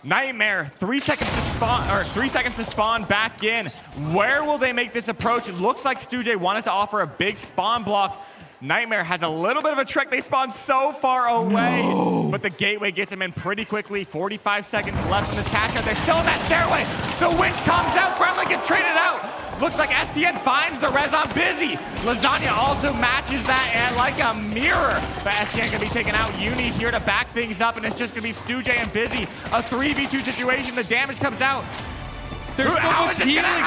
[SPEAKER 3] Nightmare, 3 seconds to spawn, or 3 seconds to spawn back in. Where will they make this approach? It looks like StuJ wanted to offer a big spawn block. Nightmare has a little bit of a trick. They spawn so far away, but the gateway gets him in pretty quickly. 45 seconds left in this cash out. They're still in that stairway. The winch comes out. Gremlin gets traded out. Looks like STN finds the res on Busy. Lasagna also matches that and like a mirror. But STN can be taken out. Uni here to back things up, and it's just going to be StuJ and Busy. A 3v2 situation. The damage comes out.
[SPEAKER 14] There's so much healing.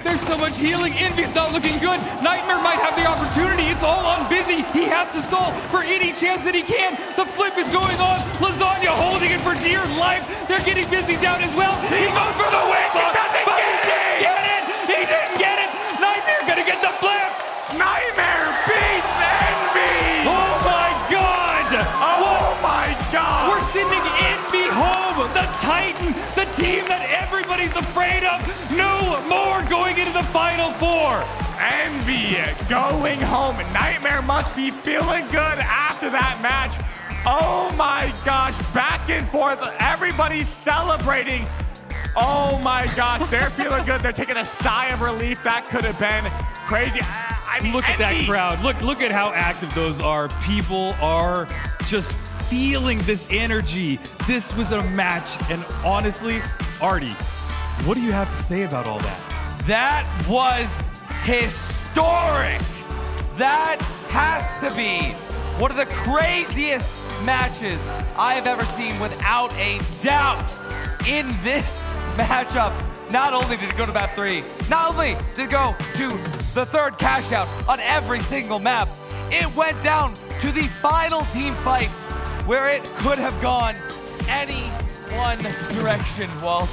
[SPEAKER 14] There's so much healing. Envy's not looking good. Nightmare might have the opportunity. It's all on Busy. He has to stall for any chance that he can. The flip is going on. Lasagna holding it for dear life. They're getting Busy down as well. He goes for the win. He doesn't get it. He didn't get it. Nightmare gonna get the flip.
[SPEAKER 3] Nightmare beats Envy.
[SPEAKER 14] Oh my God.
[SPEAKER 3] Oh my God.
[SPEAKER 14] We're sending the Titan, the team that everybody's afraid of. No more going into the Final Four.
[SPEAKER 3] Envy going home. Nightmare must be feeling good after that match. Oh my gosh, back and forth. Everybody's celebrating. Oh my gosh, they're feeling good. They're taking a sigh of relief. That could have been crazy. I mean,
[SPEAKER 14] look at that crowd. Look at how active those are. People are just feeling this energy. This was a match, and honestly, Artie, what do you have to say about all that?
[SPEAKER 1] That was historic. That has to be one of the craziest matches I have ever seen, without a doubt. In this matchup, not only did it go to map 3, not only did it go to the third cash out on every single map, it went down to the final team fight, where it could have gone any one direction, Walt.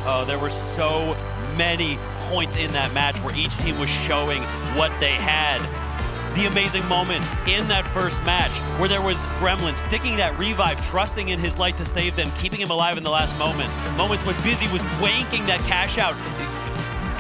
[SPEAKER 5] Oh, there were so many points in that match where each team was showing what they had. The amazing moment in that first match where there was Gremlin sticking that revive, trusting in his light to save them, keeping him alive in the last moment. Moments when Busy was wanking that cash out,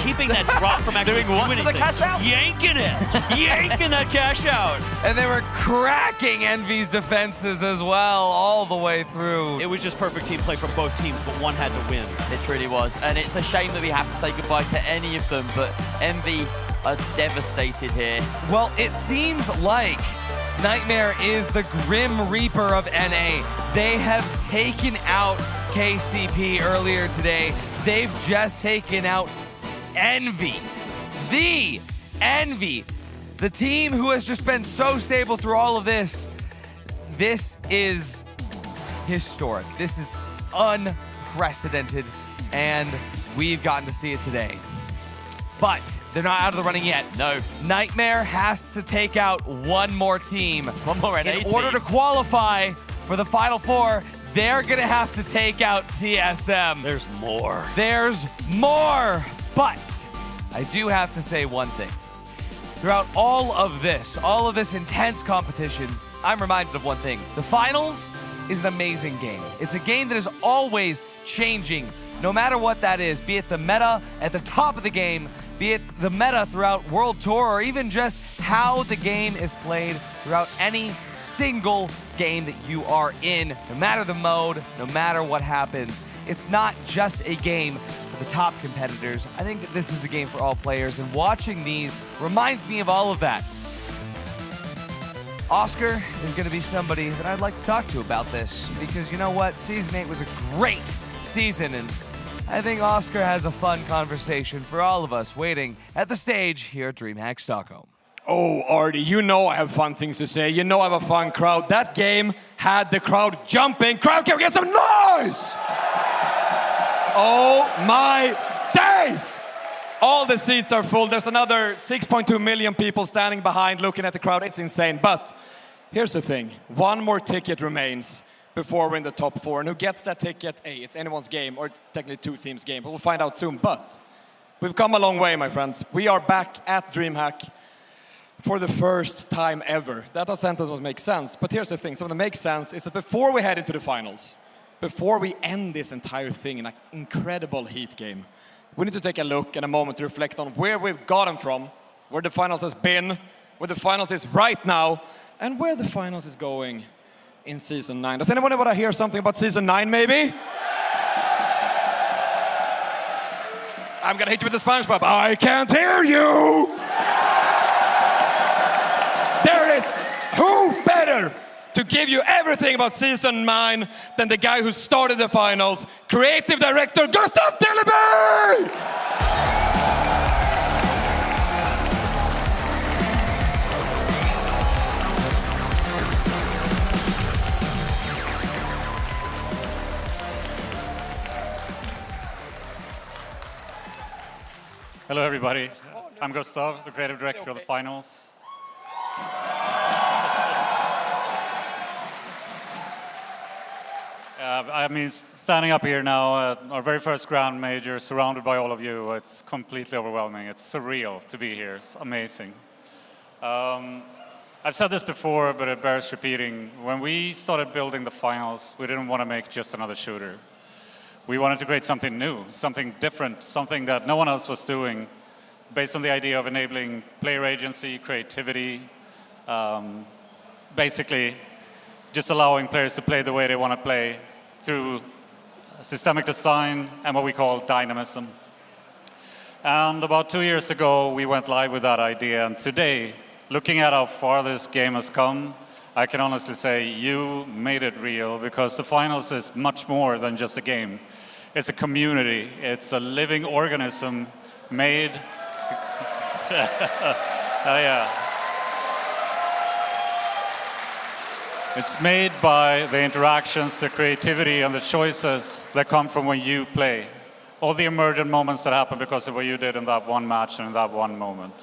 [SPEAKER 5] keeping that drop from actually doing anything.
[SPEAKER 4] The cash out?
[SPEAKER 5] Yanking it! Yanking that cash out!
[SPEAKER 1] And they were cracking Envy's defenses as well, all the way through.
[SPEAKER 5] It was just perfect team play from both teams, but one had to win.
[SPEAKER 4] It truly was. And it's a shame that we have to say goodbye to any of them, but Envy are devastated here.
[SPEAKER 1] Well, it seems like Nightmare is the Grim Reaper of NA. They have taken out KCP earlier today. They've just taken out Envy. The Envy. The team who has just been so stable through all of this. This is historic. This is unprecedented, and we've gotten to see it today. But they're not out of the running yet.
[SPEAKER 4] No.
[SPEAKER 1] Nightmare has to take out one more team.
[SPEAKER 4] One more NA
[SPEAKER 1] In order to qualify for the Final Four, they're going to have to take out TSM.
[SPEAKER 5] There's more.
[SPEAKER 1] There's more. But I do have to say one thing. Throughout all of this intense competition, I'm reminded of one thing. The finals is an amazing game. It's a game that is always changing, no matter what that is, be it the meta at the top of the game, be it the meta throughout World Tour, or even just how the game is played throughout any single game that you are in, no matter the mode, no matter what happens. It's not just a game for the top competitors. I think that this is a game for all players, and watching these reminds me of all of that. Oscar is going to be somebody that I'd like to talk to about this, because you know what? Season 8 was a great season, and I think Oscar has a fun conversation for all of us waiting at the stage here at DreamHack Stockholm.
[SPEAKER 8] Oh, Artie, you know I have fun things to say. You know I have a fun crowd. That game had the crowd jumping. Crowd, can we get some noise? Oh my days! All the seats are full. There's another 6.2 million people standing behind looking at the crowd. It's insane. But here's the thing. One more ticket remains before we're in the top 4. And who gets that ticket? Hey, it's anyone's game, or it's technically two teams' game. But we'll find out soon. But we've come a long way, my friends. We are back at DreamHack for the first time ever. That sentence must make sense. But here's the thing. Something that makes sense is that before we head into the finals, before we end this entire thing in an incredible heat game, we need to take a look and a moment to reflect on where we've gotten from, where the finals has been, where the finals is right now, and where the finals is going in Season 9. Does anyone want to hear something about Season 9, maybe? I'm gonna hit you with the SpongeBob. I can't hear you! There it is! Who better to give you everything about Season 9 than the guy who started the finals, creative director Gustav Tilleby!
[SPEAKER 17] Hello, everybody. I'm Gustav, the creative director of the finals. I mean, standing up here now, our very first Grand Major, surrounded by all of you, it's completely overwhelming. It's surreal to be here. It's amazing. I've said this before, but it bears repeating. When we started building the finals, we didn't want to make just another shooter. we wanted to create something new, something different, something that no one else was doing, based on the idea of enabling player agency, creativity, basically just allowing players to play the way they want to play through systemic design and what we call dynamism. And about 2 years ago, we went live with that idea. And today, looking at how far this game has come, I can honestly say you made it real, because the finals is much more than just a game. It's a community. It's a living organism made. Yeah. It's made by the interactions, the creativity, and the choices that come from when you play. All the emergent moments that happen because of what you did in that one match and in that one moment.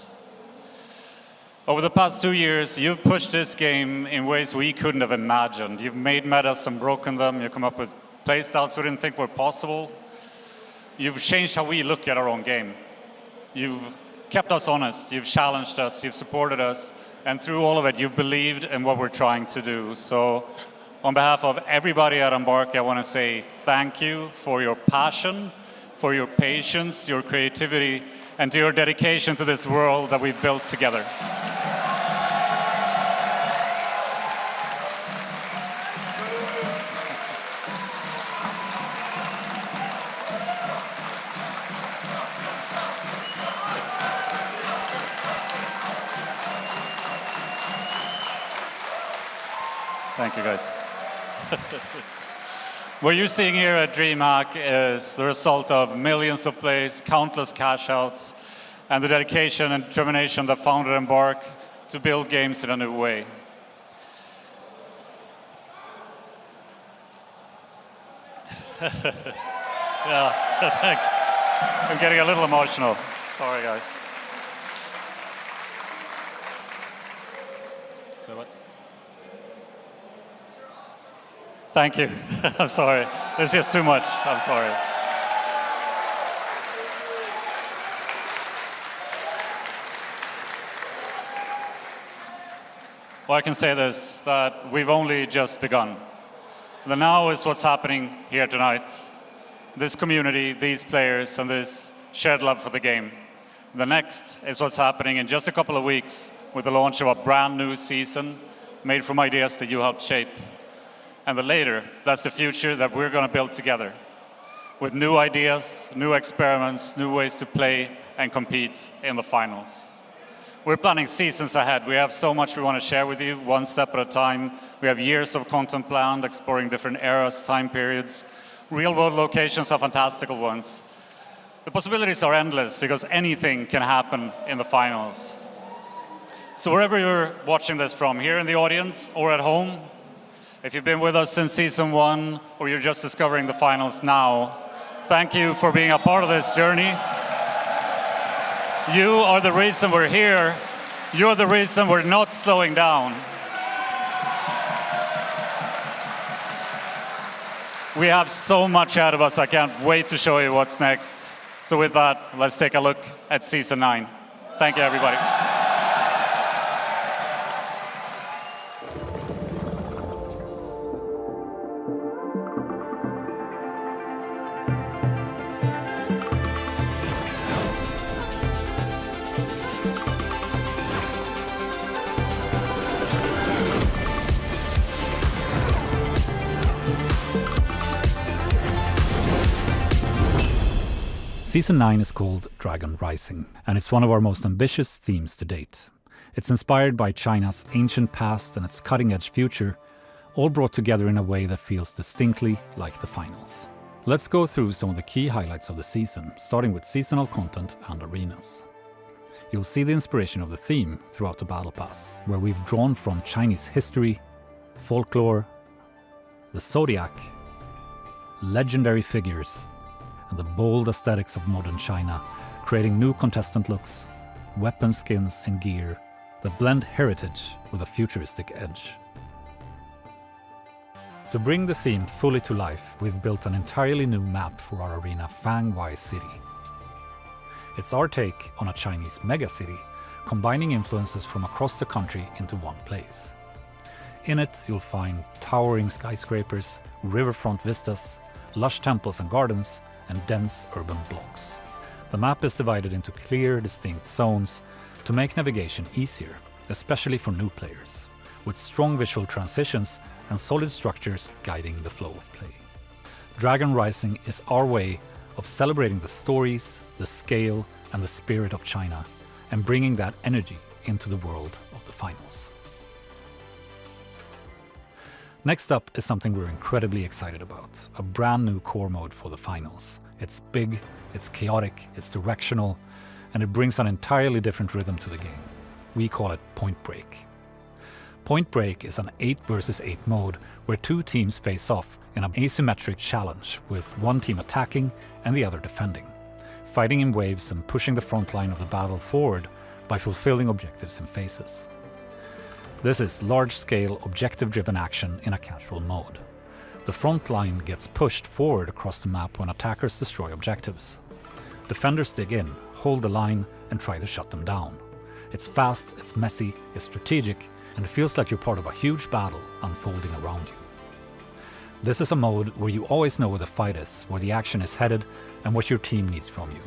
[SPEAKER 17] Over the past 2 years, you've pushed this game in ways we couldn't have imagined. You've made metas and broken them. You've come up with playstyles we didn't think were possible. You've changed how we look at our own game. You've kept us honest. You've challenged us. You've supported us. And through all of it, you've believed in what we're trying to do. So on behalf of everybody at Embark, I want to say thank you for your passion, for your patience, your creativity, and to your dedication to this world that we've built together. Thank you, guys. What you're seeing here at DreamHack is the result of millions of plays, countless cash outs, and the dedication and determination that founded Embark to build games in a new way. Yeah, thanks. I'm getting a little emotional. Sorry, guys. So what? Thank you. I'm sorry. This is too much. I'm sorry. Well, I can say this, that we've only just begun. The now is what's happening here tonight. This community, these players, and this shared love for the game. The next is what's happening in just a couple of weeks with the launch of a brand new season made from ideas that you helped shape. And the later, that's the future that we're going to build together with new ideas, new experiments, new ways to play and compete in the finals. We're planning seasons ahead. We have so much we want to share with you, one step at a time. We have years of content planned, exploring different eras, time periods. Real-world locations are fantastical ones. The possibilities are endless because anything can happen in the finals. So wherever you're watching this from, here in the audience or at home, if you've been with us since season 1 or you're just discovering the finals now, thank you for being a part of this journey. You are the reason we're here. You're the reason we're not slowing down. We have so much ahead of us. I can't wait to show you what's next. So with that, let's take a look at season 9. Thank you, everybody.
[SPEAKER 18] Season 9 is called Dragon Rising, and it's one of our most ambitious themes to date. It's inspired by China's ancient past and its cutting-edge future, all brought together in a way that feels distinctly like the finals. Let's go through some of the key highlights of the season, starting with seasonal content and arenas. You'll see the inspiration of the theme throughout the Battle Pass, where we've drawn from Chinese history, folklore, the zodiac, legendary figures, and the bold aesthetics of modern China, creating new contestant looks, weapon skins and gear that blend heritage with a futuristic edge. To bring the theme fully to life, we've built an entirely new map for our arena Fangwai City. It's our take on a Chinese megacity, combining influences from across the country into one place. In it, you'll find towering skyscrapers, riverfront vistas, lush temples and gardens, and dense urban blocks. The map is divided into clear, distinct zones to make navigation easier, especially for new players, with strong visual transitions and solid structures guiding the flow of play. Dragon Rising is our way of celebrating the stories, the scale, and the spirit of China, and bringing that energy into the world of the finals. Next up is something we're incredibly excited about, a brand new core mode for the finals. It's big, it's chaotic, it's directional, and it brings an entirely different rhythm to the game. We call it Point Break. Point Break is an 8 versus 8 mode where two teams face off in an asymmetric challenge, with one team attacking and the other defending, fighting in waves and pushing the front line of the battle forward by fulfilling objectives in phases. This is large-scale, objective-driven action in a casual mode. The front line gets pushed forward across the map when attackers destroy objectives. Defenders dig in, hold the line, and try to shut them down. It's fast, it's messy, it's strategic, and it feels like you're part of a huge battle unfolding around you. This is a mode where you always know where the fight is, where the action is headed, and what your team needs from you.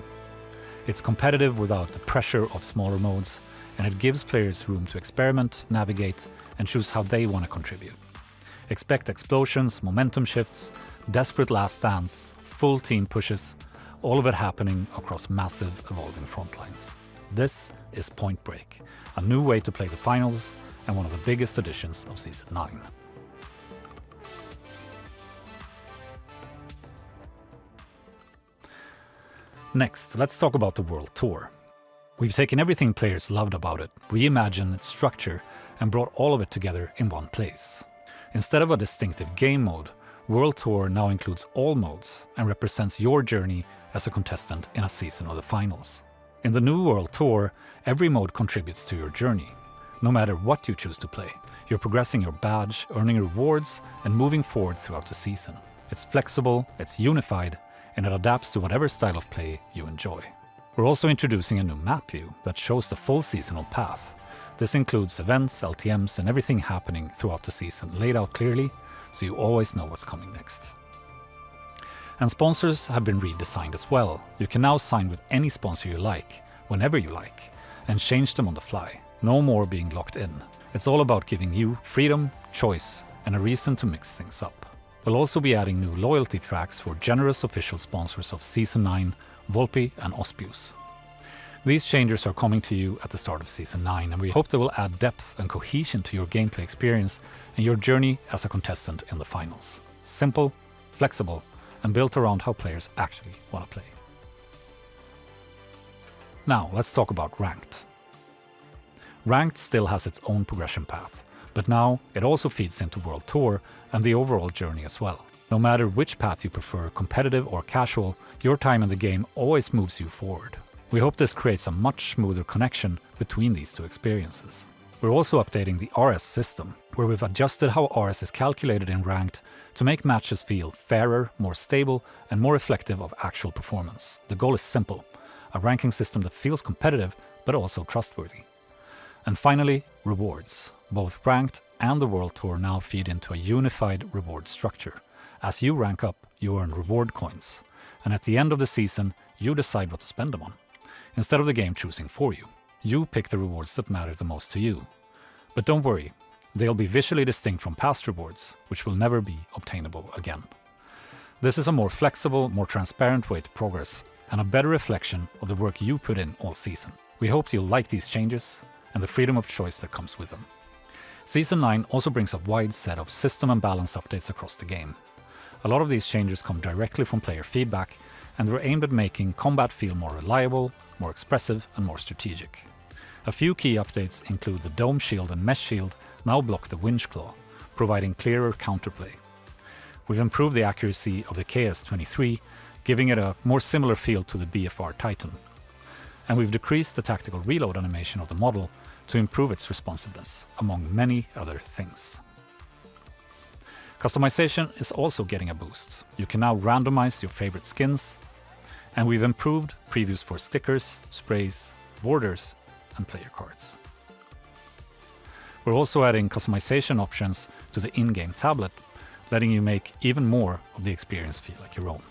[SPEAKER 18] It's competitive without the pressure of smaller modes, and it gives players room to experiment, navigate, and choose how they want to contribute. Expect explosions, momentum shifts, desperate last stands, full team pushes, all of it happening across massive, evolving front lines. This is Point Break, a new way to play the finals, and one of the biggest additions of Season 9. Next, let's talk about the World Tour. We've taken everything players loved about it, reimagined its structure, and brought all of it together in one place. Instead of a distinctive game mode, World Tour now includes all modes and represents your journey as a contestant in a season of the finals. In the new World Tour, every mode contributes to your journey. No matter what you choose to play, you're progressing your badge, earning rewards, and moving forward throughout the season. It's flexible, it's unified, and it adapts to whatever style of play you enjoy. We're also introducing a new map view that shows the full seasonal path. This includes events, LTMs, and everything happening throughout the season laid out clearly, so you always know what's coming next. And sponsors have been redesigned as well. You can now sign with any sponsor you like, whenever you like, and change them on the fly. No more being locked in. It's all about giving you freedom, choice, and a reason to mix things up. We'll also be adding new loyalty tracks for generous official sponsors of Season 9, Volpi and Ospius. These changes are coming to you at the start of Season 9, and we hope they will add depth and cohesion to your gameplay experience and your journey as a contestant in the finals. Simple, flexible, and built around how players actually want to play. Now, let's talk about Ranked. Ranked still has its own progression path, but now it also feeds into World Tour and the overall journey as well. No matter which path you prefer, competitive or casual, your time in the game always moves you forward. We hope this creates a much smoother connection between these two experiences. We're also updating the RS system, where we've adjusted how RS is calculated in Ranked to make matches feel fairer, more stable, and more reflective of actual performance. The goal is simple: a ranking system that feels competitive but also trustworthy. And finally, rewards. Both Ranked and the World Tour now feed into a unified reward structure. As you rank up, you earn reward coins, and at the end of the season, you decide what to spend them on. Instead of the game choosing for you, you pick the rewards that matter the most to you. But don't worry, they'll be visually distinct from past rewards, which will never be obtainable again. This is a more flexible, more transparent way to progress, and a better reflection of the work you put in all season. We hope you'll like these changes and the freedom of choice that comes with them. Season 9 also brings a wide set of system and balance updates across the game. A lot of these changes come directly from player feedback, and they're aimed at making combat feel more reliable, more expressive, and more strategic. A few key updates include the Dome Shield and Mesh Shield now block the Winch Claw, providing clearer counterplay. We've improved the accuracy of the KS-23, giving it a more similar feel to the BFR Titan. And we've decreased the tactical reload animation of the model to improve its responsiveness, among many other things. Customization is also getting a boost. You can now randomize your favorite skins, and we've improved previews for stickers, sprays, borders, and player cards. We're also adding customization options to the in-game tablet, letting you make even more of the experience feel like your own.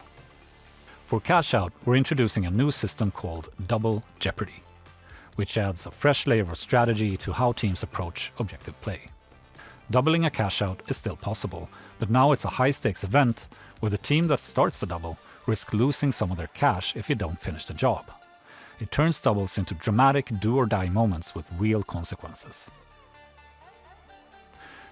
[SPEAKER 18] For cash out, we're introducing a new system called Double Jeopardy, which adds a fresh layer of strategy to how teams approach objective play. Doubling a cash out is still possible, but now it's a high-stakes event where the team that starts the double risks losing some of their cash if you don't finish the job. It turns doubles into dramatic do-or-die moments with real consequences.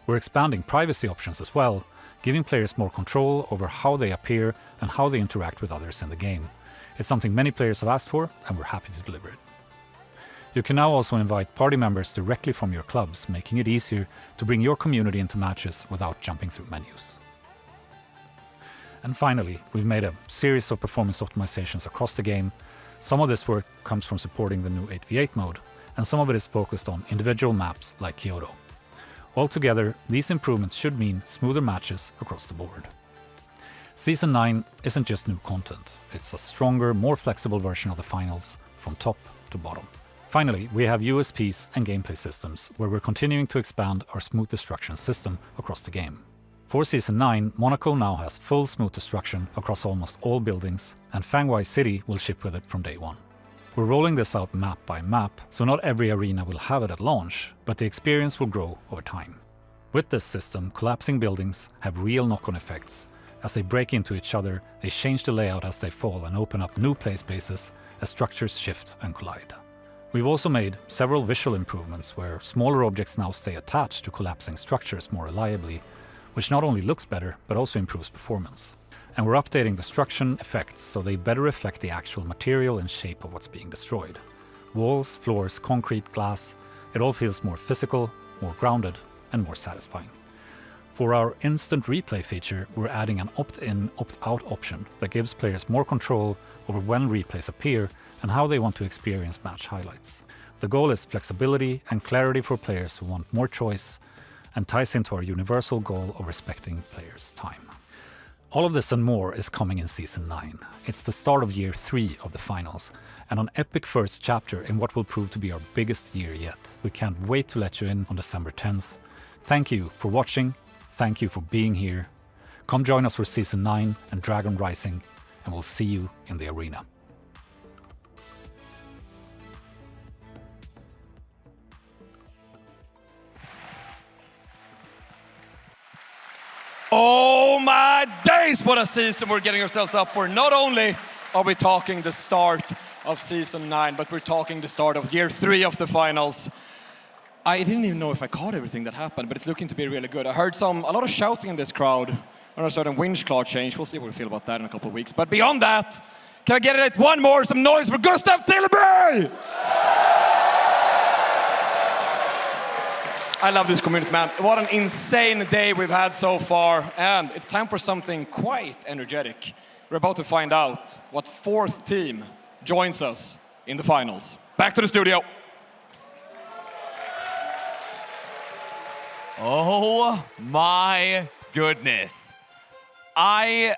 [SPEAKER 18] We're expanding privacy options as well, giving players more control over how they appear and how they interact with others in the game. It's something many players have asked for, and we're happy to deliver it. You can now also invite party members directly from your clubs, making it easier to bring your community into matches without jumping through menus. And finally, we've made a series of performance optimizations across the game. Some of this work comes from supporting the new 8v8 mode, and some of it is focused on individual maps like Kyoto. Altogether, these improvements should mean smoother matches across the board. Season 9 isn't just new content, it's a stronger, more flexible version of the finals from top to bottom. Finally, we have USPs and gameplay systems, where we're continuing to expand our smooth destruction system across the game. For Season 9, Monaco now has full smooth destruction across almost all buildings, and Fangwai City will ship with it from day one. We're rolling this out map by map, so not every arena will have it at launch, but the experience will grow over time. With this system, collapsing buildings have real knock-on effects. As they break into each other, they change the layout as they fall and open up new play spaces as structures shift and collide. We've also made several visual improvements where smaller objects now stay attached to collapsing structures more reliably, which not only looks better, but also improves performance. And we're updating destruction effects so they better reflect the actual material and shape of what's being destroyed. Walls, floors, concrete, glass, it all feels more physical, more grounded, and more satisfying. For our instant replay feature, we're adding an opt-in, opt-out option that gives players more control over when replays appear and how they want to experience match highlights. The goal is flexibility and clarity for players who want more choice, and ties into our universal goal of respecting players' time. All of this and more is coming in Season 9. It's the start of Year 3 of the finals, and an epic first chapter in what will prove to be our biggest year yet. We can't wait to let you in on December 10th. Thank you for watching, thank you for being here. Come join us for Season 9 and Dragon Rising, and we'll see you in the arena.
[SPEAKER 8] Oh my days, what a season we're getting ourselves up for. Not only are we talking the start of Season 9, but we're talking the start of Year 3 of the finals. I didn't even know if I caught everything that happened, but it's looking to be really good. I heard a lot of shouting in this crowd on a certain winch claw change. We'll see what we feel about that in a couple of weeks. But beyond that, can I get it one more, some noise for Gustav Tilleby? I love this community, man. What an insane day we've had so far. And it's time for something quite energetic. We're about to find out what fourth team joins us in the finals. Back to the studio.
[SPEAKER 1] Oh my goodness. I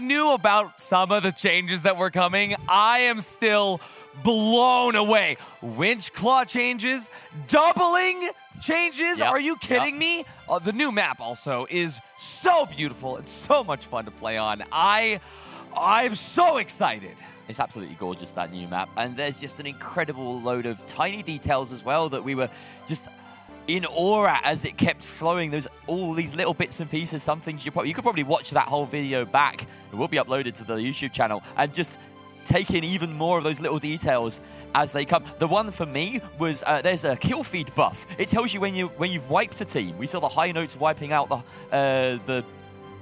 [SPEAKER 1] knew about some of the changes that were coming. I am still blown away. Winch claw changes, doubling changes.
[SPEAKER 4] Yep,
[SPEAKER 1] Are you kidding me? The new map also is so beautiful and so much fun to play on. I'm so excited.
[SPEAKER 4] It's absolutely gorgeous, that new map. And there's just an incredible load of tiny details as well that we were just in awe at as it kept flowing. There's all these little bits and pieces, some things you could probably watch that whole video back. It will be uploaded to the YouTube channel and just take in even more of those little details as they come. The one for me was there's a kill feed buff. It tells you when you've wiped a team. We saw the high notes wiping out the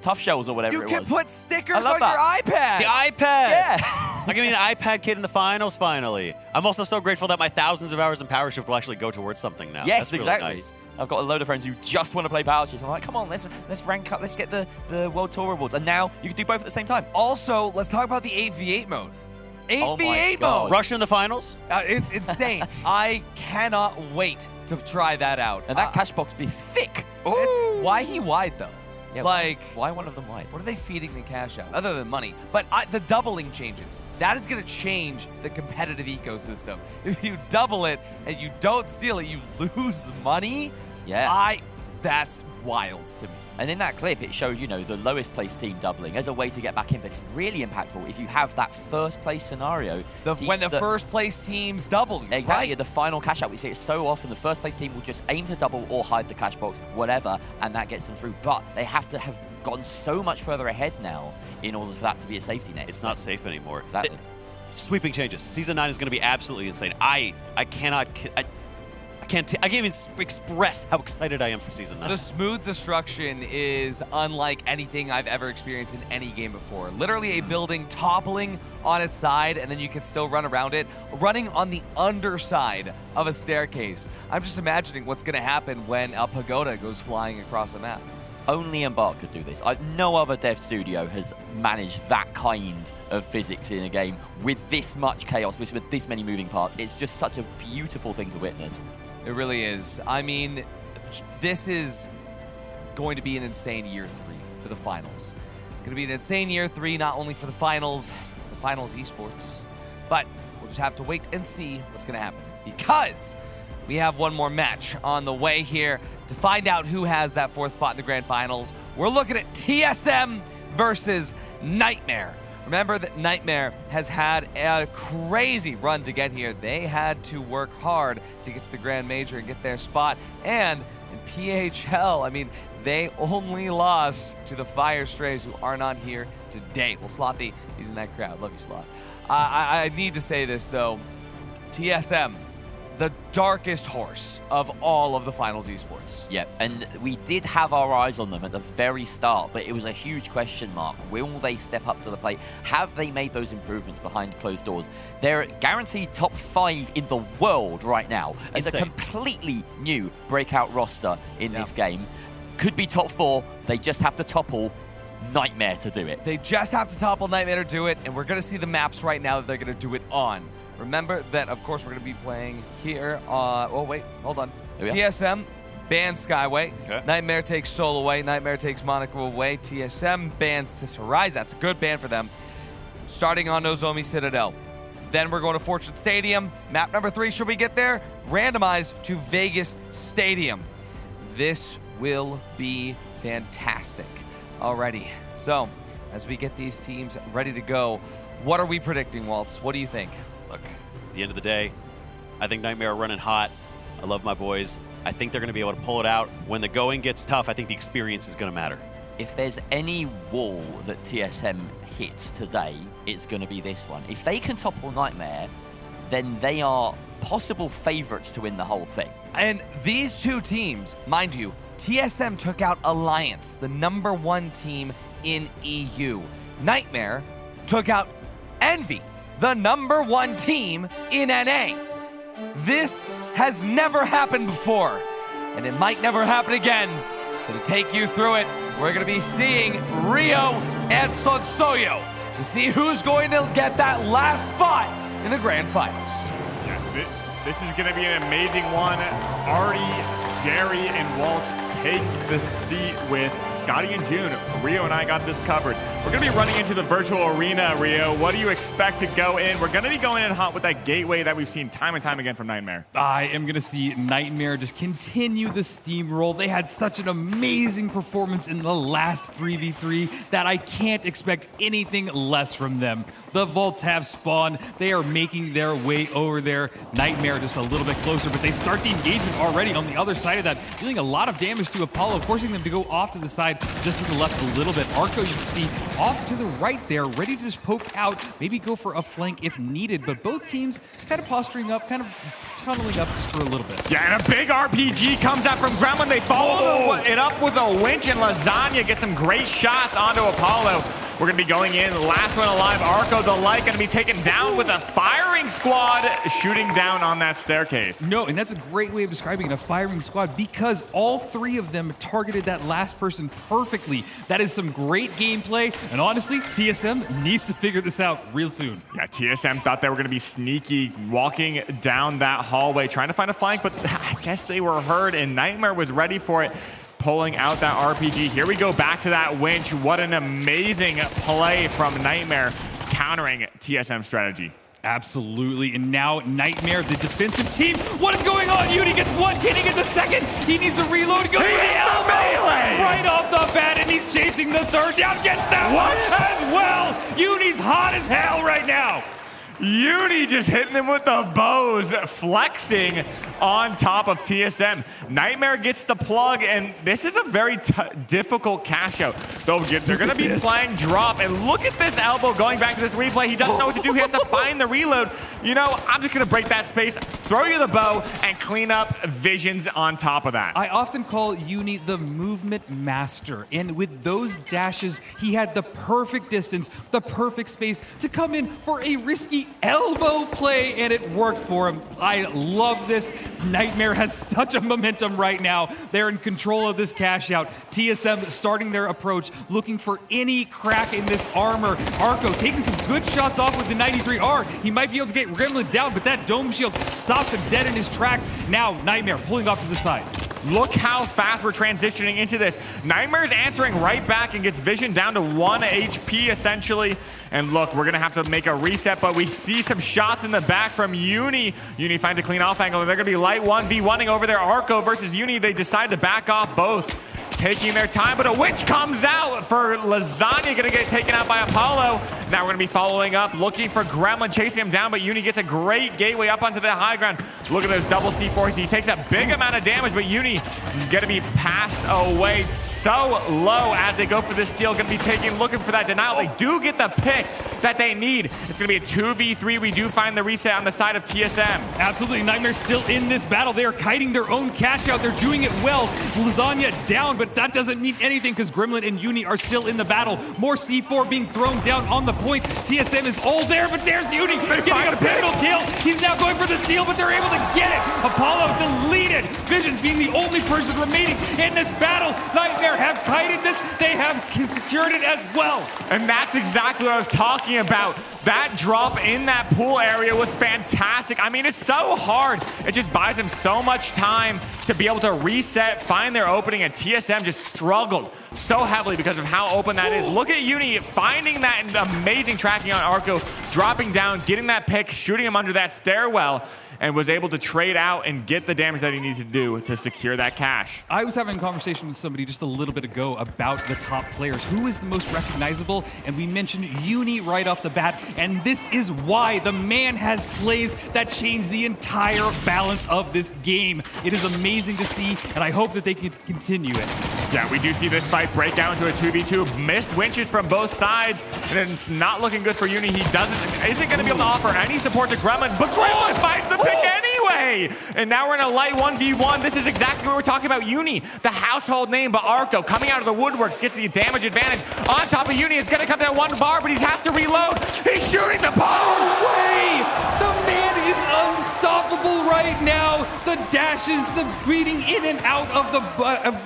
[SPEAKER 4] tough shells or whatever it was.
[SPEAKER 1] You can put stickers on
[SPEAKER 5] that.
[SPEAKER 1] your iPad.
[SPEAKER 5] The iPad!
[SPEAKER 1] Yeah.
[SPEAKER 5] I'm gonna be an iPad kid in the finals finally. I'm also so grateful that my thousands of hours in Power Shift will actually go towards something now.
[SPEAKER 4] Yes,
[SPEAKER 5] That's really
[SPEAKER 4] exactly.
[SPEAKER 5] nice.
[SPEAKER 4] I've got a load of friends who just want to play Power Shift. I'm like, come on, let's rank up, let's get the World Tour rewards. And now you can do both at the same time.
[SPEAKER 1] Also, let's talk about the 8v8 mode. 8v8 mode.
[SPEAKER 5] Russian in the finals?
[SPEAKER 1] It's insane. I cannot wait to try that out.
[SPEAKER 4] And that cash box be thick.
[SPEAKER 1] Why he wide though?
[SPEAKER 4] Yeah,
[SPEAKER 1] like,
[SPEAKER 4] why one of them wide?
[SPEAKER 1] What are they feeding the cash out other than money? But the doubling changes. That is going to change the competitive ecosystem. If you double it and you don't steal it, you lose money.
[SPEAKER 4] Yeah.
[SPEAKER 1] That's wild to me.
[SPEAKER 4] And in that clip, it shows, you know, the lowest place team doubling as a way to get back in, but it's really impactful if you have that first place scenario.
[SPEAKER 1] When the first place teams double.
[SPEAKER 4] Exactly,
[SPEAKER 1] right?
[SPEAKER 4] the final cash out. We see it so often. The first place team will just aim to double or hide the cash box, whatever, and that gets them through. But they have to have gone so much further ahead now in order for that to be a safety net.
[SPEAKER 5] It's not safe anymore.
[SPEAKER 4] Exactly.
[SPEAKER 5] Sweeping changes. Season 9 is going to be absolutely insane. I can't even express how excited I am for Season 9.
[SPEAKER 1] The smooth destruction is unlike anything I've ever experienced in any game before. Literally a building toppling on its side, and then you can still run around it, running on the underside of a staircase. I'm just imagining what's going to happen when a pagoda goes flying across the map.
[SPEAKER 4] Only Embark could do this. No other dev studio has managed that kind of physics in a game with this much chaos, with this many moving parts. It's just such a beautiful thing to witness.
[SPEAKER 1] It really is. I mean, this is going to be an insane year 3 for the finals. Going to be an insane year 3, not only for the finals esports, but we'll just have to wait and see what's going to happen, because we have one more match on the way here to find out who has that 4th spot in the grand finals. We're looking at TSM versus Nightmare. Remember that Nightmare has had a crazy run to get here. They had to work hard to get to the Grand Major and get their spot. And in PHL, I mean, they only lost to the Fire Strays, who are not here today. Well, Slothy, he's in that crowd. Love you, Sloth. I need to say this, though. TSM, the darkest horse of all of the finals esports.
[SPEAKER 4] Yeah, and we did have our eyes on them at the very start, but it was a huge question mark. Will they step up to the plate? Have they made those improvements behind closed doors? They're guaranteed top 5 in the world right now. It's a completely new breakout roster in this game. Could be top 4. They just have to topple Nightmare to do it.
[SPEAKER 1] They just have to topple Nightmare to do it, and we're going to see the maps right now that they're going to do it on. Remember that, of course, we're going to be playing here. Oh, wait, hold on. TSM bans Skyway. Okay. Nightmare takes Soul away. Nightmare takes Monaco away. TSM bans Rise. That's a good ban for them. Starting on Nozomi Citadel. Then we're going to Fortune Stadium. Map number 3, should we get there? Randomized to Vegas Stadium. This will be fantastic. Alrighty. So, as we get these teams ready to go, what are we predicting, Waltz? What do you think?
[SPEAKER 5] Look, at the end of the day, I think Nightmare are running hot. I love my boys. I think they're going to be able to pull it out. When the going gets tough, I think the experience is going to matter.
[SPEAKER 4] If there's any wall that TSM hits today, it's going to be this one. If they can topple Nightmare, then they are possible favorites to win the whole thing.
[SPEAKER 1] And these two teams, mind you, TSM took out Alliance, the #1 team in EU. Nightmare took out Envy, the #1 team in NA. This has never happened before, and it might never happen again. So to take you through it, we're going to be seeing Rio and Sonsoyo to see who's going to get that last spot in the grand finals.
[SPEAKER 3] Yeah, this is going to be an amazing one. Artie, Jerry, and Walt take the seat with Scotty and June. Rio and I got this covered. We're going to be running into the virtual arena, Rio. What do you expect to go in? We're going to be going in hot with that gateway that we've seen time and time again from Nightmare.
[SPEAKER 14] I am going to see Nightmare just continue the steamroll. They had such an amazing performance in the last 3v3 that I can't expect anything less from them. The Vaults have spawned. They are making their way over there. Nightmare just a little bit closer, but they start the engagement already on the other side of that, dealing a lot of damage to Apollo, forcing them to go off to the side, just to the left a little bit. Arco, you can see, off to the right there, ready to just poke out, maybe go for a flank if needed, but both teams kind of posturing up, kind of tunneling up just for a little bit.
[SPEAKER 3] Yeah, and a big RPG comes out from ground when they follow it up with a winch, and Lasagna gets some great shots onto Apollo. We're going to be going in, last one alive, Arco the Light going to be taken down with a firing squad shooting down on that staircase.
[SPEAKER 14] No, and that's a great way of describing it, a firing squad, because all 3 of them targeted that last person perfectly. That is some great gameplay, and honestly, TSM needs to figure this out real soon.
[SPEAKER 3] Yeah, TSM thought they were going to be sneaky, walking down that hallway, trying to find a flank, but I guess they were heard, and Nightmare was ready for it, pulling out that RPG. Here we go back to that winch. What an amazing play from Nightmare, countering TSM strategy.
[SPEAKER 14] Absolutely, and now Nightmare, the defensive team. What is going on? Uni gets one, can he get the second? He needs to reload, goes for the elbow! Right off the bat, and he's chasing the third down, gets that one as well! Uni's hot as hell right now!
[SPEAKER 3] Uni just hitting him with the bows, flexing on top of TSM. Nightmare gets the plug, and this is a very difficult cash out. They're going to be playing drop, and look at this elbow going back to this replay. He doesn't know what to do. He has to find the reload. You know, I'm just going to break that space, throw you the bow, and clean up visions on top of that.
[SPEAKER 14] I often call Uni the movement master, and with those dashes, he had the perfect distance, the perfect space to come in for a risky elbow play, and it worked for him. I love this. Nightmare has such a momentum right now. They're in control of this cash out. TSM starting their approach, looking for any crack in this armor. Arco taking some good shots off with the 93R. He might be able to get Gremlin down, but that dome shield stops him dead in his tracks. Now Nightmare pulling off to the side.
[SPEAKER 3] Look how fast we're transitioning into this. Nightmare's answering right back and gets Vision down to 1 HP essentially. And look, we're gonna have to make a reset, but we see some shots in the back from Uni. Uni finds a clean off angle, and they're gonna be light 1v1ing over there. Arco versus Uni, they decide to back off both. Taking their time, but a witch comes out for Lasagna, gonna get taken out by Apollo. Now we're gonna be following up, looking for Gremlin, chasing him down, but Uni gets a great gateway up onto the high ground. Look at those double C4s. He takes a big amount of damage, but Uni gonna be passed away so low as they go for this steal. Gonna be looking for that denial. They do get the pick that they need. It's gonna be a 2v3. We do find the reset on the side of TSM.
[SPEAKER 14] Absolutely, Nightmare's still in this battle. They are kiting their own cash out. They're doing it well. Lasagna down, but that doesn't mean anything because Gremlin and Uni are still in the battle. More C4 being thrown down on the point. TSM is all there, but there's Uni getting a pivotal kill. He's now going for the steal, but they're able to get it. Apollo deleted. Visions being the only person remaining in this battle. Nightmare have kited this. They have secured it as well.
[SPEAKER 3] And that's exactly what I was talking about. That drop in that pool area was fantastic. I mean, it's so hard. It just buys them so much time to be able to reset, find their opening, and TSM just struggled so heavily because of how open that is. Look at Uni finding that amazing tracking on Arco, dropping down, getting that pick, shooting him under that stairwell, and was able to trade out and get the damage that he needs to do to secure that cash.
[SPEAKER 14] I was having a conversation with somebody just a little bit ago about the top players. Who is the most recognizable? And we mentioned Uni right off the bat. And this is why the man has plays that change the entire balance of this game. It is amazing to see, and I hope that they can continue it.
[SPEAKER 3] Yeah, we do see this fight break out into a 2v2. Missed winches from both sides, and it's not looking good for Uni. He isn't going to be able to offer any support to Gremlin, but Gremlin finds the pick anyway! And now we're in a light 1v1. This is exactly what we're talking about. Uni, the household name, but Arco coming out of the woodworks gets the damage advantage. On top of Uni, it's going to come down one bar, but he has to reload. He's shooting the ball!
[SPEAKER 14] Way! The man is unstoppable right now. The dashes, the beating in and out of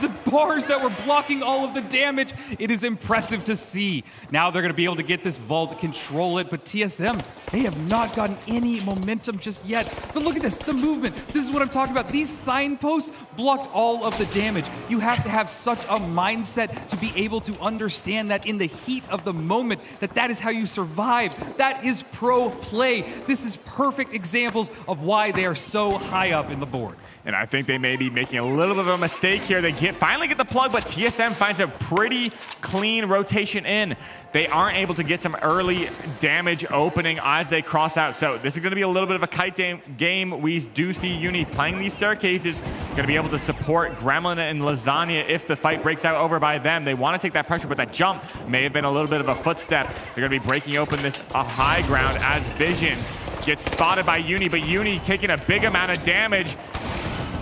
[SPEAKER 14] the bars that were blocking all of the damage. It is impressive to see. Now they're going to be able to get this vault, control it, but TSM, they have not gotten any momentum just yet. But look at this, the movement. This is what I'm talking about. These signposts blocked all of the damage. You have to have such a mindset to be able to understand that in the heat of the moment, that is how you survive. That is pro play. This is perfect examples of why they are so high up in the board.
[SPEAKER 3] And I think they may be making a little bit of a mistake here. They finally get the plug, but TSM finds a pretty clean rotation in. They aren't able to get some early damage opening as they cross out. So this is going to be a little bit of a kite game. We do see Uni playing these staircases, going to be able to support Gremlin and Lasagna if the fight breaks out over by them. They want to take that pressure, but that jump may have been a little bit of a footstep. They're going to be breaking open this high ground as Visions gets spotted by Uni, but Uni taking a big amount of damage.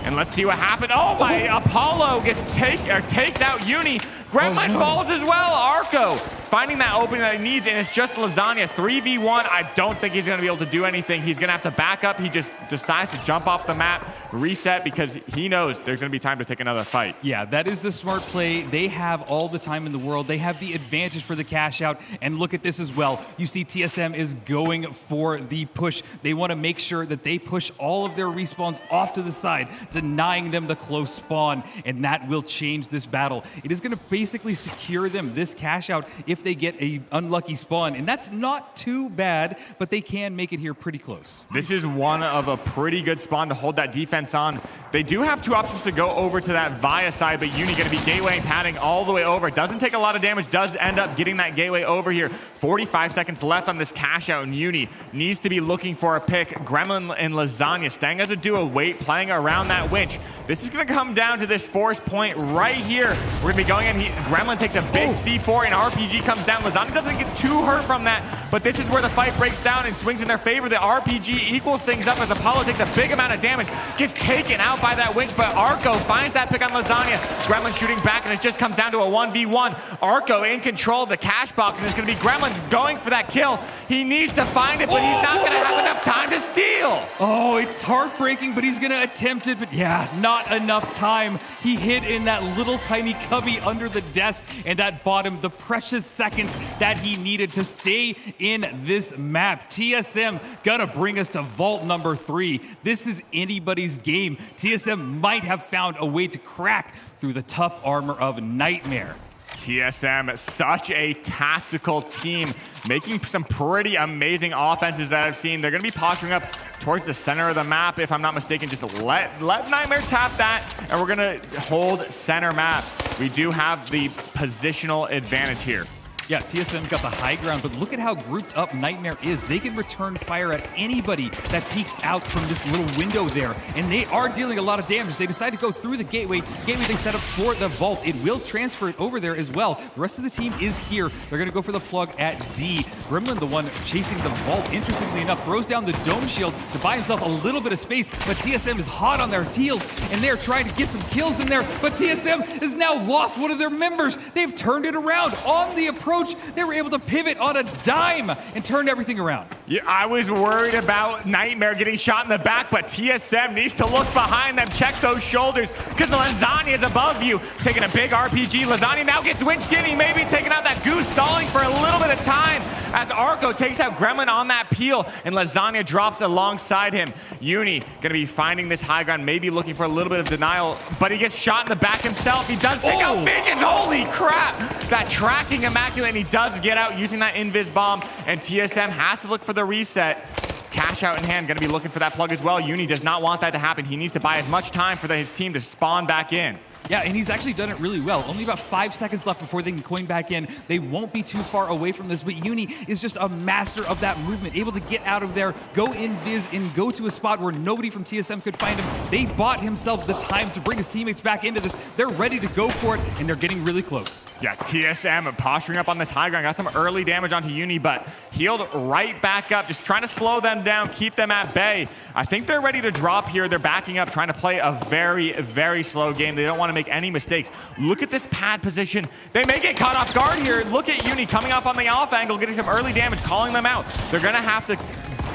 [SPEAKER 3] And let's see what happened. Oh my, Apollo takes out Uni. Gremlin falls as well. Arco finding that opening that he needs, and it's just Lasagna. 3v1. I don't think he's going to be able to do anything. He's going to have to back up. He just decides to jump off the map, reset, because he knows there's going to be time to take another fight.
[SPEAKER 14] Yeah, that is the smart play. They have all the time in the world. They have the advantage for the cash out. And look at this as well. You see TSM is going for the push. They want to make sure that they push all of their respawns off to the side, denying them the close spawn, and that will change this battle. It is going to basically secure them this cash out if if they get a unlucky spawn, and that's not too bad, but they can make it here pretty close.
[SPEAKER 3] This is one of a pretty good spawn to hold that defense on. They do have two options to go over to that Via side, but Uni going to be gateway and padding all the way over. Doesn't take a lot of damage, does end up getting that gateway over here. 45 seconds left on this cash out, and Uni needs to be looking for a pick. Gremlin and Lasagna staying as a duo, wait, playing around that winch. This is going to come down to this force point right here. We're going to be going in. Gremlin takes a big C4 and RPG comes down. Lasagna doesn't get too hurt from that, but this is where the fight breaks down and swings in their favor. The RPG equals things up as Apollo takes a big amount of damage, gets taken out by that winch, but Arco finds that pick on Lasagna. Gremlin shooting back, and it just comes down to a 1v1. Arco in control of the cash box, and it's going to be Gremlin going for that kill. He needs to find it, but he's not going to have enough time to steal.
[SPEAKER 14] Oh, it's heartbreaking, but he's going to attempt it, but yeah, not enough time. He hid in that little tiny cubby under the desk, and that bought him the precious seconds that he needed to stay in this map. TSM gonna bring us to vault number 3. This is anybody's game. TSM might have found a way to crack through the tough armor of Nightmare.
[SPEAKER 3] TSM, such a tactical team, making some pretty amazing offenses that I've seen. They're going to be posturing up towards the center of the map, if I'm not mistaken. Just let Nightmare tap that, and we're going to hold center map. We do have the positional advantage here.
[SPEAKER 14] Yeah, TSM got the high ground, but look at how grouped up Nightmare is. They can return fire at anybody that peeks out from this little window there, and they are dealing a lot of damage. They decide to go through the gateway they set up for the vault. It will transfer it over there as well. The rest of the team is here. They're going to go for the plug at D. Gremlin, the one chasing the vault, interestingly enough, throws down the dome shield to buy himself a little bit of space, but TSM is hot on their heels, and they're trying to get some kills in there, but TSM has now lost one of their members. They've turned it around on the approach. They were able to pivot on a dime and turn everything around.
[SPEAKER 3] Yeah, I was worried about Nightmare getting shot in the back, but TSM needs to look behind them, check those shoulders, because Lasagna is above you, taking a big RPG. Lasagna now gets winched in. He may be taking out that goose, stalling for a little bit of time as Arco takes out Gremlin on that peel, and Lasagna drops alongside him. Uni going to be finding this high ground, maybe looking for a little bit of denial, but he gets shot in the back himself. He does take out Visions. Holy crap! That tracking immaculate, and he does get out using that invis bomb, and TSM has to look for the reset. Cash out in hand, going to be looking for that plug as well. Uni does not want that to happen. He needs to buy as much time for his team to spawn back in.
[SPEAKER 14] Yeah, and he's actually done it really well. Only about 5 seconds left before they can coin back in. They won't be too far away from this, but Uni is just a master of that movement, able to get out of there, go invis, and go to a spot where nobody from TSM could find him. They bought himself the time to bring his teammates back into this. They're ready to go for it, and they're getting really close.
[SPEAKER 3] Yeah, TSM posturing up on this high ground, got some early damage onto Uni, but healed right back up, just trying to slow them down, keep them at bay. I think they're ready to drop here. They're backing up, trying to play a very, very slow game. They don't want to make any mistakes. Look at this pad position. They may get caught off guard here. Look at Uni coming off on the off angle, getting some early damage, calling them out. They're going to have to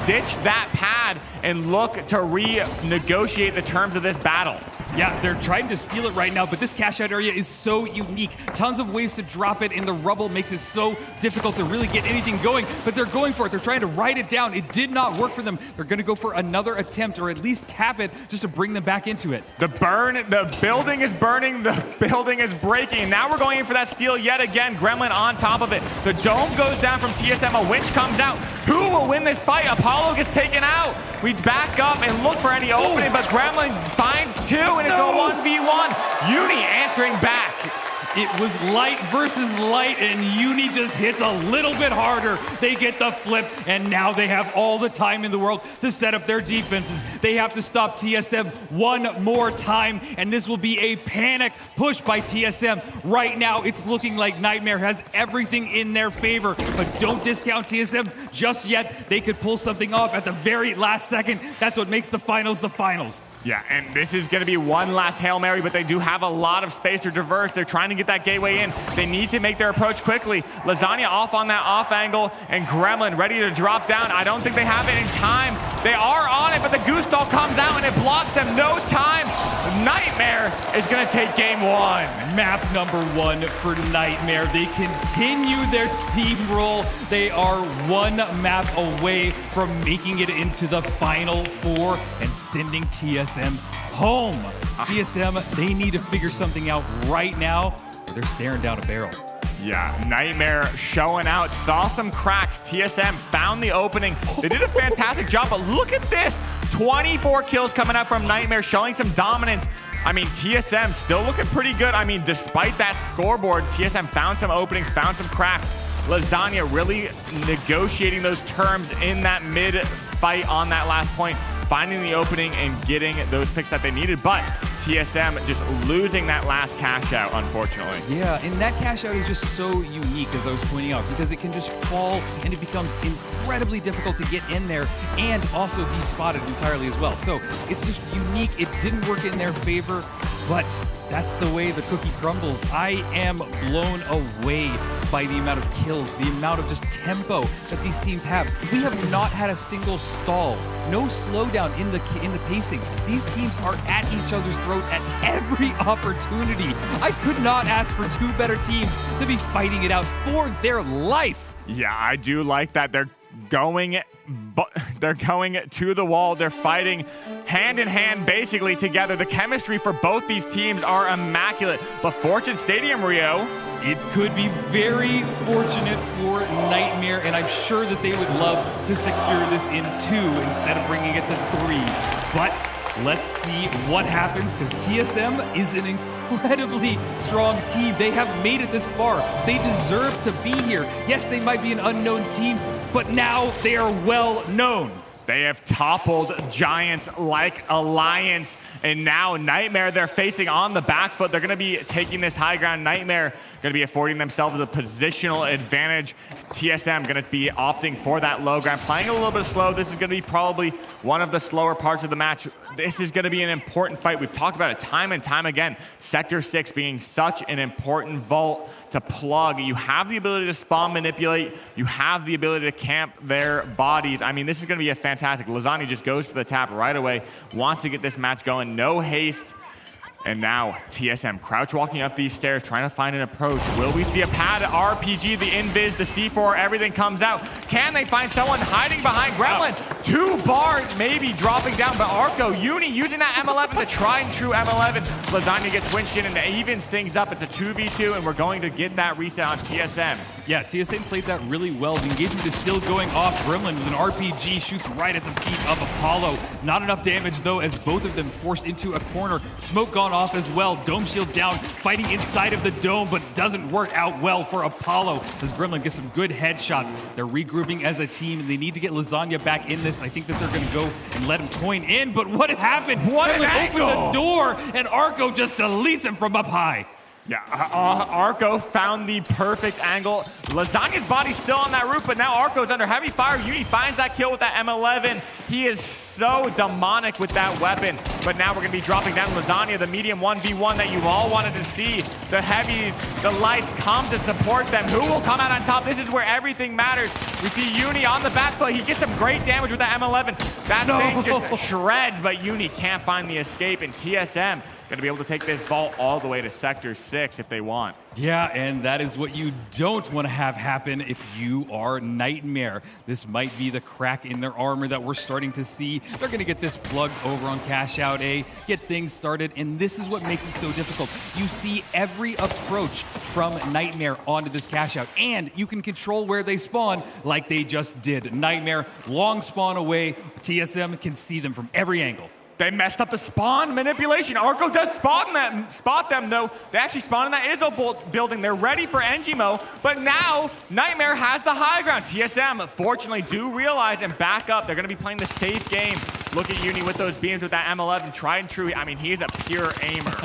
[SPEAKER 3] ditch that pad and look to renegotiate the terms of this battle.
[SPEAKER 14] Yeah, they're trying to steal it right now, but this cash out area is so unique. Tons of ways to drop it, and the rubble makes it so difficult to really get anything going, but they're going for it. They're trying to write it down. It did not work for them. They're going to go for another attempt, or at least tap it just to bring them back into it.
[SPEAKER 3] The building is burning, the building is breaking. Now we're going in for that steal yet again. Gremlin on top of it. The dome goes down from TSM. A winch comes out. Who will win this fight? Apollo gets taken out. We back up and look for any opening, but Gremlin finds 2, and it's a 1v1. Uni answering back.
[SPEAKER 14] It was light versus light, and Uni just hits a little bit harder. They get the flip, and now they have all the time in the world to set up their defenses. They have to stop TSM one more time, and this will be a panic push by TSM. Right now, it's looking like Nightmare has everything in their favor, but don't discount TSM just yet. They could pull something off at the very last second. That's what makes the finals the finals.
[SPEAKER 3] Yeah, and this is going to be one last Hail Mary, but they do have a lot of space to traverse. They're trying to get that gateway in. They need to make their approach quickly. Lasagna off on that off angle, and Gremlin ready to drop down. I don't think they have it in time. They are on it, but the goose doll comes out, and it blocks them. No time. Nightmare is going to take game 1.
[SPEAKER 14] Map number 1 for Nightmare. They continue their steamroll. They are 1 map away from making it into the Final 4 and sending TSM home. TSM, they need to figure something out right now, or they're staring down a barrel.
[SPEAKER 3] Yeah, Nightmare showing out, saw some cracks. TSM found the opening. They did a fantastic job, but look at this. 24 kills coming up from Nightmare, showing some dominance. I mean, TSM still looking pretty good. I mean, despite that scoreboard, TSM found some openings, found some cracks. Lasagna really negotiating those terms in that mid fight on that last point, finding the opening and getting those picks that they needed, but TSM just losing that last cash out, unfortunately.
[SPEAKER 14] Yeah, and that cash out is just so unique, as I was pointing out, because it can just fall and it becomes incredibly difficult to get in there and also be spotted entirely as well. So it's just unique. It didn't work in their favor, but that's the way the cookie crumbles. I am blown away by the amount of kills, the amount of just tempo that these teams have. We have not had a single stall, no slowdown in the pacing. These teams are at each other's throat at every opportunity. I could not ask for two better teams to be fighting it out for their life.
[SPEAKER 3] Yeah, I do like that. They're going to the wall. They're fighting hand in hand, basically together. The chemistry for both these teams are immaculate. But Fortune Stadium, Rio,
[SPEAKER 14] it could be very fortunate for Nightmare, and I'm sure that they would love to secure this in 2 instead of bringing it to 3. But let's see what happens, because TSM is an incredibly strong team. They have made it this far. They deserve to be here. Yes, they might be an unknown team, but now they are well known.
[SPEAKER 3] They have toppled giants like Alliance, and now Nightmare they're facing on the back foot. They're going to be taking this high ground. Nightmare going to be affording themselves a positional advantage. TSM going to be opting for that low ground, playing a little bit slow. This is going to be probably one of the slower parts of the match. This is going to be an important fight. We've talked about it time and time again. Sector 6 being such an important vault to plug. You have the ability to spawn manipulate. You have the ability to camp their bodies. I mean, this is going to be a fantastic. Lasagna just goes for the tap right away, wants to get this match going. No haste. And now TSM crouch walking up these stairs, trying to find an approach. Will we see a pad RPG, the invis, the C4, everything comes out. Can they find someone hiding behind Gremlin? 2 bars maybe dropping down, but Arco, Uni using that M11, the tried and true M11. Lasagna gets winched in and evens things up. It's a 2v2 and we're going to get that reset on TSM.
[SPEAKER 14] Yeah, TSM played that really well. The engagement is still going off. Gremlin with an RPG shoots right at the feet of Apollo. Not enough damage though, as both of them forced into a corner. Smoke gone off as well. Dome shield down, fighting inside of the dome, but doesn't work out well for Apollo as Gremlin gets some good headshots. They're regrouping as a team, and they need to get Lasagna back in this. I think that they're going to go and let him coin in, but what happened?
[SPEAKER 3] What an
[SPEAKER 14] angle!
[SPEAKER 3] angle!
[SPEAKER 14] Opened the door, and Arco just deletes him from up high.
[SPEAKER 3] Yeah, Arco found the perfect angle. Lasagna's body's still on that roof, but now Arco's under heavy fire. Uni finds that kill with that M11. He is so demonic with that weapon. But now we're going to be dropping down Lasagna, the medium 1v1 that you all wanted to see. The heavies, the lights come to support them. Who will come out on top? This is where everything matters. We see Uni on the back foot. He gets some great damage with that M11. That thing just shreds, but Uni can't find the escape, and TSM going to be able to take this vault all the way to Sector 6 if they want.
[SPEAKER 14] Yeah, and that is what you don't want to have happen if you are Nightmare. This might be the crack in their armor that we're starting to see. They're going to get this plugged over on Cash Out A, get things started, and this is what makes it so difficult. You see every approach from Nightmare onto this Cash Out, and you can control where they spawn like they just did. Nightmare, long spawn away. TSM can see them from every angle.
[SPEAKER 3] They messed up the spawn manipulation. Arco does spot them, though. They actually spawn in that Izzo building. They're ready for Engimo, but now Nightmare has the high ground. TSM, fortunately, do realize and back up. They're going to be playing the safe game. Look at Uni with those beams with that M11. Tried and true. I mean, he is a pure aimer.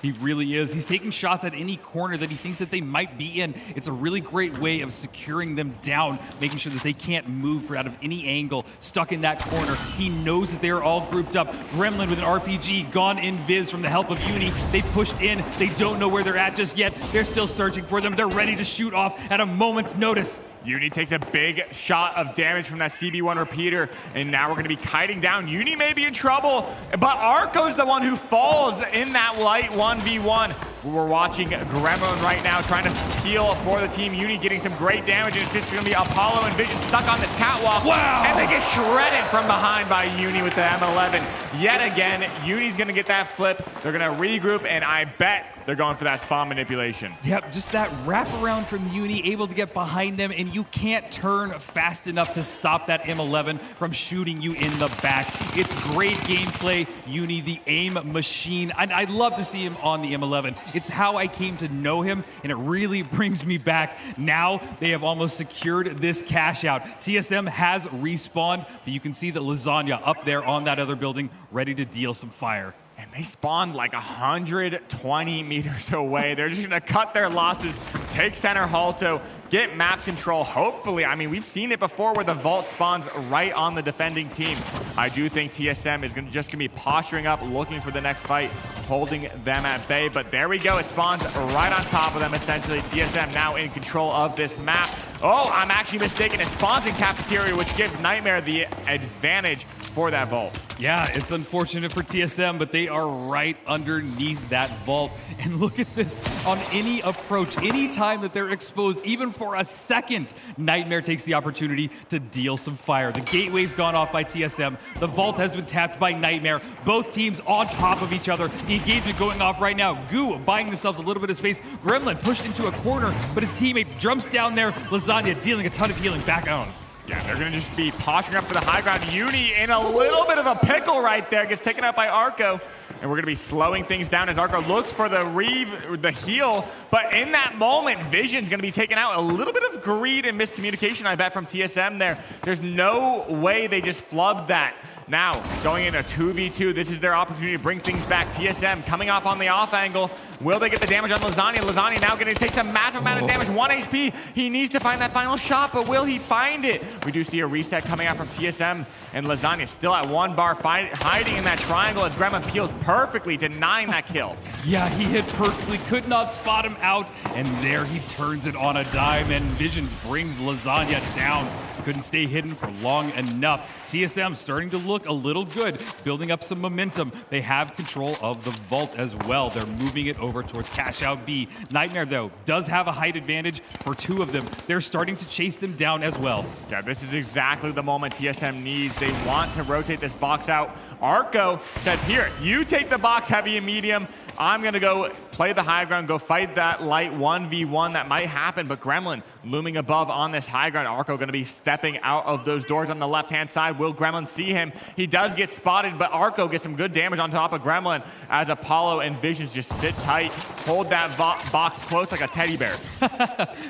[SPEAKER 14] He really is. He's taking shots at any corner that he thinks that they might be in. It's a really great way of securing them down, making sure that they can't move out of any angle, stuck in that corner. He knows that they're all grouped up. Gremlin with an RPG, gone in Viz from the help of Uni. They pushed in. They don't know where they're at just yet. They're still searching for them. They're ready to shoot off at a moment's notice.
[SPEAKER 3] Uni takes a big shot of damage from that CB1 repeater, and now we're going to be kiting down. Uni may be in trouble, but Arco's the one who falls in that light 1v1. We're watching Gremlin right now trying to peel for the team. Uni getting some great damage, and it's just going to be Apollo and Vision stuck on this catwalk.
[SPEAKER 14] Wow!
[SPEAKER 3] And they get shredded from behind by Uni with the M11. Yet again, Uni's going to get that flip. They're going to regroup, and I bet they're going for that spawn manipulation.
[SPEAKER 14] Yep, just that wraparound from Uni, able to get behind them, and you can't turn fast enough to stop that M11 from shooting you in the back. It's great gameplay. Uni, the aim machine. I'd love to see him on the M11. It's how I came to know him, and it really brings me back. Now they have almost secured this cash out. TSM has respawned, but you can see that Lasagna up there on that other building, ready to deal some fire.
[SPEAKER 3] And they spawned like 120 meters away. They're just going to cut their losses, take center Halto, get map control. Hopefully, I mean, we've seen it before where the vault spawns right on the defending team. I do think TSM is just going to be posturing up, looking for the next fight, holding them at bay. But there we go. It spawns right on top of them, essentially. TSM now in control of this map. Oh, I'm actually mistaken. It spawns in Cafeteria, which gives Nightmare the advantage for that vault.
[SPEAKER 14] Yeah, it's unfortunate for TSM, but they are right underneath that vault. And look at this, on any approach, any time that they're exposed, even for a second, Nightmare takes the opportunity to deal some fire. The gateway's gone off by TSM. The vault has been tapped by Nightmare. Both teams on top of each other. The engagement going off right now. Goo buying themselves a little bit of space. Gremlin pushed into a corner, but his teammate jumps down there. Lasagna dealing a ton of healing back on.
[SPEAKER 3] Yeah, they're going to just be posturing up for the high ground. Uni in a little bit of a pickle right there. Gets taken out by Arco. And we're going to be slowing things down as Arco looks for the heal. But in that moment, Vision's going to be taken out. A little bit of greed and miscommunication, I bet, from TSM there. There's no way they just flubbed that. Now, going in a 2v2, this is their opportunity to bring things back. TSM coming off on the off angle. Will they get the damage on Lasagna? Lasagna now going to take some massive amount of damage. 1 HP. He needs to find that final shot, but will he find it? We do see a reset coming out from TSM, and Lasagna still at 1 bar, hiding in that triangle as Gremlin peels perfectly, denying that kill.
[SPEAKER 14] Yeah, he hit perfectly, could not spot him out, and there he turns it on a dime, and Visions brings Lasagna down. Couldn't stay hidden for long enough. TSM starting to look a little good, building up some momentum. They have control of the vault as well. They're moving it over towards Cash Out B. Nightmare, though, does have a height advantage for 2 of them. They're starting to chase them down as well.
[SPEAKER 3] Yeah, this is exactly the moment TSM needs. They want to rotate this box out. Arco says, here, you take the box heavy and medium. I'm going to go play the high ground, go fight that light 1v1 that might happen, but Gremlin looming above on this high ground. Arco going to be stepping out of those doors on the left-hand side. Will Gremlin see him? He does get spotted, but Arco gets some good damage on top of Gremlin as Apollo and Visions just sit tight, hold that box close like a teddy bear.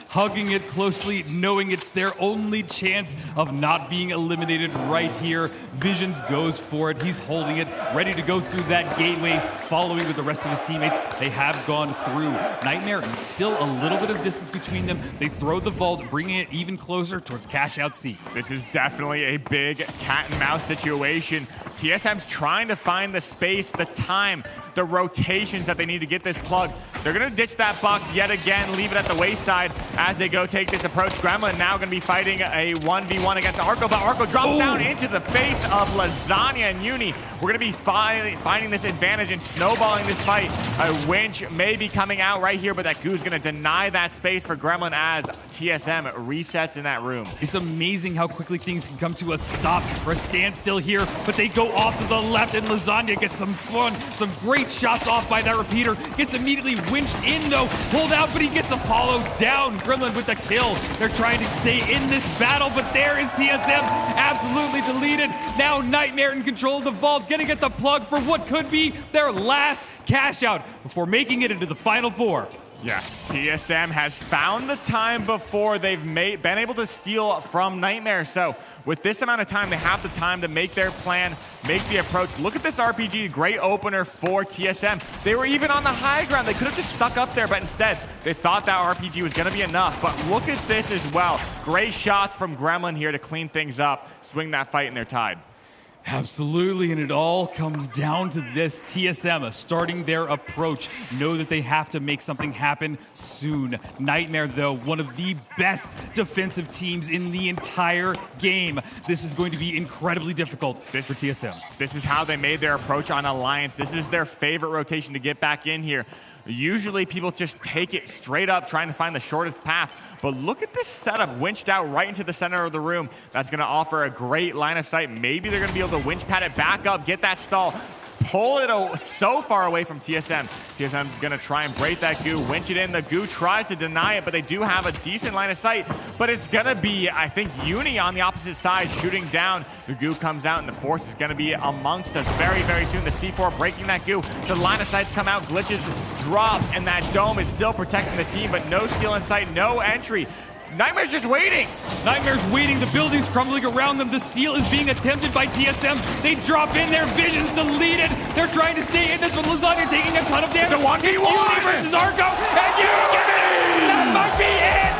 [SPEAKER 14] Hugging it closely, knowing it's their only chance of not being eliminated right here. Visions goes for it. He's holding it, ready to go through that gateway, following with the rest of his teammates. They have gone through. Nightmare, still a little bit of distance between them. They throw the vault, bringing it even closer towards Cash Out C.
[SPEAKER 3] This is definitely a big cat and mouse situation. TSM's trying to find the space, the time, the rotations that they need to get this plug. They're going to ditch that box yet again, leave it at the wayside as they go take this approach. Gremlin now going to be fighting a 1v1 against Arco, but Arco drops down into the face of Lasagna and Uni. We're going to be finding this advantage and snowballing this fight. A winch may be coming out right here, but that Goo's going to deny that space for Gremlin as TSM resets in that room.
[SPEAKER 14] It's amazing how quickly things can come to a stop or a standstill here, but they go off to the left, and Lasagna gets some fun, some great shots off by that repeater. Gets immediately winched in, though, pulled out, but he gets Apollo down. Gremlin with the kill. They're trying to stay in this battle, but there is TSM absolutely deleted. Now Nightmare in control of the vault, gonna get the plug for what could be their last cash out before making it into the Final Four.
[SPEAKER 3] Yeah, TSM has found the time before they've been able to steal from Nightmare. So with this amount of time, they have the time to make their plan, make the approach. Look at this RPG, great opener for TSM. They were even on the high ground. They could have just stuck up there, but instead they thought that RPG was going to be enough. But look at this as well. Great shots from Gremlin here to clean things up, swing that fight in their tide.
[SPEAKER 14] Absolutely, and it all comes down to this. TSM starting their approach. Know that they have to make something happen soon. Nightmare, though, one of the best defensive teams in the entire game. This is going to be incredibly difficult for TSM.
[SPEAKER 3] This is how they made their approach on Alliance. This is their favorite rotation to get back in here. Usually people just take it straight up, trying to find the shortest path. But look at this setup, winched out right into the center of the room. That's going to offer a great line of sight. Maybe they're going to be able to winch pad it back up, get that stall, pull it so far away from TSM. TSM's gonna try and break that goo, winch it in. The goo tries to deny it, but they do have a decent line of sight. But it's gonna be, I think, Uni on the opposite side shooting down. The goo comes out and the force is gonna be amongst us very, very soon. The C4 breaking that goo. The line of sights come out, glitches drop, and that dome is still protecting the team, but no steal in sight, no entry. Nightmare's just waiting.
[SPEAKER 14] Nightmare's waiting. The building's crumbling around them. The steal is being attempted by TSM. They drop in their visions, deleted. They're trying to stay in this, but Lasagna taking a ton of damage.
[SPEAKER 3] It's a 1v1.
[SPEAKER 14] Uni versus Arco, and Uni gets it. That might be it.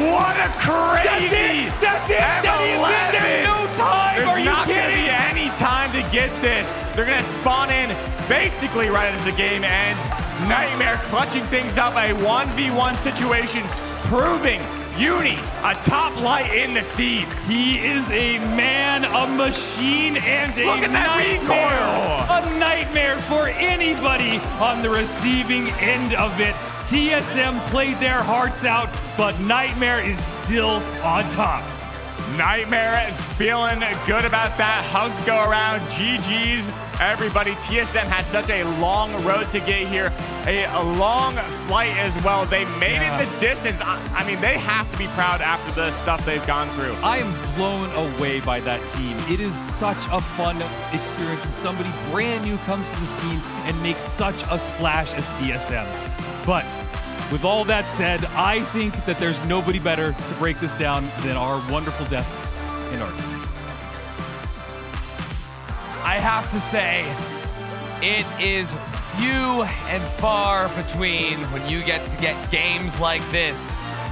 [SPEAKER 3] What a crazy!
[SPEAKER 14] That's it. That is it. There's no time.
[SPEAKER 3] There's
[SPEAKER 14] Are you
[SPEAKER 3] not
[SPEAKER 14] kidding?
[SPEAKER 3] gonna be any time to get this. They're gonna spawn in basically right as the game ends. Nightmare clutching things up, a 1v1 situation, proving Uni a top light in the scene.
[SPEAKER 14] He is a man, a machine, and a
[SPEAKER 3] Look at that
[SPEAKER 14] nightmare. A nightmare for anybody on the receiving end of it. TSM played their hearts out, but Nightmare is still on top.
[SPEAKER 3] Nightmare is feeling good about that. Hugs go around. GG's, everybody. TSM has such a long road to get here, a long flight as well. They made it the distance. I mean, they have to be proud after the stuff they've gone through.
[SPEAKER 14] I am blown away by that team. It is such a fun experience when somebody brand new comes to the scene and makes such a splash as TSM. But with all that said, I think that there's nobody better to break this down than our wonderful desk in Arco.
[SPEAKER 1] I have to say, it is few and far between when you get games like this,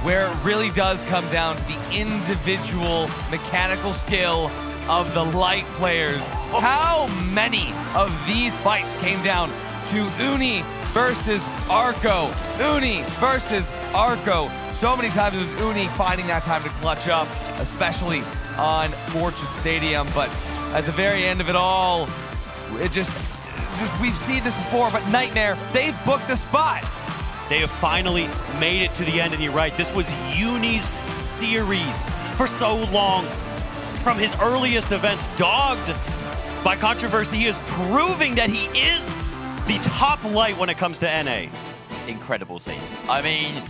[SPEAKER 1] where it really does come down to the individual mechanical skill of the light players. How many of these fights came down to Uni versus Arco? Uni versus Arco. So many times it was Uni finding that time to clutch up, especially on Fortune Stadium. But at the very end of it all, it just we've seen this before, but Nightmare, they've booked a spot.
[SPEAKER 5] They have finally made it to the end, and you're right. This was Uni's series for so long. From his earliest events, dogged by controversy, he is proving that he is the top light when it comes to NA.
[SPEAKER 4] Incredible scenes. I mean,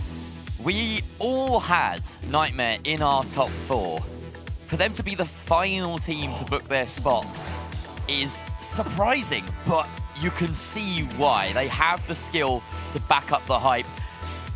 [SPEAKER 4] we all had Nightmare in our top 4. For them to be the final team to book their spot is surprising, but you can see why. They have the skill to back up the hype.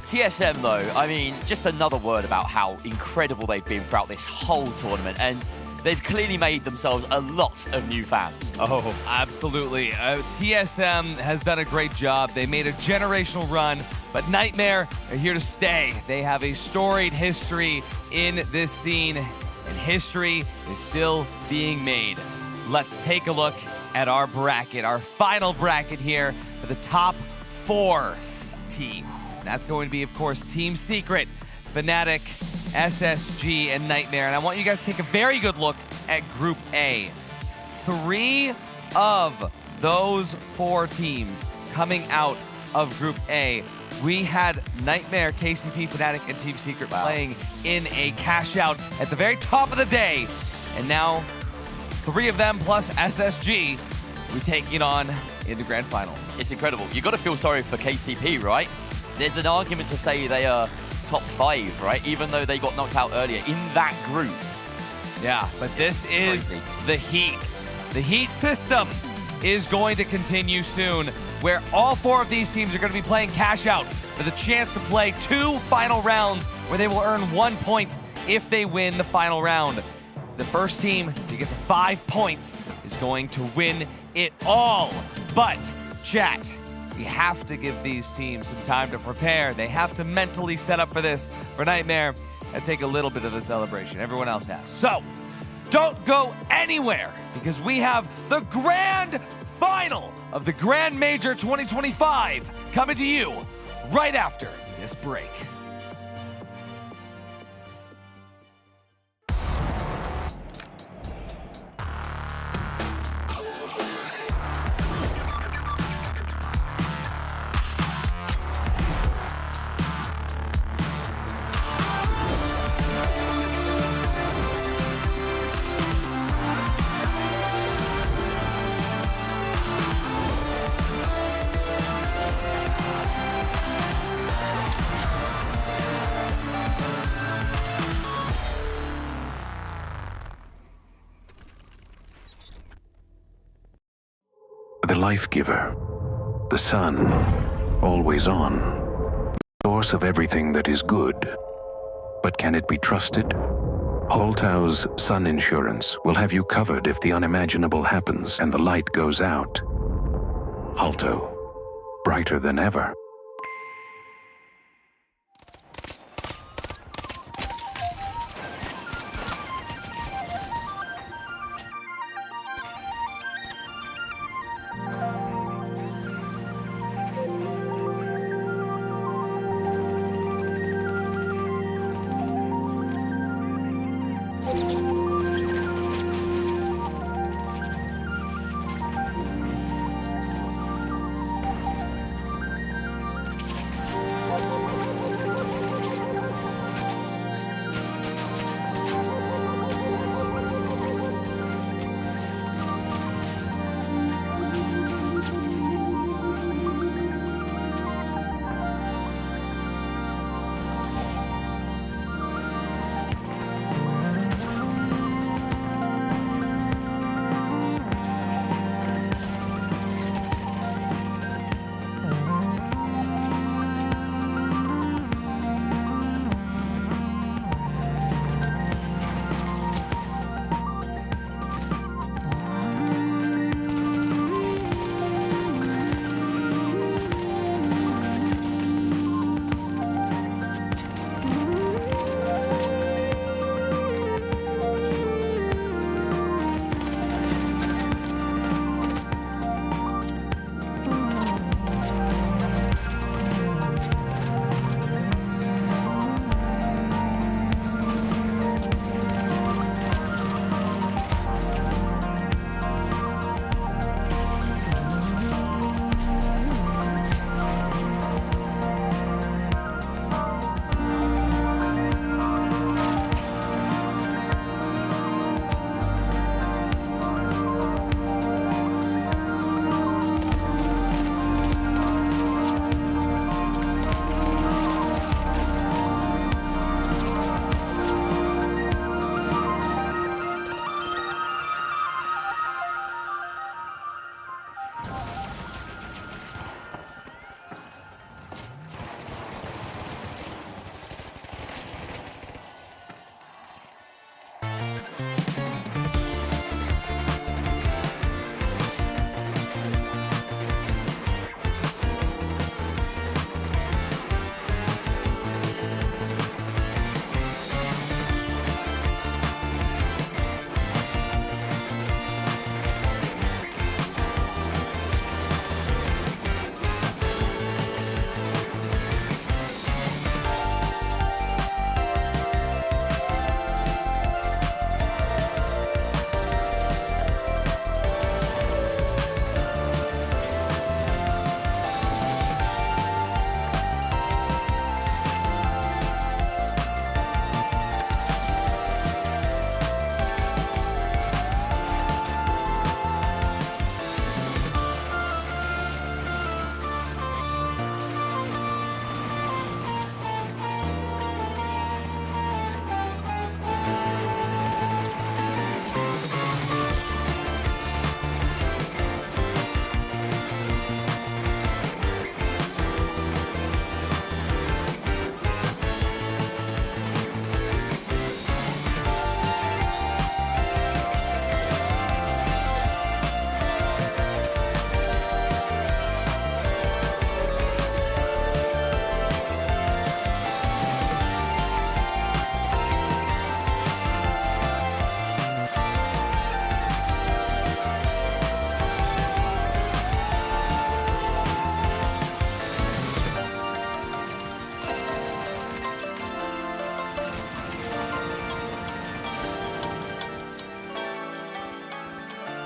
[SPEAKER 4] TSM though, I mean, just another word about how incredible they've been throughout this whole tournament, and they've clearly made themselves a lot of new fans.
[SPEAKER 1] Oh, absolutely. TSM has done a great job. They made a generational run, but Nightmare are here to stay. They have a storied history in this scene, and history is still being made. Let's take a look at our bracket, our final bracket here for the top 4 teams. And that's going to be, of course, Team Secret, Fnatic, SSG, and Nightmare. And I want you guys to take a very good look at Group A. 3 of those 4 teams coming out of Group A. We had Nightmare, KCP, Fnatic, and Team Secret playing in a cash out at the very top of the day. And now 3 of them plus SSG, we take it on in the grand final.
[SPEAKER 4] It's incredible. You got to feel sorry for KCP, right? There's an argument to say they are top 5, right? Even though they got knocked out earlier in that group.
[SPEAKER 1] Yeah, but this is the Heat. The Heat system is going to continue soon, where all 4 of these teams are going to be playing cash out for the chance to play 2 final rounds where they will earn 1 point if they win the final round. The first team to get to 5 points is going to win it all. But, chat, we have to give these teams some time to prepare. They have to mentally set up for this. For Nightmare, and take a little bit of a celebration. Everyone else has. So, don't go anywhere, because we have the grand final of the Grand Major 2025 coming to you right after this break.
[SPEAKER 19] the life giver, the sun, always on, source of everything that is good. But can it be trusted? Holtau's Sun Insurance will have you covered if the unimaginable happens and the light goes out. Holto, brighter than ever.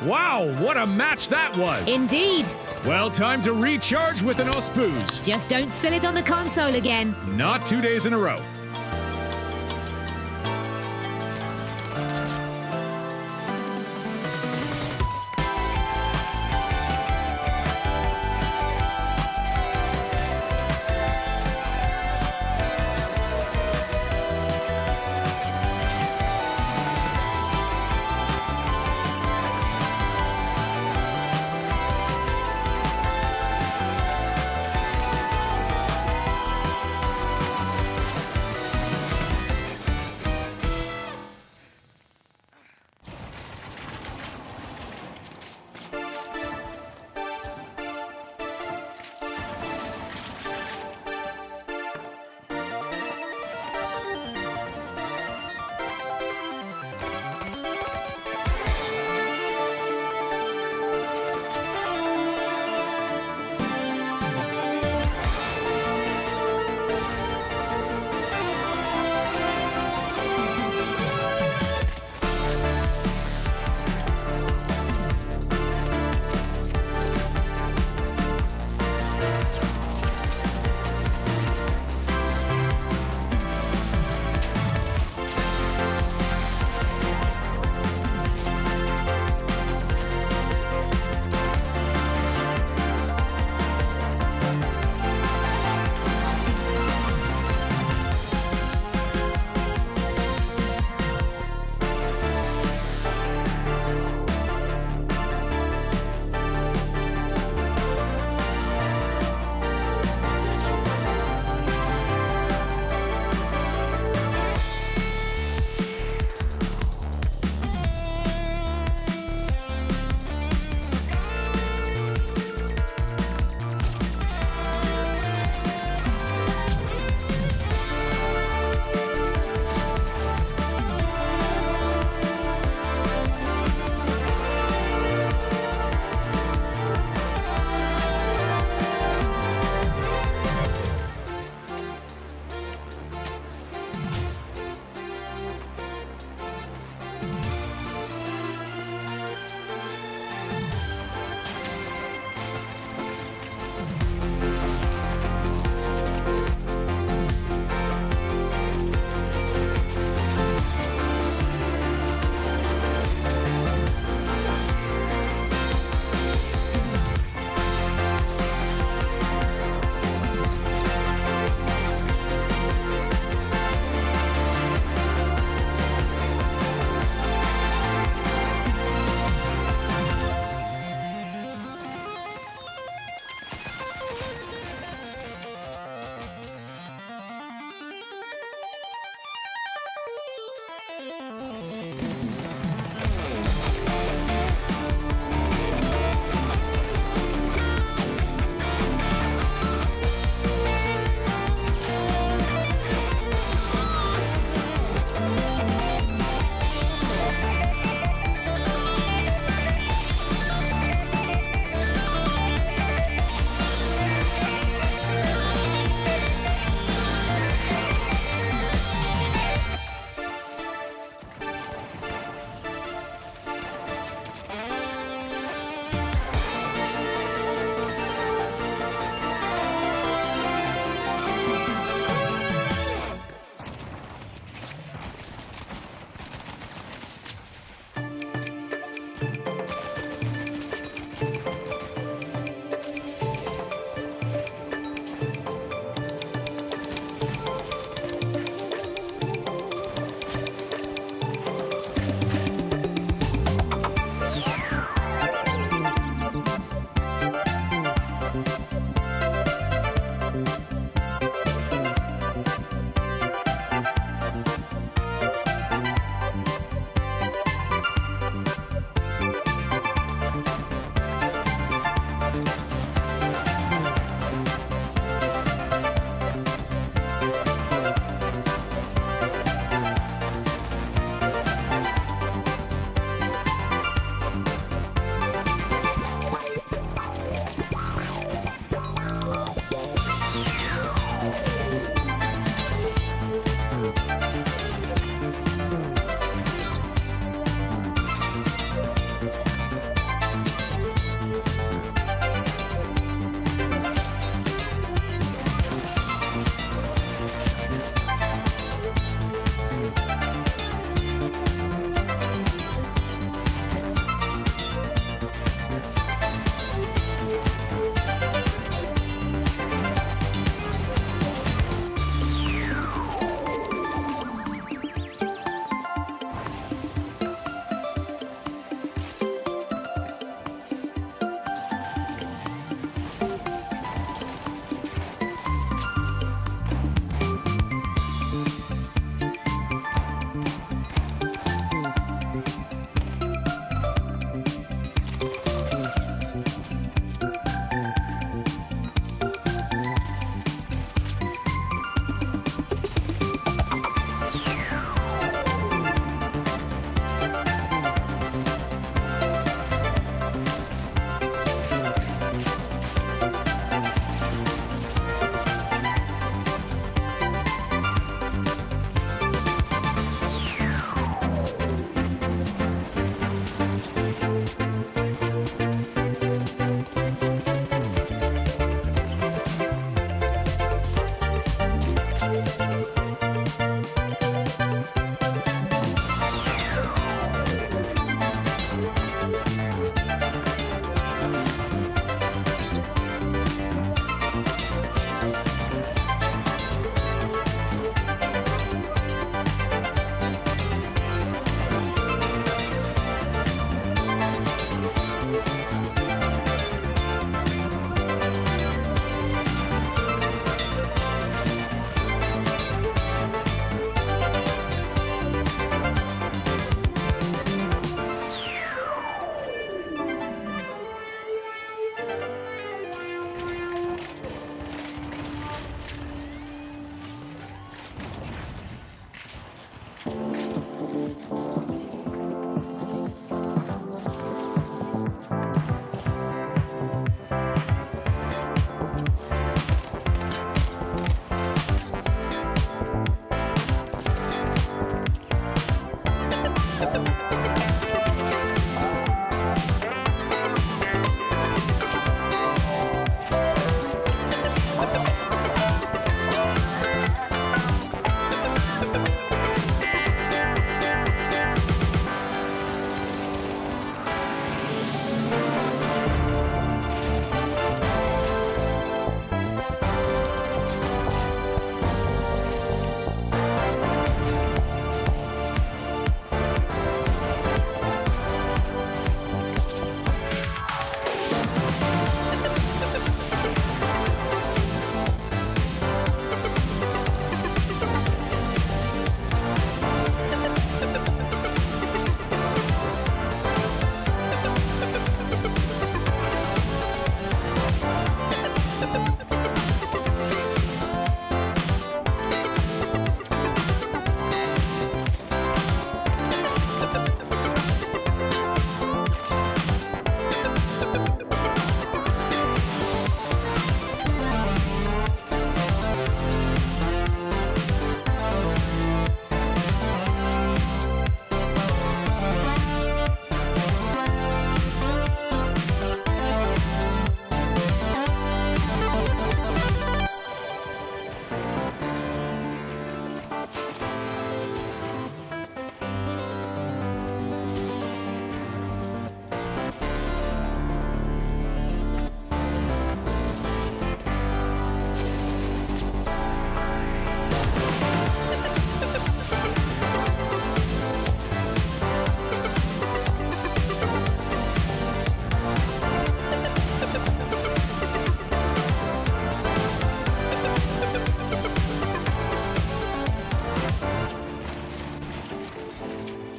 [SPEAKER 6] Wow, what a match that was!
[SPEAKER 7] Indeed.
[SPEAKER 6] Well, time to recharge with an Ospuz.
[SPEAKER 7] Just don't spill it on the console again.
[SPEAKER 6] Not 2 days in a row.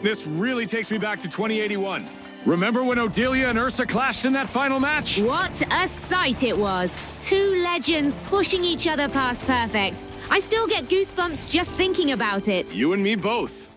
[SPEAKER 6] This really takes me back to 2081. Remember when Odelia and Ursa clashed in that final match?
[SPEAKER 7] What a sight it was. Two legends pushing each other past perfect. I still get goosebumps just thinking about it.
[SPEAKER 6] You and me both.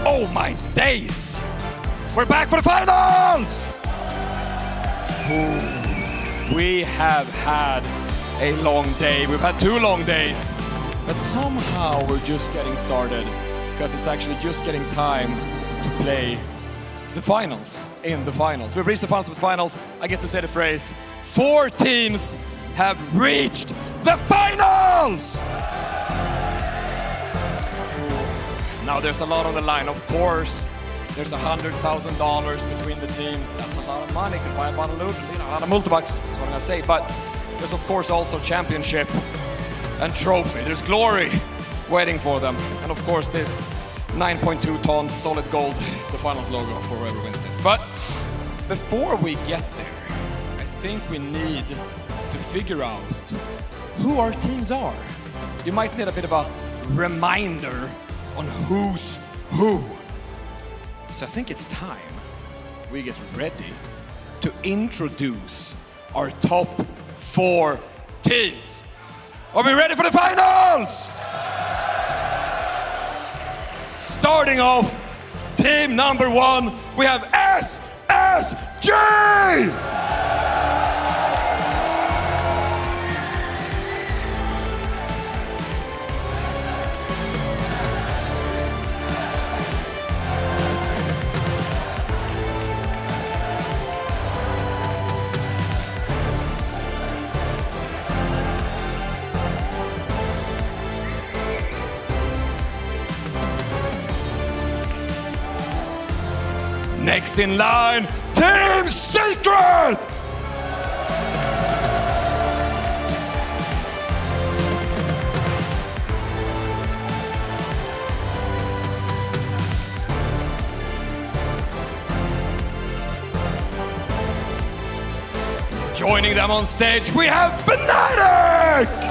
[SPEAKER 8] Oh my days! We're back for the finals! Ooh, we have had a long day. We've had 2 long days. But somehow we're just getting started because it's actually just getting time to play the finals in the finals. We've reached the finals with finals. I get to say the phrase, 4 teams have reached the finals! Now there's a lot on the line, of course. There's $100,000 between the teams. That's a lot of money. Could buy a lot of loot, a lot of multi-bucks. That's what I'm gonna say. But there's of course also championship and trophy. There's glory waiting for them, and of course this 9.2 ton solid gold, the finals logo for whoever wins this. But before we get there, I think we need to figure out who our teams are. You might need a bit of a reminder on who's who. So I think it's time we get ready to introduce our top 4 teams. Are we ready for the finals? Starting off, team number 1, we have SSG! Next in line, Team Secret! Joining them on stage, we have Fnatic!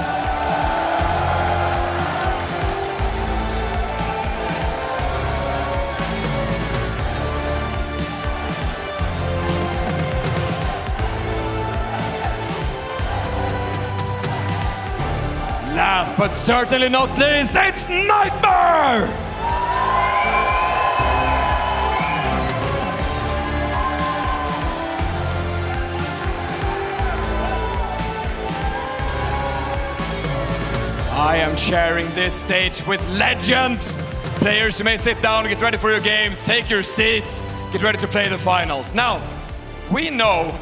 [SPEAKER 8] Last but certainly not least, it's Nightmare! I am sharing this stage with legends. Players, you may sit down and get ready for your games, take your seats, get ready to play the finals. Now, we know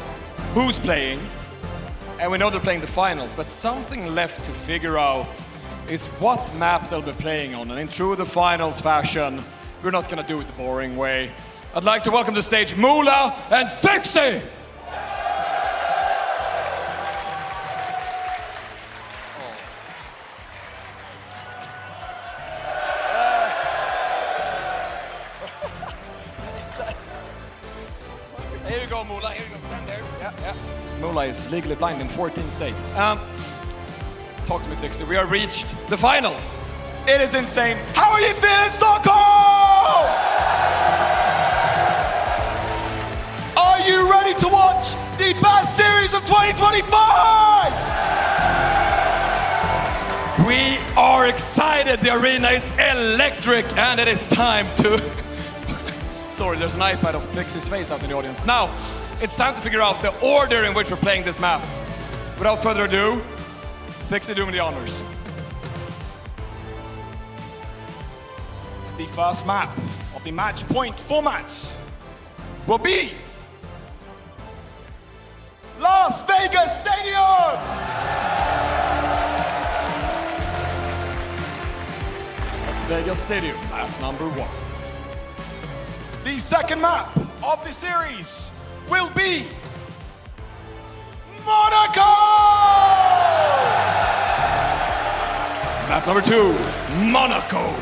[SPEAKER 8] who's playing, and we know they're playing the finals, but something left to figure out is what map they'll be playing on. And in true the finals fashion, we're not gonna do it the boring way. I'd like to welcome to the stage Moolah and Fixie! Here you go, Moolah. Here you go. Stand there. Yeah. Moolah is legally blind in 14 states. Talk to me, Fixie. We have reached the finals. It is insane. How are you feeling, Stockholm? Are you ready to watch the best series of 2025? We are excited The arena is electric, and it is time to... Sorry, there's an iPad of Pixie's face out in the audience. Now, it's time to figure out the order in which we're playing these maps. Without further ado, Pixie, do me the honors.
[SPEAKER 20] The first map of the match point format will be Las Vegas Stadium!
[SPEAKER 8] Las Vegas Stadium, map number 1.
[SPEAKER 20] The second map of the series will be Monaco!
[SPEAKER 8] Map number 2, Monaco.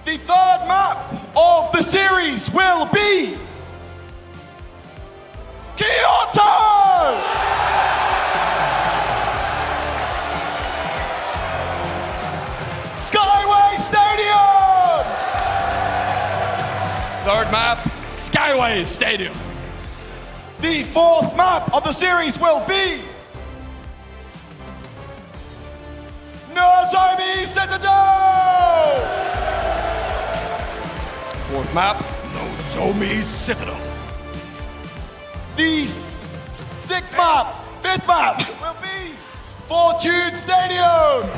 [SPEAKER 20] The third map of the series will be Kyoto! Skyway Stadium!
[SPEAKER 8] Third map, Skyway Stadium.
[SPEAKER 20] The fourth map of the series will be Nozomi Citadel!
[SPEAKER 8] Fourth map, Nozomi Citadel.
[SPEAKER 20] The fifth map will be Fortune Stadium!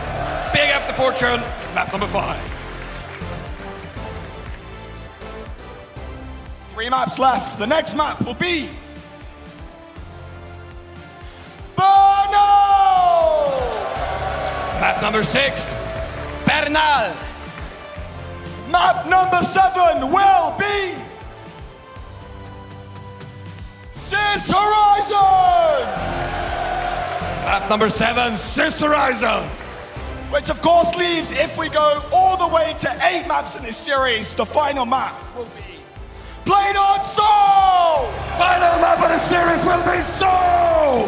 [SPEAKER 8] Big up the Fortune, map number 5.
[SPEAKER 20] 3 maps left. The next map will be Brno!
[SPEAKER 8] Map number 6, Bernal.
[SPEAKER 20] Map number 7 will be Sis Horizon!
[SPEAKER 8] Map number 7, Sis Horizon.
[SPEAKER 20] Which of course leaves, if we go all the way to 8 maps in this series, the final map will be Played on Seoul!
[SPEAKER 8] Final map of the series will be Seoul!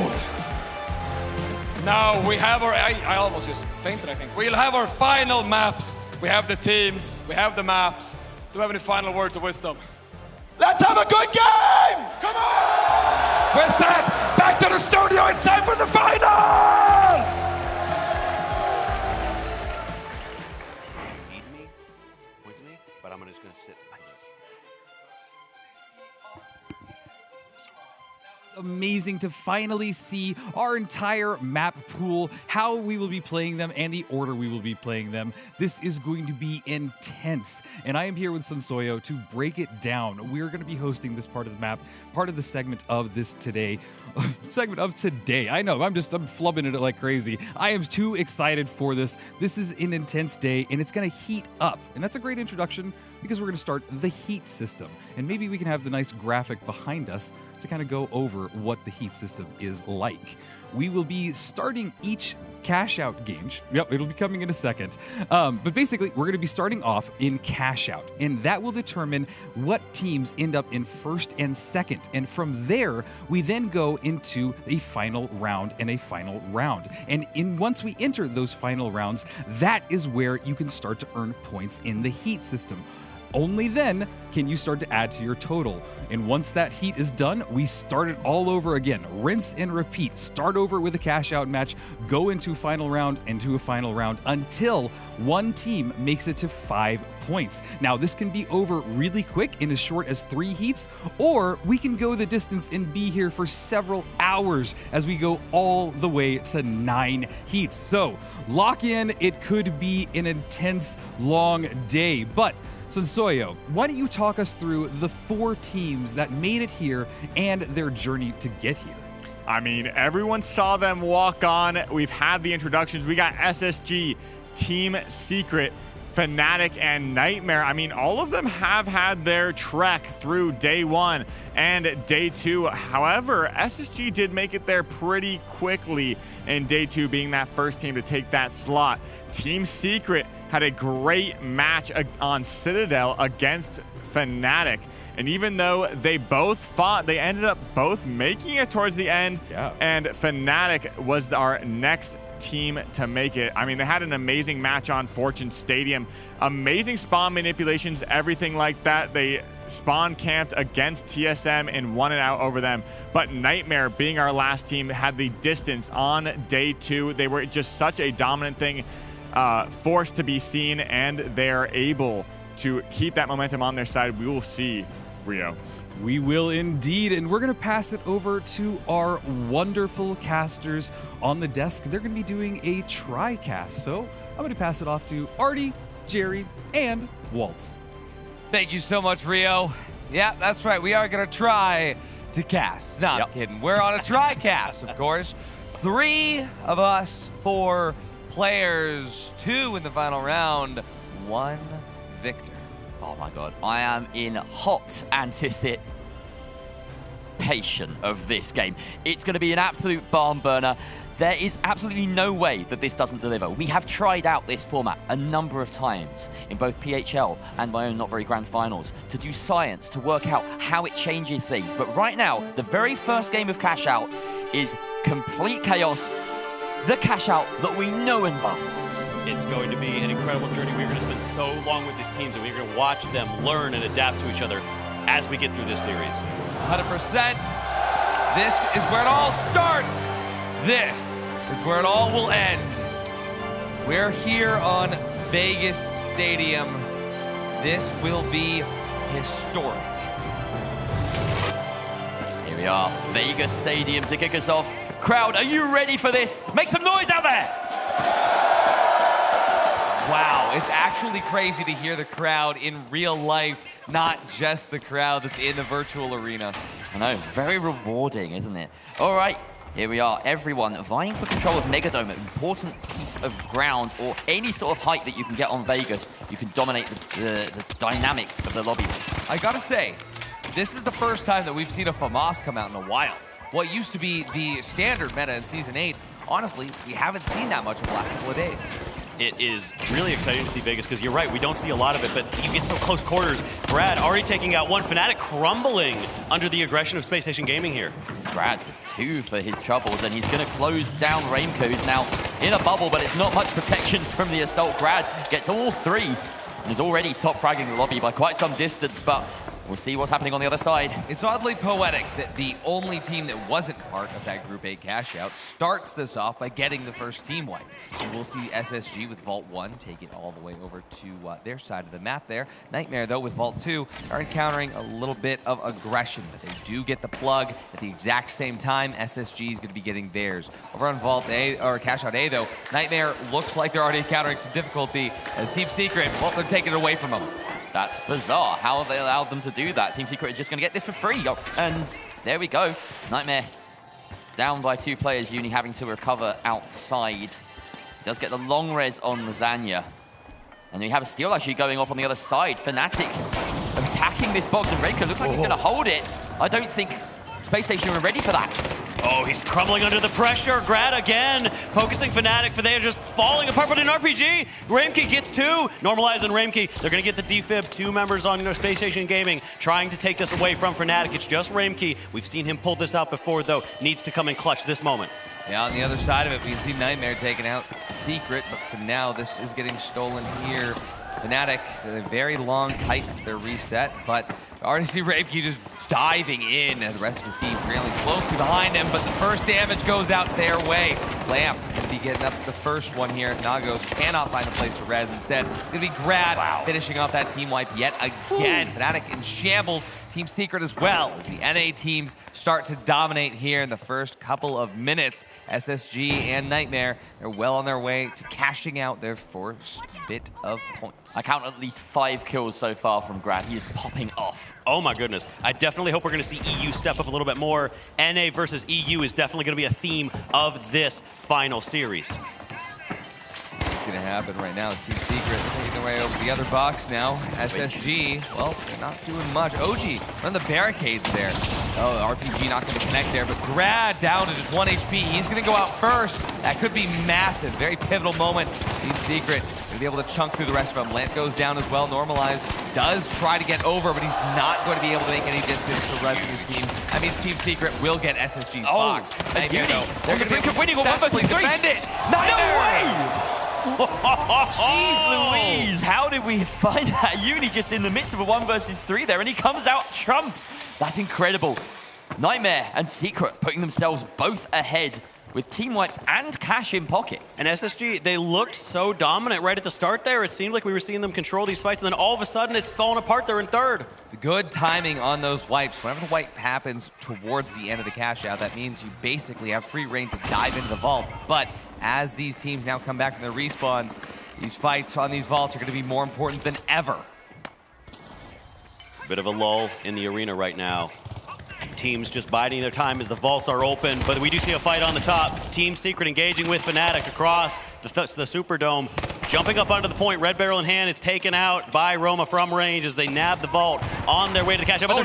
[SPEAKER 8] Now we have our, I almost just fainted, I think. We'll have our final maps. We have the teams, we have the maps. Do we have any final words of wisdom?
[SPEAKER 20] Let's have a good game! Come on!
[SPEAKER 8] With that, back to the studio, it's time for the finals!
[SPEAKER 5] Need me, points me, but I'm just gonna sit like this.
[SPEAKER 14] Amazing to finally see our entire map pool, how we will be playing them, and the order we will be playing them. This is going to be intense, and I am here with Sonsoyo to break it down. We're going to be hosting this part of the map, part of the segment of this today. I know, I'm flubbing it like crazy. I am too excited for this. This is an intense day, and it's going to heat up, and that's a great introduction because we're going to start the heat system, and maybe we can have the nice graphic behind us to kind of go over what the heat system is like. We will be starting each cash out game. Yep, it'll be coming in a second. But basically, we're going to be starting off in cash out, and that will determine what teams end up in first and second. And from there, we then go into a final round and a final round. And once we enter those final rounds, that is where you can start to earn points in the heat system. Only then can you start to add to your total. And once that heat is done, we start it all over again. Rinse and repeat. Start over with a cash out match, go into a final round, until one team makes it to 5 points. Now, this can be over really quick in as short as 3 heats, or we can go the distance and be here for several hours as we go all the way to 9 heats. So lock in. It could be an intense, long day, but Sonsoyo, why don't you talk us through the 4 teams that made it here and their journey to get here?
[SPEAKER 3] I mean, everyone saw them walk on. We've had the introductions. We got SSG, Team Secret, Fnatic, and Nightmare. I mean, all of them have had their trek through day 1 and day 2. However, SSG did make it there pretty quickly in day 2, being that first team to take that slot. Team Secret had a great match on Citadel against Fnatic. And even though they both fought, they ended up both making it towards the end.
[SPEAKER 2] Yeah.
[SPEAKER 3] And Fnatic was our next team to make it. I mean, they had an amazing match on Fortune Stadium. Amazing spawn manipulations, everything like that. They spawn camped against TSM and won it out over them. But Nightmare, being our last team, had the distance on day 2. They were just such a dominant thing, forced to be seen, and they're able to keep that momentum on their side. We will see, Rio.
[SPEAKER 14] We will indeed, and we're going to pass it over to our wonderful casters on the desk. They're going to be doing a tri-cast, so I'm going to pass it off to Artie, Jerry, and Waltz.
[SPEAKER 1] Thank you so much, Rio. Yeah, that's right. We are going to try to cast. No, I'm kidding. We're on a tri-cast, of course. 3 of us, 4 players, 2 in the final round, 1 victor.
[SPEAKER 4] Oh my God, I am in hot anticipation of this game. It's going to be an absolute barn burner. There is absolutely no way that this doesn't deliver. We have tried out this format a number of times in both PHL and my own Not Very Grand Finals to do science, to work out how it changes things. But right now, the very first game of Cash Out is complete chaos. The Cash Out that we know and love.
[SPEAKER 5] It's going to be an incredible journey. We're going to spend so long with these teams, and we're going to watch them learn and adapt to each other as we get through this series.
[SPEAKER 1] 100%. This is where it all starts. This is where it all will end. We're here on Vegas Stadium. This will be historic.
[SPEAKER 4] Here we are, Vegas Stadium to kick us off. Crowd, are you ready for this? Make some noise out there!
[SPEAKER 1] Wow, it's actually crazy to hear the crowd in real life, not just the crowd that's in the virtual arena.
[SPEAKER 4] I know, very rewarding, isn't it? All right, here we are, everyone vying for control of Megadome, an important piece of ground or any sort of height that you can get on Vegas. You can dominate the dynamic of the lobby.
[SPEAKER 1] I gotta say, this is the first time that we've seen a FAMAS come out in a while. What used to be the standard meta in Season 8, honestly, we haven't seen that much in the last couple of days.
[SPEAKER 5] It is really exciting to see Vegas, because you're right, we don't see a lot of it, but you get so close quarters. Brad already taking out one, Fnatic crumbling under the aggression of Space Station Gaming here.
[SPEAKER 4] Brad with 2 for his troubles, and he's going to close down Rainco, who's now in a bubble, but it's not much protection from the assault. Brad gets all 3, and is already top fragging the lobby by quite some distance, but we'll see what's happening on the other side.
[SPEAKER 1] It's oddly poetic that the only team that wasn't part of that Group 8 cash out starts this off by getting the first team wipe. And we'll see SSG with Vault 1 take it all the way over to their side of the map there. Nightmare, though, with Vault 2 are encountering a little bit of aggression, but they do get the plug at the exact same time. SSG is going to be getting theirs. Over on Vault A, or Cash Out A, though, Nightmare looks like they're already encountering some difficulty as Team Secret, well, they're taking it away from them.
[SPEAKER 4] That's bizarre. How have they allowed them to do that? Team Secret is just going to get this for free. And there we go. Nightmare down by 2 players. Uni having to recover outside. Does get the long res on Lasagna. And we have a steal actually going off on the other side. Fnatic attacking this box, and Rainco looks like he's going to hold it. I don't think Space Station are ready for that.
[SPEAKER 5] Oh, he's crumbling under the pressure. Grad again, focusing Fnatic, for they are just falling apart, but an RPG. Raimke gets 2. Normalize and Raimke, they're going to get the defib. 2 members on Space Station Gaming trying to take this away from Fnatic. It's just Raimke. We've seen him pull this out before, though. Needs to come in clutch this moment.
[SPEAKER 1] Yeah, on the other side of it, we can see Nightmare taking out Secret, but for now, this is getting stolen here. Fnatic, a very long kite for their reset, but already see Raimke just diving in, and the rest of his team trailing closely behind him, but the first damage goes out their way. Lamp going to be getting up the first one here. Nagos cannot find a place to res. Instead, it's going to be Grad finishing off that team wipe yet again. Fnatic in shambles. Team Secret as well, as the NA teams start to dominate here in the first couple of minutes. SSG and Nightmare, they're well on their way to cashing out their first bit of points.
[SPEAKER 4] I count at least 5 kills so far from Grad. He is popping off.
[SPEAKER 5] Oh my goodness. I definitely hope we're going to see EU step up a little bit more. NA versus EU is definitely going to be a theme of this final series.
[SPEAKER 1] What's going to happen right now is Team Secret making their way over the other box now. SSG, well, they're not doing much. OG on the barricades there. Oh, RPG not going to connect there, but Grad down to just 1 HP. He's going to go out first. That could be massive. Very pivotal moment. Team Secret Gonna be able to chunk through the rest of them. Lant goes down as well. Normalize does try to get over, but he's not going to be able to make any distance to the rest of his team. That means Team Secret will get SSG's box.
[SPEAKER 4] And Uni,
[SPEAKER 1] they're going to be winning on 1 versus 3. Defend it.
[SPEAKER 4] No way! Jeez Louise, how did we find that? Uni just in the midst of a 1 versus 3 there, and he comes out trumps. That's incredible. Nightmare and Secret putting themselves both ahead with team wipes and cash in pocket.
[SPEAKER 5] And SSG, they looked so dominant right at the start there. It seemed like we were seeing them control these fights, and then all of a sudden it's falling apart. They're in third.
[SPEAKER 1] Good timing on those wipes. Whenever the wipe happens towards the end of the cash out, that means you basically have free reign to dive into the vault. But as these teams now come back from their respawns, these fights on these vaults are going to be more important than ever.
[SPEAKER 5] Bit of a lull in the arena right now. Teams just biding their time as the vaults are open, but we do see a fight on the top. Team Secret engaging with Fnatic across the Superdome. Jumping up onto the point, red barrel in hand. It's taken out by Roma from range as they nab the vault on their way to the catch up. But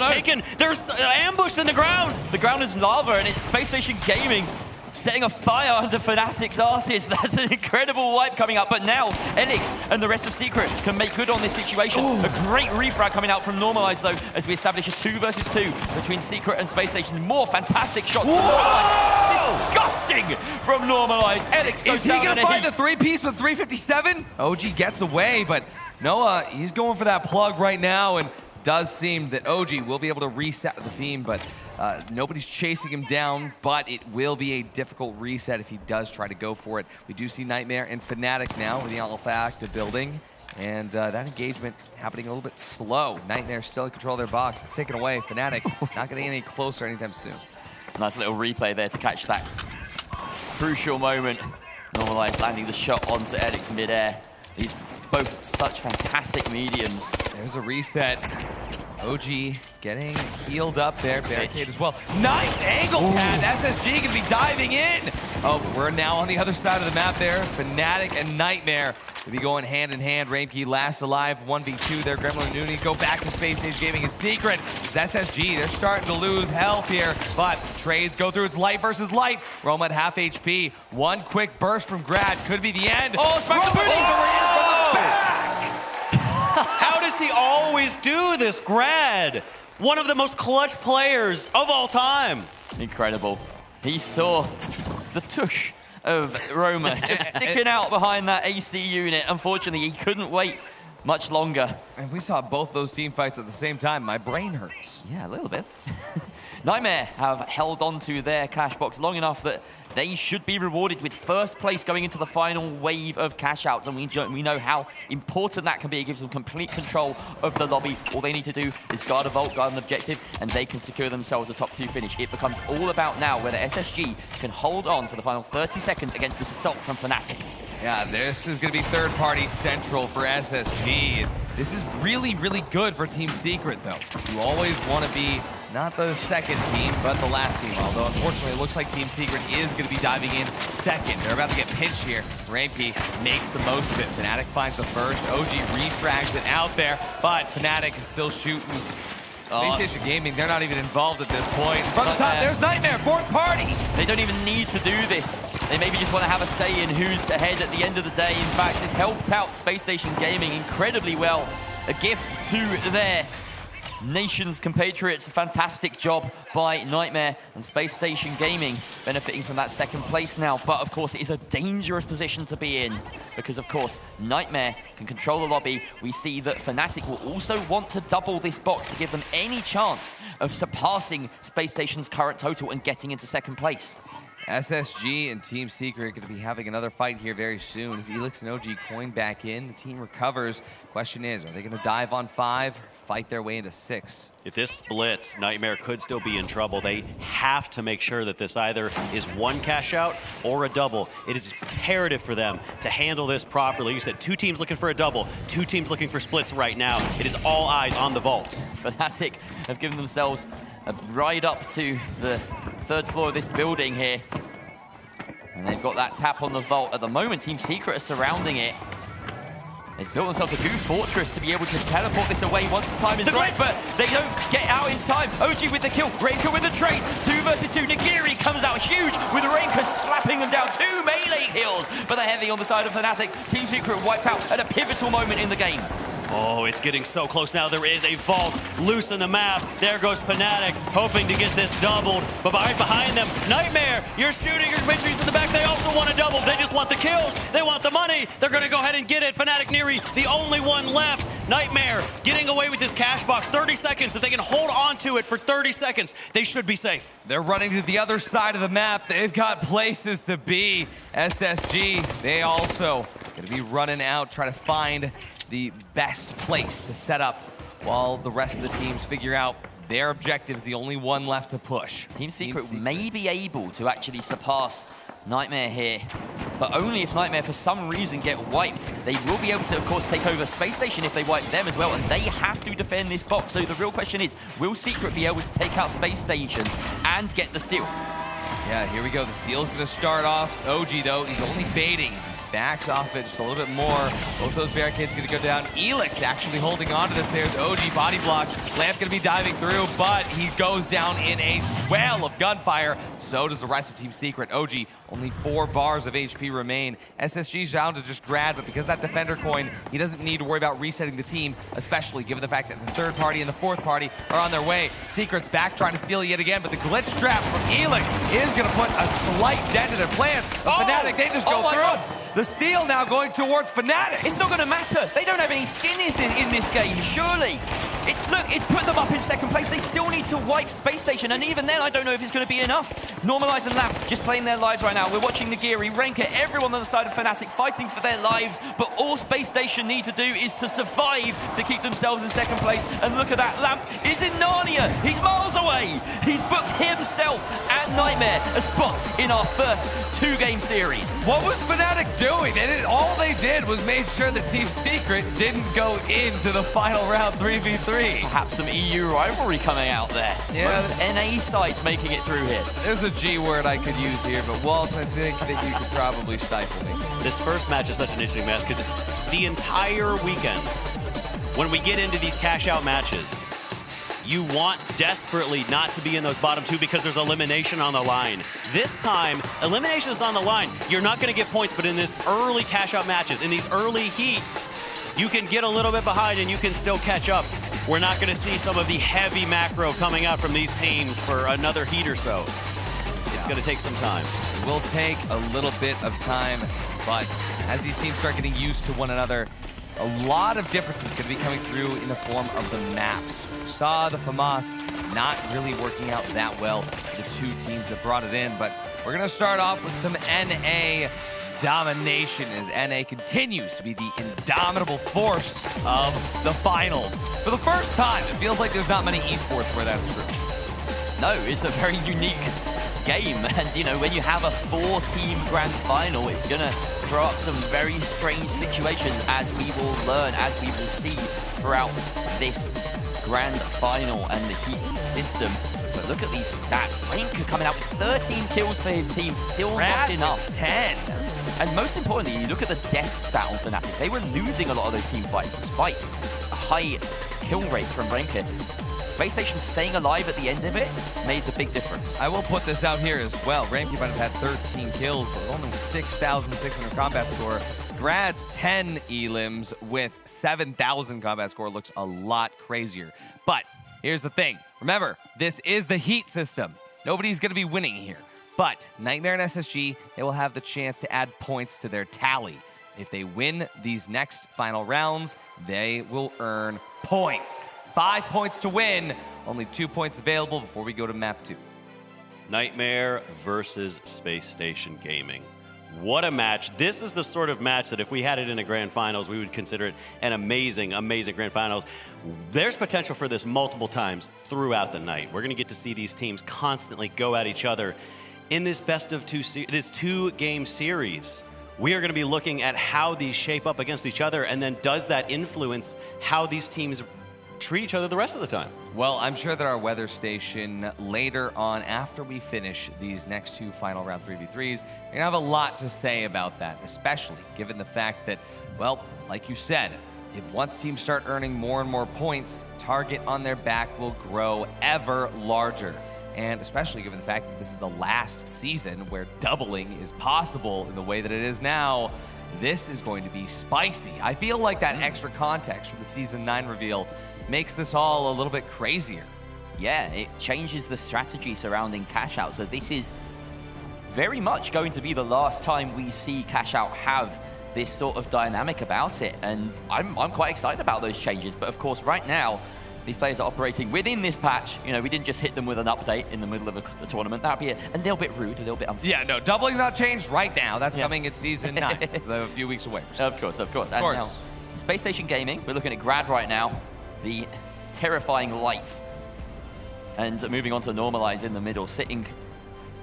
[SPEAKER 5] they're ambushed in the ground.
[SPEAKER 4] The ground is lava, and it's Space Station Gaming setting a fire under Fnatic's asses. That's an incredible wipe coming up. But now, Elix and the rest of Secret can make good on this situation. Ooh. A great refrag coming out from Normalize, though, as we establish a 2 versus 2 between Secret and Space Station. More fantastic shots from Normalize. Disgusting from Normalize. Elix goes down.
[SPEAKER 1] Is he going to find the 3-piece with 357? OG gets away, but Noah, he's going for that plug right now, and does seem that OG will be able to reset the team, but nobody's chasing him down, but it will be a difficult reset if he does try to go for it. We do see Nightmare and Fnatic now with the Alpha active building, and that engagement happening a little bit slow. Nightmare still in control of their box. It's taken away. Fnatic not getting any closer anytime soon.
[SPEAKER 4] Nice little replay there to catch that crucial moment. Normalize landing the shot onto Elix midair. These both such fantastic mediums.
[SPEAKER 1] There's a reset. OG getting healed up there. Barricade as well. Nice angle pad. SSG gonna be diving in. Oh, we're now on the other side of the map there. Fnatic and Nightmare to be going hand in hand. Rainkey last alive. 1v2 there. Gremlin and Nooney go back to Space Age Gaming in Secret. It's SSG. They're starting to lose health here, but trades go through. It's light versus light. Roma at half HP. One quick burst from Grad could be the end.
[SPEAKER 4] Oh, smack the booty!
[SPEAKER 5] How does he always do this, Grad? One of the most clutch players of all time.
[SPEAKER 4] Incredible. He saw the tush of Roma just sticking out behind that AC unit. Unfortunately, he couldn't wait much longer.
[SPEAKER 1] And we saw both those team fights at the same time. My brain hurts.
[SPEAKER 4] Yeah, a little bit. Nightmare have held on to their cash box long enough that they should be rewarded with first place going into the final wave of cash outs. And we know how important that can be. It gives them complete control of the lobby. All they need to do is guard a vault, guard an objective, and they can secure themselves a top 2 finish. It becomes all about now whether SSG can hold on for the final 30 seconds against this assault from Fnatic.
[SPEAKER 1] Yeah, this is going to be third-party central for SSG. This is really, really good for Team Secret, though. You always want to be not the second team, but the last team. Although, unfortunately, it looks like Team Secret is going to be diving in second. They're about to get pinched here. Rampy makes the most of it. Fnatic finds the first. OG refrags it out there, but Fnatic is still shooting. Space Station Gaming, they're not even involved at this point. From the top, there's Nightmare, fourth party.
[SPEAKER 4] They don't even need to do this. They maybe just want to have a say in who's ahead at the end of the day. In fact, it's helped out Space Station Gaming incredibly well. A gift to their nation's compatriots. A fantastic job by Nightmare and Space Station Gaming benefiting from that second place now. But of course, it is a dangerous position to be in because of course, Nightmare can control the lobby. We see that Fnatic will also want to double this box to give them any chance of surpassing Space Station's current total and getting into second place.
[SPEAKER 1] SSG and Team Secret are going to be having another fight here very soon. As Elix and OG coin back in, the team recovers. Question is, are they going to dive on 5, fight their way into 6?
[SPEAKER 5] If this splits, Nightmare could still be in trouble. They have to make sure that this either is one cash out or a double. It is imperative for them to handle this properly. You said 2 teams looking for a double, 2 teams looking for splits right now. It is all eyes on the vault.
[SPEAKER 4] Fnatic have given themselves a ride up to the 3rd floor of this building here. And they've got that tap on the vault. At the moment, Team Secret are surrounding it. They've built themselves a goo fortress to be able to teleport this away once the time is right, but they don't get out in time. OG with the kill, Rainker with the trade. 2 versus 2. Nagiri comes out huge with Rainker slapping them down. 2 melee kills, but they're heavy on the side of Fnatic. Team Secret wiped out at a pivotal moment in the game.
[SPEAKER 5] Oh, it's getting so close now. There is a vault loose in the map. There goes Fnatic, hoping to get this doubled. But right behind them, Nightmare, you're shooting your Mitries in the back. They also want a double. They just want the kills. They want the money. They're going to go ahead and get it. Fnatic Neri, the only one left. Nightmare getting away with this cash box. 30 seconds. If they can hold on to it for 30 seconds, they should be safe.
[SPEAKER 1] They're running to the other side of the map. They've got places to be. SSG, they also going to be running out, trying to find the best place to set up while the rest of the teams figure out their objectives. The only one left to push.
[SPEAKER 4] Team Secret may be able to actually surpass Nightmare here, but only if Nightmare for some reason get wiped. They will be able to, of course, take over Space Station if they wipe them as well, and they have to defend this box. So the real question is, will Secret be able to take out Space Station and get the steal?
[SPEAKER 1] Yeah, here we go. The steal's going to start off. OG, though, he's only baiting. Backs off it just a little bit more. Both those barricades going to go down. Elix actually holding on to this. There's OG body blocks. Lamp going to be diving through, but he goes down in a swell of gunfire. So does the rest of Team Secret. OG, only 4 bars of HP remain. SSG's down to just grad, but because that Defender coin, he doesn't need to worry about resetting the team, especially given the fact that the 3rd party and the 4th party are on their way. Secret's back trying to steal it yet again, but the glitch trap from Elix is going to put a slight dent to their plans. But Fnatic, they just go through. The steal now going towards Fnatic.
[SPEAKER 4] It's not going to matter. They don't have any skin in this game, surely. It's put them up in 2nd place. They still need to wipe Space Station, and even then, I don't know if it's going to be enough. Normalize and Lamp just playing their lives right now. We're watching Nagiri, Rainker, everyone on the side of Fnatic fighting for their lives, but all Space Station need to do is to survive to keep themselves in 2nd place. And look at that, Lamp is in Narnia. He's miles away. He's booked himself and Nightmare a spot in our first 2-game series.
[SPEAKER 1] What was Fnatic doing? All they did was made sure that Team Secret didn't go into the final round 3v3.
[SPEAKER 4] Perhaps some EU rivalry coming out there.
[SPEAKER 1] Yeah,
[SPEAKER 4] both NA sides making it through here.
[SPEAKER 1] There's a G word I could use here, but Walt, I think that you could probably stifle me.
[SPEAKER 5] This first match is such an interesting match because the entire weekend, when we get into these cash-out matches, you want desperately not to be in those bottom 2 because there's elimination on the line. This time, elimination is on the line. You're not going to get points, but in this early cash-out matches, in these early heats, you can get a little bit behind and you can still catch up. We're not going to see some of the heavy macro coming out from these teams for another heat or so. It's going to take some time.
[SPEAKER 1] It will take a little bit of time, but as these teams start getting used to one another, a lot of differences going to be coming through in the form of the maps. We saw the FAMAS not really working out that well for the 2 teams that brought it in, but we're going to start off with some NA domination as NA continues to be the indomitable force of the finals. For the first time, it feels like there's not many esports where that's true.
[SPEAKER 4] No, it's a very unique game, and you know, when you have a 4-team grand final, it's gonna throw up some very strange situations, as we will learn, as we will see throughout this grand final and the heat system. But look at these stats. Rainker coming out with 13 kills for his team, still not enough.
[SPEAKER 1] 10.
[SPEAKER 4] And most importantly, you look at the death stat on Fnatic. They were losing a lot of those team fights despite a high kill rate from Rainker. Space Station staying alive at the end of it made the big difference.
[SPEAKER 1] I will put this out here as well. Rainker might have had 13 kills, but with only 6,600 combat score. Grad's 10 elims with 7,000 combat score looks a lot crazier. But here's the thing. Remember, this is the heat system. Nobody's going to be winning here. But Nightmare and SSG, they will have the chance to add points to their tally. If they win these next final rounds, they will earn points. 5 points to win, only 2 points available before we go to map 2.
[SPEAKER 5] Nightmare versus Space Station Gaming. What a match. This is the sort of match that if we had it in a grand finals, we would consider it an amazing, amazing grand finals. There's potential for this multiple times throughout the night. We're going to get to see these teams constantly go at each other in this best of 2, this 2-game series. We are going to be looking at how these shape up against each other, and then does that influence how these teams treat each other the rest of the time.
[SPEAKER 1] Well, I'm sure that our weather station later on, after we finish these next 2 final round 3v3s, they're gonna have a lot to say about that, especially given the fact that, well, like you said, if once teams start earning more and more points, target on their back will grow ever larger. And especially given the fact that this is the last season where doubling is possible in the way that it is now, this is going to be spicy. I feel like that extra context for the Season 9 reveal makes this all a little bit crazier.
[SPEAKER 4] Yeah, it changes the strategy surrounding Cash Out. So this is very much going to be the last time we see Cash Out have this sort of dynamic about it. And I'm quite excited about those changes. But of course, right now, these players are operating within this patch. You know, we didn't just hit them with an update in the middle of a tournament. That'd be a little bit rude, a little bit unfair.
[SPEAKER 1] Yeah, no, doubling's not changed right now. That's coming in Season 9. It's a few weeks away.
[SPEAKER 4] Of course. And now, Space Station Gaming, we're looking at Grad right now. The terrifying light. And moving on to Normalize in the middle, sitting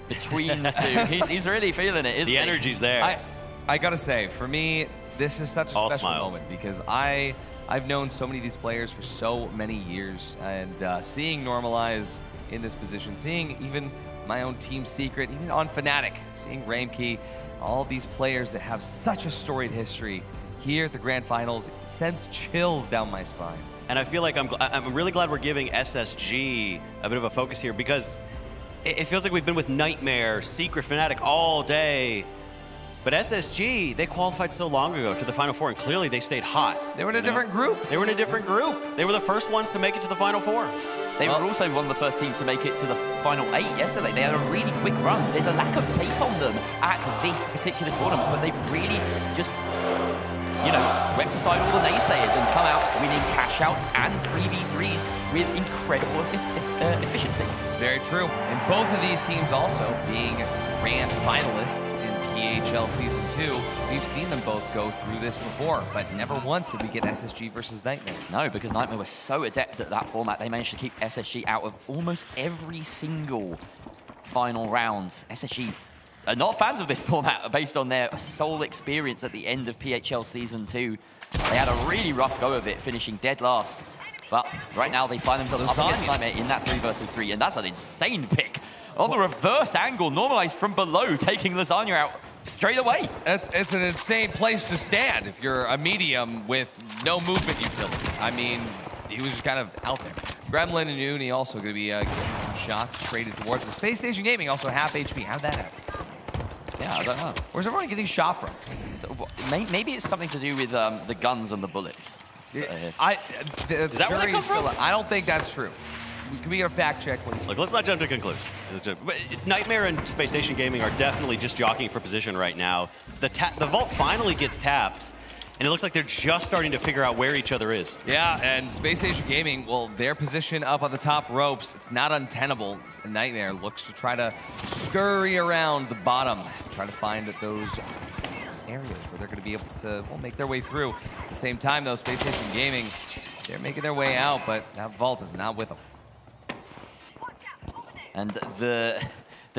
[SPEAKER 4] between the two. He's really feeling it, isn't he?
[SPEAKER 5] The energy's there.
[SPEAKER 1] I gotta say, for me, this is such a special moment because I've known so many of these players for so many years, and seeing Normalize in this position, seeing even my own Team Secret, even on Fnatic, seeing Ramkey, all these players that have such a storied history here at the Grand Finals, it sends chills down my spine.
[SPEAKER 5] And I feel like I'm really glad we're giving SSG a bit of a focus here because it feels like we've been with Nightmare, Secret, Fnatic all day. But SSG, they qualified so long ago to the Final Four, and clearly they stayed hot.
[SPEAKER 1] They were in a different group.
[SPEAKER 5] They were in a different group. They were the first ones to make it to the Final Four.
[SPEAKER 4] They were also one of the first teams to make it to the Final 8 yesterday. They had a really quick run. There's a lack of tape on them at this particular tournament, but they've really just, you know, swept aside all the naysayers and come out winning Cash Outs and 3v3s with incredible efficiency.
[SPEAKER 1] Very true. And both of these teams also being Grand finalists in PHL Season 2. We've seen them both go through this before, but never once did we get SSG versus Nightmare.
[SPEAKER 4] No, because Nightmare was so adept at that format, they managed to keep SSG out of almost every single final round. SSG are not fans of this format based on their sole experience at the end of PHL Season 2. They had a really rough go of it, finishing dead last. But right now they find themselves up against Nightmare in that 3 versus 3, and that's an insane pick. On the reverse angle, Normalized from below, taking Lasagna out straight away.
[SPEAKER 1] It's an insane place to stand if you're a medium with no movement utility. I mean, he was just kind of out there. Gremlin and Uni also going to be getting some shots traded towards him. Space Station Gaming also half HP. How'd that happen?
[SPEAKER 4] Yeah, I don't know.
[SPEAKER 1] Where's everyone getting shot from?
[SPEAKER 4] Maybe it's something to do with the guns and the bullets.
[SPEAKER 5] Is that where they come from?
[SPEAKER 1] I don't think that's true. Can we get a fact check, please?
[SPEAKER 5] Look, let's not jump to conclusions. Nightmare and Space Station Gaming are definitely just jockeying for position right now. The vault finally gets tapped, and it looks like they're just starting to figure out where each other is.
[SPEAKER 1] Yeah, and Space Station Gaming, well, their position up on the top ropes, it's not untenable. Nightmare looks to try to scurry around the bottom, try to find those areas where they're going to be able to make their way through. At the same time, though, Space Station Gaming, they're making their way out, but that vault is not with them.
[SPEAKER 4] And the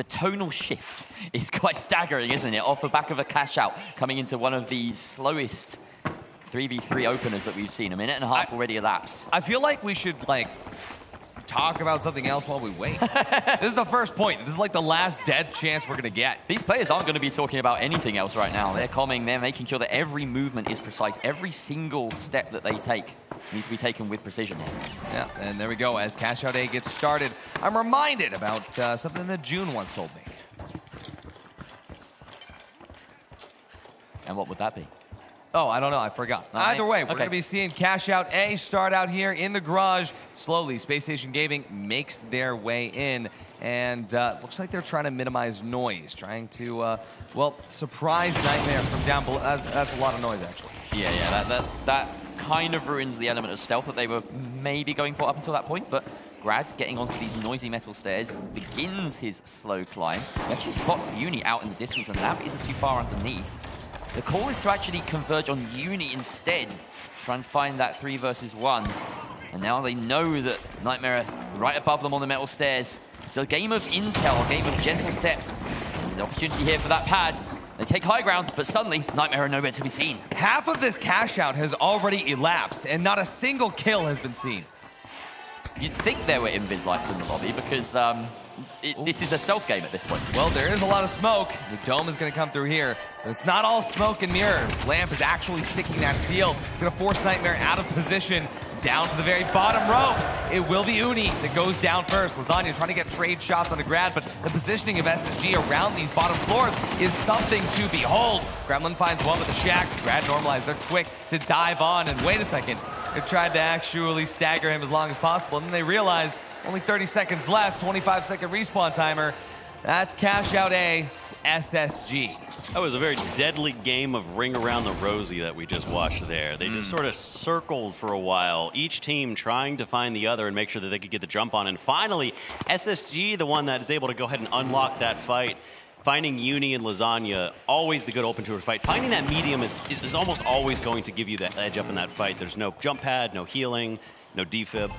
[SPEAKER 4] tonal shift is quite staggering, isn't it? Off the back of a Cash Out, coming into one of the slowest 3v3 openers that we've seen. A minute and a half already elapsed.
[SPEAKER 1] I feel like we should, talk about something else while we wait. This is the first point. This is like the last dead chance we're going to get.
[SPEAKER 4] These players aren't going to be talking about anything else right now. They're calming, they're making sure that every movement is precise. Every single step that they take needs to be taken with precision.
[SPEAKER 1] Yeah, and there we go. As Cash Out A gets started, I'm reminded about something that June once told me.
[SPEAKER 4] And what would that be?
[SPEAKER 1] Oh, I don't know. I forgot. Either way, we're going to be seeing Cash Out A start out here in the garage. Slowly, Space Station Gaming makes their way in. And looks like they're trying to minimize noise, trying to, surprise Nightmare from down below. That's a lot of noise, actually.
[SPEAKER 4] Yeah, that kind of ruins the element of stealth that they were maybe going for up until that point. But Grad getting onto these noisy metal stairs begins his slow climb. He actually spots Uni out in the distance, and Lamp isn't too far underneath. The call is to actually converge on Uni instead. Try and find that 3 versus 1. And now they know that Nightmare are right above them on the metal stairs. It's a game of intel, a game of gentle steps. There's an opportunity here for that pad. They take high ground, but suddenly Nightmare are nowhere to be seen.
[SPEAKER 1] Half of this Cash Out has already elapsed, and not a single kill has been seen.
[SPEAKER 4] you'd think there were invis lights in the lobby because this is a stealth game at this point.
[SPEAKER 1] Well, there is a lot of smoke. The dome is going to come through here. But it's not all smoke and mirrors. Lamp is actually sticking that steel. It's going to force Nightmare out of position. Down to the very bottom ropes. It will be Uni that goes down first. Lasagna trying to get trade shots on the Grad, but the positioning of SSG around these bottom floors is something to behold. Gremlin finds one with a shack. Grad normalized. They're quick to dive on, and wait a second. They tried to actually stagger him as long as possible, and then they realize only 30 seconds left, 25-second respawn timer. That's cash out A, SSG.
[SPEAKER 5] That was a very deadly game of Ring Around the Rosie that we just watched there. They just sort of circled for a while, each team trying to find the other and make sure that they could get the jump on. And finally, SSG, the one that is able to go ahead and unlock that fight. Finding Uni and Lasagna, always the good open to a fight. Finding that medium is almost always going to give you that edge up in that fight. There's no jump pad, no healing, no defib.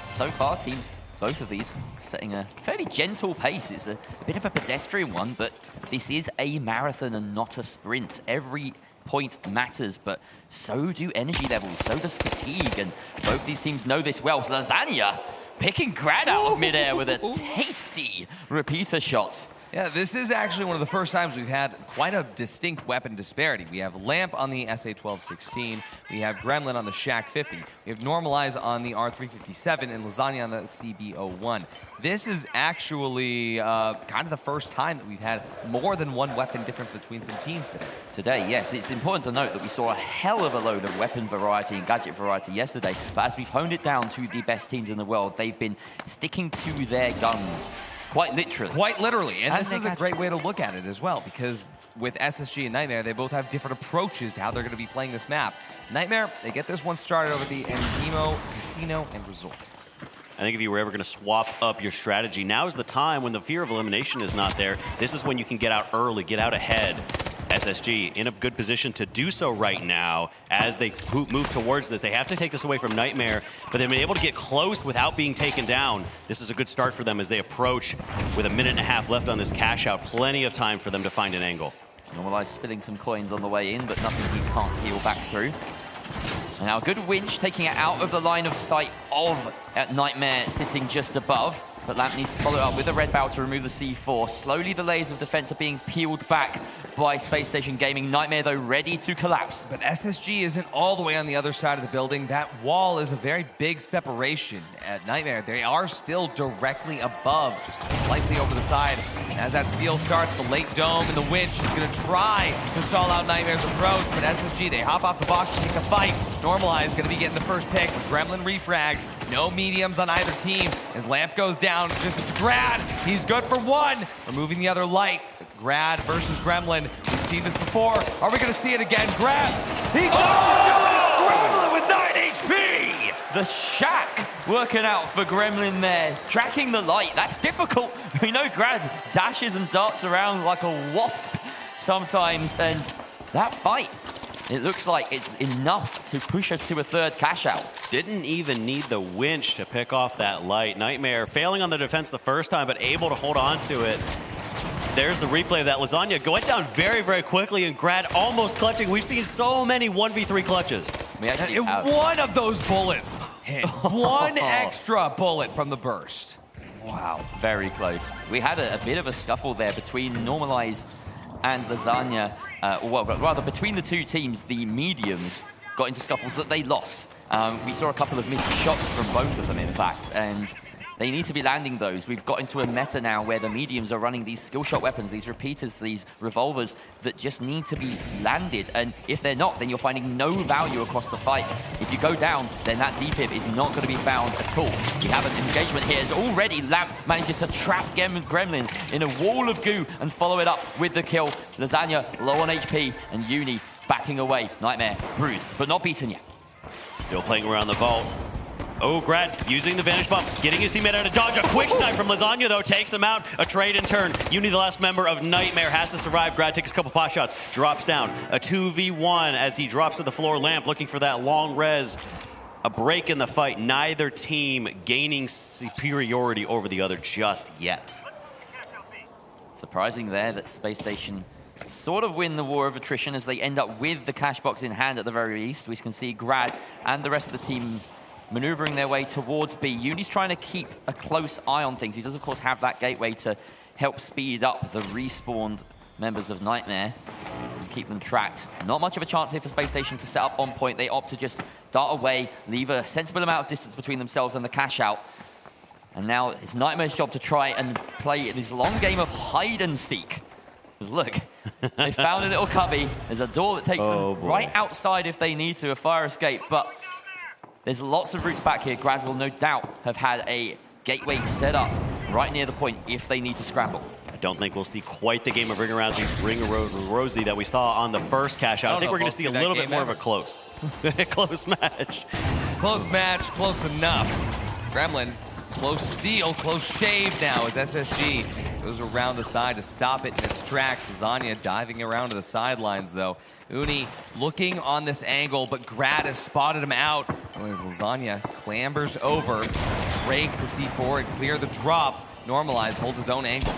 [SPEAKER 4] So far, teams, both of these, setting a fairly gentle pace. It's a bit of a pedestrian one, but this is a marathon and not a sprint. Every point matters, but so do energy levels, so does fatigue, and both these teams know this well. Lasagna picking Grad out of midair with a tasty repeater shot.
[SPEAKER 1] Yeah, this is actually one of the first times we've had quite a distinct weapon disparity. We have Lamp on the SA-1216, we have Gremlin on the Shack 50, we have Normalize on the R357, and Lasagna on the CB01. This is actually kind of the first time that we've had more than one weapon difference between some teams today.
[SPEAKER 4] Today, yes. It's important to note that we saw a hell of a load of weapon variety and gadget variety yesterday, but as we've honed it down to the best teams in the world, they've been sticking to their guns. Quite literally.
[SPEAKER 1] Quite literally. And this is a great way to look at it as well, because with SSG and Nightmare, they both have different approaches to how they're going to be playing this map. Nightmare, they get this one started over the Endemo Casino and Resort.
[SPEAKER 5] I think if you were ever going to swap up your strategy, now is the time when the fear of elimination is not there. This is when you can get out early, get out ahead. SSG in a good position to do so right now as they move towards this. They have to take this away from Nightmare, but they've been able to get close without being taken down. This is a good start for them as they approach with a minute and a half left on this cash out. Plenty of time for them to find an angle.
[SPEAKER 4] Normalize spilling some coins on the way in, but nothing he can't heal back through. And now a good winch taking it out of the line of sight of Nightmare sitting just above. But Lamp needs to follow it up with a red bow to remove the C4. Slowly the layers of defense are being peeled back by Space Station Gaming. Nightmare, though, ready to collapse.
[SPEAKER 1] But SSG isn't all the way on the other side of the building. That wall is a very big separation. At Nightmare, they are still directly above, just slightly over the side. And as that steal starts, the late dome and the winch is going to try to stall out Nightmare's approach. But SSG, they hop off the box to take the fight. Normalize is going to be getting the first pick with Gremlin refrags. No mediums on either team. As Lamp goes down, just Grad, he's good for one. Removing the other light. Grad versus Gremlin. We've seen this before. Are we going to see it again? Grad, he's Gremlin with 9 HP.
[SPEAKER 4] The Shack working out for Gremlin there. Tracking the light, that's difficult. We know Grad dashes and darts around like a wasp sometimes, and that fight, it looks like it's enough to push us to a third cash out.
[SPEAKER 5] Didn't even need the winch to pick off that light. Nightmare failing on the defense the first time, but able to hold on to it. There's the replay of that. Lasagna going down very, very quickly, and Grad almost clutching. We've seen so many 1v3 clutches.
[SPEAKER 1] One of those bullets hit. One extra bullet from the burst.
[SPEAKER 4] Wow, very close. We had a bit of a scuffle there between Normalize and Lasagna. Well, rather, between the two teams, the mediums got into scuffles that they lost. We saw a couple of missed shots from both of them, in fact, and they need to be landing those. We've got into a meta now where the mediums are running these skill shot weapons, these repeaters, these revolvers that just need to be landed. And if they're not, then you're finding no value across the fight. If you go down, then that defib is not going to be found at all. We have an engagement here as already Lamp manages to trap Gremlins in a wall of goo and follow it up with the kill. Lasagna low on HP and Uni backing away. Nightmare bruised, but not beaten yet.
[SPEAKER 5] Still playing around the vault. Oh, Grad using the vanish bump, getting his teammate out of dodge. A quick snipe from Lasagna, though, takes him out. A trade in turn. Uni, the last member of Nightmare, has to survive. Grad takes a couple pot shots, drops down. A 2v1 as he drops to the floor. Lamp looking for that long res. A break in the fight. Neither team gaining superiority over the other just yet.
[SPEAKER 4] Surprising there that Space Station sort of win the war of attrition as they end up with the cash box in hand at the very least. We can see Grad and the rest of the team maneuvering their way towards B. Uni's trying to keep a close eye on things. He does, of course, have that gateway to help speed up the respawned members of Nightmare and keep them tracked. Not much of a chance here for Space Station to set up on point. They opt to just dart away, leave a sensible amount of distance between themselves and the cash out. And now it's Nightmare's job to try and play this long game of hide and seek. Because look, they found a little cubby. There's a door that takes them right outside if they need to, a fire escape. But there's lots of routes back here. Grad will no doubt have had a gateway set up right near the point if they need to scramble.
[SPEAKER 5] I don't think we'll see quite the game of Ring-a-Rosy that we saw on the first cash out. I think we're going to see a little bit more of a close match.
[SPEAKER 1] Close match, close enough. Gremlin, close steal, close shave now as SSG goes around the side to stop it in its tracks. Lasagna diving around to the sidelines, though. Uni looking on this angle, but Grad has spotted him out. As Lasagna clambers over, break the C4 and clear the drop. Normalize holds his own angle.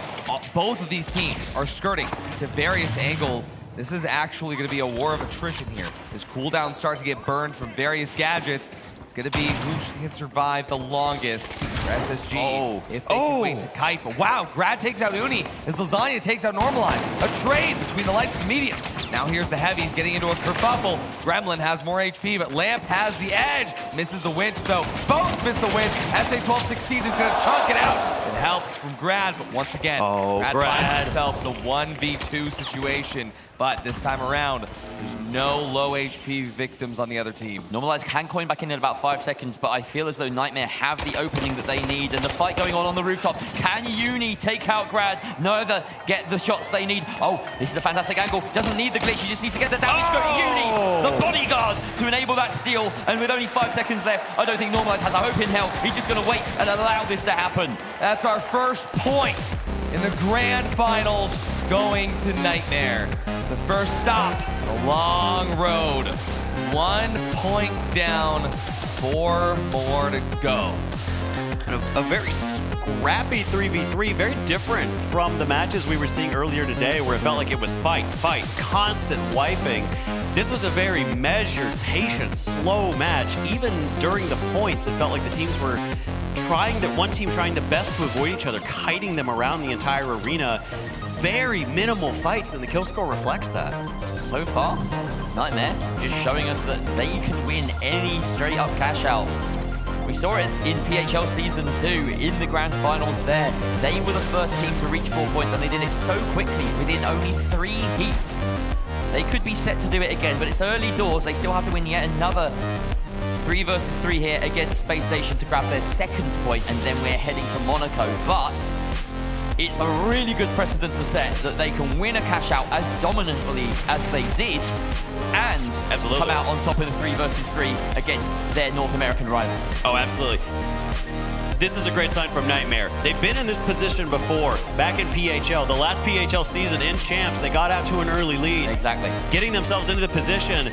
[SPEAKER 1] Both of these teams are skirting to various angles. This is actually going to be a war of attrition here. As cooldown starts to get burned from various gadgets, it's going to be who can survive the longest for SSG if they can wait to kite. But wow, Grad takes out Uni as Lasagna takes out Normalize. A trade between the lights and the mediums. Now here's the heavies getting into a kerfuffle. Gremlin has more HP, but Lamp has the edge. Misses the winch, though. Both miss the winch. SA-1216 is going to chunk it out. And help from Grad, but once again, Grad finds himself in a 1v2 situation. But this time around, there's no low HP victims on the other team.
[SPEAKER 4] Normalize can coin back in about 5 seconds, but I feel as though Nightmare have the opening that they need, and the fight going on the rooftop. Can Uni take out Grad? Neither get the shots they need. Oh, this is a fantastic angle. Doesn't need the glitch, he just needs to get the damage going. Uni, the bodyguard, to enable that steal, and with only 5 seconds left, I don't think Normalize has a hope in hell. He's just gonna wait and allow this to happen.
[SPEAKER 1] That's our first point in the grand finals going to Nightmare. It's the first stop on a long road. 1 point down, 4 more to go.
[SPEAKER 5] A very scrappy 3v3, very different from the matches we were seeing earlier today where it felt like it was fight, constant wiping. This was a very measured, patient, slow match. Even during the points, it felt like the teams were one team trying the best to avoid each other, kiting them around the entire arena. Very minimal fights, and the kill score reflects that.
[SPEAKER 4] So far, Nightmare just showing us that they can win any straight-up cash-out. We saw it in PHL Season 2, in the grand finals there. They were the first team to reach 4 points, and they did it so quickly, within only 3 heats. They could be set to do it again, but it's early doors. They still have to win yet another 3 versus 3 here against Space Station to grab their second point, and then we're heading to Monaco. But it's a really good precedent to set that they can win a cash out as dominantly as they did and come out on top in the 3 versus 3 against their North American rivals.
[SPEAKER 5] Oh, absolutely. This is a great sign from Nightmare. They've been in this position before, back in PHL. The last PHL season in Champs, they got out to an early lead.
[SPEAKER 4] Exactly.
[SPEAKER 5] Getting themselves into the position,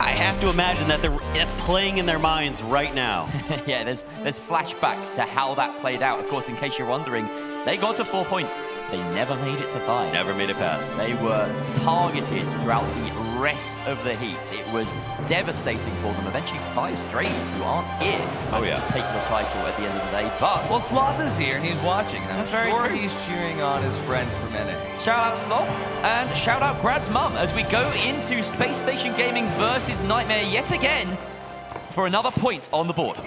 [SPEAKER 5] I have to imagine that that's playing in their minds right now.
[SPEAKER 4] Yeah, there's flashbacks to how that played out. Of course, in case you're wondering, they got to 4 points. They never made it to 5.
[SPEAKER 5] Never made it past.
[SPEAKER 4] They were targeted throughout the rest of the heat. It was devastating for them. Eventually 5 straight who aren't here to take the title at the end of the day. But
[SPEAKER 1] well, Sloth is here and he's watching. And
[SPEAKER 4] That's
[SPEAKER 1] I'm
[SPEAKER 4] very
[SPEAKER 1] sure
[SPEAKER 4] true.
[SPEAKER 1] he's cheering on his friends from NA.
[SPEAKER 4] Shout out Sloth and shout out Grad's mum as we go into Space Station Gaming versus Nightmare yet again for another point on the board.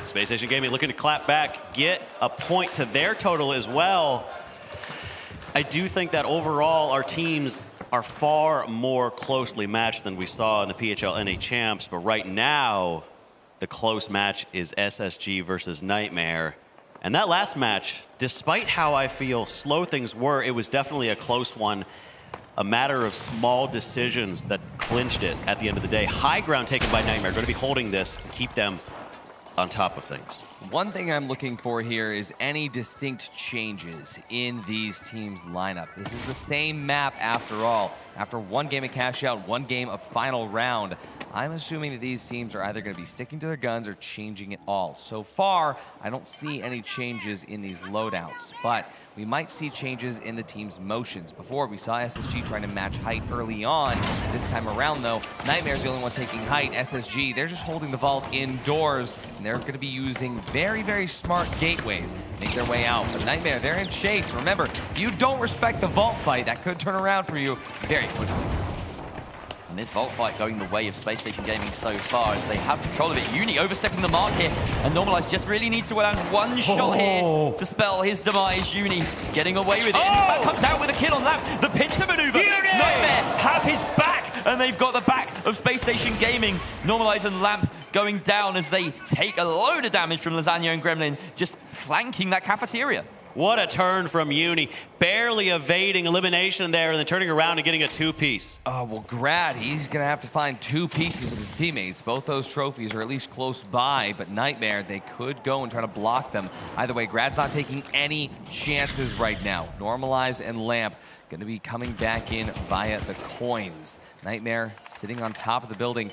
[SPEAKER 5] Space Station Gaming looking to clap back, get a point to their total as well. I do think that overall our teams are far more closely matched than we saw in the PHL NA Champs, but right now the close match is SSG versus Nightmare. And that last match, despite how I feel slow things were, it was definitely a close one. A matter of small decisions that clinched it at the end of the day. High ground taken by Nightmare, going to be holding this, keep them on top of things.
[SPEAKER 1] One thing I'm looking for here is any distinct changes in these teams' lineup. This is the same map after all. After one game of cash out, one game of final round, I'm assuming that these teams are either going to be sticking to their guns or changing it all. So far, I don't see any changes in these loadouts, but we might see changes in the team's motions. Before, we saw SSG trying to match height early on. This time around, though, Nightmare's the only one taking height. SSG, they're just holding the vault indoors, and they're going to be using very, very smart gateways to make their way out. But Nightmare, they're in chase. Remember, if you don't respect the vault fight, that could turn around for you very quickly.
[SPEAKER 4] And this vault fight going the way of Space Station Gaming so far as they have control of it. Uni overstepping the mark here, and Normalize just really needs to land one shot here to spell his demise. Uni getting away with it, and in fact comes out with a kill on Lamp. The pincer maneuver. Nightmare have his back, and they've got the back of Space Station Gaming. Normalize and Lamp going down as they take a load of damage from Lasagna and Gremlin, just flanking that cafeteria.
[SPEAKER 5] What a turn from Uni. Barely evading elimination there and then turning around and getting a two-piece.
[SPEAKER 1] Oh, well, Grad, he's going to have to find two pieces of his teammates. Both those trophies are at least close by, but Nightmare, they could go and try to block them. Either way, Grad's not taking any chances right now. Normalize and Lamp going to be coming back in via the coins. Nightmare sitting on top of the building.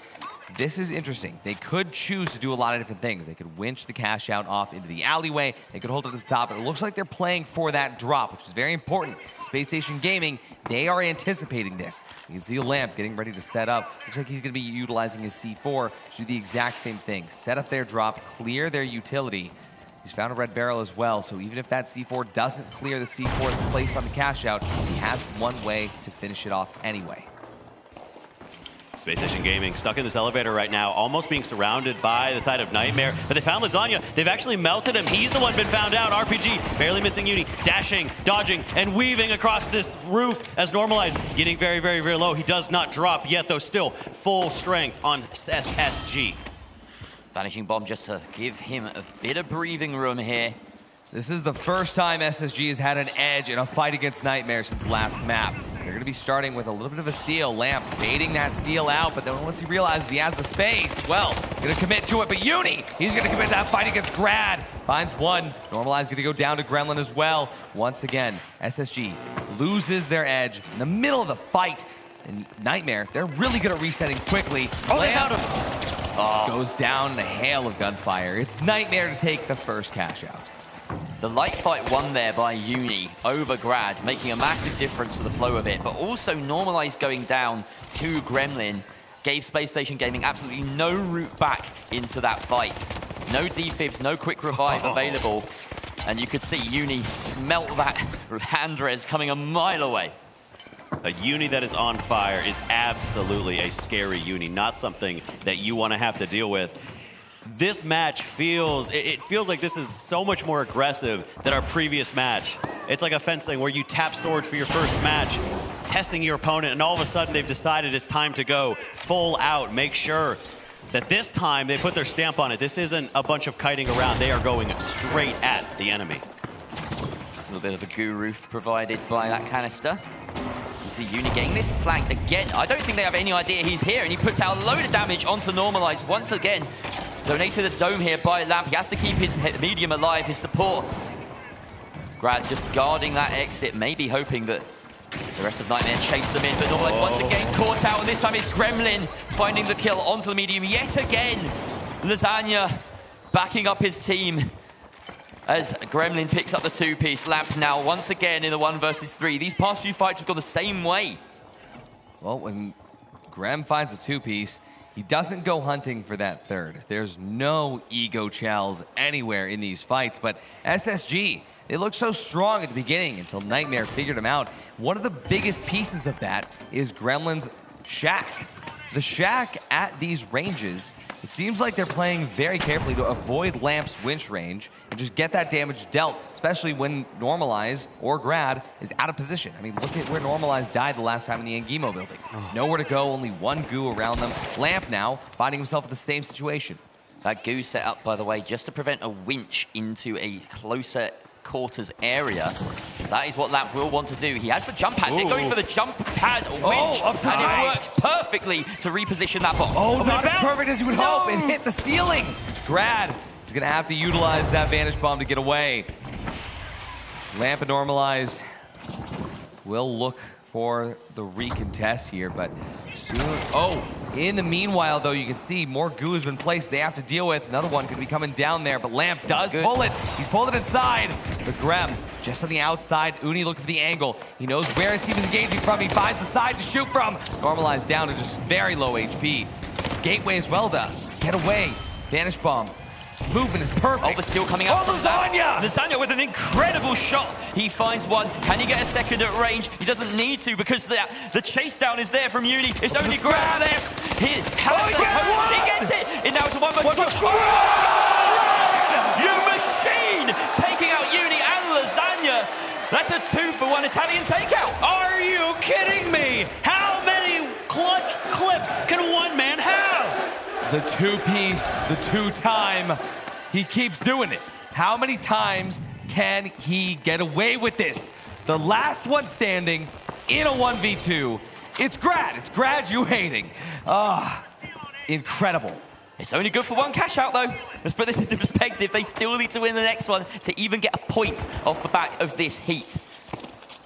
[SPEAKER 1] This is interesting. They could choose to do a lot of different things. They could winch the cash out off into the alleyway. They could hold it at the top. It looks like they're playing for that drop, which is very important. Space Station Gaming, they are anticipating this. You can see Lamp getting ready to set up. Looks like he's going to be utilizing his C4 to do the exact same thing. Set up their drop, clear their utility. He's found a red barrel as well, so even if that C4 doesn't clear the C4 that's placed on the cash out, he has one way to finish it off anyway.
[SPEAKER 5] Space Station Gaming stuck in this elevator right now, almost being surrounded by the side of Nightmare. But they found Lasagna. They've actually melted him. He's the one been found out. RPG barely missing Uni, dashing, dodging, and weaving across this roof as Normalized. Getting very, very, very low. He does not drop yet, though still full strength on SSG.
[SPEAKER 4] Vanishing Bomb just to give him a bit of breathing room here.
[SPEAKER 1] This is the first time SSG has had an edge in a fight against Nightmare since last map. They're going to be starting with a little bit of a steal. Lamp baiting that steal out, but then once he realizes he has the space, well, going to commit to it. But Uni, he's going to commit that fight against Grad. Finds one. Normalize going to go down to Gremlin as well. Once again, SSG loses their edge in the middle of the fight. And Nightmare, they're really good at resetting quickly.
[SPEAKER 5] Oh, they found him.
[SPEAKER 1] Goes down in a hail of gunfire. It's Nightmare to take the first cash out.
[SPEAKER 4] The light fight won there by Uni over Grad, making a massive difference to the flow of it, but also Normalize going down to Gremlin gave Space Station Gaming absolutely no route back into that fight. No defibs, no quick revive available, and you could see Uni smelt that hand res coming a mile away.
[SPEAKER 5] A Uni that is on fire is absolutely a scary Uni, not something that you want to have to deal with. This match feels like this is so much more aggressive than our previous match. It's like a fencing where you tap swords for your first match, testing your opponent, and all of a sudden they've decided it's time to go full out. Make sure that this time they put their stamp on it. This isn't a bunch of kiting around. They are going straight at the enemy.
[SPEAKER 4] A little bit of a goo roof provided by that canister. You see Uni getting this flank again. I don't think they have any idea he's here, and he puts out a load of damage onto Normalize once again. Donated the dome here by Lamp. He has to keep his medium alive, his support. Grad just guarding that exit, maybe hoping that the rest of Nightmare chase them in, but Normalize once again caught out, and this time it's Gremlin finding the kill onto the medium yet again. Lasagna backing up his team as Gremlin picks up the two-piece. Lamp now once again in the 1 versus 3. These past few fights have gone the same way.
[SPEAKER 1] Well, when Grem finds a two-piece, he doesn't go hunting for that third. There's no ego chows anywhere in these fights, but SSG, they looked so strong at the beginning until Nightmare figured him out. One of the biggest pieces of that is Gremlin's shack. The shack at these ranges, it seems like they're playing very carefully to avoid Lamp's winch range and just get that damage dealt, especially when Normalize or Grad is out of position. I mean, look at where Normalize died the last time in the Angimo building. Nowhere to go, only one goo around them. Lamp now finding himself in the same situation.
[SPEAKER 4] That goo set up, by the way, just to prevent a winch into a closer quarters area. That is what Lamp will want to do. He has the jump pad. They're going for the jump pad winch, and it worked perfectly to reposition that box.
[SPEAKER 1] Oh, not as perfect as you would hope. It hit the ceiling. Grad He's gonna have to utilize that Vanish Bomb to get away. Lamp and Normalize will look for the recontest here, but soon. Oh, in the meanwhile, though, you can see more goo has been placed they have to deal with. Another one could be coming down there, but Lamp does pull it. He's pulled it inside. But Grem just on the outside. Uni looking for the angle. He knows where his team is engaging from. He finds the side to shoot from. Normalize down to just very low HP. Gateway as well to get away. Vanish Bomb. Movement is perfect.
[SPEAKER 21] Oh, the steal coming out.
[SPEAKER 1] Oh, Lasagna!
[SPEAKER 21] Lasagna with an incredible shot. He finds one. Can he get a second at range? He doesn't need to because the chase down is there from Uni. It's only Grab left. He gets it. And now it's a 1v1. You machine! Taking out Uni and Lasagna. That's a 2-for-1 Italian takeout.
[SPEAKER 22] Are you kidding me? How many clutch clips can one man have?
[SPEAKER 1] The two-piece, the two-time, he keeps doing it. How many times can he get away with this? The last one standing in a 1v2. It's graduating. Incredible.
[SPEAKER 21] It's only good for one cash out, though. Let's put this into perspective. They still need to win the next one to even get a point off the back of this heat.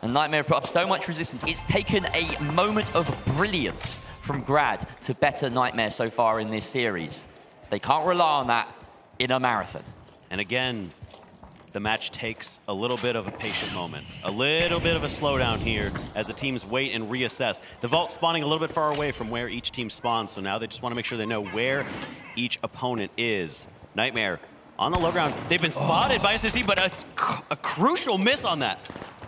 [SPEAKER 21] And Nightmare put up so much resistance. It's taken a moment of brilliance from Grad to better Nightmare so far in this series. They can't rely on that in a marathon.
[SPEAKER 5] And again, the match takes a little bit of a patient moment. A little bit of a slowdown here as the teams wait and reassess. The vault spawning a little bit far away from where each team spawns, so now they just want to make sure they know where each opponent is. Nightmare on the low ground. They've been spotted by SSD, but a crucial miss on that.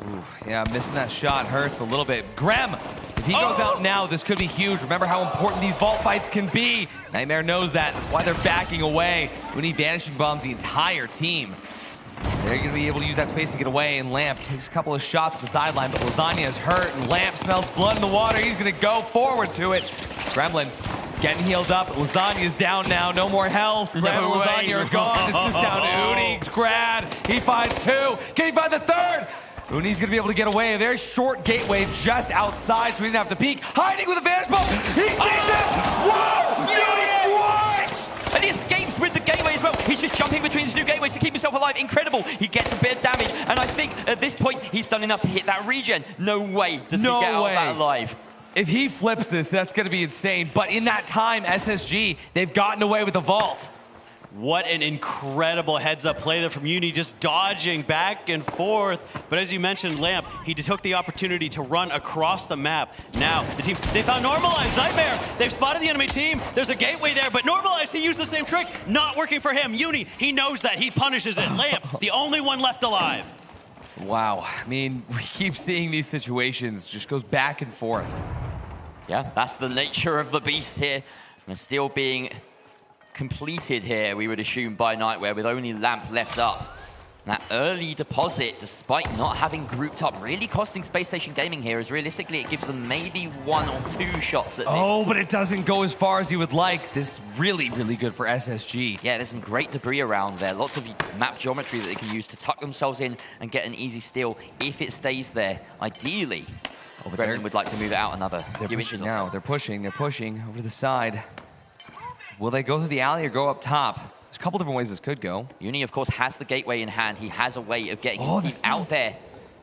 [SPEAKER 1] Ooh, yeah, missing that shot hurts a little bit. Grem, if he goes out now, this could be huge. Remember how important these vault fights can be. Nightmare knows that. That's why they're backing away. We need Vanishing Bombs the entire team. They're going to be able to use that space to get away, and Lamp takes a couple of shots at the sideline, but Lasagna is hurt, and Lamp smells blood in the water. He's going to go forward to it. Gremlin getting healed up. Lasagna is down now. No more health. Grem and Lasagna are gone. It's just down to Uni. Grad, he finds two. Can he find the third? Uni's gonna be able to get away. A very short gateway just outside, so he didn't have to peek. Hiding with a Vanish Bomb. He sees it! Whoa! Uni, what?
[SPEAKER 21] And he escapes with the gateway as well. He's just jumping between the two gateways to keep himself alive. Incredible. He gets a bit of damage, and I think at this point, he's done enough to hit that regen. No way does he get out of that alive.
[SPEAKER 1] If he flips this, that's gonna be insane. But in that time, SSG, they've gotten away with the vault.
[SPEAKER 5] What an incredible heads-up play there from Uni, just dodging back and forth. But as you mentioned, Lamp, he took the opportunity to run across the map. Now, the team, they found Normalized. Nightmare, they've spotted the enemy team. There's a gateway there, but Normalized, he used the same trick. Not working for him. Uni, he knows that. He punishes it. Lamp, the only one left alive.
[SPEAKER 1] Wow, I mean, we keep seeing these situations, just goes back and forth.
[SPEAKER 21] Yeah, that's the nature of the beast here. And still being completed here, we would assume, by Nightmare, with only Lamp left up. And that early deposit, despite not having grouped up, really costing Space Station Gaming here, as realistically it gives them maybe 1 or 2 shots at this.
[SPEAKER 1] Oh, but it doesn't go as far as he would like. This is really, really good for SSG.
[SPEAKER 21] Yeah, there's some great debris around there. Lots of map geometry that they can use to tuck themselves in and get an easy steal if it stays there. Ideally, Gremlin would like to move it out another few inches or so.
[SPEAKER 1] They're pushing over to the side. Will they go through the alley or go up top? There's a couple different ways this could go.
[SPEAKER 21] Uni, of course, has the gateway in hand. He has a way of getting his team out there.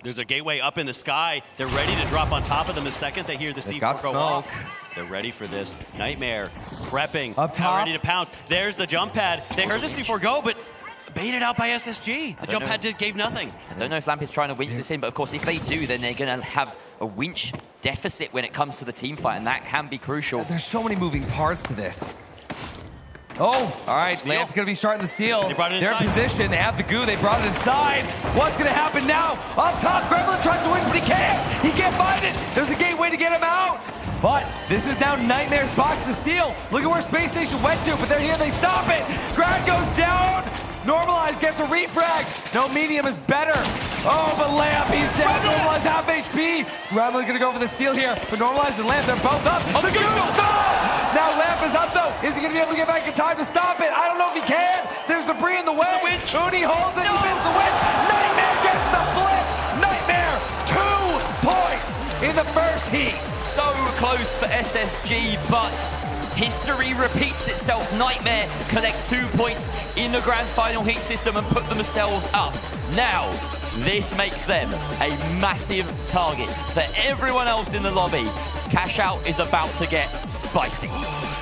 [SPEAKER 5] There's a gateway up in the sky. They're ready to drop on top of them the second they hear the C4 go off. They're ready for this. Nightmare prepping.
[SPEAKER 1] Up top.
[SPEAKER 5] Ready to pounce. There's the jump pad. They heard this before go, but baited out by SSG. The jump pad gave nothing.
[SPEAKER 21] I don't know if Lamp is trying to winch this in, but of course, if they do, then they're going to have a winch deficit when it comes to the team fight, and that can be crucial.
[SPEAKER 1] There's so many moving parts to this. Oh, all right, Lamp's gonna be starting the steal. They're in position, they have the goo, they brought it inside. What's gonna happen now? Up top, Gremlin tries to win, but he can't find it. There's a gateway to get him out. But this is now Nightmare's box to steal. Look at where Space Station went to, but they're here, they stop it. Grad goes down. Normalize gets a refrag. No, medium is better. Oh, but Lamp, he's down. Normalize half HP. Gremlin's gonna go for the steal here, but Normalize and Lamp, they're both up. Oh, the goo! Now Lamp is up though. Is he gonna be able to get back in time to stop it? I don't know if he can. There's debris in the way. Uni holds it, he missed the winch. Nightmare gets the flip. Nightmare, 2 points in the first heat.
[SPEAKER 21] So close for SSG, but History repeats itself. Nightmare collect 2 points in the grand final heat system and put themselves up. Now, this makes them a massive target for everyone else in the lobby. Cash Out is about to get spicy.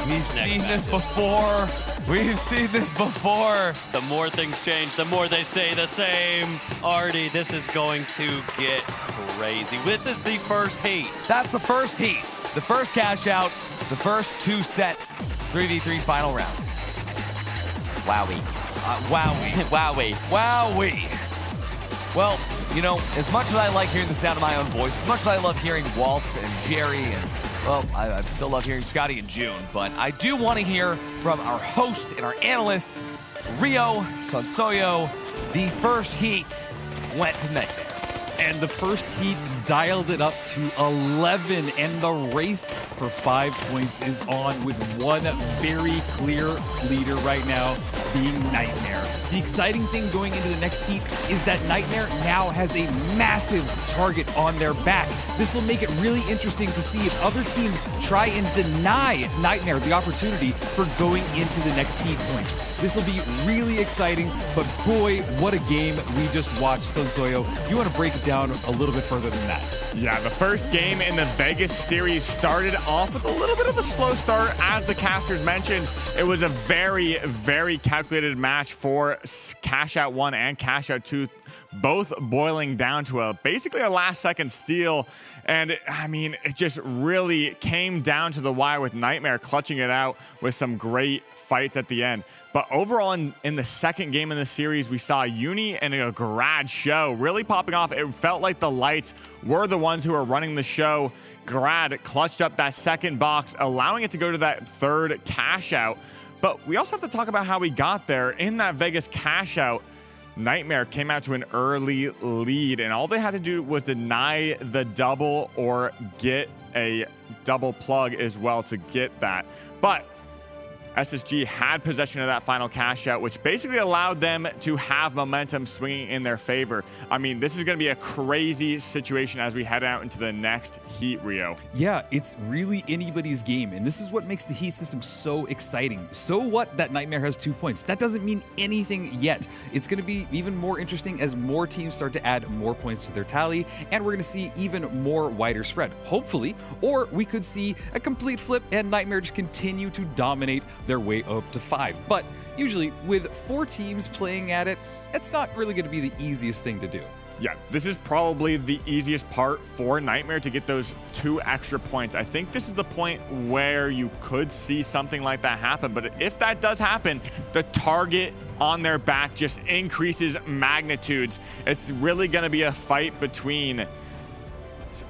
[SPEAKER 1] We've seen this before. We've seen this before.
[SPEAKER 5] The more things change, the more they stay the same. Artie, this is going to get crazy. This is the first heat.
[SPEAKER 1] That's the first heat. The first Cash Out, the first 2 sets, 3v3 final rounds.
[SPEAKER 21] Wowie.
[SPEAKER 1] Wowie.
[SPEAKER 21] Wowie.
[SPEAKER 1] Wowie. Well, you know, as much as I like hearing the sound of my own voice, as much as I love hearing Waltz and Jerry and, well, I still love hearing Scotty and June, but I do want to hear from our host and our analyst, Rio Sonsoyo. The first heat went to Nightmare.
[SPEAKER 14] And the first heat dialed it up to 11, and the race for 5 points is on with one very clear leader right now, being Nightmare. The exciting thing going into the next heat is that Nightmare now has a massive target on their back. This will make it really interesting to see if other teams try and deny Nightmare the opportunity for going into the next heat points. This will be really exciting, but boy, what a game we just watched. Sonsoyo, you want to break it down a little bit further than that?
[SPEAKER 3] Yeah, the first game in the Vegas series started off with a little bit of a slow start. As the casters mentioned, it was a very, very calculated match for Cash Out 1 and Cash Out 2, both boiling down to basically a last-second steal. And, I mean, it just really came down to the wire with Nightmare clutching it out with some great fights at the end. But overall, in the second game in the series, we saw Uni and a Grad show really popping off. It felt like the Lights were the ones who were running the show. Grad clutched up that second box, allowing it to go to that third Cash Out. But we also have to talk about how we got there. In that Vegas Cash Out, Nightmare came out to an early lead, and all they had to do was deny the double or get a double plug as well to get that. But SSG had possession of that final Cash Out, which basically allowed them to have momentum swinging in their favor. I mean, this is going to be a crazy situation as we head out into the next heat, Rio.
[SPEAKER 14] Yeah, it's really anybody's game, and this is what makes the heat system so exciting. So what that Nightmare has 2 points? That doesn't mean anything yet. It's going to be even more interesting as more teams start to add more points to their tally, and we're going to see even more wider spread, hopefully. Or we could see a complete flip and Nightmare just continue to dominate their way up to 5. But usually with 4 teams playing at it, it's not really going to be the easiest thing to do.
[SPEAKER 3] Yeah, this is probably the easiest part for Nightmare to get those 2 extra points. I think this is the point where you could see something like that happen. But if that does happen, the target on their back just increases magnitudes. It's really going to be a fight between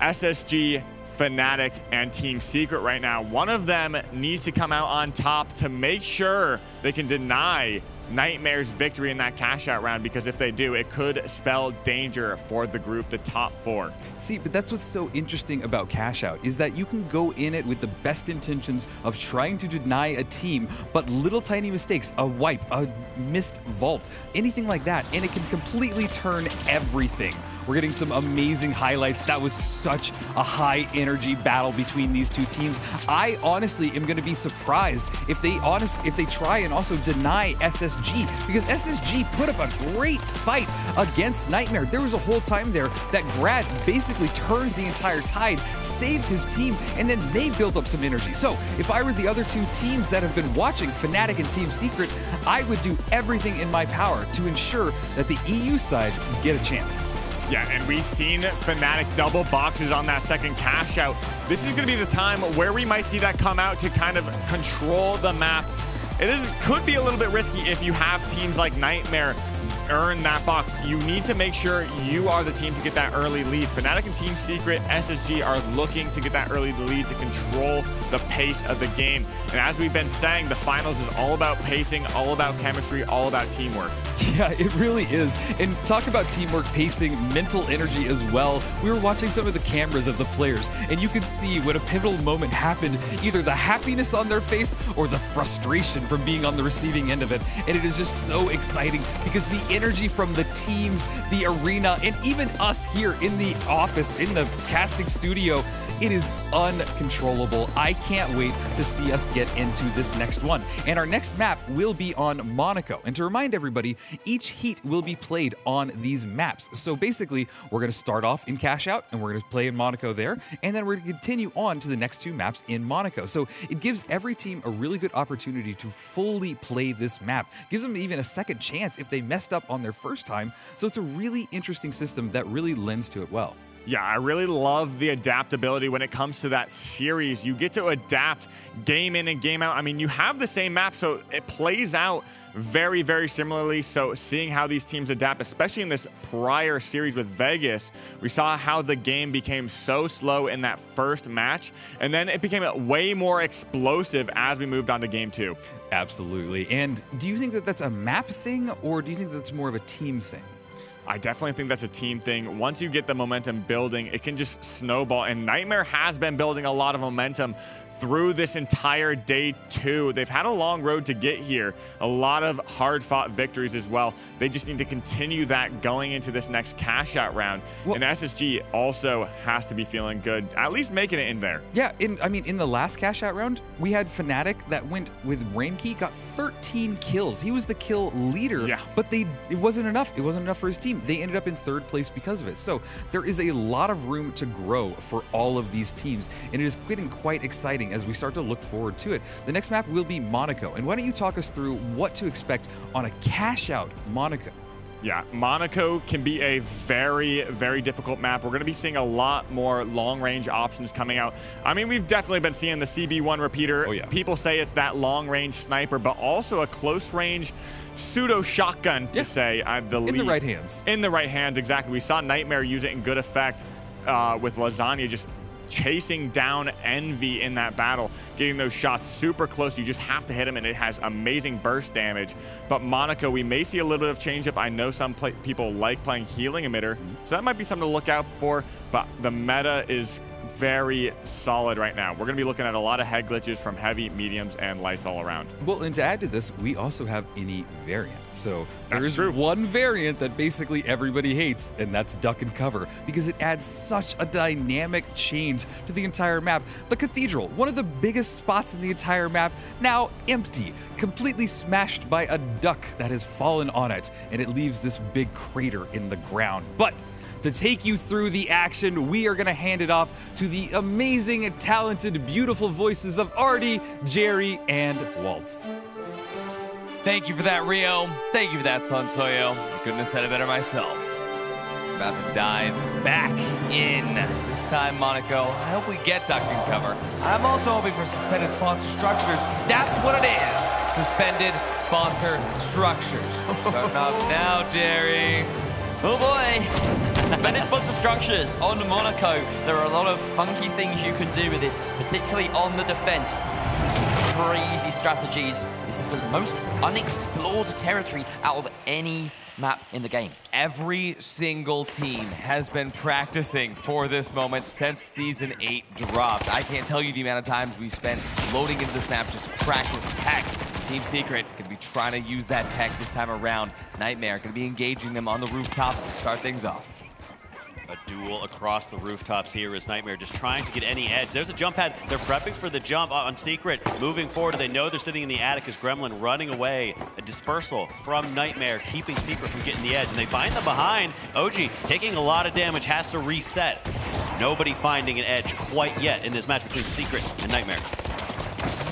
[SPEAKER 3] SSG, Fnatic, and Team Secret right now. One of them needs to come out on top to make sure they can deny Nightmare's victory in that Cash Out round, because if they do, it could spell danger for the group, the top 4.
[SPEAKER 14] See, but that's what's so interesting about Cash Out, is that you can go in it with the best intentions of trying to deny a team, but little tiny mistakes, a wipe, a missed vault, anything like that, and it can completely turn everything. We're getting some amazing highlights. That was such a high energy battle between these 2 teams. I honestly am going to be surprised if they try and also deny SSG, because SSG put up a great fight against Nightmare. There was a whole time there that Grad basically turned the entire tide, saved his team, and then they built up some energy. So if I were the other 2 teams that have been watching, Fnatic and Team Secret, I would do everything in my power to ensure that the EU side get a chance.
[SPEAKER 3] Yeah, and we've seen Fnatic double boxes on that second Cash Out. This is going to be the time where we might see that come out to kind of control the map. Could be a little bit risky if you have teams like Nightmare earn that box. You need to make sure you are the team to get that early lead. Fnatic and Team Secret, SSG are looking to get that early lead to control the pace of the game. And as we've been saying, the finals is all about pacing, all about chemistry, all about teamwork.
[SPEAKER 14] Yeah, it really is. And talk about teamwork, pacing, mental energy as well. We were watching some of the cameras of the players, and you could see when a pivotal moment happened, either the happiness on their face or the frustration
[SPEAKER 2] from being on the receiving end of it. And it is just so exciting because the energy from the teams, the arena, and even us here in the office, in the casting studio, it is uncontrollable. I can't wait to see us get into this next one. And our next map will be on Monaco. And to remind everybody, each heat will be played on these maps. So basically, we're going to start off in Cash Out, and we're going to play in Monaco there, and then we're going to continue on to the next 2 maps in Monaco. So it gives every team a really good opportunity to fully play this map. Gives them even a second chance if they messed up on their first time. So it's a really interesting system that really lends to it well.
[SPEAKER 3] Yeah, I really love the adaptability when it comes to that series. You get to adapt game in and game out. I mean, you have the same map, so it plays out very, very similarly. So seeing how these teams adapt, especially in this prior series with Vegas, we saw how the game became so slow in that first match, and then it became way more explosive as we moved on to game 2.
[SPEAKER 2] Absolutely. And do you think that that's a map thing, or do you think that's more of a team thing?
[SPEAKER 3] I definitely think that's a team thing. Once you get the momentum building, it can just snowball. And Nightmare has been building a lot of momentum through this entire day 2. They've had a long road to get here. A lot of hard-fought victories as well. They just need to continue that going into this next cash out round. Well, and SSG also has to be feeling good, at least making it in there.
[SPEAKER 2] Yeah, in the last cash out round, we had Fnatic that went with Raimkey, got 13 kills. He was the kill leader, but it wasn't enough. It wasn't enough for his team. They ended up in 3rd place because of it. So there is a lot of room to grow for all of these teams, and it is getting quite exciting as we start to look forward to it. The next map will be Monaco, and why don't you talk us through what to expect on a cash out Monaco?
[SPEAKER 3] Yeah, Monaco can be a very, very difficult map. We're going to be seeing a lot more long-range options coming out. I mean, we've definitely been seeing the CB1 repeater.
[SPEAKER 2] Oh, yeah.
[SPEAKER 3] People say it's that long-range sniper, but also a close-range pseudo-shotgun, to say, the least.
[SPEAKER 2] In the right hands.
[SPEAKER 3] In the right hands, exactly. We saw Nightmare use it in good effect with Lasagna just chasing down Envy in that battle, getting those shots super close. You just have to hit him, and it has amazing burst damage. But Monaco, we may see a little bit of change-up. I know some people like playing healing emitter, so that might be something to look out for, but the meta is very solid right now. We're going to be looking at a lot of head glitches from heavy, mediums, and lights all around.
[SPEAKER 2] Well, and to add to this, we also have any variant. So there is one variant that basically everybody hates, and that's duck and cover, because it adds such a dynamic change to the entire map. The Cathedral, one of the biggest spots in the entire map, now empty, completely smashed by a duck that has fallen on it, and it leaves this big crater in the ground. But to take you through the action, we are going to hand it off to the amazing, talented, beautiful voices of Artie, Jerry, and Waltz.
[SPEAKER 1] Thank you for that, Rio. Thank you for that, Sonsoyo. I couldn't have said it better myself. About to dive back in. This time, Monaco. I hope we get duck and cover. I'm also hoping for suspended sponsor structures. That's what it is. Suspended sponsor structures. Starting off now, Jerry.
[SPEAKER 21] Oh boy! Suspended sponsor structures on Monaco. There are a lot of funky things you can do with this, particularly on the defense. Some crazy strategies. This is the most unexplored territory out of any map in the game.
[SPEAKER 1] Every single team has been practicing for this moment since Season 8 dropped. I can't tell you the amount of times we spent loading into this map just to practice tech. Team Secret going to be trying to use that tech this time around. Nightmare going to be engaging them on the rooftops to start things off.
[SPEAKER 5] A duel across the rooftops here is Nightmare just trying to get any edge. There's a jump pad. They're prepping for the jump on Secret. Moving forward, they know they're sitting in the attic as Gremlin running away. A dispersal from Nightmare, keeping Secret from getting the edge. And they find them behind. OG taking a lot of damage, has to reset. Nobody finding an edge quite yet in this match between Secret and Nightmare.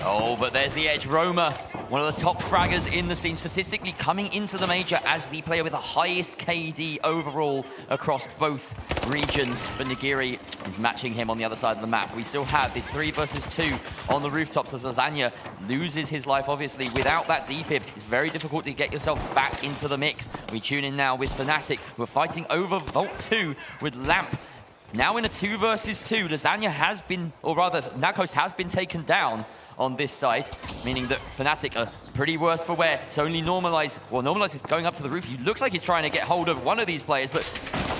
[SPEAKER 21] Oh, but there's the edge. Roma, one of the top fraggers in the scene, statistically coming into the major as the player with the highest KD overall across both regions. But Nigiri is matching him on the other side of the map. We still have this 3 versus 2 on the rooftops as Lasagna loses his life, obviously. Without that defib, it's very difficult to get yourself back into the mix. We tune in now with Fnatic. We're fighting over Vault 2 with Lamp. Now in a 2 versus 2, Lasagna has been, or rather, Nakos has been taken down on this side, meaning that Fnatic are pretty worse for wear. It's only Normalize. Well, Normalize is going up to the roof. He looks like he's trying to get hold of one of these players, but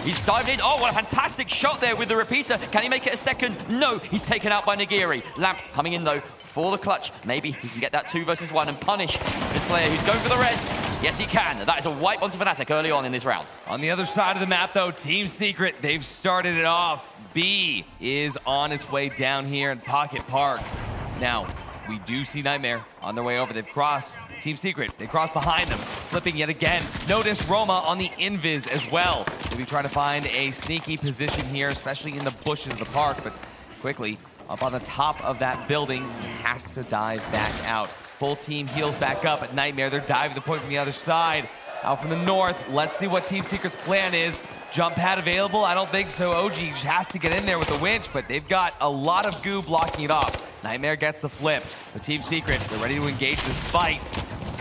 [SPEAKER 21] He's dived in. Oh, what a fantastic shot there with the repeater. Can he make it a second? No, he's taken out by Nagiri. Lamp coming in though for the clutch. Maybe he can get that 2 versus 1 and punish this player who's going for the res. Yes, he can. That is a wipe onto Fnatic early on in this round.
[SPEAKER 1] On the other side of the map though, Team Secret, they've started it off. B is on its way down here in Pocket Park. Now, we do see Nightmare on their way over. They've crossed. Team Secret, they cross behind them, flipping yet again. Notice Roma on the invis as well. They'll be trying to find a sneaky position here, especially in the bushes of the park, but quickly up on the top of that building, he has to dive back out. Full team heals back up at Nightmare. They're diving the point from the other side. Out from the north, let's see what Team Secret's plan is. Jump pad available? I don't think so. OG just has to get in there with the winch, but they've got a lot of goo blocking it off. Nightmare gets the flip. The Team Secret, they're ready to engage this fight.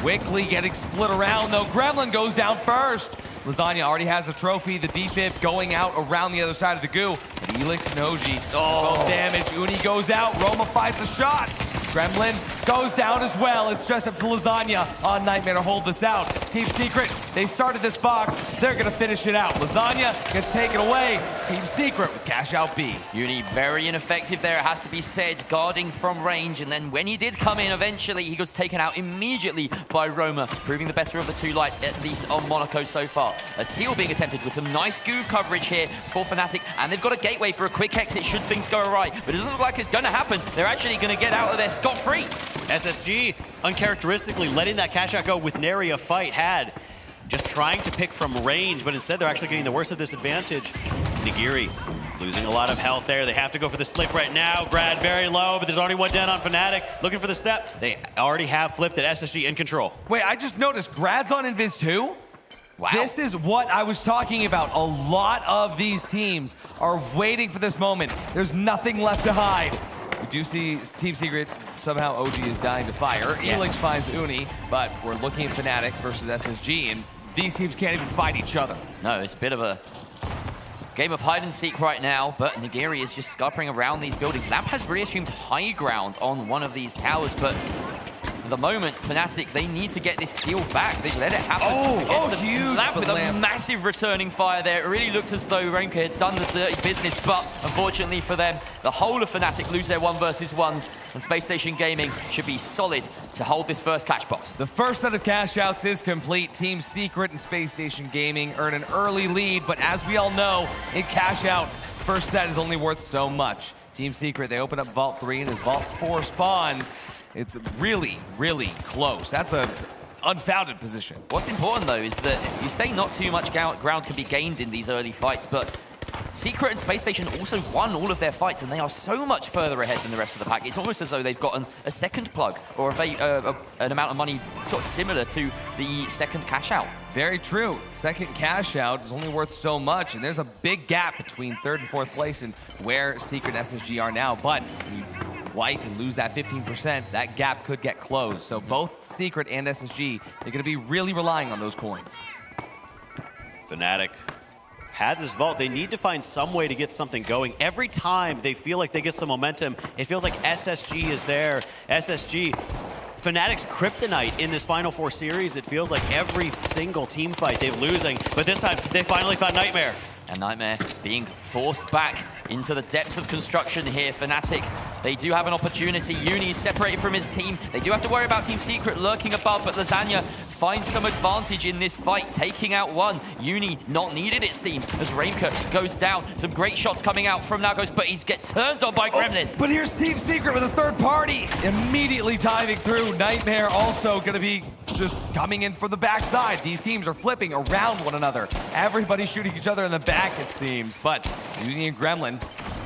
[SPEAKER 1] Quickly getting split around though. Gremlin goes down first. Lasagna already has a trophy. The defib going out around the other side of the goo. But Elix and OG both damage. Uni goes out. Roma finds the shots. Gremlin goes down as well. It's just up to Lasagna on Nightmare to hold this out. Team Secret, they started this box. They're going to finish it out. Lasagna gets taken away. Team Secret with cash out B.
[SPEAKER 21] Uni very ineffective there, it has to be said, guarding from range. And then when he did come in, eventually he was taken out immediately by Roma, proving the better of the two lights, at least on Monaco so far. A steal being attempted with some nice Goo coverage here for Fnatic. And they've got a gateway for a quick exit should things go awry. But it doesn't look like it's going to happen. They're actually going to get out of there scot-free.
[SPEAKER 5] SSG, uncharacteristically, letting that cash out go with nary a fight had. Just trying to pick from range, but instead they're actually getting the worst of this advantage. Nagiri losing a lot of health there. They have to go for the slip right now. Grad very low, but there's already one down on Fnatic. Looking for the step. They already have flipped at SSG in control.
[SPEAKER 1] Wait, I just noticed Grad's on Invis too?
[SPEAKER 21] Wow.
[SPEAKER 1] This is what I was talking about. A lot of these teams are waiting for this moment. There's nothing left to hide. We do see Team Secret, somehow OG is dying to fire.
[SPEAKER 21] Yeah.
[SPEAKER 1] Elix finds Uni, but we're looking at Fnatic versus SSG, and these teams can't even fight each other.
[SPEAKER 21] No, it's a bit of a game of hide and seek right now, but Nagiri is just scuppering around these buildings. Lamp has reassumed high ground on one of these towers, but at the moment, Fnatic, they need to get this steal back. They've let it happen.
[SPEAKER 1] Huge!
[SPEAKER 21] Lamp with a massive returning fire there. It really looked as though Raimka had done the dirty business, but unfortunately for them, the whole of Fnatic lose their 1 versus 1s, and Space Station Gaming should be solid to hold this first catch box.
[SPEAKER 1] The first set of cash outs is complete. Team Secret and Space Station Gaming earn an early lead, but as we all know, in cash out, first set is only worth so much. Team Secret, they open up Vault 3, and as Vault 4 spawns, it's really, really close. That's a unfounded position.
[SPEAKER 21] What's important, though, is that you say not too much ground can be gained in these early fights, but Secret and Space Station also won all of their fights, and they are so much further ahead than the rest of the pack. It's almost as though they've gotten a second plug, or an amount of money sort of similar to the second cash out.
[SPEAKER 1] Very true. Second cash out is only worth so much, and there's a big gap between 3rd and 4th place and where Secret and SSG are now. But when you wipe and lose that 15%, that gap could get closed. So both Secret and SSG, they're going to be really relying on those coins.
[SPEAKER 5] Fnatic has this vault. They need to find some way to get something going. Every time they feel like they get some momentum, it feels like SSG is there. SSG, Fnatic's kryptonite in this Final Four series. It feels like every single team fight they're losing, but this time they finally found Nightmare.
[SPEAKER 21] And Nightmare being forced back into the depths of construction here. Fnatic, they do have an opportunity. Uni is separated from his team. They do have to worry about Team Secret lurking above, but Lasagna finds some advantage in this fight, taking out one. Uni not needed, it seems, as Raimka goes down. Some great shots coming out from Nagos, but he gets turned on by Gremlin.
[SPEAKER 1] But here's Team Secret with a third party, immediately diving through. Nightmare also going to be just coming in from the backside. These teams are flipping around one another. Everybody's shooting each other in the back, it seems. But Uni and Gremlin,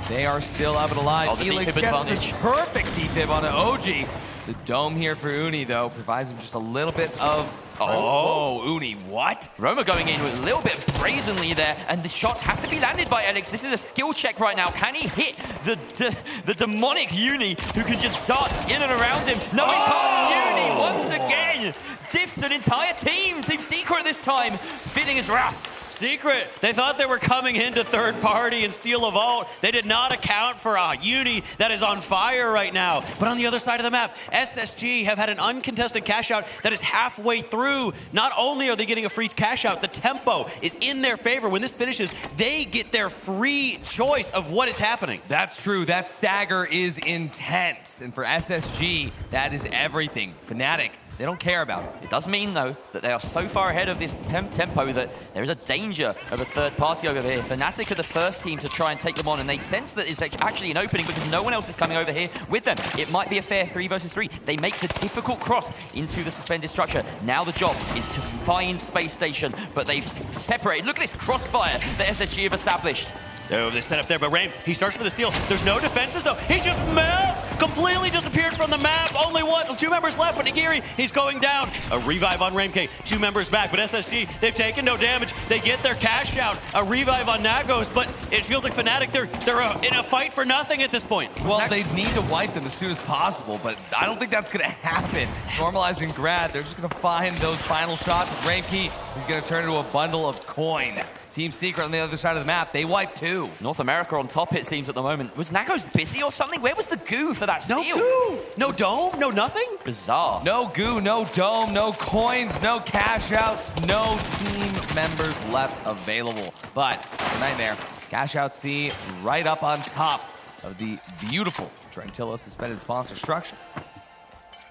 [SPEAKER 1] they are still up and alive.
[SPEAKER 21] The
[SPEAKER 1] Elix
[SPEAKER 21] defib
[SPEAKER 1] gets
[SPEAKER 21] advantage.
[SPEAKER 1] the perfect defib on an OG. The dome here for Uni, though, provides him just a little bit of... Oh, Uni, what?
[SPEAKER 21] Roma going in with a little bit brazenly there, and the shots have to be landed by Elix. This is a skill check right now. Can he hit the demonic Uni, who can just dart in and around him? No, he can't. Uni, once again, diffs an entire team. Team Secret this time, feeling his wrath.
[SPEAKER 5] Secret, they thought they were coming into third party and steal a vault. They did not account for a Uni that is on fire right now. But on the other side of the map, SSG have had an uncontested cash out that is halfway through. Not only are they getting a free cash out, the tempo is in their favor. When this finishes, they get their free choice of what is happening.
[SPEAKER 1] That's true. That stagger is intense. And for SSG, that is everything. Fnatic, they don't care about it.
[SPEAKER 21] It does mean, though, that they are so far ahead of this tempo that there is a danger of a third party over here. Fnatic are the first team to try and take them on, and they sense that it's actually an opening because no one else is coming over here with them. It might be a fair 3 versus 3. They make the difficult cross into the suspended structure. Now the job is to find Space Station, but they've separated. Look at this crossfire that SSG have established.
[SPEAKER 5] Oh, they set up there, but Rain, he starts for the steal. There's no defenses, though. He just melts, completely disappeared from the map. Only what? 2 members left, but Nigiri, he's going down. A revive on Rain K, 2 members back, but SSG, they've taken no damage. They get their cash out. A revive on Nagos, but it feels like Fnatic, they're in a fight for nothing at this point.
[SPEAKER 1] Well, they need to wipe them as soon as possible, but I don't think that's going to happen. Normalizing Grad, they're just going to find those final shots. With Rain K, he's going to turn into a bundle of coins. Team Secret on the other side of the map, they wipe 2.
[SPEAKER 21] North America on top, it seems, at the moment. Was Nagos busy or something? Where was the goo for that steal?
[SPEAKER 5] No goo! No dome? No nothing?
[SPEAKER 21] Bizarre.
[SPEAKER 1] No goo, no dome, no coins, no cash outs, no team members left available. But Nightmare, cash out C right up on top of the beautiful Trentilla suspended sponsor structure.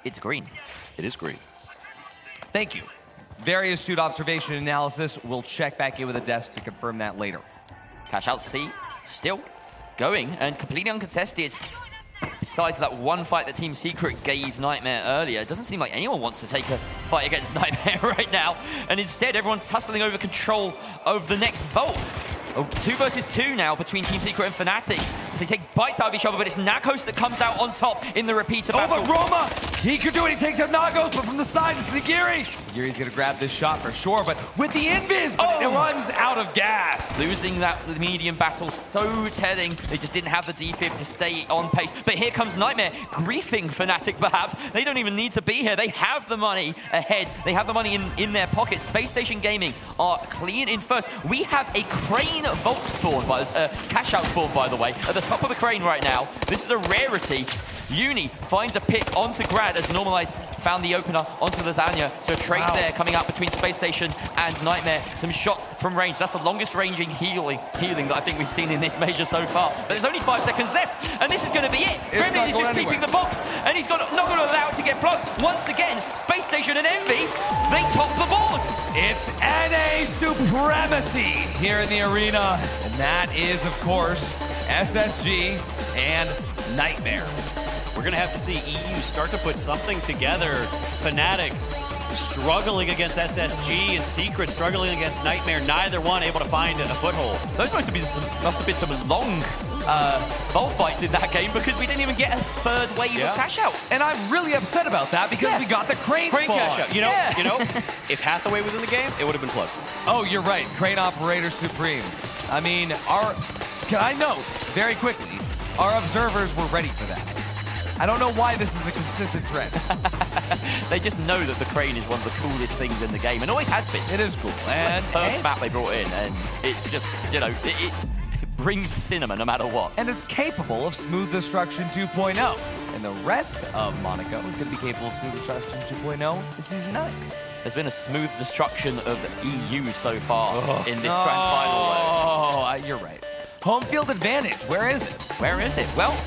[SPEAKER 21] It's green.
[SPEAKER 5] It is green.
[SPEAKER 1] Thank you. Very astute observation and analysis. We'll check back in with the desk to confirm that later.
[SPEAKER 21] Cash out C, still going and completely uncontested. Besides that one fight that Team Secret gave Nightmare earlier, it doesn't seem like anyone wants to take a fight against Nightmare right now. And instead, everyone's tussling over control of the next vault. 2 versus 2 now between Team Secret and Fnatic as they take bites out of each other, but it's Nagos that comes out on top in the repeater battle.
[SPEAKER 1] Oh, but Roma, he could do it. He takes out Nagos, but from the side, it's Nigiri. Nigiri's going to grab this shot for sure, but with the invis, but it runs out of gas.
[SPEAKER 21] Losing that medium battle, so telling. They just didn't have the defib to stay on pace. But here comes Nightmare, griefing Fnatic perhaps. They don't even need to be here. They have the money ahead. They have the money in their pockets. Space Station Gaming are clean in first. We have a crane vault spawn, cash out spawn, by the way, at the top of the crane right now. This is a rarity. Uni finds a pick onto Grad as Normalize found the opener onto Lasagna. So a trade there coming out between Space Station and Nightmare. Some shots from range. That's the longest ranging healing that I think we've seen in this major so far. But there's only 5 seconds left, and this is going to be it. Gremlin is just keeping the box, and he's not going to allow it to get blocked. Once again, Space Station and Envy, they top the board.
[SPEAKER 1] It's NA supremacy here in the arena, and that is, of course, SSG and Nightmare.
[SPEAKER 5] We're going to have to see EU start to put something together. Fnatic struggling against SSG and Secret struggling against Nightmare. Neither one able to find a foothold.
[SPEAKER 21] Those must have been some long vault fights in that game because we didn't even get a third wave of cash outs.
[SPEAKER 1] And I'm really upset about that because we got the crane spawn.
[SPEAKER 5] Cash out. You know, if Hathaway was in the game, it would have been close.
[SPEAKER 1] Oh, you're right. Crane Operator Supreme. I mean, can I note very quickly, our observers were ready for that. I don't know why this is a consistent trend.
[SPEAKER 21] They just know that the crane is one of the coolest things in the game, and always has been.
[SPEAKER 1] It is cool.
[SPEAKER 21] It's like the first map they brought in, and it's just, it brings cinema no matter what.
[SPEAKER 1] And it's capable of Smooth Destruction 2.0. And the rest of Monaco is going to be capable of Smooth Destruction 2.0 in Season 9.
[SPEAKER 21] There's been a smooth destruction of EU so far in this grand final.
[SPEAKER 1] Oh, you're right. Home field advantage, where is it?
[SPEAKER 21] Where is it? Well,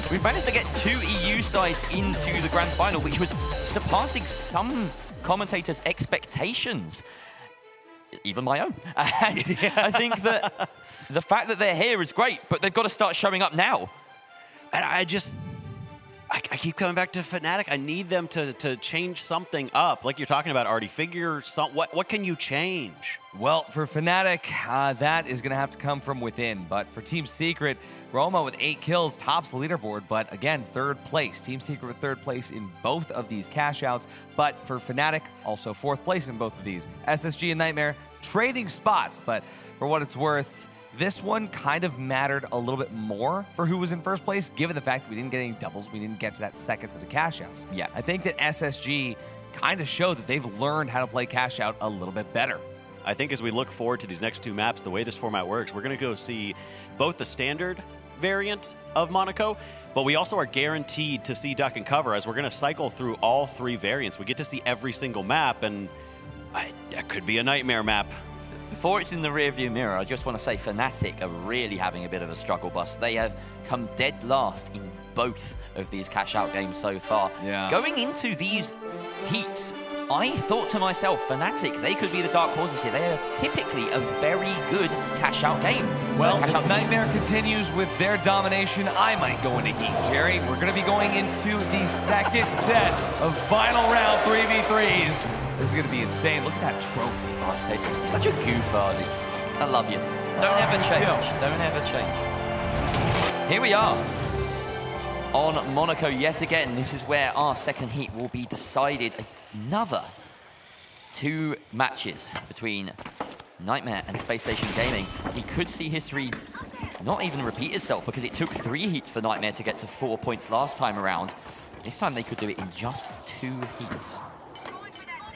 [SPEAKER 21] we've managed to get 2 EU sides into the grand final, which was surpassing some commentators' expectations, even my own. And I think that the fact that they're here is great, but they've got to start showing up now.
[SPEAKER 5] And I keep coming back to Fnatic. I need them to change something up. Like you're talking about, Artie, what can you change?
[SPEAKER 1] Well, for Fnatic, that is going to have to come from within. But for Team Secret, Roma with 8 kills tops the leaderboard. But again, 3rd place. Team Secret with 3rd place in both of these cash outs. But for Fnatic, also 4th place in both of these. SSG and Nightmare trading spots. But for what it's worth, this one kind of mattered a little bit more for who was in first place, given the fact that we didn't get any doubles, we didn't get to that second set of cash outs.
[SPEAKER 21] Yeah.
[SPEAKER 1] I think that SSG kind of showed that they've learned how to play cash out a little bit better.
[SPEAKER 5] I think as we look forward to these next 2 maps, the way this format works, we're going to go see both the standard variant of Monaco, but we also are guaranteed to see duck and cover as we're going to cycle through all 3 variants. We get to see every single map, and that could be a nightmare map.
[SPEAKER 21] Before it's in the rearview mirror, I just want to say Fnatic are really having a bit of a struggle bus. They have come dead last in both of these cash-out games so far.
[SPEAKER 1] Yeah.
[SPEAKER 21] Going into these heats, I thought to myself, Fnatic, they could be the dark horses here. They are typically a very good cash-out game.
[SPEAKER 1] Well, if Nightmare continues with their domination, I might go into heat, Jerry. We're going to be going into the second set of final round 3v3s. This is going to be insane. Look at that trophy.
[SPEAKER 21] Oh, it's such a goof, Ardy. I love you. Don't ever change. Don't ever change. Here we are on Monaco yet again. This is where our second heat will be decided. Another 2 matches between Nightmare and Space Station Gaming. We could see history not even repeat itself because it took 3 heats for Nightmare to get to 4 points last time around. This time they could do it in just 2 heats.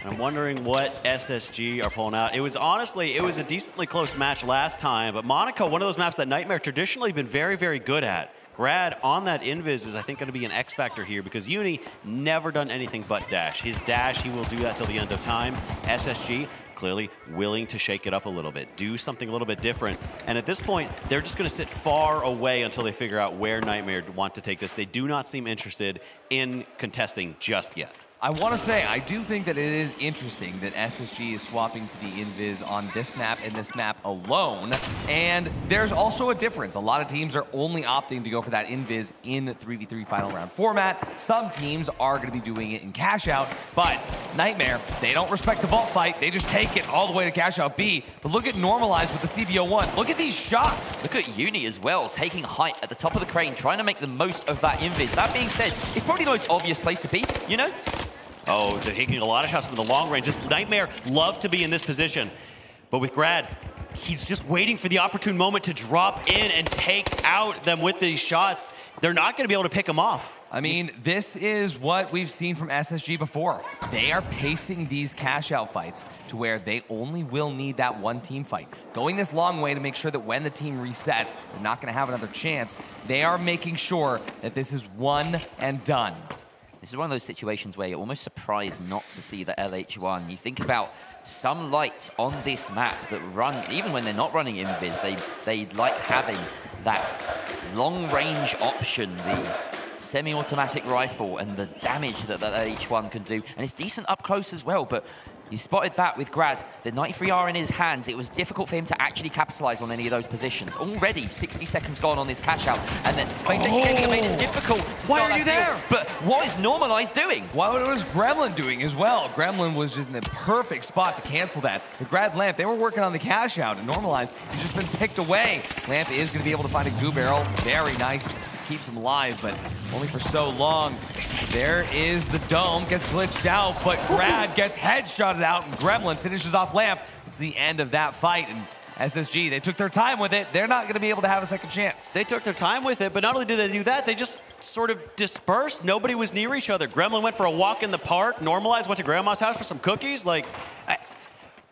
[SPEAKER 5] And I'm wondering what SSG are pulling out. It was a decently close match last time, but Monaco, one of those maps that Nightmare traditionally been very, very good at. Grad on that invis is, I think, going to be an X factor here because Uni never done anything but dash. His dash, he will do that till the end of time. SSG, clearly willing to shake it up a little bit, do something a little bit different. And at this point, they're just going to sit far away until they figure out where Nightmare want to take this. They do not seem interested in contesting just yet.
[SPEAKER 1] I want to say, I do think that it is interesting that SSG is swapping to the invis on this map and this map alone. And there's also a difference. A lot of teams are only opting to go for that invis in the 3v3 final round format. Some teams are going to be doing it in cash out, but Nightmare, they don't respect the vault fight. They just take it all the way to cash out B. But look at Normalize with the CBO1. Look at these shots.
[SPEAKER 21] Look at Uni as well, taking height at the top of the crane, trying to make the most of that invis. That being said, it's probably the most obvious place to be, you know?
[SPEAKER 5] Oh, they're taking a lot of shots from the long range. This Nightmare love to be in this position. But with Grad, he's just waiting for the opportune moment to drop in and take out them with these shots. They're not going to be able to pick them off.
[SPEAKER 1] I mean, this is what we've seen from SSG before. They are pacing these cash-out fights to where they only will need that one team fight. Going this long way to make sure that when the team resets, they're not going to have another chance. They are making sure that this is one and done.
[SPEAKER 21] This is one of those situations where you're almost surprised not to see the LH1. You think about some light on this map that run, even when they're not running invis, they like having that long-range option, the semi-automatic rifle and the damage that the LH1 can do. And it's decent up close as well, but you spotted that with Grad. The 93R in his hands, it was difficult for him to actually capitalize on any of those positions. Already 60 seconds gone on this cash out, and then Space Station Gaming made it difficult to
[SPEAKER 1] Why
[SPEAKER 21] start
[SPEAKER 1] are you
[SPEAKER 21] that
[SPEAKER 1] there?
[SPEAKER 21] field. But what is Normalize doing?
[SPEAKER 1] What was Gremlin doing as well? Gremlin was just in the perfect spot to cancel that. The Grad Lamp, they were working on the cash out, and Normalize has just been picked away. Lamp is going to be able to find a goo barrel. Very nice. Keeps him alive, but only for so long. There is the dome, gets glitched out, but Grad gets headshotted out, and Gremlin finishes off Lamp. It's the end of that fight, and SSG, they took their time with it. They're not going to be able to have a second chance.
[SPEAKER 5] They took their time with it, but not only did they do that, they just sort of dispersed. Nobody was near each other. Gremlin went for a walk in the park. Normalize went to Grandma's house for some cookies. Like,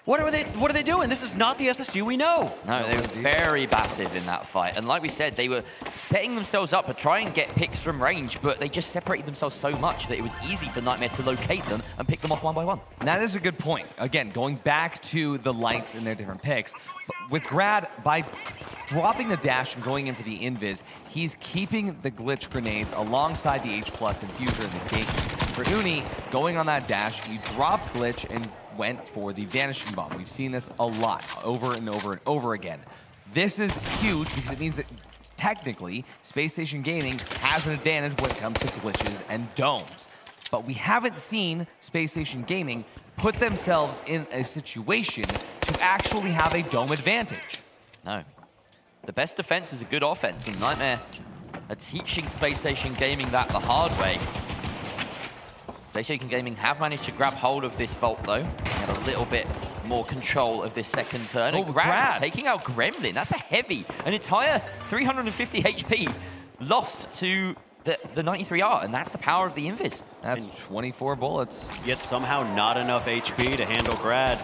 [SPEAKER 5] what are they doing? This is not the SSG we know.
[SPEAKER 21] No, they were very passive in that fight. And like we said, they were setting themselves up to try and get picks from range, but they just separated themselves so much that it was easy for Nightmare to locate them and pick them off one by one.
[SPEAKER 1] That is a good point. Again, going back to the lights and their different picks, but with Grad, by dropping the dash and going in for the invis, he's keeping the glitch grenades alongside the H+ infuser in the gate. For Uni, going on that dash, he dropped glitch and went for the vanishing bomb. We've seen this a lot, over and over and over again. This is huge because it means that technically Space Station Gaming has an advantage when it comes to glitches and domes. But we haven't seen Space Station Gaming put themselves in a situation to actually have a dome advantage.
[SPEAKER 21] No. The best defense is a good offense, and Nightmare are teaching Space Station Gaming that the hard way. Space Station Gaming have managed to grab hold of this vault, though. They have a little bit more control of this second turn.
[SPEAKER 1] Oh,
[SPEAKER 21] and Grad
[SPEAKER 1] Grad
[SPEAKER 21] taking out Gremlin. That's a heavy, an entire 350 HP lost to the 93R, and that's the power of the invis.
[SPEAKER 1] That's 24 bullets.
[SPEAKER 5] Yet somehow not enough HP to handle Grad.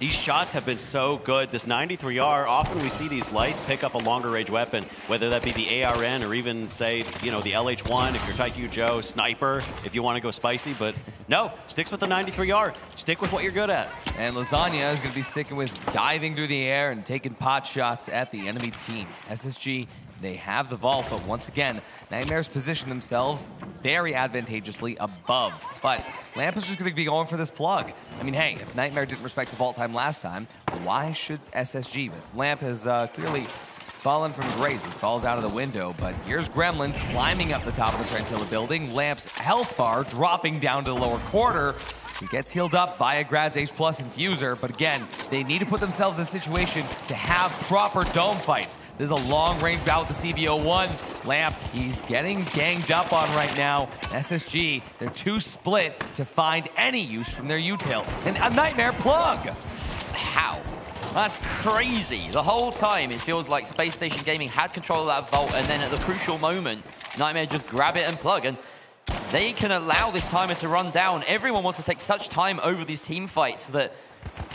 [SPEAKER 5] These shots have been so good. This 93R, often we see these lights pick up a longer range weapon, whether that be the ARN or even, say, the LH1, if you're Taikyu Joe, Sniper, if you want to go spicy. But no, sticks with the 93R. Stick with what you're good at.
[SPEAKER 1] And Lasagna is going to be sticking with diving through the air and taking pot shots at the enemy team. SSG, they have the vault, but once again, Nightmares position themselves very advantageously above. But Lamp is just going to be going for this plug. I mean, hey, if Nightmare didn't respect the vault time last time, why should SSG? But Lamp has clearly fallen from grace. He falls out of the window, but here's Gremlin climbing up the top of the Trentilla building. Lamp's health bar dropping down to the lower quarter. He gets healed up via Grad's H+ Infuser, but again, they need to put themselves in a situation to have proper dome fights. This is a long-range bout with the CBO1. Lamp, he's getting ganged up on right now. SSG, they're too split to find any use from their util. And a Nightmare plug!
[SPEAKER 21] How? That's crazy. The whole time, it feels like Space Station Gaming had control of that vault, and then at the crucial moment, Nightmare just grab it and plug. And they can allow this timer to run down. Everyone wants to take such time over these team fights that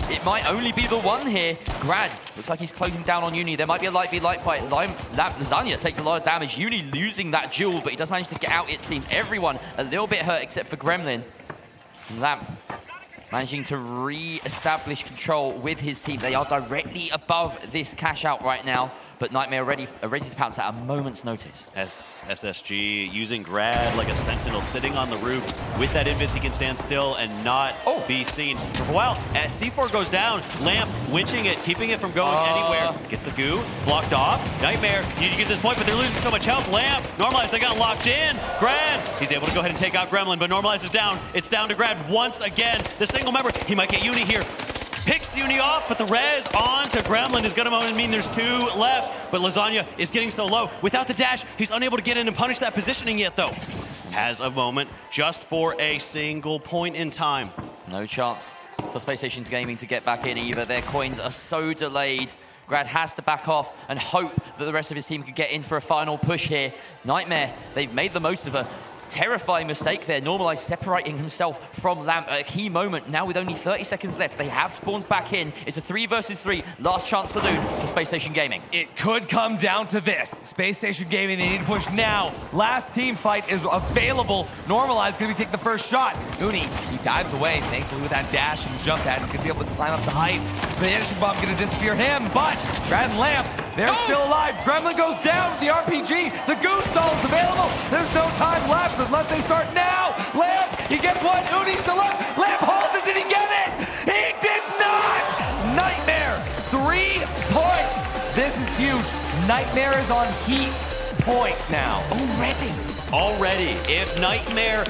[SPEAKER 21] it might only be the one here. Grad looks like he's closing down on Uni. There might be a light v light fight. Lasagna takes a lot of damage. Uni losing that duel, but he does manage to get out, it seems. Everyone a little bit hurt except for Gremlin. Lamp managing to re-establish control with his team. They are directly above this cash out right now, but Nightmare ready to pounce at a moment's notice.
[SPEAKER 5] SSG using Grad like a sentinel, sitting on the roof. With that invis, he can stand still and not be seen for a while. As C4 goes down, Lamp winching it, keeping it from going anywhere. Gets the goo, blocked off. Nightmare, you need to get to this point, but they're losing so much health. Lamp, Normalize, they got locked in. Grad, he's able to go ahead and take out Gremlin, but Normalize is down. It's down to Grad once again. The single member, he might get Uni here. Picks Uni off, but the res on to Gremlin is going to mean there's 2 left. But Lasagna is getting so low. Without the dash, he's unable to get in and punish that positioning yet, though. Has a moment just for a single point in time.
[SPEAKER 21] No chance for Space Station Gaming to get back in either. Their coins are so delayed. Grad has to back off and hope that the rest of his team can get in for a final push here. Nightmare, they've made the most of a terrifying mistake there. Normalize separating himself from Lamp at a key moment. Now with only 30 seconds left, they have spawned back in. It's a 3 versus 3. Last chance saloon for Space Station Gaming.
[SPEAKER 1] It could come down to this. Space Station Gaming, they need to push now. Last team fight is available. Normalize going to be taking the first shot. Uni, he dives away. Thankfully with that dash and jump pad, he's going to be able to climb up to height. The Anderson bomb going to disappear him, but Grad and Lamp, they're still alive. Gremlin goes down with the RPG. The goose stall is available. There's no time left unless they start now. Lamp, he gets one. Uni's still up. Lamp holds it. Did he get it? He did not. Nightmare, 3 points. This is huge. Nightmare is on heat point now.
[SPEAKER 5] Already. If Nightmare,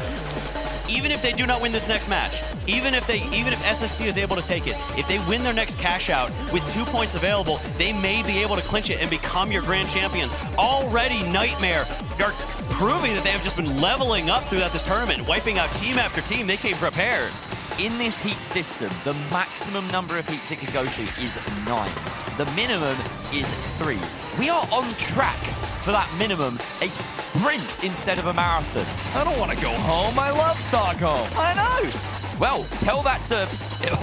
[SPEAKER 5] even if they do not win this next match, even if SSG is able to take it, if they win their next cash out with 2 points available, they may be able to clinch it and become your grand champions. Already Nightmare are proving that they have just been leveling up throughout this tournament, wiping out team after team. They came prepared.
[SPEAKER 21] In this heat system, the maximum number of heats it can go to is 9. The minimum is 3. We are on track for that minimum, a sprint instead of a marathon.
[SPEAKER 1] I don't want to go home. I love Stockholm.
[SPEAKER 21] I know. Well, tell that to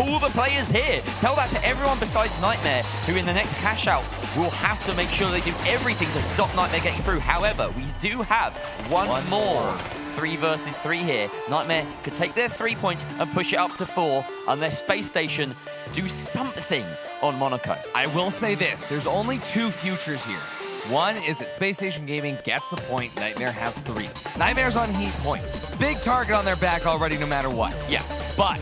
[SPEAKER 21] all the players here. Tell that to everyone besides Nightmare, who in the next cash out will have to make sure they do everything to stop Nightmare getting through. However, we do have one more 3 versus 3 here. Nightmare could take their 3 points and push it up to 4 unless Space Station do something on Monaco.
[SPEAKER 1] I will say this, there's only 2 futures here. One is that Space Station Gaming gets the point, Nightmare have 3. Nightmare's on heat point. Big target on their back already no matter what. Yeah, but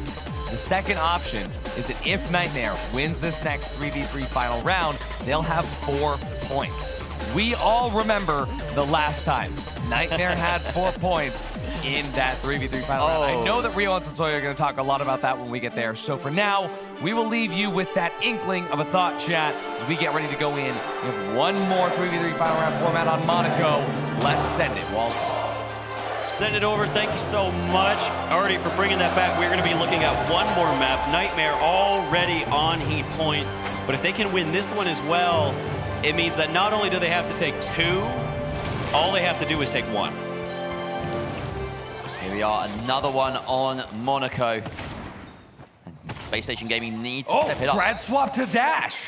[SPEAKER 1] the second option is that if Nightmare wins this next 3v3 final round, they'll have 4 points. We all remember the last time Nightmare had 4 points in that 3v3 final round. I know that Rio and Sansoya are going to talk a lot about that when we get there. So for now, we will leave you with that inkling of a thought chat as we get ready to go in. We have one more 3v3 final round format on Monaco. Let's send it, Waltz.
[SPEAKER 5] Send it over. Thank you so much, Artie, for bringing that back. We're going to be looking at one more map. Nightmare already on heat point. But if they can win this one as well, it means that not only do they have to take 2, all they have to do is take 1.
[SPEAKER 21] Here we are, another one on Monaco. Space Station Gaming need to step it up.
[SPEAKER 1] Grad swap to dash.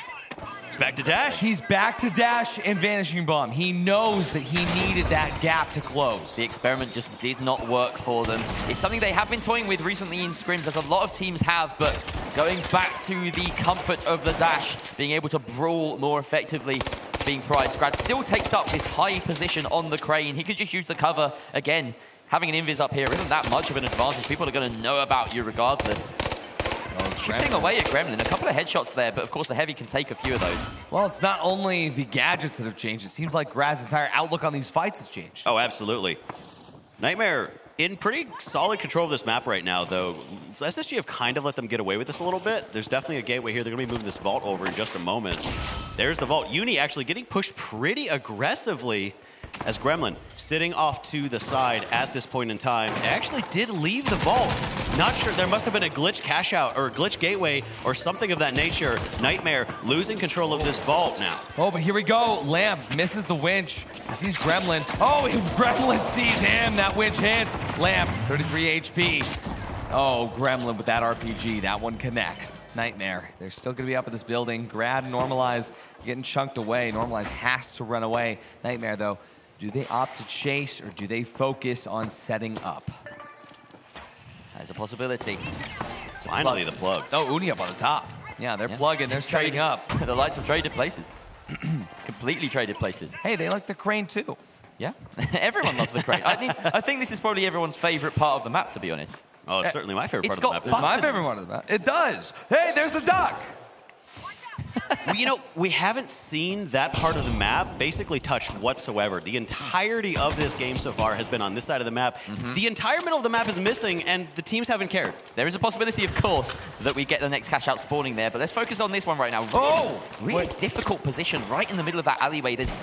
[SPEAKER 22] He's back to dash.
[SPEAKER 1] He's back to dash and Vanishing Bomb. He knows that he needed that gap to close.
[SPEAKER 21] The experiment just did not work for them. It's something they have been toying with recently in scrims, as a lot of teams have, but going back to the comfort of the dash, being able to brawl more effectively, being prized. Grad still takes up this high position on the crane. He could just use the cover. Again, having an invis up here isn't that much of an advantage. People are going to know about you regardless. Chipping away at Gremlin. A couple of headshots there, but of course the Heavy can take a few of those.
[SPEAKER 1] Well, it's not only the gadgets that have changed. It seems like Grad's entire outlook on these fights has changed.
[SPEAKER 5] Oh, absolutely. Nightmare in pretty solid control of this map right now, though. So SSG have kind of let them get away with this a little bit. There's definitely a gateway here. They're going to be moving this vault over in just a moment. There's the vault. Uni actually getting pushed pretty aggressively as Gremlin sitting off to the side at this point in time. Actually did leave the vault. Not sure, there must have been a glitch cash out or a glitch gateway or something of that nature. Nightmare losing control of this vault now.
[SPEAKER 1] Oh, but here we go. Lamb misses the winch. He sees Gremlin. Oh, Gremlin sees him. That winch hits. Lamb, 33 HP. Oh, Gremlin with that RPG. That one connects. Nightmare. They're still going to be up in this building. Grad, Normalize, getting chunked away. Normalize has to run away. Nightmare, though. Do they opt to chase, or do they focus on setting up?
[SPEAKER 21] There's a possibility.
[SPEAKER 5] Finally, the plug.
[SPEAKER 1] Oh, Uni up on the top. Yeah, they're plugging. They're trading up.
[SPEAKER 21] The lights have traded places. Completely traded places.
[SPEAKER 1] Hey, they like the crane too.
[SPEAKER 21] Yeah, everyone loves the crane. I think this is probably everyone's favorite part of the map, to be honest.
[SPEAKER 5] Oh, it's certainly my favorite part of the map.
[SPEAKER 1] It's my favorite part of the map. It does. Hey, there's the duck.
[SPEAKER 5] Well, you know, we haven't seen that part of the map basically touched whatsoever. The entirety of this game so far has been on this side of the map. The entire middle of the map is missing, and the teams haven't cared.
[SPEAKER 21] There is a possibility, of course, that we get the next cash out spawning there, but let's focus on this one right now. Really difficult position right in the middle of that alleyway. There's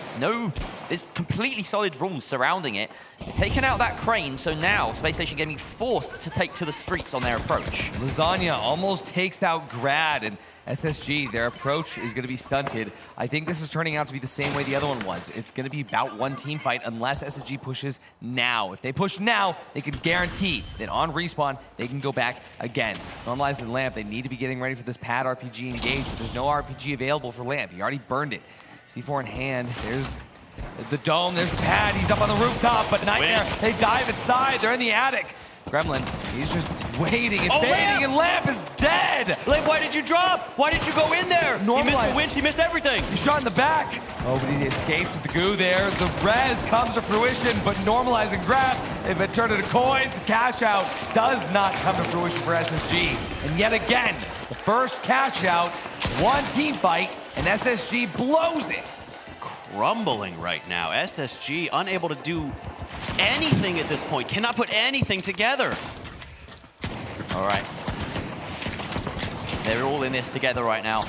[SPEAKER 21] completely solid rules surrounding it. They're taking out that crane, so now Space Station Gaming forced to take to the streets on their approach.
[SPEAKER 1] Lasagna almost takes out Grad, and SSG, their approach is going to be stunted. I think this is turning out to be the same way the other one was. It's going to be about one team fight unless SSG pushes now. If they push now, they can guarantee that on respawn, they can go back again. Normalize and Lamp, they need to be getting ready for this pad RPG engage, but there's no RPG available for Lamp. He already burned it. C4 in hand. There's the dome, there's the pad. He's up on the rooftop, but Nightmare, they dive inside. They're in the attic. Gremlin, he's just waiting and baiting, and Lamp is dead!
[SPEAKER 22] Lamp, why did you drop? Why did you go in there? He missed the winch, he missed everything.
[SPEAKER 1] He's shot in the back. Oh, but he escapes with the goo there. The res comes to fruition, but Normalize and Grab, they've been turned into coins. Cash out does not come to fruition for SSG. And yet again, the first cash out, one team fight, and SSG blows it.
[SPEAKER 5] Crumbling right now. SSG unable to do anything at this point. Cannot put anything together.
[SPEAKER 21] All right. They're all in this together right now.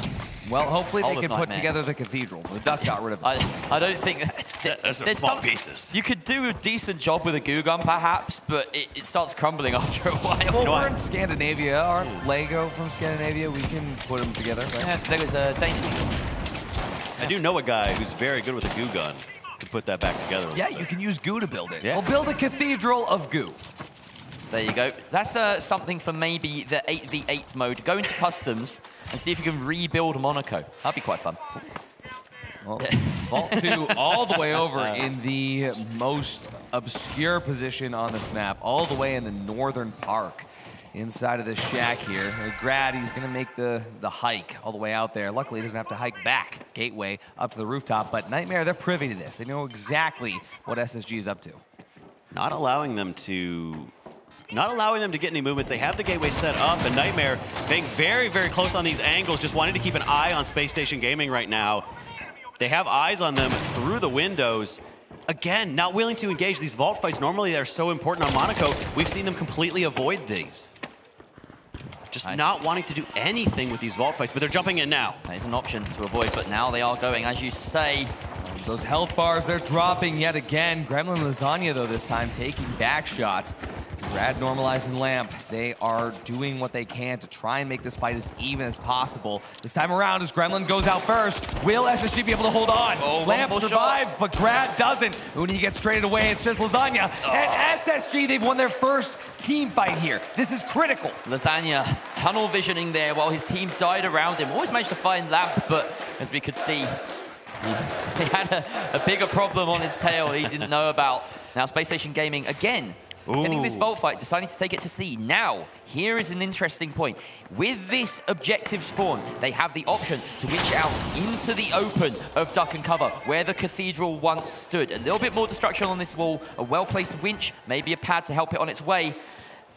[SPEAKER 1] Well, hopefully they can put together the cathedral. The duck got rid of it.
[SPEAKER 21] I don't think...
[SPEAKER 5] There's small pieces.
[SPEAKER 21] You could do a decent job with a goo gun, perhaps, but it starts crumbling after a while.
[SPEAKER 1] Well, we're in Scandinavia. Aren't Lego from Scandinavia? We can put them together, right?
[SPEAKER 21] Yeah, there was a Danish.
[SPEAKER 5] I do know a guy who's very good with a goo gun. Could put that back together.
[SPEAKER 1] Yeah, you can use goo to build it.
[SPEAKER 21] Yeah.
[SPEAKER 1] We'll build a cathedral of goo.
[SPEAKER 21] There you go. That's something for maybe the 8v8 mode. Go into customs and see if you can rebuild Monaco. That'd be quite fun.
[SPEAKER 1] Well, Vault 2 all the way over in the most obscure position on this map, all the way in the northern park. Inside of this shack here. Grad, he's going to make the hike all the way out there. Luckily, he doesn't have to hike back Gateway up to the rooftop, but Nightmare, they're privy to this. They know exactly what SSG is up to.
[SPEAKER 5] Not allowing them to get any movements. They have the gateway set up, and Nightmare being very, very close on these angles, just wanting to keep an eye on Space Station Gaming right now. They have eyes on them through the windows. Again, not willing to engage these vault fights. Normally, they're so important on Monaco. We've seen them completely avoid these. Just not wanting to do anything with these vault fights, but they're jumping in now.
[SPEAKER 21] That is an option to avoid, but now they are going, as you say.
[SPEAKER 1] Those health bars, they're dropping yet again. Gremlin Lasagna, though, this time taking back shots. Grad normalizing Lamp. They are doing what they can to try and make this fight as even as possible. This time around, as Gremlin goes out first, will SSG be able to hold on? Lamp survives, but Grad doesn't. Uni gets traded away. It's just Lasagna. And SSG, they've won their first team fight here. This is critical.
[SPEAKER 21] Lasagna tunnel visioning there while his team died around him. Always managed to find Lamp, but as we could see, he had a bigger problem on his tail he didn't know about. Now Space Station Gaming again getting this vault fight, deciding to take it to C. Now, here is an interesting point. With this objective spawn, they have the option to winch out into the open of duck and cover, where the cathedral once stood. A little bit more destruction on this wall, a well-placed winch, maybe a pad to help it on its way.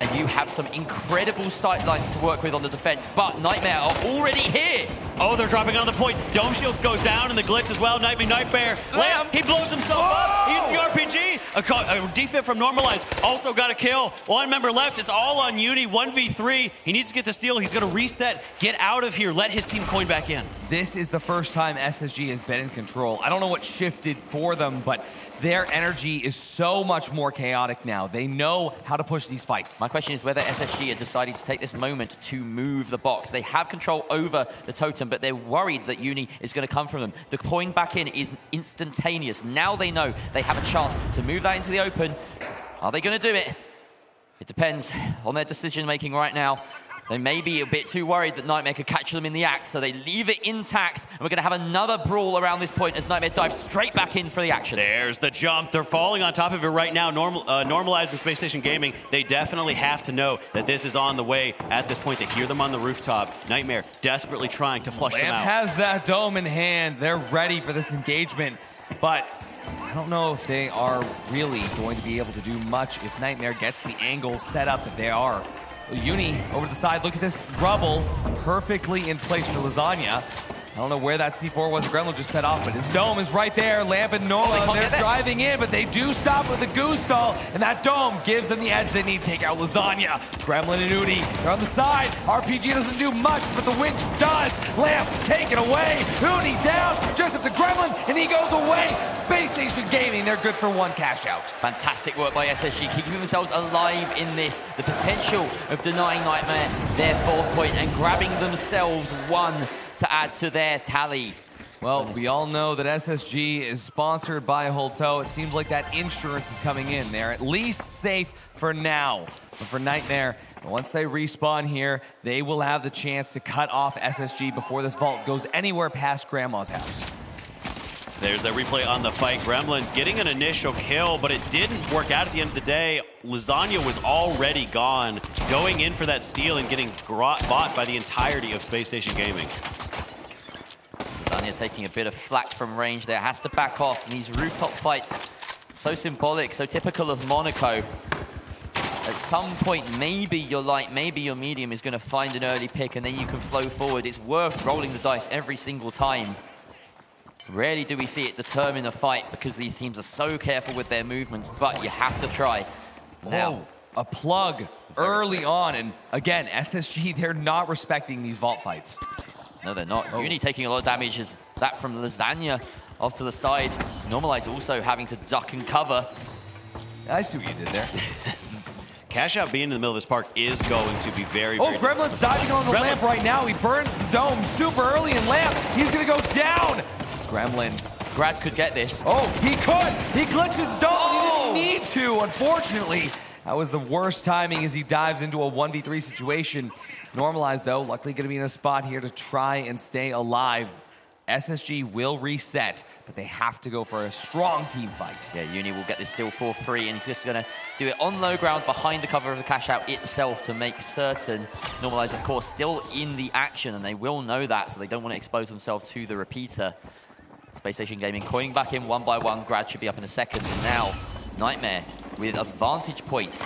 [SPEAKER 21] And you have some incredible sight lines to work with on the defense, but Nightmare are already here.
[SPEAKER 5] Oh, they're dropping another point. Dome Shields goes down and the glitch as well. Nightmare. Lamp, he blows himself up. He's the RPG. A defib from Normalize. Also got a kill. One member left. It's all on Uni. 1v3. He needs to get the steal. He's going to reset. Get out of here. Let his team coin back in.
[SPEAKER 1] This is the first time SSG has been in control. I don't know what shifted for them, but their energy is so much more chaotic now. They know how to push these fights.
[SPEAKER 21] My question is whether SSG are deciding to take this moment to move the box. They have control over the totem, but they're worried that Uni is going to come from them. The coin back in is instantaneous. Now they know they have a chance to move that into the open. Are they going to do it? It depends on their decision making right now. They may be a bit too worried that Nightmare could catch them in the act, so they leave it intact. And we're going to have another brawl around this point as Nightmare dives straight back in for the action.
[SPEAKER 5] There's the jump. They're falling on top of it right now. Normalize the Space Station Gaming. They definitely have to know that this is on the way at this point. They hear them on the rooftop. Nightmare desperately trying to flush them out.
[SPEAKER 1] Lamp has that dome in hand. They're ready for this engagement, but I don't know if they are really going to be able to do much if Nightmare gets the angle set up that they are. Uni over to the side, look at this rubble, perfectly in place for Lasagna. I don't know where that C4 was. Gremlin just set off, but his dome is right there. Lamp and Norma, they're driving in, but they do stop with the goose stall, and that dome gives them the edge they need to take out Lasagna. Gremlin and Uni, they're on the side. RPG doesn't do much, but the winch does. Lamp taken away. Uni down, just up to Gremlin, and he goes away. Space Station Gaming, they're good for one cash out.
[SPEAKER 21] Fantastic work by SSG, keeping themselves alive in this. The potential of denying Nightmare their fourth point and grabbing themselves one to add to their tally.
[SPEAKER 1] Well, we all know that SSG is sponsored by Holto. It seems like that insurance is coming in. They're at least safe for now. But for Nightmare, once they respawn here, they will have the chance to cut off SSG before this vault goes anywhere past Grandma's house.
[SPEAKER 5] There's that replay on the fight. Gremlin getting an initial kill, but it didn't work out at the end of the day. Lasagna was already gone, going in for that steal and getting bought by the entirety of Space Station Gaming.
[SPEAKER 21] Lasagna taking a bit of flack from range there, has to back off. And these rooftop fights, so symbolic, so typical of Monaco. At some point, maybe your light, maybe your medium is going to find an early pick, and then you can flow forward. It's worth rolling the dice every single time. Rarely do we see it determine a fight because these teams are so careful with their movements, but you have to try.
[SPEAKER 1] Now, a plug early on, and again, SSG, they're not respecting these vault fights.
[SPEAKER 21] No, they're not. Uni taking a lot of damage as that from Lasagna off to the side. Normalize also having to duck and cover.
[SPEAKER 1] I see what you did there.
[SPEAKER 5] Cash Out being in the middle of this park is going to be very, very
[SPEAKER 1] Gremlin's diving on the Lamp right now. He burns the dome super early in Lamp. He's going to go down. Gremlin.
[SPEAKER 21] Grad could get this.
[SPEAKER 1] Oh, he could. He glitches the dome. He didn't need to, unfortunately. That was the worst timing as he dives into a 1v3 situation. Normalized, though, luckily going to be in a spot here to try and stay alive. SSG will reset, but they have to go for a strong team fight.
[SPEAKER 21] Yeah, Uni will get this steal for free, and just going to do it on low ground behind the cover of the cash out itself to make certain. Normalize, of course, still in the action, and they will know that, so they don't want to expose themselves to the repeater. Space Station Gaming coining back in one by one. Grad should be up in a second, and now Nightmare with a vantage point.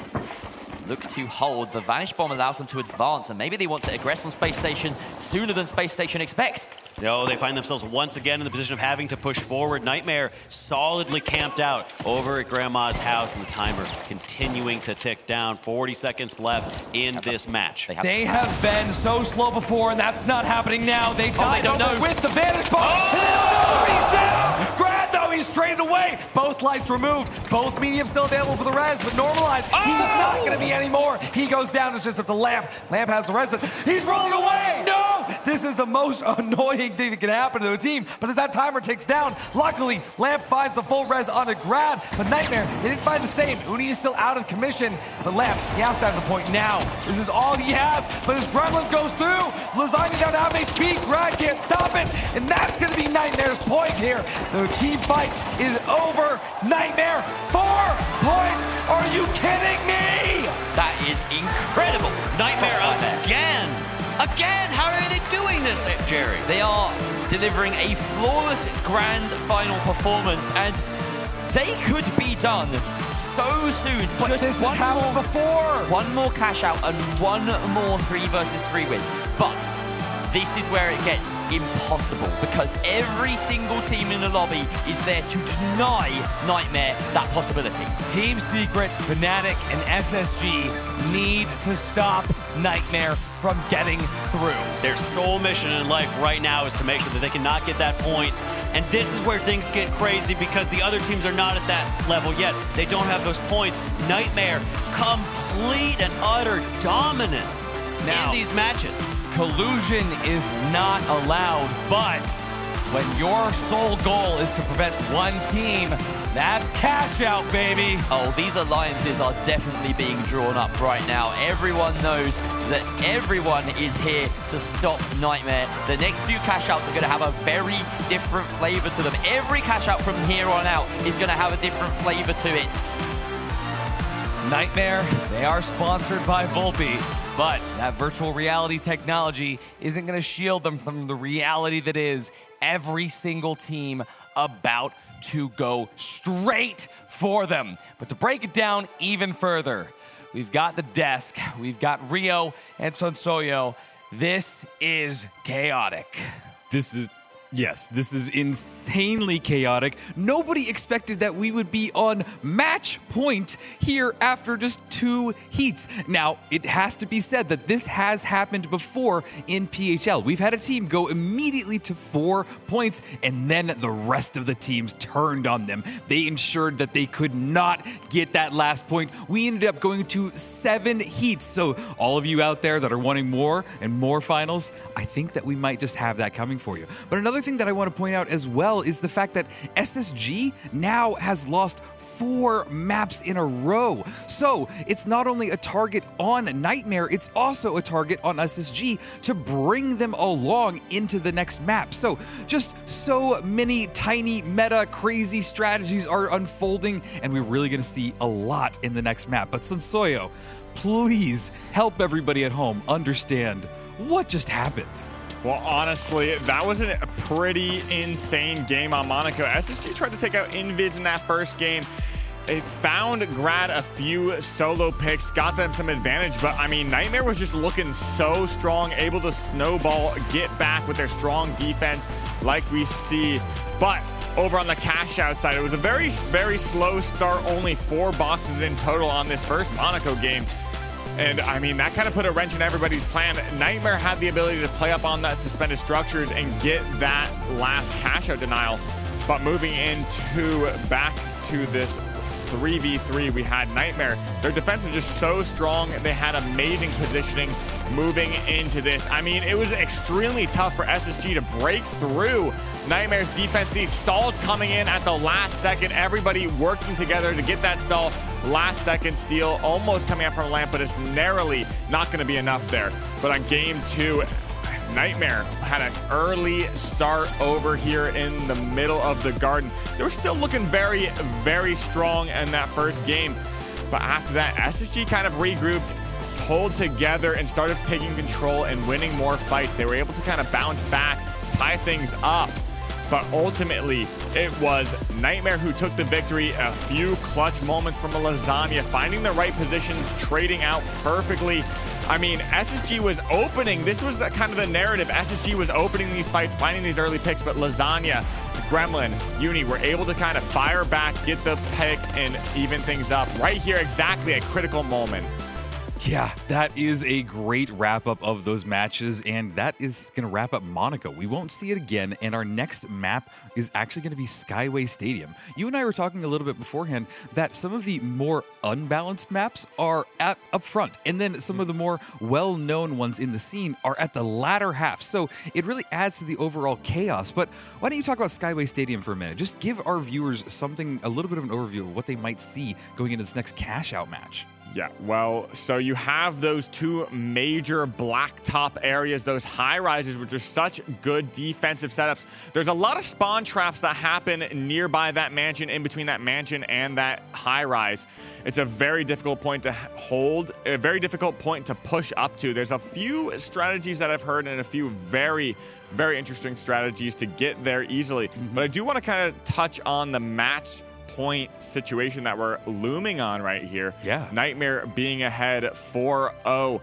[SPEAKER 21] Look to hold. The Vanish Bomb allows them to advance, and maybe they want to aggress on Space Station sooner than Space Station expects.
[SPEAKER 5] No, they find themselves once again in the position of having to push forward. Nightmare solidly camped out over at Grandma's house, and the timer continuing to tick down. 40 seconds left in this match.
[SPEAKER 1] They have been so slow before, and that's not happening now. They died over with the Vanish Bomb. And they don't know he's down. Grad, though, he's traded away. away. Both lights removed. Both medium still available for the res, but normalized. He's not going to be anymore. He goes down. It's just up to Lamp. Lamp has the res. He's rolling away. No! This is the most annoying thing that can happen to a team. But as that timer ticks down, luckily, Lamp finds the full res on a Grad. But Nightmare, they didn't find the same. Uni is still out of commission. But Lamp, he has to have the point now. This is all he has. But his Gremlin goes through. Lasagna down to half HP. Grad can't stop it. And that's going to be Nightmare's point here. The team fight is over. Nightmare, 4 points. Are you kidding me?
[SPEAKER 21] That is incredible.
[SPEAKER 22] Nightmare again. Again, how are they doing this, Jerry?
[SPEAKER 21] They are delivering a flawless grand final performance, and they could be done so soon.
[SPEAKER 1] But
[SPEAKER 21] just
[SPEAKER 1] this
[SPEAKER 21] one
[SPEAKER 1] has happened
[SPEAKER 21] more,
[SPEAKER 1] before.
[SPEAKER 21] One more cash out and one more 3 versus 3 win. But this is where it gets impossible, because every single team in the lobby is there to deny Nightmare that possibility.
[SPEAKER 1] Team Secret, Fnatic, and SSG need to stop Nightmare from getting through.
[SPEAKER 22] Their sole mission in life right now is to make sure that they cannot get that point. And this is where things get crazy, because the other teams are not at that level yet. They don't have those points. Nightmare, complete and utter dominance in these matches.
[SPEAKER 1] Collusion is not allowed, but when your sole goal is to prevent one team, that's cash out, baby.
[SPEAKER 21] Oh, these alliances are definitely being drawn up right now. Everyone knows that everyone is here to stop Nightmare. The next few cash outs are going to have a very different flavor to them. Every cash out from here on out is going to have a different flavor to it.
[SPEAKER 1] Nightmare, they are sponsored by Volpe, but that virtual reality technology isn't going to shield them from the reality that is every single team about to go straight for them. But to break it down even further, we've got the desk, we've got Rio and Sonsoyo. This is chaotic.
[SPEAKER 14] Yes, this is insanely chaotic. Nobody expected that we would be on match point here after just 2 heats. Now, it has to be said that this has happened before in PHL. We've had a team go immediately to 4 points, and then the rest of the teams turned on them. They ensured that they could not get that last point. We ended up going to 7 heats. So all of you out there that are wanting more and more finals, I think that we might just have that coming for you. But another thing that I want to point out as well is the fact that SSG now has lost 4 maps in a row. So it's not only a target on Nightmare, it's also a target on SSG to bring them along into the next map. So just so many tiny meta crazy strategies are unfolding, and we're really going to see a lot in the next map. But Sonsoyo, please help everybody at home understand what just happened.
[SPEAKER 3] Well, honestly, that was a pretty insane game on Monaco. SSG tried to take out Invis in that first game. It found Grad a few solo picks, got them some advantage, but I mean, Nightmare was just looking so strong, able to snowball, get back with their strong defense like we see. But over on the cash out side, it was a very, very slow start, only 4 boxes in total on this first Monaco game. And I mean, that kind of put a wrench in everybody's plan. Nightmare had the ability to play up on that suspended structures and get that last cash out denial. But moving into back to this 3v3, we had Nightmare. Their defense is just so strong. They had amazing positioning moving into this. I mean, it was extremely tough for SSG to break through Nightmare's defense. These stalls coming in at the last second, everybody working together to get that stall. Last second steal almost coming out from Lamp, but it's narrowly not going to be enough there. But on game 2, Nightmare had an early start over here in the middle of the garden. They were still looking very, very strong in that first game. But after that, SSG kind of regrouped, pulled together, and started taking control and winning more fights. They were able to kind of bounce back, tie things up. But ultimately, it was Nightmare who took the victory. A few clutch moments from a Lasagna, finding the right positions, trading out perfectly. I mean, SSG was opening. This was kind of the narrative. SSG was opening these fights, finding these early picks, but Lasagna, Gremlin, Uni were able to kind of fire back, get the pick, and even things up. Right here, exactly a critical moment.
[SPEAKER 2] Yeah, that is a great wrap-up of those matches, and that is going to wrap up Monaco. We won't see it again, and our next map is actually going to be Skyway Stadium. You and I were talking a little bit beforehand that some of the more unbalanced maps are up front, and then some of the more well-known ones in the scene are at the latter half. So it really adds to the overall chaos. But why don't you talk about Skyway Stadium for a minute? Just give our viewers something, a little bit of an overview of what they might see going into this next cash-out match.
[SPEAKER 3] Yeah, well, so you have those two major blacktop areas, those high rises, which are such good defensive setups. There's a lot of spawn traps that happen nearby that mansion, in between that mansion and that high rise. It's a very difficult point to hold, a very difficult point to push up to. There's a few strategies that I've heard and a few very interesting strategies to get there easily. But I do want to kind of touch on the match point situation that we're looming on right here.
[SPEAKER 2] Yeah.
[SPEAKER 3] Nightmare being ahead 4-0.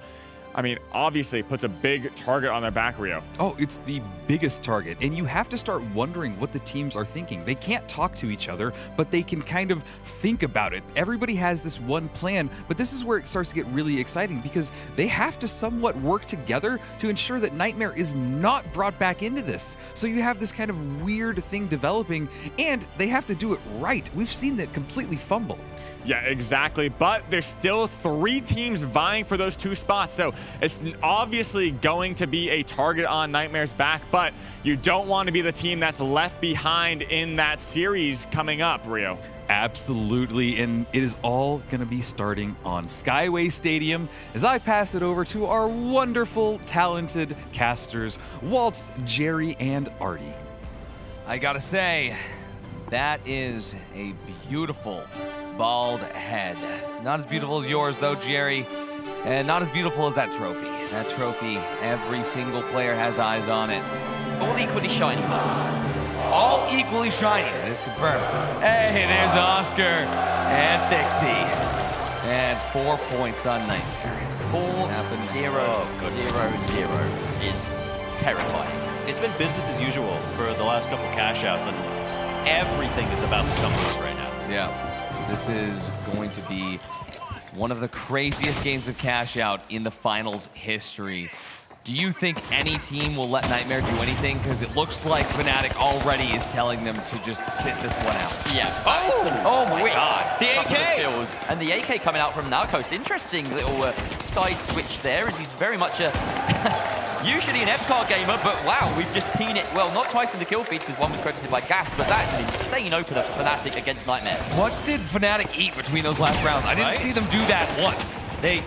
[SPEAKER 3] I mean, obviously puts a big target on their back, Rio.
[SPEAKER 2] Oh, it's the biggest target, and you have to start wondering what the teams are thinking. They can't talk to each other, but they can kind of think about it. Everybody has this one plan, but this is where it starts to get really exciting because they have to somewhat work together to ensure that Nightmare is not brought back into this. So you have this kind of weird thing developing, and they have to do it right. We've seen that completely fumble.
[SPEAKER 3] Yeah, exactly. But there's still 3 teams vying for those 2 spots. So it's obviously going to be a target on Nightmare's back, but you don't want to be the team that's left behind in that series coming up, Rio.
[SPEAKER 2] Absolutely, and it is all going to be starting on Skyway Stadium as I pass it over to our wonderful, talented casters, Waltz, Jerry, and Artie.
[SPEAKER 1] I gotta say, that is a beautiful bald head. Not as beautiful as yours, though, Jerry, and not as beautiful as that trophy. That trophy, every single player has eyes on it.
[SPEAKER 21] All equally shiny, though.
[SPEAKER 1] All equally shiny. That is confirmed. Hey, there's Oscar and Thixie. And 4 points on Nightmare.
[SPEAKER 21] 4-0-0-0 is terrifying.
[SPEAKER 5] It's been business as usual for the last couple cash outs, and everything is about to come loose right now.
[SPEAKER 1] Yeah. This is going to be one of the craziest games of cash out in the finals history. Do you think any team will let Nightmare do anything? Because it looks like Fnatic already is telling them to just sit this one out.
[SPEAKER 21] Yeah.
[SPEAKER 1] Oh my God.
[SPEAKER 21] The AK! And the AK coming out from Narcos. Interesting little side switch there, as he's very much a... usually an F-card gamer, but wow, we've just seen it, well, not twice in the kill feed because one was credited by Gas, but that is an insane opener for Fnatic against Nightmare.
[SPEAKER 1] What did Fnatic eat between those last rounds? I didn't see them do that once.
[SPEAKER 5] They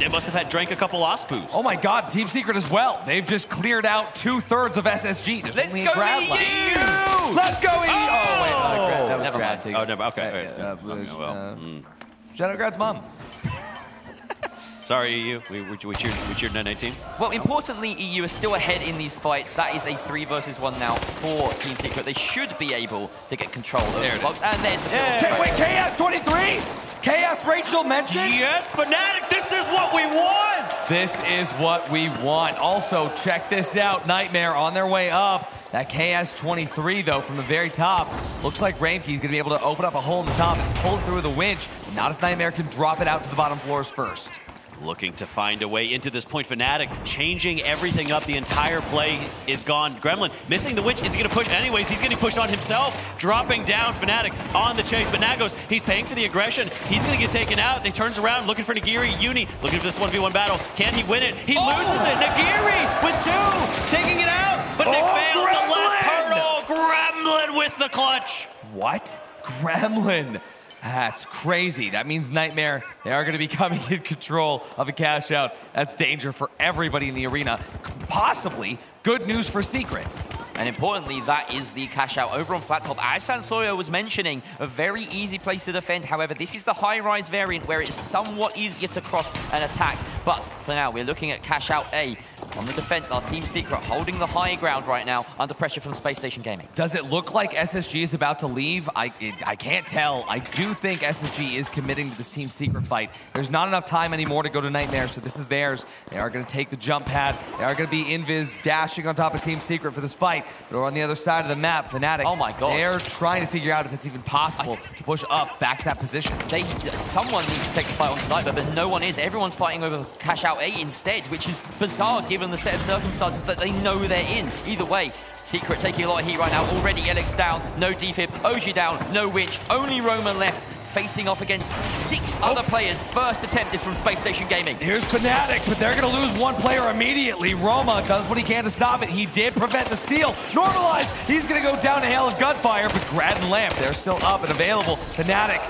[SPEAKER 5] must have had drank a couple Ospoos.
[SPEAKER 1] Oh my God, Team Secret as well. They've just cleared out 2/3 of SSG. There's
[SPEAKER 21] Let's
[SPEAKER 1] only
[SPEAKER 21] go
[SPEAKER 1] a grad
[SPEAKER 21] EU!
[SPEAKER 1] left. Let's go EU! Oh, wait, not a grad. That was
[SPEAKER 21] never
[SPEAKER 1] grad.
[SPEAKER 21] mind.
[SPEAKER 5] Oh, never. Okay.
[SPEAKER 1] Shout out Grad's mom.
[SPEAKER 5] Sorry, EU. We cheered 9-18.
[SPEAKER 21] Well, importantly, EU is still ahead in these fights. That is a 3 versus 1 now for Team Secret. They should be able to get control of the box. And there's the kill.
[SPEAKER 1] Wait, KS23? KS Rachel mentioned?
[SPEAKER 22] Yes, Fnatic, this is what we want!
[SPEAKER 1] This is what we want. Also, check this out. Nightmare on their way up. That KS23, though, from the very top. Looks like Raimke's going to be able to open up a hole in the top and pull it through the winch. Not if Nightmare can drop it out to the bottom floors first.
[SPEAKER 22] Looking to find a way into this point. Fnatic changing everything up. The entire play is gone. Gremlin missing the winch. Is he going to push anyways? He's getting pushed on himself. Dropping down. Fnatic on the chase. But Nagos, he's paying for the aggression. He's going to get taken out. They turns around looking for Nagiri. Uni looking for this 1v1 battle. Can he win it? He loses it. Nagiri with 2. Taking it out. But they failed the last hurdle. Gremlin with the clutch.
[SPEAKER 1] What? Gremlin. That's crazy. That means Nightmare, they are going to be coming in control of a cash out. That's danger for everybody in the arena. Possibly good news for Secret.
[SPEAKER 21] And importantly, that is the cash out over on flat top. As Sansoyo was mentioning, a very easy place to defend. However, this is the high-rise variant where it is somewhat easier to cross and attack. But for now, we're looking at cash out A. on the defense are Team Secret holding the high ground right now under pressure from Space Station Gaming.
[SPEAKER 1] Does it look like SSG is about to leave? I can't tell. I do think SSG is committing to this Team Secret fight. There's not enough time anymore to go to Nightmare, so this is theirs. They are going to take the jump pad. They are going to be invis dashing on top of Team Secret for this fight. They're on the other side of the map. Fnatic,
[SPEAKER 21] oh my god,
[SPEAKER 1] they're trying to figure out if it's even possible to push up back to that position.
[SPEAKER 21] Someone needs to take the fight on tonight, but no one is. Everyone's fighting over cash out A instead, which is bizarre given the set of circumstances that they know they're in. Either way, Secret taking a lot of heat right now. Already Elix down, no defib, OG down, no Winch, only Roman left, facing off against 6 other players. First attempt is from Space Station Gaming.
[SPEAKER 1] Here's Fnatic, but they're gonna lose one player immediately. Roma does what he can to stop it. He did prevent the steal. Normalize, he's gonna go down a hail of gunfire, but Grad and Lamp, they're still up and available. Fnatic,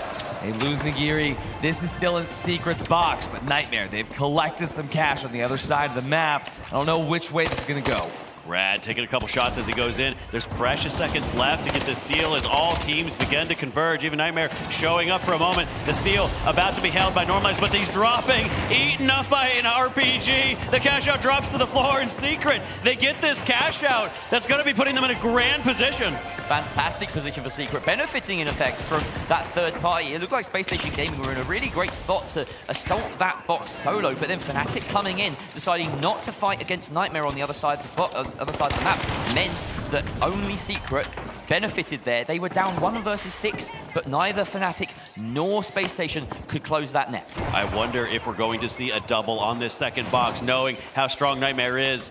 [SPEAKER 1] they lose Nagiri. This is still in Secret's box, but Nightmare, they've collected some cash on the other side of the map. I don't know which way this is gonna go.
[SPEAKER 5] Brad taking a couple shots as he goes in. There's precious seconds left to get the steal as all teams begin to converge. Even Nightmare showing up for a moment. The steal about to be held by Normalize, but he's dropping, eaten up by an RPG. The cash out drops to the floor in Secret. They get this cash out. That's going to be putting them in a grand position.
[SPEAKER 21] Fantastic position for Secret, benefiting in effect from that third party. It looked like Space Station Gaming were in a really great spot to assault that box solo, but then Fnatic coming in, deciding not to fight against Nightmare on the other side of the other side of the map, meant that only Secret benefited there. They were down 1 versus 6, but neither Fnatic nor Space Station could close that net.
[SPEAKER 5] I wonder if we're going to see a double on this second box, knowing how strong Nightmare is.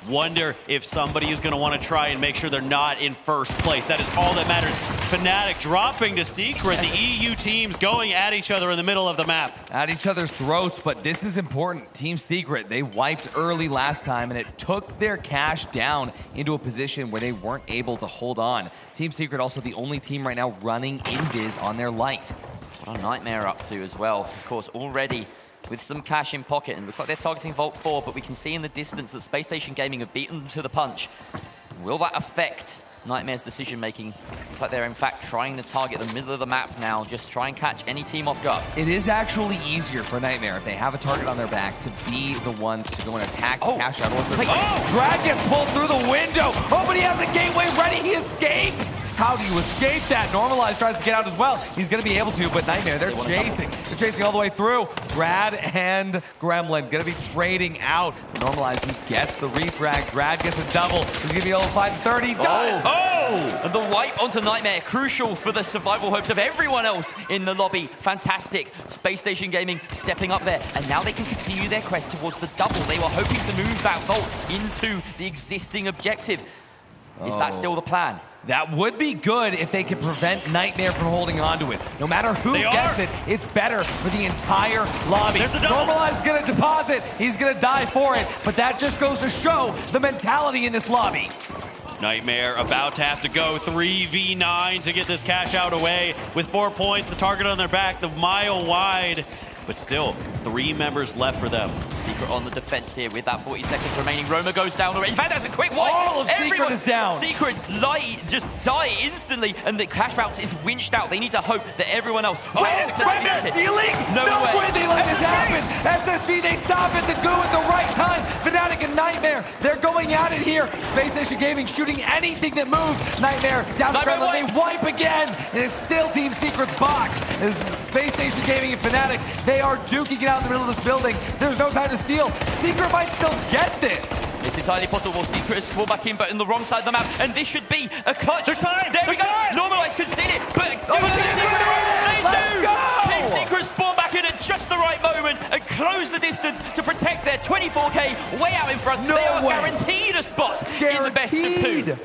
[SPEAKER 5] Wonder if somebody is going to want to try and make sure they're not in first place. That is all that matters. Fnatic dropping to Secret. The EU teams going at each other in the middle of the map.
[SPEAKER 1] At each other's throats, but this is important. Team Secret, they wiped early last time, and it took their cash down into a position where they weren't able to hold on. Team Secret also the only team right now running invis on their light.
[SPEAKER 21] What a Nightmare up to as well. Of course, already with some cash in pocket, and looks like they're targeting Vault 4, but we can see in the distance that Space Station Gaming have beaten them to the punch. Will that affect Nightmare's decision-making? Looks like they're in fact trying to target the middle of the map now, just try and catch any team off guard.
[SPEAKER 1] It is actually easier for Nightmare if they have a target on their back to be the ones to go and attack cash out. Grad gets pulled through the window. Oh, but he has a gateway ready. He escapes. How do you escape that? Normalize tries to get out as well. He's going to be able to, but Nightmare, they're chasing. They're chasing all the way through. Grad and Gremlin going to be trading out. Normalize, he gets the refrag. Grad gets a double. He's going to be able to find 30. Does!
[SPEAKER 21] Oh! And the wipe onto Nightmare, crucial for the survival hopes of everyone else in the lobby. Fantastic. Space Station Gaming stepping up there, and now they can continue their quest towards the double. They were hoping to move that vault into the existing objective. Is that still the plan?
[SPEAKER 1] That would be good if they could prevent Nightmare from holding on to it. No matter who gets it, it's better for the entire lobby. Normalize is going to deposit. He's going to die for it, but that just goes to show the mentality in this lobby.
[SPEAKER 5] Nightmare about to have to go 3v9 to get this cash out away with 4 points. The target on their back, the mile wide. But still, 3 members left for them.
[SPEAKER 21] Secret on the defense here with that 40 seconds remaining. Roma goes down already. In fact, that's a quick wipe.
[SPEAKER 1] All of Secret is down.
[SPEAKER 21] Secret just die instantly, and the cash bounce is winched out. They need to hope that everyone else...
[SPEAKER 1] Wait, it's Nightmare stealing? No way they let this happen. SSG, they stop at the goo at the right time. Fnatic and Nightmare, they're going at it here. Space Station Gaming shooting anything that moves. Nightmare down to Gremlin. They wipe again, and it's still Team Secret's box. As Space Station Gaming and Fnatic, they are duking it out in the middle of this building. There's no time to steal. Secret might still get this.
[SPEAKER 21] It's entirely possible. Secret is scored back in, but in the wrong side of the map, and this should be a clutch. There's time. There we go. Normalize can see it, but they do. Team Secret spawn back in at just the right moment and close the distance to protect their 24K way out in front. They are guaranteed a spot in the best of 2.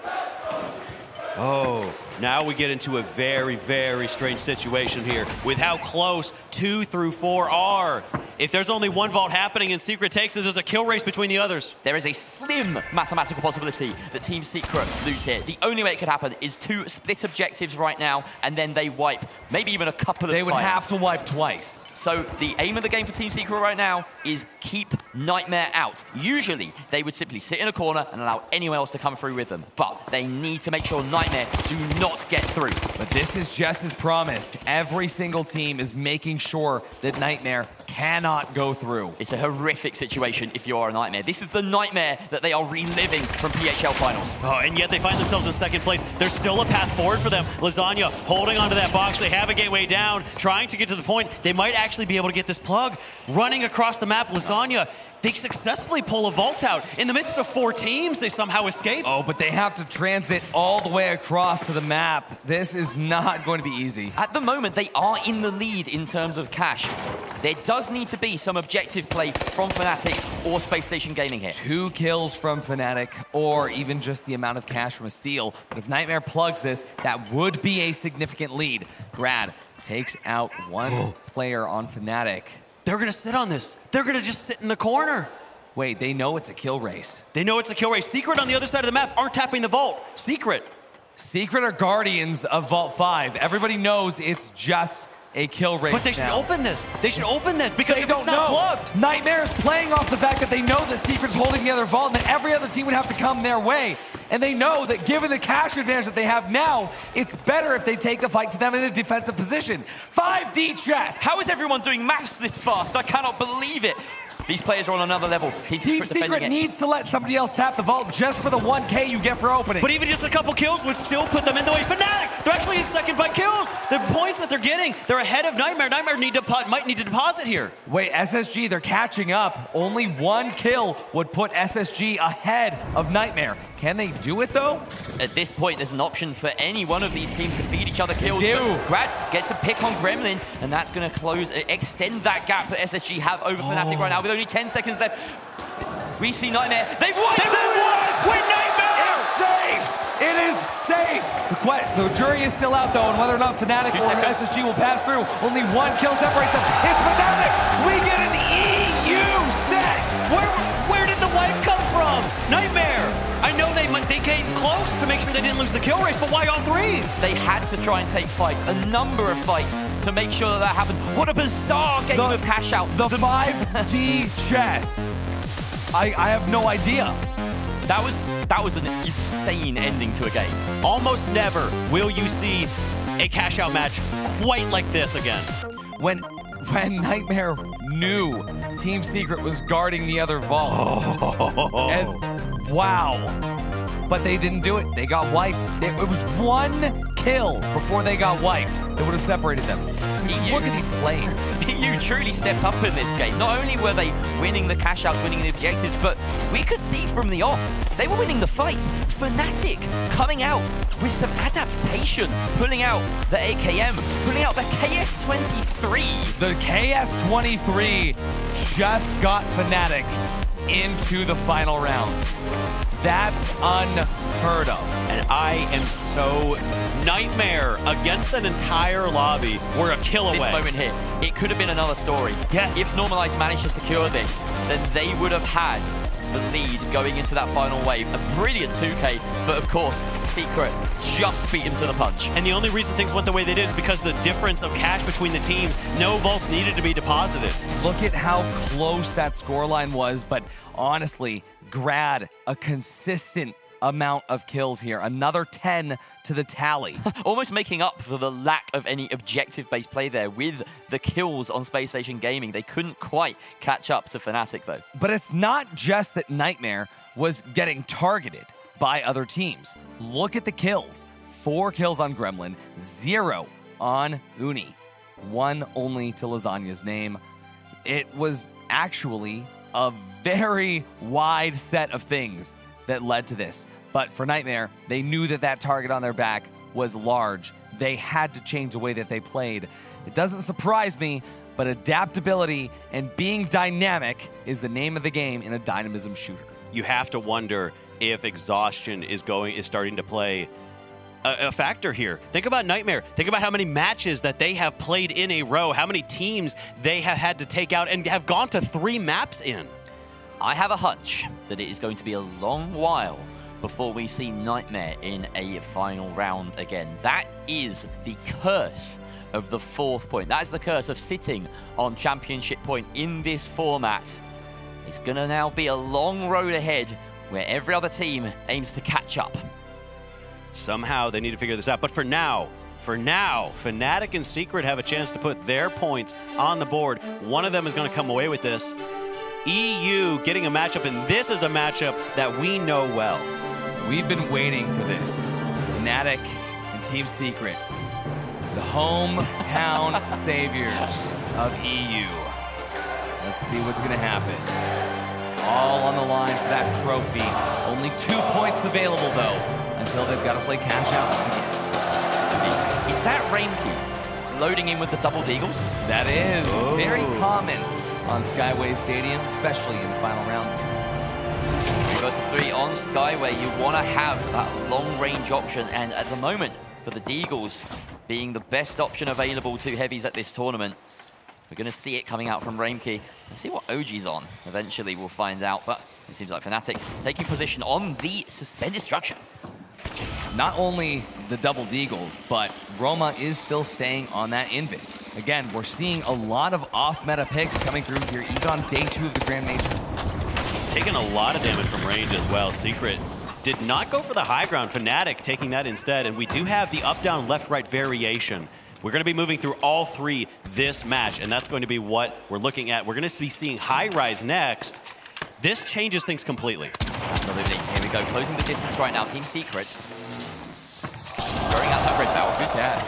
[SPEAKER 5] Oh, now we get into a very, very strange situation here with how close 2 through 4 are. If there's only one vault happening and Secret takes it, there's a kill race between the others.
[SPEAKER 21] There is a slim mathematical possibility that Team Secret lose here. The only way it could happen is 2 split objectives right now, and then they wipe, maybe even a couple of times.
[SPEAKER 1] They would have to wipe twice.
[SPEAKER 21] So the aim of the game for Team Secret right now is keep Nightmare out. Usually, they would simply sit in a corner and allow anyone else to come through with them. But they need to make sure Nightmare do not get through.
[SPEAKER 1] But this is just as promised. Every single team is making sure that Nightmare cannot go through.
[SPEAKER 21] It's a horrific situation if you are a Nightmare. This is the nightmare that they are reliving from PHL Finals.
[SPEAKER 22] Oh, and yet they find themselves in second place. There's still a path forward for them. Lasagna holding onto that box. They have a gateway down, trying to get to the point. They might actually be able to get this plug. Running across the map, Lasagna, they successfully pull a vault out. In the midst of 4 teams, they somehow escape.
[SPEAKER 1] Oh, but they have to transit all the way across to the map. This is not going to be easy.
[SPEAKER 21] At the moment, they are in the lead in terms of cash. There does need to be some objective play from Fnatic or Space Station Gaming here.
[SPEAKER 1] 2 kills from Fnatic, or even just the amount of cash from a steal. But if Nightmare plugs this, that would be a significant lead. Grad takes out one player on Fnatic.
[SPEAKER 22] They're gonna sit on this. They're gonna just sit in the corner.
[SPEAKER 1] Wait, they know it's a kill race.
[SPEAKER 22] They know it's a kill race. Secret on the other side of the map aren't tapping the vault. Secret.
[SPEAKER 1] Secret are guardians of Vault 5. Everybody knows it's just a kill race.
[SPEAKER 22] But they should open this. They should open this because
[SPEAKER 1] they
[SPEAKER 22] if
[SPEAKER 1] don't
[SPEAKER 22] it's not
[SPEAKER 1] know.
[SPEAKER 22] plugged.
[SPEAKER 1] Nightmare's playing off the fact that they know that Secret's holding the other vault and that every other team would have to come their way. And they know that given the cash advantage that they have now, it's better if they take the fight to them in a defensive position. 5D chest.
[SPEAKER 21] How is everyone doing maths this fast? I cannot believe it. These players are on another level.
[SPEAKER 1] Team Secret needs to let somebody else tap the vault just for the 1K you get for opening.
[SPEAKER 22] But even just a couple kills would still put them in the way. Fnatic, they're actually in second by kills. The points that they're getting, they're ahead of Nightmare. Nightmare might need to deposit here.
[SPEAKER 1] Wait, SSG, they're catching up. Only 1 kill would put SSG ahead of Nightmare. Can they do it, though?
[SPEAKER 21] At this point, there's an option for any one of these teams to feed each other kills.
[SPEAKER 1] They do.
[SPEAKER 21] But Grad gets a pick on Gremlin, and that's going to extend that gap that SSG have over Fnatic right now with only 10 seconds left. We see Nightmare. They've won!
[SPEAKER 1] They won!
[SPEAKER 21] Win Nightmare!
[SPEAKER 1] It's safe! It is safe! The jury is still out, though, on whether or not Fnatic or SSG will pass through. Only 1 kill separates them. It's Fnatic! We get an EU set!
[SPEAKER 22] Where did the wipe come from? Nightmare! I know they came close to make sure they didn't lose the kill race, but why all 3?
[SPEAKER 21] They had to try and take fights, a number of fights, to make sure that happened. What a bizarre game of cash out.
[SPEAKER 1] The 5D chess. I have no idea.
[SPEAKER 21] That was an insane ending to a game.
[SPEAKER 22] Almost never will you see a cash out match quite like this again.
[SPEAKER 1] When Nightmare knew Team Secret was guarding the other vault. And wow. But they didn't do it. They got wiped. It was 1 kill before they got wiped that would have separated them. Look at these plays.
[SPEAKER 21] EU truly stepped up in this game. Not only were they winning the cash outs, winning the objectives, but we could see from the off, they were winning the fights. Fnatic coming out with some adaptation, pulling out the AKM, pulling out the KS-23.
[SPEAKER 1] The KS-23 just got Fnatic into the final round. That's unheard of.
[SPEAKER 22] And I am so Nightmare against an entire lobby. We're a kill away.
[SPEAKER 21] This moment here, it could have been another story.
[SPEAKER 22] Yes.
[SPEAKER 21] If Normalize managed to secure this, then they would have had the lead going into that final wave. A brilliant 2K, but of course, Secret just beat him to the punch.
[SPEAKER 22] And the only reason things went the way they did is because the difference of cash between the teams, no vaults needed to be deposited.
[SPEAKER 1] Look at how close that scoreline was, but honestly, Grad, a consistent amount of kills here. Another 10 to the tally.
[SPEAKER 21] Almost making up for the lack of any objective-based play there with the kills on Space Station Gaming. They couldn't quite catch up to Fnatic, though.
[SPEAKER 1] But it's not just that Nightmare was getting targeted by other teams. Look at the kills. 4 kills on Gremlin, 0 on Uni, 1 only to Lasagna's name. It was actually a very wide set of things that led to this. But for Nightmare, they knew that that target on their back was large. They had to change the way that they played. It doesn't surprise me, but adaptability and being dynamic is the name of the game in a dynamism shooter.
[SPEAKER 22] You have to wonder if exhaustion is starting to play a factor here. Think about Nightmare. Think about how many matches that they have played in a row, how many teams they have had to take out and have gone to 3 maps in.
[SPEAKER 21] I have a hunch that it is going to be a long while before we see Nightmare in a final round again. That is the curse of the 4th point. That is the curse of sitting on championship point in this format. It's going to now be a long road ahead where every other team aims to catch up.
[SPEAKER 22] Somehow they need to figure this out. But for now, for now, Fnatic and Secret have a chance to put their points on the board. One of them is going to come away with this. EU getting a matchup, and this is a matchup that we know well.
[SPEAKER 1] We've been waiting for this. Fnatic and Team Secret, the hometown saviors of EU. Let's see what's going to happen. All on the line for that trophy. Only 2 points available, though, until they've got to play cash out again.
[SPEAKER 21] Is that Rainky loading in with the double deagles?
[SPEAKER 1] That is very common on Skyway Stadium, especially in the final round.
[SPEAKER 21] 3 versus 3 on Skyway. You want to have that long-range option, and at the moment, for the deagles being the best option available to heavies at this tournament, we're going to see it coming out from Rainky. Let's see what OG's on. Eventually, we'll find out, but it seems like Fnatic taking position on the suspended structure.
[SPEAKER 1] Not only the double deagles, but Roma is still staying on that invis. Again, we're seeing a lot of off-meta picks coming through here, even on day 2 of the Grand Major.
[SPEAKER 22] Taking a lot of damage from range as well. Secret did not go for the high ground. Fnatic taking that instead, and we do have the up-down, left-right variation. We're going to be moving through all 3 this match, and that's going to be what we're looking at. We're going to be seeing high rise next. This changes things completely.
[SPEAKER 21] Absolutely. Here we go, closing the distance right now. Team Secret throwing out that red barrel. Good catch.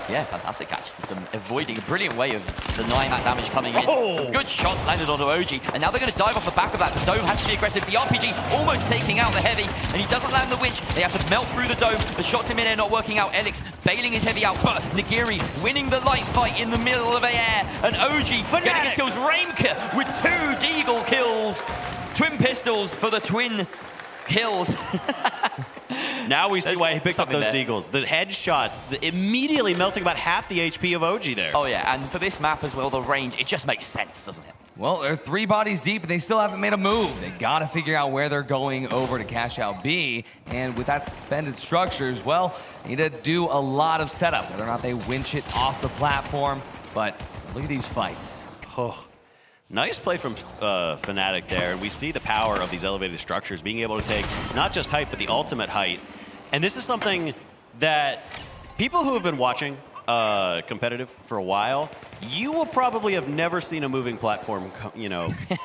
[SPEAKER 21] Yeah, fantastic catch. Just avoiding a brilliant way of denying that damage coming in. Some good shots landed onto OG, and now they're going to dive off the back of that. The dome has to be aggressive. The RPG almost taking out the heavy, and he doesn't land the witch. They have to melt through the dome. The shots in midair not working out. Elix bailing his heavy out, but Nigiri winning the light fight in the middle of the air, and OG getting his kills. Rainka with 2 deagle kills. Twin pistols for the twin kills.
[SPEAKER 22] Now we see why he picked up those deagles. The headshots, immediately melting about half the HP of OG there.
[SPEAKER 21] Oh yeah, and for this map as well, the range, it just makes sense, doesn't it?
[SPEAKER 1] Well, they're 3 bodies deep, and they still haven't made a move. They got to figure out where they're going over to cash out B. And with that suspended structures, well, they need to do a lot of setup, whether or not they winch it off the platform. But look at these fights.
[SPEAKER 22] Oh. Nice play from Fnatic there, and we see the power of these elevated structures, being able to take not just height, but the ultimate height. And this is something that people who have been watching competitive for a while, you will probably have never seen a moving platform,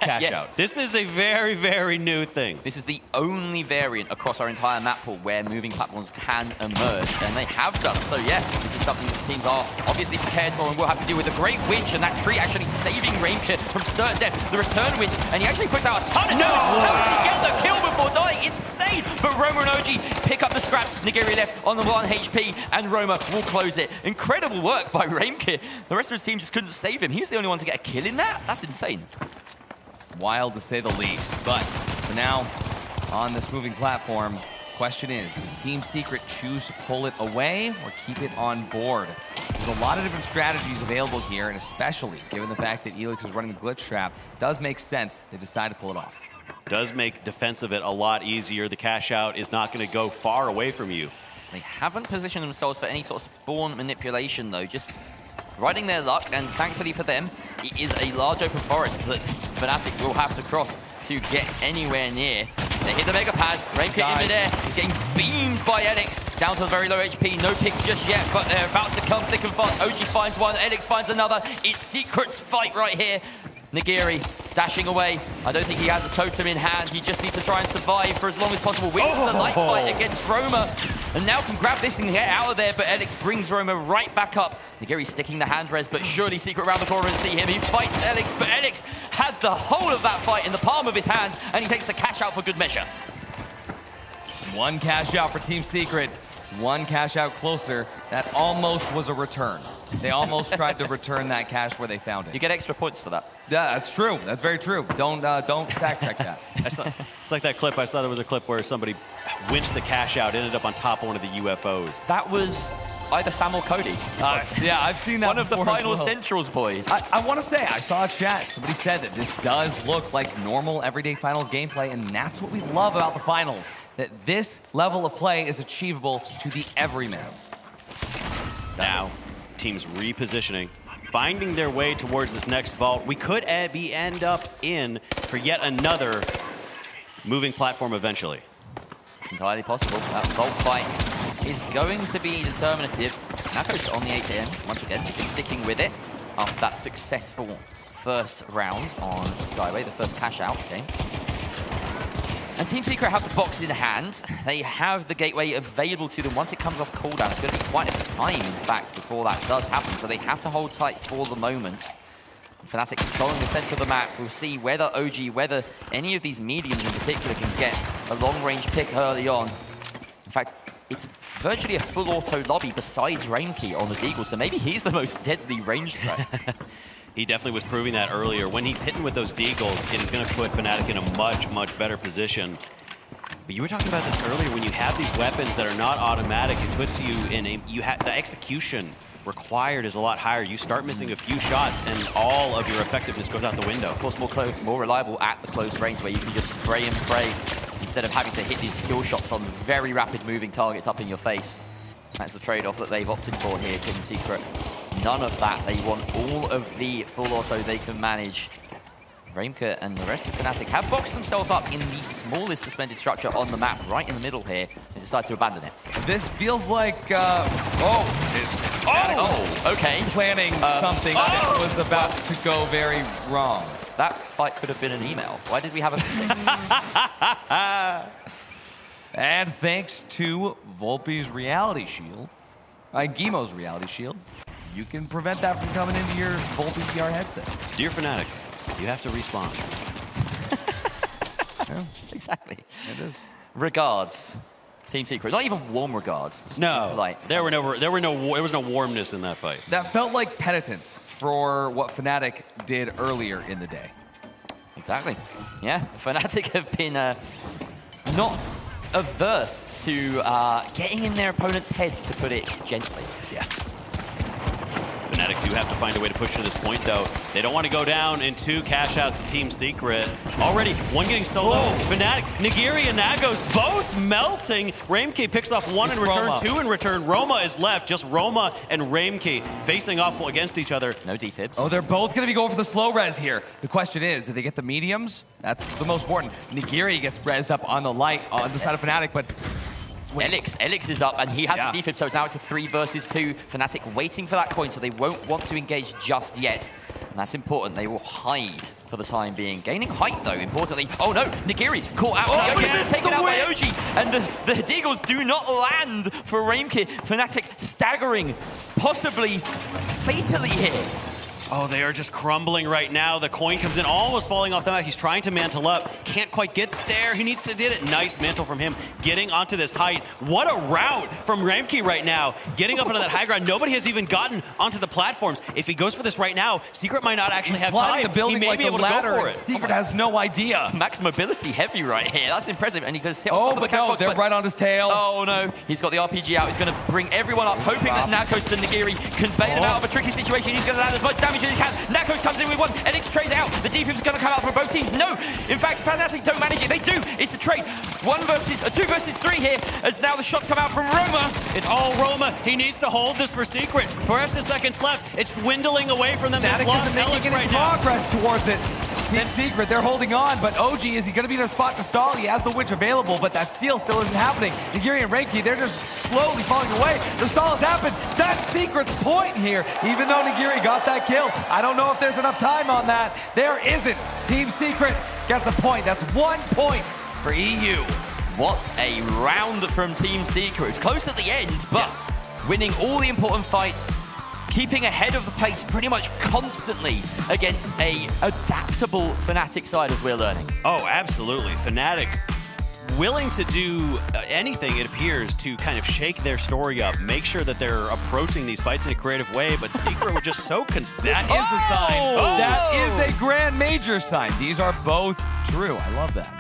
[SPEAKER 22] cash out. This is a very, very new thing.
[SPEAKER 21] This is the only variant across our entire map pool where moving platforms can emerge, and they have done. So yeah, this is something that teams are obviously prepared for and will have to deal with. The Great Winch and that tree actually saving Rainka from certain death. The Return Winch, and he actually puts out a ton of damage. How does he get the kill before dying? Insane! But Roma and OG pick up the scraps. Nigiri left on the 1 HP, and Roma will close it. Incredible work by Rainka. The rest of his team just couldn't save him. He was the only one to get a kill in that? That's insane.
[SPEAKER 1] Wild to say the least. But for now, on this moving platform, question is, does Team Secret choose to pull it away or keep it on board? There's a lot of different strategies available here, and especially given the fact that Elix is running the glitch trap, it does make sense they decide to pull it off.
[SPEAKER 22] Does make defense of it a lot easier. The cash out is not going to go far away from you.
[SPEAKER 21] They haven't positioned themselves for any sort of spawn manipulation, though. Just riding their luck, and thankfully for them, it is a large open forest that Fnatic will have to cross to get anywhere near. They hit the mega pad. Rainka in midair. He's getting beamed by Elix down to the very low HP. No picks just yet, but they're about to come thick and fast. OG finds one. Elix finds another. It's Secret's fight right here. Nigiri dashing away. I don't think he has a totem in hand. He just needs to try and survive for as long as possible. Wins the light fight against Roma. And now can grab this and get out of there, but Elix brings Roma right back up. Nigiri sticking the hand res, but surely Secret around the corner and see him. He fights Elix, but Elix had the whole of that fight in the palm of his hand, and he takes the cash out for good measure.
[SPEAKER 1] 1 cash out for Team Secret. 1 cash out closer. That almost was a return. They almost tried to return that cash where they found it.
[SPEAKER 21] You get extra points for that.
[SPEAKER 1] Yeah, that's true. That's very true. Don't fact check that.
[SPEAKER 22] It's like that clip. I saw there was a clip where somebody winched the cash out, ended up on top of one of the UFOs.
[SPEAKER 21] That was either Sam or Cody.
[SPEAKER 1] Yeah, I've seen that
[SPEAKER 21] one of the final
[SPEAKER 1] well.
[SPEAKER 21] Centrals boys.
[SPEAKER 1] I want to say, I saw a chat. Somebody said that this does look like normal everyday finals gameplay, and that's what we love about the finals, that this level of play is achievable to the everyman.
[SPEAKER 22] Now, teams repositioning, finding their way towards this next vault. We could end up in for yet another moving platform eventually.
[SPEAKER 21] It's entirely possible. That vault fight is going to be determinative. Nako's on the 8 once again, just sticking with it after that successful first round on Skyway, the first cash out game. And Team Secret have the box in hand. They have the gateway available to them. Once it comes off cooldown, it's going to be quite a time, in fact, before that does happen. So they have to hold tight for the moment. Fnatic controlling the center of the map. We'll see whether OG, whether any of these mediums in particular can get a long-range pick early on. In fact, it's virtually a full auto lobby besides Rainkey on the Deagle, so maybe he's the most deadly range threat.
[SPEAKER 5] He definitely was proving that earlier. When he's hitting with those Deagles, it is going to put Fnatic in a much, much better position. But you were talking about this earlier. When you have these weapons that are not automatic, it puts you in a... the execution required is a lot higher. You start missing a few shots, and all of your effectiveness goes out the window.
[SPEAKER 21] Of course, more reliable at the close range, where you can just spray and pray instead of having to hit these skill shots on very rapid moving targets up in your face. That's the trade-off that they've opted for here, Team Secret. None of that. They want all of the full auto they can manage. Raimka and the rest of Fnatic have boxed themselves up in the smallest suspended structure on the map, right in the middle here. They decide to abandon it.
[SPEAKER 1] This feels like, okay. Planning something that was about to go very wrong.
[SPEAKER 21] That fight could have been an email. Why did we have a
[SPEAKER 1] And thanks to Volpe's reality shield, Gimo's reality shield, you can prevent that from coming into your Volpe CR headset.
[SPEAKER 5] Dear Fnatic, you have to respawn.
[SPEAKER 21] Yeah, exactly. It is. Regards, Team Secret. Not even warm regards. Just
[SPEAKER 5] no,
[SPEAKER 21] like
[SPEAKER 5] there was no warmness in that fight.
[SPEAKER 1] That felt like penitence for what Fnatic did earlier in the day.
[SPEAKER 21] Exactly. Yeah, Fnatic have been not averse to getting in their opponent's heads, to put it gently.
[SPEAKER 1] Yes.
[SPEAKER 5] Fnatic do have to find a way to push to this point, though. They don't want to go down in 2 cash outs to Team Secret. Already, one getting solo. Fnatic, Nigiri and Nagos both melting. Raimke picks off 1 in return,
[SPEAKER 21] Roma.
[SPEAKER 5] 2 in return. Roma is left. Just Roma and Raimke facing off against each other.
[SPEAKER 21] No defibs.
[SPEAKER 1] Oh, they're both going to be going for the slow res here. The question is, do they get the mediums? That's the most important. Nigiri gets rezzed up on the light on the side of Fnatic, but...
[SPEAKER 21] Elix is up, and he has the defib, so now it's a 3 versus 2. Fnatic waiting for that coin, so they won't want to engage just yet. And that's important. They will hide for the time being. Gaining height, though, importantly. Oh, no. Nigiri caught out. Taken out by OG. And the Deagles do not land for Raimke. Fnatic staggering, possibly fatally here.
[SPEAKER 5] Oh, they are just crumbling right now. The coin comes in, almost falling off the mat. He's trying to mantle up. Can't quite get there. He needs to get it. Nice mantle from him. Getting onto this height. What a route from Raimke right now. Getting up onto that high ground. Nobody has even gotten onto the platforms. If he goes for this right now, Secret might not actually have time.
[SPEAKER 1] The building
[SPEAKER 5] he may
[SPEAKER 1] like
[SPEAKER 5] be able to go for it.
[SPEAKER 1] Secret has no idea.
[SPEAKER 21] Max mobility heavy right here. That's impressive. And he goes sit on top of the
[SPEAKER 1] catwalk, they're right on his tail.
[SPEAKER 21] Oh, no. He's got the RPG out. He's going to bring everyone up, hoping that Nakos and Nigiri can bail him out of a tricky situation. He's going to land as much damage as he can. Nakos comes in with 1. Elix trades out. The defense is going to come out from both teams. No. In fact, Fnatic don't manage it. They do. It's a trade. 2 versus 3 here, as now the shots come out from Roma.
[SPEAKER 5] It's all Roma. He needs to hold this for Secret. Precious seconds left. It's dwindling away from them.
[SPEAKER 1] Fnatic isn't making any progress towards it. Team Secret, they're holding on, but OG, is he going to be in a spot to stall? He has the witch available, but that steal still isn't happening. Nigiri and Raimke, they're just slowly falling away. The stall has happened. That's Secret's point here, even though Nigiri got that kill. I don't know if there's enough time on that. There isn't. Team Secret gets a point. That's 1 point for EU.
[SPEAKER 21] What a round from Team Secret. It's close at the end, but winning all the important fights, keeping ahead of the pace pretty much constantly against a adaptable Fnatic side, as we're learning.
[SPEAKER 5] Oh, absolutely. Fnatic willing to do anything, it appears, to kind of shake their story up, make sure that they're approaching these fights in a creative way, but Secret were just so consistent.
[SPEAKER 1] That is a sign. Oh! That is a grand major sign. These are both true. I love that.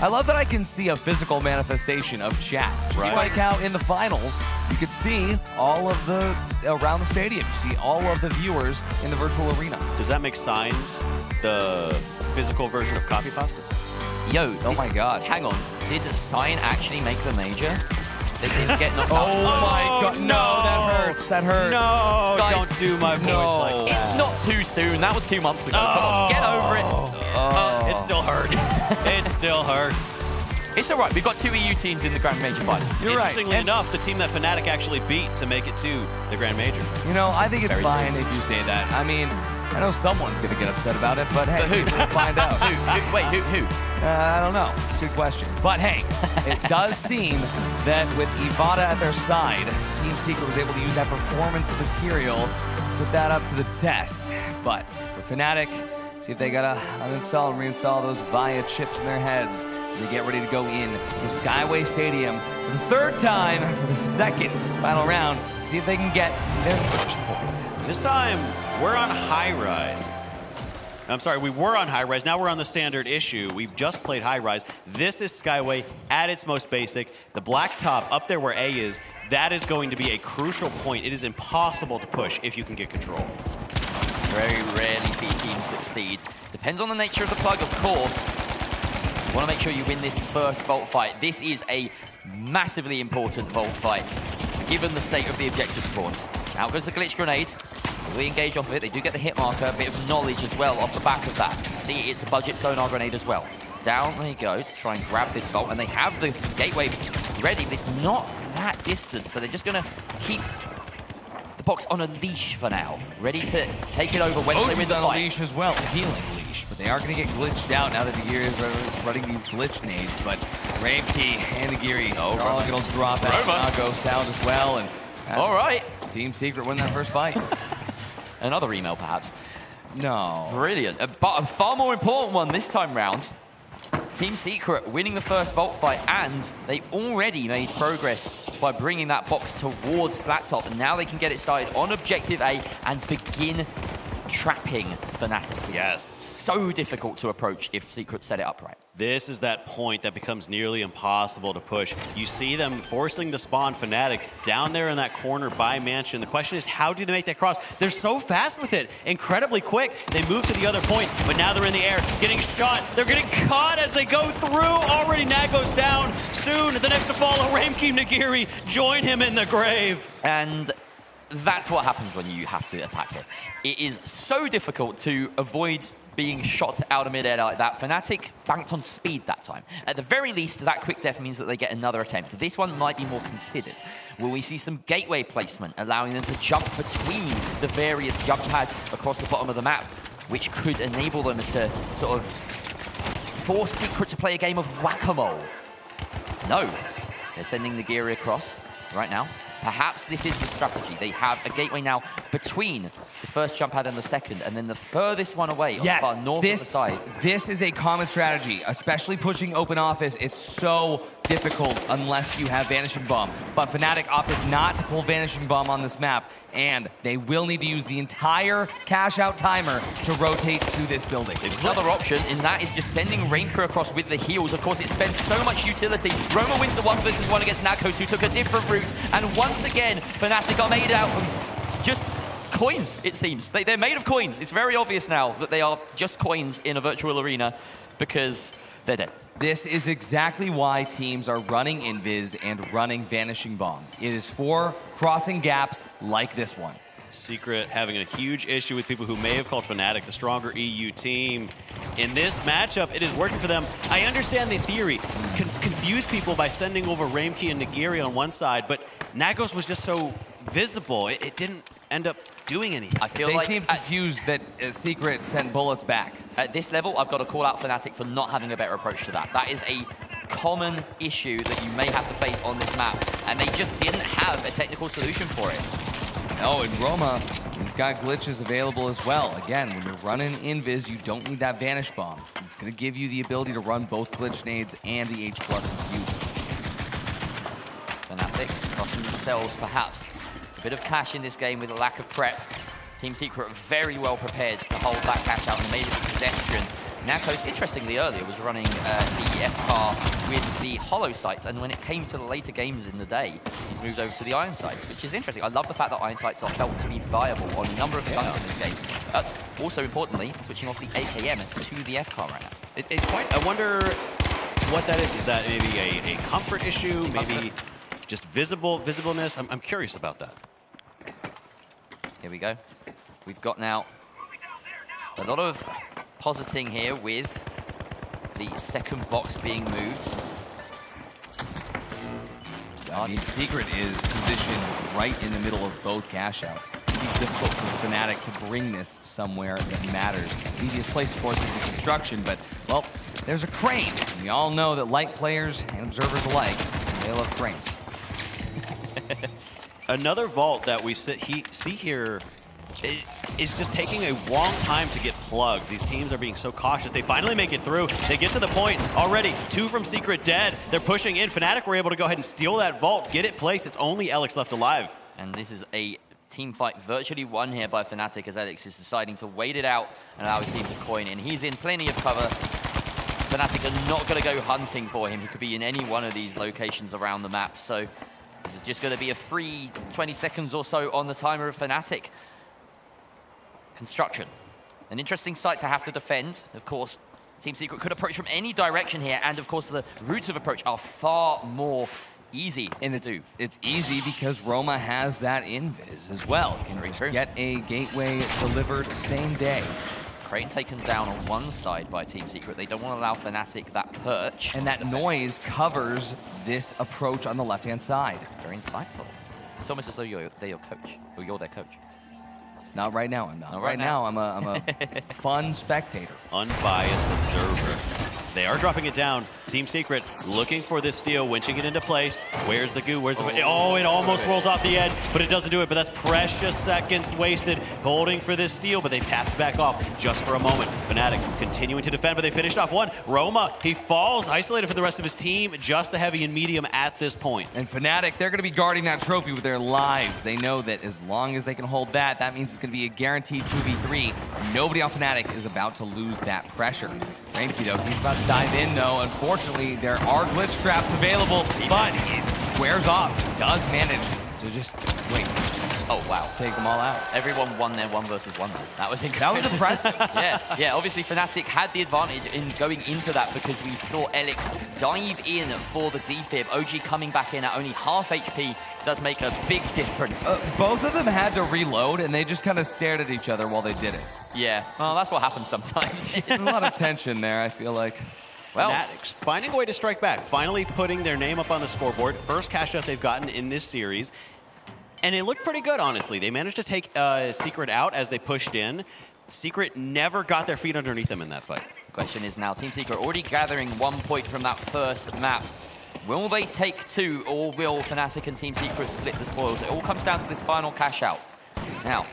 [SPEAKER 1] I love that I can see a physical manifestation of chat. Right. Like how in the finals, you could see all of the, around the stadium, you see all of the viewers in the virtual arena.
[SPEAKER 5] Does that make signs the physical version of copy pastas?
[SPEAKER 21] Yo,
[SPEAKER 1] oh my God.
[SPEAKER 21] Hang on, did Sign actually make the major? They didn't get knocked out.
[SPEAKER 1] Oh my God, no, that hurts, that hurts.
[SPEAKER 5] No,
[SPEAKER 21] guys,
[SPEAKER 5] don't do my boys like that.
[SPEAKER 21] It's not too soon, that was 2 months ago. Come on, get over it.
[SPEAKER 5] It still hurts. It still hurts.
[SPEAKER 21] It's all right. We've got 2 EU teams in the Grand Major final.
[SPEAKER 22] Interestingly enough, the team that Fnatic actually beat to make it to the Grand Major.
[SPEAKER 1] You know, I think it's
[SPEAKER 21] Very
[SPEAKER 1] fine
[SPEAKER 21] good.
[SPEAKER 1] if you say that. I mean, I know someone's going to get upset about it, but hey,
[SPEAKER 21] who?
[SPEAKER 1] we'll find out.
[SPEAKER 21] Who?
[SPEAKER 1] I don't know. It's a good question. But hey, it does seem that with Ivada at their side, Team Secret was able to use that performance material, put that up to the test. But for Fnatic, see if they gotta uninstall and reinstall those VIA chips in their heads as they get ready to go in to Skyway Stadium for the 3rd time for the 2nd final round. See if they can get their first point.
[SPEAKER 22] This time, we're on High Rise. I'm sorry, we were on High Rise. Now we're on the standard issue. We've just played High Rise. This is Skyway at its most basic. The black top up there where A is, that is going to be a crucial point. It is impossible to push if you can get control.
[SPEAKER 21] Very rarely see teams succeed. Depends on the nature of the plug, of course. You want to make sure you win this first vault fight. This is a massively important vault fight, given the state of the objective spawns. Out goes the glitch grenade. We engage off of it. They do get the hit marker, a bit of knowledge as well off the back of that. See, it's a budget sonar grenade as well. Down they go to try and grab this vault, and they have the gateway ready, but it's not that distant, so they're just going to keep the box on a leash for now, ready to take it over once they win the
[SPEAKER 1] on
[SPEAKER 21] fight.
[SPEAKER 1] a leash as well, healing leash, but they are going to get glitched out now that Nagiri is running these glitch nades. But Ramkey and Nagiri are all going to drop out. Now Ghost out as well, and
[SPEAKER 21] all right,
[SPEAKER 1] Team Secret win that first fight.
[SPEAKER 21] Another email, perhaps.
[SPEAKER 1] No.
[SPEAKER 21] Brilliant, but a far more important one this time round. Team Secret winning the first vault fight, and they've already made progress by bringing that box towards Flat Top, and now they can get it started on Objective A and begin trapping Fnatic.
[SPEAKER 22] Yes.
[SPEAKER 21] So difficult to approach if Secret set it up right.
[SPEAKER 22] This is that point that becomes nearly impossible to push. You see them forcing the spawn Fnatic down there in that corner by Mansion. The question is, how do they make that cross? They're so fast with it, incredibly quick. They move to the other point, but now they're in the air, getting shot. They're getting caught as they go through. Already Nago's down. Soon, the next to follow, Ramkey Nagiri join him in the grave.
[SPEAKER 21] And that's what happens when you have to attack it. It is so difficult to avoid being shot out of midair like that. Fnatic banked on speed that time. At the very least, that quick death means that they get another attempt. This one might be more considered. Will we see some gateway placement, allowing them to jump between the various jump pads across the bottom of the map, which could enable them to sort of force Secret to play a game of whack-a-mole? No. They're sending Nagiri across right now. Perhaps this is the strategy. They have a gateway now between the first jump pad and the second, and then the furthest one away on the far north of the side.
[SPEAKER 1] This is a common strategy, especially pushing open office. It's so difficult unless you have Vanishing Bomb. But Fnatic opted not to pull Vanishing Bomb on this map, and they will need to use the entire cash out timer to rotate to this building.
[SPEAKER 21] There's another option, and that is just sending Rainker across with the heals. Of course, it spends so much utility. Roma wins the 1v1 against Nakos, who took a different route, and once again, Fnatic are made out of just coins, it seems. They're made of coins. It's very obvious now that they are just coins in a virtual arena because they're dead.
[SPEAKER 1] This is exactly why teams are running Invis and running Vanishing Bomb. It is for crossing gaps like this one.
[SPEAKER 22] Secret having a huge issue with people who may have called Fnatic the stronger EU team. In this matchup, it is working for them. I understand the theory. Confuse people by sending over Ramkey and Nagiri on one side, but Nagos was just so visible. It didn't end up doing anything.
[SPEAKER 21] I feel
[SPEAKER 1] they
[SPEAKER 21] like
[SPEAKER 1] seem confused that Secret sent bullets back.
[SPEAKER 21] At this level, I've got to call out Fnatic for not having a better approach to that. That is a common issue that you may have to face on this map, and they just didn't have a technical solution for it.
[SPEAKER 1] Oh, and Roma, he's got glitches available as well. Again, when you're running Invis, you don't need that Vanish Bomb. It's going to give you the ability to run both glitch nades and the H+ infusion.
[SPEAKER 21] Fnatic costing themselves, perhaps, a bit of cash in this game with a lack of prep. Team Secret very well prepared to hold that cash out and made it a pedestrian. Nakos, interestingly earlier, was running the F-car with the hollow sights, and when it came to the later games in the day, he's moved over to the iron sights, which is interesting. I love the fact that iron sights are felt to be viable on a number of guns in this game. But also importantly, switching off the AKM to the F-car right now.
[SPEAKER 22] I wonder what that is. Is that maybe a comfort issue? Maybe just visibleness? I'm curious about that.
[SPEAKER 21] Here we go. We've got now a lot of positing here with the second box being moved.
[SPEAKER 1] I mean, Secret is positioned right in the middle of both cash outs. It's going to be difficult for Fnatic to bring this somewhere that matters. Easiest place, of course, is the construction, but, well, there's a crane. We all know that light players and observers alike, they love cranes.
[SPEAKER 22] Another vault that we see here is just taking a long time to get plugged. These teams are being so cautious. They finally make it through. They get to the point already. 2 from Secret dead. They're pushing in. Fnatic were able to go ahead and steal that vault, get it placed. It's only Alex left alive.
[SPEAKER 21] And this is a team fight virtually won here by Fnatic as Alex is deciding to wait it out and allow his team to coin in. He's in plenty of cover. Fnatic are not going to go hunting for him. He could be in any one of these locations around the map. So this is just going to be a free 20 seconds or so on the timer of Fnatic. Construction. An interesting site to have to defend. Of course, Team Secret could approach from any direction here, and of course the routes of approach are far more easy to do.
[SPEAKER 1] It's easy because Roma has that invis as well. Can get a gateway delivered same day.
[SPEAKER 21] Crane taken down on one side by Team Secret. They don't want to allow Fnatic that perch.
[SPEAKER 1] And that noise covers this approach on the left-hand side.
[SPEAKER 21] Very insightful. It's almost as though they're your coach, or you're their coach.
[SPEAKER 1] Not right now, I'm not. Right now, I'm a fun spectator.
[SPEAKER 22] Unbiased observer. They are dropping it down. Team Secret looking for this steal, winching it into place. Where's the goo? Where's the... Oh, it almost rolls off the edge, but it doesn't do it. But that's precious seconds wasted holding for this steal, but they have to back off just for a moment. Fnatic continuing to defend, but they finished off one. Roma, he falls, isolated for the rest of his team. Just the heavy and medium at this point.
[SPEAKER 1] And Fnatic, they're going to be guarding that trophy with their lives. They know that as long as they can hold that, that means it's going to be a guaranteed 2v3. Nobody on Fnatic is about to lose that pressure. Rainky, though, he's about to dive in, though. Unfortunately, there are glitch traps available, but it wears off. He does manage to just, wait.
[SPEAKER 21] Oh, wow.
[SPEAKER 1] Take them all out.
[SPEAKER 21] Everyone won their 1 versus 1, though. That was incredible.
[SPEAKER 1] That was impressive.
[SPEAKER 21] Yeah, obviously Fnatic had the advantage in going into that because we saw Alex dive in for the defib. OG coming back in at only half HP does make a big difference.
[SPEAKER 1] Both of them had to reload, and they just kind of stared at each other while they did it.
[SPEAKER 21] Yeah, well, that's what happens sometimes.
[SPEAKER 1] There's a lot of tension there, I feel like.
[SPEAKER 22] Well, Fanatics finding a way to strike back, finally putting their name up on the scoreboard. First cash out they've gotten in this series. And it looked pretty good, honestly. They managed to take Secret out as they pushed in. Secret never got their feet underneath them in that fight.
[SPEAKER 21] The question is now, Team Secret already gathering 1 point from that first map. Will they take 2, or will Fnatic and Team Secret split the spoils? It all comes down to this final cash out. Now,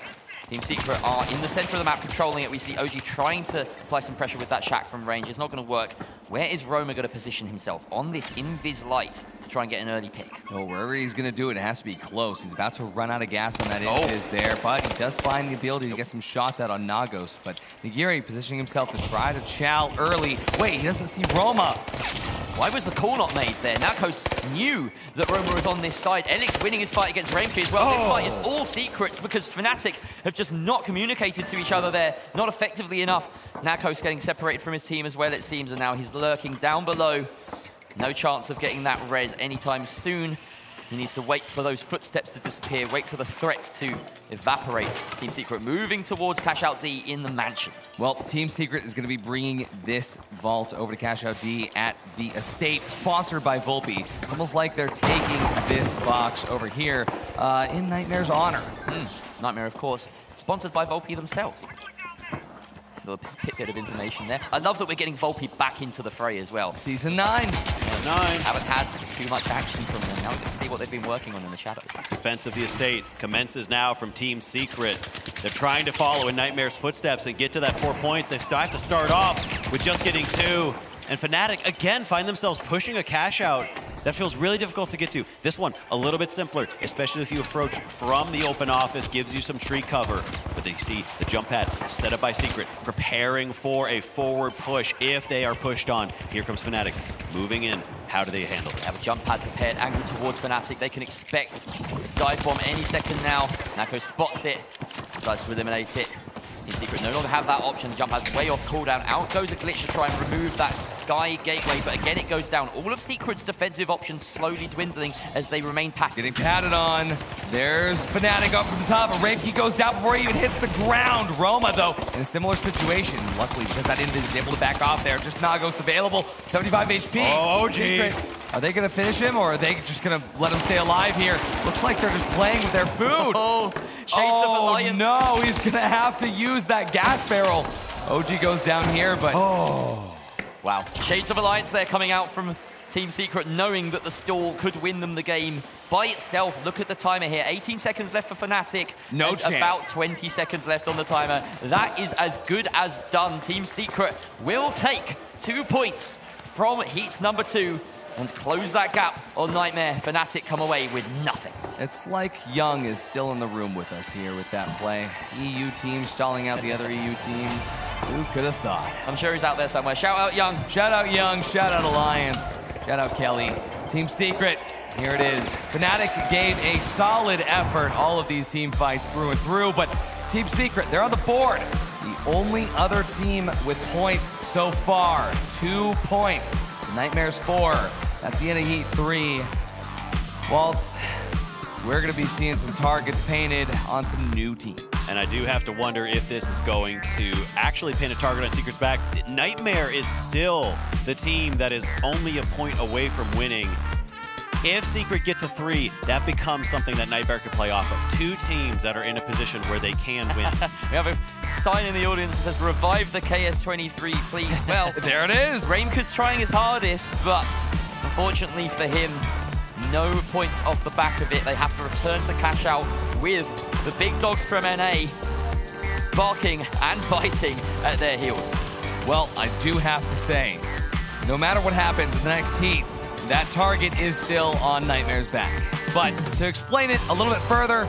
[SPEAKER 21] Team Secret are in the center of the map controlling it. We see OG trying to apply some pressure with that shack from range. It's not going to work. Where is Roma going to position himself? On this invis light to try and get an early pick.
[SPEAKER 1] Oh, wherever he's going to do it, it has to be close. He's about to run out of gas on that invis there, but he does find the ability to get some shots out on Nagos. But Nigiri positioning himself to try to chow early. Wait, he doesn't see Roma.
[SPEAKER 21] Why was the call not made there? Nakos knew that Roma was on this side. Elix winning his fight against Rainky as well. This fight is all secrets because Fnatic have just not communicated to each other there, not effectively enough. Nakos getting separated from his team as well, it seems, and now he's lurking down below. No chance of getting that res anytime soon. He needs to wait for those footsteps to disappear, wait for the threat to evaporate. Team Secret moving towards Cash Out D in the mansion.
[SPEAKER 1] Well, Team Secret is going to be bringing this vault over to Cash Out D at the estate, sponsored by Volpe. It's almost like they're taking this box over here in Nightmare's honor.
[SPEAKER 21] Nightmare, of course, sponsored by Volpe themselves. A little tidbit of information there. I love that we're getting Volpe back into the fray as well.
[SPEAKER 1] Season 9.
[SPEAKER 21] Haven't had too much action from them. Now we get to see what they've been working on in the shadows.
[SPEAKER 22] Defense of the estate commences now from Team Secret. They're trying to follow in Nightmare's footsteps and get to that 4 points. They still have to start off with just getting 2. And Fnatic, again, find themselves pushing a cash out that feels really difficult to get to. This one, a little bit simpler, especially if you approach from the open office, gives you some tree cover. But they see the jump pad set up by Secret, preparing for a forward push if they are pushed on. Here comes Fnatic, moving in. How do they handle this?
[SPEAKER 21] They have a jump pad prepared, angled towards Fnatic. They can expect a dive bomb any second now. Nako spots it, decides to eliminate it. Team Secret no longer have that option. The jump pad's way off cooldown. Out goes a glitch to try and remove that sky gateway, but again it goes down. All of Secret's defensive options slowly dwindling as they remain passive.
[SPEAKER 1] Getting padded on. There's Fnatic up from the top, but Rainky goes down before he even hits the ground. Roma, though, in a similar situation. Luckily, because that invis is able to back off there. Just Nagos available. 75 HP.
[SPEAKER 22] Oh, OG.
[SPEAKER 1] Secret Are they going to finish him, or are they just going to let him stay alive here? Looks like they're just playing with their food.
[SPEAKER 21] Oh, Shades of Alliance.
[SPEAKER 1] No, he's going to have to use that gas barrel. OG goes down here, but...
[SPEAKER 21] Oh. Wow. Shades of Alliance there coming out from Team Secret, knowing that the stall could win them the game by itself. Look at the timer here. 18 seconds left for Fnatic.
[SPEAKER 1] No
[SPEAKER 21] and
[SPEAKER 1] chance.
[SPEAKER 21] About 20 seconds left on the timer. That is as good as done. Team Secret will take 2 points from heat number 2 and close that gap on Nightmare. Fnatic come away with nothing.
[SPEAKER 1] It's like Young is still in the room with us here with that play. EU team stalling out the other EU team. Who could have thought?
[SPEAKER 21] I'm sure he's out there somewhere. Shout out Young.
[SPEAKER 1] Shout out Young. Shout out Alliance. Shout out Kelly. Team Secret, here it is. Fnatic gave a solid effort, all of these team fights through and through, but Team Secret, they're on the board. The only other team with points so far. 2 points to Nightmare's 4. That's the end of Heat 3. Waltz, we're going to be seeing some targets painted on some new teams.
[SPEAKER 5] And I do have to wonder if this is going to actually pin a target on Secret's back. Nightmare is still the team that is only a point away from winning. If Secret get to 3, that becomes something that Nightmare can play off of. 2 teams that are in a position where they can win.
[SPEAKER 21] We have a sign in the audience that says, revive the KS23, please. Well,
[SPEAKER 1] there it is.
[SPEAKER 21] Raimka's trying his hardest, but unfortunately for him, no points off the back of it. They have to return to cash out with the big dogs from NA barking and biting at their heels.
[SPEAKER 1] Well, I do have to say, no matter what happens in the next heat, that target is still on Nightmare's back. But to explain it a little bit further,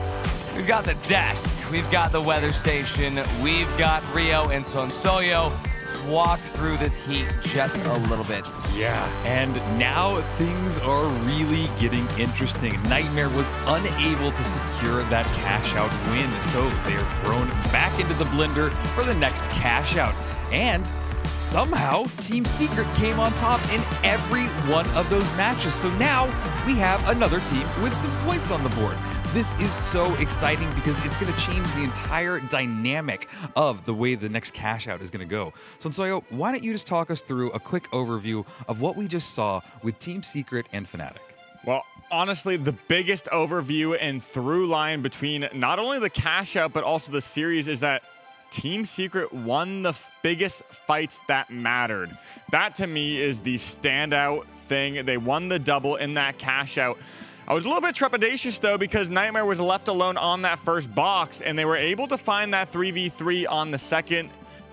[SPEAKER 1] we've got the desk, we've got the weather station, we've got Rio and Sonsoyo. Let's walk through this heat just a little bit.
[SPEAKER 14] Yeah, and now things are really getting interesting. Nightmare was unable to secure that cash out win, so they're thrown back into the blender for the next cash out. And somehow, Team Secret came on top in every one of those matches. So now we have another team with some points on the board. This is so exciting because it's going to change the entire dynamic of the way the next cash out is going to go. So, Sonsoyo, why don't you just talk us through a quick overview of what we just saw with Team Secret and Fnatic?
[SPEAKER 3] Well, honestly, the biggest overview and through line between not only the cash out, but also the series is that Team Secret won the biggest fights that mattered. That, to me, is the standout thing. They won the double in that cash out. I was a little bit trepidatious, though, because Nightmare was left alone on that first box, and they were able to find that 3v3 on the second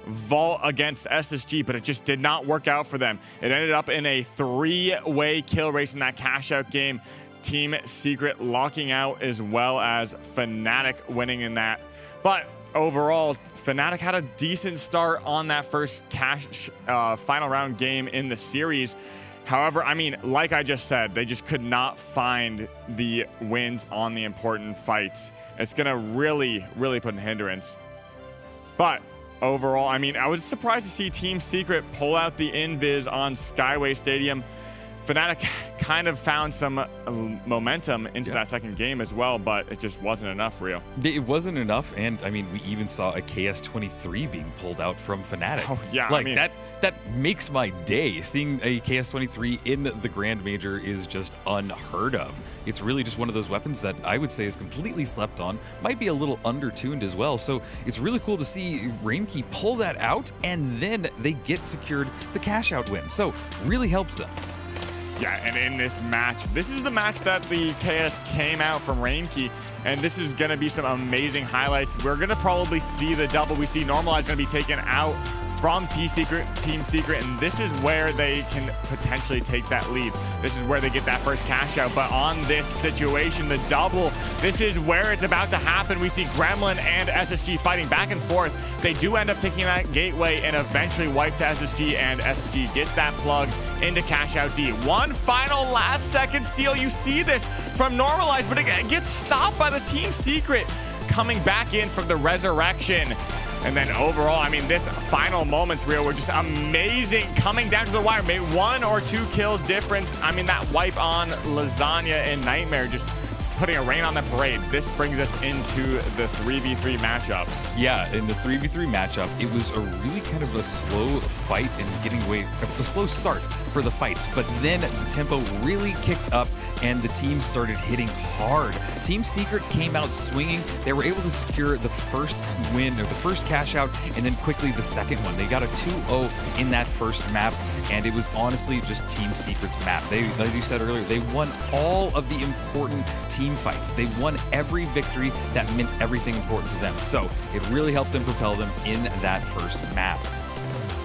[SPEAKER 3] vault against SSG, but it just did not work out for them. It ended up in a 3-way kill race in that cash out game. Team Secret locking out, as well as Fnatic winning in that. But overall, Fnatic had a decent start on that first final round game in the series. However, I mean, like I just said, they just could not find the wins on the important fights. It's going to really, really put a hindrance. But overall, I mean, I was surprised to see Team Secret pull out the invis on Skyway Stadium. Fnatic kind of found some momentum into that second game as well, but it just wasn't enough, Rio.
[SPEAKER 14] It wasn't enough, and I mean, we even saw a KS23 being pulled out from Fnatic.
[SPEAKER 3] Oh, yeah,
[SPEAKER 14] like
[SPEAKER 3] I mean,
[SPEAKER 14] that makes my day. Seeing a KS23 in the Grand Major is just unheard of. It's really just one of those weapons that I would say is completely slept on, might be a little under-tuned as well, so it's really cool to see Raimkey pull that out, and then they get secured the cash-out win, so really helps them.
[SPEAKER 3] Yeah, and in this match, this is the match that the KS came out from Raimkey, and this is going to be some amazing highlights. We're going to probably see the double. We see Normalize going to be taken out from Team Secret, and this is where they can potentially take that lead. This is where they get that first cash out, but on this situation, the double, this is where it's about to happen. We see Gremlin and SSG fighting back and forth. They do end up taking that gateway and eventually wipe to SSG, and SSG gets that plug into cash out D. One final last second steal. You see this from Normalize, but it gets stopped by the Team Secret coming back in from the resurrection. And then overall, I mean, this final moments, Rio, were just amazing. Coming down to the wire, made 1 or 2 kills difference. I mean, that wipe on Lasagna and Nightmare just putting a rain on the parade. This brings us into the 3v3 matchup.
[SPEAKER 2] Yeah, in the 3v3 matchup, it was a really kind of a slow fight and getting away, a slow start for the fights, but then the tempo really kicked up and the team started hitting hard. Team Secret came out swinging. They were able to secure the first win, or the first cash out, and then quickly the second one. They got a 2-0 in that first map, and it was honestly just Team Secret's map. They, as you said earlier, they won all of the important team fights. They won every victory that meant everything important to them. So it really helped them propel them in that first map.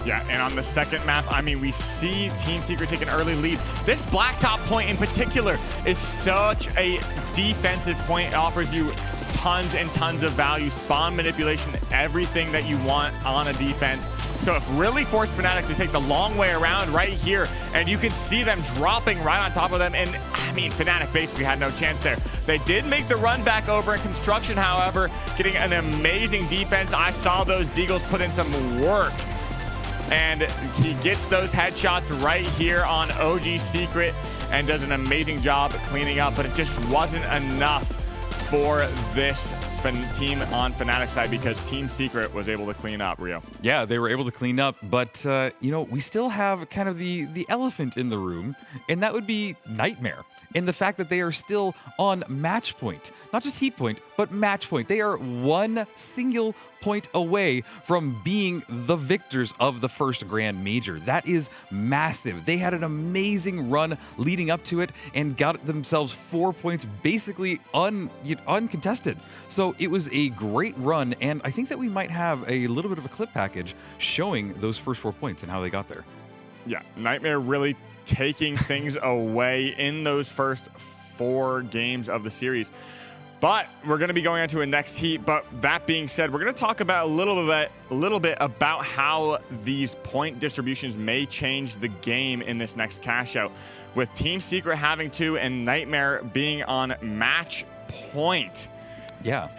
[SPEAKER 3] Yeah, and on the second map, I mean, we see Team Secret take an early lead. This blacktop point in particular is such a defensive point. It offers you tons and tons of value, spawn manipulation, everything that you want on a defense. So it really forced Fnatic to take the long way around right here, and you can see them dropping right on top of them, and I mean, Fnatic basically had no chance there. They did make the run back over in construction, however, getting an amazing defense. I saw those Deagles put in some work, and he gets those headshots right here on OG Secret and does an amazing job cleaning up, but it just wasn't enough for this team on Fnatic side because Team Secret was able to clean up, Rio.
[SPEAKER 2] Yeah, they were able to clean up, but you know, we still have kind of the elephant in the room, and that would be Nightmare. And the fact that they are still on match point, not just heat point, but match point. They are one single point away from being the victors of the first Grand Major. That is massive. They had an amazing run leading up to it and got themselves 4 points basically uncontested. So it was a great run, and I think that we might have a little bit of a clip package showing those first 4 points and how they got there.
[SPEAKER 3] Yeah, Nightmare really taking things away in those first 4 games of the series. But we're going to be going on to a next heat. But that being said, we're going to talk about a little bit about how these point distributions may change the game in this next cash out, with Team Secret having 2 and Nightmare being on match point.
[SPEAKER 2] Yeah.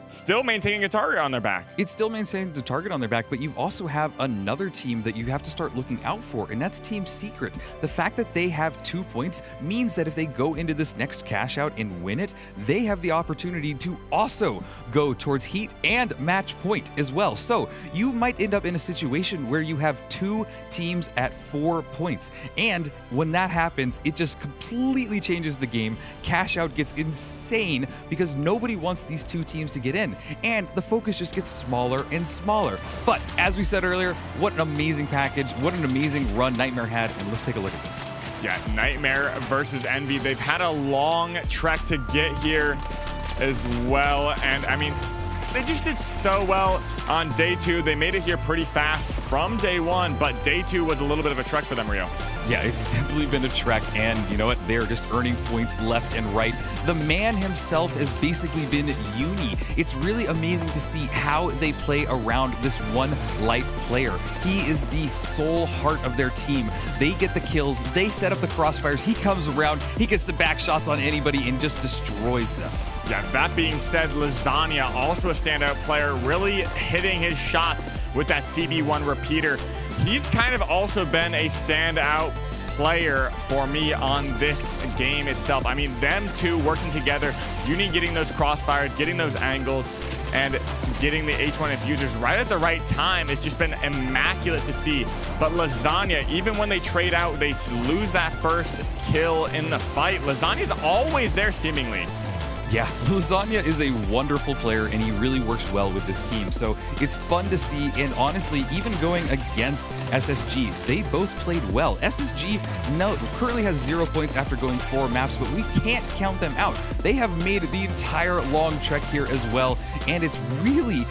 [SPEAKER 3] Still maintaining a target on their back.
[SPEAKER 2] It's still maintaining the target on their back, but you also have another team that you have to start looking out for, and that's Team Secret. The fact that they have 2 points means that if they go into this next cash out and win it, they have the opportunity to also go towards heat and match point as well. So you might end up in a situation where you have 2 teams at 4 points. And when that happens, it just completely changes the game. Cash out gets insane because nobody wants these 2 teams to get in, and the focus just gets smaller and smaller. But as we said earlier, what an amazing package, what an amazing run Nightmare had, and let's take a look at this.
[SPEAKER 3] Yeah, Nightmare versus Envy. They've had a long trek to get here as well, and I mean, they just did so well on day 2. They made it here pretty fast from day 1, but day 2 was a little bit of a trek for them, Rio.
[SPEAKER 2] Yeah, it's definitely been a trek, and you know what? They're just earning points left and right. The man himself has basically been Uni. It's really amazing to see how they play around this one light player. He is the sole heart of their team. They get the kills, they set up the crossfires, he comes around, he gets the back shots on anybody and just destroys them.
[SPEAKER 3] Yeah, that being said, Lasagna, also a standout player, really hitting his shots with that CB1 repeater. He's kind of also been a standout player for me on this game itself. I mean, them two working together, Uni getting those crossfires, getting those angles, and getting the H1 infusers right at the right time has just been immaculate to see. But Lasagna, even when they trade out, they lose that first kill in the fight. Lasagna's always there seemingly.
[SPEAKER 2] Yeah, Lasagna is a wonderful player, and he really works well with this team. So it's fun to see, and honestly, even going against SSG, they both played well. SSG currently has 0 points after going 4 maps, but we can't count them out. They have made the entire long trek here as well, and it's really,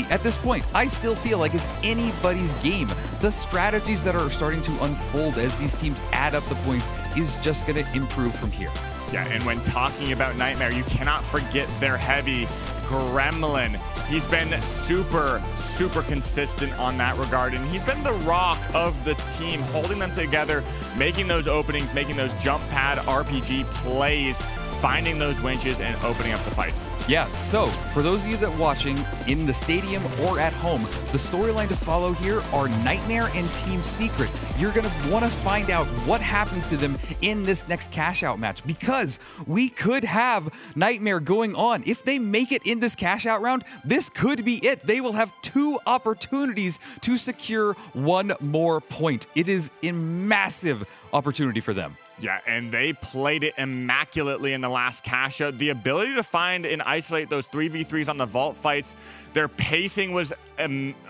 [SPEAKER 2] at this point, I still feel like it's anybody's game. The strategies that are starting to unfold as these teams add up the points is just going to improve from here.
[SPEAKER 3] Yeah, and when talking about Nightmare, you cannot forget their heavy Gremlin. He's been super consistent on that regard, and he's been the rock of the team, holding them together, making those openings, making those jump pad RPG plays finding those winches and opening up the fights.
[SPEAKER 2] Yeah, so for those of you that are watching in the stadium or at home, the storyline to follow here are Nightmare and Team Secret. You're going to want to find out what happens to them in this next cash out match, because we could have Nightmare going on. If they make it in this cash out round, this could be it. They will have 2 opportunities to secure 1 more point. It is a massive opportunity for them.
[SPEAKER 3] Yeah, and they played it immaculately in the last cash out. The ability to find and isolate those 3v3s on the vault fights, their pacing was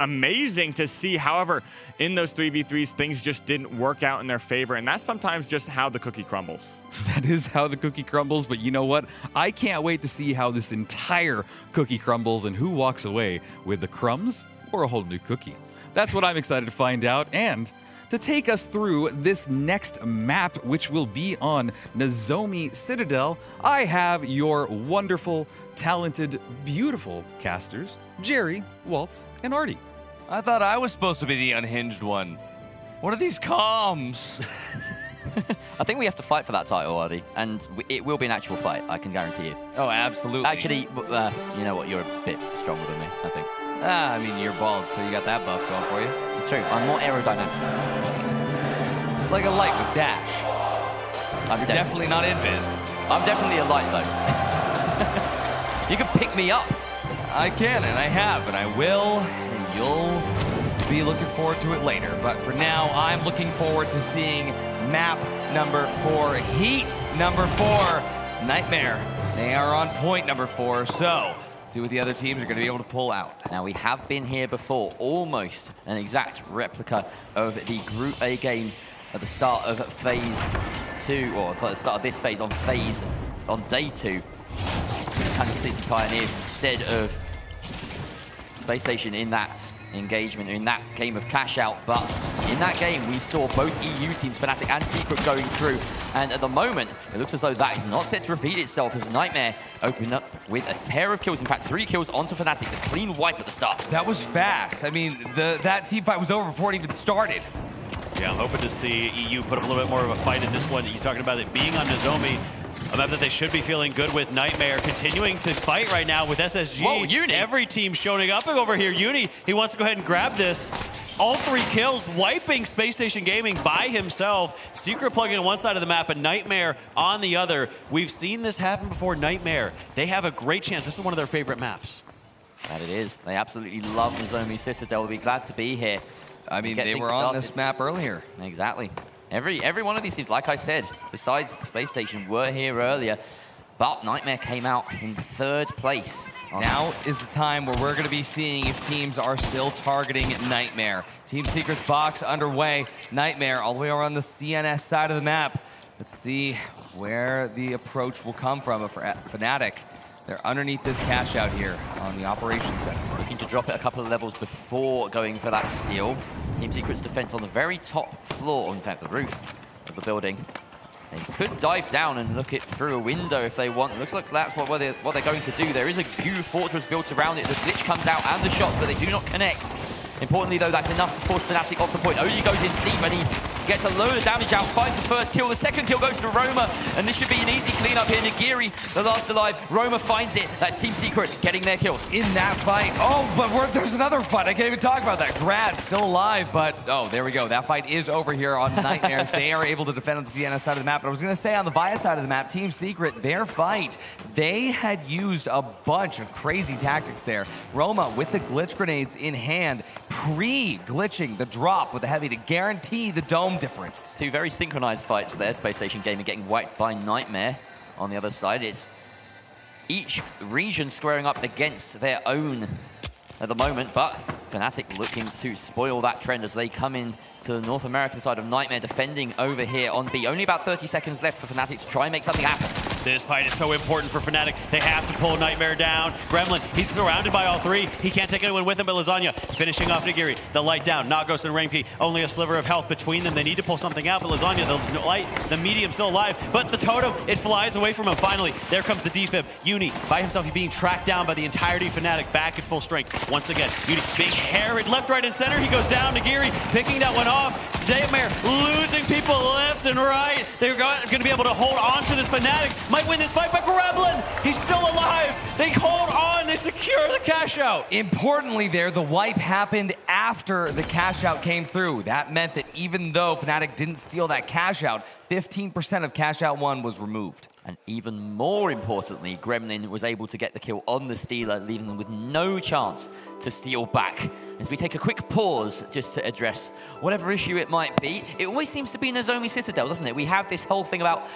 [SPEAKER 3] amazing to see. However, in those 3v3s, things just didn't work out in their favor, and that's sometimes just how the cookie crumbles.
[SPEAKER 2] That is how the cookie crumbles, but you know what? I can't wait to see how this entire cookie crumbles and who walks away with the crumbs or a whole new cookie. That's what I'm excited to find out, and to take us through this next map, which will be on Nozomi Citadel, I have your wonderful, talented, beautiful casters, Jerry, Waltz, and Artie.
[SPEAKER 1] I thought I was supposed to be the unhinged one. What are these comms?
[SPEAKER 4] I think we have to fight for that title, Artie, and it will be an actual fight, I can guarantee you.
[SPEAKER 1] Oh, absolutely.
[SPEAKER 4] Actually, you know what, you're a bit stronger than me, I think.
[SPEAKER 1] I mean, you're bald, so you got that buff going for you.
[SPEAKER 4] It's true, I'm more aerodynamic.
[SPEAKER 1] It's like a light with dash.
[SPEAKER 4] I'm
[SPEAKER 1] definitely not invis.
[SPEAKER 4] I'm definitely a light, though. You can pick me up.
[SPEAKER 1] I can, and I have, and I will, and you'll be looking forward to it later. But for now, I'm looking forward to seeing map number 4, heat number 4, Nightmare. They are on point number 4, so see what the other teams are going to be able to pull out.
[SPEAKER 4] Now, we have been here before, almost an exact replica of the Group A game at the start of phase 2, or at the start of this phase on day 2. Kansas City Pioneers instead of Space Station in that engagement, in that game of cash out. But in that game, we saw both EU teams, Fnatic and Secret, going through. And at the moment, it looks as though that is not set to repeat itself, as Nightmare opened up with a pair of kills. In fact, 3 kills onto Fnatic, the clean wipe at the start.
[SPEAKER 1] That was fast. I mean, that team fight was over before it even started.
[SPEAKER 22] Yeah, I'm hoping to see EU put up a little bit more of a fight in this one. You're talking about it being on Nozomi, a map that they should be feeling good with. Nightmare continuing to fight right now with SSG.
[SPEAKER 4] Whoa, Uni!
[SPEAKER 22] Every team showing up over here. Uni, he wants to go ahead and grab this. All 3 kills, wiping Space Station Gaming by himself. Secret plugging on one side of the map and Nightmare on the other. We've seen this happen before. Nightmare, they have a great chance. This is one of their favorite maps.
[SPEAKER 4] That it is. They absolutely love Nozomi Citadel. They'll be glad to be here.
[SPEAKER 1] I mean, they were on this map earlier.
[SPEAKER 4] Exactly. Every one of these teams, like I said, besides Space Station, were here earlier. But Nightmare came out in 3rd place.
[SPEAKER 1] Now is the time where we're going to be seeing if teams are still targeting Nightmare. Team Secret's box underway. Nightmare all the way around the CNS side of the map. Let's see where the approach will come from for Fnatic. They're underneath this cash out here on the operations center.
[SPEAKER 4] Looking to drop it a couple of levels before going for that steal. Team Secret's defense on the very top floor, in fact the roof of the building. They could dive down and look it through a window if they want. It looks like that's what they're going to do. There is a goo fortress built around it. The glitch comes out and the shots, but they do not connect. Importantly, though, that's enough to force Fnatic off the point. Oji goes in deep and he gets a load of damage out, finds the first kill. The second kill goes to Roma, and this should be an easy cleanup here. Nagiri, the last alive. Roma finds it. That's Team Secret getting their kills.
[SPEAKER 1] In that fight. Oh, but there's another fight. I can't even talk about that. Grad still alive, but oh, there we go. That fight is over here on Nightmares. They are able to defend on the CNS side of the map. But I was going to say on the Via side of the map, Team Secret, their fight, they had used a bunch of crazy tactics there. Roma with the glitch grenades in hand, pre-glitching the drop with the heavy to guarantee the dome difference.
[SPEAKER 4] 2 very synchronized fights there. Space Station Gaming getting wiped by Nightmare. On the other side, it's each region squaring up against their own at the moment, but Fnatic looking to spoil that trend as they come in to the North American side of Nightmare, defending over here on B. Only about 30 seconds left for Fnatic to try and make something happen.
[SPEAKER 22] This fight is so important for Fnatic. They have to pull Nightmare down. Gremlin, he's surrounded by all 3. He can't take anyone with him, but Lasagna finishing off Nagiri. The light down, Nagos and Rainki, only a sliver of health between them. They need to pull something out, but Lasagna, the light, the medium still alive, but the totem, it flies away from him. Finally, there comes the defib. Uni, by himself, he's being tracked down by the entirety of Fnatic, back at full strength. Once again, Uni being harried left, right, and center. He goes down. Nagiri picking that one off. Nightmare losing people left and right. They're going to be able to hold on to this Fnatic. might win this fight, but Gremlin, he's still alive. They hold on, they secure the cash out.
[SPEAKER 1] Importantly there, the wipe happened after the cash out came through. That meant that even though Fnatic didn't steal that cash out, 15% of cash out 1 was removed.
[SPEAKER 4] And even more importantly, Gremlin was able to get the kill on the stealer, leaving them with no chance to steal back. As we take a quick pause just to address whatever issue it might be, it always seems to be Nozomi Citadel, doesn't it? We have this whole thing about...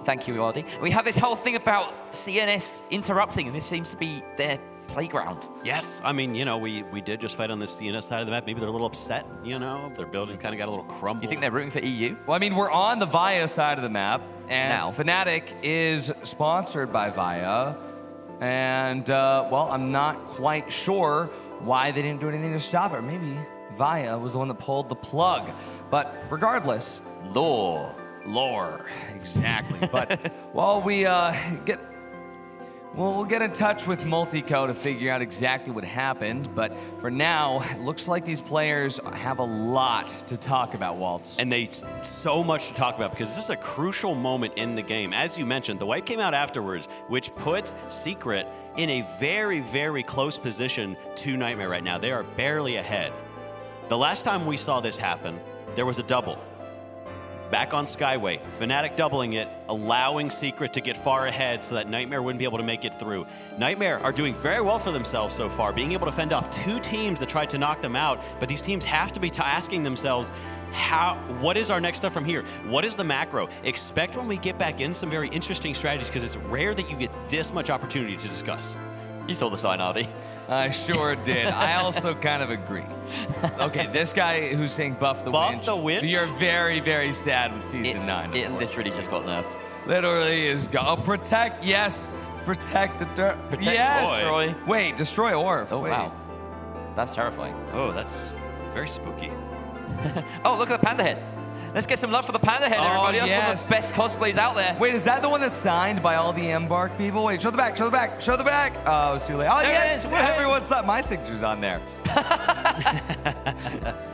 [SPEAKER 4] Thank you, Ardi. We have this whole thing about CNS interrupting, and this seems to be their playground.
[SPEAKER 5] Yes, I mean, you know, we did just fight on this CNS side of the map. Maybe they're a little upset, you know? Their building kind of got a little crumbled.
[SPEAKER 4] You think they're rooting for EU?
[SPEAKER 1] Well, I mean, we're on the Via side of the map, and now Fnatic is sponsored by Via, and, well, I'm not quite sure why they didn't do anything to stop it. Maybe Via was the one that pulled the plug. But regardless, lore, exactly. But while we we'll get in touch with Multico to figure out exactly what happened, but for now, it looks like these players have a lot to talk about, Waltz.
[SPEAKER 5] And they so much to talk about because this is a crucial moment in the game. As you mentioned, the wipe came out afterwards, which puts Secret in a very, very close position to Nightmare right now. They are barely ahead. The last time we saw this happen, there was a double. Back on Skyway, Fnatic doubling it, allowing Secret to get far ahead so that Nightmare wouldn't be able to make it through. Nightmare are doing very well for themselves so far, being able to fend off 2 teams that tried to knock them out, but these teams have to be asking themselves, what is our next step from here? What is the macro? Expect when we get back in some very interesting strategies because it's rare that you get this much opportunity to discuss.
[SPEAKER 4] You saw the sign, Ardi.
[SPEAKER 1] I sure did. I also kind of agree. Okay, this guy who's saying buff the winch.
[SPEAKER 22] Buff the winch?
[SPEAKER 1] You're very, very sad with Season 9.
[SPEAKER 4] It literally just got nerfed.
[SPEAKER 1] Literally is protect, yes. Protect the dirt.
[SPEAKER 4] Protect
[SPEAKER 1] yes.
[SPEAKER 4] Destroy.
[SPEAKER 1] Wait, destroy Orf.
[SPEAKER 4] Oh,
[SPEAKER 1] Wait.
[SPEAKER 4] wow. That's terrifying.
[SPEAKER 5] Oh, that's very spooky.
[SPEAKER 4] Oh, look at the panda head. Let's get some love for the panda head, everybody. That's one of the best cosplays out there.
[SPEAKER 1] Wait, is that the one that's signed by all the Embark people? Wait, show the back, show the back, show the back. Oh, it's too late. Oh, yes, everyone's thought my signature's on there.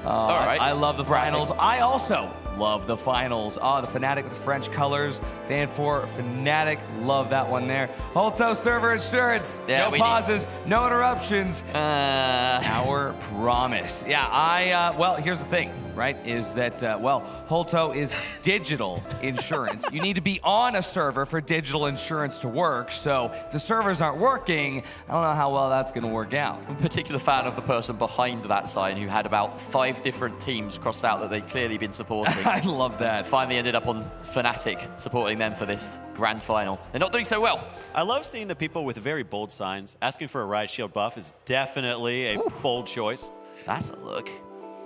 [SPEAKER 1] All right. I love the finals. I also love the finals. Oh, the Fnatic with the French colors. Fan for Fnatic. Love that one there. Holto server assurance.
[SPEAKER 4] Yeah,
[SPEAKER 1] no pauses, no interruptions. Our promise. Yeah, well, here's the thing, right? Is that, well, Holto is digital insurance. You need to be on a server for digital insurance to work. So if the servers aren't working, I don't know how well that's going to work out.
[SPEAKER 4] I'm a particular fan of the person behind that sign who had about 5 different teams crossed out that they'd clearly been supporting.
[SPEAKER 1] I love that.
[SPEAKER 4] Finally ended up on Fnatic, supporting them for this grand final. They're not doing so well.
[SPEAKER 22] I love seeing the people with very bold signs. Asking for a Riot Shield buff is definitely a bold choice.
[SPEAKER 4] That's a look.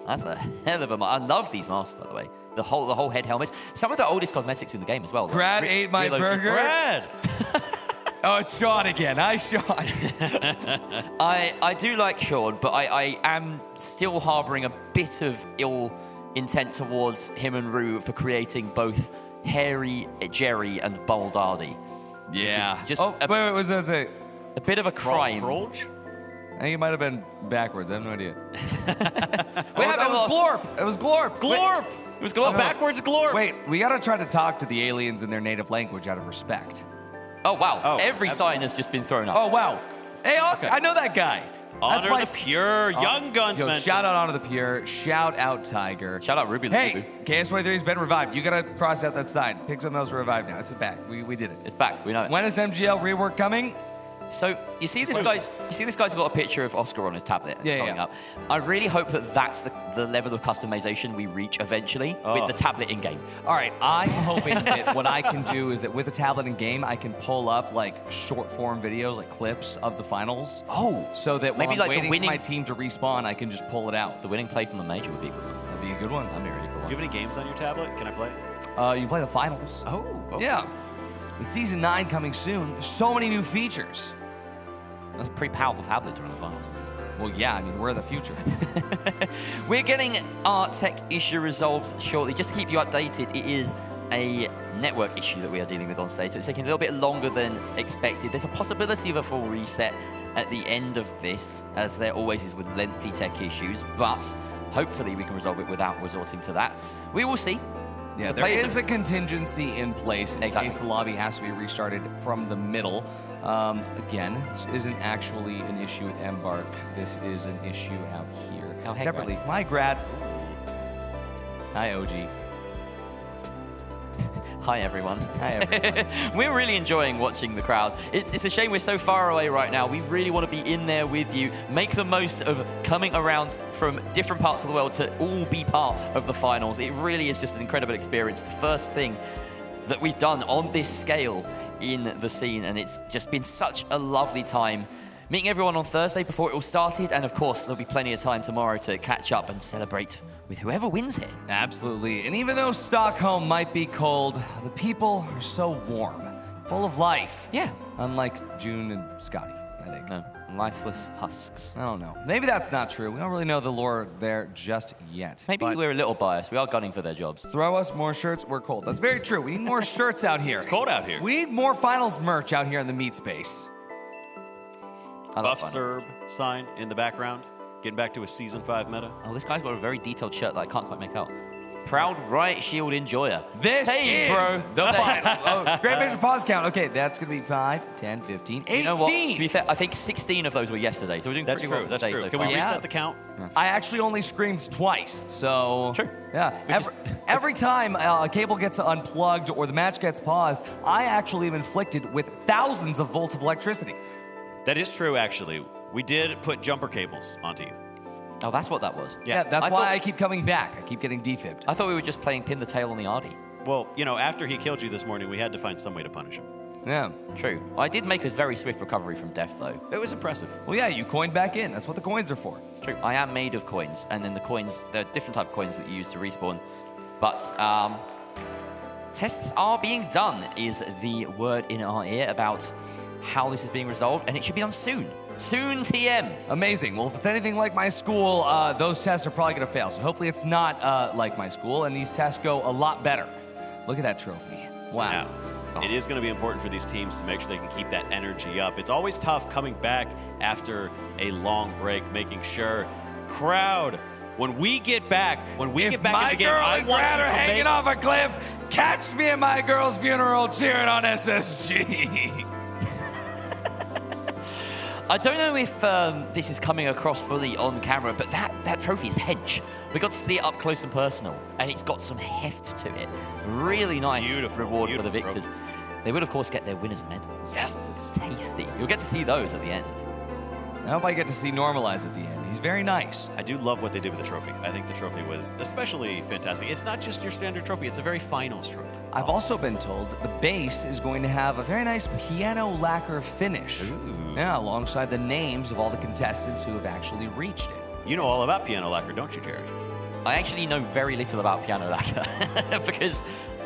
[SPEAKER 4] That's a hell of a I love these masks, by the way. The whole head helmets. Some of the oldest cosmetics in the game as well.
[SPEAKER 1] Brad ate my burger.
[SPEAKER 22] Brad!
[SPEAKER 1] Oh, it's Sean again. Hi, Sean.
[SPEAKER 4] I do like Sean, but I am still harboring a bit of ill intent towards him and Rue for creating both hairy Jerry and bold Ardi.
[SPEAKER 1] Yeah.
[SPEAKER 4] Just
[SPEAKER 1] wait, was that
[SPEAKER 4] a bit of a crime.
[SPEAKER 1] I think it might have been backwards. I have no idea.
[SPEAKER 4] It
[SPEAKER 1] was Glorp. It was Glorp.
[SPEAKER 22] Glorp. It was Glorp. Backwards Glorp.
[SPEAKER 1] Wait, we got to try to talk to the aliens in their native language out of respect.
[SPEAKER 4] Oh, wow. Every sign has just been thrown up.
[SPEAKER 1] Oh, wow. Hey, Austin, I know that guy.
[SPEAKER 22] Honor the Pure, Young Guns mentioned.
[SPEAKER 1] Shout out Honor the Pure. Shout out Tiger.
[SPEAKER 4] Shout out Ruby the
[SPEAKER 1] Hey, KS23's been revived. You got to cross out that sign. Pick something else revived now. It's back. We did it.
[SPEAKER 4] It's back. We know it.
[SPEAKER 1] When is MGL rework coming?
[SPEAKER 4] So you see this guy's got a picture of Oscar on his tablet coming up. I really hope that that's the level of customization we reach eventually with the tablet in game.
[SPEAKER 1] All right, I'm hoping that what I can do is that with the tablet in game, I can pull up like short form videos, like clips of the finals.
[SPEAKER 4] Oh,
[SPEAKER 1] so that
[SPEAKER 4] maybe
[SPEAKER 1] while
[SPEAKER 4] like
[SPEAKER 1] I'm waiting for my team to respawn, I can just pull it out.
[SPEAKER 4] The winning play from the major would be a good one.
[SPEAKER 1] That'd be a good one.
[SPEAKER 4] That'd be a really cool one.
[SPEAKER 22] Do you have any games on your tablet? Can I play?
[SPEAKER 1] You can play the finals.
[SPEAKER 22] Oh, okay.
[SPEAKER 1] Yeah. With Season 9 coming soon, there's so many new features.
[SPEAKER 4] That's a pretty powerful tablet to run the finals.
[SPEAKER 1] Well, yeah, I mean, we're the future.
[SPEAKER 4] We're getting our tech issue resolved shortly. Just to keep you updated, it is a network issue that we are dealing with on stage, so it's taking a little bit longer than expected. There's a possibility of a full reset at the end of this, as there always is with lengthy tech issues, but hopefully we can resolve it without resorting to that. We will see.
[SPEAKER 1] Yeah, there is a contingency in place in case the lobby has to be restarted from the middle. Again, this isn't actually an issue with Embark. This is an issue out here.
[SPEAKER 21] Oh, hey,
[SPEAKER 1] Separately,
[SPEAKER 21] Grad.
[SPEAKER 1] my grad. Hi, OG.
[SPEAKER 21] Hi, everyone.
[SPEAKER 1] Hi, everyone.
[SPEAKER 21] We're really enjoying watching the crowd. It's a shame we're so far away right now. We really want to be in there with you, make the most of coming around from different parts of the world to all be part of the finals. It really is just an incredible experience. The first thing that we've done on this scale in the scene, and it's just been such a lovely time meeting everyone on Thursday before it all started, and of course there'll be plenty of time tomorrow to catch up and celebrate with whoever wins here.
[SPEAKER 1] Absolutely. And even though Stockholm might be cold, the people are so warm, full of life.
[SPEAKER 21] Yeah.
[SPEAKER 1] Unlike June and Scotty, I think.
[SPEAKER 21] No, lifeless husks.
[SPEAKER 1] I don't know. Maybe that's not true. We don't really know the lore there just yet.
[SPEAKER 21] Maybe we're a little biased. We are gunning for their jobs.
[SPEAKER 1] Throw us more shirts, we're cold. That's very true. We need more shirts out here.
[SPEAKER 22] It's cold out here.
[SPEAKER 1] We need more finals merch out here in the meat space.
[SPEAKER 22] Buff Serb sign in the background. Getting back to a Season 5 meta.
[SPEAKER 21] Oh, this guy's got a very detailed shirt that I can't quite make out. Proud right shield enjoyer.
[SPEAKER 1] This
[SPEAKER 21] Same,
[SPEAKER 1] is
[SPEAKER 21] bro.
[SPEAKER 1] the final. Oh, great major pause count. Okay, that's going to be 5, 10, 15, 18.
[SPEAKER 21] You know what? To be fair, I think 16 of those were yesterday, so we're doing
[SPEAKER 22] That's
[SPEAKER 21] pretty well
[SPEAKER 22] true.
[SPEAKER 21] for
[SPEAKER 22] That's
[SPEAKER 21] the day
[SPEAKER 22] true.
[SPEAKER 21] so
[SPEAKER 22] Can
[SPEAKER 21] far.
[SPEAKER 22] we reset the count?
[SPEAKER 1] I actually only screamed twice, so...
[SPEAKER 21] True.
[SPEAKER 1] Yeah, every time a cable gets unplugged or the match gets paused, I actually am inflicted with thousands of volts of electricity.
[SPEAKER 22] That is true, actually. We did put jumper cables onto you.
[SPEAKER 21] Oh, that's what that was.
[SPEAKER 1] Yeah, that's why I keep coming back. I keep getting defibbed.
[SPEAKER 21] I thought we were just playing pin the tail on the Ardy.
[SPEAKER 22] Well, you know, after he killed you this morning, we had to find some way to punish him.
[SPEAKER 1] Yeah.
[SPEAKER 21] True. I did make a very swift recovery from death, though.
[SPEAKER 22] It was impressive.
[SPEAKER 1] Well, yeah, you coined back in. That's what the coins are for.
[SPEAKER 21] It's true. I am made of coins, and then the coins, there are different type of coins that you use to respawn. But tests are being done is the word in our ear about how this is being resolved, and it should be done soon. Soon, TM.
[SPEAKER 1] Amazing. Well, if it's anything like my school, those tests are probably going to fail. So hopefully it's not like my school, and these tests go a lot better. Look at that trophy. Wow.
[SPEAKER 22] Yeah. It is going to be important for these teams to make sure they can keep that energy up. It's always tough coming back after a long break, making sure, crowd, when we get back into the game, I want you to
[SPEAKER 1] hanging off a cliff, catch me at my girl's funeral cheering on SSG.
[SPEAKER 21] I don't know if this is coming across fully on camera, but that trophy is hench. We got to see it up close and personal, and it's got some heft to it. Really nice reward for the victors.
[SPEAKER 22] Trophy.
[SPEAKER 21] They will, of course, get their winner's medals.
[SPEAKER 1] Yes.
[SPEAKER 21] Tasty. You'll get to see those at the end.
[SPEAKER 1] I hope I get to see Normalize at the end. He's very nice.
[SPEAKER 22] I do love what they did with the trophy. I think the trophy was especially fantastic. It's not just your standard trophy, it's a very finals trophy.
[SPEAKER 1] I've also been told that the base is going to have a very nice piano lacquer finish.
[SPEAKER 22] Ooh.
[SPEAKER 1] Yeah, alongside the names of all the contestants who have actually reached it.
[SPEAKER 22] You know all about piano lacquer, don't you, Jerry?
[SPEAKER 21] I actually know very little about piano lacquer because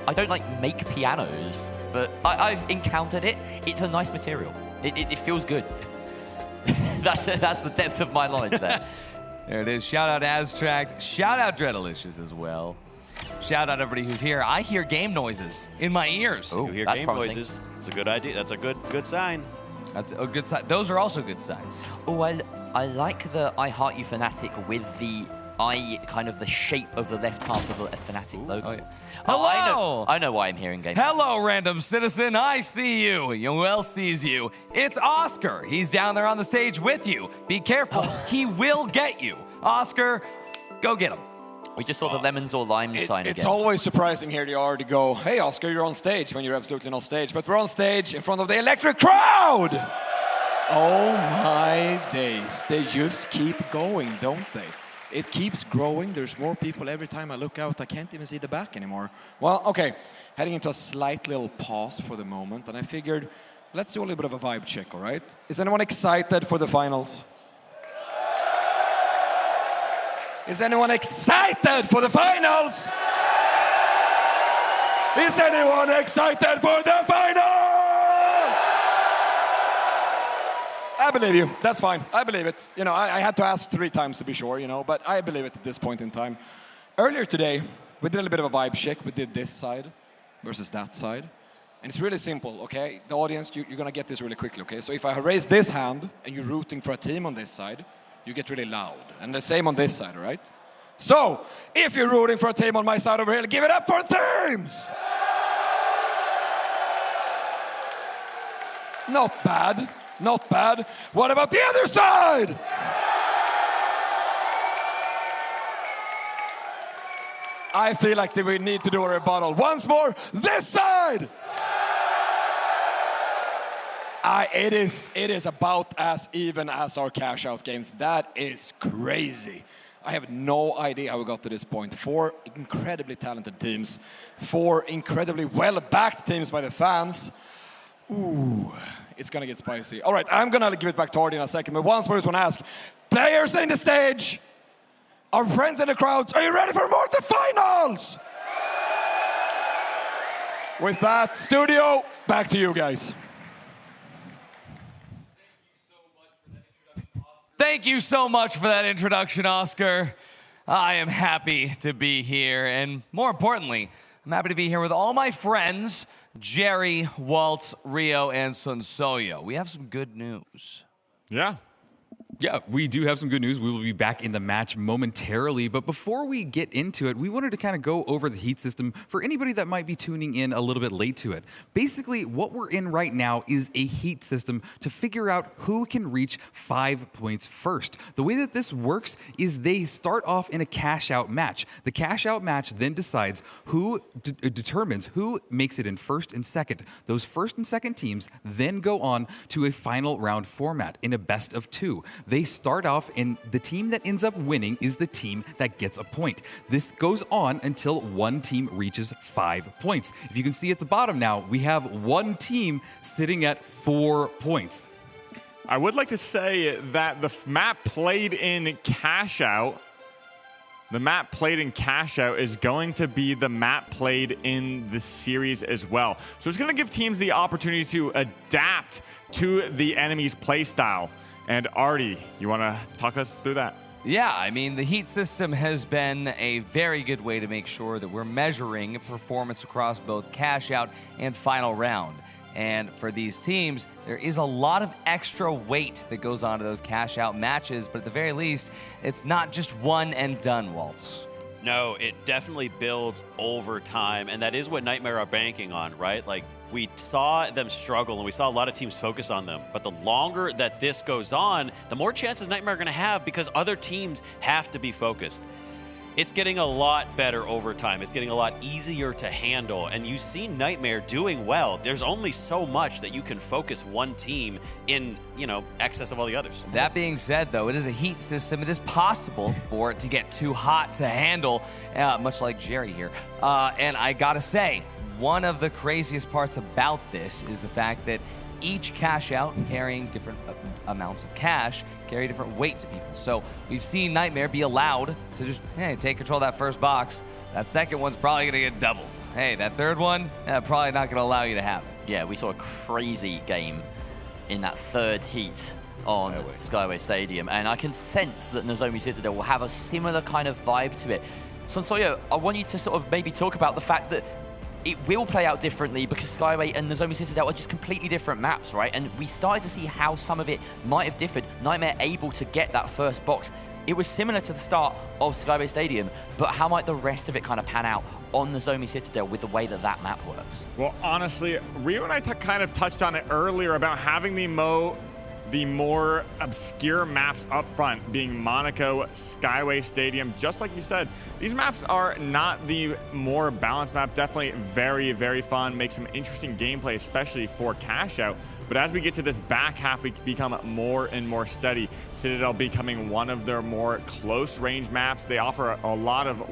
[SPEAKER 21] I don't make pianos, but I've encountered it. It's a nice material. It feels good. That's the depth of my knowledge there.
[SPEAKER 1] There it is. Shout out Aztract. Shout out Dreadalicious as well. Shout out everybody who's here. I hear game noises in my ears.
[SPEAKER 22] You hear game noises. It's a good idea. That's a good sign.
[SPEAKER 1] That's a good sign. Those are also good signs.
[SPEAKER 21] Oh, I like the I Heart You Fanatic with the kind of the shape of the left half of the Fnatic logo.
[SPEAKER 1] Oh, yeah. Hello!
[SPEAKER 21] I know why I'm here in game.
[SPEAKER 1] Hello, random citizen. I see you. Who else sees you? It's Oscar. He's down there on the stage with you. Be careful. He will get you. Oscar, go get him.
[SPEAKER 21] We just saw the lemons or limes sign again.
[SPEAKER 8] It's always surprising here they are to go, hey, Oscar, you're on stage when you're absolutely not on stage. But we're on stage in front of the electric crowd. Oh, my days. They just keep going, don't they? It keeps growing. There's more people every time I look out. I can't even see the back anymore. Well, okay, heading into a slight little pause for the moment, and I figured let's do a little bit of a vibe check, all right? Is anyone excited for the finals? Is anyone excited for the finals? Is anyone excited for the finals? I believe you. That's fine. I believe it. You know, I had to ask 3 times to be sure, you know, but I believe it at this point in time. Earlier today, we did a little bit of a vibe check. We did this side versus that side. And it's really simple, okay? The audience, you're going to get this really quickly, okay? So if I raise this hand and you're rooting for a team on this side, you get really loud. And the same on this side, right?
[SPEAKER 20] So, if you're rooting for a team on my side over here, give it up for teams! Not bad, not bad. What about the other side? I feel like we need to do a rebuttal. Once more, this side! It is about as even as our cash out games. That is crazy. I have no idea how we got to this point. 4 incredibly talented teams, 4 incredibly well-backed teams by the fans. Ooh, it's gonna get spicy. All right, I'm gonna give it back to Artie in a second, but once more I just wanna ask, players in the stage, our friends in the crowds, are you ready for more the finals? With that, studio, back to you guys.
[SPEAKER 1] Thank you so much for that introduction, Oscar. I am happy to be here, and more importantly, I'm happy to be here with all my friends, Jerry, Waltz, Rio, and Sonsoyo. We have some good news.
[SPEAKER 2] Yeah, we do have some good news. We will be back in the match momentarily, but before we get into it, we wanted to kind of go over the heat system for anybody that might be tuning in a little bit late to it. Basically, what we're in right now is a heat system to figure out who can reach 5 points first. The way that this works is they start off in a cash-out match. The cash-out match then decides who determines who makes it in first and second. Those first and second teams then go on to a final round format in a best of 2. They start off, and the team that ends up winning is the team that gets a point. This goes on until one team reaches 5 points. If you can see at the bottom now, we have one team sitting at 4 points.
[SPEAKER 3] I would like to say that the map played in cash out, is going to be the map played in the series as well. So it's going to give teams the opportunity to adapt to the enemy's playstyle. And Artie, you want to talk us through that?
[SPEAKER 1] Yeah, I mean, the heat system has been a very good way to make sure that we're measuring performance across both cash out and final round. And for these teams, there is a lot of extra weight that goes onto those cash out matches, but at the very least, it's not just one and done, Waltz.
[SPEAKER 22] No, it definitely builds over time, and that is what Nightmare are banking on, right? Like, we saw them struggle, and we saw a lot of teams focus on them. But the longer that this goes on, the more chances Nightmare are going to have because other teams have to be focused. It's getting a lot better over time. It's getting a lot easier to handle, and you see Nightmare doing well. There's only so much that you can focus one team in, excess of all the others.
[SPEAKER 1] That being said, though, it is a heat system. It is possible for it to get too hot to handle, much like Jerry here. And I gotta say, one of the craziest parts about this is the fact that each cash out carrying different amounts of cash carry different weight to people. So we've seen Nightmare be allowed to just, take control of that first box. That second one's probably gonna get double. Hey, that third one, probably not gonna allow you to have it.
[SPEAKER 4] Yeah, we saw a crazy game in that third heat on Skyway Stadium, and I can sense that Nozomi Citadel will have a similar kind of vibe to it. Sonsoyo, I want you to sort of maybe talk about the fact that it will play out differently because Skyway and Nozomi Citadel are just completely different maps, right? And we started to see how some of it might have differed. Nightmare able to get that first box. It was similar to the start of Skyway Stadium, but how might the rest of it kind of pan out on Nozomi Citadel with the way that that map works?
[SPEAKER 3] Well, honestly, Rio and I kind of touched on it earlier about having the more obscure maps up front, being Monaco, Skyway Stadium. Just like you said, these maps are not the more balanced map. Definitely very, very fun. Make some interesting gameplay, especially for cash out. But as we get to this back half, we become more and more steady. Citadel becoming one of their more close range maps. They offer a lot of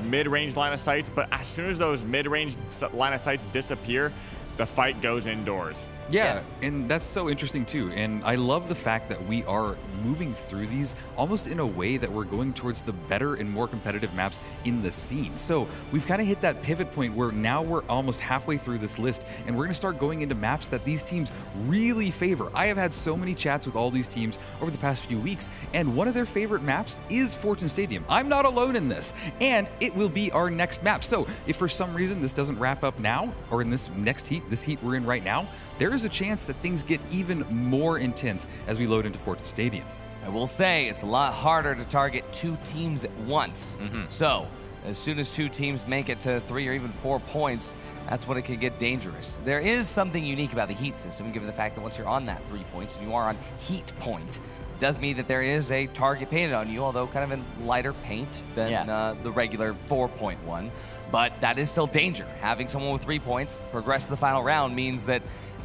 [SPEAKER 3] mid-range line of sights, but as soon as those mid-range line of sights disappear, the fight goes indoors.
[SPEAKER 2] Yeah, and that's so interesting too. And I love the fact that we are moving through these almost in a way that we're going towards the better and more competitive maps in the scene. So we've kind of hit that pivot point where now we're almost halfway through this list, and we're going to start going into maps that these teams really favor. I have had so many chats with all these teams over the past few weeks, and one of their favorite maps is Fortune Stadium. I'm not alone in this, and it will be our next map. So if for some reason this doesn't wrap up now, or in this next heat, this heat we're in right now, there is a chance that things get even more intense as we load into Fortune Stadium.
[SPEAKER 1] I will say it's a lot harder to target 2 teams at once. So as soon as 2 teams make it to 3 or even 4 points, that's when it can get dangerous. There is something unique about the Heat system, given the fact that once you're on that 3 points and you are on Heat point, it does mean that there is a target painted on you, although kind of in lighter paint than the regular 4-point one. But that is still danger. Having someone with 3 points progress to the final round means that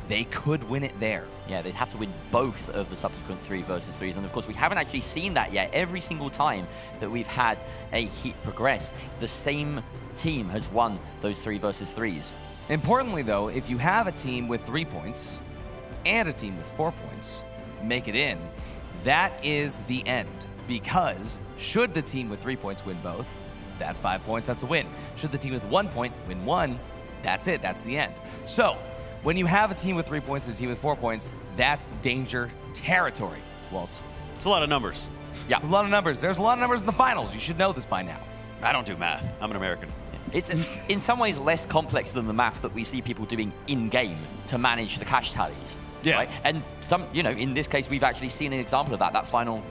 [SPEAKER 1] they could win it there.
[SPEAKER 21] Yeah, they'd have to win both of the subsequent 3 versus 3s. And of course, we haven't actually seen that yet. Every single time that we've had a Heat progress, the same team has won those 3 versus 3s.
[SPEAKER 1] Importantly, though, if you have a team with 3 points and a team with 4 points make it in, that is the end. Because should the team with 3 points win both, that's 5 points, that's a win. Should the team with 1 point win 1, that's it, that's the end. So when you have a team with 3 points and a team with 4 points, that's danger territory, Walt.
[SPEAKER 5] It's a lot of numbers.
[SPEAKER 21] Yeah.
[SPEAKER 1] It's a lot of numbers. There's a lot of numbers in the finals. You should know this by now.
[SPEAKER 5] I don't do math. I'm an American.
[SPEAKER 21] It's in some ways less complex than the math that we see people doing in-game to manage the cash tallies.
[SPEAKER 1] Yeah.
[SPEAKER 21] Right? And in this case, we've actually seen an example of that. That final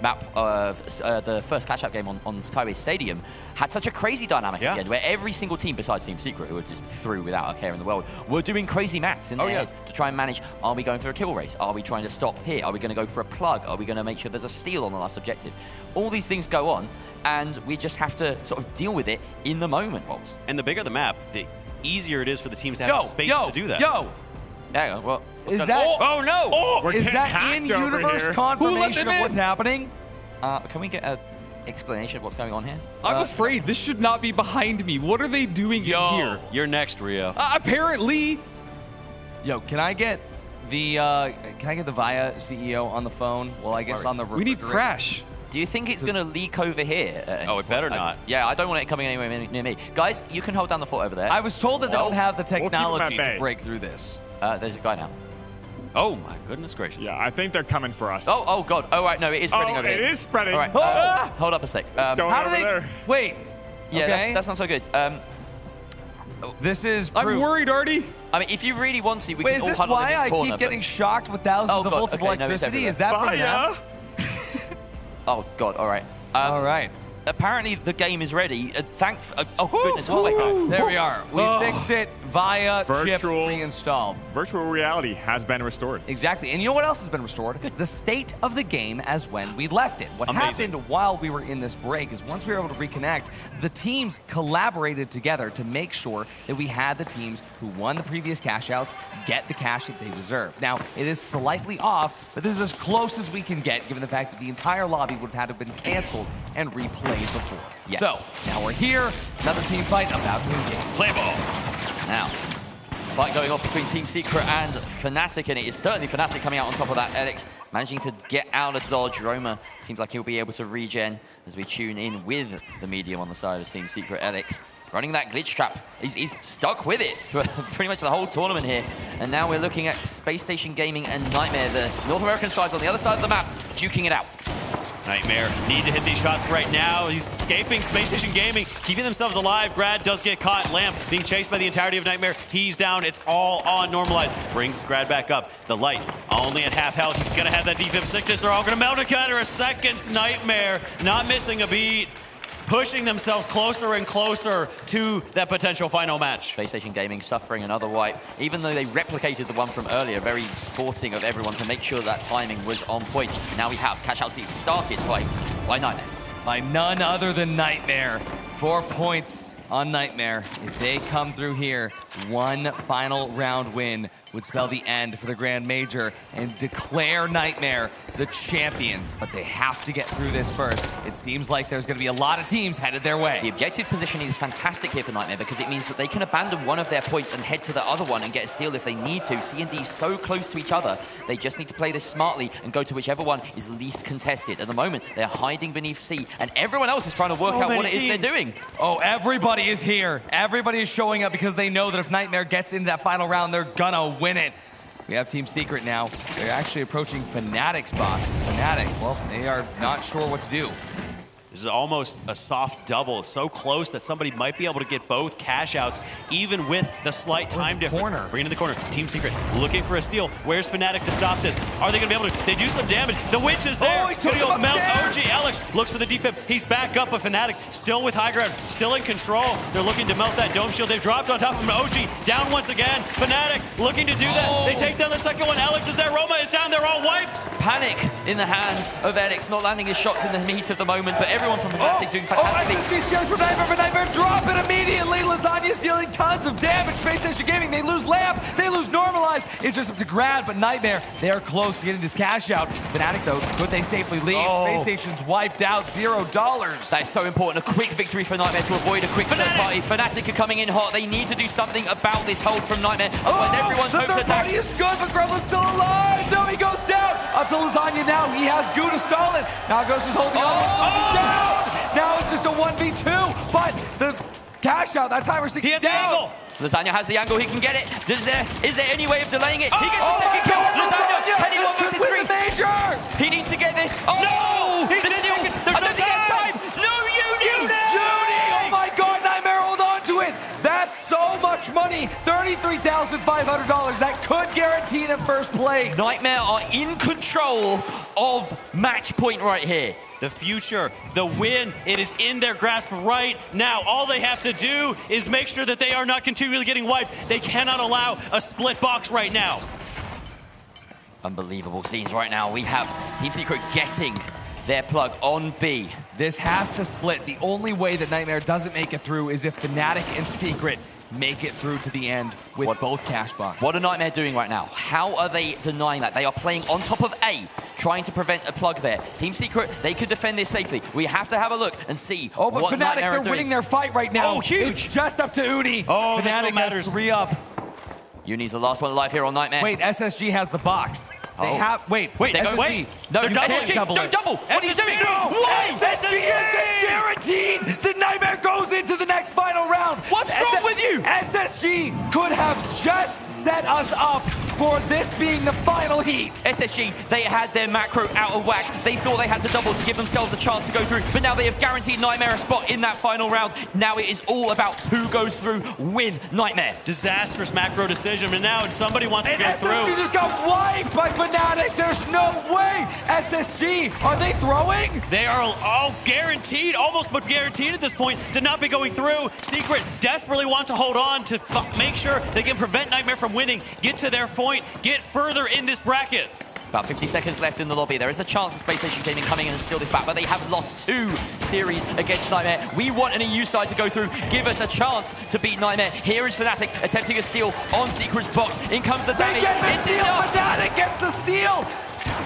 [SPEAKER 21] map of the first catch-up game on Skyway Stadium had such a crazy dynamic at the end, where every single team besides Team Secret, who were just through without a care in the world, were doing crazy maths in their head to try and manage, are we going for a kill race? Are we trying to stop here? Are we going to go for a plug? Are we going to make sure there's a steal on the last objective? All these things go on, and we just have to sort of deal with it in the moment, Rox.
[SPEAKER 5] And the bigger the map, the easier it is for the teams to have space to do that.
[SPEAKER 21] Yeah, well,
[SPEAKER 1] is that?
[SPEAKER 5] Oh no!
[SPEAKER 1] Is that in-universe confirmation of what's happening?
[SPEAKER 21] Can we get an explanation of what's going on here?
[SPEAKER 14] I'm afraid this should not be behind me. What are they doing in here?
[SPEAKER 5] You're next, Rio.
[SPEAKER 14] Apparently.
[SPEAKER 1] Yo, can I get the Via CEO on the phone? Well, I guess on the
[SPEAKER 14] we need Crash.
[SPEAKER 21] Do you think it's going to leak over here?
[SPEAKER 5] Oh, it better not.
[SPEAKER 21] Yeah, I don't want it coming anywhere near me. Guys, you can hold down the fort over there.
[SPEAKER 1] I was told that they don't have the technology to break through this.
[SPEAKER 21] There's a guy now.
[SPEAKER 5] Oh my goodness gracious.
[SPEAKER 3] Yeah, I think they're coming for us.
[SPEAKER 21] Oh God. Oh, right, no, it is spreading over here.
[SPEAKER 3] It is spreading.
[SPEAKER 21] All right, hold up a sec.
[SPEAKER 1] How do they... Wait.
[SPEAKER 21] Yeah,
[SPEAKER 1] okay.
[SPEAKER 21] that's not so good.
[SPEAKER 1] This is
[SPEAKER 14] I'm worried, Artie.
[SPEAKER 21] I mean, if you really want to, we
[SPEAKER 1] Wait,
[SPEAKER 21] can all
[SPEAKER 1] is this
[SPEAKER 21] huddle in
[SPEAKER 1] why
[SPEAKER 21] this
[SPEAKER 1] I
[SPEAKER 21] corner,
[SPEAKER 1] keep getting shocked with thousands of volts of electricity? Is that from them?
[SPEAKER 21] Oh God, all right.
[SPEAKER 1] All right.
[SPEAKER 21] Apparently the game is ready. Oh goodness,
[SPEAKER 1] there we are. We fixed it via chip reinstalled.
[SPEAKER 3] Virtual reality has been restored.
[SPEAKER 1] Exactly. And you know what else has been restored? The state of the game as when we left it. What happened while we were in this break is once we were able to reconnect, the teams collaborated together to make sure that we had the teams who won the previous cash outs get the cash that they deserve. Now, it is slightly off, but this is as close as we can get given the fact that the entire lobby would have had to have been canceled and replayed before.
[SPEAKER 21] Yeah.
[SPEAKER 1] So, now we're here, another team fight about to engage.
[SPEAKER 5] Play ball.
[SPEAKER 21] Now, fight going off between Team Secret and Fnatic, and it is certainly Fnatic coming out on top of that. Elix managing to get out of dodge. Roma seems like he'll be able to regen as we tune in with the medium on the side of Team Secret. Elix running that glitch trap. He's stuck with it for pretty much the whole tournament here. And now we're looking at Space Station Gaming and Nightmare, the North American sides on the other side of the map, duking it out.
[SPEAKER 5] Nightmare need to hit these shots right now. He's escaping Space Station Gaming, keeping themselves alive. Grad does get caught. Lamp being chased by the entirety of Nightmare. He's down. It's all on Normalized. Brings Grad back up. The Light only at half health. He's going to have that defib sickness. They're all going to mount a counter a second. Nightmare not missing a beat, pushing themselves closer and closer to that potential final match.
[SPEAKER 21] Space Station Gaming suffering another wipe, even though they replicated the one from earlier. Very sporting of everyone to make sure that timing was on point. Now we have catch out seats started by Nightmare.
[SPEAKER 1] By none other than Nightmare. 4 points on Nightmare. If they come through here, one final round win would spell the end for the Grand Major and declare Nightmare the champions. But they have to get through this first. It seems like there's going to be a lot of teams headed their way.
[SPEAKER 21] The objective positioning is fantastic here for Nightmare because it means that they can abandon one of their points and head to the other one and get a steal if they need to. C&D so close to each other, they just need to play this smartly and go to whichever one is least contested. At the moment, they're hiding beneath C, and everyone else is trying to work out what it is they're doing.
[SPEAKER 1] Oh, everybody is here. Everybody is showing up because they know that if Nightmare gets into that final round, they're gonna win it. We have Team Secret now. They're actually approaching Fnatic's box. Fnatic, well, they are not sure what to do.
[SPEAKER 22] This is almost a soft double, so close that somebody might be able to get both cash outs, even with the slight time difference. Bring it in the corner. Team Secret looking for a steal. Where's Fnatic to stop this? Are they going to be able to? They do some damage. The Witch is there.
[SPEAKER 8] He took him
[SPEAKER 22] Gonna melt
[SPEAKER 8] upstairs.
[SPEAKER 22] OG. Alex looks for the defib. He's back up, but Fnatic still with high ground, still in control. They're looking to melt that dome shield. They've dropped on top of him. OG down once again. Fnatic looking to do that. They take down the second one. Alex is there. Roma is down. They're all wiped.
[SPEAKER 21] Panic in the hands of Edix, not landing his shots in the heat of the moment, but everyone from Fnatic doing fantastic things.
[SPEAKER 8] SSG stealing from Nightmare, but Nightmare drop it immediately. Lasagna's dealing tons of damage. Space Station Gaming, they lose Lamp, they lose Normalize. It's just up to Grad, but Nightmare, they are close to getting this cash out. Fnatic, though, could they safely leave? Space Station's wiped out, $0.
[SPEAKER 21] That is so important. A quick victory for Nightmare to avoid a quick third party. Fnatic are coming in hot. They need to do something about this hold from Nightmare. Otherwise, everyone's
[SPEAKER 8] the
[SPEAKER 21] hopes are
[SPEAKER 8] third party is good, but Gremlin's still alive. No, he goes down. Up to Lasagna now. He has Goo to stall it. Now Ghost is holding on. He's down. Now it's just a 1v2, but the cash out, that timer 60 down.
[SPEAKER 21] Lasagna has the angle, he can get it. Is there any way of delaying it? He gets the
[SPEAKER 8] Oh
[SPEAKER 21] second
[SPEAKER 8] my
[SPEAKER 21] kill.
[SPEAKER 8] God,
[SPEAKER 21] Lasagna, can he
[SPEAKER 8] this
[SPEAKER 21] one versus
[SPEAKER 8] could win
[SPEAKER 21] three?
[SPEAKER 8] the major.
[SPEAKER 21] He needs to get this. Oh,
[SPEAKER 22] No!
[SPEAKER 21] There's no time. No, Uni!
[SPEAKER 8] Oh my God, Nightmare, hold on to it. That's so much money, $33,500. That could guarantee them first place.
[SPEAKER 21] Nightmare are in control of match point right here.
[SPEAKER 22] The future, the win, it is in their grasp right now. All they have to do is make sure that they are not continually getting wiped. They cannot allow a split box right now.
[SPEAKER 21] Unbelievable scenes right now. We have Team Secret getting their plug on B.
[SPEAKER 1] This has to split. The only way that Nightmare doesn't make it through is if Fnatic and Secret make it through to the end with both cash boxes.
[SPEAKER 21] What are Nightmare doing right now? How are they denying that? They are playing on top of A, trying to prevent a plug there. Team Secret, they could defend this safely. We have to have a look and see
[SPEAKER 8] but
[SPEAKER 21] what
[SPEAKER 8] Fnatic,
[SPEAKER 21] Nightmare
[SPEAKER 8] they're
[SPEAKER 21] are doing.
[SPEAKER 8] winning their fight right now.
[SPEAKER 21] Oh, huge!
[SPEAKER 8] It's just up to Uni.
[SPEAKER 22] Oh,
[SPEAKER 8] Fnatic
[SPEAKER 22] this one matters.
[SPEAKER 8] has 3 up.
[SPEAKER 21] Uni's the last one alive here on Nightmare.
[SPEAKER 1] Wait, SSG has the box. They have, wait, SSG.
[SPEAKER 21] No,
[SPEAKER 1] They're
[SPEAKER 21] SSG,
[SPEAKER 1] double
[SPEAKER 21] don't
[SPEAKER 1] it.
[SPEAKER 21] double. What are you doing?
[SPEAKER 8] No! SSG is guaranteed! The Nightmare goes into the next final round.
[SPEAKER 21] What's wrong with you?
[SPEAKER 8] SSG could have just set us up for this being the final heat.
[SPEAKER 21] SSG, they had their macro out of whack. They thought they had to double to give themselves a chance to go through, but now they have guaranteed Nightmare a spot in that final round. Now it is all about who goes through with Nightmare.
[SPEAKER 22] Disastrous macro decision, and now somebody wants to go
[SPEAKER 8] SSG
[SPEAKER 22] through.
[SPEAKER 8] just got wiped by Fnatic. There's no way. SSG, are they throwing?
[SPEAKER 22] They are all guaranteed, almost but guaranteed at this point, to not be going through. Secret desperately want to hold on to make sure they can prevent Nightmare from winning, get to their point, get further in this bracket.
[SPEAKER 21] About 50 seconds left in the lobby. There is a chance of Space Station Gaming coming in and steal this back, but they have lost 2 series against Nightmare. We want an EU side to go through, give us a chance to beat Nightmare. Here is Fnatic attempting a steal on Secret's box. In comes the damage.
[SPEAKER 8] They get the
[SPEAKER 21] It's
[SPEAKER 8] steal.
[SPEAKER 21] enough.
[SPEAKER 8] Fnatic gets the steal.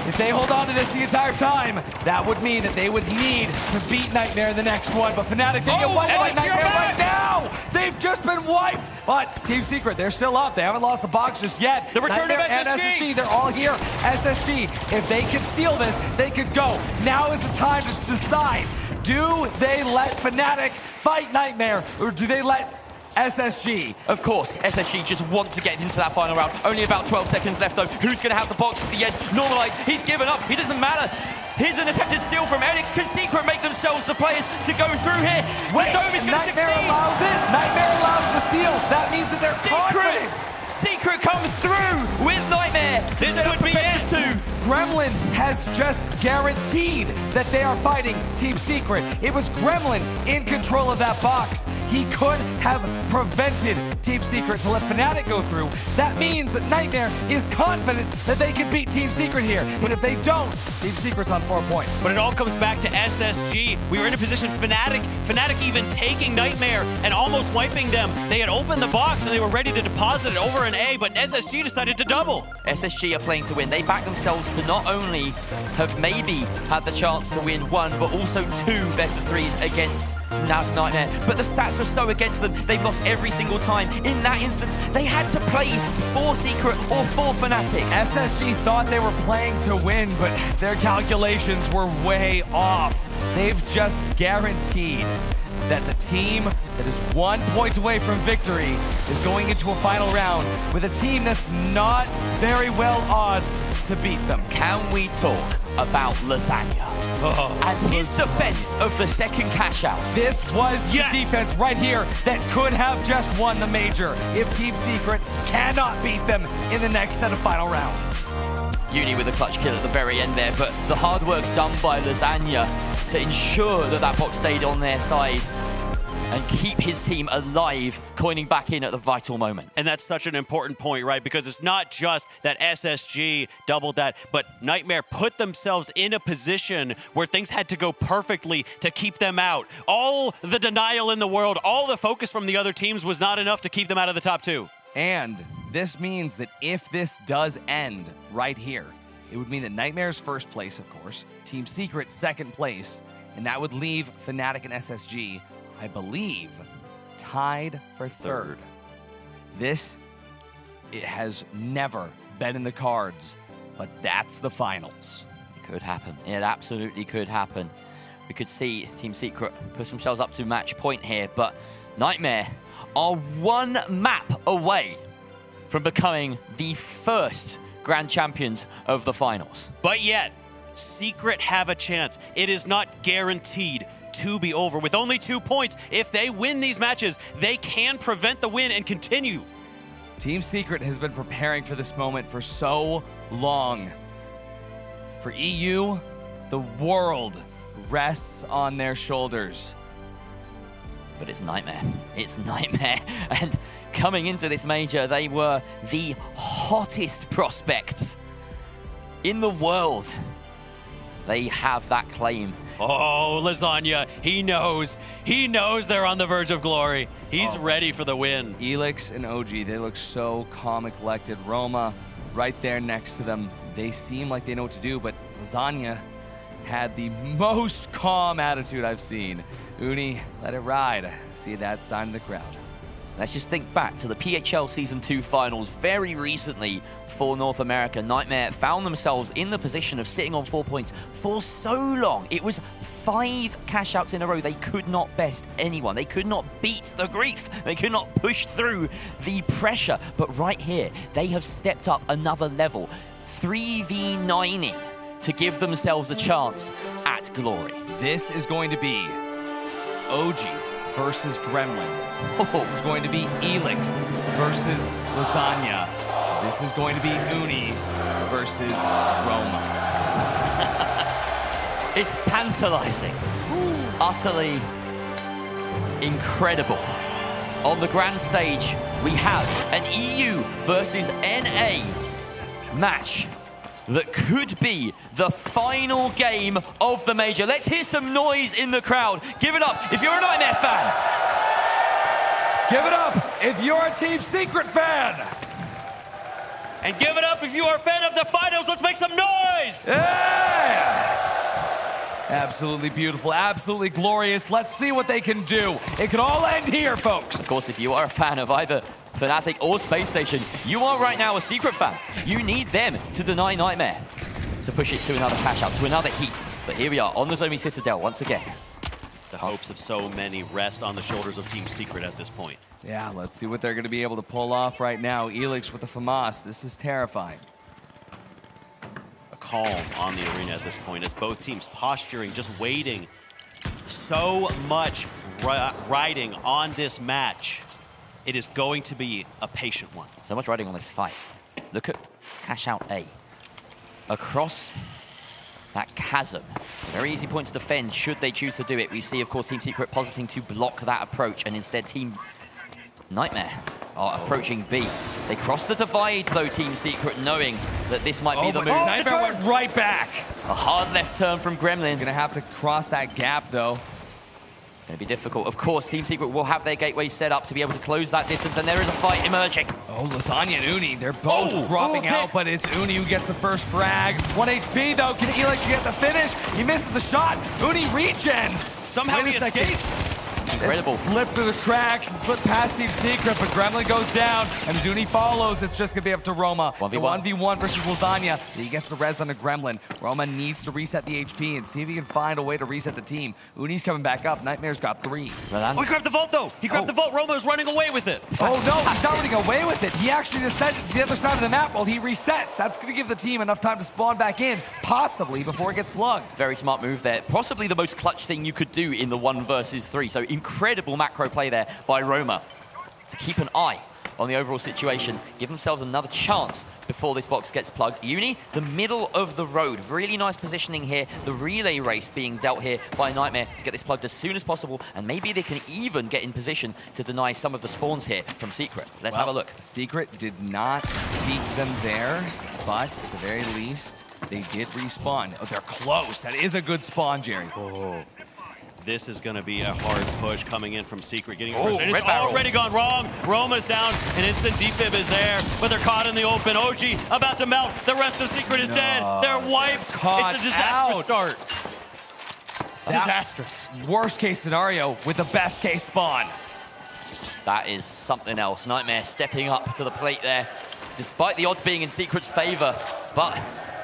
[SPEAKER 8] If they hold on to this the entire time, that would mean that they would need to beat Nightmare in the next one. But Fnatic, they get wiped by Nightmare right now. They've just been wiped. But Team Secret, they're still up. They haven't lost the box just yet.
[SPEAKER 22] The return of
[SPEAKER 8] Nightmare
[SPEAKER 22] SSG.
[SPEAKER 8] and SSG, they're all here. SSG, if they can steal this, they could go. Now is the time to decide. Do they let Fnatic fight Nightmare, or do they let SSG?
[SPEAKER 21] Of course, SSG just want to get into that final round. Only about 12 seconds left though. Who's going to have the box at the end? Normalize, he's given up. He doesn't matter. Here's an attempted steal from Edix. Can Secret make themselves the players to go through here?
[SPEAKER 8] Wait,
[SPEAKER 21] the dome is going to
[SPEAKER 8] Nightmare
[SPEAKER 21] succeed.
[SPEAKER 8] allows it. Nightmare allows the steal. That means that they're confident.
[SPEAKER 21] Secret comes through with Nightmare. This would be it.
[SPEAKER 8] Gremlin has just guaranteed that they are fighting Team Secret. It was Gremlin in control of that box. He could have prevented Team Secret to let Fnatic go through. That means that Nightmare is confident that they can beat Team Secret here. But if they don't, Team Secret's on 4 points.
[SPEAKER 22] But it all comes back to SSG. We were in a position, Fnatic even taking Nightmare and almost wiping them. They had opened the box and they were ready to deposit it over an A, but SSG decided to double.
[SPEAKER 21] SSG are playing to win. They back themselves to not only have maybe had the chance to win 1, but also 2 best of 3s against Nightmare. But the stats are so against them, they've lost every single time. In that instance, they had to play for Secret or for Fnatic.
[SPEAKER 8] SSG thought they were playing to win, but their calculations were way off. They've just guaranteed
[SPEAKER 1] that the team that is 1 point away from victory is going into a final round with a team that's not very well odds to beat them.
[SPEAKER 21] Can we talk about Lasagna? And his defense of the second cash out.
[SPEAKER 1] This was the defense right here that could have just won the major if Team Secret cannot beat them in the next set of final rounds.
[SPEAKER 21] Uni with a clutch kill at the very end there, but the hard work done by Lasagna to ensure that that box stayed on their side and keep his team alive, coining back in at the vital moment.
[SPEAKER 22] And that's such an important point, right? Because it's not just that SSG doubled that, but Nightmare put themselves in a position where things had to go perfectly to keep them out. All the denial in the world, all the focus from the other teams was not enough to keep them out of the top 2.
[SPEAKER 1] And this means that if this does end right here, it would mean that Nightmare's first place, of course, Team Secret second place, and that would leave Fnatic and SSG, I believe, tied for third. This, it has never been in the cards, but that's the finals.
[SPEAKER 21] It could happen. It absolutely could happen. We could see Team Secret push themselves up to match point here, but Nightmare are 1 map away from becoming the first grand champions of the finals.
[SPEAKER 22] But yet, Secret have a chance. It is not guaranteed to be over. With only 2 points, if they win these matches, they can prevent the win and continue.
[SPEAKER 1] Team Secret has been preparing for this moment for so long. For EU, the world rests on their shoulders.
[SPEAKER 21] But it's Nightmare. It's Nightmare. And coming into this major, they were the hottest prospects in the world. They have that claim.
[SPEAKER 22] Oh, Lasagna, he knows. He knows they're on the verge of glory. He's ready for the win.
[SPEAKER 1] Elix and OG, they look so calm and collected. Roma right there next to them. They seem like they know what to do, but Lasagna had the most calm attitude I've seen. Uni, let it ride. See that sign in the crowd.
[SPEAKER 21] Let's just think back to the PHL Season 2 finals very recently for North America. Nightmare found themselves in the position of sitting on 4 points for so long. It was 5 cash outs in a row. They could not best anyone. They could not beat the grief. They could not push through the pressure. But right here, they have stepped up another level, 3v9ing to give themselves a chance at glory.
[SPEAKER 1] This is going to be OG versus Gremlin. This is going to be Elix versus Lasagna. This is going to be Uni versus Roma.
[SPEAKER 21] It's tantalizing. Utterly incredible. On the grand stage, we have an EU versus NA match that could be the final game of the major. Let's hear some noise in the crowd. Give it up if you're a Nightmare fan.
[SPEAKER 1] Give it up if you're a Team Secret fan.
[SPEAKER 22] And give it up if you are a fan of the finals. Let's make some noise.
[SPEAKER 1] Yeah! Absolutely beautiful, absolutely glorious. Let's see what they can do. It could all end here, folks.
[SPEAKER 21] Of course, if you are a fan of either Fnatic or Space Station, you are right now a Secret fan. You need them to deny Nightmare, to push it to another cash out, to another heat. But here we are on the Zomi Citadel once again.
[SPEAKER 22] The hopes of so many rest on the shoulders of Team Secret at this point.
[SPEAKER 1] Yeah, let's see what they're going to be able to pull off right now. Elix with the FAMAS. This is terrifying.
[SPEAKER 22] A calm on the arena at this point as both teams posturing, just waiting. So much riding on this match. It is going to be a patient one.
[SPEAKER 21] So much riding on this fight. Look at cash out A. Across that chasm. Very easy point to defend should they choose to do it. We see, of course, Team Secret positing to block that approach, and instead Team Nightmare are approaching B. They cross the divide, though, Team Secret, knowing that this might be the move.
[SPEAKER 1] Nightmare went right back.
[SPEAKER 21] A hard left turn from Gremlin.
[SPEAKER 1] Gonna have to cross that gap, though.
[SPEAKER 21] It's going to be difficult. Of course, Team Secret will have their gateway set up to be able to close that distance, and there is a fight emerging.
[SPEAKER 1] Oh, Lasagna and Uni, they're both dropping out, but it's Uni who gets the first frag. 1 HP, though. Can Elix get the finish? He misses the shot. Uni regens.
[SPEAKER 22] Somehow he escapes.
[SPEAKER 21] Incredible.
[SPEAKER 1] It's flipped through the cracks and slipped past Team Secret, but Gremlin goes down, and Zuni follows. It's just going to be up to Roma. 1v1 versus Lasagna. He gets the res on a Gremlin. Roma needs to reset the HP and see if he can find a way to reset the team. Uni's coming back up. Nightmare's got 3.
[SPEAKER 22] Oh, he grabbed the vault, though. He grabbed the vault. Roma's running away with it.
[SPEAKER 1] Oh, no, he's not running away with it. He actually just sends it to the other side of the map while he resets. That's going to give the team enough time to spawn back in, possibly before it gets plugged.
[SPEAKER 21] Very smart move there. Possibly the most clutch thing you could do in the 1 versus 3. So incredible macro play there by Roma to keep an eye on the overall situation, give themselves another chance before this box gets plugged. Uni, the middle of the road. Really nice positioning here. The relay race being dealt here by Nightmare to get this plugged as soon as possible, and maybe they can even get in position to deny some of the spawns here from Secret. Let's have a look.
[SPEAKER 1] Secret did not beat them there, but at the very least, they did respawn. Oh, they're close. That is a good spawn, Jerry.
[SPEAKER 22] Oh. This is going to be a hard push coming in from Secret. Getting
[SPEAKER 21] Oh,
[SPEAKER 22] it's
[SPEAKER 21] red barrel.
[SPEAKER 22] already gone wrong. Roma's down. An instant defib is there, but they're caught in the open. OG about to melt. The rest of Secret is dead. They're wiped.
[SPEAKER 1] Caught
[SPEAKER 22] It's a disastrous
[SPEAKER 1] out.
[SPEAKER 22] start.
[SPEAKER 1] Disastrous. Worst case scenario with the best case spawn.
[SPEAKER 21] That is something else. Nightmare stepping up to the plate there, despite the odds being in Secret's favor. But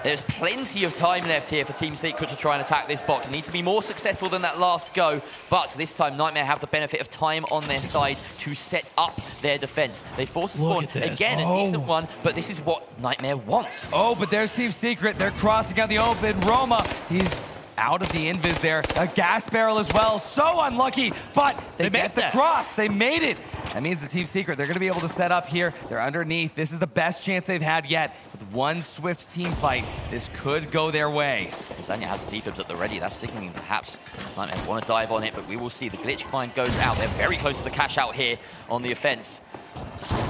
[SPEAKER 21] there's plenty of time left here for Team Secret to try and attack this box. Need to be more successful than that last go, but this time Nightmare have the benefit of time on their side to set up their defense. They force a spawn. Again, a decent one, but this is what Nightmare wants.
[SPEAKER 1] Oh, but there's Team Secret. They're crossing out the open. Roma, he's out of the invis there. A gas barrel as well. So unlucky, but they get the cross. They made it. That means the Team Secret, they're going to be able to set up here. They're underneath. This is the best chance they've had yet. With one swift team fight, this could go their way.
[SPEAKER 21] Lasagna has defibs at the ready. That's signaling perhaps Nightmare want to dive on it, but we will see. The glitch mine goes out. They're very close to the cash out here on the offense.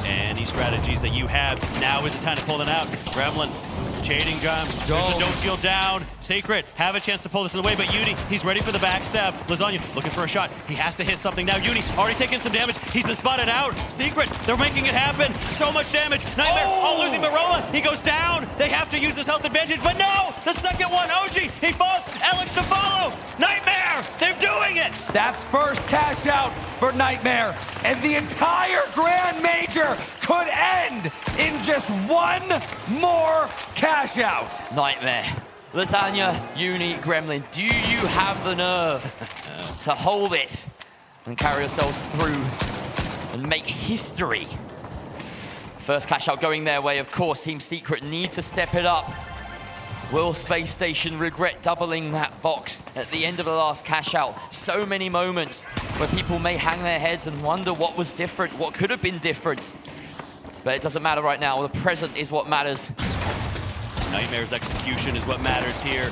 [SPEAKER 22] Any strategies that you have, now is the time to pull them out. Gremlin, chaining jump. Don't shield down. Secret, have a chance to pull this away, but Uni, he's ready for the backstab. Lasagna looking for a shot. He has to hit something now. Uni already taking some damage. He's been spotted out. Secret, they're making it happen. So much damage. Nightmare, losing Baroma. He goes down. They have to use this health advantage, but no! The second one, OG, he falls. Alex to follow. Nightmare, they're doing it!
[SPEAKER 1] That's first cash out for Nightmare, and the entire Grand Major could end in just one more cash out.
[SPEAKER 21] Nightmare. Lasagna, Uni, Gremlin, do you have the nerve to hold it and carry yourselves through and make history? First cash out going their way, of course. Team Secret need to step it up. Will Space Station regret doubling that box at the end of the last cash out? So many moments where people may hang their heads and wonder what was different, what could have been different. But it doesn't matter right now. The present is what matters.
[SPEAKER 22] Nightmare's execution is what matters here.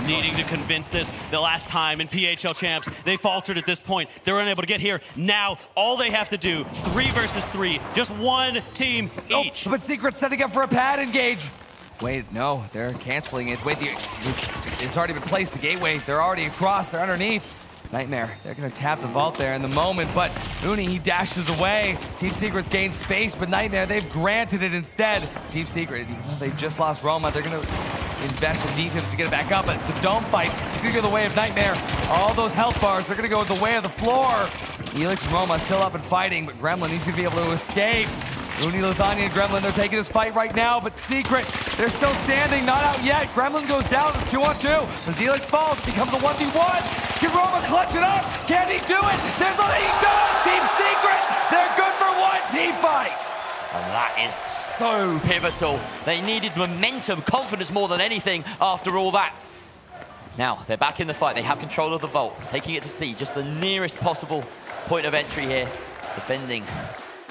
[SPEAKER 22] Needing to convince this. The last time in PHL Champs, they faltered at this point. They're unable to get here. Now, all they have to do, 3 versus 3, just one team each.
[SPEAKER 1] But Secret's setting up for a pad engage. Wait, no, they're canceling it. Wait, it's already been placed, the gateway. They're already across, they're underneath. Nightmare, they're gonna tap the vault there in the moment, but Uni, he dashes away. Team Secret's gained space, but Nightmare, they've granted it instead. Team Secret, they just lost Roma. They're gonna invest in defense to get it back up, but the dome fight is gonna go the way of Nightmare. All those health bars, they're gonna go the way of the floor. Elix and Roma still up and fighting, but Gremlin, he's gonna be able to escape. Uni, Lasagna, and Gremlin, they're taking this fight right now, but Secret, they're still standing, not out yet. Gremlin goes down, it's 2-on-2. The Zelix falls, it becomes a 1v1. Can Roma clutch it up? Can he do it? There's a he does! Team Secret, they're good for one team fight.
[SPEAKER 21] And that is so pivotal. They needed momentum, confidence more than anything after all that. Now, they're back in the fight. They have control of the vault, taking it to C, just the nearest possible point of entry here. Defending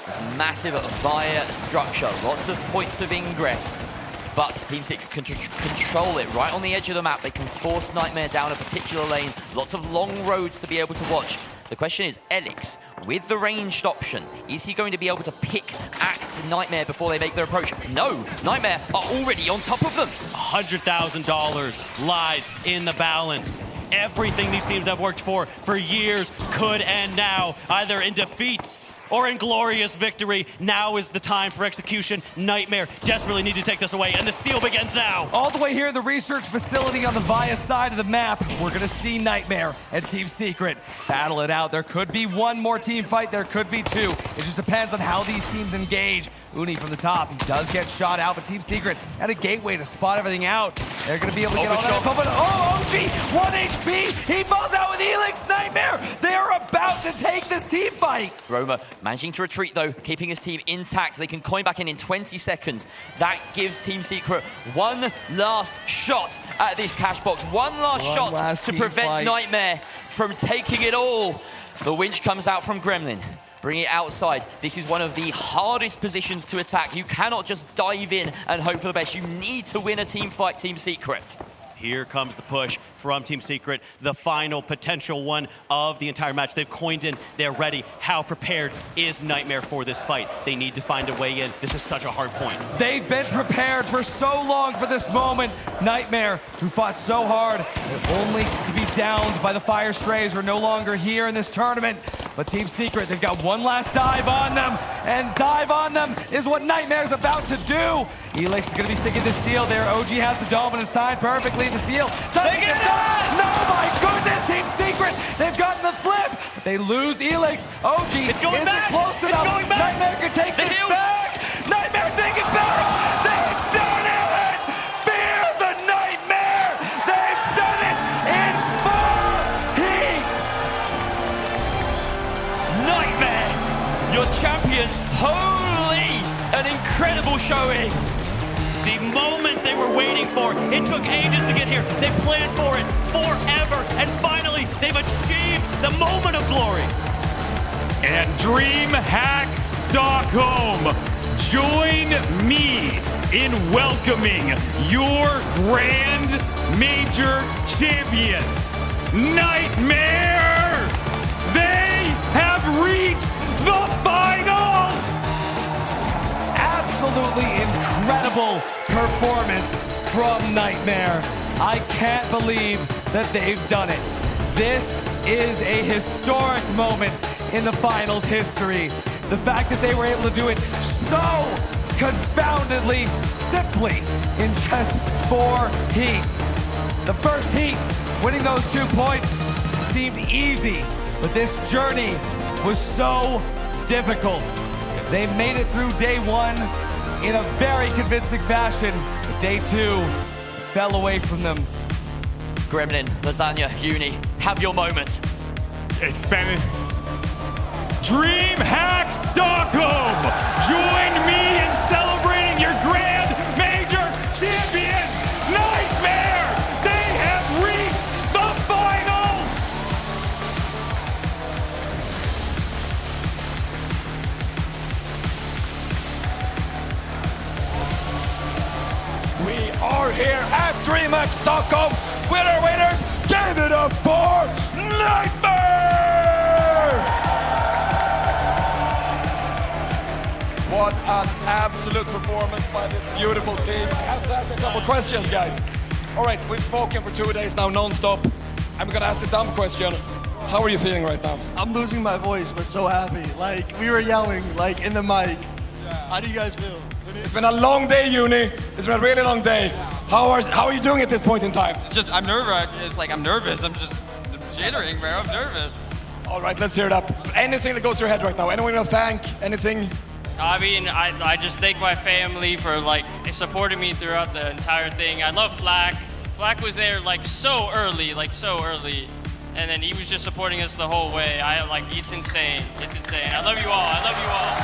[SPEAKER 21] this massive via structure, lots of points of ingress. But Team Secret can control it right on the edge of the map. They can force Nightmare down a particular lane. Lots of long roads to be able to watch. The question is, Elix, with the ranged option, is he going to be able to pick at Nightmare before they make their approach? No, Nightmare are already on top of them.
[SPEAKER 22] $100,000 lies in the balance. Everything these teams have worked for years could end now, either in defeat or inglorious victory. Now is the time for execution. Nightmare desperately need to take this away, and the steal begins now.
[SPEAKER 1] All the way here in the research facility on the Via side of the map, we're gonna see Nightmare and Team Secret battle it out. There could be one more team fight, there could be two. It just depends on how these teams engage. Uni from the top, he does get shot out, but Team Secret at a gateway to spot everything out. They're gonna be able to get all that info, but oh, OG, 1 HP, he falls out with Elix. Nightmare, they are about to take this team fight.
[SPEAKER 21] Roma managing to retreat though, keeping his team intact. They can coin back in 20 seconds. That gives Team Secret one last shot at this cash box. One last to prevent Nightmare from taking it all. The winch comes out from Gremlin. Bring it outside. This is one of the hardest positions to attack. You cannot just dive in and hope for the best. You need to win a team fight, Team Secret.
[SPEAKER 22] Here comes the push from Team Secret, the final potential one of the entire match. They've coined in, they're ready. How prepared is Nightmare for this fight? They need to find a way in. This is such a hard point.
[SPEAKER 1] They've been prepared for so long for this moment. Nightmare, who fought so hard, only to be downed by the Fire Strays, are no longer here in this tournament. But Team Secret, they've got one last dive on them, and dive on them is what Nightmare's about to do. Elix is gonna be sticking the steal there. OG has the dominance timed perfectly. The steal. They get it! No, my goodness, Team Secret, they've gotten the flip, but they lose Elix. OG
[SPEAKER 22] it's going
[SPEAKER 1] isn't
[SPEAKER 22] back.
[SPEAKER 1] close enough.
[SPEAKER 22] It's going back.
[SPEAKER 1] Nightmare can take this back. Nightmare take it back. They've done it! Fear the Nightmare! They've done it in full heat!
[SPEAKER 21] Nightmare, your champions. Holy, an incredible showing.
[SPEAKER 22] The moment they were waiting for. It took ages to get here. They planned for it forever, and finally, they've achieved the moment of glory.
[SPEAKER 14] And DreamHack Stockholm, join me in welcoming your grand major champions, Nightmare! They have reached the finals!
[SPEAKER 1] Absolutely incredible performance from Nightmare. I can't believe that they've done it. This is a historic moment in the finals history. The fact that they were able to do it so confoundedly simply in just 4 heats. The first heat, winning those 2 points, seemed easy, but this journey was so difficult. They made it through day 1 in a very convincing fashion. But day 2 fell away from them.
[SPEAKER 21] Gremlin, Lasagna, Uni, have your moment.
[SPEAKER 3] It's been
[SPEAKER 14] DreamHack Stockholm, join me in celebrating your grand major champions, Nightmare! They have reached the finals!
[SPEAKER 20] We are here at DreamHack Stockholm. Winners, give it up for Nightmare! What an absolute performance by this beautiful team. I have to ask a couple questions, guys. All right, we've spoken for 2 days now, non-stop. I'm gonna ask a dumb question. How are you feeling right now?
[SPEAKER 9] I'm losing my voice, but so happy. Like, we were yelling, like, in the mic. How do you guys feel?
[SPEAKER 20] It's been a long day, Uni. It's been a really long day. How are you doing at this point in time?
[SPEAKER 12] It's just, I'm nervous. It's like, I'm nervous. I'm just jittering, bro. I'm nervous.
[SPEAKER 20] All right, let's hear it up. Anything that goes through your head right now? Anyone you want to thank? Anything?
[SPEAKER 11] I mean, I just thank my family for like supporting me throughout the entire thing. I love Flack. Flack was there like so early. And then he was just supporting us the whole way. It's insane. It's insane. I love you all. I love you all.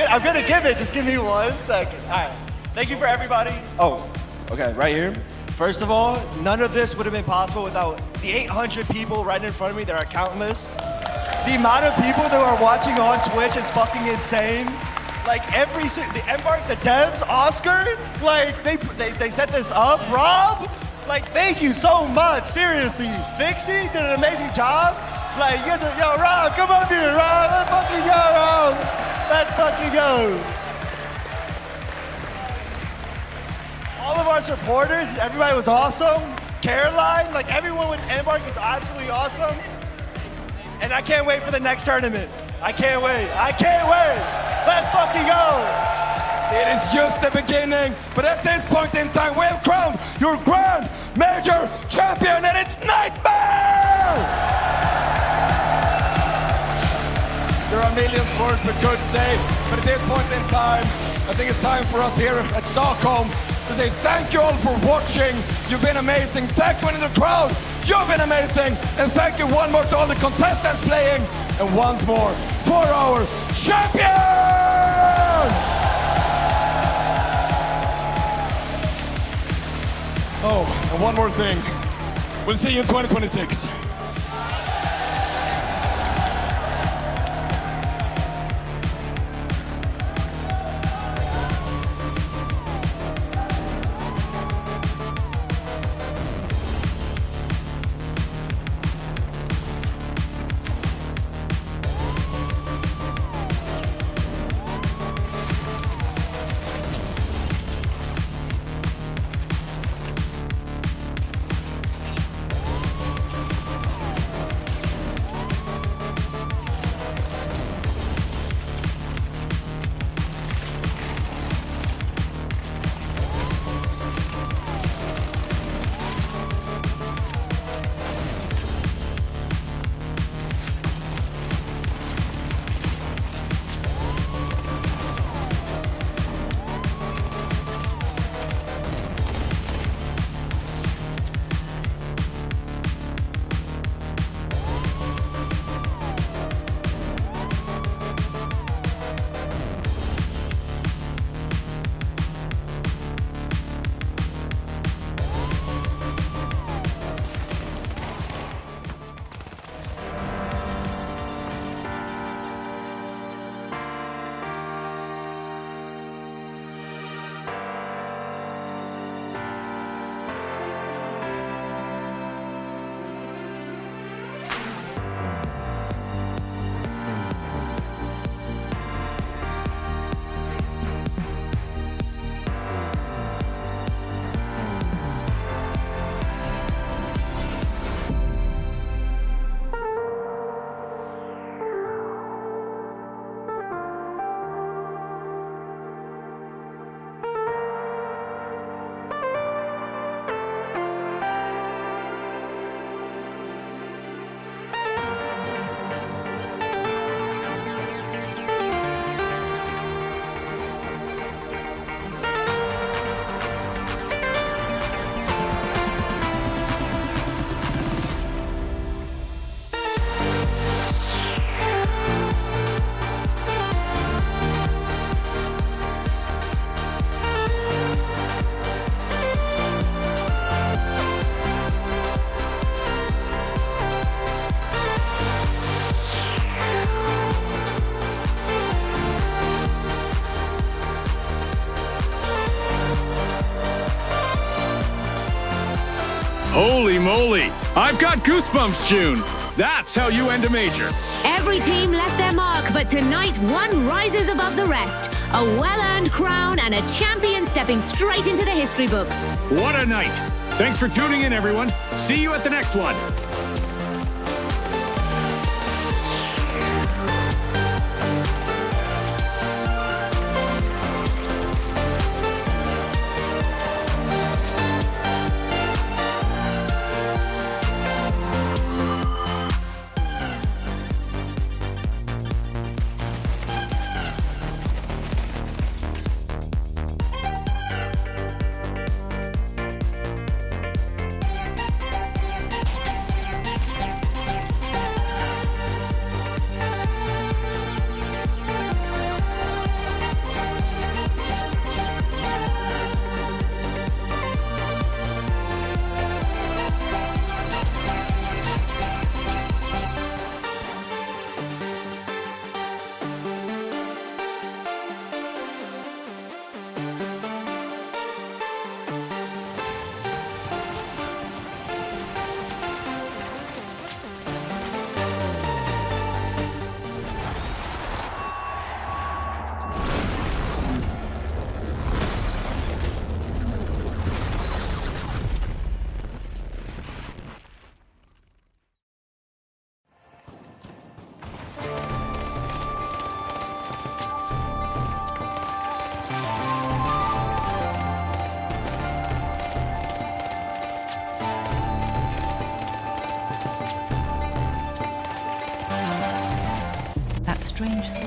[SPEAKER 9] I'm gonna give it. Just give me 1 second. All right. Thank you for everybody. Oh, okay, right here. First of all, none of this would have been possible without the 800 people right in front of me that are countless. The amount of people that are watching on Twitch is fucking insane. Like the Embark, the devs, Oscar, like they set this up. Rob, like thank you so much. Seriously, Vixie did an amazing job. Like you guys are, yo, Rob, come up here, Rob. Let's fucking go, Rob. Let's fucking go. of our supporters. Everybody was awesome. Caroline, like everyone with Embark is absolutely awesome. And I can't wait for the next tournament. I can't wait. I can't wait. Let's fucking go.
[SPEAKER 20] It is just the beginning, but at this point in time, we have crowned your Grand Major Champion, and it's Nightmare! There are millions of words we could say, but at this point in time, I think it's time for us here at Stockholm to say thank you all for watching. You've been amazing. Thank you in the crowd. You've been amazing. And thank you one more to all the contestants playing. And once more for our champions! Oh, and one more thing. We'll see you in 2026.
[SPEAKER 6] Holy moly! I've got goosebumps, June. That's how you end a major.
[SPEAKER 7] Every team left their mark, but tonight one rises above the rest. A well-earned crown and a champion stepping straight into the history books.
[SPEAKER 6] What a night! Thanks for tuning in, everyone. See you at the next one.
[SPEAKER 10] strange.